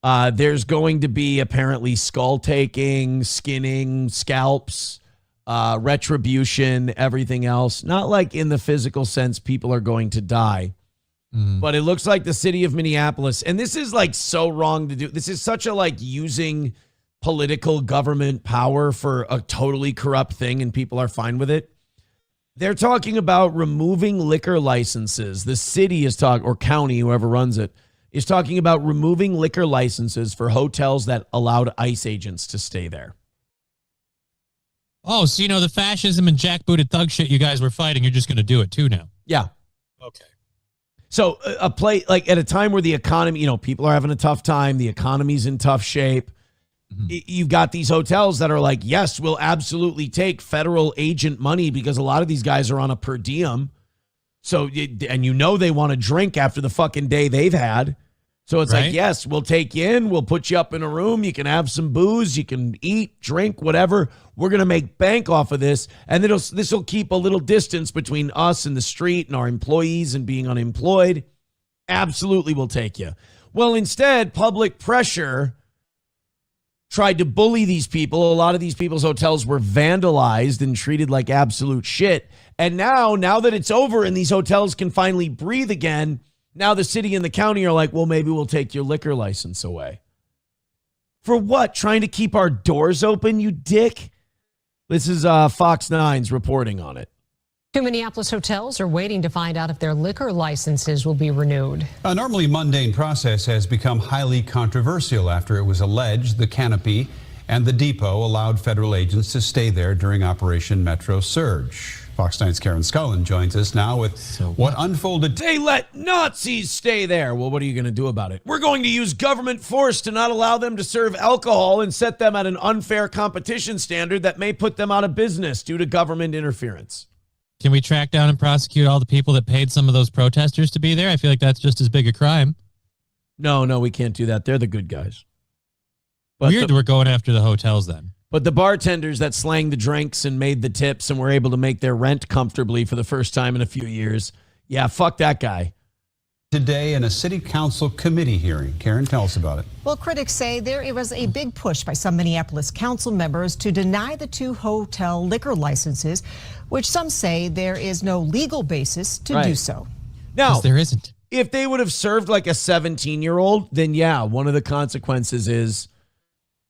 there's going to be apparently skull taking, skinning, scalps, retribution, everything else. Not like in the physical sense people are going to die, but it looks like the city of Minneapolis, and this is like so wrong to do. This is such a like using political government power for a totally corrupt thing, and people are fine with it. They're talking about removing liquor licenses. The city is talking, or county, whoever runs it, is talking about removing liquor licenses for hotels that allowed ICE agents to stay there. Oh, so the fascism and jackbooted thug shit you guys were fighting, you're just going to do it too now. Yeah. Okay. So a play like at a time where the economy, people are having a tough time, the economy's in tough shape. You've got these hotels that are like, yes, we'll absolutely take federal agent money because a lot of these guys are on a per diem. So, and they want to drink after the fucking day they've had. So it's like, yes, we'll take you in. We'll put you up in a room. You can have some booze. You can eat, drink, whatever. We're going to make bank off of this. And this will keep a little distance between us and the street and our employees and being unemployed. Absolutely, we'll take you. Well, instead, public pressure tried to bully these people. A lot of these people's hotels were vandalized and treated like absolute shit. And now that it's over and these hotels can finally breathe again, now the city and the county are like, well, maybe we'll take your liquor license away. For what? Trying to keep our doors open, you dick? This is Fox 9's reporting on it. Two Minneapolis hotels are waiting to find out if their liquor licenses will be renewed. A normally mundane process has become highly controversial after it was alleged the Canopy and the Depot allowed federal agents to stay there during Operation Metro Surge. Fox 9's Karen Scullin joins us now with what unfolded. They let Nazis stay there. Well, what are you going to do about it? We're going to use government force to not allow them to serve alcohol and set them at an unfair competition standard that may put them out of business due to government interference. Can we track down and prosecute all the people that paid some of those protesters to be there? I feel like that's just as big a crime. No, we can't do that. They're the good guys. But Weird we're going after the hotels then. But the bartenders that slang the drinks and made the tips and were able to make their rent comfortably for the first time in a few years, yeah, fuck that guy. Today in a city council committee hearing. Karen, tell us about it. Well, critics say it was a big push by some Minneapolis council members to deny the two hotel liquor licenses, which some say there is no legal basis to do so. Now, there isn't. If they would have served like a 17-year-old, then yeah, one of the consequences is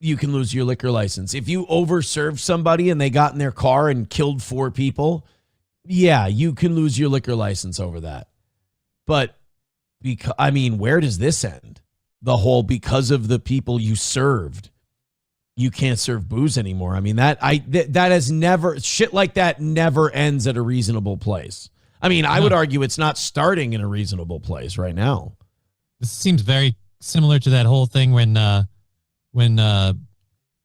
you can lose your liquor license. If you overserved somebody and they got in their car and killed 4 people, yeah, you can lose your liquor license over that. But where does this end? The whole because of the people you served, you can't serve booze anymore. I mean, that has never, shit like that never ends at a reasonable place. I mean, I would argue it's not starting in a reasonable place right now. This seems very similar to that whole thing when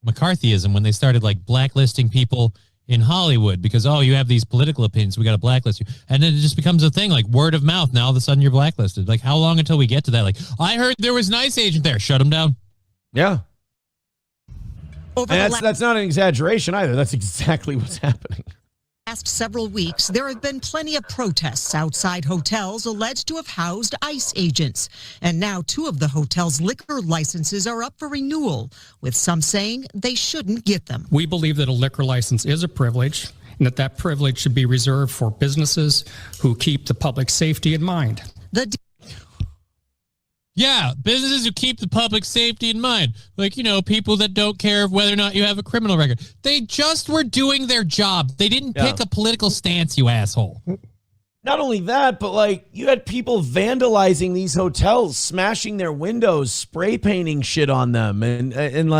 McCarthyism, when they started like blacklisting people in Hollywood because, you have these political opinions, we got to blacklist you. And then it just becomes a thing like word of mouth. Now all of a sudden you're blacklisted. Like how long until we get to that? Like I heard there was an ICE agent there. Shut him down. Yeah. And that's not an exaggeration either. That's exactly what's happening. Last several weeks, there have been plenty of protests outside hotels alleged to have housed ICE agents. And now 2 of the hotel's liquor licenses are up for renewal, with some saying they shouldn't get them. We believe that a liquor license is a privilege and that privilege should be reserved for businesses who keep the public safety in mind. Yeah, businesses who keep the public safety in mind. Like, people that don't care whether or not you have a criminal record. They just were doing their job. They didn't pick a political stance, you asshole. Not only that, but you had people vandalizing these hotels, smashing their windows, spray painting shit on them. And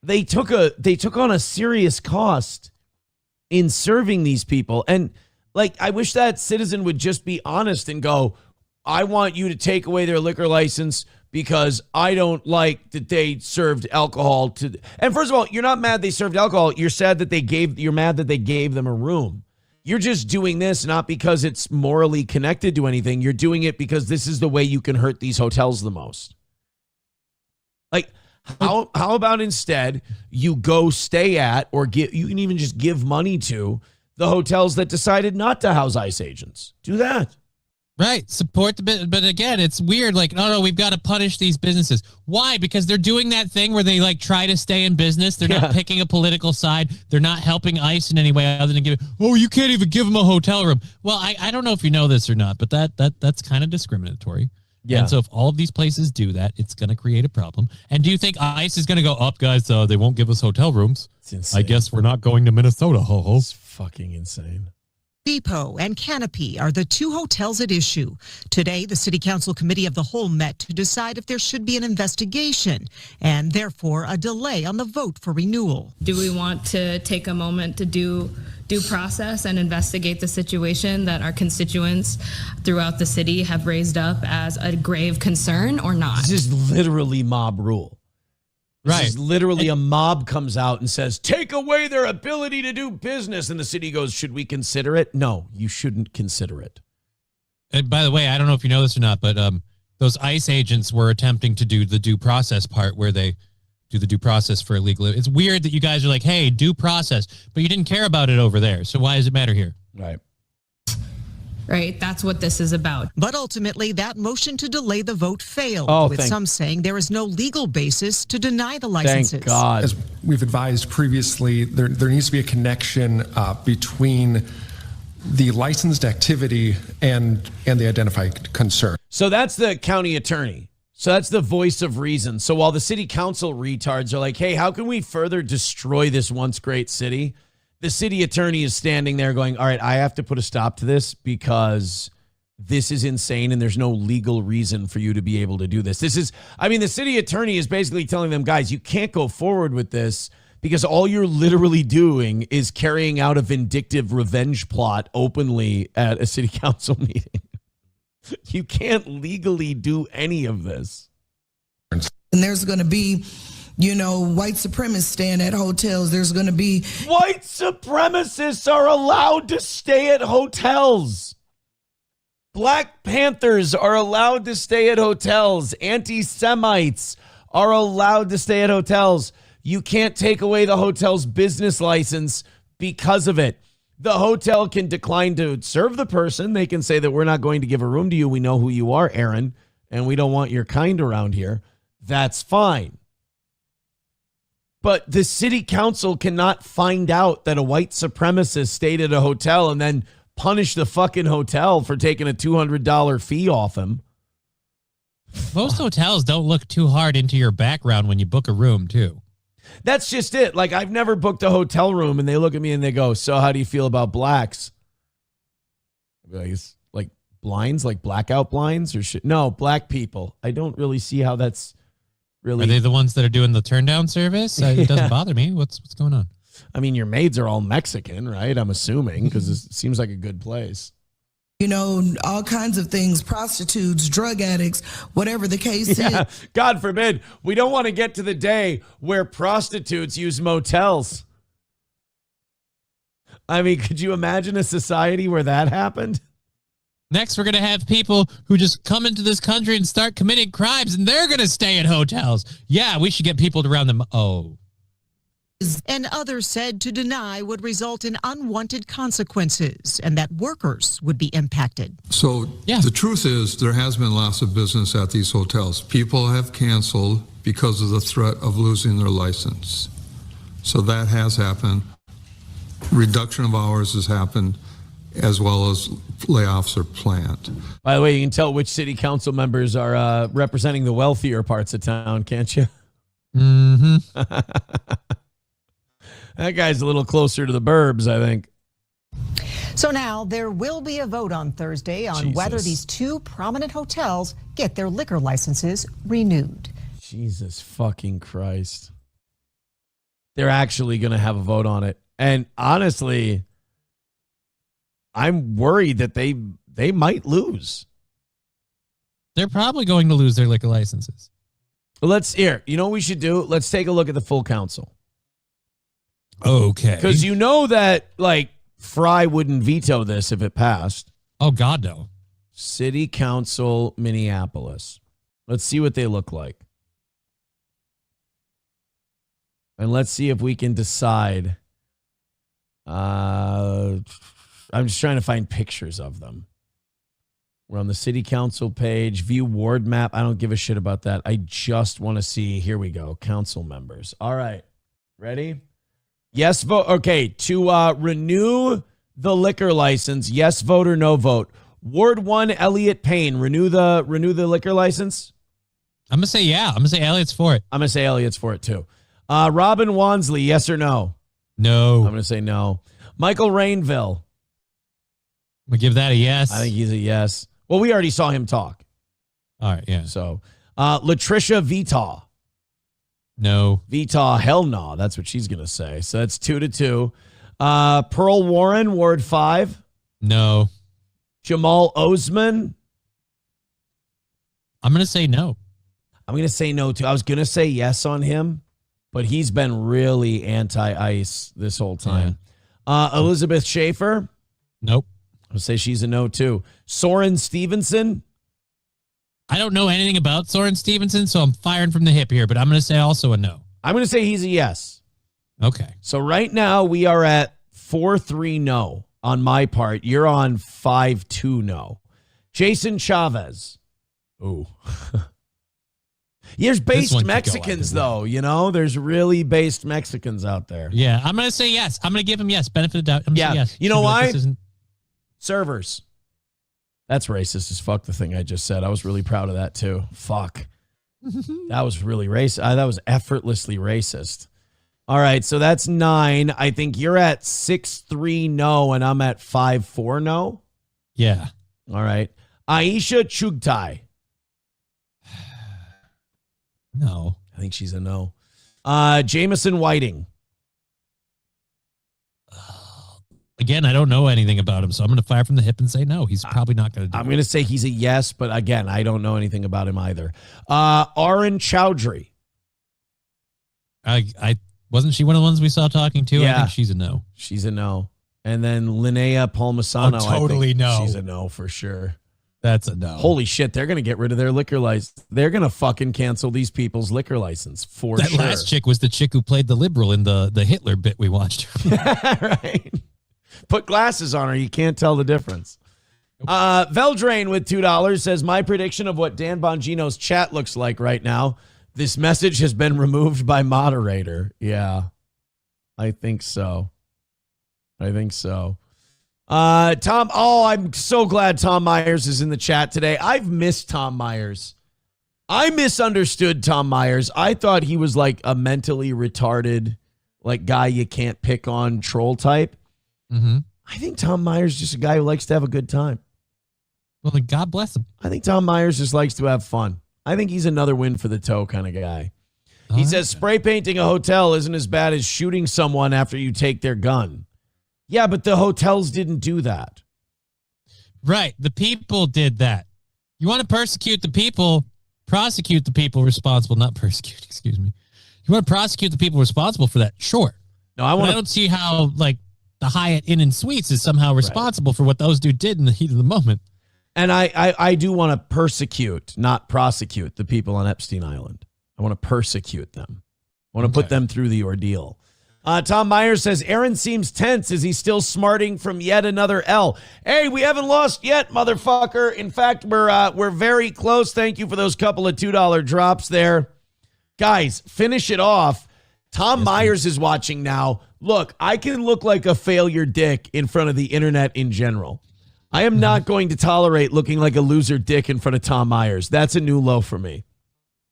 they took on a serious cost in serving these people. And I wish that citizen would just be honest and go, I want you to take away their liquor license because I don't like that they served alcohol to. And first of all, you're not mad they served alcohol. You're sad that you're mad that they gave them a room. You're just doing this not because it's morally connected to anything. You're doing it because this is the way you can hurt these hotels the most. How about instead you go stay at you can even just give money to the hotels that decided not to house ICE agents. Do that. Right. Support the business. But again, it's weird. Like, no, we've got to punish these businesses. Why? Because they're doing that thing where they try to stay in business. They're not picking a political side. They're not helping ICE in any way other than you can't even give them a hotel room. Well, I don't know if you know this or not, but that's kind of discriminatory. Yeah. And so if all of these places do that, it's going to create a problem. And do you think ICE is going to go up, guys? They won't give us hotel rooms. It's insane. I guess we're not going to Minnesota. Ho ho. It's fucking insane. Depot and Canopy are the two hotels at issue. Today, the City Council Committee of the Whole met to decide if there should be an investigation and therefore a delay on the vote for renewal. Do we want to take a moment to do due process and investigate the situation that our constituents throughout the city have raised up as a grave concern or not? This is literally mob rule. This Right. is literally a mob comes out and says, take away their ability to do business. And the city goes, should we consider it? No, you shouldn't consider it. And by the way, I don't know if you know this or not, but those ICE agents were attempting to do the due process part where they do the due process for illegal. It's weird that you guys are like, hey, due process, but you didn't care about it over there. So why does it matter here? Right. Right? That's what this is about. But ultimately, that motion to delay the vote failed, with thank- some saying there is no legal basis to deny the licenses. Thank God. As we've advised previously, there needs to be a connection between the licensed activity and the identified concern. So that's the county attorney. So that's the voice of reason. So while the city council retards are like, hey, how can we further destroy this once great city? The city attorney is standing there going, all right, I have to put a stop to this because this is insane and there's no legal reason for you to be able to do this. The city attorney is basically telling them, guys, you can't go forward with this because all you're literally doing is carrying out a vindictive revenge plot openly at a city council meeting. You can't legally do any of this. And there's going to be, white supremacists staying at hotels. There's going to be... White supremacists are allowed to stay at hotels. Black Panthers are allowed to stay at hotels. Anti-Semites are allowed to stay at hotels. You can't take away the hotel's business license because of it. The hotel can decline to serve the person. They can say that we're not going to give a room to you. We know who you are, Aaron, and we don't want your kind around here. That's fine. But the city council cannot find out that a white supremacist stayed at a hotel and then punish the fucking hotel for taking a $200 fee off him. Most hotels don't look too hard into your background when you book a room, too. That's just it. Like, I've never booked a hotel room and they look at me and they go, so how do you feel about blacks? Like blinds, like blackout blinds or shit? No, black people. I don't really see how that's really. Are they the ones that are doing the turn down service? It doesn't bother me. What's going on? I mean, your maids are all Mexican, right? I'm assuming, because it seems like a good place. all kinds of things, prostitutes, drug addicts, whatever the case is. God forbid. We don't want to get to the day where prostitutes use motels. I mean, could you imagine a society where that happened? Next, we're going to have people who just come into this country and start committing crimes, and they're going to stay at hotels. Yeah, we should get people to round them. Oh. And others said to deny would result in unwanted consequences and that workers would be impacted. So the truth is there has been loss of business at these hotels. People have canceled because of the threat of losing their license. So that has happened. Reduction of hours has happened, as well as layoffs are planned. By the way, you can tell which city council members are representing the wealthier parts of town, can't you? Mm-hmm. That guy's a little closer to the burbs, I think. So now there will be a vote on Thursday on whether these two prominent hotels get their liquor licenses renewed. Jesus fucking Christ. They're actually going to have a vote on it. And honestly, I'm worried that they might lose. They're probably going to lose their liquor licenses. You know what we should do? Let's take a look at the full council. Okay. Because you know that, Fry wouldn't veto this if it passed. Oh, God, no. City Council, Minneapolis. Let's see what they look like. And let's see if we can decide. I'm just trying to find pictures of them. We're on the city council page. View ward map. I don't give a shit about that. I just want to see. Here we go. Council members. All right. Ready? Yes vote. Okay. To renew the liquor license. Yes vote or no vote. Ward 1, Elliot Payne. Renew the liquor license. I'm going to say yeah. I'm going to say Elliot's for it. I'm going to say Elliot's for it too. Robin Wansley. Yes or no? No. I'm going to say no. Michael Rainville. We give that a yes. I think he's a yes. Well, we already saw him talk. All right, yeah. So, Latricia Vitaw. No. Vitaw, hell no. That's what she's going to say. So that's 2-2. Pearl Warren, Ward 5. No. Jamal Osman. I'm going to say no. I'm going to say no, too. I was going to say yes on him, but he's been really anti-ICE this whole time. Yeah. Elizabeth Schaefer. Nope. I'll say she's a no, too. Soren Stevenson. I don't know anything about Soren Stevenson, so I'm firing from the hip here, but I'm going to say also a no. I'm going to say he's a yes. Okay. So right now we are at 4-3 no on my part. You're on 5-2 no. Jason Chavez. Ooh. There's based Mexicans, though, you know? There's really based Mexicans out there. Yeah, I'm going to say yes. I'm going to give him yes. Benefit of the doubt. I'm going to say yes. You know why? Servers. That's racist as fuck, the thing I just said. I was really proud of that, too. Fuck. That was really racist. That was effortlessly racist. All right, so that's 9. I think you're at 6-3 no, and I'm at 5-4 no. Yeah. All right. Aisha Chugtai. No. I think she's a no. Jameson Whiting. Again, I don't know anything about him, so I'm going to fire from the hip and say no. He's probably not going to do it. I'm going to say he's a yes, but again, I don't know anything about him either. Arun Chowdhury. I wasn't she one of the ones we saw talking to? Yeah. I think she's a no. She's a no. And then Linnea Palmisano. Totally I think no. She's a no for sure. That's a no. Holy shit, they're going to get rid of their liquor license. They're going to fucking cancel these people's liquor license for that sure. That last chick was the chick who played the liberal in the Hitler bit we watched. Right. Put glasses on her. You can't tell the difference. Veldrain with $2 says, my prediction of what Dan Bongino's chat looks like right now. This message has been removed by moderator. Yeah, I think so. Tom, I'm so glad Tom Myers is in the chat today. I've missed Tom Myers. I misunderstood Tom Myers. I thought he was like a mentally retarded, like guy you can't pick on troll type. Mm-hmm. I think Tom Myers is just a guy who likes to have a good time. Well, then God bless him. I think Tom Myers just likes to have fun. I think he's another win for the toe kind of guy. He says spray painting a hotel isn't as bad as shooting someone after you take their gun. Yeah, but the hotels didn't do that. Right. The people did that. You want to persecute the people, prosecute the people responsible, not persecute, excuse me. You want to prosecute the people responsible for that? Sure. No, I don't see how, like, the Hyatt Inn and Suites is somehow responsible for what those dudes did in the heat of the moment. And I do want to persecute, not prosecute the people on Epstein Island. I want to persecute them. I want to put them through the ordeal. Tom Myers says, Aaron seems tense. Is he still smarting from yet another L? Hey, we haven't lost yet, motherfucker. In fact, we're very close. Thank you for those couple of $2 drops there. Guys, finish it off. Tom Myers is watching now. Look, I can look like a failure dick in front of the internet in general. I am not going to tolerate looking like a loser dick in front of Tom Myers. That's a new low for me.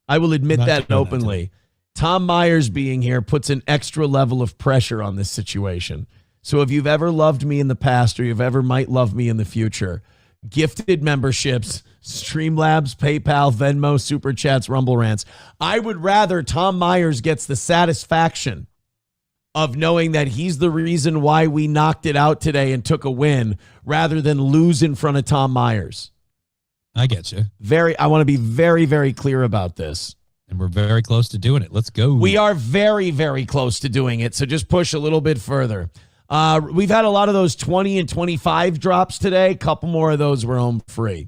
I will admit that openly. Tom Myers being here puts an extra level of pressure on this situation. So if you've ever loved me in the past or you've ever might love me in the future, gifted memberships, Streamlabs, PayPal, Venmo, Super Chats, Rumble Rants. I would rather Tom Myers gets the satisfaction of knowing that he's the reason why we knocked it out today and took a win rather than lose in front of Tom Myers. I get you. I want to be very, very clear about this. And we're very close to doing it. Let's go. We are very, very close to doing it. So just push a little bit further. We've had a lot of those 20 and 25 drops today. A couple more of those were home free.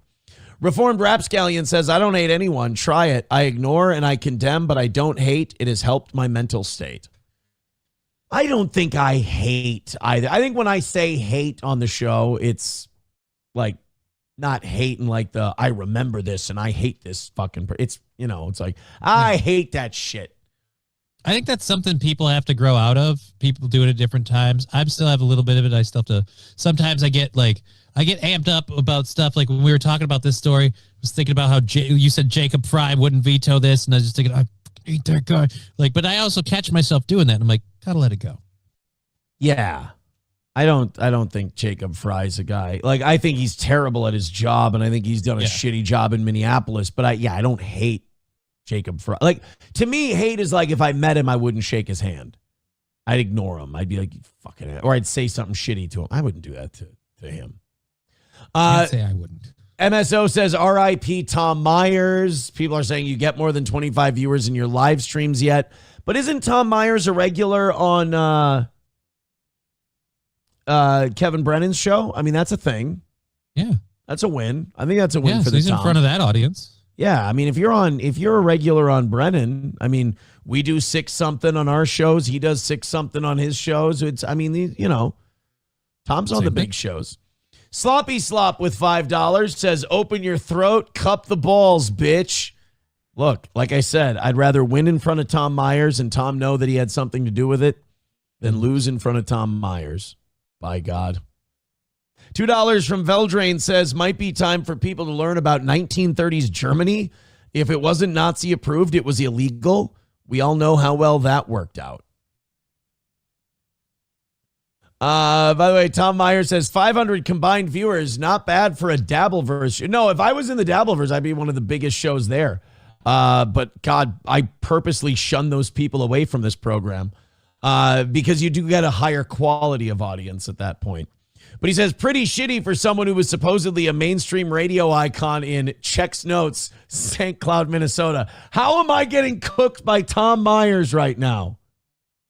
Reformed Rapscallion says, I don't hate anyone. Try it. I ignore and I condemn, but I don't hate. It has helped my mental state. I don't think I hate either. I think when I say hate on the show, it's like not hate and like the I remember this and I hate this fucking it's it's like I hate that shit. I think that's something people have to grow out of. People do it at different times. I still have a little bit of it. I still have to sometimes I get amped up about stuff. Like when we were talking about this story, I was thinking about how you said Jacob Fry wouldn't veto this, and I was just thinking I hate that guy. Like, but I also catch myself doing that. And I'm like, gotta let it go. Yeah. I don't think Jacob Fry's a guy. Like, I think he's terrible at his job, and I think he's done a shitty job in Minneapolis. But I don't hate Jacob Fry. Like, to me, hate is like if I met him, I wouldn't shake his hand. I'd ignore him. I'd be like, you fucking, or I'd say something shitty to him. I wouldn't do that to him. I'd say I wouldn't. MSO says R.I.P. Tom Myers. People are saying you get more than 25 viewers in your live streams yet. But isn't Tom Myers a regular on Kevin Brennan's show? I mean, that's a thing. Yeah. That's a win. I think that's a win for so the he's Tom. in front of that audience. Yeah, I mean, if you're a regular on Brennan, I mean, we do 6 something on our shows. He does 6 something on his shows. Tom's on the big shows. Sloppy Slop with $5 says, open your throat, cup the balls, bitch. Look, like I said, I'd rather win in front of Tom Myers and Tom know that he had something to do with it than lose in front of Tom Myers. By God. $2 from Veldrain says, might be time for people to learn about 1930s Germany. If it wasn't Nazi approved, it was illegal. We all know how well that worked out. By the way, Tom Myers says 500 combined viewers, not bad for a Dabbleverse. No, if I was in the Dabbleverse, I'd be one of the biggest shows there. But God, I purposely shun those people away from this program because you do get a higher quality of audience at that point. But he says, pretty shitty for someone who was supposedly a mainstream radio icon in Check's Notes, St. Cloud, Minnesota. How am I getting cooked by Tom Myers right now?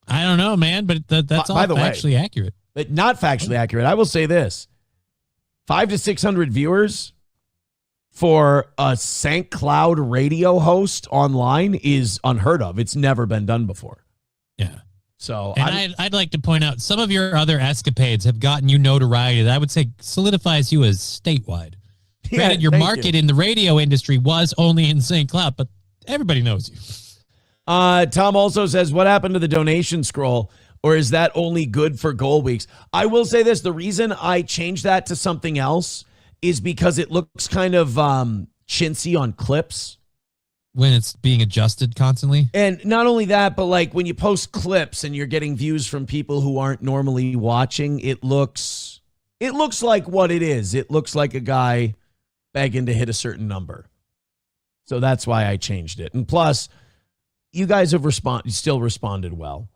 I don't know, man, but that's all factually accurate. But not factually accurate. I will say this. 500 to 600 viewers for a St. Cloud radio host online is unheard of. It's never been done before. Yeah. So and I'd like to point out some of your other escapades have gotten you notoriety that I would say solidifies you as statewide. Yeah, Granted, your market in the radio industry was only in St. Cloud, but everybody knows you. Tom also says, what happened to the donation scroll? Or is that only good for goal weeks? I will say this. The reason I changed that to something else is because it looks kind of chintzy on clips. When it's being adjusted constantly? And not only that, but like when you post clips and you're getting views from people who aren't normally watching, it looks like what it is. It looks like a guy begging to hit a certain number. So that's why I changed it. And plus, you guys have still responded well.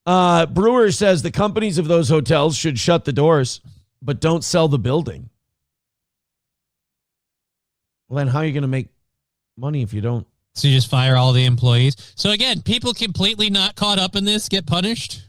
Brewer says the companies of those hotels should shut the doors, but don't sell the building. Well, then how are you going to make money if you don't? So you just fire all the employees. So again, people completely not caught up in this get punished.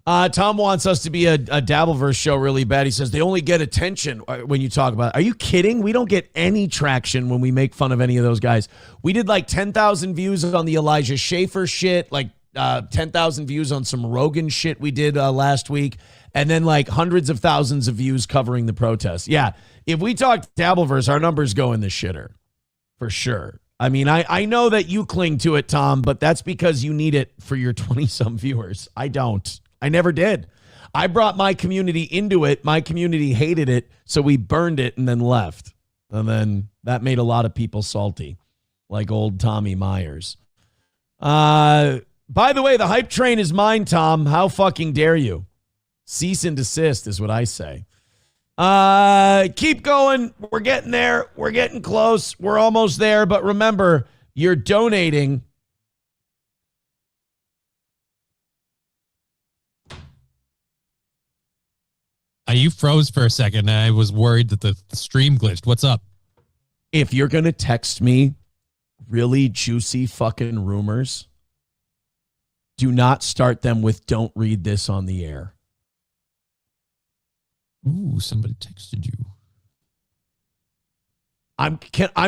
Tom wants us to be a Dabbleverse show really bad. He says they only get attention when you talk about it. Are you kidding? We don't get any traction when we make fun of any of those guys. We did like 10,000 views on the Elijah Schaefer shit, like 10,000 views on some Rogan shit we did last week, and then like hundreds of thousands of views covering the protests. Yeah, if we talk Dabbleverse, our numbers go in the shitter for sure. I mean, I know that you cling to it, Tom, but that's because you need it for your 20-some viewers. I don't. I never did. I brought my community into it. My community hated it, so we burned it and then left. And then that made a lot of people salty, like old Tommy Myers. By the way, the hype train is mine, Tom. How fucking dare you? Cease and desist is what I say. Keep going. We're getting there. We're getting close. We're almost there. But remember, you're donating. You froze for a second. I was worried that the stream glitched. What's up? If you're going to text me really juicy fucking rumors, do not start them with "don't read this on the air." Ooh, somebody texted you. I'm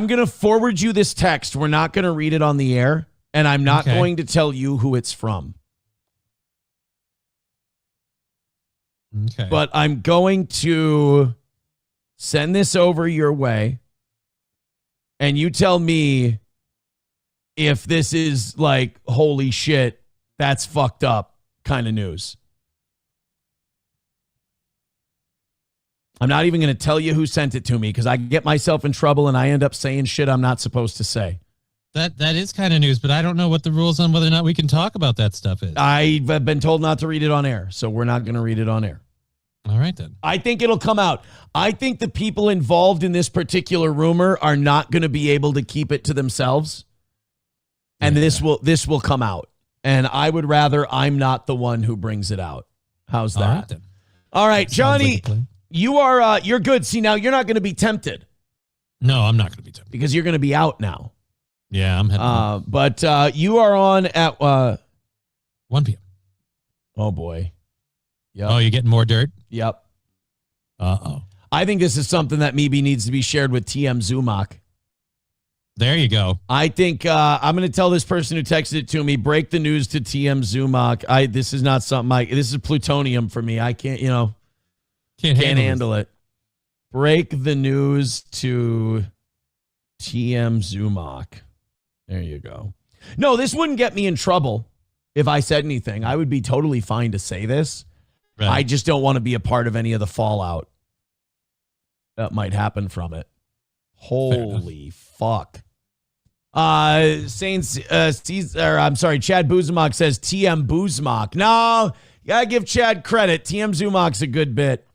going to forward you this text. We're not going to read it on the air, and I'm not going to tell you who it's from. Okay. But I'm going to send this over your way, and you tell me if this is like, holy shit, that's fucked up kind of news. I'm not even going to tell you who sent it to me because I get myself in trouble and I end up saying shit I'm not supposed to say. That is kind of news, but I don't know what the rules on whether or not we can talk about that stuff is. I've been told not to read it on air, so we're not going to read it on air. All right, then. I think it'll come out. I think the people involved in this particular rumor are not going to be able to keep it to themselves. And this will come out. And I would rather I'm not the one who brings it out. How's that? All right, then. All right, Johnny, you are you're good. See, now you're not going to be tempted. No, I'm not going to be tempted. Because you're going to be out now. Yeah, I'm heading but you are on at 1 p.m. Oh, boy. Yep. Oh, you're getting more dirt? Yep. Uh-oh. I think this is something that maybe needs to be shared with TM Zumach. There you go. I think I'm going to tell this person who texted it to me, break the news to TM Zumach. This is not something this is plutonium for me. I can't, can't handle it. Break the news to TM Zumach. There you go. No, this wouldn't get me in trouble if I said anything. I would be totally fine to say this. Right. I just don't want to be a part of any of the fallout that might happen from it. Holy fuck. Chad Buzmach says TM Buzmach. No, you gotta give Chad credit. TM Zumach's a good bit.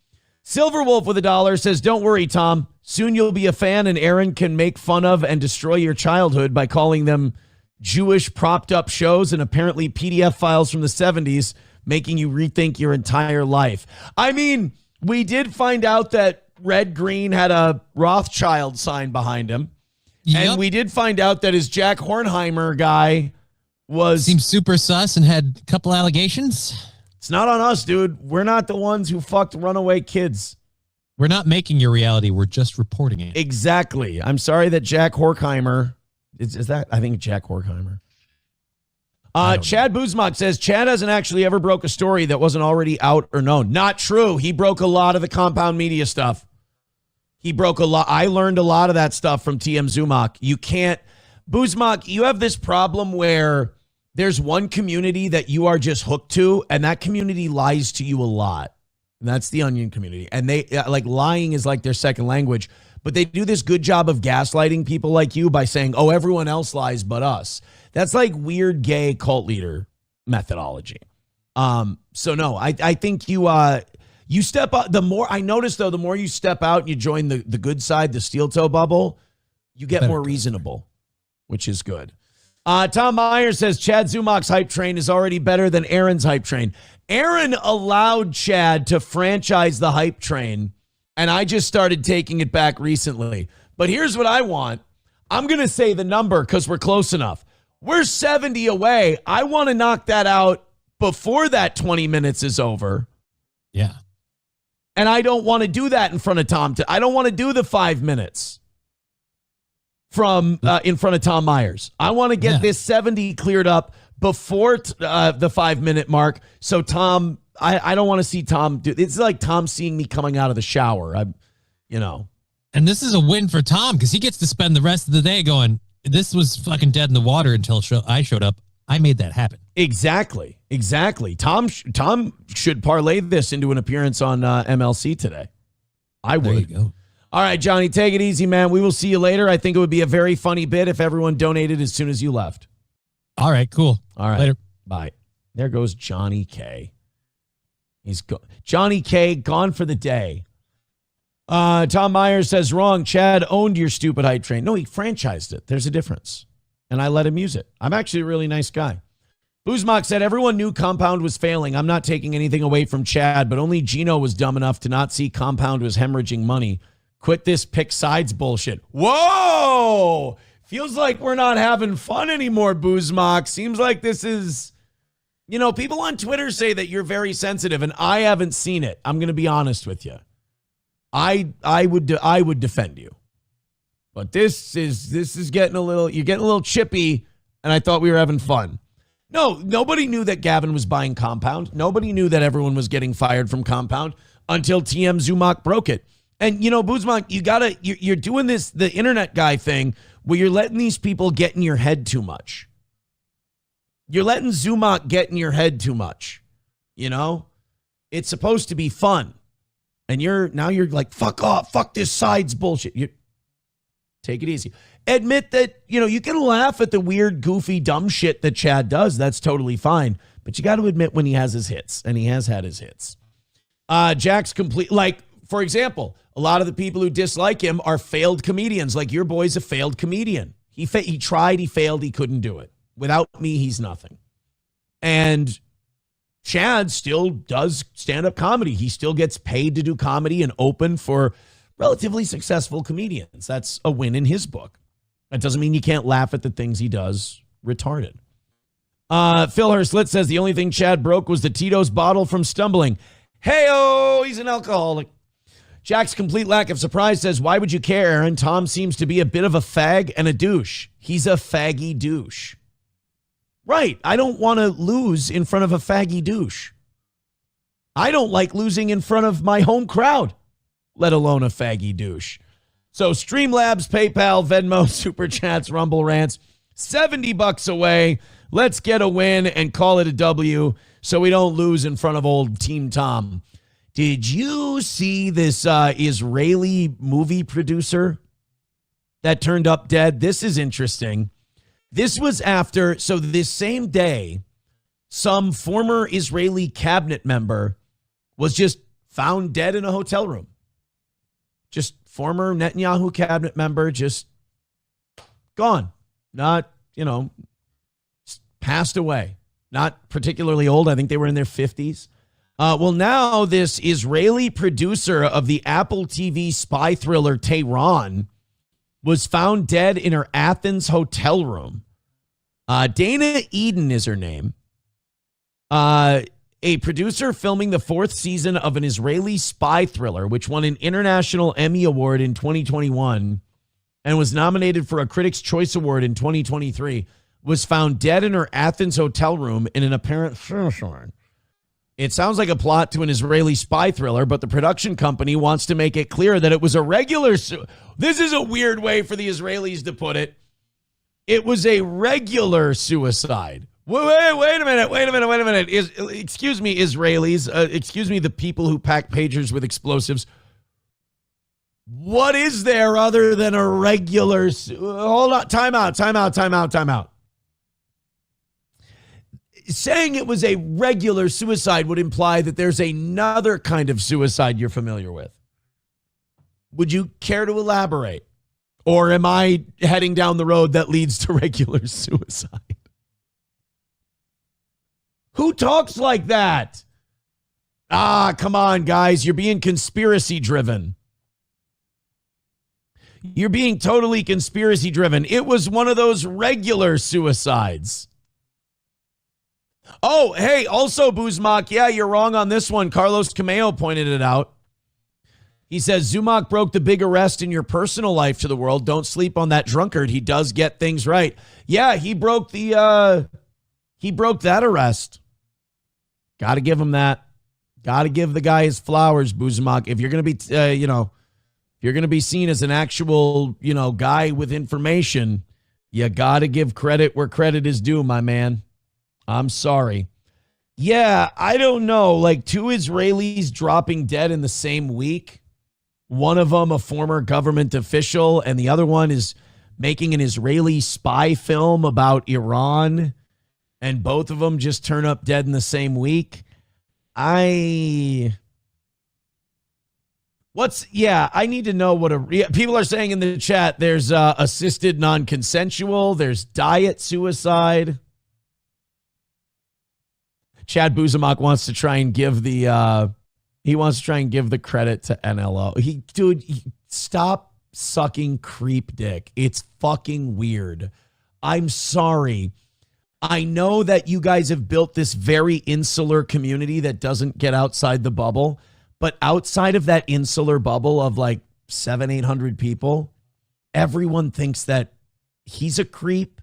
Silverwolf with $1 says, don't worry, Tom. Soon you'll be a fan and Aaron can make fun of and destroy your childhood by calling them Jewish propped up shows and apparently PDF files from the 70s, making you rethink your entire life. I mean, we did find out that Red Green had a Rothschild sign behind him. Yep. And we did find out that his Jack Hornheimer guy seemed super sus and had a couple allegations. It's not on us, dude. We're not the ones who fucked runaway kids. We're not making your reality. We're just reporting it. Exactly. I'm sorry that Jack Horkheimer is that? I think Jack Horkheimer. Chad Buzmach says Chad hasn't actually ever broke a story that wasn't already out or known. Not true. He broke a lot of the compound media stuff. He broke a lot. I learned a lot of that stuff from TM Zumach. You can't, Buzmach, you have this problem where there's one community that you are just hooked to, and that community lies to you a lot. And that's the Onion community. And they lying is like their second language, but they do this good job of gaslighting people like you by saying, oh, everyone else lies but us. That's like weird gay cult leader methodology. So no, I think you step up. The more I notice though, the more you step out and you join the good side, the steel toe bubble, you get more reasonable, which is good. Tom Meyer says Chad Zumach's hype train is already better than Aaron's hype train. Aaron allowed Chad to franchise the hype train, and I just started taking it back recently. But here's what I want. I'm going to say the number because we're close enough. We're 70 away. I want to knock that out before that 20 minutes is over. Yeah. And I don't want to do that in front of Tom. I don't want to do the 5 minutes from in front of Tom Myers. I want to get this 70 cleared up before the 5 minute mark. So Tom, I don't want to see Tom do. It's like Tom seeing me coming out of the shower. And this is a win for Tom because he gets to spend the rest of the day going, this was fucking dead in the water until I showed up. I made that happen. Exactly. Tom should parlay this into an appearance on MLC today. I would. There you go. All right, Johnny, take it easy, man. We will see you later. I think it would be a very funny bit if everyone donated as soon as you left. All right, cool. All right. Later. Bye. There goes Johnny K. Johnny K gone for the day. Tom Myers says, wrong. Chad owned your stupid hype train. No, he franchised it. There's a difference. And I let him use it. I'm actually a really nice guy. Buzmach said, everyone knew Compound was failing. I'm not taking anything away from Chad, but only Gino was dumb enough to not see Compound was hemorrhaging money. Quit this pick sides bullshit. Whoa! Feels like we're not having fun anymore, Buzmach. Seems like this is, people on Twitter say that you're very sensitive, and I haven't seen it. I'm going to be honest with you. I would defend you. But this is getting you're getting a little chippy, and I thought we were having fun. No, nobody knew that Gavin was buying Compound. Nobody knew that everyone was getting fired from Compound until TM Zumach broke it. And, Buzmach, you're doing the internet guy thing where you're letting these people get in your head too much. You're letting Zumach get in your head too much. It's supposed to be fun. And you're like, fuck off, fuck this sides bullshit. Take it easy. Admit that, you can laugh at the weird, goofy, dumb shit that Chad does. That's totally fine. But you got to admit when he has his hits, and he has had his hits. Jack's complete. Like, for example, a lot of the people who dislike him are failed comedians. Like, your boy's a failed comedian. He tried, he failed, he couldn't do it. Without me, he's nothing. And Chad still does stand-up comedy. He still gets paid to do comedy and open for relatively successful comedians. That's a win in his book. That doesn't mean you can't laugh at the things he does retarded. Phil Hurslett says the only thing Chad broke was the Tito's bottle from stumbling. Hey-oh, he's an alcoholic. Jack's complete lack of surprise says, why would you care, Aaron? Tom seems to be a bit of a fag and a douche. He's a faggy douche. Right. I don't want to lose in front of a faggy douche. I don't like losing in front of my home crowd, let alone a faggy douche. So Streamlabs, PayPal, Venmo, Super Chats, Rumble Rants, $70 away. Let's get a win and call it a W so we don't lose in front of old Team Tom. Did you see this Israeli movie producer that turned up dead? This is interesting. This was after, so this same day, some former Israeli cabinet member was just found dead in a hotel room. Just former Netanyahu cabinet member, just gone. Not, passed away. Not particularly old. I think they were in their 50s. Well, now this Israeli producer of the Apple TV spy thriller Tehran was found dead in her Athens hotel room. Dana Eden is her name. A producer filming the 4th season of an Israeli spy thriller, which won an International Emmy Award in 2021 and was nominated for a Critics' Choice Award in 2023, was found dead in her Athens hotel room in an apparent suicide. It sounds like a plot to an Israeli spy thriller, but the production company wants to make it clear that it was a regular... This is a weird way for the Israelis to put it. It was a regular suicide. Wait a minute. Excuse me, Israelis. Excuse me, the people who pack pagers with explosives. What is there other than a regular... Hold on. Time out. Saying it was a regular suicide would imply that there's another kind of suicide you're familiar with. Would you care to elaborate? Or am I heading down the road that leads to regular suicide? Who talks like that? Come on, guys. You're being conspiracy driven. You're being totally conspiracy driven. It was one of those regular suicides. Oh, hey, also, Buzmak, yeah, you're wrong on this one. Carlos Cameo pointed it out. He says, Zumock broke the big arrest in your personal life to the world. Don't sleep on that drunkard. He does get things right. Yeah, he broke that arrest. Got to give him that. Got to give the guy his flowers, Buzmak. If you're going to be, if you're going to be seen as an actual, guy with information, you got to give credit where credit is due, my man. I'm sorry. Yeah, I don't know. Like 2 Israelis dropping dead in the same week. One of them a former government official, and the other one is making an Israeli spy film about Iran. And both of them just turn up dead in the same week. I need to know what people are saying in the chat. There's assisted non-consensual. There's diet suicide. Chad Buzamak wants to try and give the credit to NLO. Stop sucking creep dick. It's fucking weird. I'm sorry. I know that you guys have built this very insular community that doesn't get outside the bubble, but outside of that insular bubble of like 700-800 people, everyone thinks that he's a creep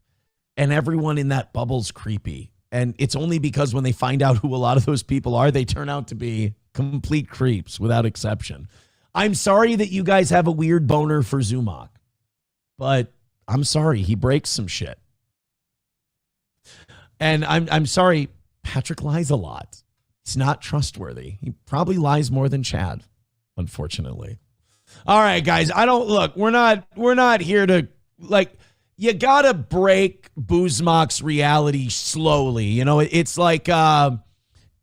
and everyone in that bubble's creepy. And it's only because when they find out who a lot of those people are, they turn out to be complete creeps without exception. I'm sorry that you guys have a weird boner for Zumock, but I'm sorry. He breaks some shit. And I'm sorry, Patrick lies a lot. He's not trustworthy. He probably lies more than Chad, unfortunately. All right, guys, we're not here to you got to break Buzmak's reality slowly. It's like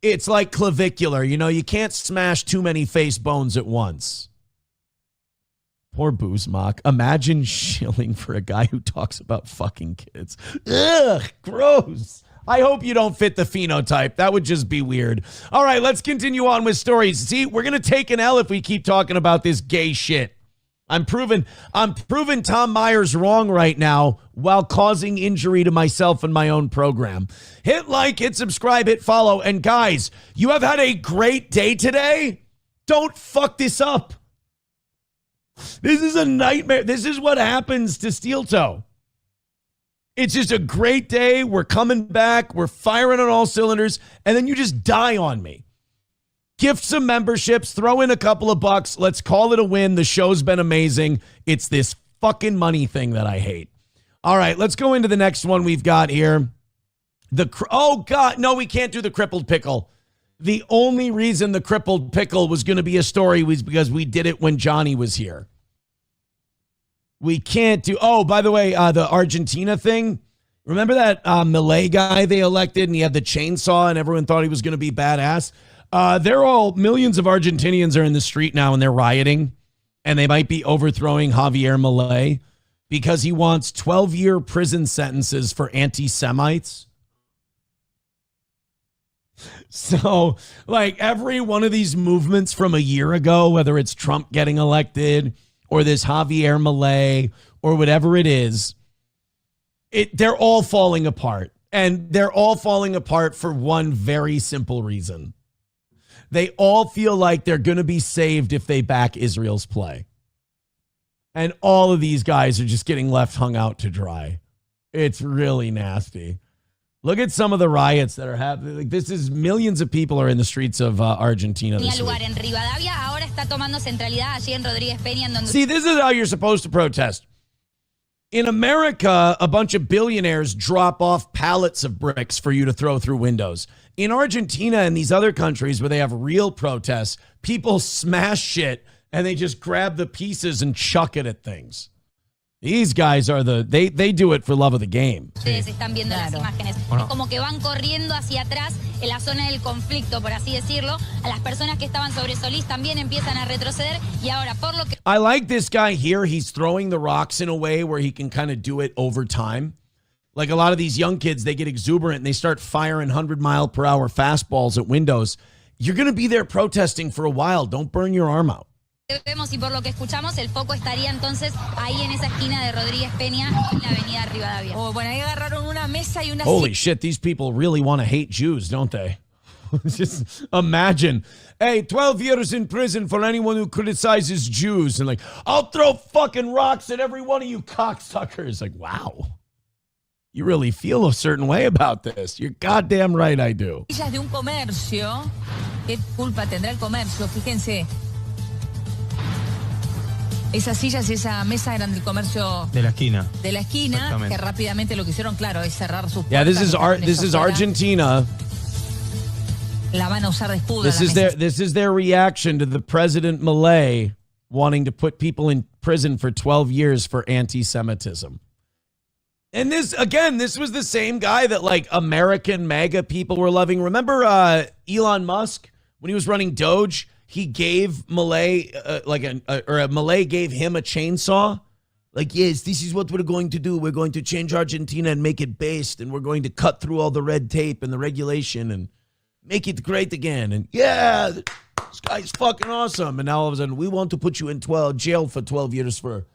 It's like clavicular. You know, you can't smash too many face bones at once. Poor Boozmock. Imagine shilling for a guy who talks about fucking kids. Ugh, gross. I hope you don't fit the phenotype. That would just be weird. All right, let's continue on with stories. See, we're going to take an L if we keep talking about this gay shit. I'm proving Tom Myers wrong right now while causing injury to myself and my own program. Hit like, hit subscribe, hit follow. And guys, you have had a great day today. Don't fuck this up. This is a nightmare. This is what happens to Steel Toe. It's just a great day. We're coming back. We're firing on all cylinders. And then you just die on me. Gift some memberships. Throw in a couple of bucks. Let's call it a win. The show's been amazing. It's this fucking money thing that I hate. All right, let's go into the next one we've got here. Oh, God. No, we can't do the crippled pickle. The only reason the crippled pickle was going to be a story was because we did it when Johnny was here. We can't do... Oh, by the way, the Argentina thing. Remember that Milei guy they elected and he had the chainsaw and everyone thought he was going to be badass? Millions of Argentinians are in the street now and they're rioting. And they might be overthrowing Javier Milei because he wants 12-year prison sentences for anti-Semites. So, like, every one of these movements from a year ago, whether it's Trump getting elected or this Javier Milei or whatever it is, they're all falling apart. And they're all falling apart for one very simple reason. They all feel like they're going to be saved if they back Israel's play. And all of these guys are just getting left hung out to dry. It's really nasty. Look at some of the riots that are happening. Like, this is millions of people are in the streets of Argentina this week. See, this is how you're supposed to protest. In America, a bunch of billionaires drop off pallets of bricks for you to throw through windows. In Argentina and these other countries where they have real protests, people smash shit and they just grab the pieces and chuck it at things. These guys are they do it for love of the game. Ustedes están viendo las imágenes. Es como que van corriendo hacia atrás en la zona del conflicto, por así decirlo. A las personas que estaban sobre Solís también empiezan a retroceder y ahora por lo que I like this guy here. He's throwing the rocks in a way where he can kind of do it over time. Like a lot of these young kids, they get exuberant and they start firing 100-mile-per-hour fastballs at windows. You're going to be there protesting for a while. Don't burn your arm out. vemos y por lo que escuchamos, el foco estaría entonces ahí en esa esquina de Rodríguez Peña, en la avenida Rivadavia. Oh, bueno, ahí agarraron una mesa y una Holy shit, these people really want to hate Jews, don't they? Just imagine, hey, 12 years in prison for anyone who criticizes Jews. And like, I'll throw fucking rocks at every one of you cocksuckers. Like, wow. You really feel a certain way about this. You're goddamn right I do. Sillas de un comercio. ¿Qué culpa tendrá el comercio? Fíjense. Esas sillas y esa mesa eran del comercio de la esquina. De la esquina, que rápidamente lo que hicieron, claro, es cerrar sus puertas. Yeah, this is Argentina. La van a usar de escudo. This is their reaction to the President Milei wanting to put people in prison for 12 years for anti-Semitism. And this was the same guy that like American MAGA people were loving. Remember Elon Musk when he was running Doge? He gave Milei Milei gave him a chainsaw. Like, yes, this is what we're going to do. We're going to change Argentina and make it based, and we're going to cut through all the red tape and the regulation and make it great again. And yeah, this guy's fucking awesome. And now all of a sudden, we want to put you in jail for 12 years for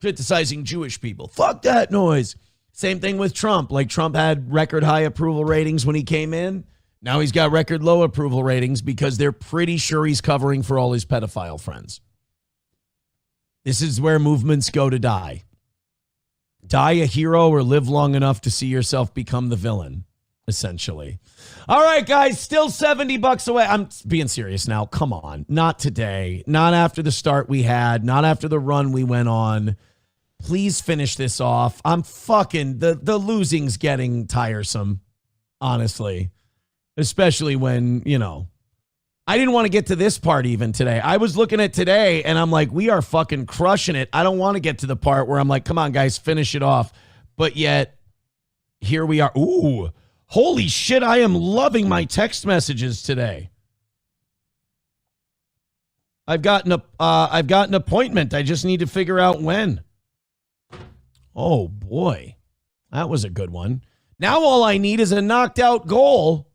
criticizing Jewish people. Fuck that noise. Same thing with Trump. Like, Trump had record high approval ratings when he came in. Now he's got record low approval ratings because they're pretty sure he's covering for all his pedophile friends. This is where movements go to die. Die a hero or live long enough to see yourself become the villain, essentially. All right, guys, still $70 away. I'm being serious now. Come on. Not today. Not after the start we had. Not after the run we went on. Please finish this off. I'm fucking, the losing's getting tiresome, honestly. Especially when, you know, I didn't want to get to this part even today. I was looking at today and I'm like, we are fucking crushing it. I don't want to get to the part where I'm like, come on, guys, finish it off. But yet, here we are. Ooh, Holy shit, I am loving my text messages today. I've got an appointment. I just need to figure out when. Oh boy. That was a good one. Now all I need is a knocked out goal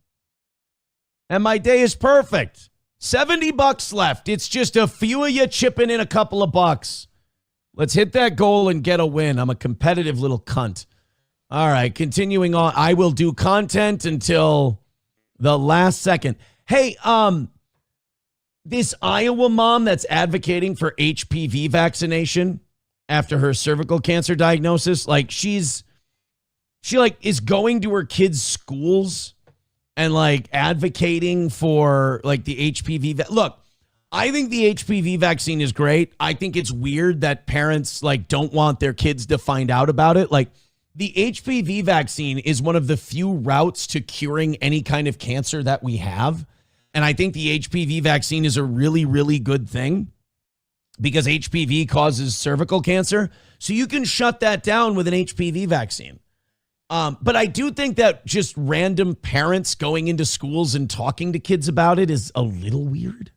and my day is perfect. $70 left. It's just a few of you chipping in a couple of bucks. Let's hit that goal and get a win. I'm a competitive little cunt. All right, continuing on. I will do content until the last second. Hey, this Iowa mom that's advocating for HPV vaccination after her cervical cancer diagnosis, like she is going to her kids' schools and like advocating for like the HPV. Look, I think the HPV vaccine is great. I think it's weird that parents like don't want their kids to find out about it. Like the HPV vaccine is one of the few routes to curing any kind of cancer that we have. And I think the HPV vaccine is a really, really good thing because HPV causes cervical cancer. So you can shut that down with an HPV vaccine. But I do think that just random parents going into schools and talking to kids about it is a little weird.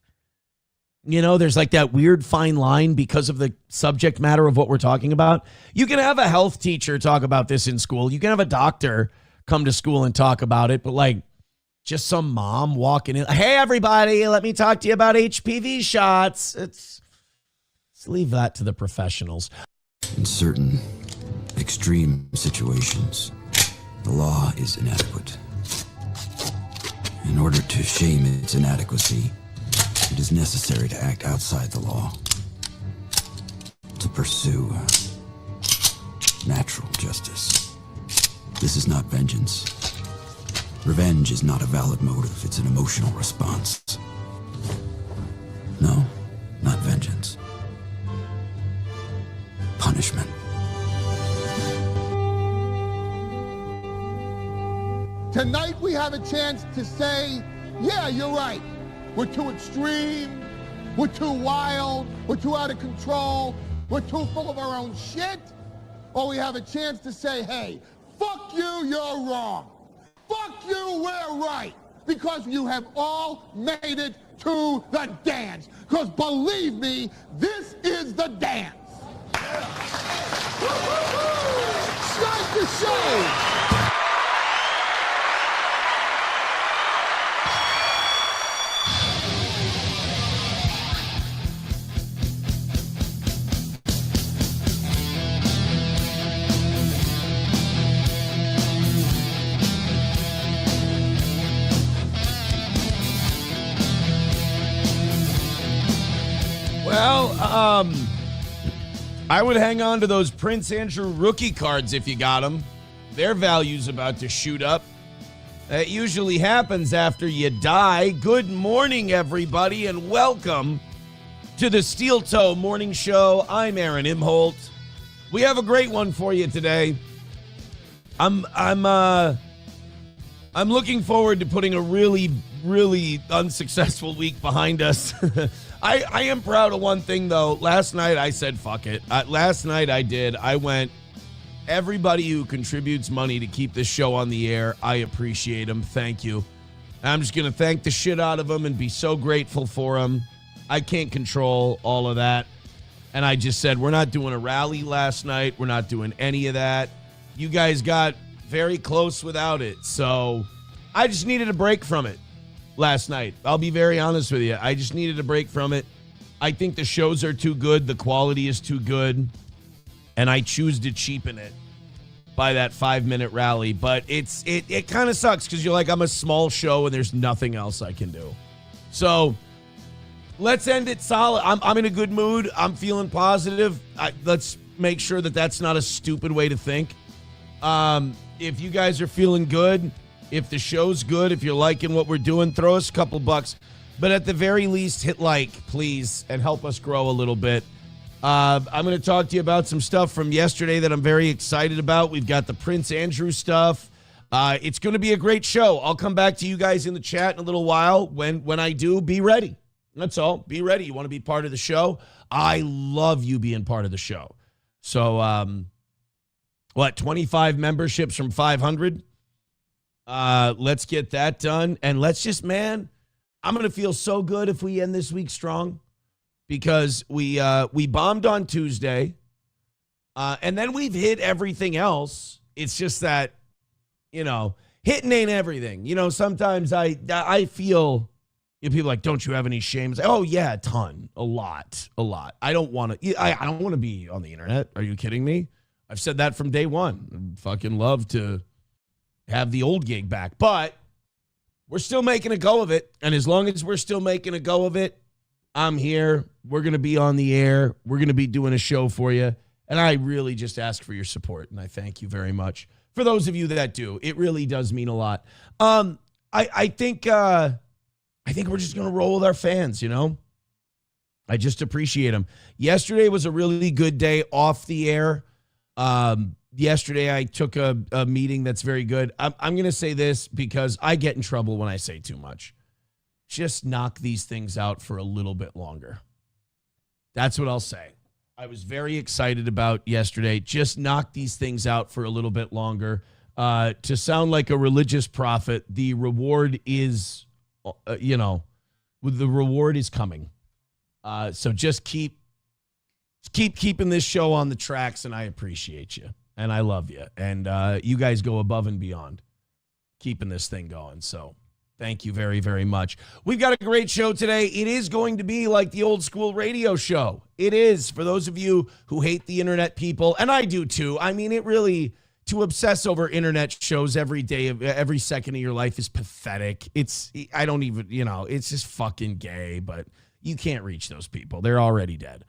You know, there's like that weird fine line because of the subject matter of what we're talking about. You can have a health teacher talk about this in school. You can have a doctor come to school and talk about it. But like just some mom walking in, hey, everybody, let me talk to you about HPV shots. Let's leave that to the professionals. In certain extreme situations, the law is inadequate. In order to shame its inadequacy, it is necessary to act outside the law, to pursue natural justice. This is not vengeance. Revenge is not a valid motive, it's an emotional response. No, not vengeance. Punishment. Tonight we have a chance to say, yeah, you're right. We're too extreme, we're too wild, we're too out of control, we're too full of our own shit. Or we have a chance to say, hey, fuck you, you're wrong. Fuck you, we're right. Because you have all made it to the dance. Because believe me, this is the dance. Start the show. Well, I would hang on to those Prince Andrew rookie cards if you got them. Their value's about to shoot up. That usually happens after you die. Good morning, everybody, and welcome to the Steel Toe Morning Show. I'm Aaron Imholt. We have a great one for you today. I'm looking forward to putting a really, really unsuccessful week behind us. I am proud of one thing, though. Last night, I said, fuck it. Last night, I did. I went, everybody who contributes money to keep this show on the air, I appreciate them. Thank you. I'm just going to thank the shit out of them and be so grateful for them. I can't control all of that. And I just said, we're not doing a rally last night. We're not doing any of that. You guys got very close without it. So I just needed a break from it last night. I'll be very honest with you. I just needed a break from it. I think the shows are too good. The quality is too good. And I choose to cheapen it by that 5-minute rally. But it kind of sucks because you're like, I'm a small show and there's nothing else I can do. So let's end it solid. I'm in a good mood. I'm feeling positive. Let's make sure that that's not a stupid way to think. If you guys are feeling good, if the show's good, if you're liking what we're doing, throw us a couple bucks. But at the very least, hit like, please, and help us grow a little bit. I'm going to talk to you about some stuff from yesterday that I'm very excited about. We've got the Prince Andrew stuff. It's going to be a great show. I'll come back to you guys in the chat in a little while. When I do, be ready. That's all. Be ready. You want to be part of the show? I love you being part of the show. So, 25 memberships from 500? Let's get that done. And let's just, man, I'm going to feel so good if we end this week strong because we bombed on Tuesday. And then we've hit everything else. It's just that, hitting ain't everything. Sometimes I feel people like, don't you have any shame? It's like, oh yeah, a ton, a lot. I don't want to be on the internet. Are you kidding me? I've said that from day one. I'd fucking love to have the old gig back, but we're still making a go of it. And as long as we're still making a go of it, I'm here. We're going to be on the air. We're going to be doing a show for you. And I really just ask for your support. And I thank you very much. For those of you that do, it really does mean a lot. I think we're just going to roll with our fans, I just appreciate them. Yesterday was a really good day off the air. Yesterday I took a meeting that's very good. I'm going to say this because I get in trouble when I say too much. Just knock these things out for a little bit longer. That's what I'll say. I was very excited about yesterday. Just knock these things out for a little bit longer. To sound like a religious prophet, the reward is, the reward is coming. So just keep keeping this show on the tracks, and I appreciate you, and I love you, and you guys go above and beyond keeping this thing going. So thank you very, very much. We've got a great show today. It is going to be like the old school radio show. It is, for those of you who hate the internet people, and I do too. I mean, it really, to obsess over internet shows every day of every second of your life is pathetic. It's just fucking gay, but you can't reach those people. They're already dead.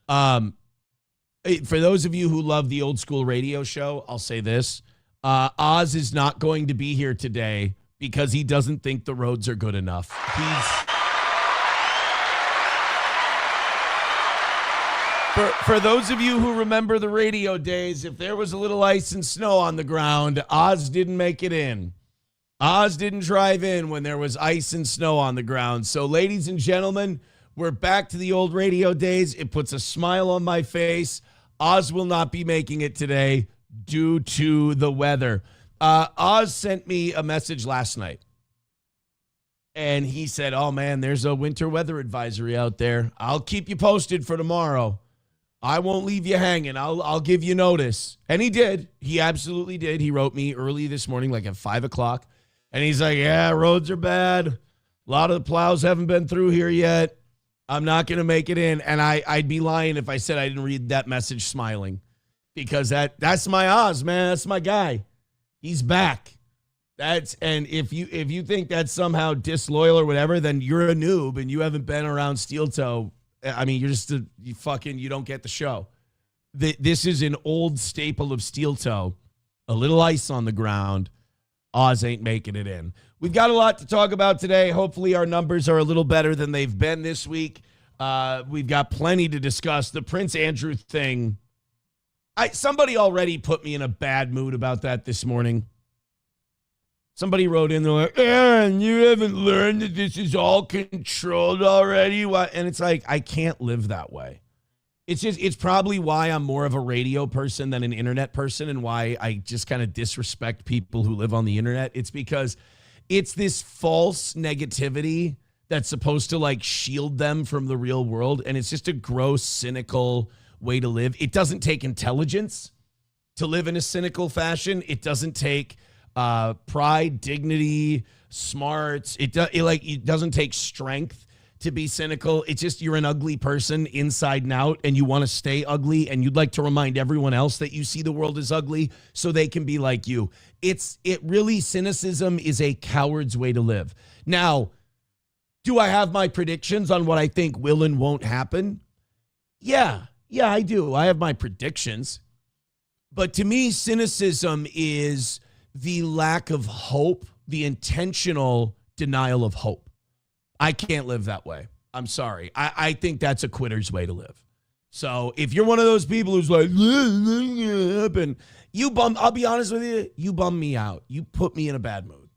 For those of you who love the old school radio show, I'll say this. Oz is not going to be here today because he doesn't think the roads are good enough. For those of you who remember the radio days, if there was a little ice and snow on the ground, Oz didn't make it in. Oz didn't drive in when there was ice and snow on the ground. So, ladies and gentlemen, we're back to the old radio days. It puts a smile on my face. Oz will not be making it today due to the weather. Oz sent me a message last night. And he said, oh, man, there's a winter weather advisory out there. I'll keep you posted for tomorrow. I won't leave you hanging. I'll give you notice. And he did. He absolutely did. He wrote me early this morning, like at 5 o'clock. And he's like, yeah, roads are bad. A lot of the plows haven't been through here yet. I'm not going to make it in. And I'd be lying if I said I didn't read that message smiling. Because that's my Oz, man. That's my guy. He's back. And if you think that's somehow disloyal or whatever, then you're a noob and you haven't been around Steel Toe. I mean, you're just you don't get the show. This is an old staple of Steel Toe. A little ice on the ground. Oz ain't making it in. We've got a lot to talk about today. Hopefully our numbers are a little better than they've been this week. We've got plenty to discuss. The Prince Andrew thing. Somebody already put me in a bad mood about that this morning. Somebody wrote in, they're like, Aaron, you haven't learned that this is all controlled already? And it's like, I can't live that way. It's probably why I'm more of a radio person than an internet person, and why I just kind of disrespect people who live on the internet. It's because it's this false negativity that's supposed to like shield them from the real world. And it's just a gross, cynical way to live. It doesn't take intelligence to live in a cynical fashion. It doesn't take pride, dignity, smarts. It doesn't take strength to be cynical. It's just you're an ugly person inside and out, and you want to stay ugly, and you'd like to remind everyone else that you see the world as ugly so they can be like you. Cynicism is a coward's way to live. Now, do I have my predictions on what I think will and won't happen? Yeah, I do. I have my predictions. But to me, cynicism is the lack of hope, the intentional denial of hope. I can't live that way. I'm sorry. I think that's a quitter's way to live. So if you're one of those people who's like, I'll be honest with you, you bum me out. You put me in a bad mood.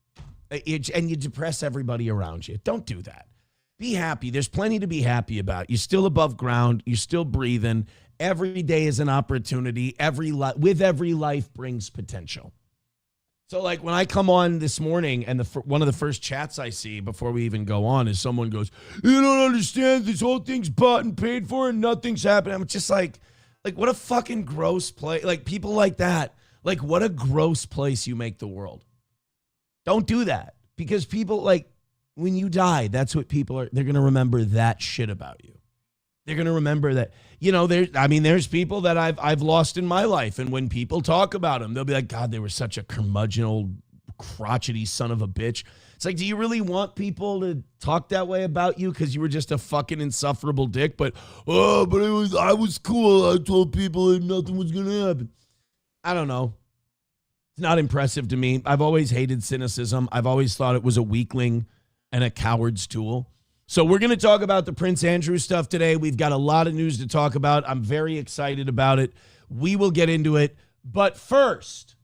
And you depress everybody around you. Don't do that. Be happy. There's plenty to be happy about. You're still above ground. You're still breathing. Every day is an opportunity. With every life brings potential. So, like, when I come on this morning and one of the first chats I see before we even go on is someone goes, "You don't understand. This whole thing's bought and paid for and nothing's happening." I'm just like, what a fucking gross play. Like, people like that. Like, what a gross place you make the world. Don't do that. Because people, like, when you die, that's what people are, they're going to remember that shit about you. They're going to remember that, there's people that I've lost in my life. And when people talk about them, they'll be like, God, they were such a curmudgeonal, crotchety son of a bitch. It's like, do you really want people to talk that way about you because you were just a fucking insufferable dick? But I was cool. I told people that nothing was going to happen. I don't know. It's not impressive to me. I've always hated cynicism. I've always thought it was a weakling and a coward's tool. So we're going to talk about the Prince Andrew stuff today. We've got a lot of news to talk about. I'm very excited about it. We will get into it. But first,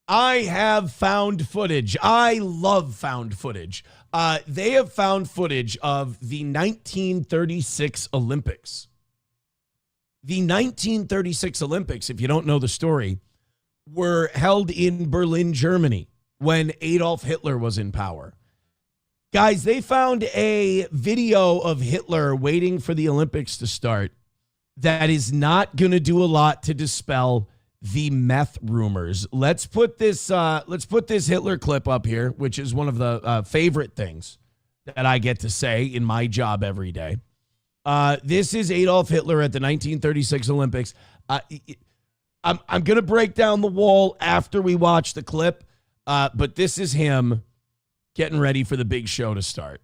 I have found footage. I love found footage. They have found footage of the 1936 Olympics. The 1936 Olympics, if you don't know the story, were held in Berlin, Germany, when Adolf Hitler was in power. Guys, they found a video of Hitler waiting for the Olympics to start that is not going to do a lot to dispel the meth rumors. Let's put this Hitler clip up here, which is one of the favorite things that I get to say in my job every day. This is Adolf Hitler at the 1936 Olympics. I'm going to break down the wall after we watch the clip, but this is him getting ready for the big show to start.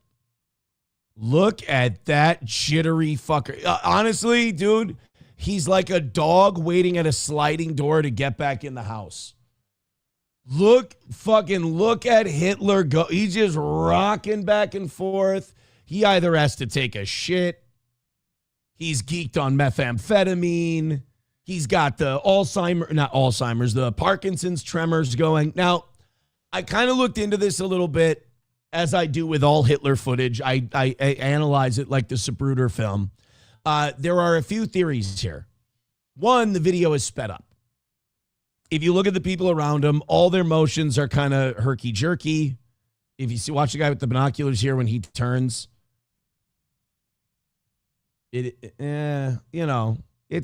Look at that jittery fucker. Honestly, dude, he's like a dog waiting at a sliding door to get back in the house. Look at Hitler go. He's just rocking back and forth. He either has to take a shit. He's geeked on methamphetamine. He's got the the Parkinson's tremors going. Now, I kind of looked into this a little bit, as I do with all Hitler footage. I analyze it like the Zapruder film. There are a few theories here. One, the video is sped up. If you look at the people around him, all their motions are kind of herky-jerky. If you watch the guy with the binoculars here when he turns, it's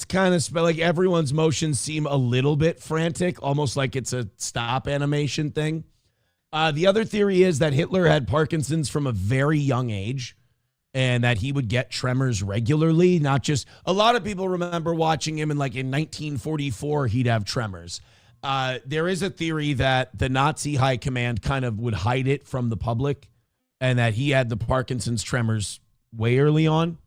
kind of like everyone's motions seem a little bit frantic, almost like it's a stop animation thing. The other theory is that Hitler had Parkinson's from a very young age and that he would get tremors regularly. Not just, a lot of people remember watching him in 1944, he'd have tremors. There is a theory that the Nazi high command kind of would hide it from the public and that he had the Parkinson's tremors way early on.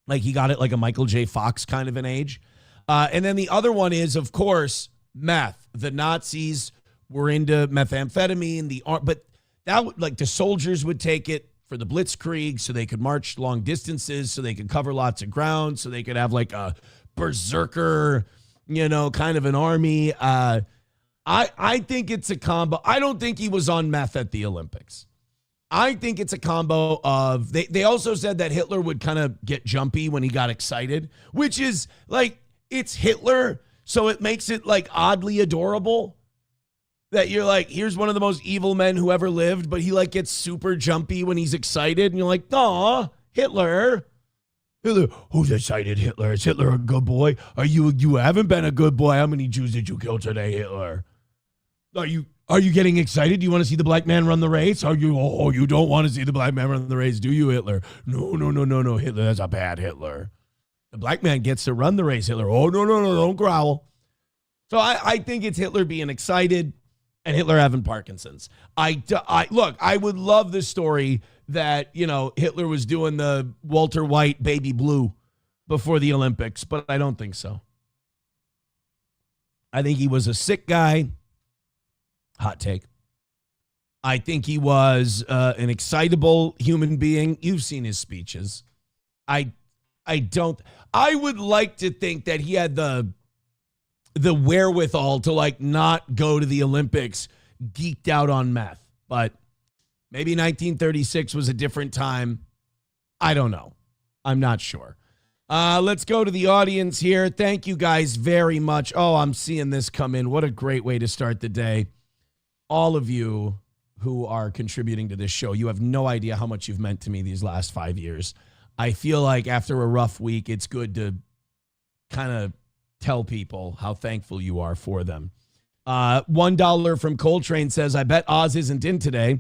Like he got it like a Michael J. Fox kind of an age. And then the other one is, of course, meth. The Nazis were into methamphetamine, but that the soldiers would take it for the Blitzkrieg so they could march long distances, so they could cover lots of ground, so they could have like a berserker, kind of an army. I think it's a combo. I don't think he was on meth at the Olympics. I think it's a combo of, they also said that Hitler would kind of get jumpy when he got excited, which is like, it's Hitler, so it makes it like oddly adorable. That you're like, here's one of the most evil men who ever lived, but he like gets super jumpy when he's excited. And you're like, aw, Hitler. Who's excited, Hitler? Is Hitler a good boy? You haven't been a good boy. How many Jews did you kill today, Hitler? Are you getting excited? Do you want to see the black man run the race? You don't want to see the black man run the race, do you, Hitler? No, Hitler, that's a bad Hitler. The black man gets to run the race, Hitler. Oh, no, don't growl. So I think it's Hitler being excited and Hitler having Parkinson's. Look, I would love the story that, Hitler was doing the Walter White Baby Blue before the Olympics, but I don't think so. I think he was a sick guy. Hot take. I think he was an excitable human being. You've seen his speeches. I would like to think that he had the wherewithal to not go to the Olympics geeked out on meth. But maybe 1936 was a different time. I don't know. I'm not sure. Let's go to the audience here. Thank you guys very much. Oh, I'm seeing this come in. What a great way to start the day. All of you who are contributing to this show, you have no idea how much you've meant to me these last 5 years. I feel like after a rough week, it's good to kind of tell people how thankful you are for them. $1 from Coltrane says, I bet Oz isn't in today.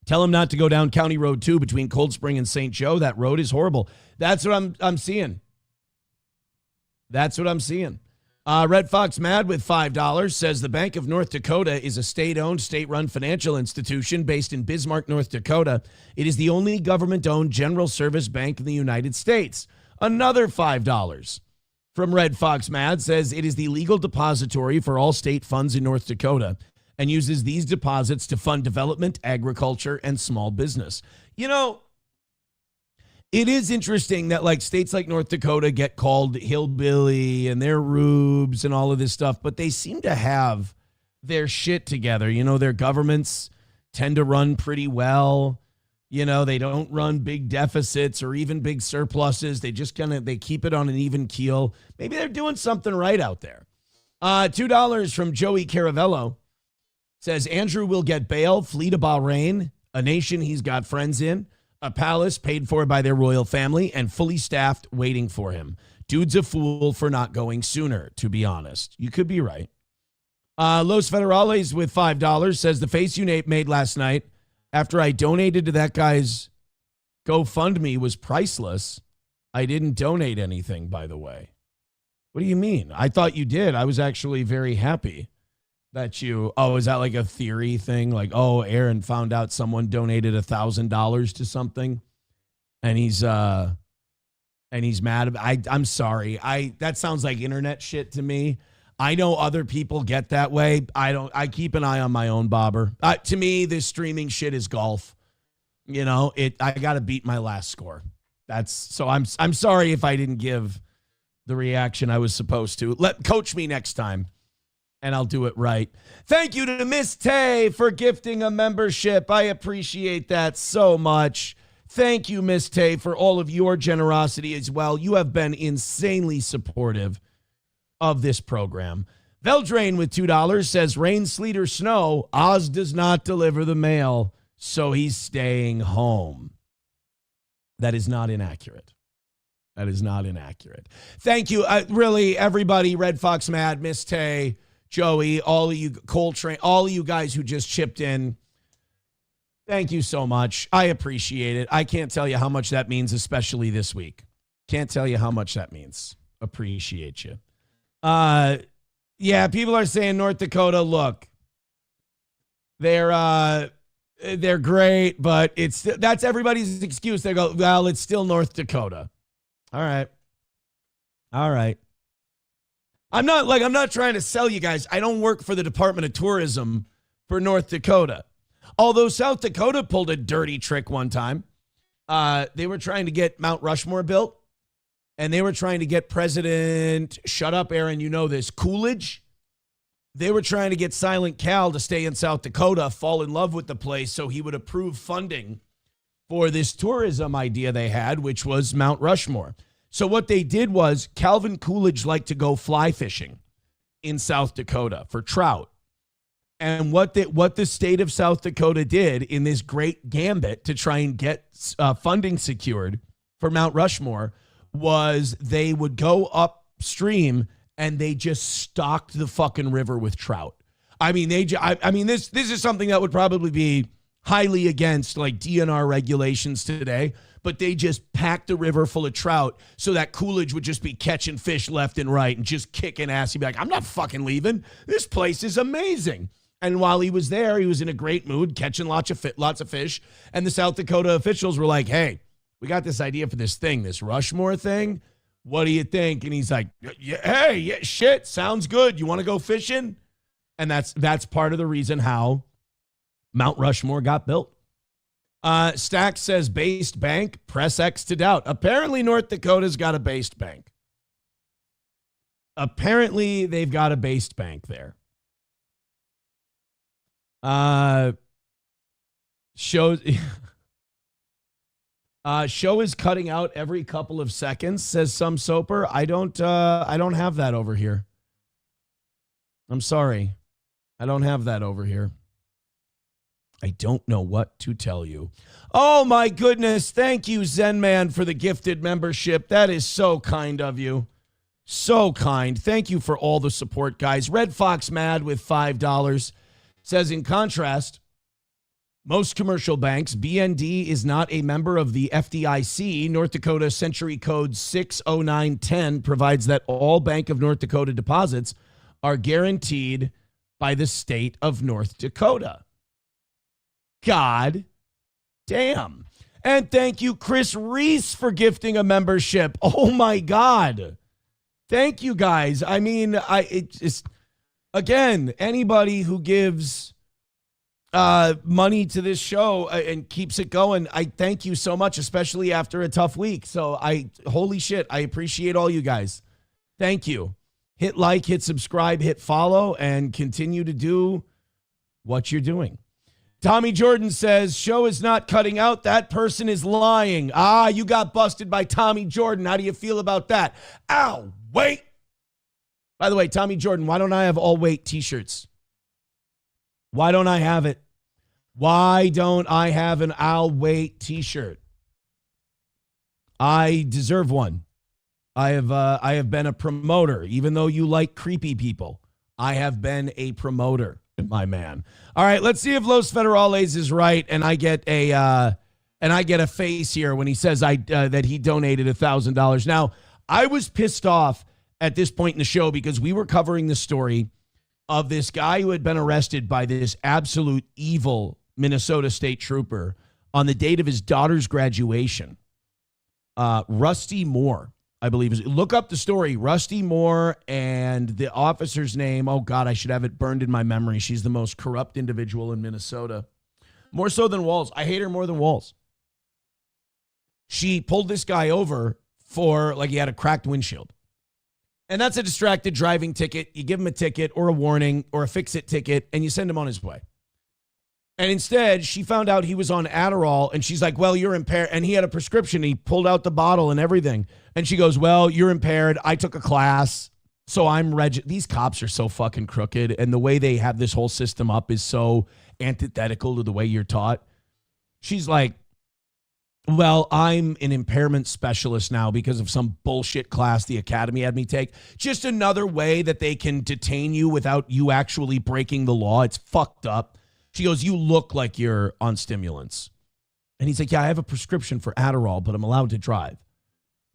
Tell him not to go down County Road 2 between Cold Spring and St. Joe. That road is horrible. That's what I'm seeing. That's what I'm seeing. Red Fox Mad with $5 says the Bank of North Dakota is a state-owned, state-run financial institution based in Bismarck, North Dakota. It is the only government-owned general service bank in the United States. Another $5 from Red Fox Mad says it is the legal depository for all state funds in North Dakota and uses these deposits to fund development, agriculture, and small business. You know, it is interesting that like states like North Dakota get called hillbilly and they're rubes and all of this stuff, but they seem to have their shit together. You know, their governments tend to run pretty well. You know, they don't run big deficits or even big surpluses. They just they keep it on an even keel. Maybe they're doing something right out there. $2 from Joey Caravello says Andrew will get bail, flee to Bahrain, a nation he's got friends in, a palace paid for by their royal family, and fully staffed waiting for him. Dude's a fool for not going sooner, to be honest. You could be right. Los Federales with $5 says the face you made last night after I donated to that guy's GoFundMe was priceless. I didn't donate anything, by the way. What do you mean? I thought you did. I was actually very happy that you, is that like a theory thing? Like, oh, Aaron found out someone donated $1,000 to something and he's mad. I'm sorry. That sounds like internet shit to me. I know other people get that way. I keep an eye on my own bobber. To me, this streaming shit is golf. You know, I got to beat my last score. I'm sorry if I didn't give the reaction I was supposed to. Coach me next time and I'll do it right. Thank you to Miss Tay for gifting a membership. I appreciate that so much. Thank you, Miss Tay, for all of your generosity as well. You have been insanely supportive of this program. Veldrain with $2 says rain, sleet, or snow, Oz does not deliver the mail, so he's staying home. That is not inaccurate. That is not inaccurate. Thank you. Really, everybody, Red Fox Mad, Miss Tay, Joey, all of you, Coltrane, all of you guys who just chipped in. Thank you so much. I appreciate it. I can't tell you how much that means, especially this week. Can't tell you how much that means. Appreciate you. Yeah, people are saying North Dakota, look, they're great, but that's everybody's excuse. They go, well, it's still North Dakota. All right. I'm not trying to sell you guys. I don't work for the Department of Tourism for North Dakota. Although South Dakota pulled a dirty trick one time. They were trying to get Mount Rushmore built. And they were trying to get President, shut up, Aaron, you know this, Coolidge. They were trying to get Silent Cal to stay in South Dakota, fall in love with the place so he would approve funding for this tourism idea they had, which was Mount Rushmore. So what they did was Calvin Coolidge liked to go fly fishing in South Dakota for trout. And what the state of South Dakota did in this great gambit to try and get funding secured for Mount Rushmore was they would go upstream and they just stocked the fucking river with trout. I mean, this is something that would probably be highly against like DNR regulations today, but they just packed the river full of trout so that Coolidge would just be catching fish left and right and just kicking ass. He'd be like, I'm not fucking leaving. This place is amazing. And while he was there, he was in a great mood, catching lots of fish. And the South Dakota officials were like, hey, we got this idea for this thing, this Rushmore thing. What do you think? And he's like, hey, shit, sounds good. You want to go fishing? And that's part of the reason how Mount Rushmore got built. Stack says based bank, press X to doubt. Apparently North Dakota's got a based bank. Apparently they've got a based bank there. Shows... Show is cutting out every couple of seconds, says some soaper. I don't have that over here. I'm sorry. I don't have that over here. I don't know what to tell you. Oh my goodness. Thank you, Zen Man, for the gifted membership. That is so kind of you. So kind. Thank you for all the support, guys. Red Fox Mad with $5 says, in contrast, most commercial banks, BND is not a member of the FDIC. North Dakota Century Code 60910 provides that all Bank of North Dakota deposits are guaranteed by the state of North Dakota. God damn. And thank you, Chris Reese, for gifting a membership. Oh my God. Thank you, guys. I mean, again, anybody who gives money to this show and keeps it going, I thank you so much, especially after a tough week. So holy shit, I appreciate all you guys. Thank you. Hit like, hit subscribe, hit follow, and continue to do what you're doing. Tommy Jordan says, show is not cutting out. That person is lying. You got busted by Tommy Jordan. How do you feel about that? Ow, wait. By the way, Tommy Jordan, why don't I have all weight t-shirts? Why don't I have it? Why don't I have an I'll wait t-shirt? I deserve one. I have been a promoter. Even though you like creepy people, I have been a promoter, my man. All right, let's see if Los Federales is right, and I get a face here when he says that he donated $1,000. Now, I was pissed off at this point in the show because we were covering the story of this guy who had been arrested by this absolute evil Minnesota State Trooper on the date of his daughter's graduation. Rusty Moore, I believe. Look up the story. Rusty Moore, and the officer's name. Oh, God, I should have it burned in my memory. She's the most corrupt individual in Minnesota. More so than Walls. I hate her more than Walls. She pulled this guy over for, like, he had a cracked windshield. And that's a distracted driving ticket. You give him a ticket or a warning or a fix-it ticket, and you send him on his way. And instead, she found out he was on Adderall, and she's like, well, you're impaired. And he had a prescription. He pulled out the bottle and everything. And she goes, well, you're impaired. I took a class, so I'm These cops are so fucking crooked, and the way they have this whole system up is so antithetical to the way you're taught. She's like, well, I'm an impairment specialist now because of some bullshit class the academy had me take. Just another way that they can detain you without you actually breaking the law. It's fucked up. She goes, you look like you're on stimulants. And he's like, yeah, I have a prescription for Adderall, but I'm allowed to drive.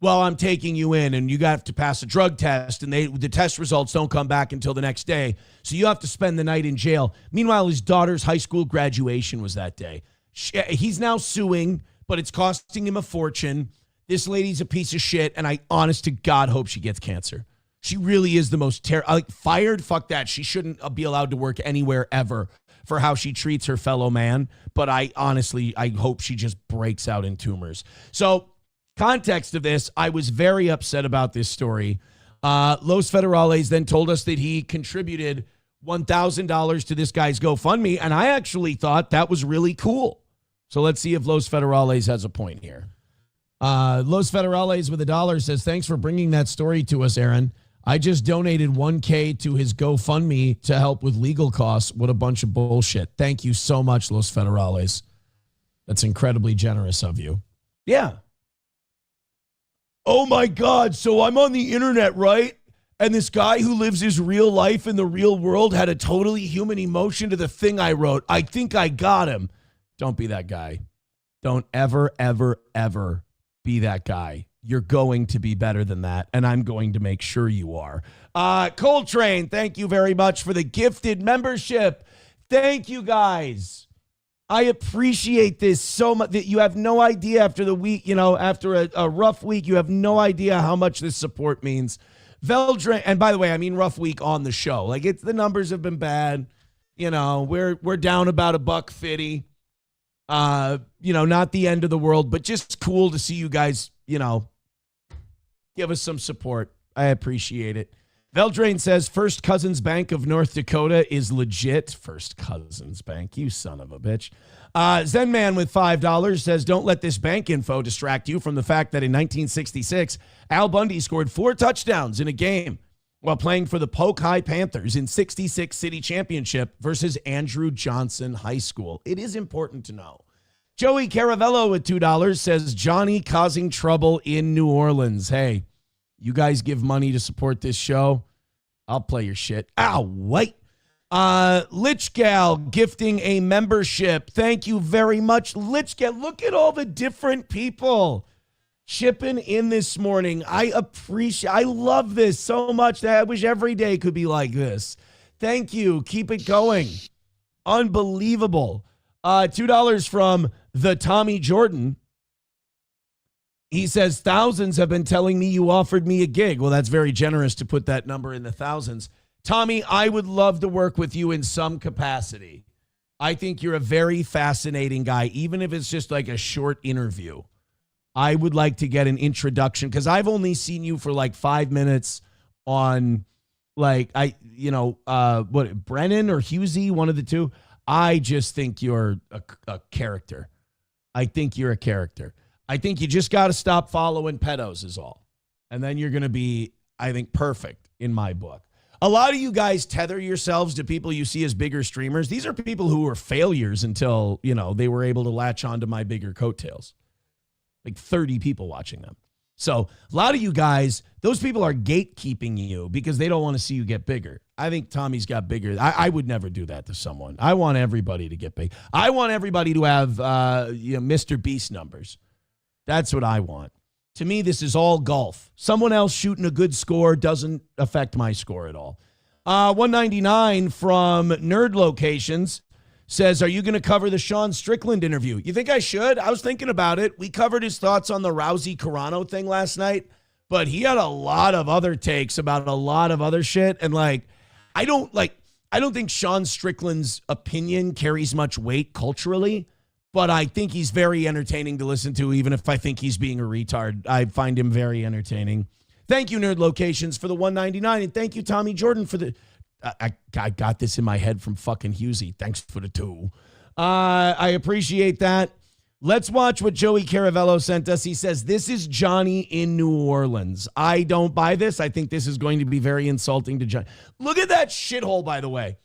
Well, I'm taking you in, and you have to pass a drug test, and the test results don't come back until the next day. So you have to spend the night in jail. Meanwhile, his daughter's high school graduation was that day. He's now suing, but it's costing him a fortune. This lady's a piece of shit, and I, honest to God, hope she gets cancer. She really is the most fired. Fuck that. She shouldn't be allowed to work anywhere ever for how she treats her fellow man. But I hope she just breaks out in tumors. So, context of this, I was very upset about this story. Los Federales then told us that he contributed $1,000 to this guy's GoFundMe, and I actually thought that was really cool. So let's see if Los Federales has a point here. Los Federales with $1 says, thanks for bringing that story to us, Aaron. I just donated $1,000 to his GoFundMe to help with legal costs. What a bunch of bullshit. Thank you so much, Los Federales. That's incredibly generous of you. Yeah. Oh my God. So I'm on the internet, right? And this guy who lives his real life in the real world had a totally human emotion to the thing I wrote. I think I got him. Don't be that guy. Don't ever, ever, ever be that guy. You're going to be better than that, and I'm going to make sure you are. Coltrane, thank you very much for the gifted membership. Thank you, guys. I appreciate this so much. That you have no idea after the week, after a rough week, you have no idea how much this support means. Veldran, and by the way, I mean rough week on the show. Like, the numbers have been bad. We're down about $1.50. Not the end of the world, but just cool to see you guys, give us some support. I appreciate it. Veldrain says, First Cousins Bank of North Dakota is legit. First Cousins Bank, you son of a bitch. Zen Man with $5 says, don't let this bank info distract you from the fact that in 1966, Al Bundy scored 4 touchdowns in a game while playing for the Polk High Panthers in 66 city championship versus Andrew Johnson High School. It is important to know. Joey Caravello with $2 says, Johnny causing trouble in New Orleans. Hey, you guys give money to support this show, I'll play your shit. Ow, wait. Lich Gal gifting a membership. Thank you very much, Lich Gal. Look at all the different people chipping in this morning. I love this so much that I wish every day could be like this. Thank you. Keep it going. Unbelievable. $2 from the Tommy Jordan. He says, thousands have been telling me you offered me a gig. Well, that's very generous to put that number in the thousands. Tommy, I would love to work with you in some capacity. I think you're a very fascinating guy, even if it's just like a short interview. I would like to get an introduction because I've only seen you for like 5 minutes on Brennan or Husey, one of the two. I just think you're a character. I think you're a character. I think you just got to stop following pedos is all. And then you're going to be, I think, perfect in my book. A lot of you guys tether yourselves to people you see as bigger streamers. These are people who were failures until, they were able to latch onto my bigger coattails. Like 30 people watching them. So a lot of you guys, those people are gatekeeping you because they don't want to see you get bigger. I think Tommy's got bigger. I would never do that to someone. I want everybody to get big. I want everybody to have Mr. Beast numbers. That's what I want. To me, this is all golf. Someone else shooting a good score doesn't affect my score at all. 199 from Nerd Locations says, are you going to cover the Sean Strickland interview? You think I should? I was thinking about it. We covered his thoughts on the Rousey-Carano thing last night, but he had a lot of other takes about a lot of other shit. And I don't think Sean Strickland's opinion carries much weight culturally, but I think he's very entertaining to listen to, even if I think he's being a retard. I find him very entertaining. Thank you, Nerd Locations, for the 199, and thank you, Tommy Jordan, for the... I got this in my head from fucking Husey. Thanks for the 2. I appreciate that. Let's watch what Joey Caravello sent us. He says, this is Johnny in New Orleans. I don't buy this. I think this is going to be very insulting to Johnny. Look at that shithole, by the way.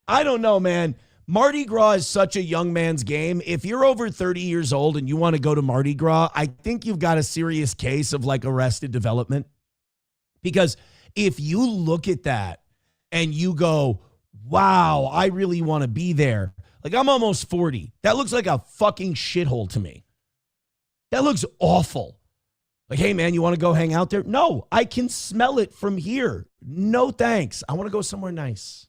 I don't know, man. Mardi Gras is such a young man's game. If you're over 30 years old and you want to go to Mardi Gras, I think you've got a serious case of Arrested Development. Because if you look at that and you go, wow, I really want to be there. I'm almost 40. That looks like a fucking shithole to me. That looks awful. Hey, man, you want to go hang out there? No, I can smell it from here. No, thanks. I want to go somewhere nice.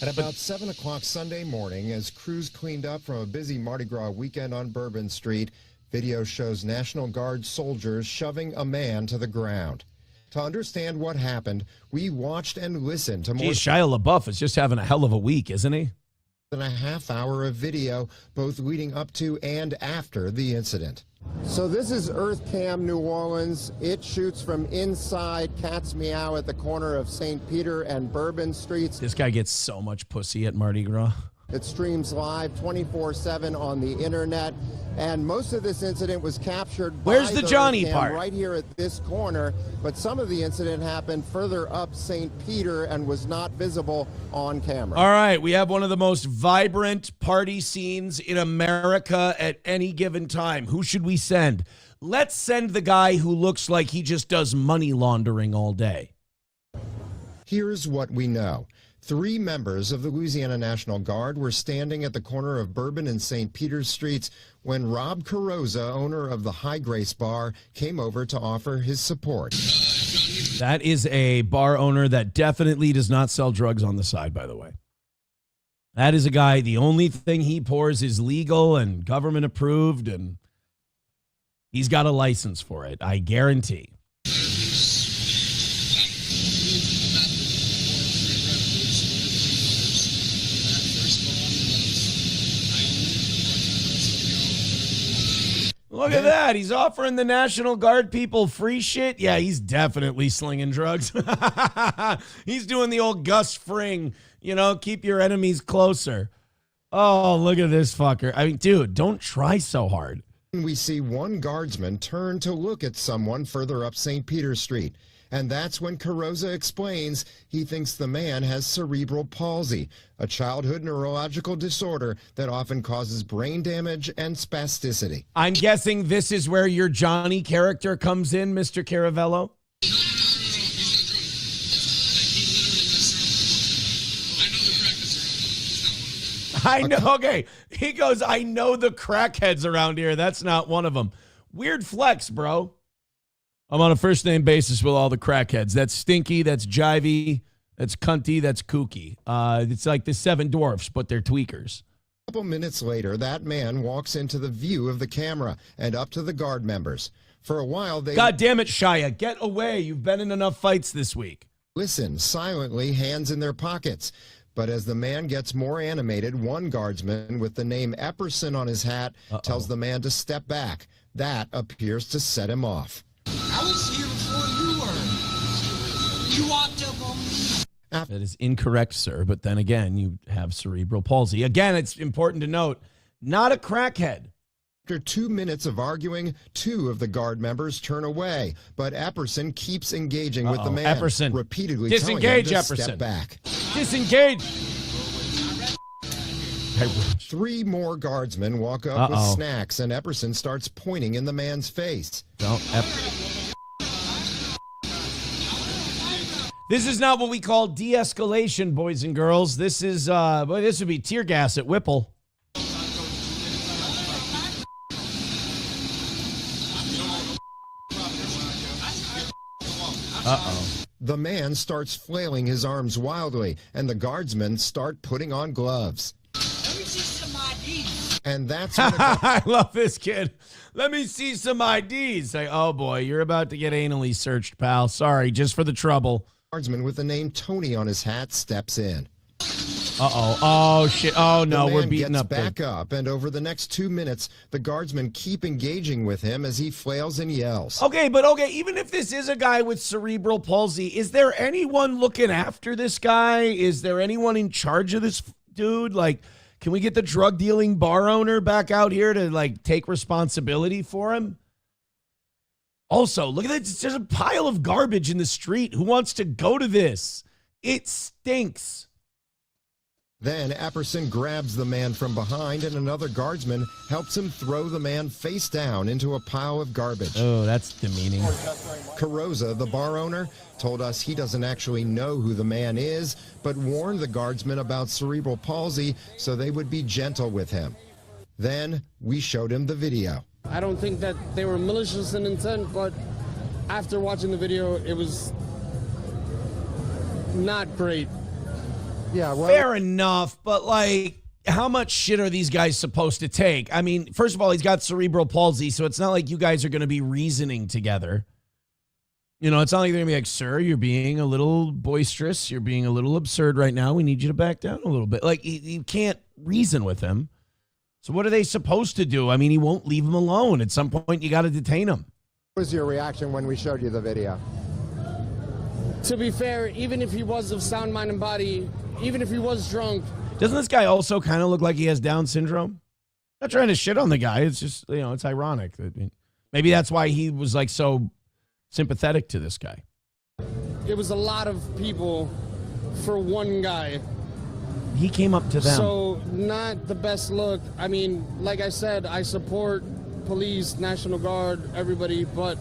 At about 7 o'clock Sunday morning, as crews cleaned up from a busy Mardi Gras weekend on Bourbon Street, video shows National Guard soldiers shoving a man to the ground. To understand what happened, we watched and listened to more... Shia LaBeouf is just having a hell of a week, isn't he? ...than a half hour of video, both leading up to and after the incident. So this is Earth Cam New Orleans. It shoots from inside Cat's Meow at the corner of St. Peter and Bourbon Streets. This guy gets so much pussy at Mardi Gras. It streams live 24/7 on the internet, and most of this incident was captured Where's by the Johnny Earth Cam part? Right here at this corner, but some of the incident happened further up St. Peter and was not visible on camera. All right, we have one of the most vibrant party scenes in America at any given time. Who should we send? Let's send the guy who looks like he just does money laundering all day. Here's what we know. 3 members of the Louisiana National Guard were standing at the corner of Bourbon and St. Peter's Streets when Rob Carrozza, owner of the High Grace Bar, came over to offer his support. That is a bar owner that definitely does not sell drugs on the side, by the way. That is a guy, the only thing he pours is legal and government approved, and he's got a license for it, I guarantee. Look at that. He's offering the National Guard people free shit. Yeah, he's definitely slinging drugs. He's doing the old Gus Fring, keep your enemies closer. Oh, look at this fucker. I mean, dude, don't try so hard. We see one guardsman turn to look at someone further up St. Peter Street. And that's when Carrozza explains he thinks the man has cerebral palsy, a childhood neurological disorder that often causes brain damage and spasticity. I'm guessing this is where your Johnny character comes in, Mr. Caravello? I know. Okay. He goes, I know the crackheads around here. That's not one of them. Weird flex, bro. I'm on a first name basis with all the crackheads. That's stinky. That's jivey. That's cunty. That's kooky. It's like the Seven Dwarfs, but they're tweakers. A couple minutes later, that man walks into the view of the camera and up to the guard members. For a while, they... God damn it, Shia. Get away. You've been in enough fights this week. Listen, silently, hands in their pockets. But as the man gets more animated, one guardsman with the name Epperson on his hat tells the man to step back. That appears to set him off. I was here before you were. You walked up on me. That is incorrect, sir. But then again, you have cerebral palsy. Again, it's important to note, not a crackhead. After 2 minutes of arguing, two of the guard members turn away. But Epperson keeps engaging with the man, Epperson. repeatedly Disengage, telling him to Epperson. step back. Disengage. 3 more guardsmen walk up with snacks, and Epperson starts pointing in the man's face. This is not what we call de-escalation, boys and girls. This is, this would be tear gas at Whipple. The man starts flailing his arms wildly, and the guardsmen start putting on gloves. And that's when I love this kid. Let me see some IDs. Like, oh boy, you're about to get anally searched, pal. Sorry, just for the trouble. Guardsman with the name Tony on his hat steps in. Oh shit. Oh no, the man we're beating gets up. back up, and over the next 2 minutes, the guardsmen keep engaging with him as he flails and yells. Okay, even if this is a guy with cerebral palsy, is there anyone looking after this guy? Is there anyone in charge of this dude? Like, can we get the drug dealing bar owner back out here to like take responsibility for him? Also, look at this. There's a pile of garbage in the street. Who wants to go to this? It stinks. Then Epperson grabs the man from behind, and another guardsman helps him throw the man face down into a pile of garbage. Oh, that's demeaning. Carrozza, the bar owner, told us he doesn't actually know who the man is, but warned the guardsmen about cerebral palsy so they would be gentle with him. Then we showed him the video. I don't think that they were malicious in intent, but after watching the video, it was not great. Yeah, well, fair enough, but like, how much shit are these guys supposed to take? I mean, first of all, he's got cerebral palsy, so it's not like you guys are going to be reasoning together. You know, it's not like they're going to be like, sir, you're being a little boisterous. You're being a little absurd right now. We need you to back down a little bit. Like, you can't reason with him. So what are they supposed to do? I mean, he won't leave him alone. At some point, you got to detain him. What was your reaction when we showed you the video? To be fair, even if he was of sound mind and body, even if he was drunk. Doesn't this guy also kind of look like he has Down syndrome? Not trying to shit on the guy. It's just, you know, it's ironic. Maybe that's why he was like so sympathetic to this guy. It was a lot of people for one guy. He came up to them. So not the best look. I mean, like I said, I support police, National Guard, everybody, but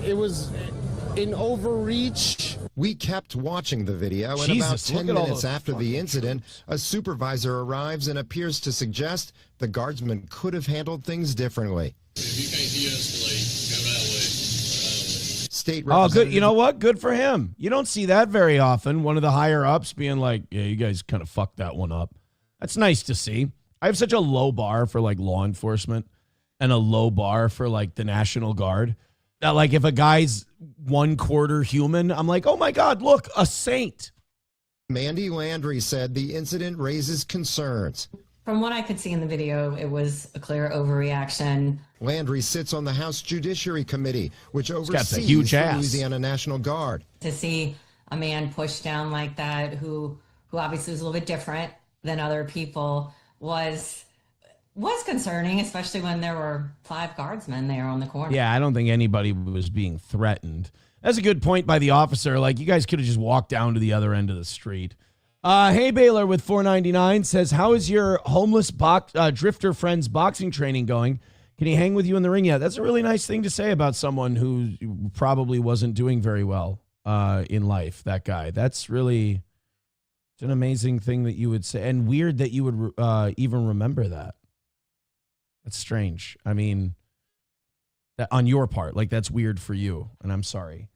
it was an overreach. We kept watching the video, and Jesus, about 10 look at all minutes those after the incident, a supervisor arrives and appears to suggest the guardsman could have handled things differently. If you can't de-escalate, get out of the way. State Oh, good. You know what? Good for him. You don't see that very often. One of the higher ups being like, yeah, you guys kind of fucked that one up. That's nice to see. I have such a low bar for like law enforcement and a low bar for like the National Guard. That like if a guy's 1/4 human, I'm like, oh my God, look, a saint. Mandy Landry said the incident raises concerns. From what I could see in the video, it was a clear overreaction. Landry sits on the House Judiciary Committee, which oversees got a huge the ass. Louisiana National Guard. To see a man pushed down like that who obviously was a little bit different than other people was concerning, especially when there were 5 guardsmen there on the corner. Yeah, I don't think anybody was being threatened. That's a good point by the officer. Like, you guys could have just walked down to the other end of the street. Hey Baylor with $4.99 says, how is your homeless drifter friend's boxing training going? Can he hang with you in the ring yet? That's a really nice thing to say about someone who probably wasn't doing very well in life, that guy. That's really it's an amazing thing that you would say, and weird that you would even remember that. That's strange. I mean, that on your part, like, that's weird for you, and I'm sorry.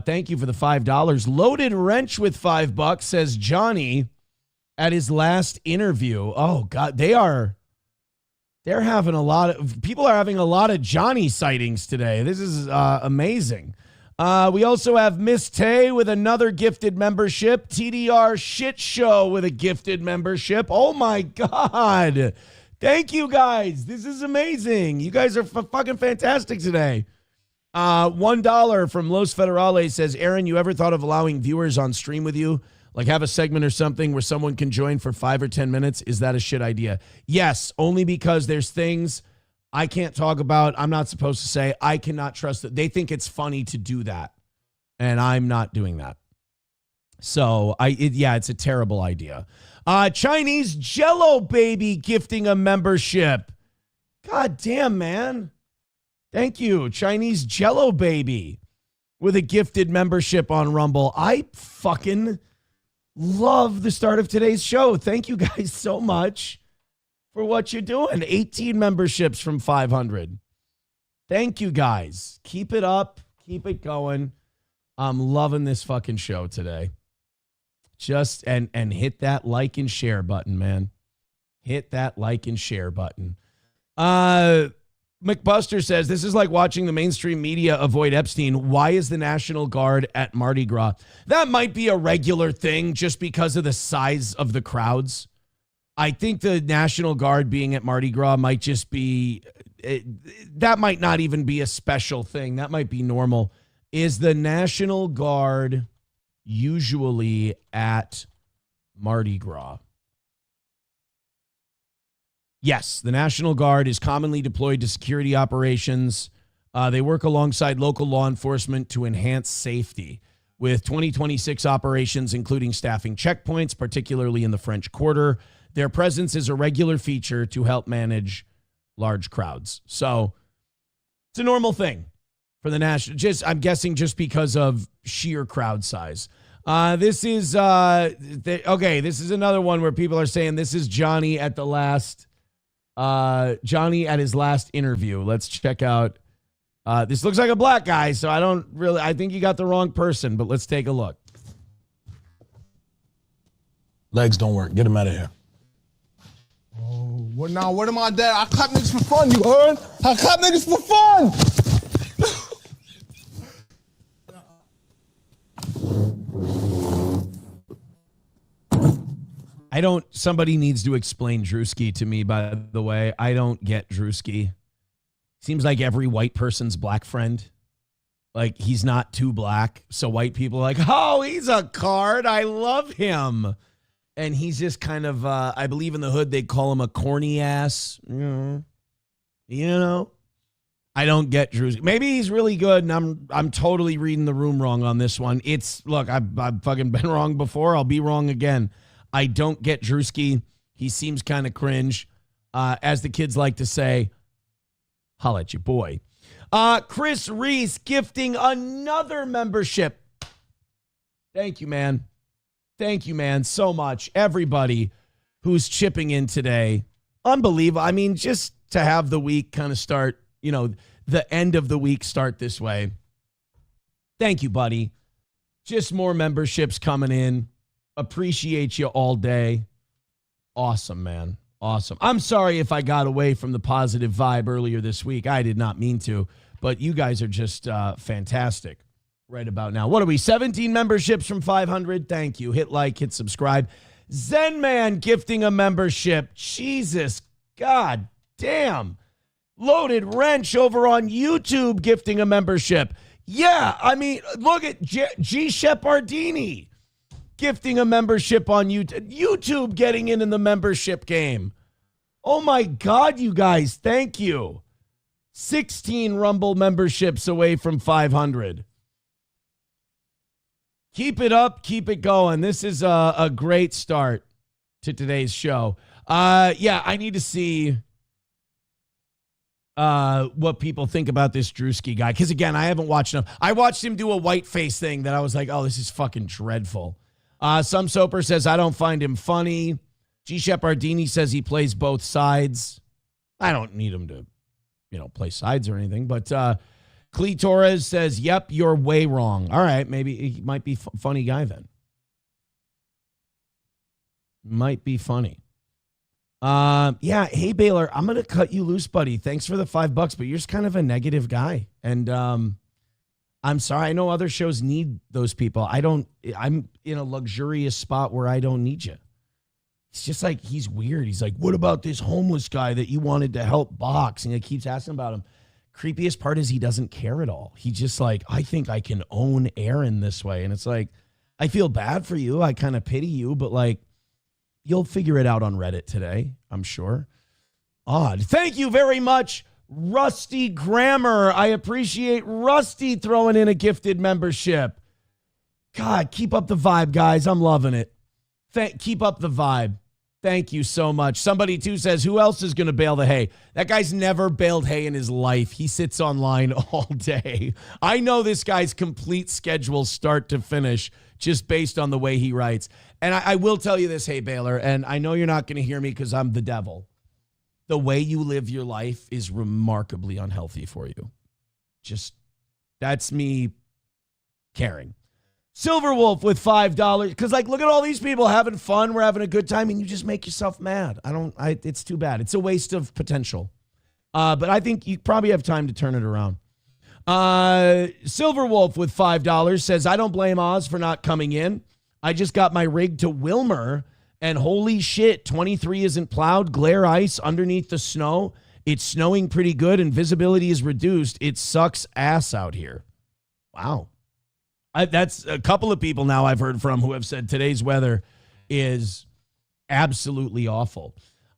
Thank you for the $5. Loaded Wrench with $5 says Johnny at his last interview. Oh God, they're having people are having a lot of Johnny sightings today. This is amazing. We also have Miss Tay with another gifted membership. TDR Shit Show with a gifted membership. Oh my God. Thank you guys. This is amazing. You guys are fucking fantastic today. $1 from Los Federales says, Aaron, you ever thought of allowing viewers on stream with you? Like, have a segment or something where someone can join for 5 or 10 minutes? Is that a shit idea? Yes, only because there's things I can't talk about. I'm not supposed to say. I cannot trust that. They think it's funny to do that, and I'm not doing that. So, it's a terrible idea. Chinese Jello Baby gifting a membership. God damn, man. Thank you, Chinese Jello Baby, with a gifted membership on Rumble. I fucking love the start of today's show. Thank you guys so much for what you're doing. 18 memberships from 500. Thank you guys. Keep it up. Keep it going. I'm loving this fucking show today. Just and hit that like and share button, man. Hit that like and share button. McBuster says, this is like watching the mainstream media avoid Epstein. Why is the National Guard at Mardi Gras? That might be a regular thing just because of the size of the crowds. I think the National Guard being at Mardi Gras might just be, that might not even be a special thing. That might be normal. Is the National Guard usually at Mardi Gras? Yes, the National Guard is commonly deployed to security operations. They work alongside local law enforcement to enhance safety, with 2026 operations including staffing checkpoints, particularly in the French Quarter. Their presence is a regular feature to help manage large crowds. So it's a normal thing for the National. I'm guessing just because of sheer crowd size. This is this is another one where people are saying this is Johnny at the last. Johnny at his last interview. Let's check out. This looks like a black guy, so I think you got the wrong person, but let's take a look. Legs don't work. Get him out of here. Oh, what now? What am I there? I clap niggas for fun, you heard? I clap niggas for fun! Somebody needs to explain Drewski to me, by the way. I don't get Drewski. Seems like every white person's black friend. Like, he's not too black. So white people are like, oh, he's a card. I love him. And he's just kind of, I believe in the hood, they call him a corny ass. You know, I don't get Drewski. Maybe he's really good, and I'm totally reading the room wrong on this one. Look, I've fucking been wrong before. I'll be wrong again. I don't get Drewski. He seems kind of cringe. As the kids like to say, holla at your boy. Chris Reese gifting another membership. Thank you, man. Thank you, man, so much. Everybody who's chipping in today. Unbelievable. I mean, just to have the week kind of start, the end of the week start this way. Thank you, buddy. Just more memberships coming in. Appreciate you all day. Awesome, man. Awesome. I'm sorry if I got away from the positive vibe earlier this week. I did not mean to, but you guys are just fantastic right about now. What are we, 17 memberships from 500? Thank you. Hit like, hit subscribe. Zen Man gifting a membership. Jesus, God damn. Loaded Wrench over on YouTube gifting a membership. Yeah, I mean, look at G. Shepardini. gifting a membership on YouTube. YouTube getting in the membership game. Oh my God, you guys, thank you. 16 Rumble memberships away from 500. Keep it up, keep it going. This is a great start to today's show. Yeah, I need to see what people think about this Drewski guy. Because, again, I haven't watched him. I watched him do a white face thing that I was like, oh, this is fucking dreadful. Some Soper says, I don't find him funny. G. Shepardini says he plays both sides. I don't need him to, play sides or anything. But Clee Torres says, yep, you're way wrong. All right, maybe he might be a funny guy then. Might be funny. Yeah, hey Baylor, I'm gonna cut you loose, buddy. Thanks for the $5, but you're just kind of a negative guy. And I'm sorry, I know other shows need those people. I'm in a luxurious spot where I don't need you. It's just like he's weird. He's like, what about this homeless guy that you wanted to help box? And he keeps asking about him. Creepiest part is he doesn't care at all. He's just like, I think I can own Aaron this way. And it's like, I feel bad for you. I kind of pity you, but like, you'll figure it out on Reddit today, I'm sure. Odd. Thank you very much, Rusty Grammar. I appreciate Rusty throwing in a gifted membership. God, keep up the vibe, guys. I'm loving it. Keep up the vibe. Thank you so much. Somebody, too, says, who else is going to bale the hay? That guy's never baled hay in his life. He sits online all day. I know this guy's complete schedule start to finish just based on the way he writes. And I will tell you this, hey, Baylor, and I know you're not going to hear me because I'm the devil. The way you live your life is remarkably unhealthy for you. Just, that's me caring. Silverwolf with $5. Because, like, look at all these people having fun. We're having a good time, and you just make yourself mad. It's too bad. It's a waste of potential. But I think you probably have time to turn it around. Silverwolf with $5 says, I don't blame Oz for not coming in. I just got my rig to Wilmer, and holy shit, 23 isn't plowed, glare ice underneath the snow. It's snowing pretty good, and visibility is reduced. It sucks ass out here. Wow. That's a couple of people now I've heard from who have said today's weather is absolutely awful.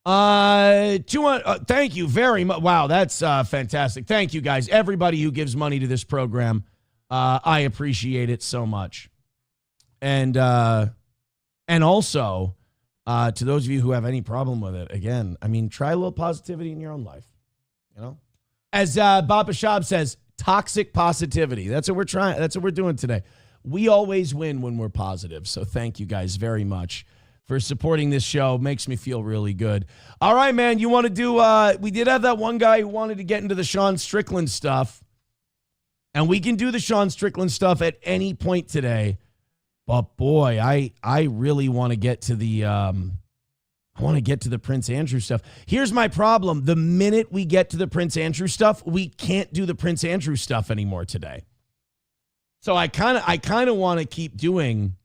Thank you very much. Wow, that's fantastic. Thank you, guys. Everybody who gives money to this program, I appreciate it so much. And also, to those of you who have any problem with it, again, I mean, try a little positivity in your own life. As Bob Bashab says, toxic positivity. That's what we're trying. That's what we're doing today. We always win when we're positive. So thank you guys very much for supporting this show. Makes me feel really good. All right, man. You want to do, we did have that one guy who wanted to get into the Sean Strickland stuff. And we can do the Sean Strickland stuff at any point today. But boy, I really want to get to the, Prince Andrew stuff. Here's my problem. The minute we get to the Prince Andrew stuff, we can't do the Prince Andrew stuff anymore today. So I kind of want to keep doing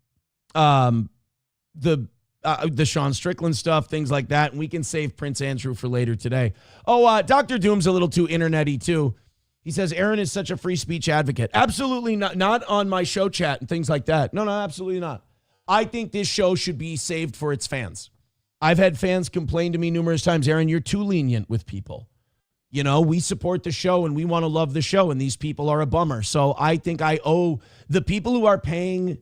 the Sean Strickland stuff, things like that, and we can save Prince Andrew for later today. Oh, Dr. Doom's a little too internet-y too. He says Aaron is such a free speech advocate. Absolutely not on my show chat and things like that. No, absolutely not. I think this show should be saved for its fans. I've had fans complain to me numerous times, Aaron, you're too lenient with people. We support the show and we want to love the show, and these people are a bummer. So I think I owe the people who are paying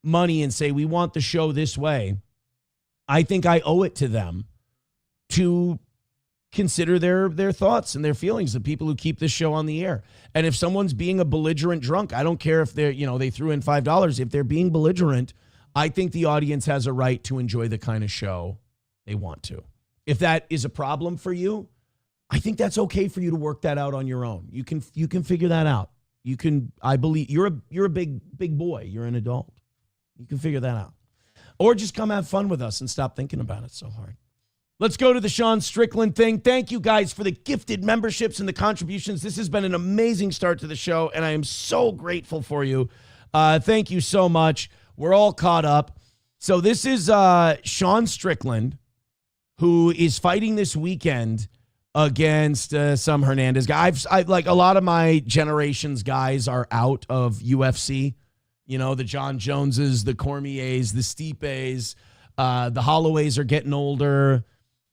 money and say we want the show this way, I think I owe it to them to consider their thoughts and their feelings, the people who keep this show on the air. And if someone's being a belligerent drunk, I don't care if they're, they threw in $5. If they're being belligerent, I think the audience has a right to enjoy the kind of show they want to. If that is a problem for you, I think that's okay for you to work that out on your own. You can figure that out. I believe you're a big boy. You're an adult. You can figure that out. Or just come have fun with us and stop thinking about it so hard. Let's go to the Sean Strickland thing. Thank you guys for the gifted memberships and the contributions. This has been an amazing start to the show, and I am so grateful for you. Thank you so much. We're all caught up. So this is Sean Strickland, who is fighting this weekend against some Hernandez guy. I like a lot of my generation's guys are out of UFC. You know, the John Joneses, the Cormiers, the Stipes, the Holloways are getting older.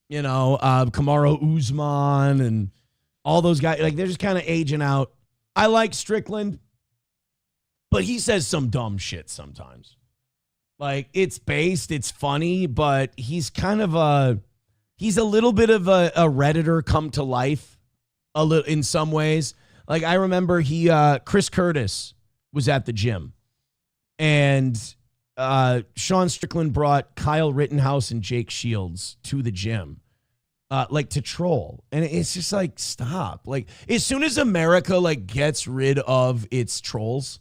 You know, Kamaru Usman and all those guys, like they're just kind of aging out. I like Strickland, but he says some dumb shit sometimes. Like it's based, it's funny, but he's kind of he's a little bit of a Redditor come to life a little in some ways. Like I remember Chris Curtis was at the gym and Sean Strickland brought Kyle Rittenhouse and Jake Shields to the gym, like to troll. And it's just like, stop. Like as soon as America like gets rid of its trolls,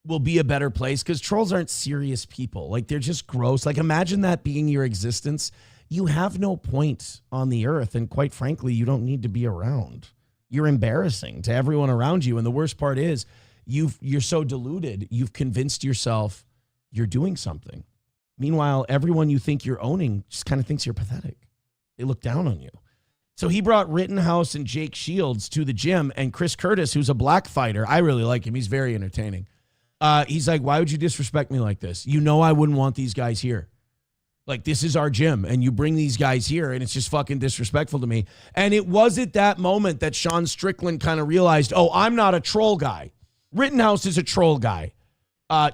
will be a better place because trolls aren't serious people. Like they're just gross. Like imagine that being your existence. You have no point on the earth. And quite frankly, you don't need to be around. You're embarrassing to everyone around you. And the worst part is you're so deluded. You've convinced yourself you're doing something. Meanwhile, everyone you think you're owning just kind of thinks you're pathetic. They look down on you. So he brought Rittenhouse and Jake Shields to the gym, and Chris Curtis, who's a black fighter, I really like him. He's very entertaining. He's like, why would you disrespect me like this? You know I wouldn't want these guys here. Like, this is our gym, and you bring these guys here, and it's just fucking disrespectful to me. And it was at that moment that Sean Strickland kind of realized, oh, I'm not a troll guy. Rittenhouse is a troll guy.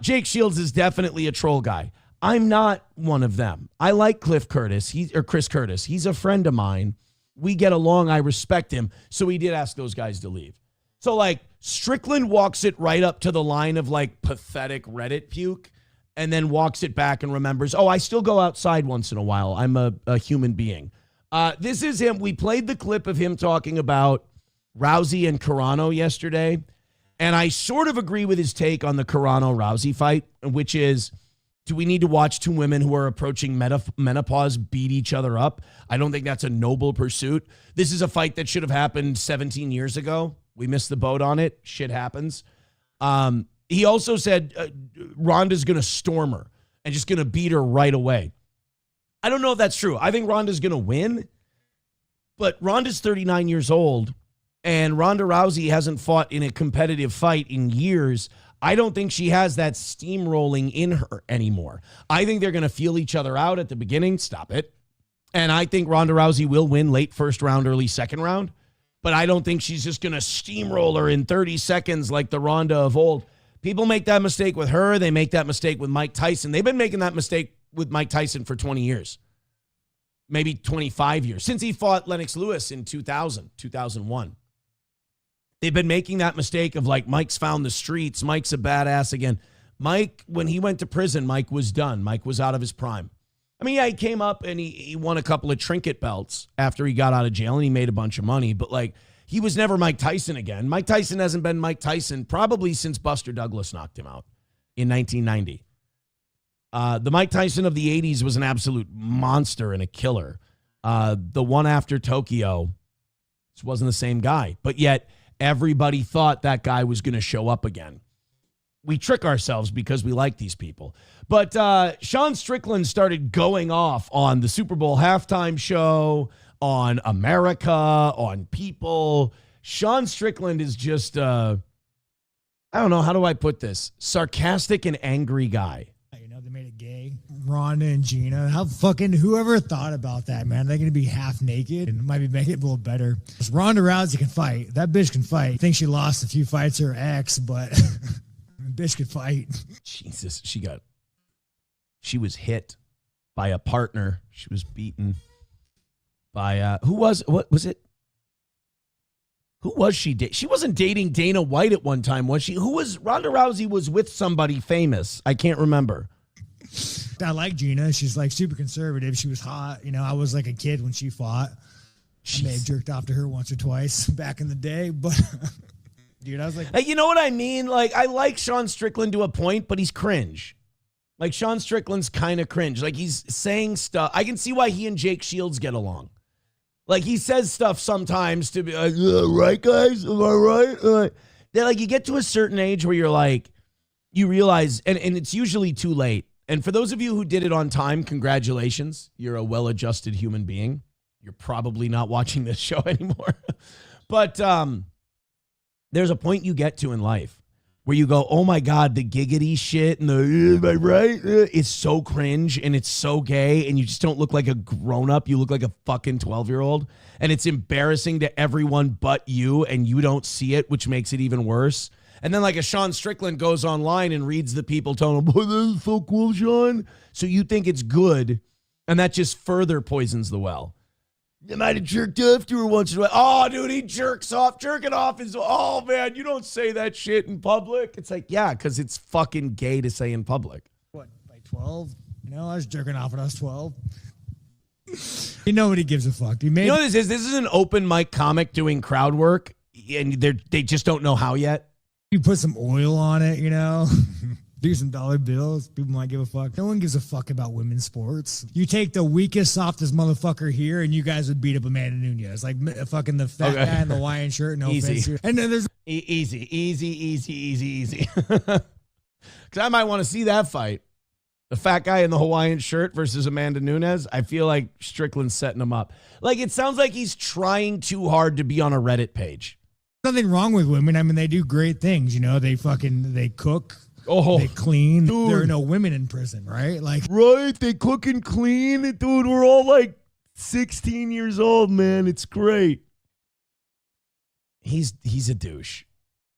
Jake Shields is definitely a troll guy. I'm not one of them. I like Chris Curtis. He's a friend of mine. We get along. I respect him. So he did ask those guys to leave. So, like, Strickland walks it right up to the line of, like, pathetic Reddit puke and then walks it back and remembers, oh, I still go outside once in a while. I'm a human being. This is him. We played the clip of him talking about Rousey and Carano yesterday, and I sort of agree with his take on the Carano-Rousey fight, which is, do we need to watch two women who are approaching menopause beat each other up? I don't think that's a noble pursuit. This is a fight that should have happened 17 years ago. We missed the boat on it. Shit happens. He also said Ronda's going to storm her and just going to beat her right away. I don't know if that's true. I think Ronda's going to win, but Ronda's 39 years old, and Ronda Rousey hasn't fought in a competitive fight in years. I don't think she has that steamrolling in her anymore. I think they're going to feel each other out at the beginning. Stop it. And I think Ronda Rousey will win late first round, early second round. But I don't think she's just going to steamroll her in 30 seconds like the Ronda of old. People make that mistake with her. They make that mistake with Mike Tyson. They've been making that mistake with Mike Tyson for 20 years. Maybe 25 years. Since he fought Lennox Lewis in 2001. They've been making that mistake of like, Mike's found the streets. Mike's a badass again. Mike, when he went to prison, Mike was done. Mike was out of his prime. I mean, yeah, he came up and he won a couple of trinket belts after he got out of jail and he made a bunch of money. But like, he was never Mike Tyson again. Mike Tyson hasn't been Mike Tyson probably since Buster Douglas knocked him out in 1990. The Mike Tyson of the 80s was an absolute monster and a killer. The one after Tokyo just wasn't the same guy. But yet, everybody thought that guy was going to show up again. We trick ourselves because we like these people. But Sean Strickland started going off on the Super Bowl halftime show, on America, on people. Sean Strickland is just, I don't know, how do I put this? Sarcastic and angry guy. You know, they made it gay. Ronda and Gina. Whoever thought about that, man? They're going to be half naked and might be making it a little better. Ronda Rousey can fight. That bitch can fight. I think she lost a few fights to her ex, but bitch can fight. Jesus, she was hit by a partner. She was beaten by, who was she? She wasn't dating Dana White at one time, was she? Ronda Rousey was with somebody famous. I can't remember. I like Gina. She's like super conservative. She was hot. You know, I was like a kid when she fought. I may have jerked off to her once or twice back in the day, but dude, I was like, hey, you know what I mean? Like, I like Sean Strickland to a point, but he's cringe. Like, Sean Strickland's kind of cringe. Like, he's saying stuff. I can see why he and Jake Shields get along. Like, he says stuff sometimes to be like, right, guys? Am I right? They're like, you get to a certain age where you're like, you realize, and it's usually too late. And for those of you who did it on time, congratulations. You're a well-adjusted human being. You're probably not watching this show anymore. But there's a point you get to in life where you go, oh my God, the giggity shit and the, am I right? It's so cringe and it's so gay and you just don't look like a grown-up. You look like a fucking 12-year-old. And it's embarrassing to everyone but you and you don't see it, which makes it even worse. And then like a Sean Strickland goes online and reads the people telling him, oh, this is so cool, Sean. So you think it's good and that just further poisons the well. You might have jerked off to her once in a while. Oh, dude, he jerks off. Jerking off is, oh, man, you don't say that shit in public. It's like, yeah, because it's fucking gay to say in public. What, by 12? You know, I was jerking off when I was 12. Nobody gives a fuck. You know what this is? This is an open mic comic doing crowd work, and they just don't know how yet. You put some oil on it, you know? Do some dollar bills. People might give a fuck. No one gives a fuck about women's sports. You take the weakest, softest motherfucker here, and you guys would beat up Amanda Nunes. Like fucking the fat guy in the Hawaiian shirt. No offense here. And then there's easy. Because I might want to see that fight. The fat guy in the Hawaiian shirt versus Amanda Nunes. I feel like Strickland's setting him up. Like it sounds like he's trying too hard to be on a Reddit page. Nothing wrong with women. I mean, they do great things. You know, they cook. Oh, they clean. Dude. There are no women in prison, right? Like, right? They cook and clean. Dude, we're all like 16 years old, man. It's great. He's a douche.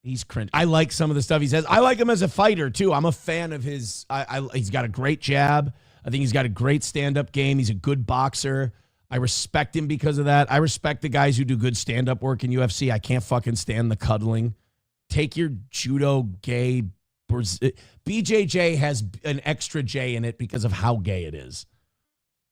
He's cringe. I like some of the stuff he says. I like him as a fighter, too. I'm a fan of his. He's got a great jab. I think he's got a great stand-up game. He's a good boxer. I respect him because of that. I respect the guys who do good stand-up work in UFC. I can't fucking stand the cuddling. Take your judo gay. BJJ has an extra J in it because of how gay it is.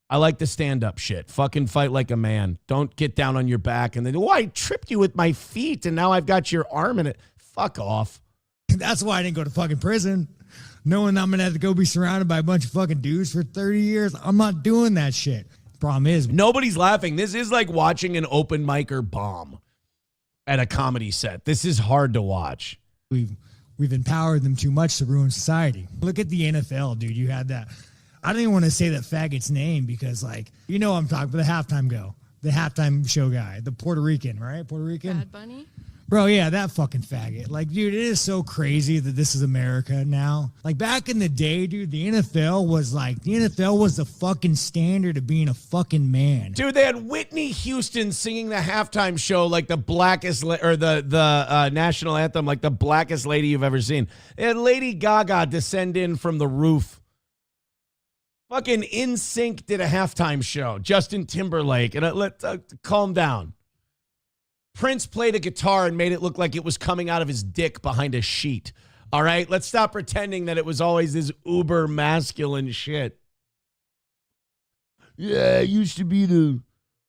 I like the stand-up shit. Fucking fight like a man. Don't get down on your back and then, oh, I tripped you with my feet and now I've got your arm in it. Fuck off. That's why I didn't go to fucking prison. Knowing I'm going to have to go be surrounded by a bunch of fucking dudes for 30 years. I'm not doing that shit. Problem is, nobody's laughing. This is like watching an open micer bomb at a comedy set. This is hard to watch. We've empowered them too much to ruin society. Look at the NFL, dude. You had that. I don't even want to say that faggot's name because, like, you know, I'm talking about the halftime show guy, the Puerto Rican, right? Puerto Rican. Bad Bunny. Bro, yeah, that fucking faggot. Like, dude, it is so crazy that this is America now. Like, back in the day, dude, the NFL was the fucking standard of being a fucking man. Dude, they had Whitney Houston singing the halftime show like the blackest, or the national anthem like the blackest lady you've ever seen. They had Lady Gaga descend in from the roof. Fucking NSYNC did a halftime show. Justin Timberlake. And let's calm down. Prince played a guitar and made it look like it was coming out of his dick behind a sheet. All right? Let's stop pretending that it was always this uber masculine shit. Yeah, it used to be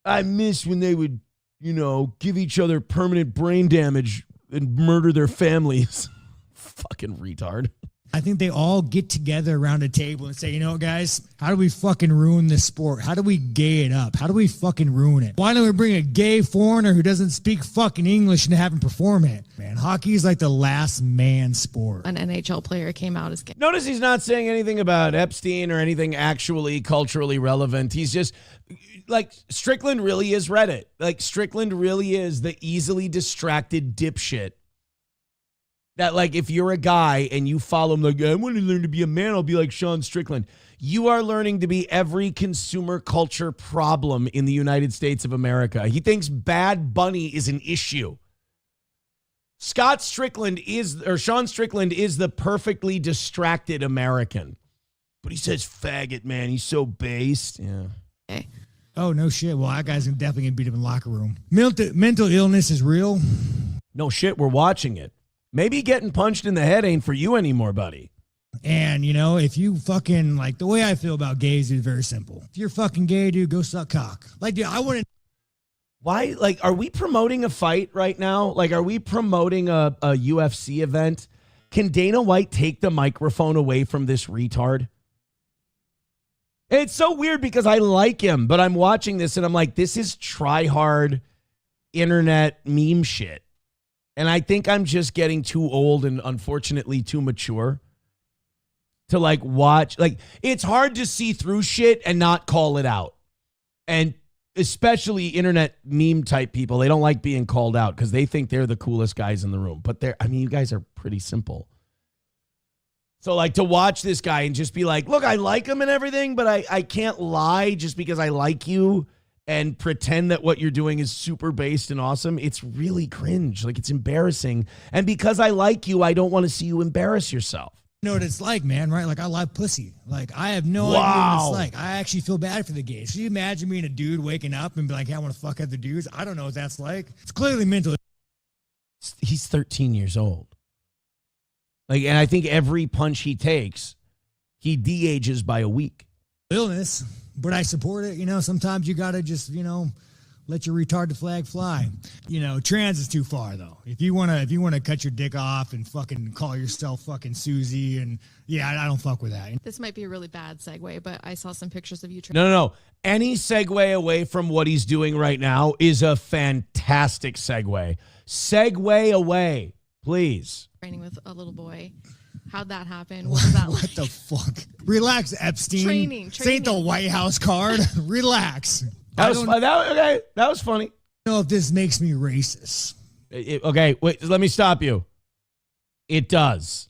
I miss when they would, you know, give each other permanent brain damage and murder their families. Fucking retard. I think they all get together around a table and say, you know what, guys, how do we fucking ruin this sport? How do we gay it up? How do we fucking ruin it? Why don't we bring a gay foreigner who doesn't speak fucking English and have him perform it? Man, hockey is like the last man sport. An NHL player came out as gay. Notice he's not saying anything about Epstein or anything actually culturally relevant. He's just like, Strickland really is Reddit. Like, Strickland really is the easily distracted dipshit. That, like, if you're a guy and you follow him, like, I want to learn to be a man, I'll be like Sean Strickland. You are learning to be every consumer culture problem in the United States of America. He thinks Bad Bunny is an issue. Sean Strickland is the perfectly distracted American. But he says faggot, man. He's so based. Yeah. Okay. Oh, no shit. Well, that guy's definitely going to beat him in the locker room. Mental illness is real. No shit. We're watching it. Maybe getting punched in the head ain't for you anymore, buddy. And, you know, if you fucking, like, the way I feel about gays is very simple. If you're fucking gay, dude, go suck cock. Like, dude, I wouldn't. Why? Like, are we promoting a fight right now? Like, are we promoting a UFC event? Can Dana White take the microphone away from this retard? And it's so weird because I like him, but I'm watching this and I'm like, this is try-hard internet meme shit. And I think I'm just getting too old and unfortunately too mature to like watch. Like, it's hard to see through shit and not call it out. And especially internet meme type people, they don't like being called out because they think they're the coolest guys in the room. But you guys are pretty simple. So like to watch this guy and just be like, look, I like him and everything, but I can't lie just because I like you and pretend that what you're doing is super based and awesome. It's really cringe. Like, it's embarrassing. And because I like you, I don't want to see you embarrass yourself. You know what it's like, man, right? Like, I love pussy. Like, I have no idea what it's like. I actually feel bad for the gays. Can you imagine being a dude waking up and be like, hey, I want to fuck other dudes? I don't know what that's like. It's clearly mental. He's 13 years old. Like, and I think every punch he takes, he de-ages by a week. Illness, but I support it. You know, sometimes you got to just, you know, let your retarded flag fly. You know, trans is too far though. If you want to cut your dick off and fucking call yourself fucking Susie, and yeah, I don't fuck with that. This might be a really bad segue, but I saw some pictures of you. No. Any segue away from what he's doing right now is a fantastic segue. Segue away, please. Training with a little boy. How'd that happen? What was that like? What the fuck? Relax, Epstein. Training. This ain't the White House card. Relax. That was funny. I don't know if this makes me racist. Okay, wait, let me stop you. It does.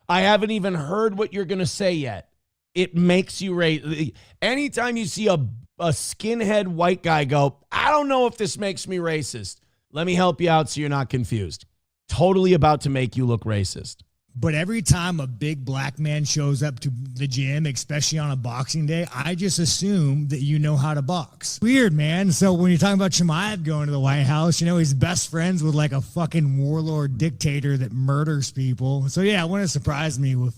I haven't even heard what you're going to say yet. It makes you racist. Anytime you see a skinhead white guy go, I don't know if this makes me racist. Let me help you out so you're not confused. Totally about to make you look racist. But every time a big black man shows up to the gym, especially on a boxing day, I just assume that you know how to box. Weird, man. So when you're talking about Chimaev going to the White House, you know, he's best friends with like a fucking warlord dictator that murders people. So yeah, it wouldn't surprise me if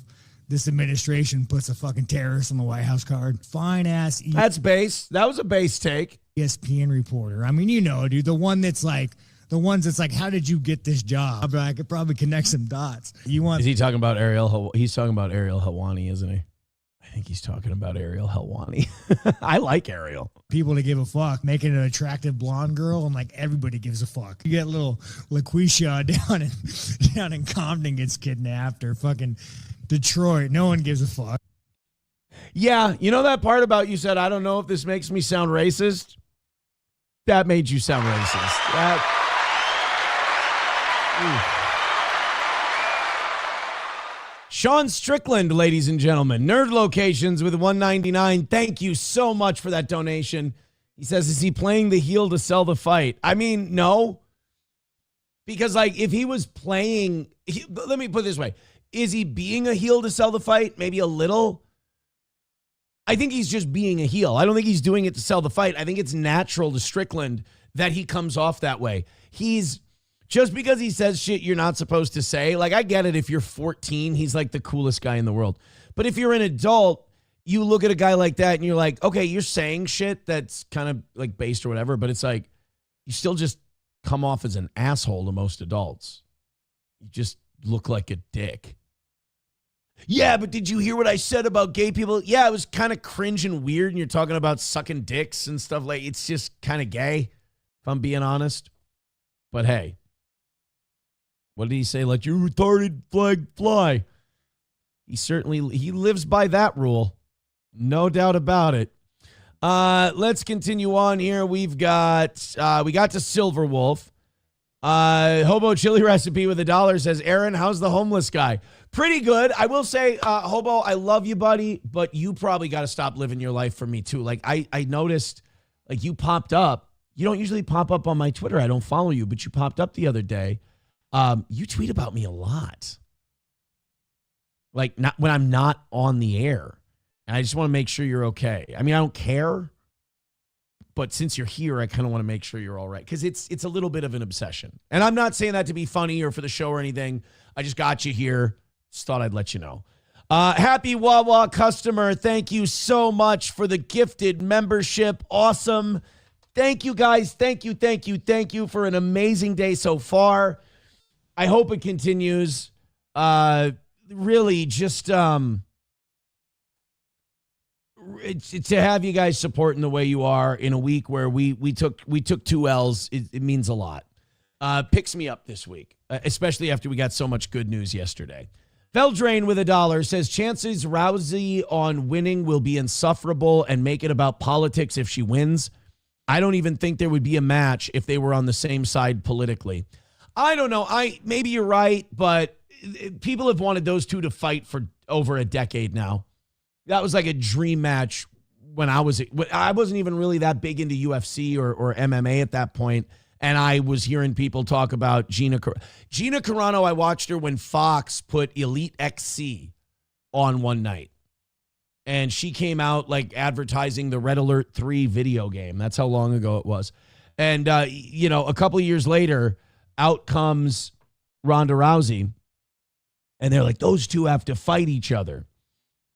this administration puts a fucking terrorist on the White House card. Fine ass. That's base. That was a base take. ESPN reporter. I mean, you know, dude, the ones that's like, how did you get this job? I could probably connect some dots. Is he talking about Ariel? He's talking about Ariel Helwani, isn't he? I think he's talking about Ariel Helwani. I like Ariel. People to give a fuck, making an attractive blonde girl, and like everybody gives a fuck. You get little LaQuisha down in Compton gets kidnapped, or fucking Detroit. No one gives a fuck. Yeah, you know that part about you said, I don't know if this makes me sound racist? That made you sound racist. Sean Strickland, ladies and gentlemen, Nerd Locations with $1.99. Thank you so much for that donation. He says, is he playing the heel to sell the fight? I mean, no. Because like if he was playing, let me put it this way. Is he being a heel to sell the fight? Maybe a little. I think he's just being a heel. I don't think he's doing it to sell the fight. I think it's natural to Strickland that he comes off that way. Just because he says shit you're not supposed to say, like I get it if you're 14, he's like the coolest guy in the world. But if you're an adult, you look at a guy like that and you're like, okay, you're saying shit that's kind of like based or whatever, but it's like you still just come off as an asshole to most adults. You just look like a dick. Yeah, but did you hear what I said about gay people? Yeah, it was kind of cringe and weird, and you're talking about sucking dicks and stuff like it's just kind of gay, if I'm being honest. But hey. What did he say? Let your retarded flag fly. He lives by that rule. No doubt about it. Let's continue on here. We got to Silverwolf. Hobo chili recipe with $1 says, Aaron, how's the homeless guy? Pretty good. I will say, Hobo, I love you, buddy, but you probably got to stop living your life for me too. Like I noticed, like you popped up. You don't usually pop up on my Twitter. I don't follow you, but you popped up the other day. You tweet about me a lot. Like not when I'm not on the air. And I just want to make sure you're okay. I mean, I don't care, but since you're here, I kind of want to make sure you're all right. Because it's a little bit of an obsession. And I'm not saying that to be funny or for the show or anything. I just got you here. Just thought I'd let you know. Happy Wawa customer. Thank you so much for the gifted membership. Awesome. Thank you, guys. Thank you for an amazing day so far. I hope it continues. Really, just to have you guys supporting the way you are in a week where we took 2 L's. It means a lot. Picks me up this week, especially after we got so much good news yesterday. Veldrain with $1 says chances Rousey on winning will be insufferable and make it about politics if she wins. I don't even think there would be a match if they were on the same side politically. I don't know. Maybe you're right, but people have wanted those two to fight for over a decade now. That was like a dream match when I wasn't even really that big into UFC or MMA at that point. And I was hearing people talk about Gina Carano. I watched her when Fox put Elite XC on one night. And she came out like advertising the Red Alert 3 video game. That's how long ago it was. And, a couple of years later, out comes Ronda Rousey. And they're like, those two have to fight each other.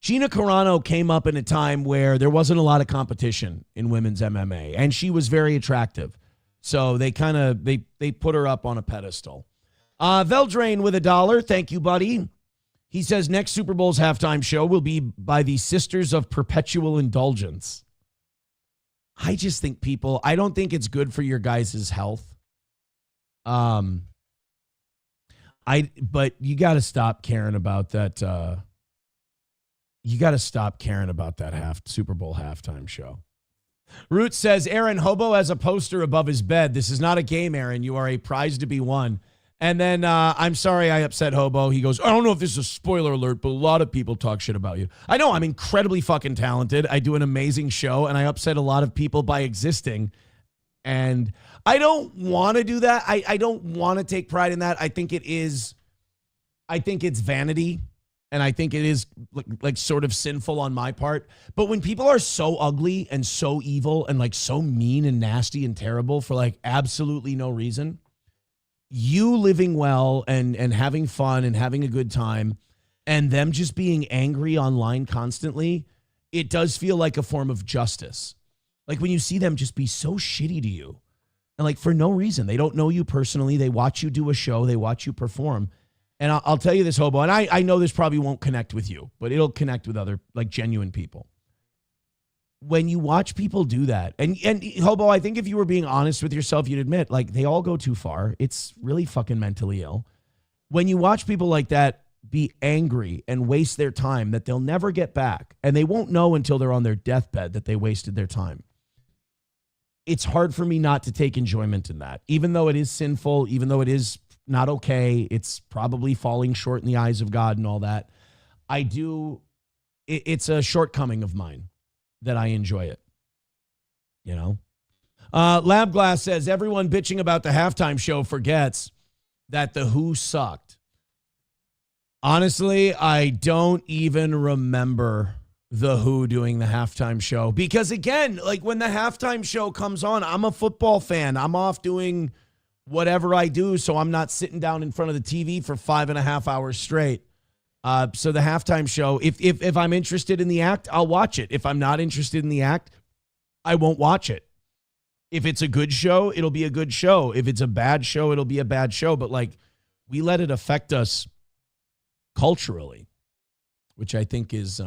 Gina Carano came up in a time where there wasn't a lot of competition in women's MMA. And she was very attractive. So they they put her up on a pedestal. Veldrain with $1. Thank you, buddy. He says next Super Bowl's halftime show will be by the Sisters of Perpetual Indulgence. I just think I don't think it's good for your guys' health. But you got to stop caring about that. You got to stop caring about that Super Bowl halftime show. Root says, Aaron, Hobo has a poster above his bed. This is not a game, Aaron. You are a prize to be won. And then, I'm sorry I upset Hobo. He goes, I don't know if this is a spoiler alert, but a lot of people talk shit about you. I know I'm incredibly fucking talented. I do an amazing show, and I upset a lot of people by existing. And I don't want to do that. I don't want to take pride in that. I think it's vanity. And I think it is like sort of sinful on my part. But when people are so ugly and so evil and like so mean and nasty and terrible for like absolutely no reason, you living well and having fun and having a good time and them just being angry online constantly, it does feel like a form of justice. Like when you see them just be so shitty to you and like for no reason, they don't know you personally. They watch you do a show. They watch you perform. And I'll tell you this, Hobo, and I know this probably won't connect with you, but it'll connect with other like genuine people. When you watch people do that, and Hobo, I think if you were being honest with yourself, you'd admit like they all go too far. It's really fucking mentally ill. When you watch people like that be angry and waste their time that they'll never get back, and they won't know until they're on their deathbed that they wasted their time. It's hard for me not to take enjoyment in that, even though it is sinful, even though it is not okay. It's probably falling short in the eyes of God and all that. It's a shortcoming of mine that I enjoy it. You know? Lab Glass says, everyone bitching about the halftime show forgets that the Who sucked. Honestly, I don't even remember the Who doing the halftime show. Because again, like when the halftime show comes on, I'm a football fan. I'm off doing whatever I do, so I'm not sitting down in front of the TV for 5.5 hours straight. So the halftime show, if I'm interested in the act, I'll watch it. If I'm not interested in the act, I won't watch it. If it's a good show, it'll be a good show. If it's a bad show, it'll be a bad show. But like, we let it affect us culturally, which I think is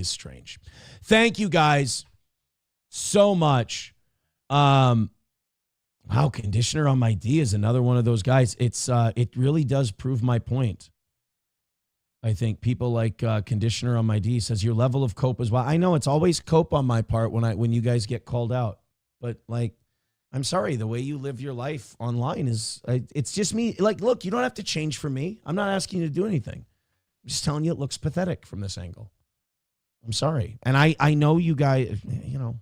strange. Thank you guys so much. Wow, Conditioner on My D is another one of those guys. It really does prove my point. I think people like Conditioner on My D says your level of cope as well. I know it's always cope on my part when you guys get called out, but like, I'm sorry, the way you live your life online it's just me. Like, look, you don't have to change for me. I'm not asking you to do anything. I'm just telling you it looks pathetic from this angle. I'm sorry, and I know you guys. You know.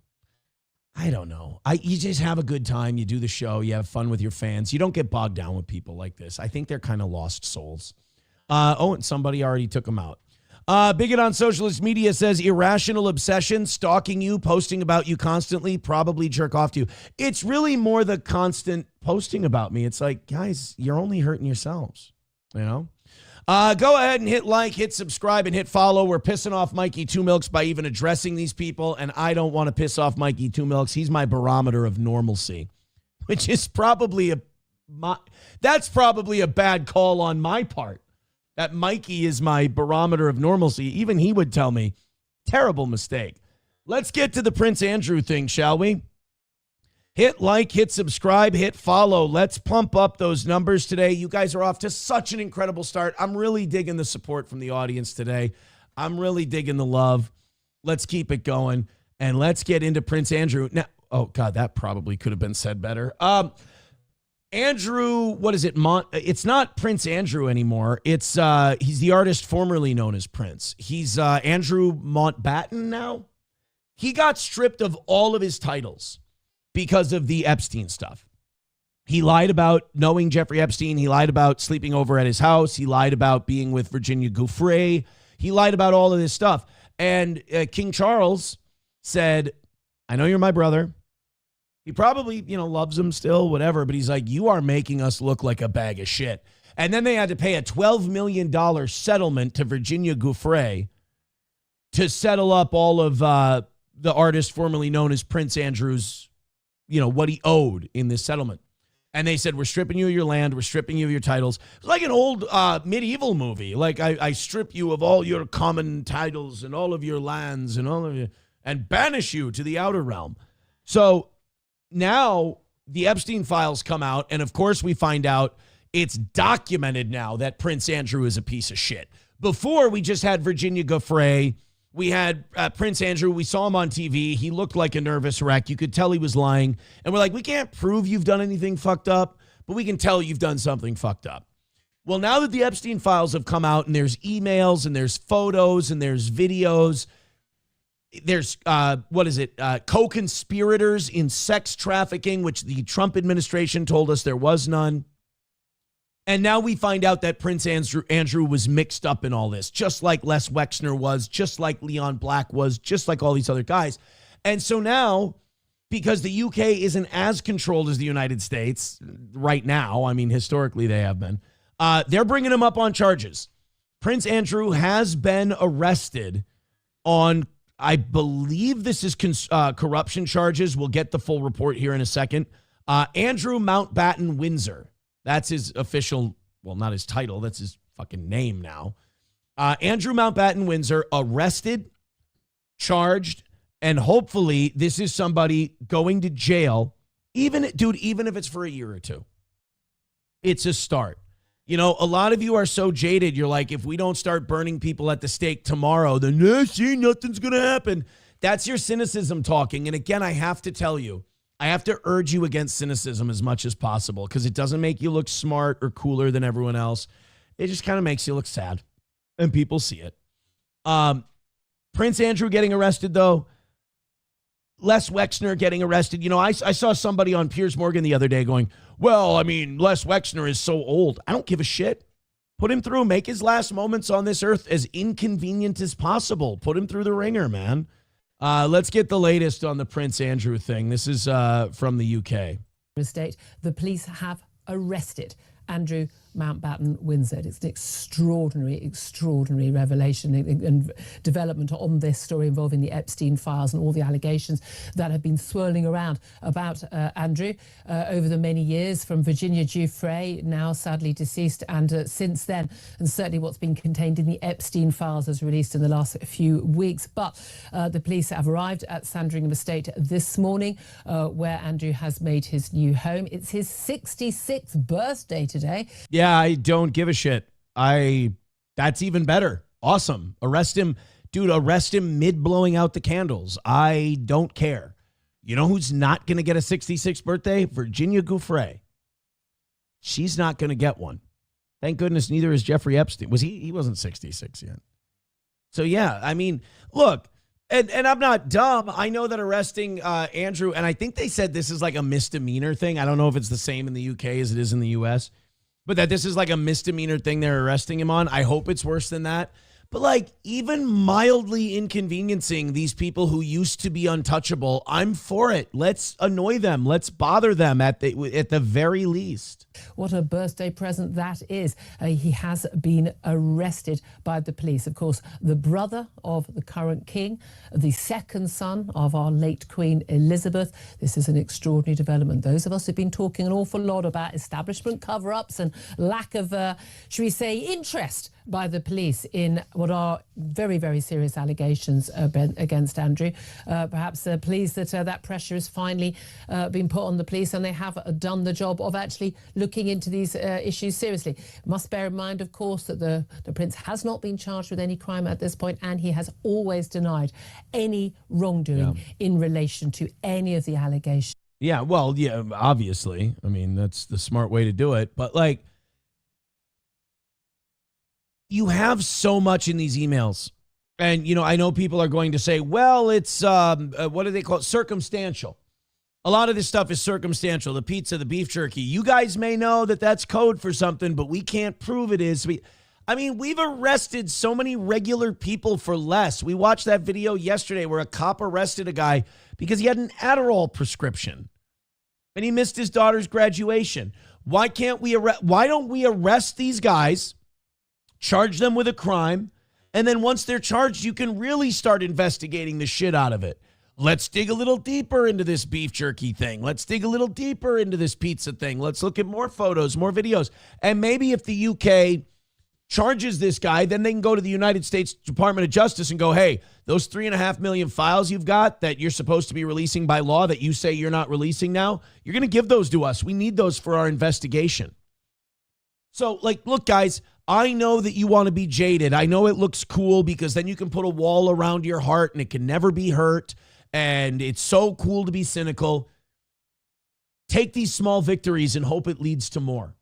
I don't know. You just have a good time. You do the show. You have fun with your fans. You don't get bogged down with people like this. I think they're kind of lost souls. And somebody already took them out. Bigot on Socialist Media says, irrational obsession, stalking you, posting about you constantly, probably jerk off to you. It's really more the constant posting about me. It's like, guys, you're only hurting yourselves, you know? Go ahead and hit like, hit subscribe, and hit follow. We're pissing off Mikey Two Milks by even addressing these people, and I don't want to piss off Mikey Two Milks. He's my barometer of normalcy, which is probably that's probably a bad call on my part. That Mikey is my barometer of normalcy. Even he would tell me, terrible mistake. Let's get to the Prince Andrew thing, shall we? Hit like, hit subscribe, hit follow. Let's pump up those numbers today. You guys are off to such an incredible start. I'm really digging the support from the audience today. I'm really digging the love. Let's keep it going, and let's get into Prince Andrew. Now, oh, God, that probably could have been said better. Andrew, what is it? It's not Prince Andrew anymore. It's he's the artist formerly known as Prince. He's Andrew Mountbatten now. He got stripped of all of his titles because of the Epstein stuff. He lied about knowing Jeffrey Epstein. He lied about sleeping over at his house. He lied about being with Virginia Giuffre. He lied about all of this stuff. And King Charles said, I know you're my brother. He probably, loves him still, whatever. But he's like, you are making us look like a bag of shit. And then they had to pay a $12 million settlement to Virginia Giuffre to settle up all of the artist formerly known as Prince Andrew's, what he owed in this settlement. And they said, we're stripping you of your land. We're stripping you of your titles. It's like an old medieval movie. Like I strip you of all your common titles and all of your lands and banish you to the outer realm. So now the Epstein files come out. And of course we find out it's documented now that Prince Andrew is a piece of shit. Before we just had Virginia Giuffre. We had Prince Andrew. We saw him on TV. He looked like a nervous wreck. You could tell he was lying. And we're like, we can't prove you've done anything fucked up, but we can tell you've done something fucked up. Well, now that the Epstein files have come out and there's emails and there's photos and there's videos, there's, co-conspirators in sex trafficking, which the Trump administration told us there was none. And now we find out that Prince Andrew was mixed up in all this, just like Les Wexner was, just like Leon Black was, just like all these other guys. And so now, because the UK isn't as controlled as the United States right now, I mean, historically they have been, they're bringing him up on charges. Prince Andrew has been arrested on, I believe this is corruption charges. We'll get the full report here in a second. Andrew Mountbatten Windsor. That's his official, well, not his title. That's his fucking name now. Andrew Mountbatten Windsor arrested, charged, and hopefully this is somebody going to jail. Even if it's for a year or two, it's a start. A lot of you are so jaded. You're like, if we don't start burning people at the stake tomorrow, then nothing's going to happen. That's your cynicism talking. And again, I have to tell you, I have to urge you against cynicism as much as possible because it doesn't make you look smart or cooler than everyone else. It just kind of makes you look sad, and people see it. Prince Andrew getting arrested, though. Les Wexner getting arrested. I saw somebody on Piers Morgan the other day going, well, I mean, Les Wexner is so old. I don't give a shit. Put him through. Make his last moments on this earth as inconvenient as possible. Put him through the ringer, man. Let's get the latest on the Prince Andrew thing. This is from the UK. State, the police have arrested Andrew Mountbatten Windsor. It's an extraordinary revelation and development on this story involving the Epstein files and all the allegations that have been swirling around about Andrew over the many years, from Virginia Giuffre, now sadly deceased, and since then, and certainly what's been contained in the Epstein files as released in the last few weeks. But the police have arrived at Sandringham Estate this morning, where Andrew has made his new home. It's his 66th birthday today. Yeah, I don't give a shit. That's even better. Awesome. Arrest him. Dude, arrest him mid blowing out the candles. I don't care. You know who's not going to get a 66th birthday? Virginia Giuffre. She's not going to get one. Thank goodness neither is Jeffrey Epstein. He wasn't 66 yet. So yeah, I mean, look, and I'm not dumb. I know that arresting Andrew, and I think they said this is like a misdemeanor thing. I don't know if it's the same in the UK as it is in the US. But that this is like a misdemeanor thing they're arresting him on. I hope it's worse than that. But like even mildly inconveniencing these people who used to be untouchable, I'm for it. Let's annoy them. Let's bother them at the very least. What a birthday present that is. He has been arrested by the police. Of course, the brother of the current king, the second son of our late Queen Elizabeth. This is an extraordinary development. Those of us who've been talking an awful lot about establishment cover-ups and lack of, should we say, interest by the police in what are very, very serious allegations against Andrew. Perhaps pleased that that pressure has finally been put on the police and they have done the job of actually looking into these issues seriously. Must bear in mind, of course, that the prince has not been charged with any crime at this point, and he has always denied any wrongdoing in relation to any of the allegations. Yeah, well, yeah, obviously. I mean, that's the smart way to do it. But like, you have so much in these emails. And, you know, I know people are going to say, well, it's, what do they call it? Circumstantial. A lot of this stuff is circumstantial. The pizza, the beef jerky. You guys may know that that's code for something, but we can't prove it is. I mean, we've arrested so many regular people for less. We watched that video yesterday where a cop arrested a guy because he had an Adderall prescription and he missed his daughter's graduation. Why don't we arrest these guys, charge them with a crime, and then once they're charged, you can really start investigating the shit out of it. Let's dig a little deeper into this beef jerky thing. Let's dig a little deeper into this pizza thing. Let's look at more photos, more videos. And maybe if the UK charges this guy, then they can go to the United States Department of Justice and go, hey, those 3.5 million files you've got that you're supposed to be releasing by law that you say you're not releasing now, you're going to give those to us. We need those for our investigation. So, like, look, guys, I know that you want to be jaded. I know it looks cool because then you can put a wall around your heart and it can never be hurt. And it's so cool to be cynical. Take these small victories and hope it leads to more.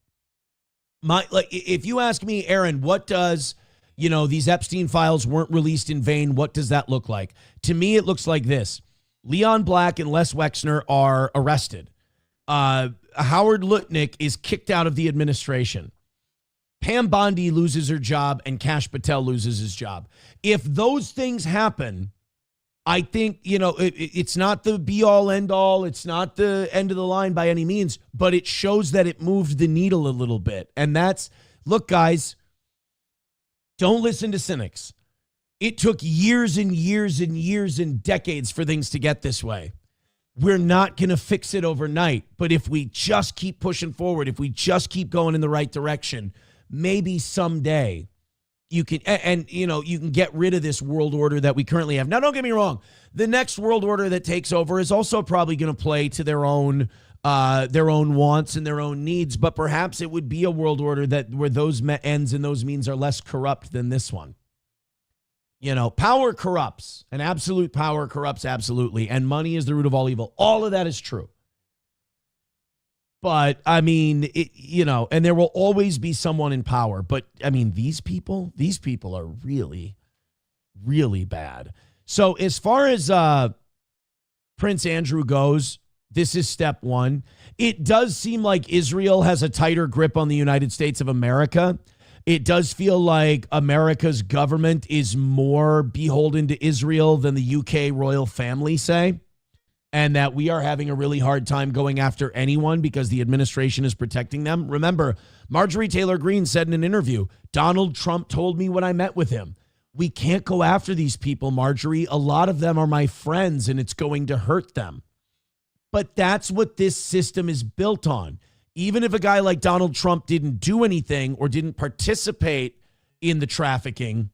If you ask me, Aaron, what does, these Epstein files weren't released in vain, what does that look like? To me, it looks like this. Leon Black and Les Wexner are arrested. Howard Lutnick is kicked out of the administration. Pam Bondi loses her job and Kash Patel loses his job. If those things happen, I think, it's not the be-all, end-all. It's not the end of the line by any means, but it shows that it moved the needle a little bit. And look, guys, don't listen to cynics. It took years and years and years and decades for things to get this way. We're not going to fix it overnight, but if we just keep pushing forward, if we just keep going in the right direction, maybe someday you can, you can get rid of this world order that we currently have. Now, don't get me wrong. The next world order that takes over is also probably going to play to their own wants and their own needs. But perhaps it would be a world order where those ends and those means are less corrupt than this one. Power corrupts, and absolute power corrupts absolutely. And money is the root of all evil. All of that is true. But, I mean, and there will always be someone in power. But, I mean, these people are really, really bad. So as far as Prince Andrew goes, this is step one. It does seem like Israel has a tighter grip on the United States of America. It does feel like America's government is more beholden to Israel than the UK royal family say. And that we are having a really hard time going after anyone because the administration is protecting them. Remember, Marjorie Taylor Greene said in an interview, Donald Trump told me when I met with him, we can't go after these people, Marjorie. A lot of them are my friends and it's going to hurt them. But that's what this system is built on. Even if a guy like Donald Trump didn't do anything or didn't participate in the trafficking,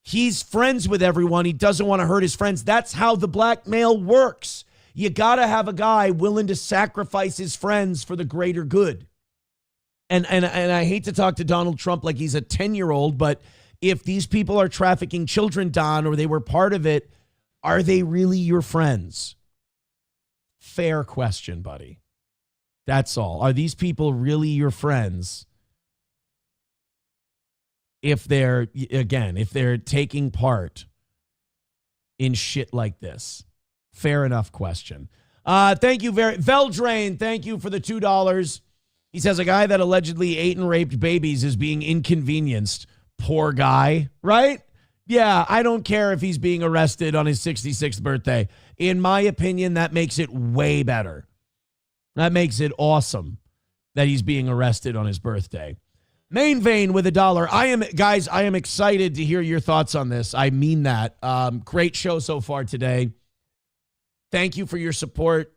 he's friends with everyone. He doesn't want to hurt his friends. That's how the blackmail works. You got to have a guy willing to sacrifice his friends for the greater good. And I hate to talk to Donald Trump like he's a 10-year-old, but if these people are trafficking children, Don, or they were part of it, are they really your friends? Fair question, buddy. That's all. Are these people really your friends? If they're taking part in shit like this. Fair enough question. Thank you Veldrain, thank you for the $2. He says a guy that allegedly ate and raped babies is being inconvenienced. Poor guy, right? Yeah, I don't care if he's being arrested on his 66th birthday. In my opinion, that makes it way better. That makes it awesome that he's being arrested on his birthday. Main Vein with $1. I am excited to hear your thoughts on this. I mean that. Great show so far today. Thank you for your support.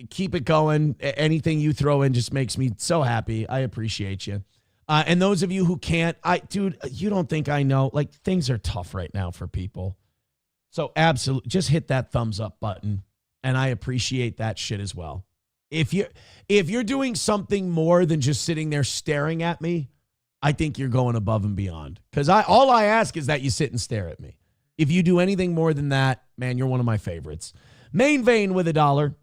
Keep it going. Anything you throw in just makes me so happy. I appreciate you. And those of you who can't, dude, you don't think I know, like, things are tough right now for people. So absolutely, just hit that thumbs up button. And I appreciate that shit as well. If you're doing something more than just sitting there staring at me, I think you're going above and beyond. Because all I ask is that you sit and stare at me. If you do anything more than that, man, you're one of my favorites. Main Vein with $1.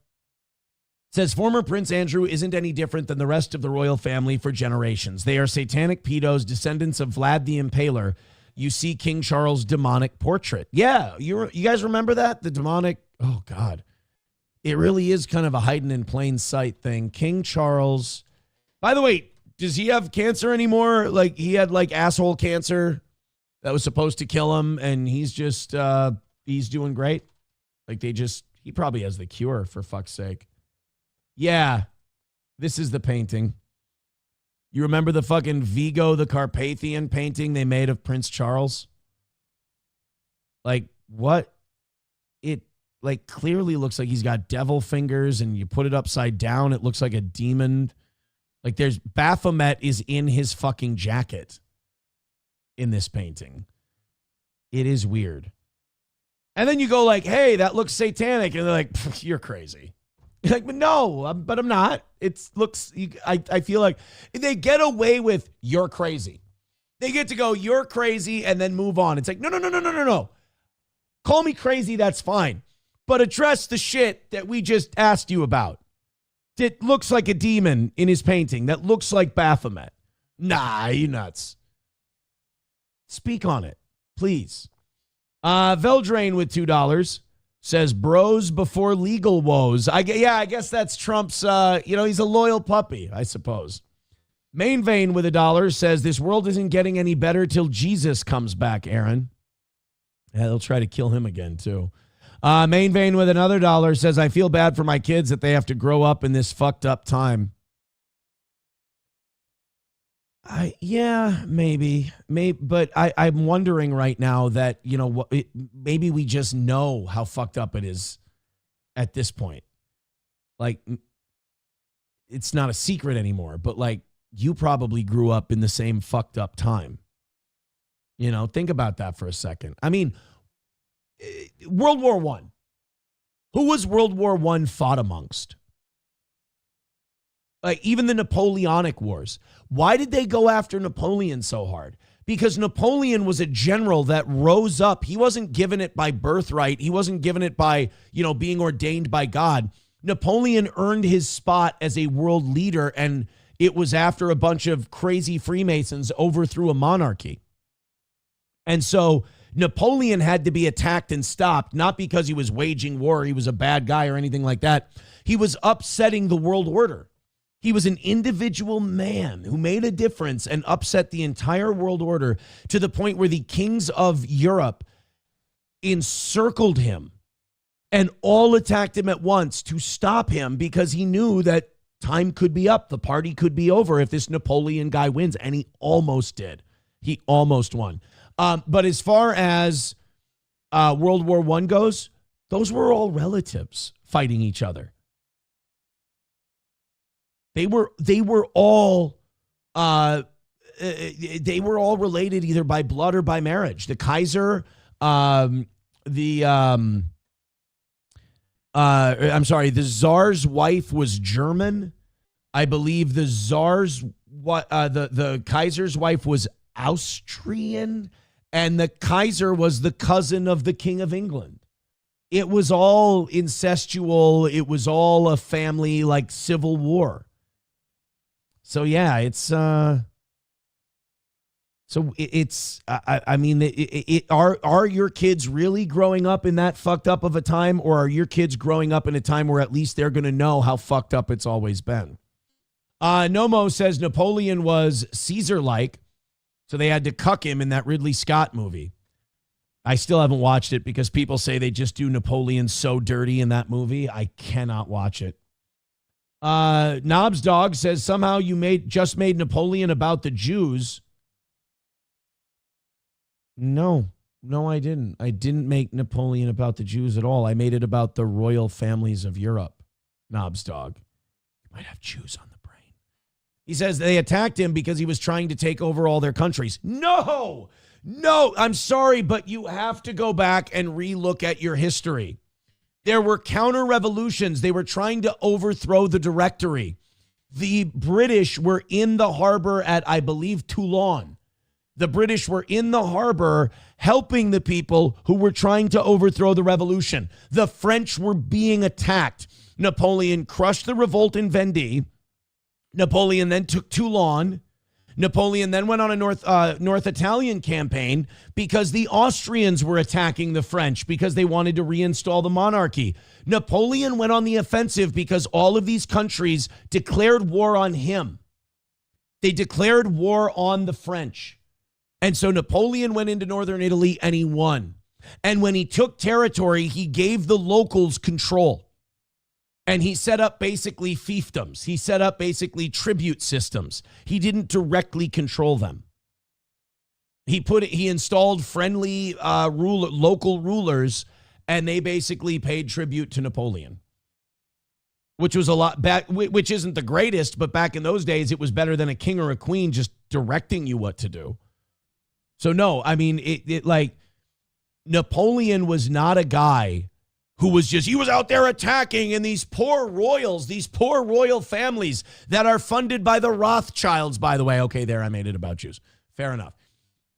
Says former Prince Andrew isn't any different than the rest of the royal family for generations. They are satanic pedos, descendants of Vlad the Impaler. You see King Charles' demonic portrait. Yeah, you guys remember that? The demonic, oh God. It really is kind of a hiding in plain sight thing. King Charles, by the way, does he have cancer anymore? Like he had like asshole cancer that was supposed to kill him, and he's just, he's doing great. Like he probably has the cure, for fuck's sake. Yeah, this is the painting. You remember the fucking Vigo the Carpathian painting they made of Prince Charles? Like, what? It, like, clearly looks like he's got devil fingers, and you put it upside down, it looks like a demon. Like, there's Baphomet is in his fucking jacket in this painting. It is weird. And then you go like, hey, that looks satanic. And they're like, you're crazy. You're like, but no, but I'm not. I feel like they get away with you're crazy. They get to go, you're crazy, and then move on. It's like, no. Call me crazy, that's fine. But address the shit that we just asked you about. It looks like a demon in his painting. That looks like Baphomet. Nah, you nuts. Speak on it, please. Veldrain with $2 says bros before legal woes. I guess that's Trump's, he's a loyal puppy, I suppose. Main Vein with $1 says this world isn't getting any better till Jesus comes back, Aaron. Yeah, they'll try to kill him again, too. Main Vein with another $1 says, I feel bad for my kids that they have to grow up in this fucked up time. Maybe, but I'm wondering right now that, maybe we just know how fucked up it is at this point. Like, it's not a secret anymore, but like, you probably grew up in the same fucked up time. Think about that for a second. I mean, World War I. Who was World War I fought amongst? Like even the Napoleonic Wars. Why did they go after Napoleon so hard? Because Napoleon was a general that rose up. He wasn't given it by birthright. He wasn't given it by, being ordained by God. Napoleon earned his spot as a world leader, and it was after a bunch of crazy Freemasons overthrew a monarchy. And so Napoleon had to be attacked and stopped, not because he was waging war, he was a bad guy or anything like that. He was upsetting the world order. He was an individual man who made a difference and upset the entire world order to the point where the kings of Europe encircled him and all attacked him at once to stop him because he knew that time could be up. The party could be over if this Napoleon guy wins. And he almost did. He almost won. But as far as World War I goes, those were all relatives fighting each other. They were all related either by blood or by marriage. The Kaiser, the Tsar's wife was German. I believe the Kaiser's wife was Austrian, and the Kaiser was the cousin of the King of England. It was all incestual. It was all a family like civil war. So yeah, it's are your kids really growing up in that fucked up of a time, or are your kids growing up in a time where at least they're going to know how fucked up it's always been? Nomo says Napoleon was Caesar-like, so they had to cuck him in that Ridley Scott movie. I still haven't watched it because people say they just do Napoleon so dirty in that movie. I cannot watch it. Knobs Dog says somehow you just made Napoleon about the Jews. No, I didn't. I didn't make Napoleon about the Jews at all. I made it about the royal families of Europe. Knobs Dog. You might have Jews on the brain. He says they attacked him because he was trying to take over all their countries. No, I'm sorry, but you have to go back and relook at your history. There were counter-revolutions. They were trying to overthrow the Directory. The British were in the harbor at, I believe, Toulon. The British were in the harbor helping the people who were trying to overthrow the revolution. The French were being attacked. Napoleon crushed the revolt in Vendée. Napoleon then took Toulon. Napoleon then went on a North Italian campaign because the Austrians were attacking the French because they wanted to reinstall the monarchy. Napoleon went on the offensive because all of these countries declared war on him. They declared war on the French. And so Napoleon went into northern Italy and he won. And when he took territory, he gave the locals control. And he set up basically fiefdoms. He set up basically tribute systems. He didn't directly control them. He installed friendly local rulers, and they basically paid tribute to Napoleon, which was a lot back. Which isn't the greatest, but back in those days, it was better than a king or a queen just directing you what to do. So no, I mean, like Napoleon was not a guy who was he was out there attacking, and these poor royals, these poor royal families that are funded by the Rothschilds, by the way. Okay, there, I made it about Jews. Fair enough.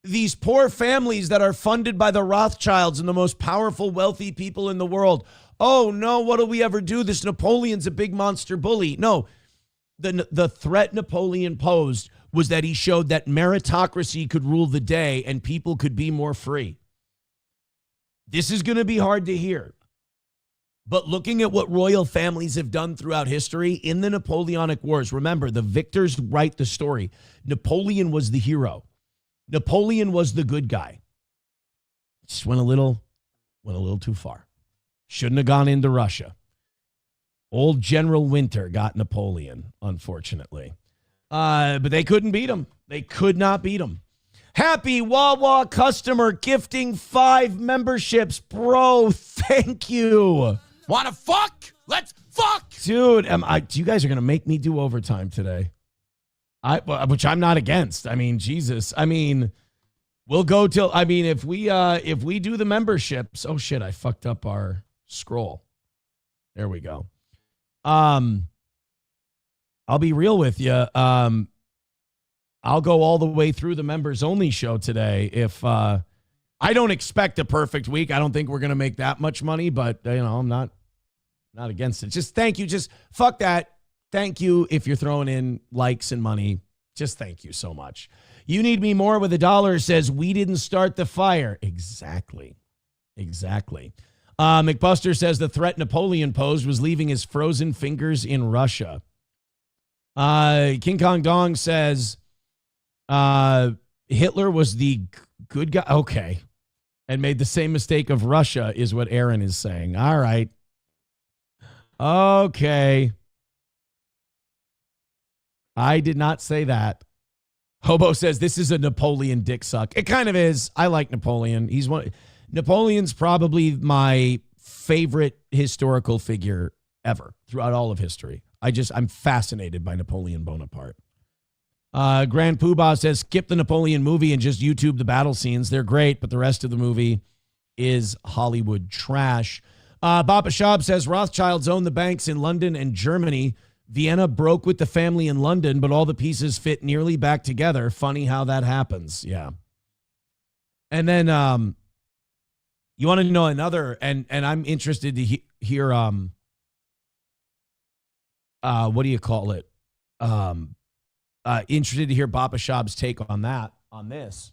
These poor families that are funded by the Rothschilds and the most powerful, wealthy people in the world. Oh no, what will we ever do? This Napoleon's a big monster bully. No, the threat Napoleon posed was that he showed that meritocracy could rule the day and people could be more free. This is going to be hard to hear. But looking at what royal families have done throughout history in the Napoleonic Wars, remember, the victors write the story. Napoleon was the hero. Napoleon was the good guy. Just went a little too far. Shouldn't have gone into Russia. Old General Winter got Napoleon, unfortunately. But they couldn't beat him. They could not beat him. Happy Wawa customer gifting 5 memberships. Bro, thank you. Wanna fuck? Let's fuck! Dude, you guys are going to make me do overtime today. Which I'm not against. I mean, Jesus. I mean, we'll go till, I mean, if we do the memberships. Oh shit, I fucked up our scroll. There we go. I'll be real with you. I'll go all the way through the members only show today. If I don't expect a perfect week. I don't think we're going to make that much money, but I'm not against it. Just thank you. Just fuck that. Thank you if you're throwing in likes and money. Just thank you so much. You need me more with $1 says we didn't start the fire. Exactly. McBuster says the threat Napoleon posed was leaving his frozen fingers in Russia. King Kong Dong says Hitler was the good guy. Okay. And made the same mistake of Russia is what Aaron is saying. All right. Okay. I did not say that. Hobo says this is a Napoleon dick suck. It kind of is. I like Napoleon. Napoleon's probably my favorite historical figure ever throughout all of history. I'm fascinated by Napoleon Bonaparte. Grand Poobah says, skip the Napoleon movie and just YouTube the battle scenes. They're great, but the rest of the movie is Hollywood trash. Baba Shab says, Rothschilds own the banks in London and Germany. Vienna broke with the family in London, but all the pieces fit nearly back together. Funny how that happens. Yeah. And then you want to know another, and I'm interested to hear, what do you call it? Interested to hear Baba Shab's take on this.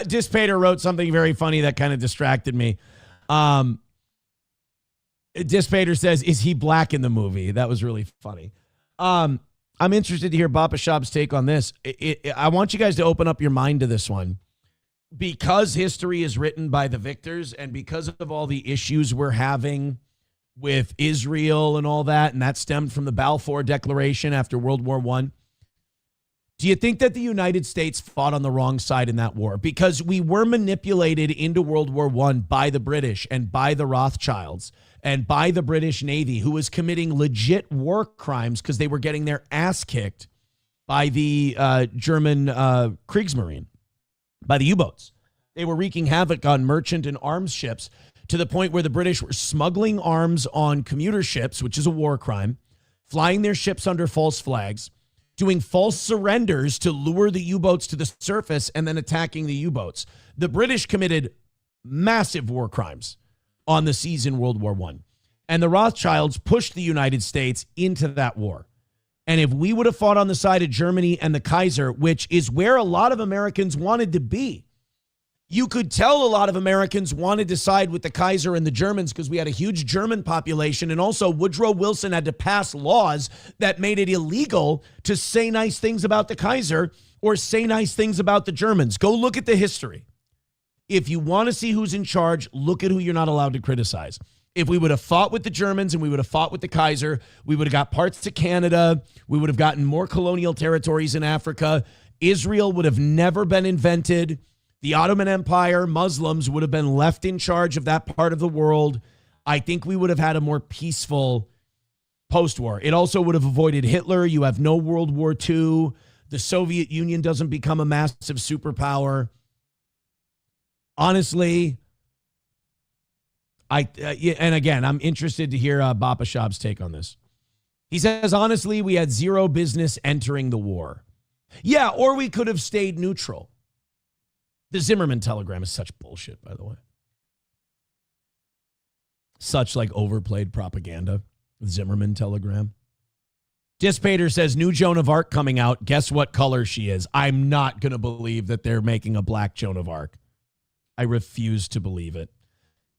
Dispater wrote something very funny that kind of distracted me. Dispater says, is he black in the movie? That was really funny. I'm interested to hear Baba Shab's take on this. I want you guys to open up your mind to this one. Because history is written by the victors and because of all the issues we're having with Israel and all that, and that stemmed from the Balfour Declaration after World War I, do you think that the United States fought on the wrong side in that war? Because we were manipulated into World War I by the British and by the Rothschilds and by the British Navy, who was committing legit war crimes because they were getting their ass kicked by the German Kriegsmarine, by the U-boats. They were wreaking havoc on merchant and arms ships to the point where the British were smuggling arms on commuter ships, which is a war crime, flying their ships under false flags, doing false surrenders to lure the U-boats to the surface and then attacking the U-boats. The British committed massive war crimes on the seas in World War I. And the Rothschilds pushed the United States into that war. And if we would have fought on the side of Germany and the Kaiser, which is where a lot of Americans wanted to be, you could tell a lot of Americans wanted to side with the Kaiser and the Germans because we had a huge German population. And also Woodrow Wilson had to pass laws that made it illegal to say nice things about the Kaiser or say nice things about the Germans. Go look at the history. If you want to see who's in charge, look at who you're not allowed to criticize. If we would have fought with the Germans and we would have fought with the Kaiser, we would have got parts to Canada. We would have gotten more colonial territories in Africa. Israel would have never been invented. The Ottoman Empire, Muslims would have been left in charge of that part of the world. I think we would have had a more peaceful post-war. It also would have avoided Hitler. You have no World War II. The Soviet Union doesn't become a massive superpower. Honestly, and again, I'm interested to hear Bapa Shab's take on this. He says, honestly, we had zero business entering the war. Yeah, or we could have stayed neutral. The Zimmerman telegram is such bullshit, by the way. Such like overplayed propaganda. Zimmerman telegram. Dispater says, new Joan of Arc coming out. Guess what color she is? I'm not going to believe that they're making a black Joan of Arc. I refuse to believe it.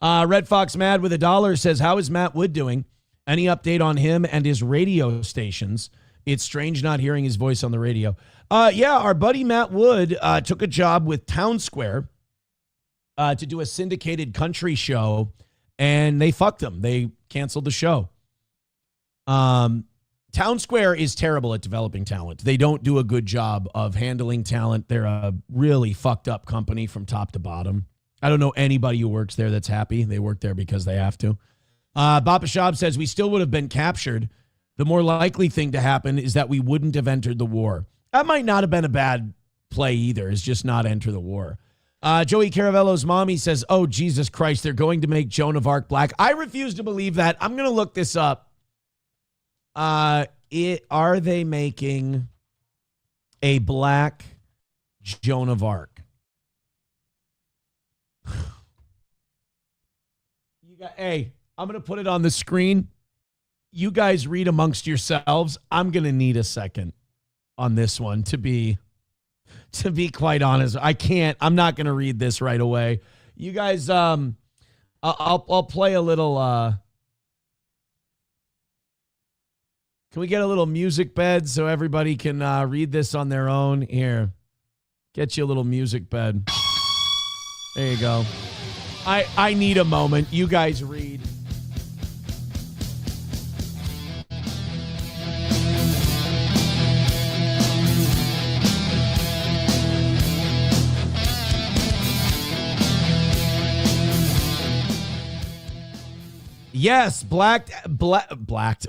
Red Fox Mad with $1 says, how is Matt Wood doing? Any update on him and his radio stations? It's strange not hearing his voice on the radio. Yeah, our buddy Matt Wood took a job with Town Square to do a syndicated country show, and they fucked him. They canceled the show. Town Square is terrible at developing talent. They don't do a good job of handling talent. They're a really fucked up company from top to bottom. I don't know anybody who works there that's happy. They work there because they have to. Bapa Shab says, we still would have been captured. The more likely thing to happen is that we wouldn't have entered the war. That might not have been a bad play either, is just not enter the war. Joey Caravello's mommy says, oh, Jesus Christ, they're going to make Joan of Arc black. I refuse to believe that. I'm going to look this up. Are they making a black Joan of Arc? Hey, I'm going to put it on the screen. You guys read amongst yourselves. I'm going to need a second on this one to be quite honest. I'm not going to read this right away. You guys, I'll play a little, can we get a little music bed so everybody can read this on their own? Here, get you a little music bed. There you go. I need a moment. You guys read. Yes, blacked.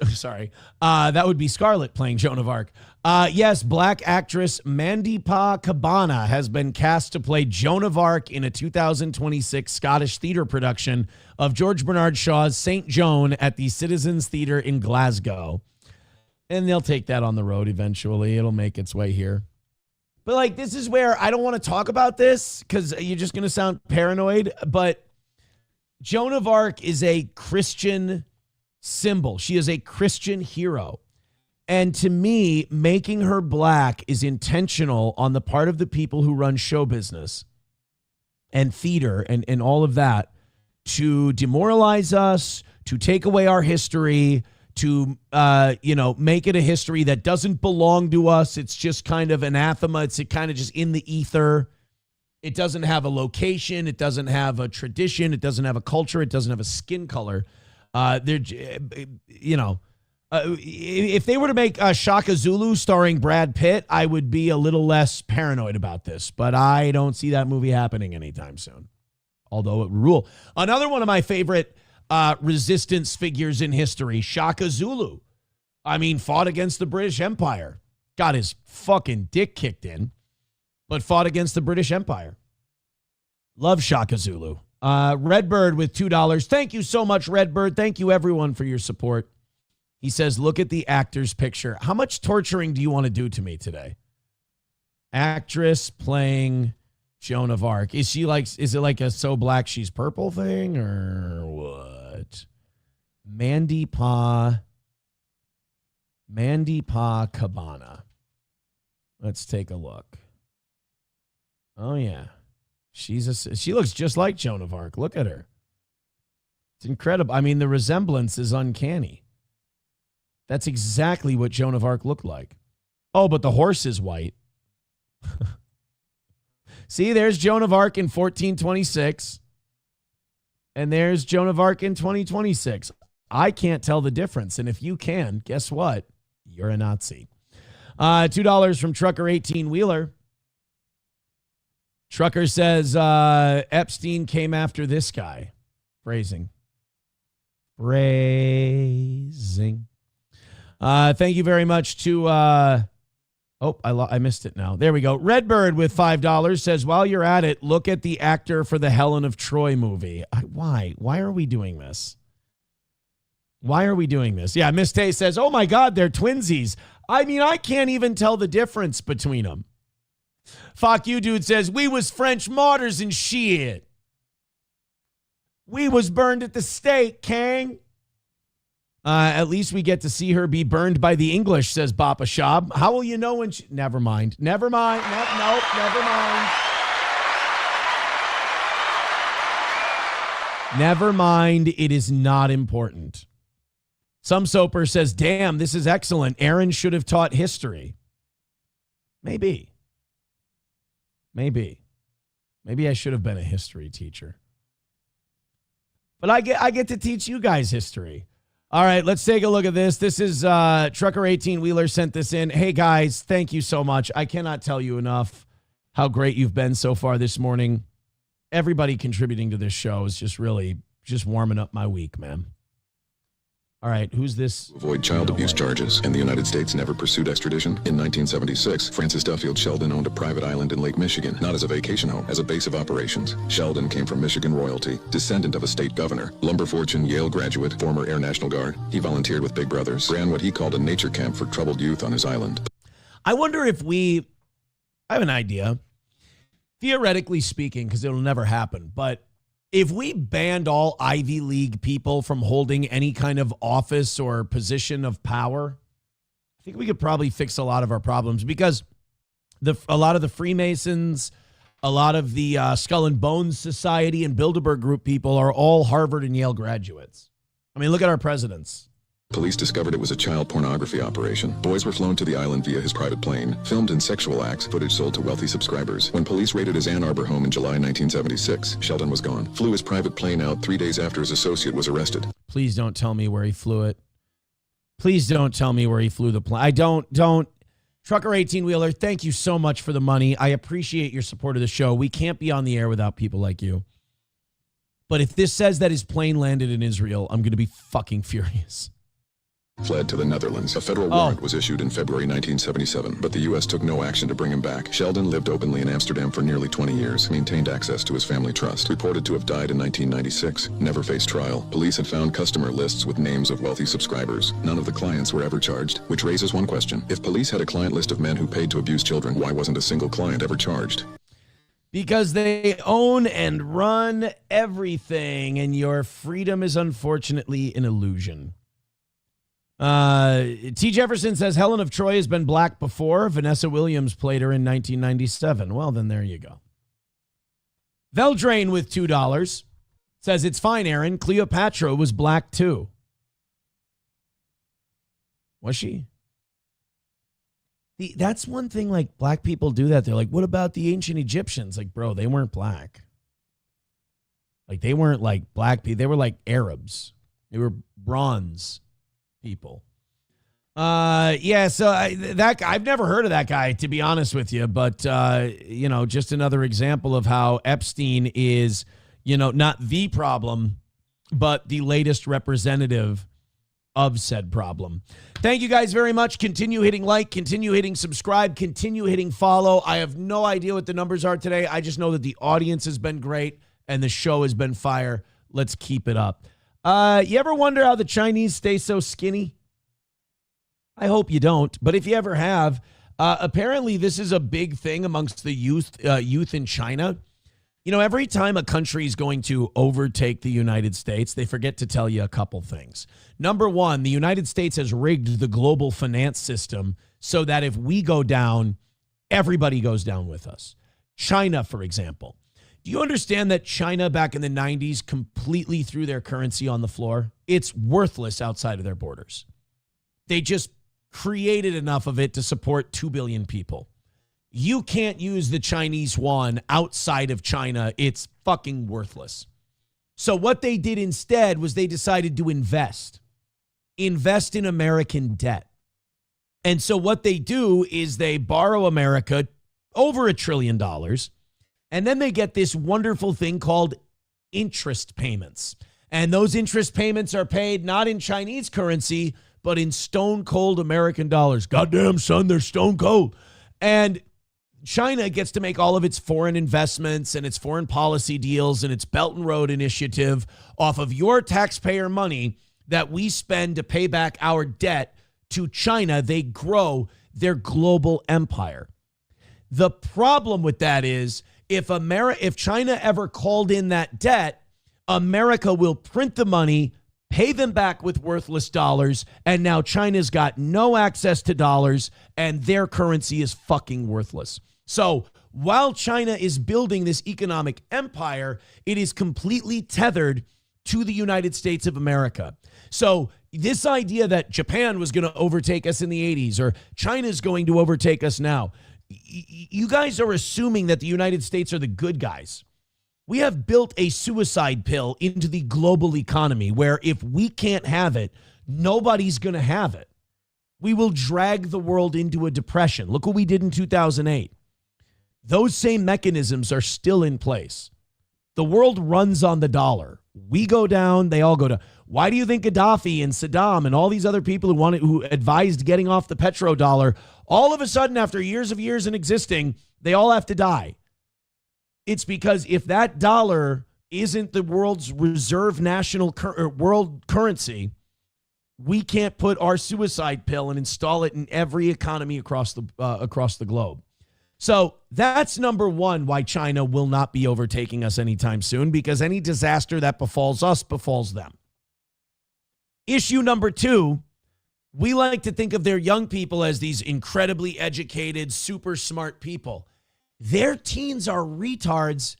Sorry. That would be Scarlett playing Joan of Arc. Yes, black actress Mandeepa Kabana has been cast to play Joan of Arc in a 2026 Scottish theatre production of George Bernard Shaw's St. Joan at the Citizens Theatre in Glasgow. And they'll take that on the road eventually. It'll make its way here. But like, this is where I don't want to talk about this because you're just going to sound paranoid. But Joan of Arc is a Christian symbol. She is a Christian hero. And to me, making her black is intentional on the part of the people who run show business and theater and all of that to demoralize us, to take away our history, to, make it a history that doesn't belong to us. It's just kind of anathema. It's kind of just in the ether. It doesn't have a location. It doesn't have a tradition. It doesn't have a culture. It doesn't have a skin color. If they were to make Shaka Zulu starring Brad Pitt, I would be a little less paranoid about this. But I don't see that movie happening anytime soon, although it would rule. Another one of my favorite resistance figures in history, Shaka Zulu. I mean, fought against the British Empire. Got his fucking dick kicked in, but fought against the British Empire. Love Shaka Zulu. Redbird with $2. Thank you so much, Redbird. Thank you, everyone, for your support. He says, look at the actor's picture. How much torturing do you want to do to me today? Actress playing Joan of Arc. Is it like a so black she's purple thing or what? Mandipa Cabana. Let's take a look. Oh, yeah. She looks just like Joan of Arc. Look at her. It's incredible. I mean, the resemblance is uncanny. That's exactly what Joan of Arc looked like. Oh, but the horse is white. See, there's Joan of Arc in 1426. And there's Joan of Arc in 2026. I can't tell the difference. And if you can, guess what? You're a Nazi. $2 from Trucker 18-Wheeler. Trucker says Epstein came after this guy. Phrasing. Thank you very much to... I missed it now. There we go. Redbird with $5 says, while you're at it, look at the actor for the Helen of Troy movie. Why? Why are we doing this? Why are we doing this? Yeah, Miss Tay says, oh my God, they're twinsies. I mean, I can't even tell the difference between them. Fuck you, dude says, we was French martyrs and shit. We was burned at the stake, Kang. At least we get to see her be burned by the English, says Bapa Shab. How will you know when she... Never mind. Never mind. Nope, never mind. Never mind. It is not important. Some Soper says, damn, this is excellent. Aaron should have taught history. Maybe. Maybe I should have been a history teacher. But I get to teach you guys history. All right, let's take a look at this. This is Trucker 18-Wheeler sent this in. Hey, guys, thank you so much. I cannot tell you enough how great you've been so far this morning. Everybody contributing to this show is just really just warming up my week, man. All right, who's this? Avoid child abuse charges, and the United States never pursued extradition. In 1976, Francis Duffield Sheldon owned a private island in Lake Michigan, not as a vacation home, as a base of operations. Sheldon came from Michigan royalty, descendant of a state governor, lumber fortune, Yale graduate, former Air National Guard. He volunteered with Big Brothers, ran what he called a nature camp for troubled youth on his island. I wonder if I have an idea, theoretically speaking, because it'll never happen, but if we banned all Ivy League people from holding any kind of office or position of power, I think we could probably fix a lot of our problems, because a lot of the Freemasons, a lot of the Skull and Bones Society and Bilderberg Group people are all Harvard and Yale graduates. I mean, look at our presidents. Police discovered it was a child pornography operation. Boys were flown to the island via his private plane, filmed in sexual acts, footage sold to wealthy subscribers. When police raided his Ann Arbor home in July 1976, Sheldon was gone. Flew his private plane out 3 days after his associate was arrested. Please don't tell me where he flew it. Please don't tell me where he flew the plane. Don't. Trucker 18-Wheeler, thank you so much for the money. I appreciate your support of the show. We can't be on the air without people like you. But if this says that his plane landed in Israel, I'm going to be fucking furious. Fled to the Netherlands. A federal warrant was issued in February 1977, but the U.S. took no action to bring him back. Sheldon lived openly in Amsterdam for nearly 20 years, maintained access to his family trust, reported to have died in 1996, never faced trial. Police had found customer lists with names of wealthy subscribers. None of the clients were ever charged, which raises one question. If police had a client list of men who paid to abuse children, why wasn't a single client ever charged? Because they own and run everything, and your freedom is unfortunately an illusion. T. Jefferson says Helen of Troy has been black before. Vanessa Williams played her in 1997. Well, then there you go. Veldrain with $2 says it's fine, Aaron. Cleopatra was black too. Was she? That's one thing, like, black people do that. They're like, what about the ancient Egyptians? Like, bro, they weren't black. Like, they weren't like black people. They were like Arabs. They were bronze people. So that I've never heard of that guy, to be honest with you, but just another example of how Epstein is, not the problem, but the latest representative of said problem. Thank you guys very much. Continue hitting like, continue hitting subscribe, continue hitting follow. I have no idea what the numbers are today. I just know that the audience has been great and the show has been fire. Let's keep it up. You ever wonder how the Chinese stay so skinny? I hope you don't. But if you ever have, apparently this is a big thing amongst the youth in China. You know, every time a country is going to overtake the United States, they forget to tell you a couple things. Number one, the United States has rigged the global finance system so that if we go down, everybody goes down with us. China, for example. Do you understand that China back in the 90s completely threw their currency on the floor? It's worthless outside of their borders. They just created enough of it to support 2 billion people. You can't use the Chinese yuan outside of China. It's fucking worthless. So what they did instead was they decided to invest in American debt. And so what they do is they borrow America over $1 trillion. And then they get this wonderful thing called interest payments. And those interest payments are paid not in Chinese currency, but in stone cold American dollars. Goddamn, son, they're stone cold. And China gets to make all of its foreign investments and its foreign policy deals and its Belt and Road Initiative off of your taxpayer money that we spend to pay back our debt to China. They grow their global empire. The problem with that is if China ever called in that debt, America will print the money, pay them back with worthless dollars, and now China's got no access to dollars and their currency is fucking worthless. So while China is building this economic empire, it is completely tethered to the United States of America. So this idea that Japan was going to overtake us in the 80s or China's going to overtake us now, you guys are assuming that the United States are the good guys. We have built a suicide pill into the global economy where if we can't have it, nobody's going to have it. We will drag the world into a depression. Look what we did in 2008. Those same mechanisms are still in place. The world runs on the dollar. We go down, they all go down. Why do you think Gaddafi and Saddam and all these other people who advised getting off the petrodollar, all of a sudden after years in existing, they all have to die? It's because if that dollar isn't the world's reserve national world currency, we can't put our suicide pill and install it in every economy across the globe. So that's number one, why China will not be overtaking us anytime soon, because any disaster that befalls us befalls them. Issue number two, we like to think of their young people as these incredibly educated, super smart people. Their teens are retards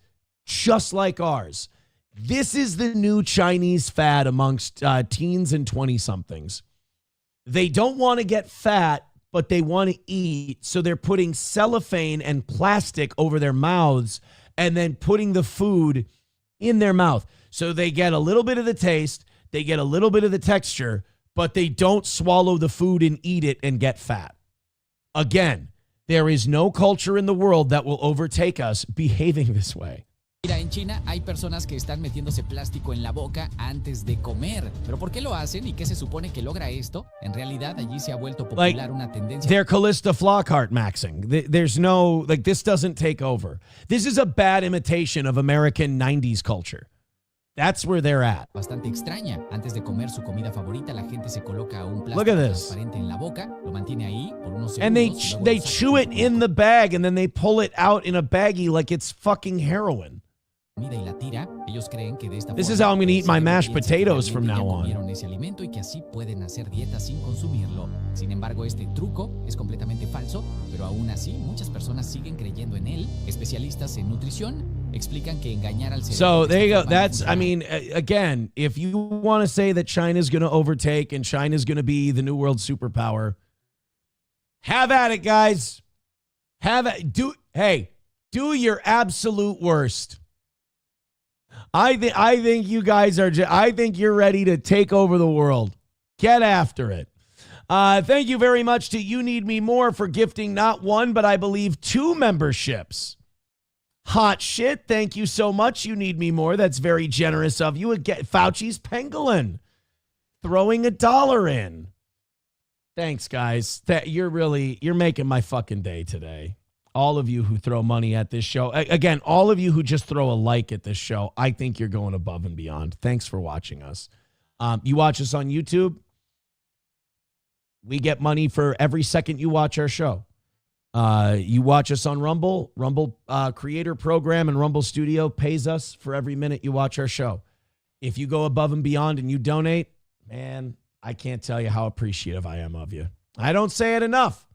just like ours. This is the new Chinese fad amongst teens and 20-somethings. They don't want to get fat, but they want to eat. So they're putting cellophane and plastic over their mouths and then putting the food in their mouth. So they get a little bit of the taste, they get a little bit of the texture, but they don't swallow the food and eat it and get fat. Again, there is no culture in the world that will overtake us behaving this way. Mira, en China hay personas que están metiéndose plástico en la boca antes de comer. ¿Pero por qué lo hacen y qué se supone que logra esto? En realidad, allí se ha vuelto popular una tendencia. They're Callista Flockhart maxing. There's no, this doesn't take over. This is a bad imitation of American 90s culture. That's where they're at. Bastante extraña. Antes de comer su comida favorita, la gente se coloca un Look at plástico this. transparente en la boca, lo mantiene ahí por unos segundos. And y luego they lo saca chew it in the bag and then they pull it out in a baggie like it's fucking heroin. y la tira. Ellos creen que de esta This forma is how I'm going to eat my se mashed piensa que potatoes from realmente now ya on. comieron ese alimento y que así pueden hacer dieta sin consumirlo. Sin embargo, este truco es completamente falso, pero aún así muchas personas siguen creyendo en él. Especialistas en nutrición explican que engañar al cerebro. So de there you esta go. forma That's, funciona. I mean, again, if you want to say that China's going to overtake and China's going to be the new world superpower, have at it, guys. Have it. Do your absolute worst. I think you guys are. I think you're ready to take over the world. Get after it. Thank you very much to You Need Me More for gifting not one, but I believe 2 memberships. Hot shit. Thank you so much. You Need Me More. That's very generous of you. Again, Fauci's Pangolin throwing $1 in. Thanks, guys. You're making my fucking day today. All of you who throw money at this show. Again, all of you who just throw a like at this show, I think you're going above and beyond. Thanks for watching us. You watch us on YouTube. We get money for every second you watch our show. You watch us on Rumble. Rumble Creator Program and Rumble Studio pays us for every minute you watch our show. If you go above and beyond and you donate, man, I can't tell you how appreciative I am of you. I don't say it enough.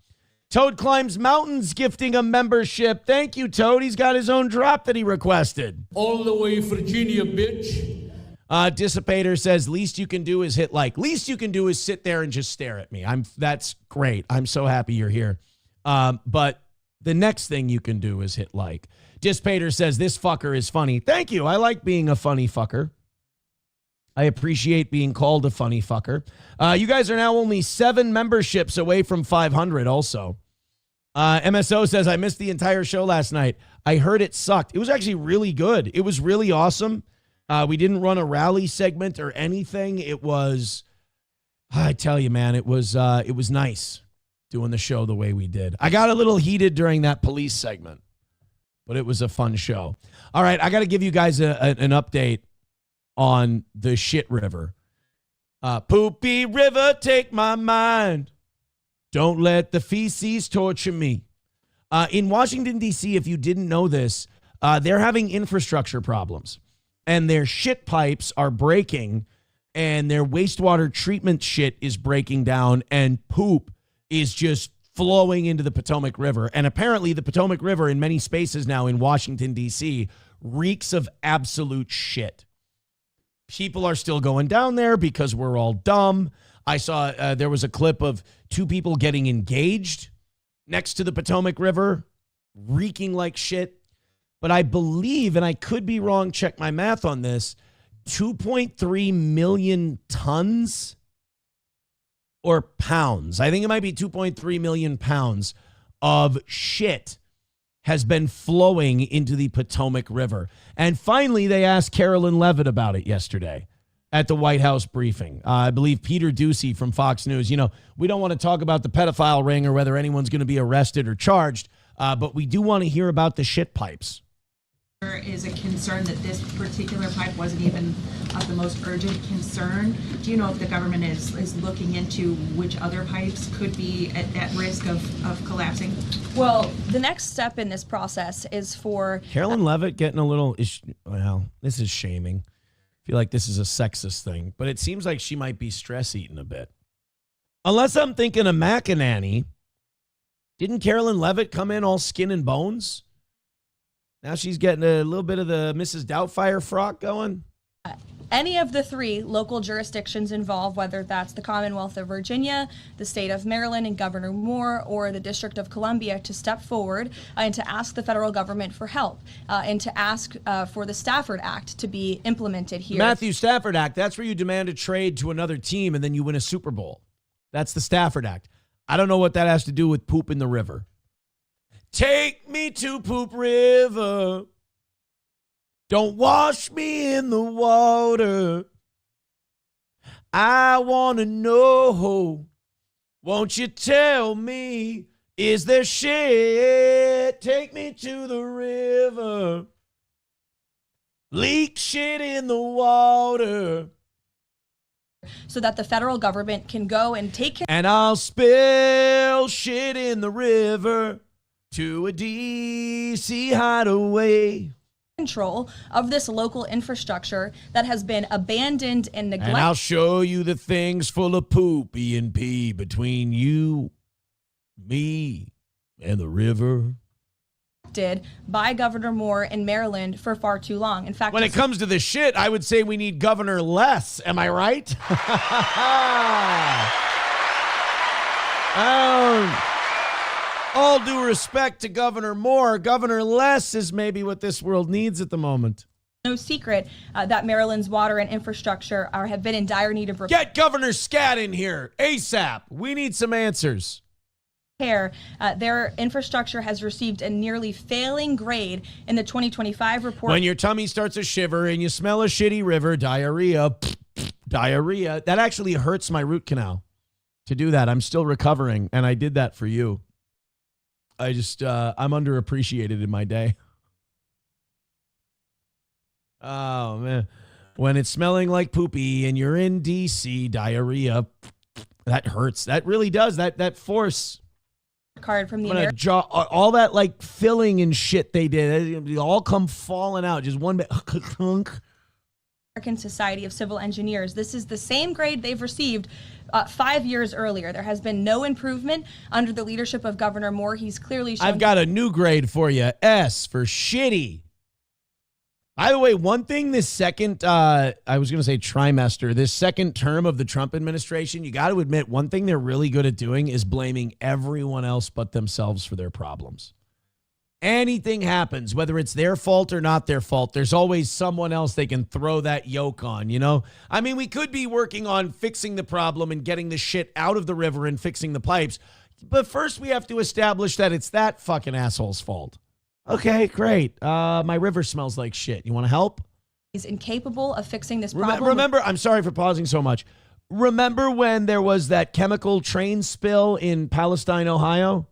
Toad Climbs Mountains gifting a membership. Thank you, Toad. He's got his own drop that he requested. All the way Virginia, bitch. Dissipator says, least you can do is hit like. Least you can do is sit there and just stare at me. That's great. I'm so happy you're here. But the next thing you can do is hit like. Dissipator says, this fucker is funny. Thank you. I like being a funny fucker. I appreciate being called a funny fucker. You guys are now only 7 memberships away from 500 also. MSO says, I missed the entire show last night. I heard it sucked. It was actually really good. It was really awesome. We didn't run a rally segment or anything. It was, I tell you, man, it was nice doing the show the way we did. I got a little heated during that police segment, but it was a fun show. All right, I got to give you guys an update on the shit river. Poopy river, take my mind. Don't let the feces torture me. In Washington, D.C., if you didn't know this, they're having infrastructure problems. And their shit pipes are breaking. And their wastewater treatment shit is breaking down. And poop is just flowing into the Potomac River. And apparently the Potomac River in many spaces now in Washington, D.C. reeks of absolute shit. People are still going down there because we're all dumb. I saw there was a clip of 2 people getting engaged next to the Potomac River, reeking like shit. But I believe, and I could be wrong, check my math on this, 2.3 million tons or pounds. I think it might be 2.3 million pounds of shit has been flowing into the Potomac River. And finally, they asked Carolyn Levitt about it yesterday at the White House briefing. I believe Peter Doocy from Fox News. You know, we don't want to talk about the pedophile ring or whether anyone's going to be arrested or charged, but we do want to hear about the shit pipes. There is a concern that this particular pipe wasn't even of the most urgent concern. Do you know if the government is looking into which other pipes could be at risk of collapsing? Well, the next step in this process is for Carolyn Levitt getting a little, well, this is shaming. I feel like this is a sexist thing, but it seems like she might be stress eating a bit. Unless I'm thinking of McEnany. Didn't Carolyn Levitt come in all skin and bones? Now she's getting a little bit of the Mrs. Doubtfire frock going. any of the 3 local jurisdictions involved, whether that's the Commonwealth of Virginia, the state of Maryland and Governor Moore, or the District of Columbia, to step forward and to ask the federal government for help and to ask for the Stafford Act to be implemented here. Matthew Stafford Act, that's where you demand a trade to another team and then you win a Super Bowl. That's the Stafford Act. I don't know what that has to do with poop in the river. Take me to Poop River. Don't wash me in the water. I want to know, won't you tell me, is there shit? Take me to the river. Leak shit in the water. So that the federal government can go and take care. And I'll spill shit in the river to a DC hideaway. Control of this local infrastructure that has been abandoned and neglected. And I'll show you the things full of poop, E&P, between you, me, and the river. By Governor Moore in Maryland for far too long. In fact, when it comes to the shit, I would say we need Governor Less. Am I right? All due respect to Governor Moore, Governor Less is maybe what this world needs at the moment. No secret that Maryland's water and infrastructure have been in dire need of repair. Get Governor Scat in here ASAP. We need some answers. Their infrastructure has received a nearly failing grade in the 2025 report. When your tummy starts to shiver and you smell a shitty river, diarrhea, diarrhea, that actually hurts my root canal to do that. I'm still recovering, and I did that for you. I'm underappreciated in my day. Oh, man. When it's smelling like poopy and you're in DC, diarrhea, that hurts. That really does. That force. card from the I'm gonna American draw all that like filling and shit they did. They all come falling out. Just one bit. Society of Civil Engineers. This is the same grade they've received 5 years earlier. There has been no improvement under the leadership of Governor Moore. He's clearly shown. I've got a new grade for you. S for shitty. By the way, one thing this second, I was going to say trimester, this second term of the Trump administration, you got to admit one thing they're really good at doing is blaming everyone else but themselves for their problems. Anything happens, whether it's their fault or not their fault, there's always someone else they can throw that yoke on, you know? I mean, we could be working on fixing the problem and getting the shit out of the river and fixing the pipes, but first we have to establish that it's that fucking asshole's fault. Okay, great. My river smells like shit. You want to help? He's incapable of fixing this problem. Remember, I'm sorry for pausing so much. Remember when there was that chemical train spill in Palestine, Ohio?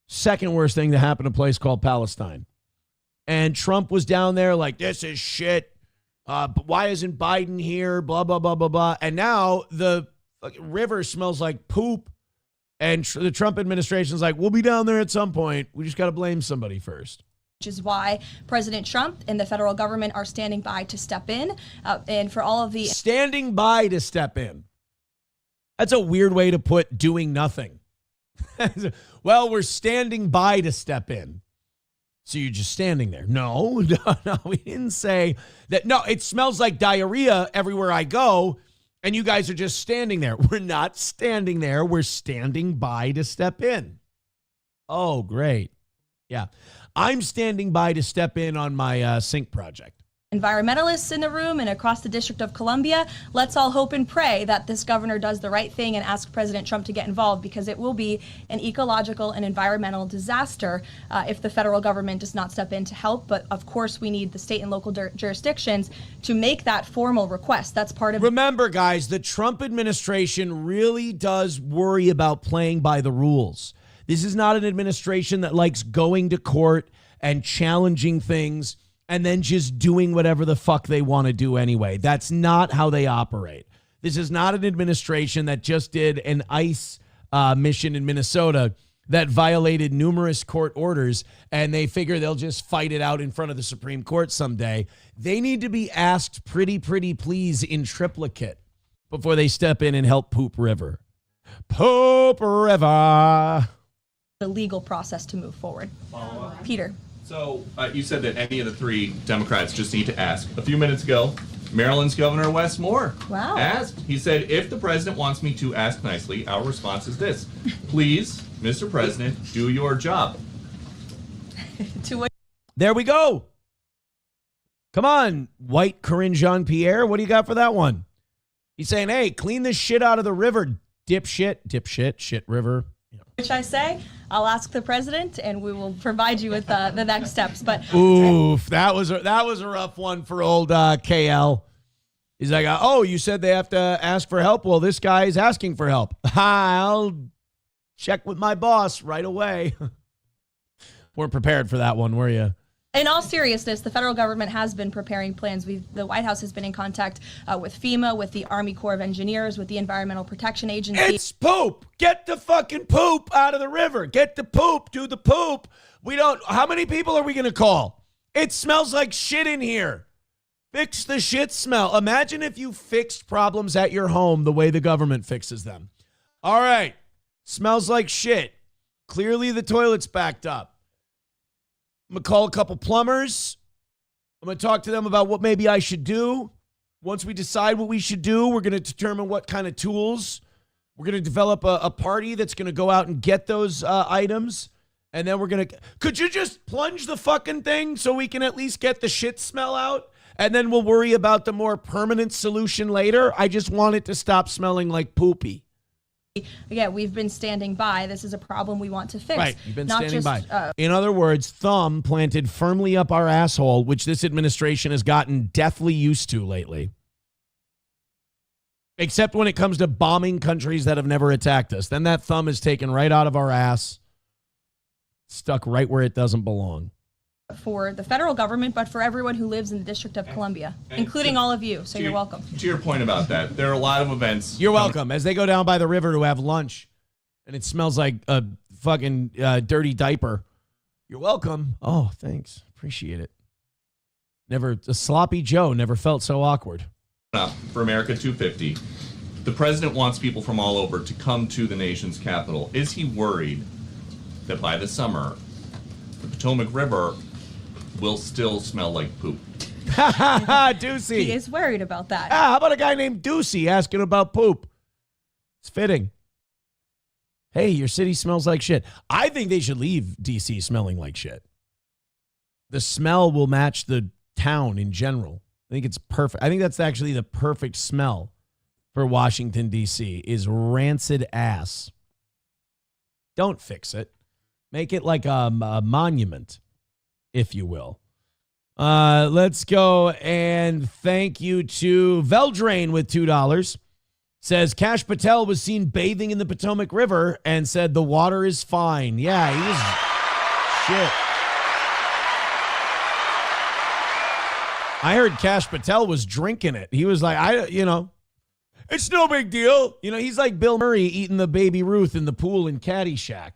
Second worst thing to happen to a place called Palestine. And Trump was down there like, this is shit. But why isn't Biden here? Blah, blah, blah, blah, blah. And now the river smells like poop. And the Trump administration is like, we'll be down there at some point. We just got to blame somebody first. Which is why President Trump and the federal government are standing by to step in. And for all of the... Standing by to step in. That's a weird way to put doing nothing. Well, we're standing by to step in. So you're just standing there. No, we didn't say that. No, it smells like diarrhea everywhere I go. And you guys are just standing there. We're not standing there. We're standing by to step in. Oh, great. Yeah. I'm standing by to step in on my sink project. Environmentalists in the room and across the District of Columbia. Let's all hope and pray that this governor does the right thing and ask President Trump to get involved, because it will be an ecological and environmental disaster if the federal government does not step in to help. But of course, we need the state and local jurisdictions to make that formal request. That's part of... Remember, guys, the Trump administration really does worry about playing by the rules. This is not an administration that likes going to court and challenging things and then just doing whatever the fuck they want to do anyway. That's not how they operate. This is not an administration that just did an ICE mission in Minnesota that violated numerous court orders, and they figure they'll just fight it out in front of the Supreme Court someday. They need to be asked pretty please in triplicate before they step in and help Poop River. Poop River. The legal process to move forward. Peter. So you said that any of the three Democrats just need to ask. A few minutes ago, Maryland's Governor Wes Moore asked. He said, if the president wants me to ask nicely, our response is this. Please, Mr. President, do your job. There we go. Come on, white Corinne Jean-Pierre. What do you got for that one? He's saying, hey, clean this shit out of the river, dipshit, shit river. Which I say, I'll ask the president, and we will provide you with the next steps. But oof, that was a rough one for old KL. He's like, oh, you said they have to ask for help. Well, this guy is asking for help. I'll check with my boss right away. Weren't prepared for that one, were you? In all seriousness, the federal government has been preparing plans. The White House has been in contact with FEMA, with the Army Corps of Engineers, with the Environmental Protection Agency. It's poop. Get the fucking poop out of the river. Get the poop. Do the poop. How many people are we going to call? It smells like shit in here. Fix the shit smell. Imagine if you fixed problems at your home the way the government fixes them. All right. Smells like shit. Clearly the toilet's backed up. I'm going to call a couple plumbers. I'm going to talk to them about what maybe I should do. Once we decide what we should do, we're going to determine what kind of tools. We're going to develop a party that's going to go out and get those items. And then we're going to... Could you just plunge the fucking thing so we can at least get the shit smell out? And then we'll worry about the more permanent solution later. I just want it to stop smelling like poopy. Yeah, we've been standing by. This is a problem we want to fix. Right, you've been standing by. In other words, thumb planted firmly up our asshole, which this administration has gotten deathly used to lately. Except when it comes to bombing countries that have never attacked us. Then that thumb is taken right out of our ass, stuck right where it doesn't belong. For the federal government, but for everyone who lives in the District of Columbia, including all of you. So you're welcome. To your point about that, there are a lot of events. You're welcome. As they go down by the river to have lunch, and it smells like a fucking dirty diaper. You're welcome. Oh, thanks. Appreciate it. Never, a sloppy Joe never felt so awkward. For America 250, the president wants people from all over to come to the nation's capital. Is he worried that by the summer, the Potomac River will still smell like poop? Deucey. He is worried about that. How about a guy named Deucey asking about poop? It's fitting. Hey, your city smells like shit. I think they should leave D.C. smelling like shit. The smell will match the town in general. I think it's perfect. I think that's actually the perfect smell for Washington, D.C. is rancid ass. Don't fix it. Make it like a monument, if you will. Let's go and thank you to Veldrain with $2. Says Kash Patel was seen bathing in the Potomac River and said the water is fine. Yeah, he was shit. I heard Kash Patel was drinking it. He was like, it's no big deal. He's like Bill Murray eating the Baby Ruth in the pool in Caddyshack.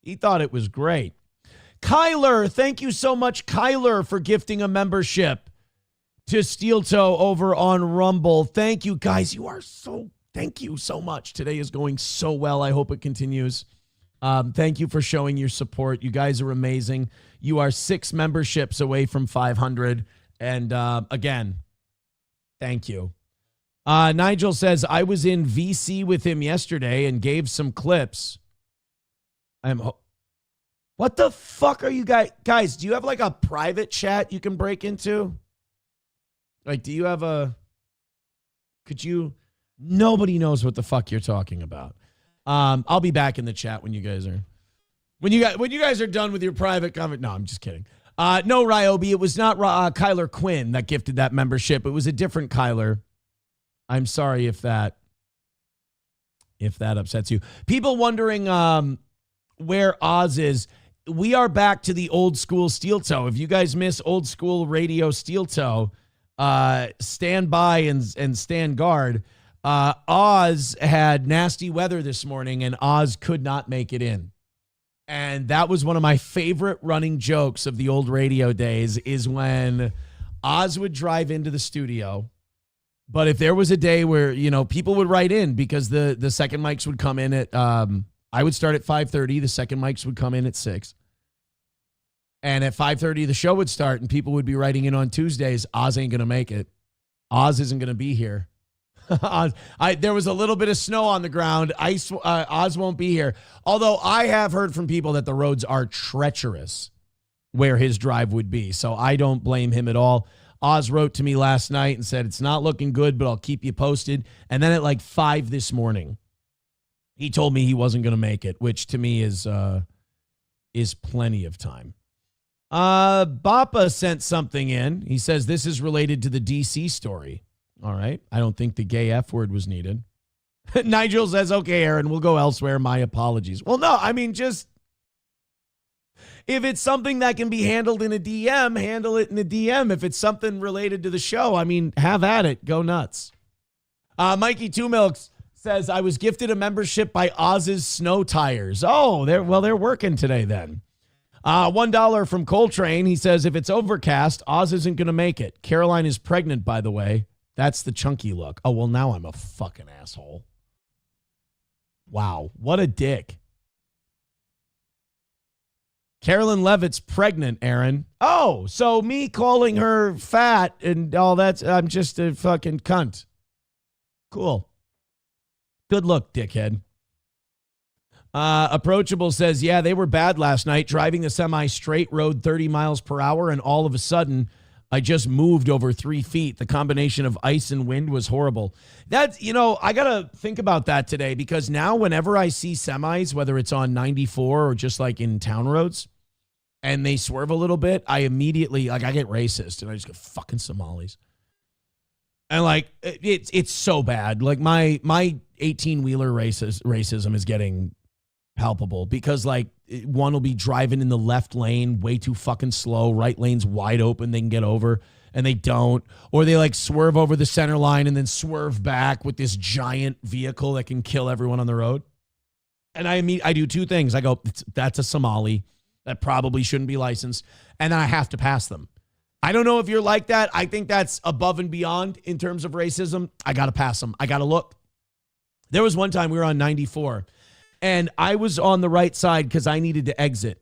He thought it was great. Kyler, thank you so much, Kyler, for gifting a membership to Steel Toe over on Rumble. Thank you, guys. Thank you so much. Today is going so well. I hope it continues. Thank you for showing your support. You guys are amazing. You are 6 memberships away from 500. And again, thank you. Nigel says, I was in VC with him yesterday and gave some clips. What the fuck are you guys? Guys, do you have like a private chat you can break into? Like, do you have nobody knows what the fuck you're talking about. I'll be back in the chat when you guys are done with your private comment. No, I'm just kidding. No, Ryobi, it was not Kyler Quinn that gifted that membership. It was a different Kyler. I'm sorry if that upsets you. People wondering where Oz is. We are back to the old school Steel Toe. If you guys miss old school radio Steel Toe, stand by and stand guard. Oz had nasty weather this morning, and Oz could not make it in. And that was one of my favorite running jokes of the old radio days is when Oz would drive into the studio. But if there was a day where, people would write in because the second mics would come in at, I would start at 5:30. The second mics would come in at 6. And at 5:30, the show would start and people would be writing in on Tuesdays. Oz ain't going to make it. Oz isn't going to be here. There was a little bit of snow on the ground. Oz won't be here. Although I have heard from people that the roads are treacherous where his drive would be. So I don't blame him at all. Oz wrote to me last night and said, it's not looking good, but I'll keep you posted. And then at like 5 this morning, he told me he wasn't going to make it, which to me is plenty of time. Bappa sent something in. He says this is related to the DC story. All right. I don't think the gay F word was needed. Nigel says, okay, Aaron, we'll go elsewhere. My apologies. Well, no, I mean, just if it's something that can be handled in a DM, handle it in a DM. If it's something related to the show, I mean, have at it. Go nuts. Mikey Two Milks says, I was gifted a membership by Oz's Snow Tires. Oh, they're working today then. $1 from Coltrane. He says, if it's overcast, Oz isn't going to make it. Caroline is pregnant, by the way. That's the chunky look. Oh, well, now I'm a fucking asshole. Wow. What a dick. Carolyn Levitt's pregnant, Aaron. Oh, so me calling her fat and all that, I'm just a fucking cunt. Cool. Good look, dickhead. Approachable says, yeah, they were bad last night, driving the semi-straight road 30 miles per hour, and all of a sudden, I just moved over 3 feet. The combination of ice and wind was horrible. That's, I got to think about that today because now whenever I see semis, whether it's on 94 or just like in town roads, and they swerve a little bit, I immediately, I get racist and I just go, fucking Somalis. And it's so bad. Like my 18-wheeler racism is getting palpable because one will be driving in the left lane way too fucking slow, right lane's wide open, they can get over and they don't, or they swerve over the center line and then swerve back with this giant vehicle that can kill everyone on the road. And I do two things. I go, that's a Somali. That probably shouldn't be licensed. And then I have to pass them. I don't know if you're like that. I think that's above and beyond in terms of racism. I got to pass them. I got to look. There was one time we were on 94 and I was on the right side because I needed to exit.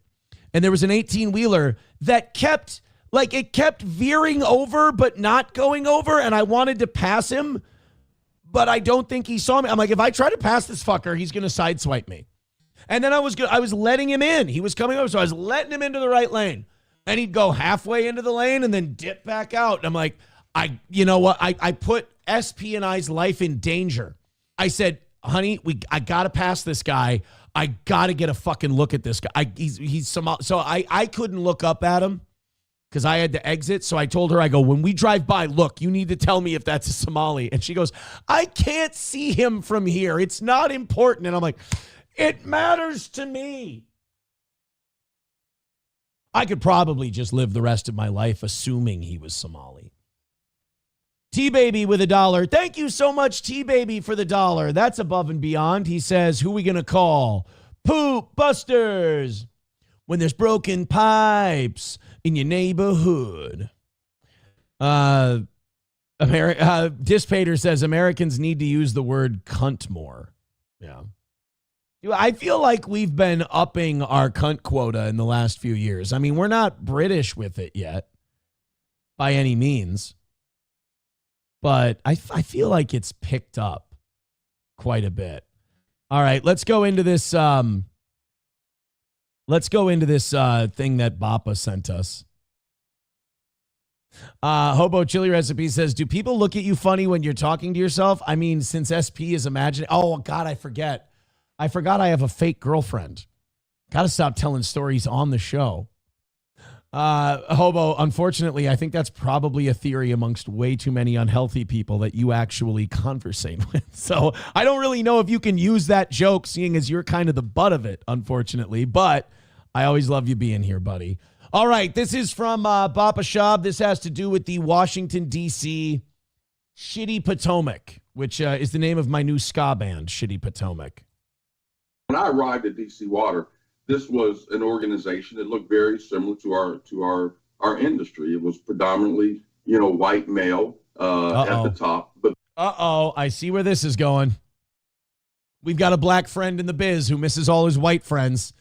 And there was an 18-wheeler that kept veering over but not going over. And I wanted to pass him, but I don't think he saw me. I'm like, if I try to pass this fucker, he's going to sideswipe me. And then I was letting him in. He was coming over, so I was letting him into the right lane. And he'd go halfway into the lane and then dip back out. And I'm like, you know what? I put SP and I's life in danger. I said, honey, I got to pass this guy. I got to get a fucking look at this guy. He's Somali. So I couldn't look up at him because I had to exit. So I told her, I go, when we drive by, look, you need to tell me if that's a Somali. And she goes, I can't see him from here. It's not important. And I'm like, it matters to me. I could probably just live the rest of my life assuming he was Somali. T-Baby with $1. Thank you so much, T-Baby, for the $1. That's above and beyond. He says, who are we going to call? Poop Busters. When there's broken pipes in your neighborhood. Dispater says Americans need to use the word cunt more. Yeah. I feel like we've been upping our cunt quota in the last few years. I mean, we're not British with it yet by any means. But I feel like it's picked up quite a bit. All right, let's go into this. Thing that Bappa sent us. Hobo Chili Recipe says, do people look at you funny when you're talking to yourself? I mean, since SP is imagining. Oh, God, I forgot I have a fake girlfriend. Got to stop telling stories on the show. Hobo, unfortunately, I think that's probably a theory amongst way too many unhealthy people that you actually conversate with. So I don't really know if you can use that joke, seeing as you're kind of the butt of it, unfortunately. But I always love you being here, buddy. All right, this is from Bappa Shab. This has to do with the Washington, D.C. Shitty Potomac, which is the name of my new ska band, Shitty Potomac. When I arrived at DC Water, this was an organization that looked very similar to our industry. It was predominantly, white male at the top. But I see where this is going. We've got a black friend in the biz who misses all his white friends.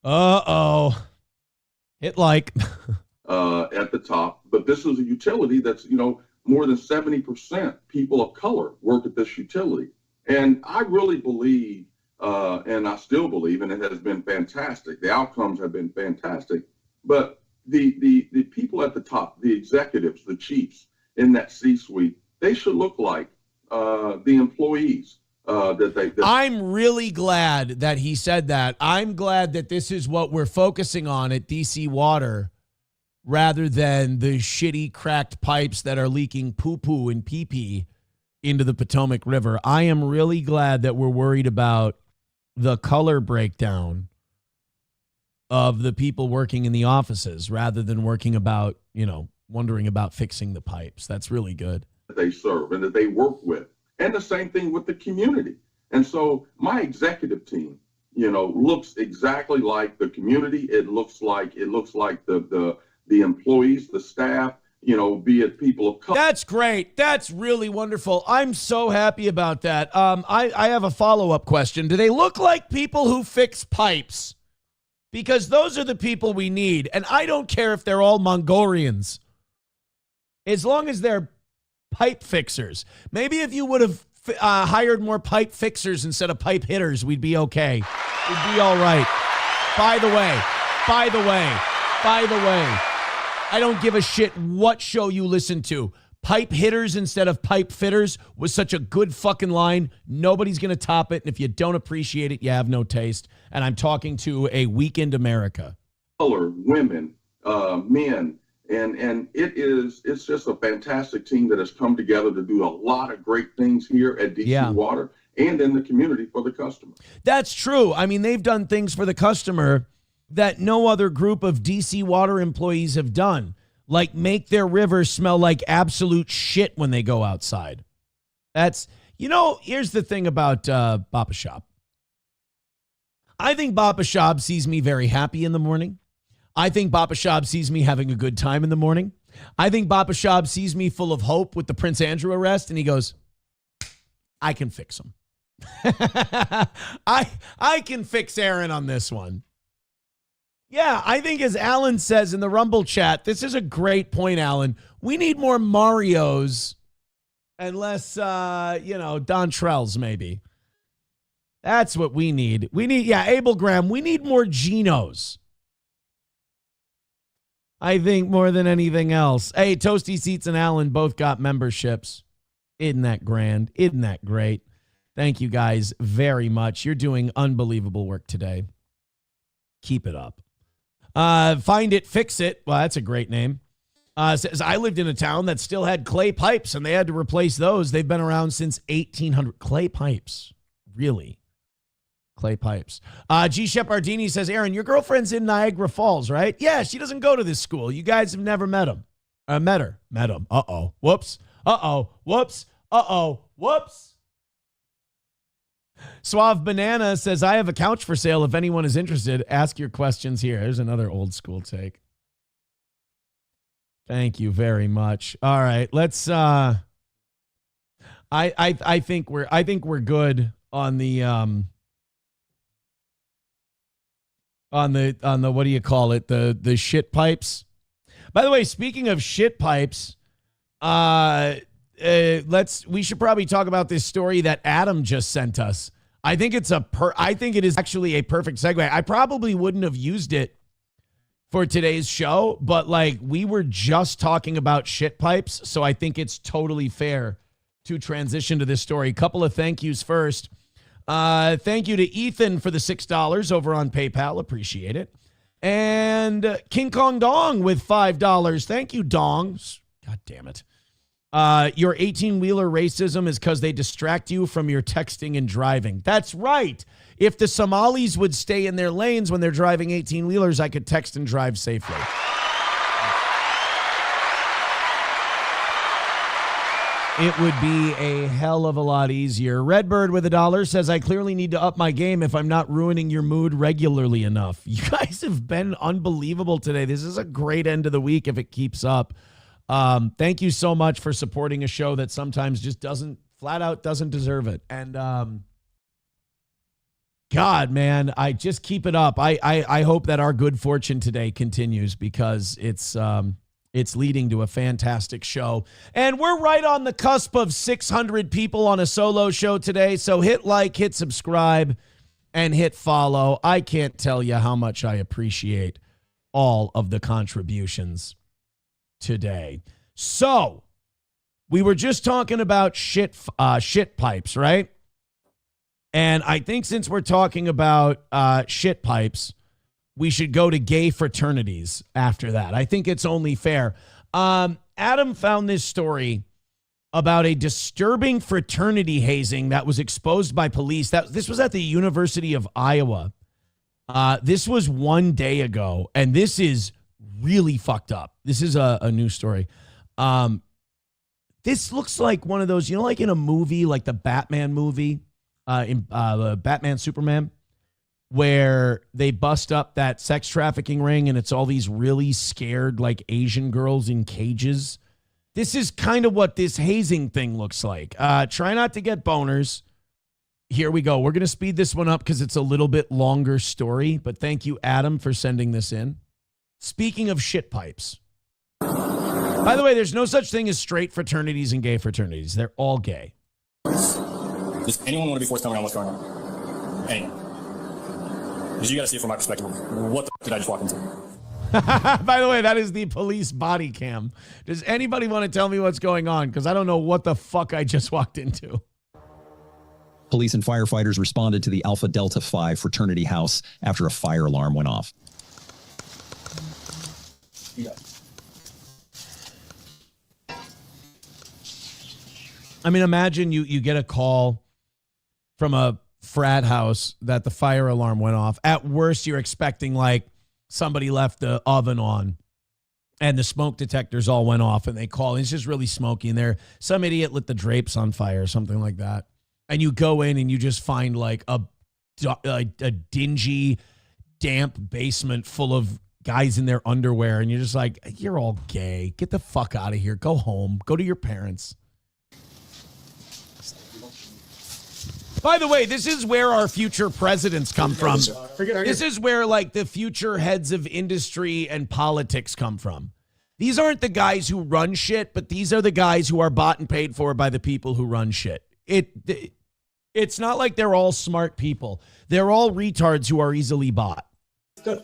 Hit like at the top. But this is a utility that's, more than 70% people of color work at this utility. And I really believe, and I still believe, and it has been fantastic. The outcomes have been fantastic. But the people at the top, the executives, the chiefs in that C-suite, they should look like the employees. I'm really glad that he said that. I'm glad that this is what we're focusing on at DC Water rather than the shitty cracked pipes that are leaking poo-poo and pee-pee into the Potomac River. I am really glad that we're worried about the color breakdown of the people working in the offices rather than wondering about fixing the pipes. That's really good. That they serve and that they work with. And the same thing with the community. And so my executive team, looks exactly like the community. It looks like the employees, the staff, be it people of color. That's great. That's really wonderful. I'm so happy about that. I have a follow-up question. Do they look like people who fix pipes? Because those are the people we need. And I don't care if they're all Mongolians. As long as they're pipe fixers. Maybe if you would have hired more pipe fixers instead of pipe hitters, we'd be okay. We'd be all right. By the way, I don't give a shit what show you listen to. Pipe hitters instead of pipe fitters was such a good fucking line. Nobody's going to top it. And if you don't appreciate it, you have no taste. And I'm talking to a Weekend America. Color, women, men. And it's just a fantastic team that has come together to do a lot of great things here at DC Water and in the community for the customer. That's true. I mean, they've done things for the customer that no other group of DC Water employees have done, like make their rivers smell like absolute shit when they go outside. That's, here's the thing about Bappa Shop. I think Baba Shab sees me very happy in the morning. I think Baba Shab sees me having a good time in the morning. I think Baba Shab sees me full of hope with the Prince Andrew arrest, and he goes, I can fix him. I can fix Aaron on this one. Yeah, I think as Alan says in the Rumble chat, this is a great point, Alan. We need more Marios and less, Dontrells maybe. That's what we need. We need, Abel Graham, we need more Genos. I think more than anything else. Hey, Toasty Seats and Alan both got memberships. Isn't that grand? Isn't that great? Thank you guys very much. You're doing unbelievable work today. Keep it up. Find It, Fix It. Well, that's a great name. Says, I lived in a town that still had clay pipes, and they had to replace those. They've been around since 1800. Clay pipes. Really? Clay pipes. G. Shepardini says, Aaron, your girlfriend's in Niagara Falls, right? Yeah, she doesn't go to this school. You guys have never met him. Met her. Met him. Uh-oh. Whoops. Uh-oh. Whoops. Uh-oh. Whoops. Suave Banana says, I have a couch for sale. If anyone is interested, ask your questions here. There's another old school take. Thank you very much. All right, let's I think we're good on the what do you call it? The shit pipes. By the way, speaking of shit pipes, we should probably talk about this story that Adam just sent us. I think it is actually a perfect segue. I probably wouldn't have used it for today's show, but we were just talking about shit pipes, so I think it's totally fair to transition to this story. A couple of thank yous first. Thank you to Ethan for the $6 over on PayPal. Appreciate it. And King Kong Dong with $5. Thank you, Dongs. God damn it. Your 18-wheeler racism is because they distract you from your texting and driving. That's right. If the Somalis would stay in their lanes when they're driving 18-wheelers, I could text and drive safely. It would be a hell of a lot easier. Redbird with $1 says, I clearly need to up my game if I'm not ruining your mood regularly enough. You guys have been unbelievable today. This is a great end of the week if it keeps up. Thank you so much for supporting a show that sometimes just doesn't deserve it. And God, man, I just keep it up. I hope that our good fortune today continues because it's leading to a fantastic show. And we're right on the cusp of 600 people on a solo show today. So hit like, hit subscribe, and hit follow. I can't tell you how much I appreciate all of the contributions today. So we were just talking about shit pipes, right? And I think since we're talking about shit pipes, we should go to gay fraternities after that. I think it's only fair. Adam found this story about a disturbing fraternity hazing that was exposed by police. This was at the University of Iowa. This was one day ago, and this is really fucked up. This is a new story. This looks like one of those, like in a movie, like the Batman movie, Batman Superman, where they bust up that sex trafficking ring and it's all these really scared Asian girls in cages. This is kind of what this hazing thing looks like. Try not to get boners. Here we go. We're going to speed this one up because it's a little bit longer story, but thank you, Adam, for sending this in. Speaking of shit pipes. By the way, there's no such thing as straight fraternities and gay fraternities. They're all gay. Does anyone want to be forthcoming on what's going on? Anyone? Because you got to see it from my perspective. What the f*** did I just walk into? By the way, that is the police body cam. Does anybody want to tell me what's going on? Because I don't know what the fuck I just walked into. Police and firefighters responded to the Alpha Delta Phi fraternity house after a fire alarm went off. Yeah. I mean, imagine you get a call from a frat house that the fire alarm went off. At worst, you're expecting somebody left the oven on and the smoke detectors all went off and they call. It's just really smoky in there. Some idiot lit the drapes on fire or something like that. And you go in and you just find a a dingy, damp basement full of guys in their underwear, and you're just like, you're all gay. Get the fuck out of here. Go home. Go to your parents. By the way, this is where our future presidents come from. This is where, like, the future heads of industry and politics come from. These aren't the guys who run shit, but these are the guys who are bought and paid for by the people who run shit. It's not like they're all smart people. They're all retards who are easily bought. Good.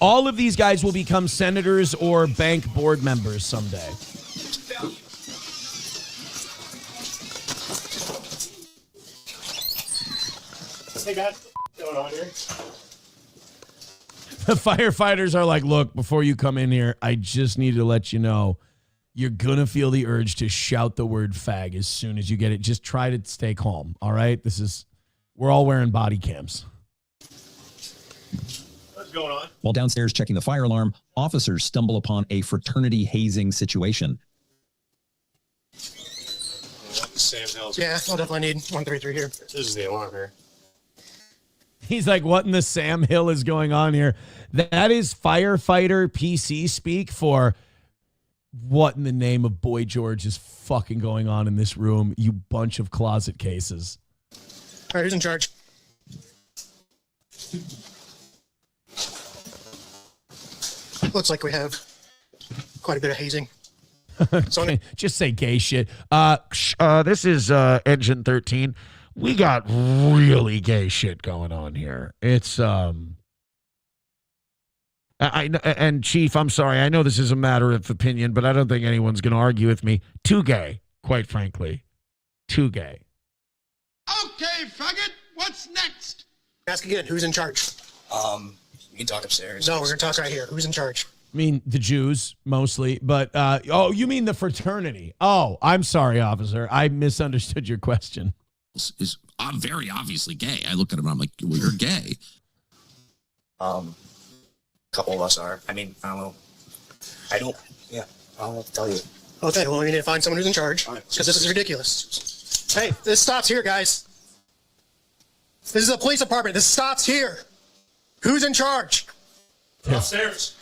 All of these guys will become senators or bank board members someday. Hey guys, what's going on here? The firefighters are like, look, before you come in here, I just need to let you know, you're going to feel the urge to shout the word fag as soon as you get it. Just try to stay calm, all right? We're all wearing body cams. What's going on? While downstairs checking the fire alarm, officers stumble upon a fraternity hazing situation. Sam Hill's. Yeah, I'll definitely need 133 here. This is the alarm here. He's like, what in the Sam Hill is going on here? That is firefighter PC speak for what in the name of Boy George is fucking going on in this room, you bunch of closet cases. All right, who's in charge? Looks like we have quite a bit of hazing. Okay, just say gay shit. This is Engine 13. We got really gay shit going on here. It's and Chief, I'm sorry. I know this is a matter of opinion, but I don't think anyone's going to argue with me. Too gay, quite frankly. Too gay. Okay, faggot, what's next? Ask again, who's in charge? We can talk upstairs. No, we're gonna talk right here. Who's in charge? I mean, the Jews, mostly. But, oh, you mean the fraternity. Oh, I'm sorry, officer. I misunderstood your question. Is very obviously gay. I look at him and I'm like, well, you're gay. A couple of us are. I mean, I don't know. I don't know what to tell you. Okay, well, we need to find someone who's in charge, because this is ridiculous. Hey, this stops here, guys. This is a police department. This stops here. Who's in charge? Upstairs.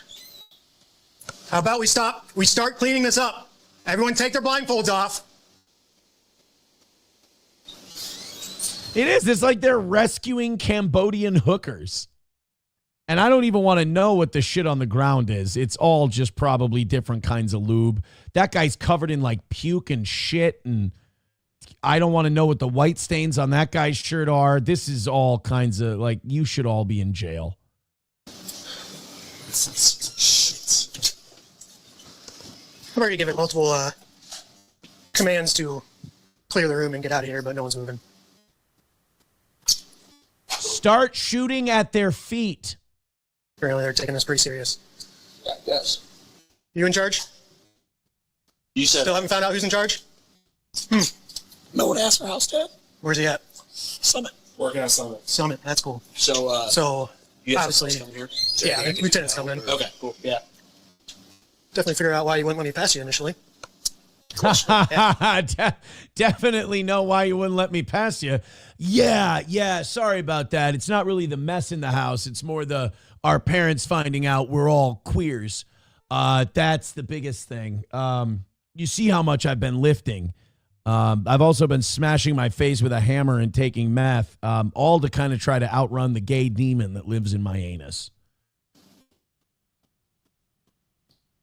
How about we start cleaning this up? Everyone take their blindfolds off. It is. It's like they're rescuing Cambodian hookers. And I don't even want to know what the shit on the ground is. It's all just probably different kinds of lube. That guy's covered in like puke and shit. And I don't want to know what the white stains on that guy's shirt are. This is all kinds of like, you should all be in jail. I've already given multiple commands to clear the room and get out of here, but no one's moving. Start shooting at their feet. Apparently they're taking this pretty serious. Yeah, yes. You in charge? You said. Still haven't found out who's in charge? No one asked for house, Dad. Where's he at? Summit. Working at Summit. Summit, that's cool. So you have obviously, coming here? yeah, lieutenant's coming in. Okay, cool. Yeah. Definitely figure out why you wouldn't let me pass you initially. Definitely know why you wouldn't let me pass you. Yeah, sorry about that. It's not really the mess in the house. It's more our parents finding out we're all queers. That's the biggest thing. You see how much I've been lifting. I've also been smashing my face with a hammer and taking meth, all to kind of try to outrun the gay demon that lives in my anus.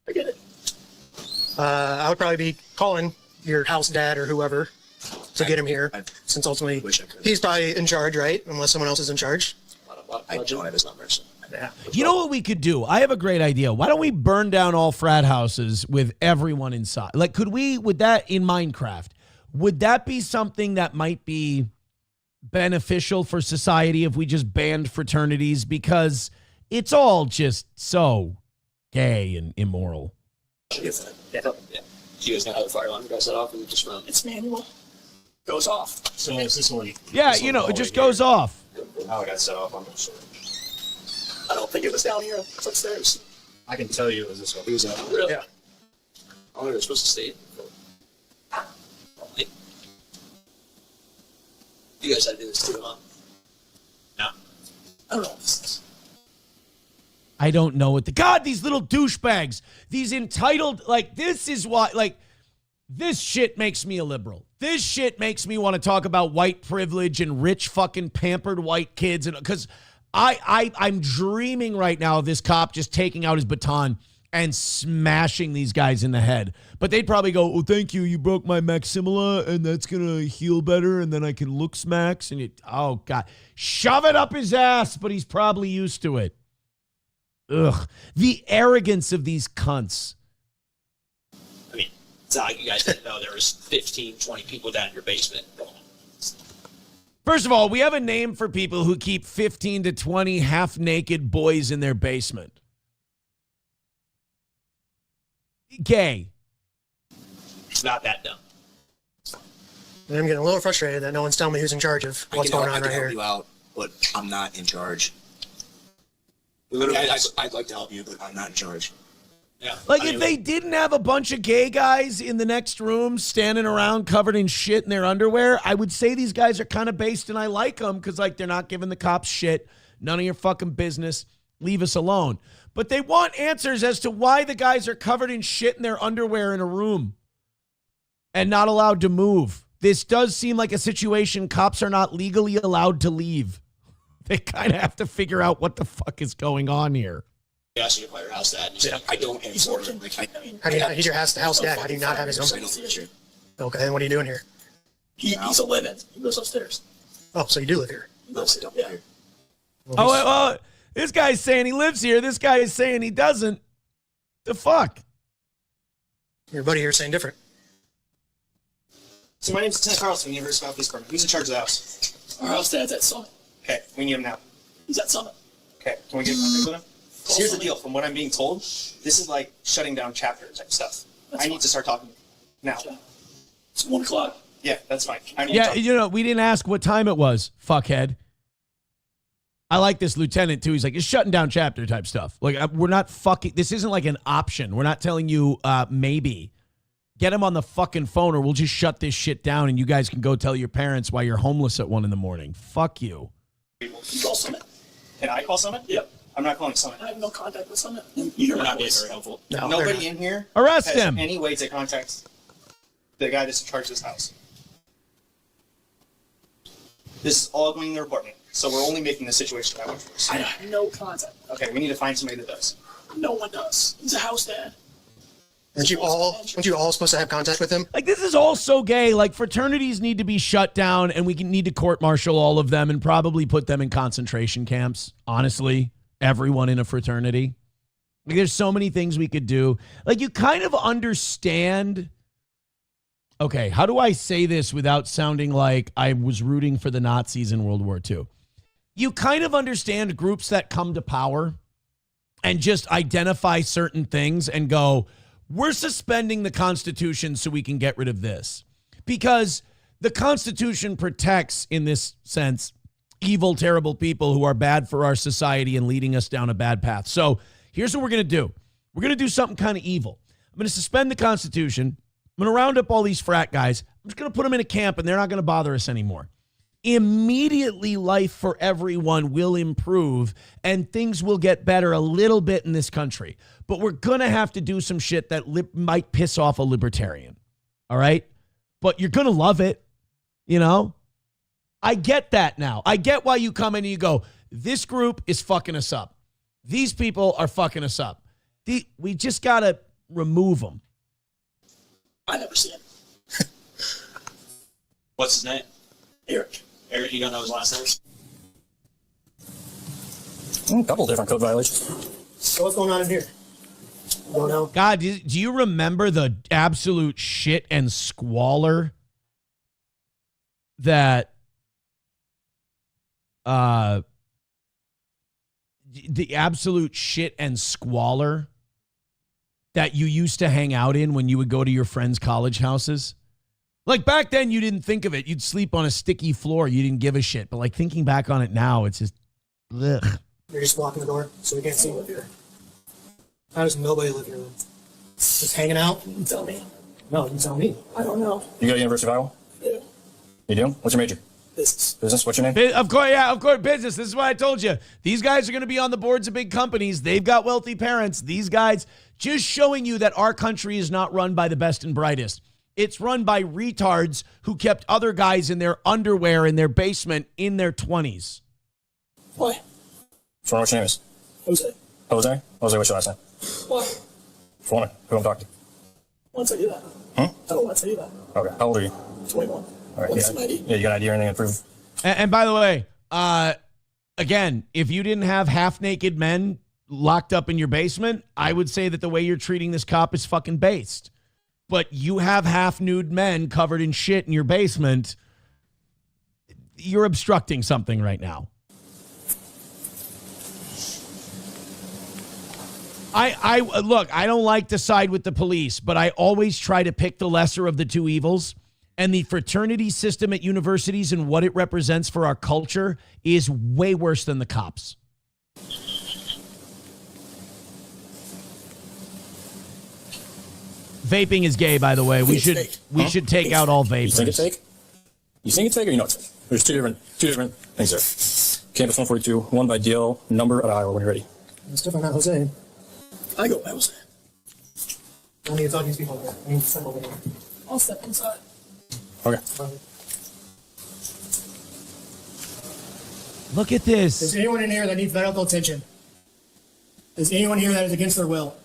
I get it. I would probably be calling your house dad or whoever to get him here, since ultimately he's probably in charge, right? Unless someone else is in charge. I don't have his numbers. Yeah. You know what we could do? I have a great idea. Why don't we burn down all frat houses with everyone inside? Like, would that in Minecraft, would that be something that might be beneficial for society if we just banned fraternities? Because it's all just so gay and immoral. Yeah. Do you guys know how the fire alarm goes off? Or just run? It's manual. Goes off. So is this one? Yeah, it just goes off. How it got set off, I'm not sure. I don't think it was down here. It's upstairs. I can tell you it was this one. It was out. Really? Yeah. I thought it was supposed to stay. You guys had to do this too, huh? I don't know what this is. I don't know what God, these little douchebags, these entitled, like, this is why, like, this shit makes me a liberal. This shit makes me want to talk about white privilege and rich fucking pampered white kids. And because I'm dreaming right now of this cop just taking out his baton and smashing these guys in the head. But they'd probably go, oh, thank you. You broke my maxilla and that's going to heal better. And then I can look smacks. And oh, God, shove it up his ass. But he's probably used to it. Ugh. The arrogance of these cunts. I mean, it's not like you guys didn't know there was 15, 20 people down in your basement. First of all, we have a name for people who keep 15 to 20 half-naked boys in their basement. Gay. It's not that dumb. I'm getting a little frustrated that no one's telling me who's in charge of what's going on right here. I can help you out, but I'm not in charge. Literally, I'd like to help you, but I'm not in charge. Yeah. Like, if they didn't have a bunch of gay guys in the next room standing around covered in shit in their underwear, I would say these guys are kind of based and I like them because, like, they're not giving the cops shit. None of your fucking business. Leave us alone. But they want answers as to why the guys are covered in shit in their underwear in a room and not allowed to move. This does seem like a situation cops are not legally allowed to leave. They kind of have to figure out what the fuck is going on here. He asked you to play your house dad. Yeah. I don't have his order. How do you not, he's your house dad. How do you not have his number? Okay, and what are you doing here? He's a live-in. He lives upstairs. Oh, so you do live here? He lives here. Well, well, this guy's saying he lives here. This guy is saying he doesn't. The fuck? Your buddy here is saying different. So my name's Lieutenant Carlson, University of Southeast Department. Who's in charge of the house? Our house dad's at Summit. Okay, we need him now. He's at Summit. Okay, can we get in contact with him? So here's the deal. From what I'm being told, this is like shutting down chapter type stuff. I need to start talking now. It's 1 o'clock. Yeah, that's fine. Yeah, you know, we didn't ask what time it was, fuckhead. I like this lieutenant, too. He's like, it's shutting down chapter type stuff. Like, we're not fucking, this isn't like an option. We're not telling you maybe. Get him on the fucking phone or we'll just shut this shit down and you guys can go tell your parents why you're homeless at 1 a.m. Fuck you. You call Summit. Can I call Summit? Yep. I'm not calling Summit. I have no contact with Summit. You're not being very helpful. No, nobody in here arrest has him. Any way to contact the guy that's in charge of this house. This is all going in the report. So we're only making the situation that much worse. I have no contact. Okay, we need to find somebody that does. No one does. He's a house dad. Aren't you all supposed to have contact with him? Like, this is all so gay. Like, fraternities need to be shut down and we need to court-martial all of them and probably put them in concentration camps. Honestly, everyone in a fraternity. Like, there's so many things we could do. Like, you kind of understand. Okay, how do I say this without sounding like I was rooting for the Nazis in World War II? You kind of understand groups that come to power and just identify certain things and go, we're suspending the Constitution so we can get rid of this. Because the Constitution protects, in this sense, evil, terrible people who are bad for our society and leading us down a bad path. So here's what we're going to do. We're going to do something kind of evil. I'm going to suspend the Constitution. I'm going to round up all these frat guys. I'm just going to put them in a camp and they're not going to bother us anymore. Immediately, life for everyone will improve and things will get better a little bit in this country. But we're going to have to do some shit that might piss off a libertarian. All right? But you're going to love it. You know? I get that now. I get why you come in and you go, this group is fucking us up. These people are fucking us up. We just got to remove them. I never see him. What's his name? Eric. Eric, you don't know his last name? A couple different code violations. So what's going on in here? Don't know. God, do you remember the absolute shit and squalor that the absolute shit and squalor that you used to hang out in when you would go to your friends' college houses? Like, back then, you didn't think of it. You'd sleep on a sticky floor. You didn't give a shit. But, like, thinking back on it now, it's just, ugh. You're just blocking the door so we can't see you live here. How does nobody live here? Just hanging out? You tell me. No, you tell me. I don't know. You go to University of Iowa? Yeah. You do? What's your major? Business, what's your name? Of course, business. This is what I told you. These guys are going to be on the boards of big companies. They've got wealthy parents. These guys, just showing you that our country is not run by the best and brightest. It's run by retards who kept other guys in their underwear in their basement in their 20s. Why? So what's your name is? Jose. Jose? Jose, what's your last name? Why? For one, who I'm talking to. Why tell you that? Hmm? I don't want to tell you that. Okay, how old are you? 21. All right, What's you my ID? got an ID or anything to prove? And by the way, again, if you didn't have half-naked men locked up in your basement, I would say that the way you're treating this cop is fucking based. But you have half-nude men covered in shit in your basement. You're obstructing something right now. Look, I don't like to side with the police, but I always try to pick the lesser of the two evils. And the fraternity system at universities and what it represents for our culture is way worse than the cops. Vaping is gay, by the way. We should take out all vapors. You think it's fake? You think it's fake or you know it's fake? There's two different things there. Campus 142, one by DL, number at Iowa when you're ready. It's definitely not Jose. I go by Jose. I need to talk to these people. I need to step over here. I'll step inside. Okay. Look at this. Is anyone in here that needs medical attention? Is anyone here that is against their will?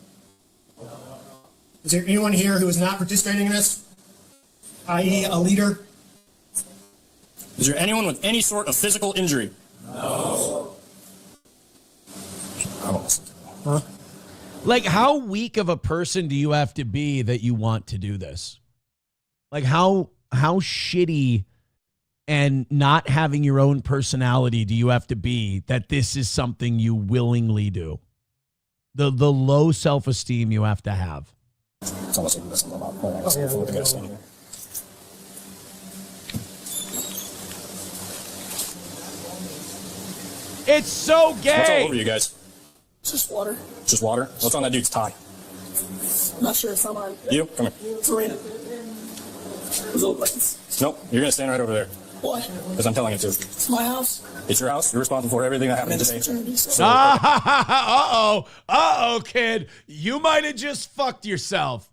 Is there anyone here who is not participating in this? I.e. a leader? Is there anyone with any sort of physical injury? No. Huh? Like, how weak of a person do you have to be that you want to do this? Like, how shitty and not having your own personality do you have to be that this is something you willingly do? The low self-esteem you have to have. It's almost like this. It's so gay. What's all over you guys? It's just water. Just water? What's on that dude's tie? I'm not sure if I'm on. You? Come here. It's Serena. Those old buttons. Nope. You're going to stand right over there. Why? Because I'm telling you to. It's my house. It's your house. You're responsible for everything that happened today. So, Uh-oh, kid. You might have just fucked yourself.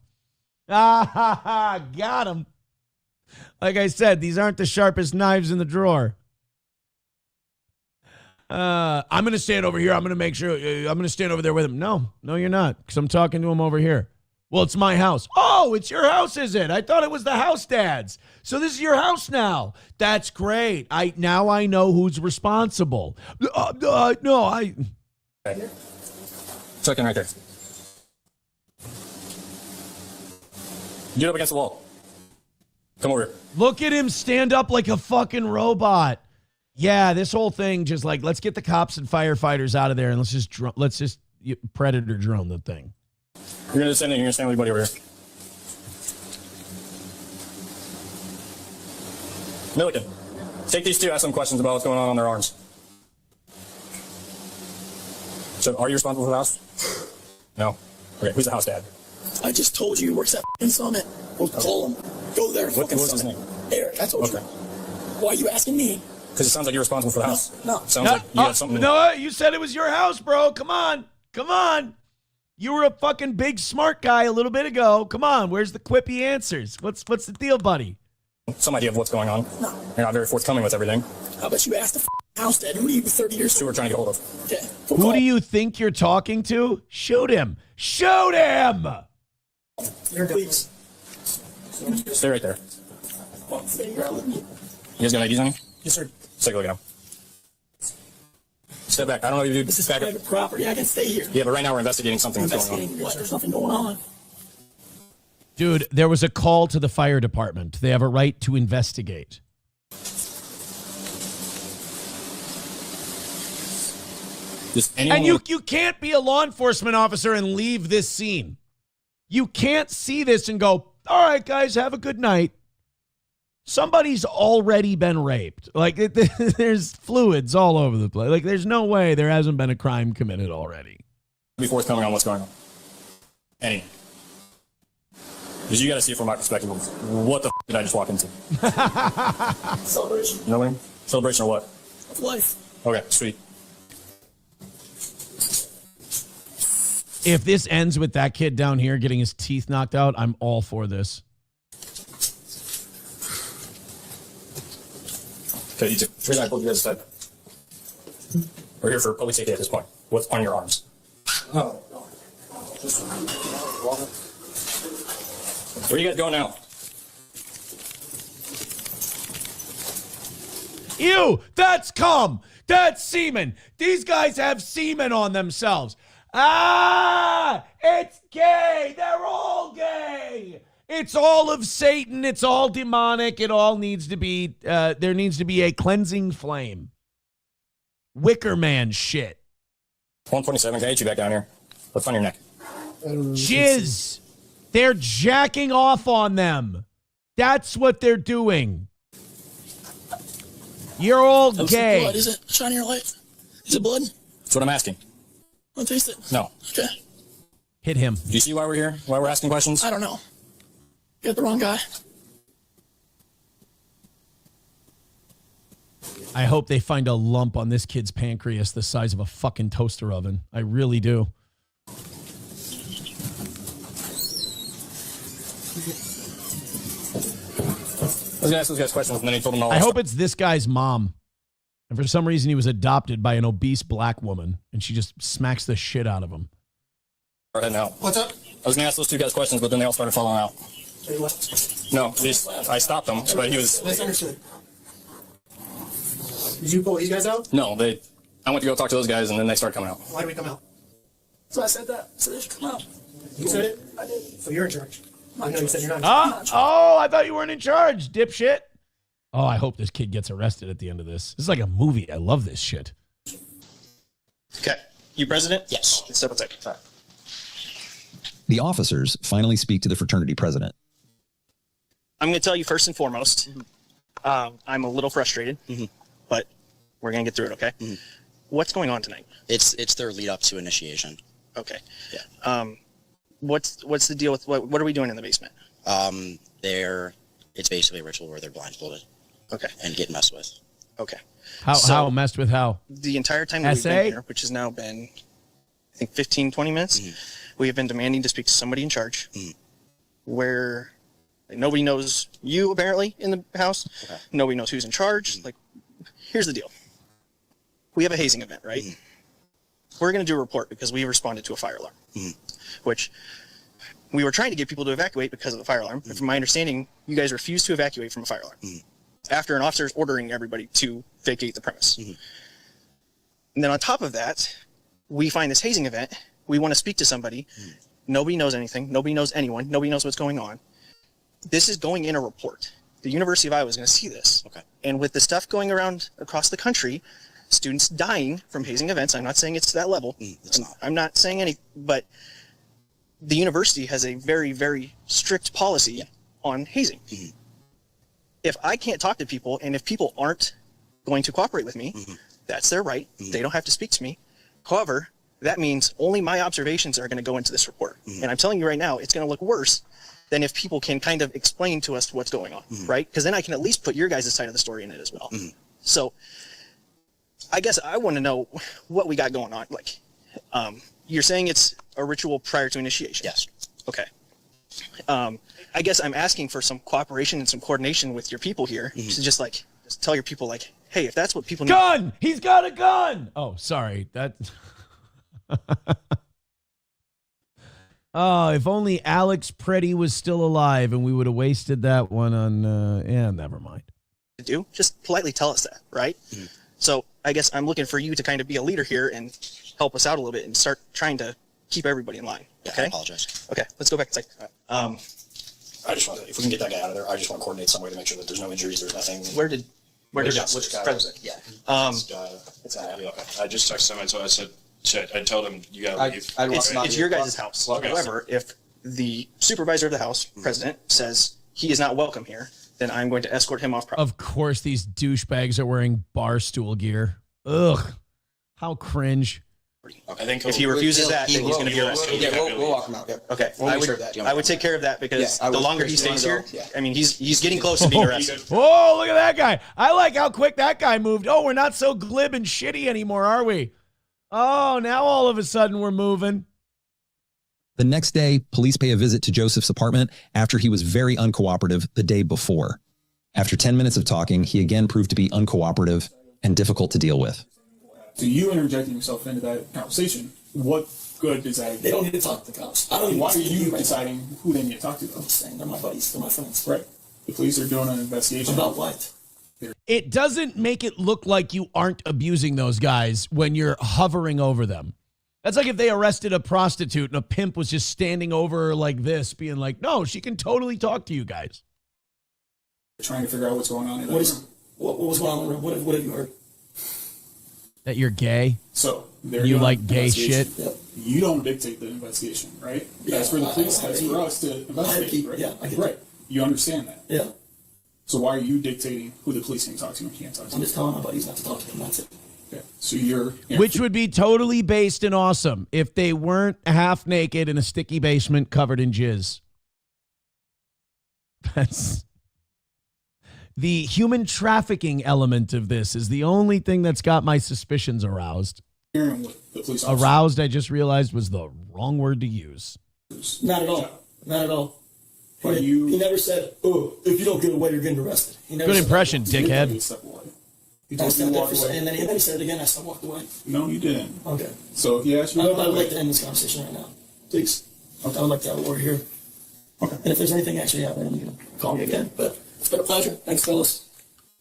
Got him. Like I said, these aren't the sharpest knives in the drawer. I'm going to stand over here. I'm going to make sure. I'm going to stand over there with him. No, you're not, because I'm talking to him over here. Well, it's my house. Oh, it's your house, is it? I thought it was the house dad's. So this is your house now. That's great. Now I know who's responsible. Second right there. Get up against the wall. Come over here. Look at him stand up like a fucking robot. Yeah, this whole thing just like, let's get the cops and firefighters out of there and let's just predator drone the thing. You're going to stand with everybody over here. Milliken, take these two, ask them questions about what's going on their arms. So, are you responsible for the house? No. Okay, who's the house dad? I just told you he works at Summit. We'll call him. Go there. What's his name? Eric, I told you. Why are you asking me? Because it sounds like you're responsible for the house. No. Sounds like you had something. No, you said it was your house, bro. Come on. You were a fucking big smart guy a little bit ago. Come on, where's the quippy answers? What's the deal, buddy? Some idea of what's going on. No. You're not very forthcoming with everything. How about you ask the house dad? Who are you 30 years Who we're trying to get hold of. Okay. Who do you think you're talking to? Shoot him. Shoot him! Please. Stay right there. You guys got IDs on you? Yes, sir. Let's take a look at them. Step back. I don't know if you do. This is private property. I can stay here. Yeah, but right now we're investigating something that's going on. What? There's nothing going on. Dude, there was a call to the fire department. They have a right to investigate. And you can't be a law enforcement officer and leave this scene. You can't see this and go, all right, guys, have a good night. Somebody's already been raped. Like, there's fluids all over the place. Like, there's no way there hasn't been a crime committed already. Be forthcoming on what's going on. Any. Because you got to see it from my perspective. What the did I just walk into? Celebration. You know what I mean? Celebration or what? Of life. Okay, sweet. If this ends with that kid down here getting his teeth knocked out, I'm all for this. Okay, you two. The reason I pulled you guys aside. We're here for public safety at this point. What's on your arms? Oh. Where are you guys going now? Ew, that's cum. That's semen. These guys have semen on themselves. Ah, it's gay. They're all gay. It's all of Satan. It's all demonic. It all needs to be, there needs to be a cleansing flame. Wicker Man shit. 127, can I get you back down here? What's on your neck? Jizz. They're jacking off on them. That's what they're doing. You're all gay. Blood. Is it? Shine your light. Is it blood? That's what I'm asking. Want to taste it? No. Okay. Hit him. Do you see why we're here? Why we're asking questions? I don't know. You got the wrong guy. I hope they find a lump on this kid's pancreas the size of a fucking toaster oven. I really do. I was going to ask those guys questions, and then he told them all. I hope it's this guy's mom. And for some reason, he was adopted by an obese black woman, and she just smacks the shit out of him. All right, now. What's up? I was going to ask those two guys questions, but then they all started falling out. Say what? No, I stopped them, but he was... Misunderstood. Did you pull these guys out? No, I went to go talk to those guys, and then they started coming out. Why do we come out? So I said that. So they should come out. You said it? I did. So you're in charge. I know you said you're not in charge. Oh, I thought you weren't in charge, dipshit. Oh, I hope this kid gets arrested at the end of this. This is like a movie. I love this shit. Okay. You president? Yes. Step aside. Sorry. The officers finally speak to the fraternity president. I'm going to tell you first and foremost, I'm a little frustrated, but we're going to get through it, okay? What's going on tonight? It's their lead up to initiation. Okay. Yeah. What's the deal with what are we doing in the basement? It's basically a ritual where they're blindfolded. Okay. And get messed with. Okay. How messed with how? The entire time that we've been here, which has now been, I think, 15, 20 minutes, we have been demanding to speak to somebody in charge where nobody knows you, apparently, in the house. Okay. Nobody knows who's in charge. Like, here's the deal. We have a hazing event, right? We're going to do a report because we responded to a fire alarm, which we were trying to get people to evacuate because of the fire alarm. But from my understanding, you guys refused to evacuate from a fire alarm after an officer is ordering everybody to vacate the premise. And then on top of that, we find this hazing event. We want to speak to somebody. Nobody knows anything. Nobody knows anyone. Nobody knows what's going on. This is going in a report. The University of Iowa is going to see this. Okay. And with the stuff going around across the country, students dying from hazing events, I'm not saying it's to that level. I'm not saying any, but the university has a very, very strict policy on hazing. If I can't talk to people, and if people aren't going to cooperate with me, that's their right. They don't have to speak to me. However, that means only my observations are going to go into this report. And I'm telling you right now, it's going to look worse than if people can kind of explain to us what's going on, right? Because then I can at least put your guys' side of the story in it as well. So I guess I want to know what we got going on. Like, you're saying it's a ritual prior to initiation? Yes. Okay. I guess I'm asking for some cooperation and some coordination with your people here to just tell your people, like, hey, if that's what people need. Gun! He's got a gun! Oh, sorry. That. Oh, if only Alex Preddy was still alive and we would have wasted that one on, never mind. To do, just politely tell us that, right? So I guess I'm looking for you to kind of be a leader here and help us out a little bit and start trying to keep everybody in line. Okay? I apologize. Okay, let's go back inside. I just want to, if we can get that guy out of there, I just want to coordinate some way to make sure that there's no injuries, there's nothing. Where did which guy? president? Yeah. It's okay. I just texted him and so I told him you gotta leave. It's your guys' house. Okay. However, if the supervisor of the house, president, says he is not welcome here, then I'm going to escort him off property. Of course, these douchebags are wearing bar stool gear. Ugh. How cringe. I think If he refuses that, then he's going to be arrested. Yeah, we'll walk him out. Okay, We'll I make would, sure of that. I would take care of that because Yeah, the longer he stays here, I mean, he's getting close to being arrested. Oh, look at that guy. I like how quick that guy moved. Oh, we're not so glib and shitty anymore, are we? Oh, now all of a sudden we're moving. The next day, police pay a visit to Joseph's apartment after he was very uncooperative the day before. After 10 minutes of talking, he again proved to be uncooperative and difficult to deal with. So you interjecting yourself into that conversation, what good does that? They don't need to talk to the cops. I don't even Why are see you right deciding now. who they need to talk to, though? I'm just saying, they're my buddies, they're my friends. Right. The police are doing an investigation. About what? It doesn't make it look like you aren't abusing those guys when you're hovering over them. That's like if they arrested a prostitute and a pimp was just standing over her like this, being like, no, she can totally talk to you guys. Trying to figure out what's going on in that room. What was going on in the room? What have you heard? That you're gay? So they're You doing like an gay shit? investigation. You don't dictate the investigation, right? Yeah, That's for the police. I That's hear for you. us to I investigate, keep- right? yeah, I get right. that. You understand that? Yeah. So why are you dictating who the police can talk to and can't talk to? I'm just telling my buddies not to talk to them, that's it. Okay. So you're Which would be totally based and awesome if they weren't half naked in a sticky basement covered in jizz. That's the human trafficking element of this is the only thing that's got my suspicions aroused. hearing what the police officer. Aroused, I just realized, was the wrong word to use. Not at all. Not at all. Are He, you- he never said, "Oh, if you don't get away, you're getting arrested." He never Good said impression, that. dickhead. Step away. He I told you stepped to there walk for a away. second, and then he said it again. I still walked away. No, you didn't. Okay. So he asked you. I to would, walk I would like away. to end this conversation right now, please. I would like to have a word here. Okay. And if there's anything actually happening, you can call me again. But it's been a pleasure. Thanks, fellas.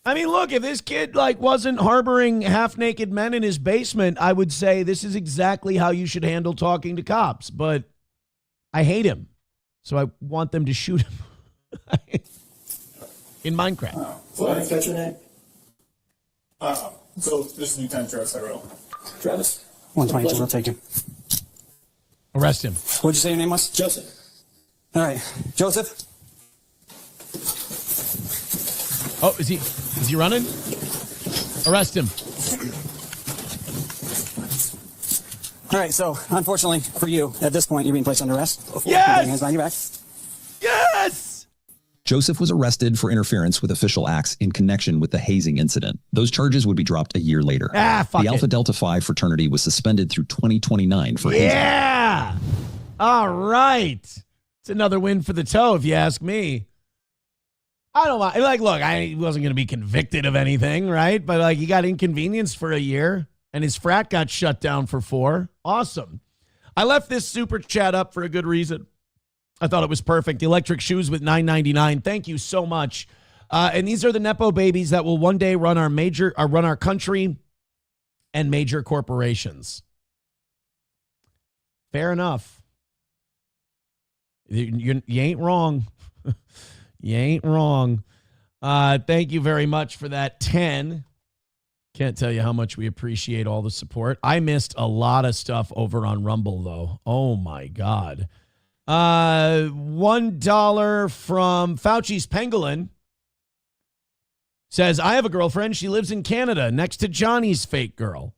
I mean, look, if this kid wasn't harboring half-naked men in his basement, I would say this is exactly how you should handle talking to cops. But I hate him, so I want them to shoot him in Minecraft. So I didn't catch your name. So this is Lieutenant Travis Tyrell. Travis. 122, we'll take him. Arrest him. What'd you say your name was? Joseph. All right, Joseph. Oh, is he running? Arrest him. All right, so unfortunately for you, at this point, you're being placed under arrest. Yes! You're getting hands behind your back. Yes! Joseph was arrested for interference with official acts in connection with the hazing incident. Those charges would be dropped a year later. Fuck the it. Alpha Delta Phi fraternity was suspended through 2029 for hazing. Yeah! All right. It's another win for the toe, if you ask me. I don't mind. Look, I wasn't going to be convicted of anything, right? But, he got inconvenienced for a year, and his frat got shut down for 4. Awesome. I left this super chat up for a good reason. I thought it was perfect. Electric Shoes with $9.99. Thank you so much. And these are the Nepo babies that will one day run our country and major corporations. Fair enough. You ain't wrong. You ain't wrong. Thank you very much for that 10. Can't tell you how much we appreciate all the support. I missed a lot of stuff over on Rumble, though. Oh, my God. $1 from Fauci's Pangolin says, I have a girlfriend. She lives in Canada next to Johnny's fake girl.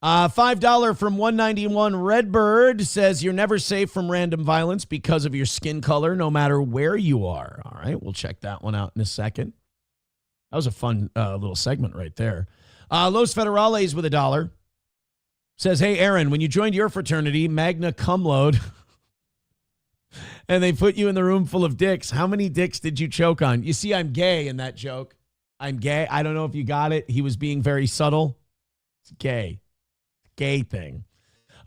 $5 from 191 Redbird says, you're never safe from random violence because of your skin color, no matter where you are. All right, we'll check that one out in a second. That was a fun little segment right there. Los Federales with $1 says, hey, Aaron, when you joined your fraternity, Magna Cum Laude, and they put you in the room full of dicks, how many dicks did you choke on? You see, I'm gay in that joke. I'm gay. I don't know if you got it. He was being very subtle. It's gay. Gay thing.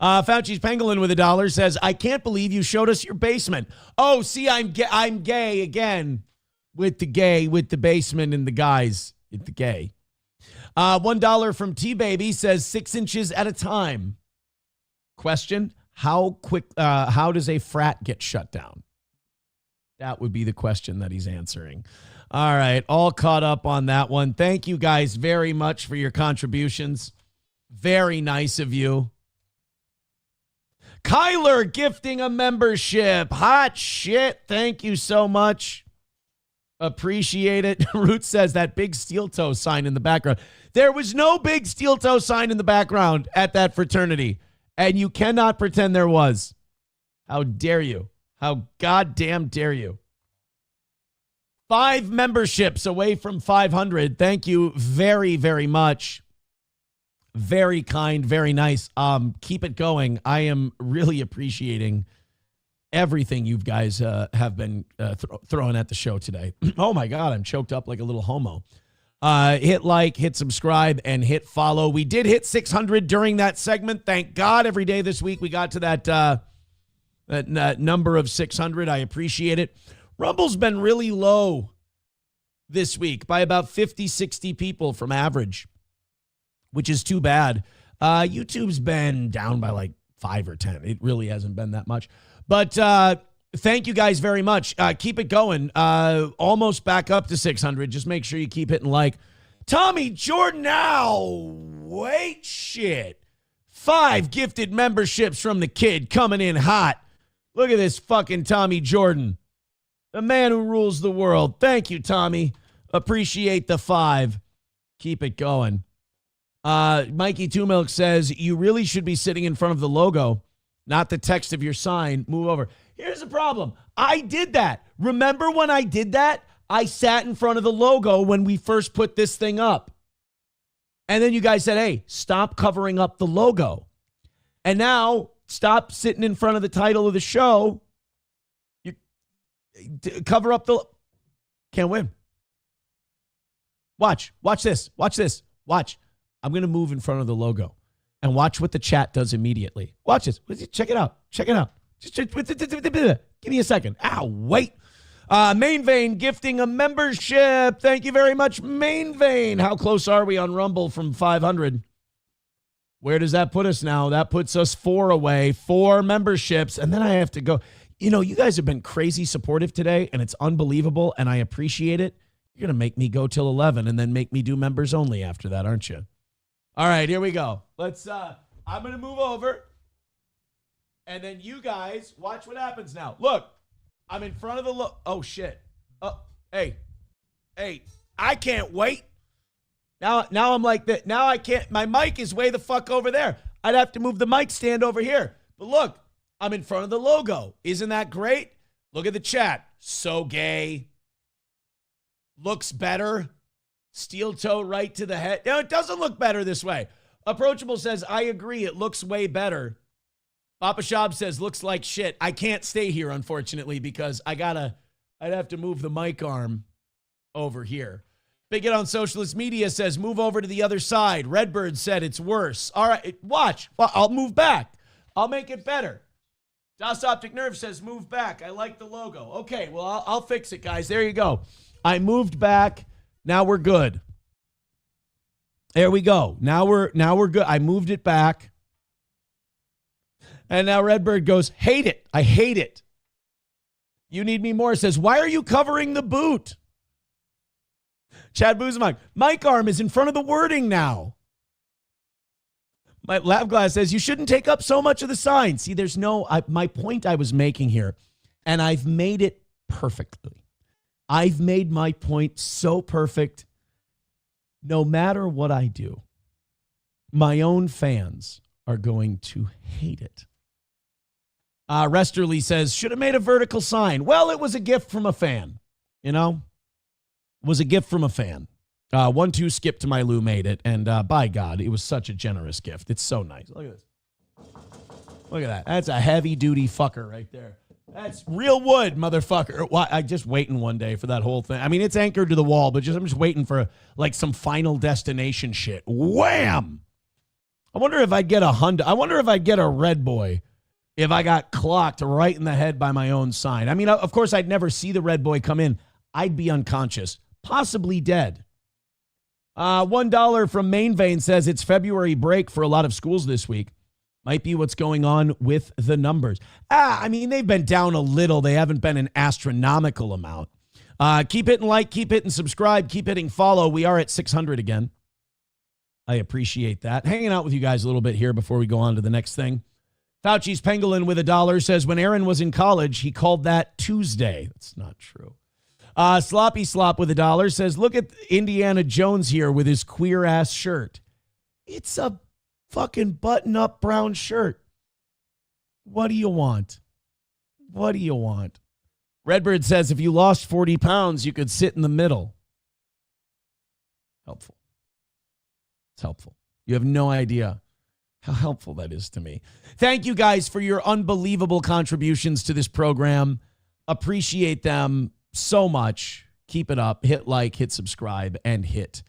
Fauci's Pangolin with $1 says, I can't believe you showed us your basement. Oh, see, I'm gay again with the basement and the guys. It's the gay. $1 from T-Baby says 6 inches at a time. Question, how does a frat get shut down? That would be the question that he's answering. All right, all caught up on that one. Thank you guys very much for your contributions. Very nice of you. Kyler gifting a membership. Hot shit. Thank you so much. Appreciate it. Root says that big steel toe sign in the background. There was no big steel toe sign in the background at that fraternity. And you cannot pretend there was. How dare you? How goddamn dare you? 5 memberships away from 500. Thank you very, very much. Very kind, very nice. Keep it going. I am really appreciating everything you guys have been throwing at the show today. Oh my God, I'm choked up like a little homo. Hit like, hit subscribe, and hit follow. We did hit 600 during that segment. Thank God every day this week we got to that number of 600. I appreciate it. Rumble's been really low this week by about 50, 60 people from average, which is too bad. YouTube's been down by like 5 or 10. It really hasn't been that much. But thank you guys very much. Keep it going. Almost back up to 600. Just make sure you keep hitting like. Tommy Jordan now. Wait, shit. 5 gifted memberships from the kid coming in hot. Look at this fucking Tommy Jordan. The man who rules the world. Thank you, Tommy. Appreciate the 5. Keep it going. Mikey Two Milk says, you really should be sitting in front of the logo, not the text of your sign. Move over. Here's the problem. I did that. Remember when I did that? I sat in front of the logo when we first put this thing up. And then you guys said, hey, stop covering up the logo. And now, stop sitting in front of the title of the show. You cover up the... Can't win. Watch this. Watch. I'm going to move in front of the logo and watch what the chat does immediately. Watch this. Check it out. Just give me a second. Ow, wait. Main Vein gifting a membership. Thank you very much, Main Vein. How close are we on Rumble from 500? Where does that put us now? That puts us 4 away. 4 memberships. And then I have to go. You know, you guys have been crazy supportive today, and it's unbelievable, and I appreciate it. You're going to make me go till 11 and then make me do members only after that, aren't you? All right, here we go. I'm going to move over. And then you guys, watch what happens now. Look, I'm in front of the oh, shit. Oh, hey, I can't wait. Now I'm like that. Now I can't. My mic is way the fuck over there. I'd have to move the mic stand over here. But look, I'm in front of the logo. Isn't that great? Look at the chat. So gay. Looks better. Steel toe right to the head. No, it doesn't look better this way. Approachable says, I agree. It looks way better. Papa Shab says, looks like shit. I can't stay here, unfortunately, because I'd have to move the mic arm over here. Big It on Socialist Media says, move over to the other side. Redbird said it's worse. All right, watch. Well, I'll move back. I'll make it better. Das Optic Nerve says, move back. I like the logo. Okay, well, I'll fix it, guys. There you go. I moved back. Now we're good. There we go. Now we're good. I moved it back. And now Redbird goes, hate it. I hate it. You Need Me More says, why are you covering the boot? Chad Buzamuk, mic arm is in front of the wording now. My Lab Glass says, you shouldn't take up so much of the sign. See, there's my point I was making here, and I've made it perfectly. I've made my point so perfect. No matter what I do, my own fans are going to hate it. Resterly says, should have made a vertical sign. Well, it was a gift from a fan. You know? It was a gift from a fan. 1-2 Skip to My Lou made it. And by God, it was such a generous gift. It's so nice. Look at this. Look at that. That's a heavy-duty fucker right there. That's real wood, motherfucker. I just waiting one day for that whole thing. I mean, it's anchored to the wall, but I'm just waiting for like some Final Destination shit. Wham! I wonder if I'd get a Honda. I wonder if I'd get a Red Boy if I got clocked right in the head by my own sign. I mean, of course, I'd never see the Red Boy come in. I'd be unconscious, possibly dead. $1 from Main Vein says it's February break for a lot of schools this week. Might be what's going on with the numbers. I mean, they've been down a little. They haven't been an astronomical amount. Keep hitting like, keep hitting subscribe, keep hitting follow. We are at 600 again. I appreciate that. Hanging out with you guys a little bit here before we go on to the next thing. Fauci's Pangolin with $1 says, when Aaron was in college, he called that Tuesday. That's not true. Sloppy Slop with $1 says, look at Indiana Jones here with his queer-ass shirt. It's a fucking button-up brown shirt. What do you want? What do you want? Redbird says if you lost 40 pounds, you could sit in the middle. Helpful. It's helpful. You have no idea how helpful that is to me. Thank you guys for your unbelievable contributions to this program. Appreciate them so much. Keep it up. Hit like, hit subscribe, and hit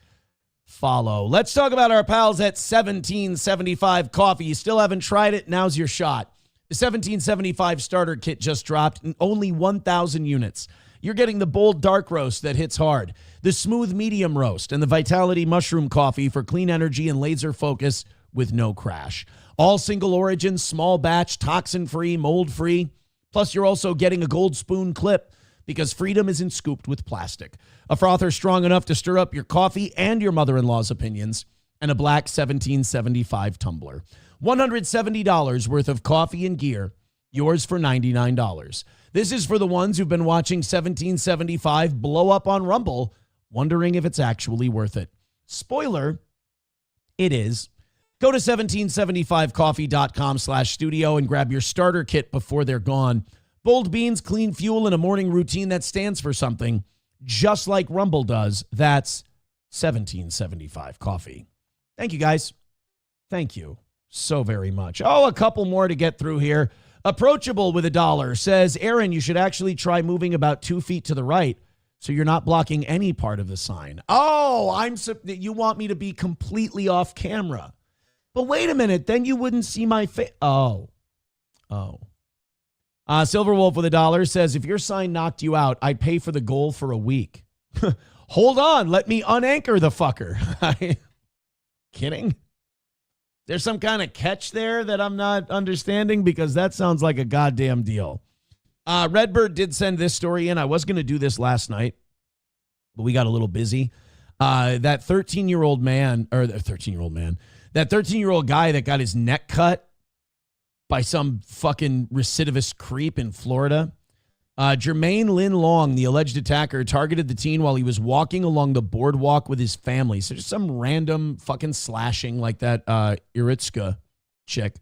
follow. Let's talk about our pals at 1775 Coffee. You still haven't tried it? Now's your shot. The 1775 starter kit just dropped in only 1,000 units. You're getting the bold dark roast that hits hard, the smooth medium roast, and the Vitality mushroom coffee for clean energy and laser focus with no crash. All single origin, small batch, toxin-free, mold-free. Plus, you're also getting a gold spoon clip because freedom isn't scooped with plastic. A frother strong enough to stir up your coffee and your mother-in-law's opinions, and a black 1775 tumbler. $170 worth of coffee and gear, yours for $99. This is for the ones who've been watching 1775 blow up on Rumble, wondering if it's actually worth it. Spoiler, it is. Go to 1775coffee.com/studio and grab your starter kit before they're gone. Bold beans, clean fuel, and a morning routine that stands for something, just like Rumble does. That's 1775 Coffee. Thank you, guys. Thank you so very much. Oh, a couple more to get through here. Approachable with $1 says, Aaron, you should actually try moving about 2 feet to the right so you're not blocking any part of the sign. Oh, you want me to be completely off camera. But wait a minute, then you wouldn't see my face. Oh. Silverwolf with $1 says, if your sign knocked you out, I'd pay for the goal for a week. Hold on, let me unanchor the fucker. Kidding? There's some kind of catch there that I'm not understanding because that sounds like a goddamn deal. Redbird did send this story in. I was going to do this last night, but we got a little busy. That 13-year-old guy that got his neck cut by some fucking recidivist creep in Florida. Jermaine Lynn Long, the alleged attacker, targeted the teen while he was walking along the boardwalk with his family. So just some random fucking slashing like that Iritska chick.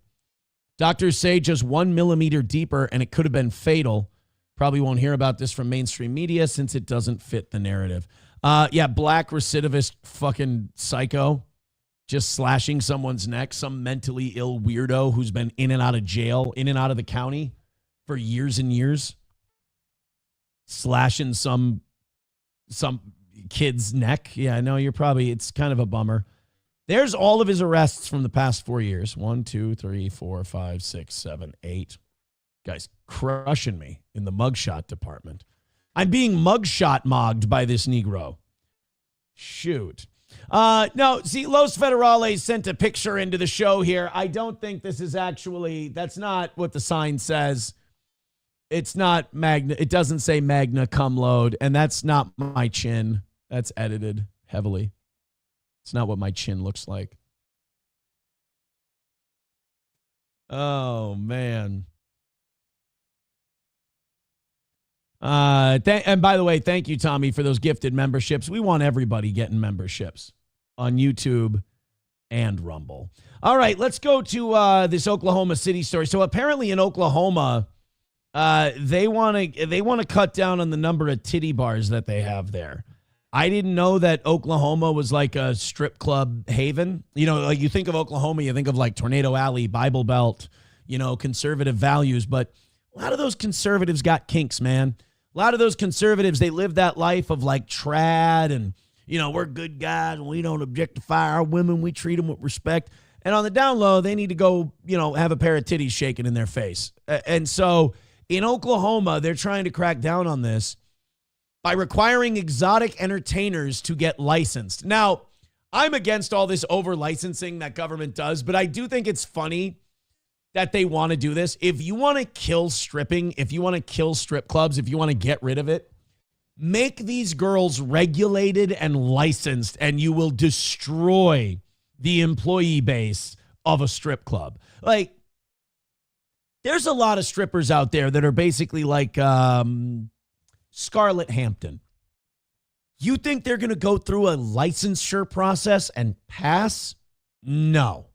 Doctors say just 1 millimeter deeper and it could have been fatal. Probably won't hear about this from mainstream media since it doesn't fit the narrative. Black recidivist fucking psycho. Just slashing someone's neck. Some mentally ill weirdo who's been in and out of jail, in and out of the county for years and years. Slashing some kid's neck. Yeah, I know it's kind of a bummer. There's all of his arrests from the past 4 years. 1, 2, 3, 4, 5, 6, 7, 8. Guy's crushing me in the mugshot department. I'm being mugshot mogged by this Negro. Shoot. No, see, Los Federales sent a picture into the show here. I don't think this is that's not what the sign says. It's not Magna. It doesn't say Magna cum laude, and that's not my chin. That's edited heavily. It's not what my chin looks like. Oh, man. And by the way, thank you, Tommy, for those gifted memberships. We want everybody getting memberships on YouTube and Rumble. All right, let's go to this Oklahoma City story. So apparently in Oklahoma, they want to cut down on the number of titty bars that they have there. I didn't know that Oklahoma was like a strip club haven. You know, like you think of Oklahoma, you think of like Tornado Alley, Bible Belt, conservative values. But a lot of those conservatives got kinks, man. A lot of those conservatives, they live that life of like trad and, we're good guys and we don't objectify our women. We treat them with respect. And on the down low, they need to go, have a pair of titties shaking in their face. And so in Oklahoma, they're trying to crack down on this by requiring exotic entertainers to get licensed. Now, I'm against all this over-licensing that government does, but I do think it's funny that they want to do this. If you want to kill stripping, if you want to kill strip clubs, if you want to get rid of it, make these girls regulated and licensed, and you will destroy the employee base of a strip club. Like, there's a lot of strippers out there that are basically like Scarlett Hampton. You think they're going to go through a licensure process and pass? No.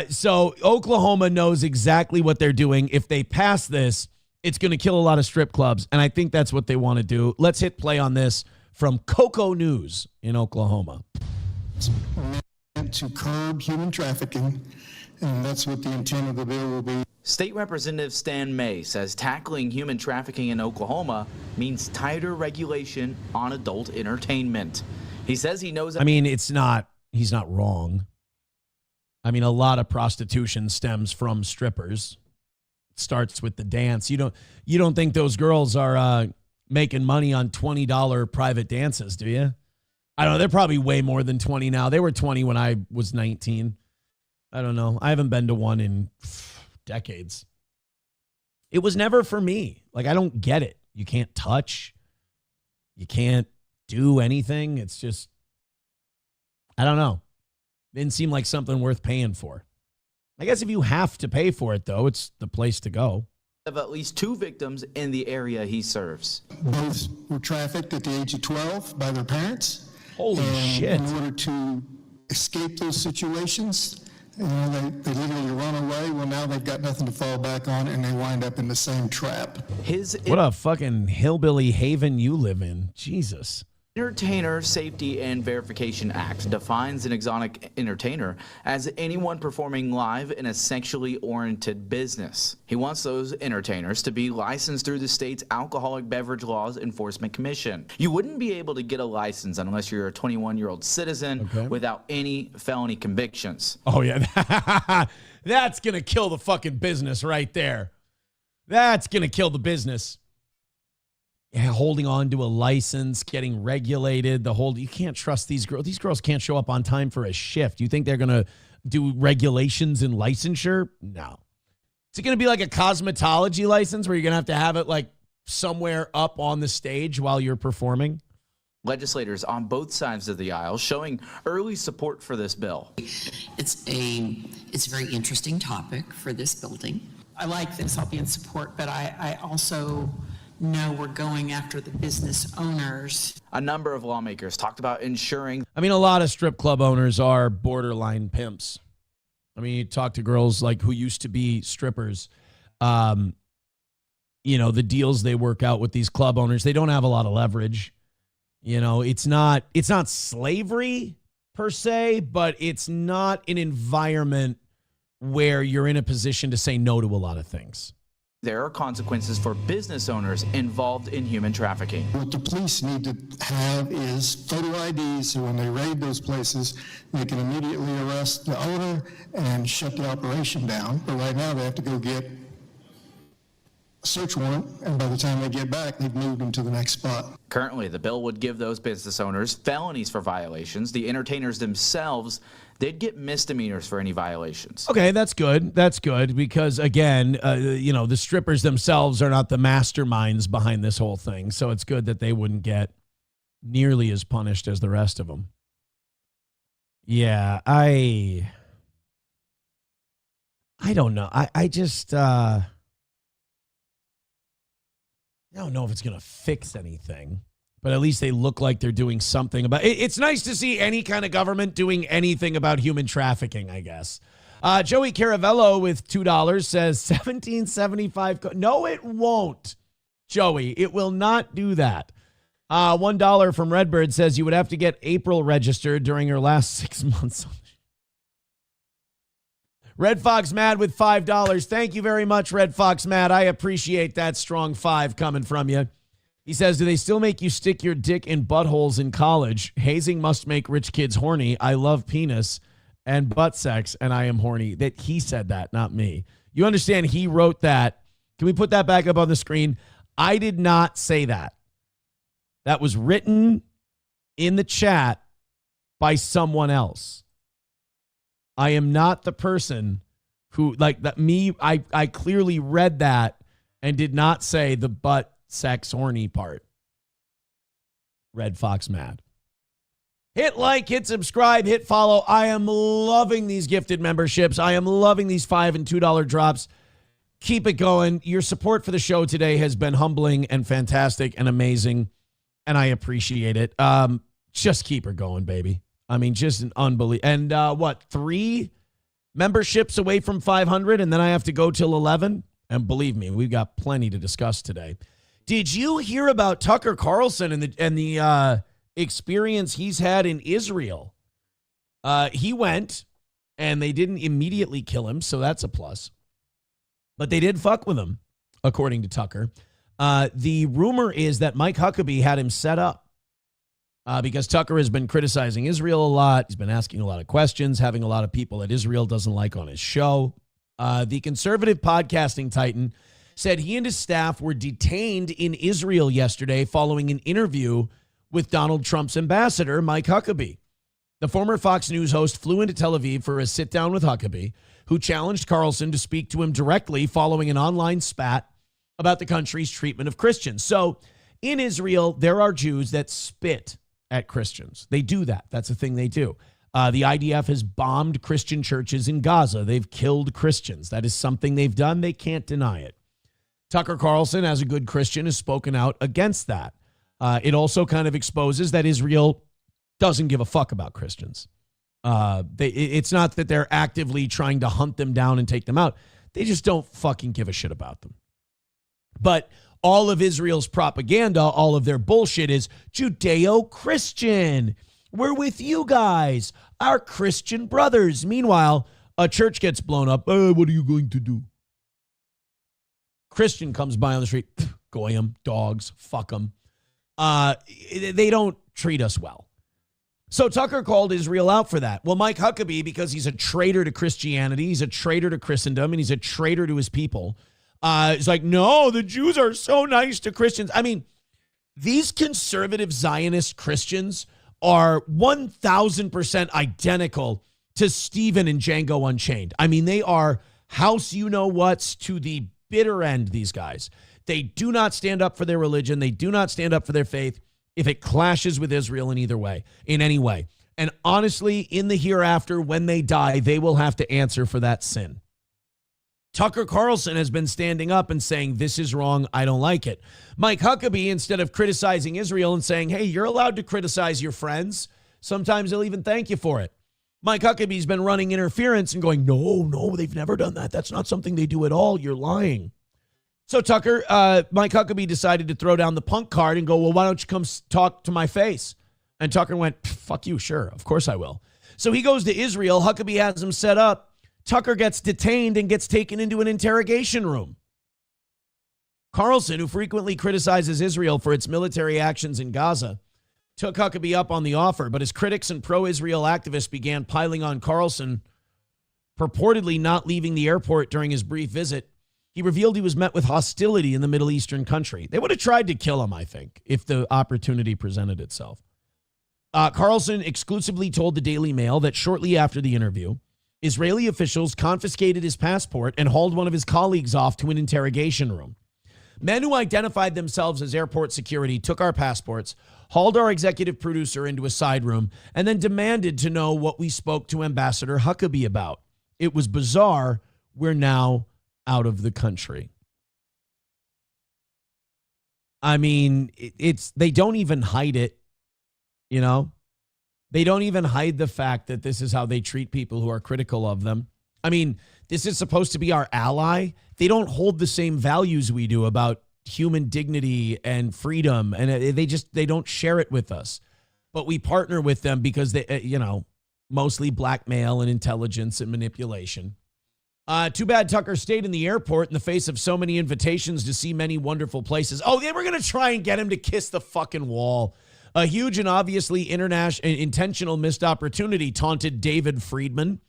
So Oklahoma knows exactly what they're doing. If they pass this, it's going to kill a lot of strip clubs, and I think that's what they want to do. Let's hit play on this from Coco News in Oklahoma. It's meant to curb human trafficking, and that's what the intent of the bill will be. State Representative Stan May says tackling human trafficking in Oklahoma means tighter regulation on adult entertainment. He says he knows. I mean, he's not wrong. I mean, a lot of prostitution stems from strippers. It starts with the dance. You don't think those girls are making money on $20 private dances, do you? I don't know. They're probably way more than 20 now. They were 20 when I was 19. I don't know. I haven't been to one in decades. It was never for me. Like, I don't get it. You can't touch. You can't do anything. It's just, I don't know. Didn't seem like something worth paying for. I guess if you have to pay for it, though, it's the place to go. Of at least 2 victims in the area he serves. Both were trafficked at the age of 12 by their parents. Holy shit. In order to escape those situations, they literally run away. Well, now they've got nothing to fall back on, and they wind up in the same trap. What a fucking hillbilly haven you live in. Jesus. Entertainer Safety and Verification Act defines an exotic entertainer as anyone performing live in a sexually oriented business. He wants those entertainers to be licensed through the state's Alcoholic Beverage Laws Enforcement Commission. You wouldn't be able to get a license unless you're a 21-year-old citizen without any felony convictions. Oh, yeah. That's going to kill the fucking business right there. That's going to kill the business. Yeah, holding on to a license, getting regulated, you can't trust these girls. These girls can't show up on time for a shift. You think they're going to do regulations and licensure? No. Is it going to be like a cosmetology license where you're going to have it like somewhere up on the stage while you're performing? Legislators on both sides of the aisle showing early support for this bill. It's a very interesting topic for this building. I like this. I'll be in support, but I also know we're going after the business owners. A number of lawmakers talked about ensuring. I mean, a lot of strip club owners are borderline pimps. I mean, you talk to girls like who used to be strippers. The deals they work out with these club owners, they don't have a lot of leverage. It's not slavery per se, but it's not an environment where you're in a position to say no to a lot of things. There are consequences for business owners involved in human trafficking. What the police need to have is photo IDs, so when they raid those places, they can immediately arrest the owner and shut the operation down. But right now, they have to go get a search warrant, and by the time they get back, they've moved them to the next spot. Currently, the bill would give those business owners felonies for violations. The entertainers themselves, they'd get misdemeanors for any violations. Okay, that's good. That's good because, again, the strippers themselves are not the masterminds behind this whole thing. So it's good that they wouldn't get nearly as punished as the rest of them. Yeah, I don't know. I just I don't know if it's going to fix anything. But at least they look like they're doing something about it. It's nice to see any kind of government doing anything about human trafficking, I guess. Joey Caravello with $2 says 1775. No, it won't, Joey. It will not do that. $1 from Redbird says you would have to get April registered during her last 6 months. Red Fox Mad with $5. Thank you very much, Red Fox Mad. I appreciate that strong 5 coming from you. He says, do they still make you stick your dick in buttholes in college? Hazing must make rich kids horny. I love penis and butt sex, and I am horny. That he said that, not me. You understand he wrote that. Can we put that back up on the screen? I did not say that. That was written in the chat by someone else. I am not the person who, like that. Me, I clearly read that and did not say the butt sex horny part. Red Fox Mad. Hit like, hit subscribe, hit follow. I am loving these gifted memberships. I am loving these $5 and $2 drops. Keep it going. Your support for the show today has been humbling and fantastic and amazing, and I appreciate it. Just keep her going, baby. I mean, just an unbelievable. And 3 Memberships away from 500, and then I have to go till 11. And believe me, we've got plenty to discuss today. Did you hear about Tucker Carlson and the experience he's had in Israel? He went, and they didn't immediately kill him, so that's a plus. But they did fuck with him, according to Tucker. The rumor is that Mike Huckabee had him set up because Tucker has been criticizing Israel a lot. He's been asking a lot of questions, having a lot of people that Israel doesn't like on his show. The conservative podcasting titan said he and his staff were detained in Israel yesterday following an interview with Donald Trump's ambassador, Mike Huckabee. The former Fox News host flew into Tel Aviv for a sit-down with Huckabee, who challenged Carlson to speak to him directly following an online spat about the country's treatment of Christians. So in Israel, there are Jews that spit at Christians. They do that. That's a thing they do. The IDF has bombed Christian churches in Gaza. They've killed Christians. That is something they've done. They can't deny it. Tucker Carlson, as a good Christian, has spoken out against that. It also kind of exposes that Israel doesn't give a fuck about Christians. It's not that they're actively trying to hunt them down and take them out. They just don't fucking give a shit about them. But all of Israel's propaganda, all of their bullshit is Judeo-Christian. We're with you guys, our Christian brothers. Meanwhile, a church gets blown up. What are you going to do? Christian comes by on the street. Goyim, dogs, fuck them. They don't treat us well. So Tucker called Israel out for that. Well, Mike Huckabee, because he's a traitor to Christianity, he's a traitor to Christendom, and he's a traitor to his people, is like, no, the Jews are so nice to Christians. I mean, these conservative Zionist Christians are 1,000% identical to Stephen and Django Unchained. I mean, they are house you-know-whats to the bitter end, these guys. They do not stand up for their religion. They do not stand up for their faith if it clashes with Israel in either way, in any way. And honestly, in the hereafter, when they die, they will have to answer for that sin. Tucker Carlson has been standing up and saying, this is wrong, I don't like it. Mike Huckabee, instead of criticizing Israel and saying, hey, you're allowed to criticize your friends, sometimes they'll even thank you for it. Mike Huckabee's been running interference and going, no, they've never done that. That's not something they do at all. You're lying. So Mike Huckabee decided to throw down the punk card and go, well, why don't you come talk to my face? And Tucker went, fuck you, sure, of course I will. So he goes to Israel. Huckabee has him set up. Tucker gets detained and gets taken into an interrogation room. Carlson, who frequently criticizes Israel for its military actions in Gaza, took Huckabee up on the offer, but his critics and pro-Israel activists began piling on Carlson, purportedly not leaving the airport during his brief visit. He revealed he was met with hostility in the Middle Eastern country. They would have tried to kill him, I think, if the opportunity presented itself. Carlson exclusively told the Daily Mail that shortly after the interview, Israeli officials confiscated his passport and hauled one of his colleagues off to an interrogation room. Men who identified themselves as airport security took our passports, hauled our executive producer into a side room, and then demanded to know what we spoke to Ambassador Huckabee about. It was bizarre. We're now out of the country. I mean, they don't even hide it, you know? They don't even hide the fact that this is how they treat people who are critical of them. I mean, this is supposed to be our ally. They don't hold the same values we do about human dignity and freedom, and they don't share it with us. But we partner with them because they, mostly blackmail and intelligence and manipulation. Too bad Tucker stayed in the airport in the face of so many invitations to see many wonderful places. Oh, they were going to try and get him to kiss the fucking wall. A huge and obviously intentional missed opportunity, taunted David Friedman,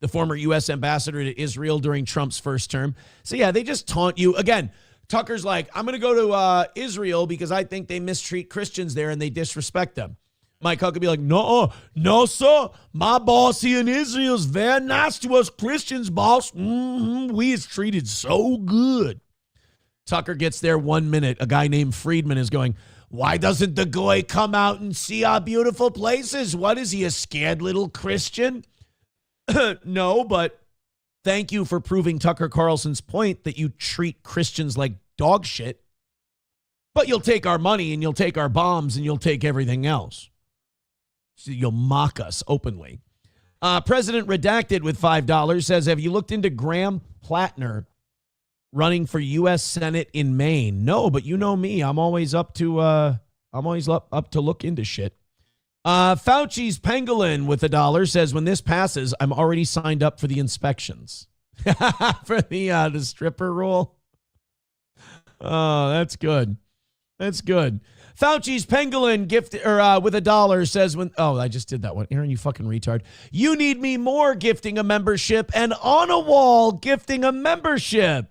the former U.S. ambassador to Israel during Trump's first term. So, yeah, they just taunt you. Again, Tucker's like, I'm going to go to Israel because I think they mistreat Christians there and they disrespect them. Mike Huckabee like, no, sir. My boss here in Israel is very nice to us Christians, boss. We is treated so good. Tucker gets there 1 minute. A guy named Friedman is going, why doesn't the goy come out and see our beautiful places? What is he, a scared little Christian? No, but thank you for proving Tucker Carlson's point that you treat Christians like dog shit. But you'll take our money and you'll take our bombs and you'll take everything else. So you'll mock us openly. President Redacted with $5 says, have you looked into Graham Plattner running for U.S. Senate in Maine? No, but you know me. I'm always up to look into shit. Fauci's Pangolin with $1 says, when this passes, I'm already signed up for the inspections. For the stripper rule. Oh, that's good. That's good. Fauci's Pangolin with $1 says, I just did that one. Aaron, you fucking retard. You need me more gifting a membership, and on a wall gifting a membership.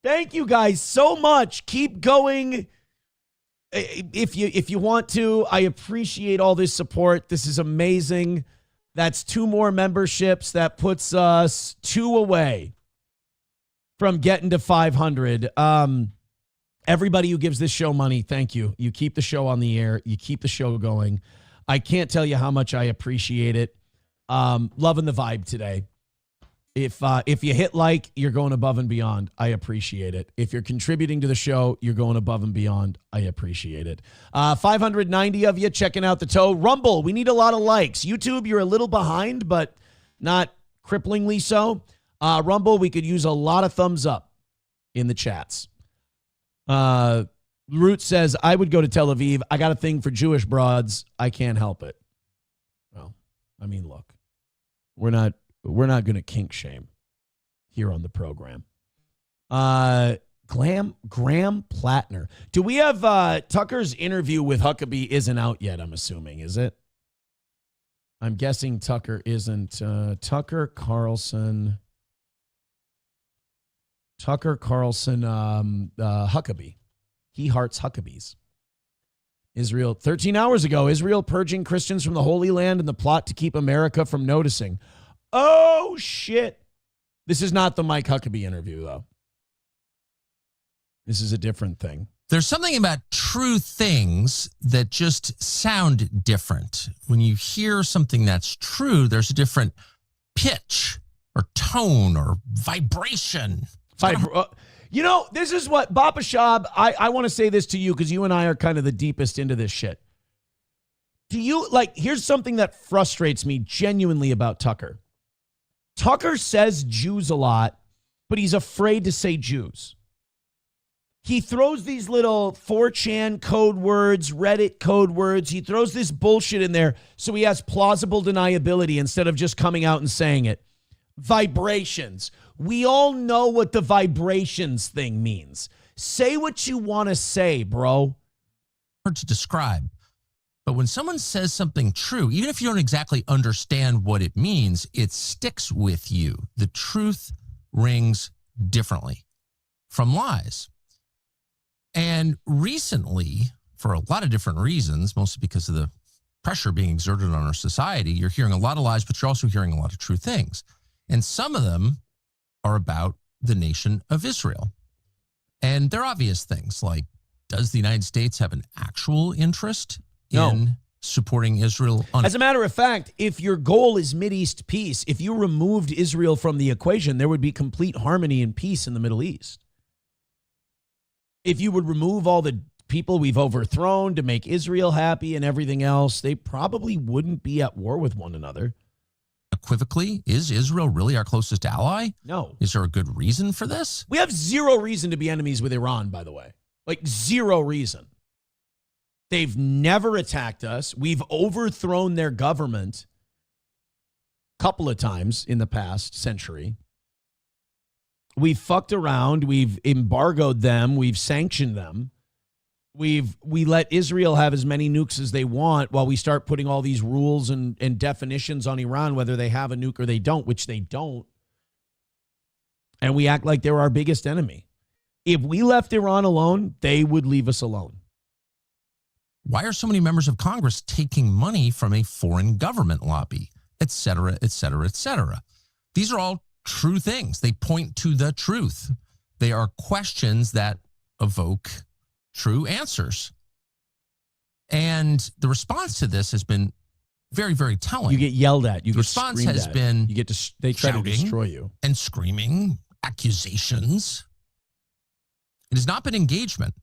Thank you guys so much. Keep going. If you want to, I appreciate all this support. This is amazing. That's 2 more memberships. That puts us 2 away from getting to 500. Everybody who gives this show money, thank you. You keep the show on the air. You keep the show going. I can't tell you how much I appreciate it. Loving the vibe today. If you hit like, you're going above and beyond. I appreciate it. If you're contributing to the show, you're going above and beyond. I appreciate it. 590 of you checking out the toe. Rumble, we need a lot of likes. YouTube, you're a little behind, but not cripplingly so. Rumble, we could use a lot of thumbs up in the chats. Root says, I would go to Tel Aviv. I got a thing for Jewish broads. I can't help it. Well, I mean, look, we're not going to kink shame here on the program. Graham Plattner. Do we have Tucker's interview with Huckabee isn't out yet, I'm assuming, is it? I'm guessing Tucker isn't. Tucker Carlson, Huckabee. He hearts Huckabees. Israel, 13 hours ago, Israel purging Christians from the Holy Land in the plot to keep America from noticing. Oh, shit. This is not the Mike Huckabee interview, though. This is a different thing. There's something about true things that just sound different. When you hear something that's true, there's a different pitch or tone or vibration. You know, this is what, Baba Shab, I want to say this to you because you and I are kind of the deepest into this shit. Do you, here's something that frustrates me genuinely about Tucker. Tucker says Jews a lot, but he's afraid to say Jews. He throws these little 4chan code words, Reddit code words. He throws this bullshit in there so he has plausible deniability instead of just coming out and saying it. Vibrations. We all know what the vibrations thing means. Say what you want to say, bro. Hard to describe. But when someone says something true, even if you don't exactly understand what it means, it sticks with you. The truth rings differently from lies. And recently, for a lot of different reasons, mostly because of the pressure being exerted on our society, you're hearing a lot of lies, but you're also hearing a lot of true things. And some of them are about the nation of Israel. And they're obvious things like, does the United States have an actual interest in supporting Israel? As a matter of fact, if your goal is Mideast peace, if you removed Israel from the equation, there would be complete harmony and peace in the Middle East. If you would remove all the people we've overthrown to make Israel happy and everything else, they probably wouldn't be at war with one another. Equivocally, is Israel really our closest ally? No. Is there a good reason for this? We have zero reason to be enemies with Iran, by the way. Zero reason. They've never attacked us. We've overthrown their government a couple of times in the past century. We've fucked around. We've embargoed them. We've sanctioned them. We let Israel have as many nukes as they want while we start putting all these rules and definitions on Iran, whether they have a nuke or they don't, which they don't. And we act like they're our biggest enemy. If we left Iran alone, they would leave us alone. Why are so many members of Congress taking money from a foreign government lobby, et cetera, et cetera, et cetera? These are all true things. They point to the truth. They are questions that evoke true answers. And the response to this has been very, very telling. You get yelled at. You the get response screamed has at. been You get they try to destroy you. And screaming, accusations. It has not been engagement.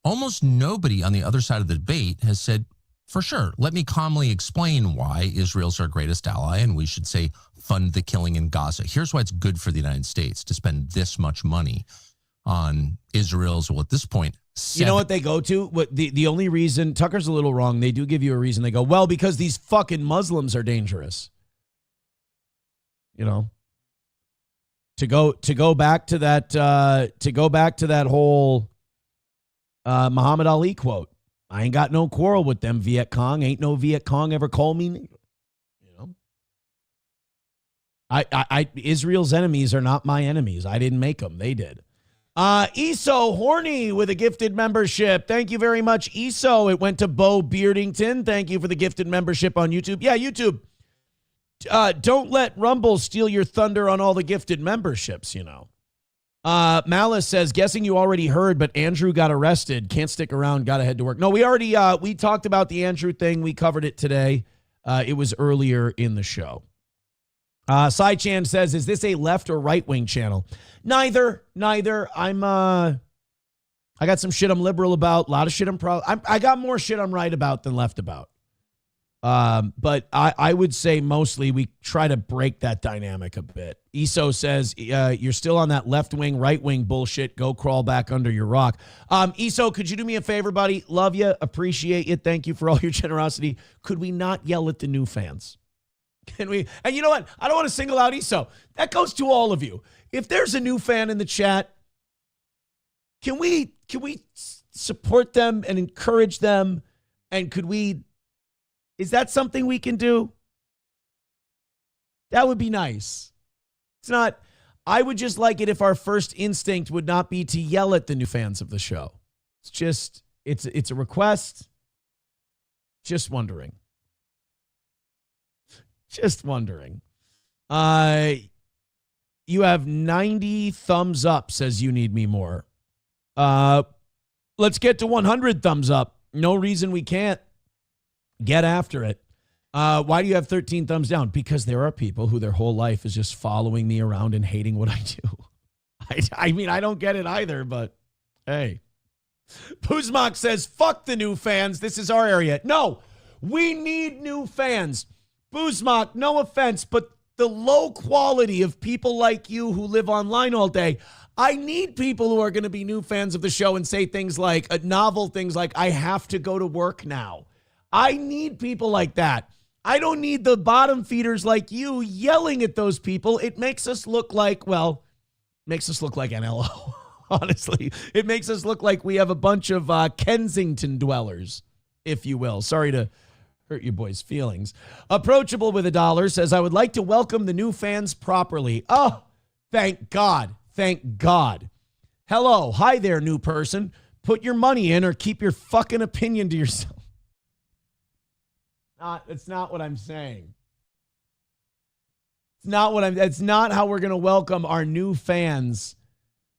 Almost nobody on the other side of the debate has said, For sure. Let me calmly explain why Israel's our greatest ally, and we should say fund the killing in Gaza. Here's why it's good for the United States to spend this much money on Israel's, well, at this point, You know what they go to? What the only reason, Tucker's a little wrong. They do give you a reason. They go, well, because these fucking Muslims are dangerous. You know, to go back to that whole Muhammad Ali quote. I ain't got no quarrel with them Viet Cong. Ain't no Viet Cong ever call me. You know, I Israel's enemies are not my enemies. I didn't make them. They did. ESO Horny with a gifted membership. Thank you very much, ESO. It went to Bo Beardington. Thank you for the gifted membership on YouTube. Yeah, YouTube. Don't let Rumble steal your thunder on all the gifted memberships, you know. Malice says, guessing you already heard, but Andrew got arrested. Can't stick around. Got to head to work. No, we already, we talked about the Andrew thing. We covered it today. It was earlier in the show. Sai Chan says, is this a left or right wing channel? Neither. I got some shit I'm liberal about. A lot of shit I got more shit I'm right about than left about. But I would say mostly we try to break that dynamic a bit. ESO says, you're still on that left wing, right wing bullshit. Go crawl back under your rock. ESO, could you do me a favor, buddy? Love you. Appreciate you. Thank you for all your generosity. Could we not yell at the new fans? Can we? And you know what? I don't want to single out ESO. That goes to all of you. If there's a new fan in the chat, can we support them and encourage them? And is that something we can do? That would be nice. It's not, I would just like it if our first instinct would not be to yell at the new fans of the show. It's just, it's a request. Just wondering. Just wondering. You have 90 thumbs up, says you need me more. Let's get to 100 thumbs up. No reason we can't. Get after it. Why do you have 13 thumbs down? Because there are people who their whole life is just following me around and hating what I do. I mean, I don't get it either, but hey. Puzmak says, fuck the new fans. This is our area. No, we need new fans. Puzmak, no offense, but the low quality of people like you who live online all day, I need people who are going to be new fans of the show and say things like, novel things like, I have to go to work now. I need people like that. I don't need the bottom feeders like you yelling at those people. It makes us look like, NLO, honestly. It makes us look like we have a bunch of Kensington dwellers, if you will. Sorry to hurt your boys' feelings. Approachable with $1 says, I would like to welcome the new fans properly. Oh, thank God. Thank God. Hello. Hi there, new person. Put your money in or keep your fucking opinion to yourself. It's not what I'm saying. It's not how we're going to welcome our new fans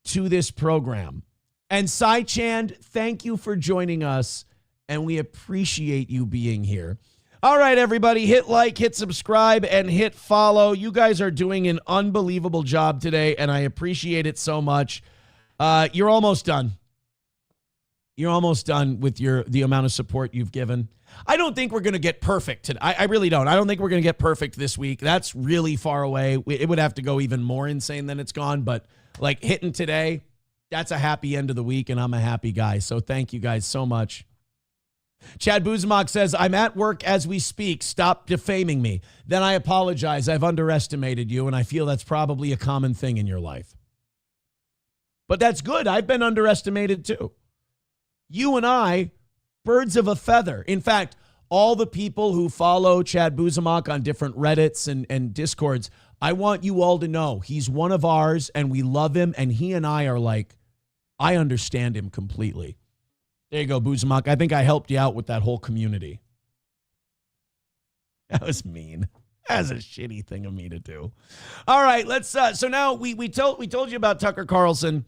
to this program. And Sai Chand, thank you for joining us, and we appreciate you being here. All right, everybody, hit like, hit subscribe, and hit follow. You guys are doing an unbelievable job today, and I appreciate it so much. You're almost done. You're almost done with the amount of support you've given. I don't think we're going to get perfect today. I really don't. I don't think we're going to get perfect this week. That's really far away. It would have to go even more insane than it's gone. But like hitting today, that's a happy end of the week, and I'm a happy guy. So thank you guys so much. Chad Buzmak says, I'm at work as we speak. Stop defaming me. Then I apologize. I've underestimated you, and I feel that's probably a common thing in your life. But that's good. I've been underestimated too. You and I, birds of a feather. In fact, all the people who follow Chad Buzmak on different Reddits and Discords, I want you all to know he's one of ours and we love him. And he and I are like, I understand him completely. There you go, Buzmak. I think I helped you out with that whole community. That was mean. That's a shitty thing of me to do. All right, let's. So now we told you about Tucker Carlson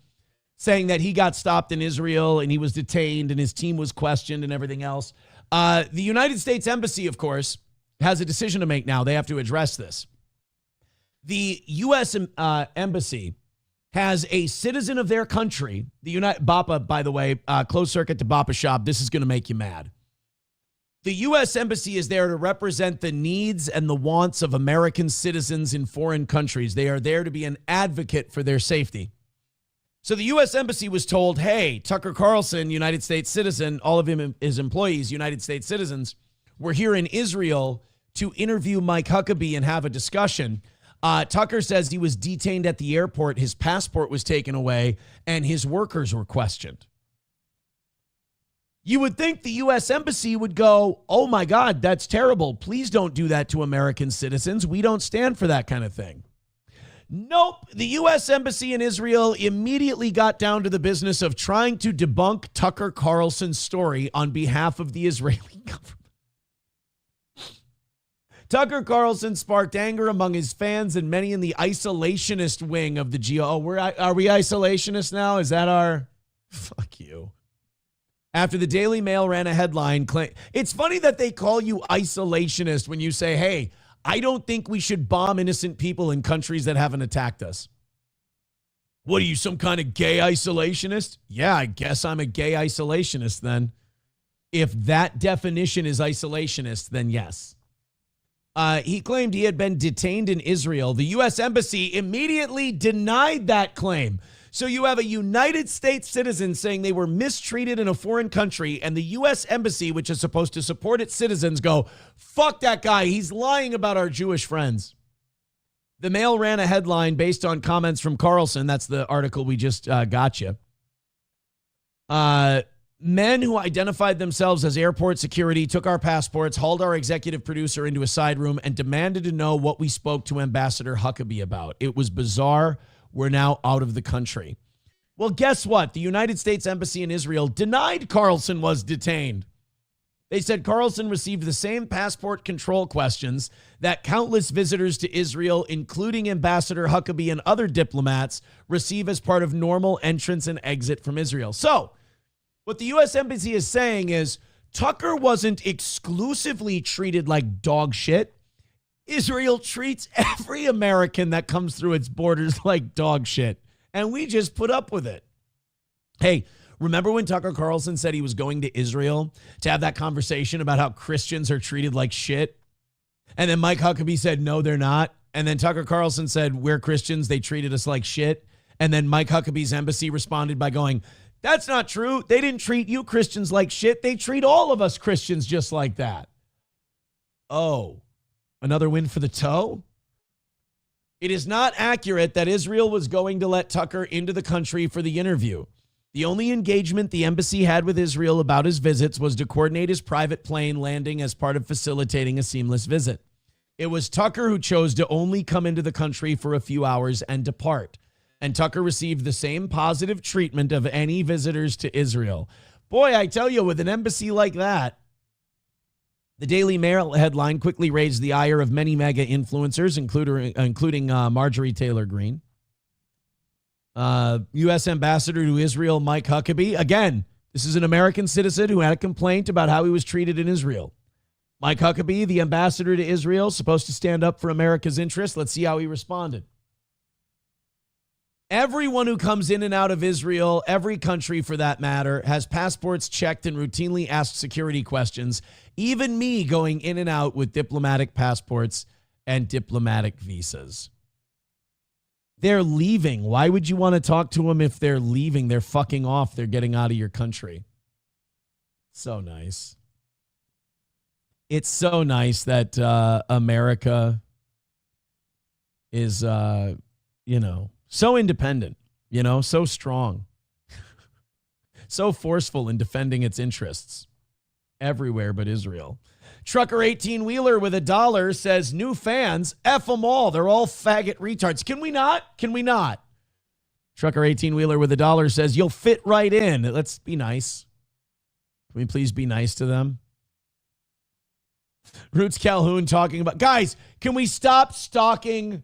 saying that he got stopped in Israel and he was detained and his team was questioned and everything else. The United States Embassy, of course, has a decision to make now. They have to address this. The U.S. Embassy has a citizen of their country, Bappa, by the way, closed circuit to Bappa Shop. This is going to make you mad. The U.S. Embassy is there to represent the needs and the wants of American citizens in foreign countries. They are there to be an advocate for their safety. So the U.S. Embassy was told, hey, Tucker Carlson, United States citizen, all of his employees, United States citizens, were here in Israel to interview Mike Huckabee and have a discussion. Tucker says he was detained at the airport, his passport was taken away, and his workers were questioned. You would think the U.S. Embassy would go, oh my God, that's terrible. Please don't do that to American citizens. We don't stand for that kind of thing. Nope. The U.S. Embassy in Israel immediately got down to the business of trying to debunk Tucker Carlson's story on behalf of the Israeli government. Tucker Carlson sparked anger among his fans and many in the isolationist wing of the GO. Are we isolationists now? Is that our... Fuck you. After the Daily Mail ran a headline claim... It's funny that they call you isolationist when you say, hey, I don't think we should bomb innocent people in countries that haven't attacked us. What are you, some kind of gay isolationist? Yeah, I guess I'm a gay isolationist then. If that definition is isolationist, then yes. He claimed he had been detained in Israel. The U.S. Embassy immediately denied that claim. So you have a United States citizen saying they were mistreated in a foreign country, and the U.S. Embassy, which is supposed to support its citizens, go, fuck that guy. He's lying about our Jewish friends. The Mail ran a headline based on comments from Carlson. That's the article we just got you. Men who identified themselves as airport security took our passports, hauled our executive producer into a side room, and demanded to know what we spoke to Ambassador Huckabee about. It was bizarre. We're now out of the country. Well, guess what? The United States Embassy in Israel denied Carlson was detained. They said Carlson received the same passport control questions that countless visitors to Israel, including Ambassador Huckabee and other diplomats, receive as part of normal entrance and exit from Israel. So, what the U.S. Embassy is saying is Tucker wasn't exclusively treated like dog shit. Israel treats every American that comes through its borders like dog shit, and we just put up with it. Hey, remember when Tucker Carlson said he was going to Israel to have that conversation about how Christians are treated like shit? And then Mike Huckabee said, no, they're not. And then Tucker Carlson said, we're Christians, they treated us like shit. And then Mike Huckabee's embassy responded by going, that's not true. They didn't treat you Christians like shit. They treat all of us Christians just like that. Oh. Another win for the toe? It is not accurate that Israel was going to let Tucker into the country for the interview. The only engagement the embassy had with Israel about his visits was to coordinate his private plane landing as part of facilitating a seamless visit. It was Tucker who chose to only come into the country for a few hours and depart. And Tucker received the same positive treatment of any visitors to Israel. Boy, I tell you, with an embassy like that, the Daily Mail headline quickly raised the ire of many mega influencers, including Marjorie Taylor Greene. U.S. Ambassador to Israel, Mike Huckabee. Again, this is an American citizen who had a complaint about how he was treated in Israel. Mike Huckabee, the ambassador to Israel, supposed to stand up for America's interests. Let's see how he responded. Everyone who comes in and out of Israel, every country for that matter, has passports checked and routinely asked security questions. Even me going in and out with diplomatic passports and diplomatic visas. They're leaving. Why would you want to talk to them if they're leaving? They're fucking off. They're getting out of your country. So nice. It's so nice that America is, so independent, so strong, so forceful in defending its interests everywhere but Israel. Trucker 18-wheeler with $1 says, new fans, F them all. They're all faggot retards. Can we not? Can we not? Trucker 18-wheeler with $1 says, you'll fit right in. Let's be nice. Can we please be nice to them? Roots Calhoun talking about, guys, can we stop stalking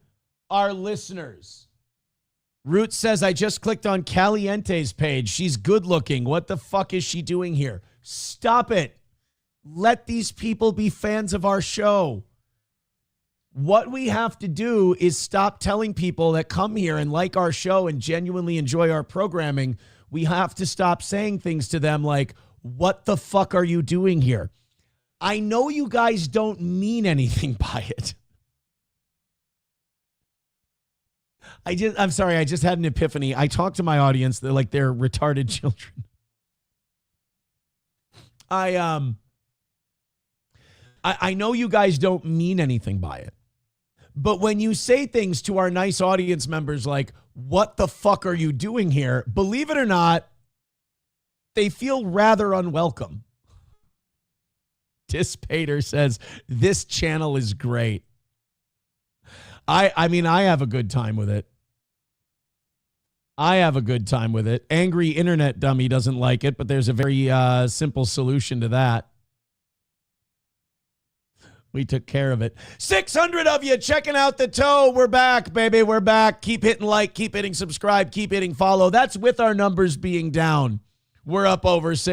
our listeners? Roots says, I just clicked on Caliente's page. She's good looking. What the fuck is she doing here? Stop it. Let these people be fans of our show. What we have to do is stop telling people that come here and like our show and genuinely enjoy our programming. We have to stop saying things to them like, what the fuck are you doing here? I know you guys don't mean anything by it. I'm sorry, I just had an epiphany. I talk to my audience, they're like they're retarded children. I know you guys don't mean anything by it. But when you say things to our nice audience members like, what the fuck are you doing here? Believe it or not, they feel rather unwelcome. Dispater says, this channel is great. I mean, I have a good time with it. I have a good time with it. Angry internet dummy doesn't like it, but there's a very simple solution to that. We took care of it. 600 of you checking out the toe. We're back, baby. We're back. Keep hitting like, keep hitting subscribe, keep hitting follow. That's with our numbers being down. We're up over 6.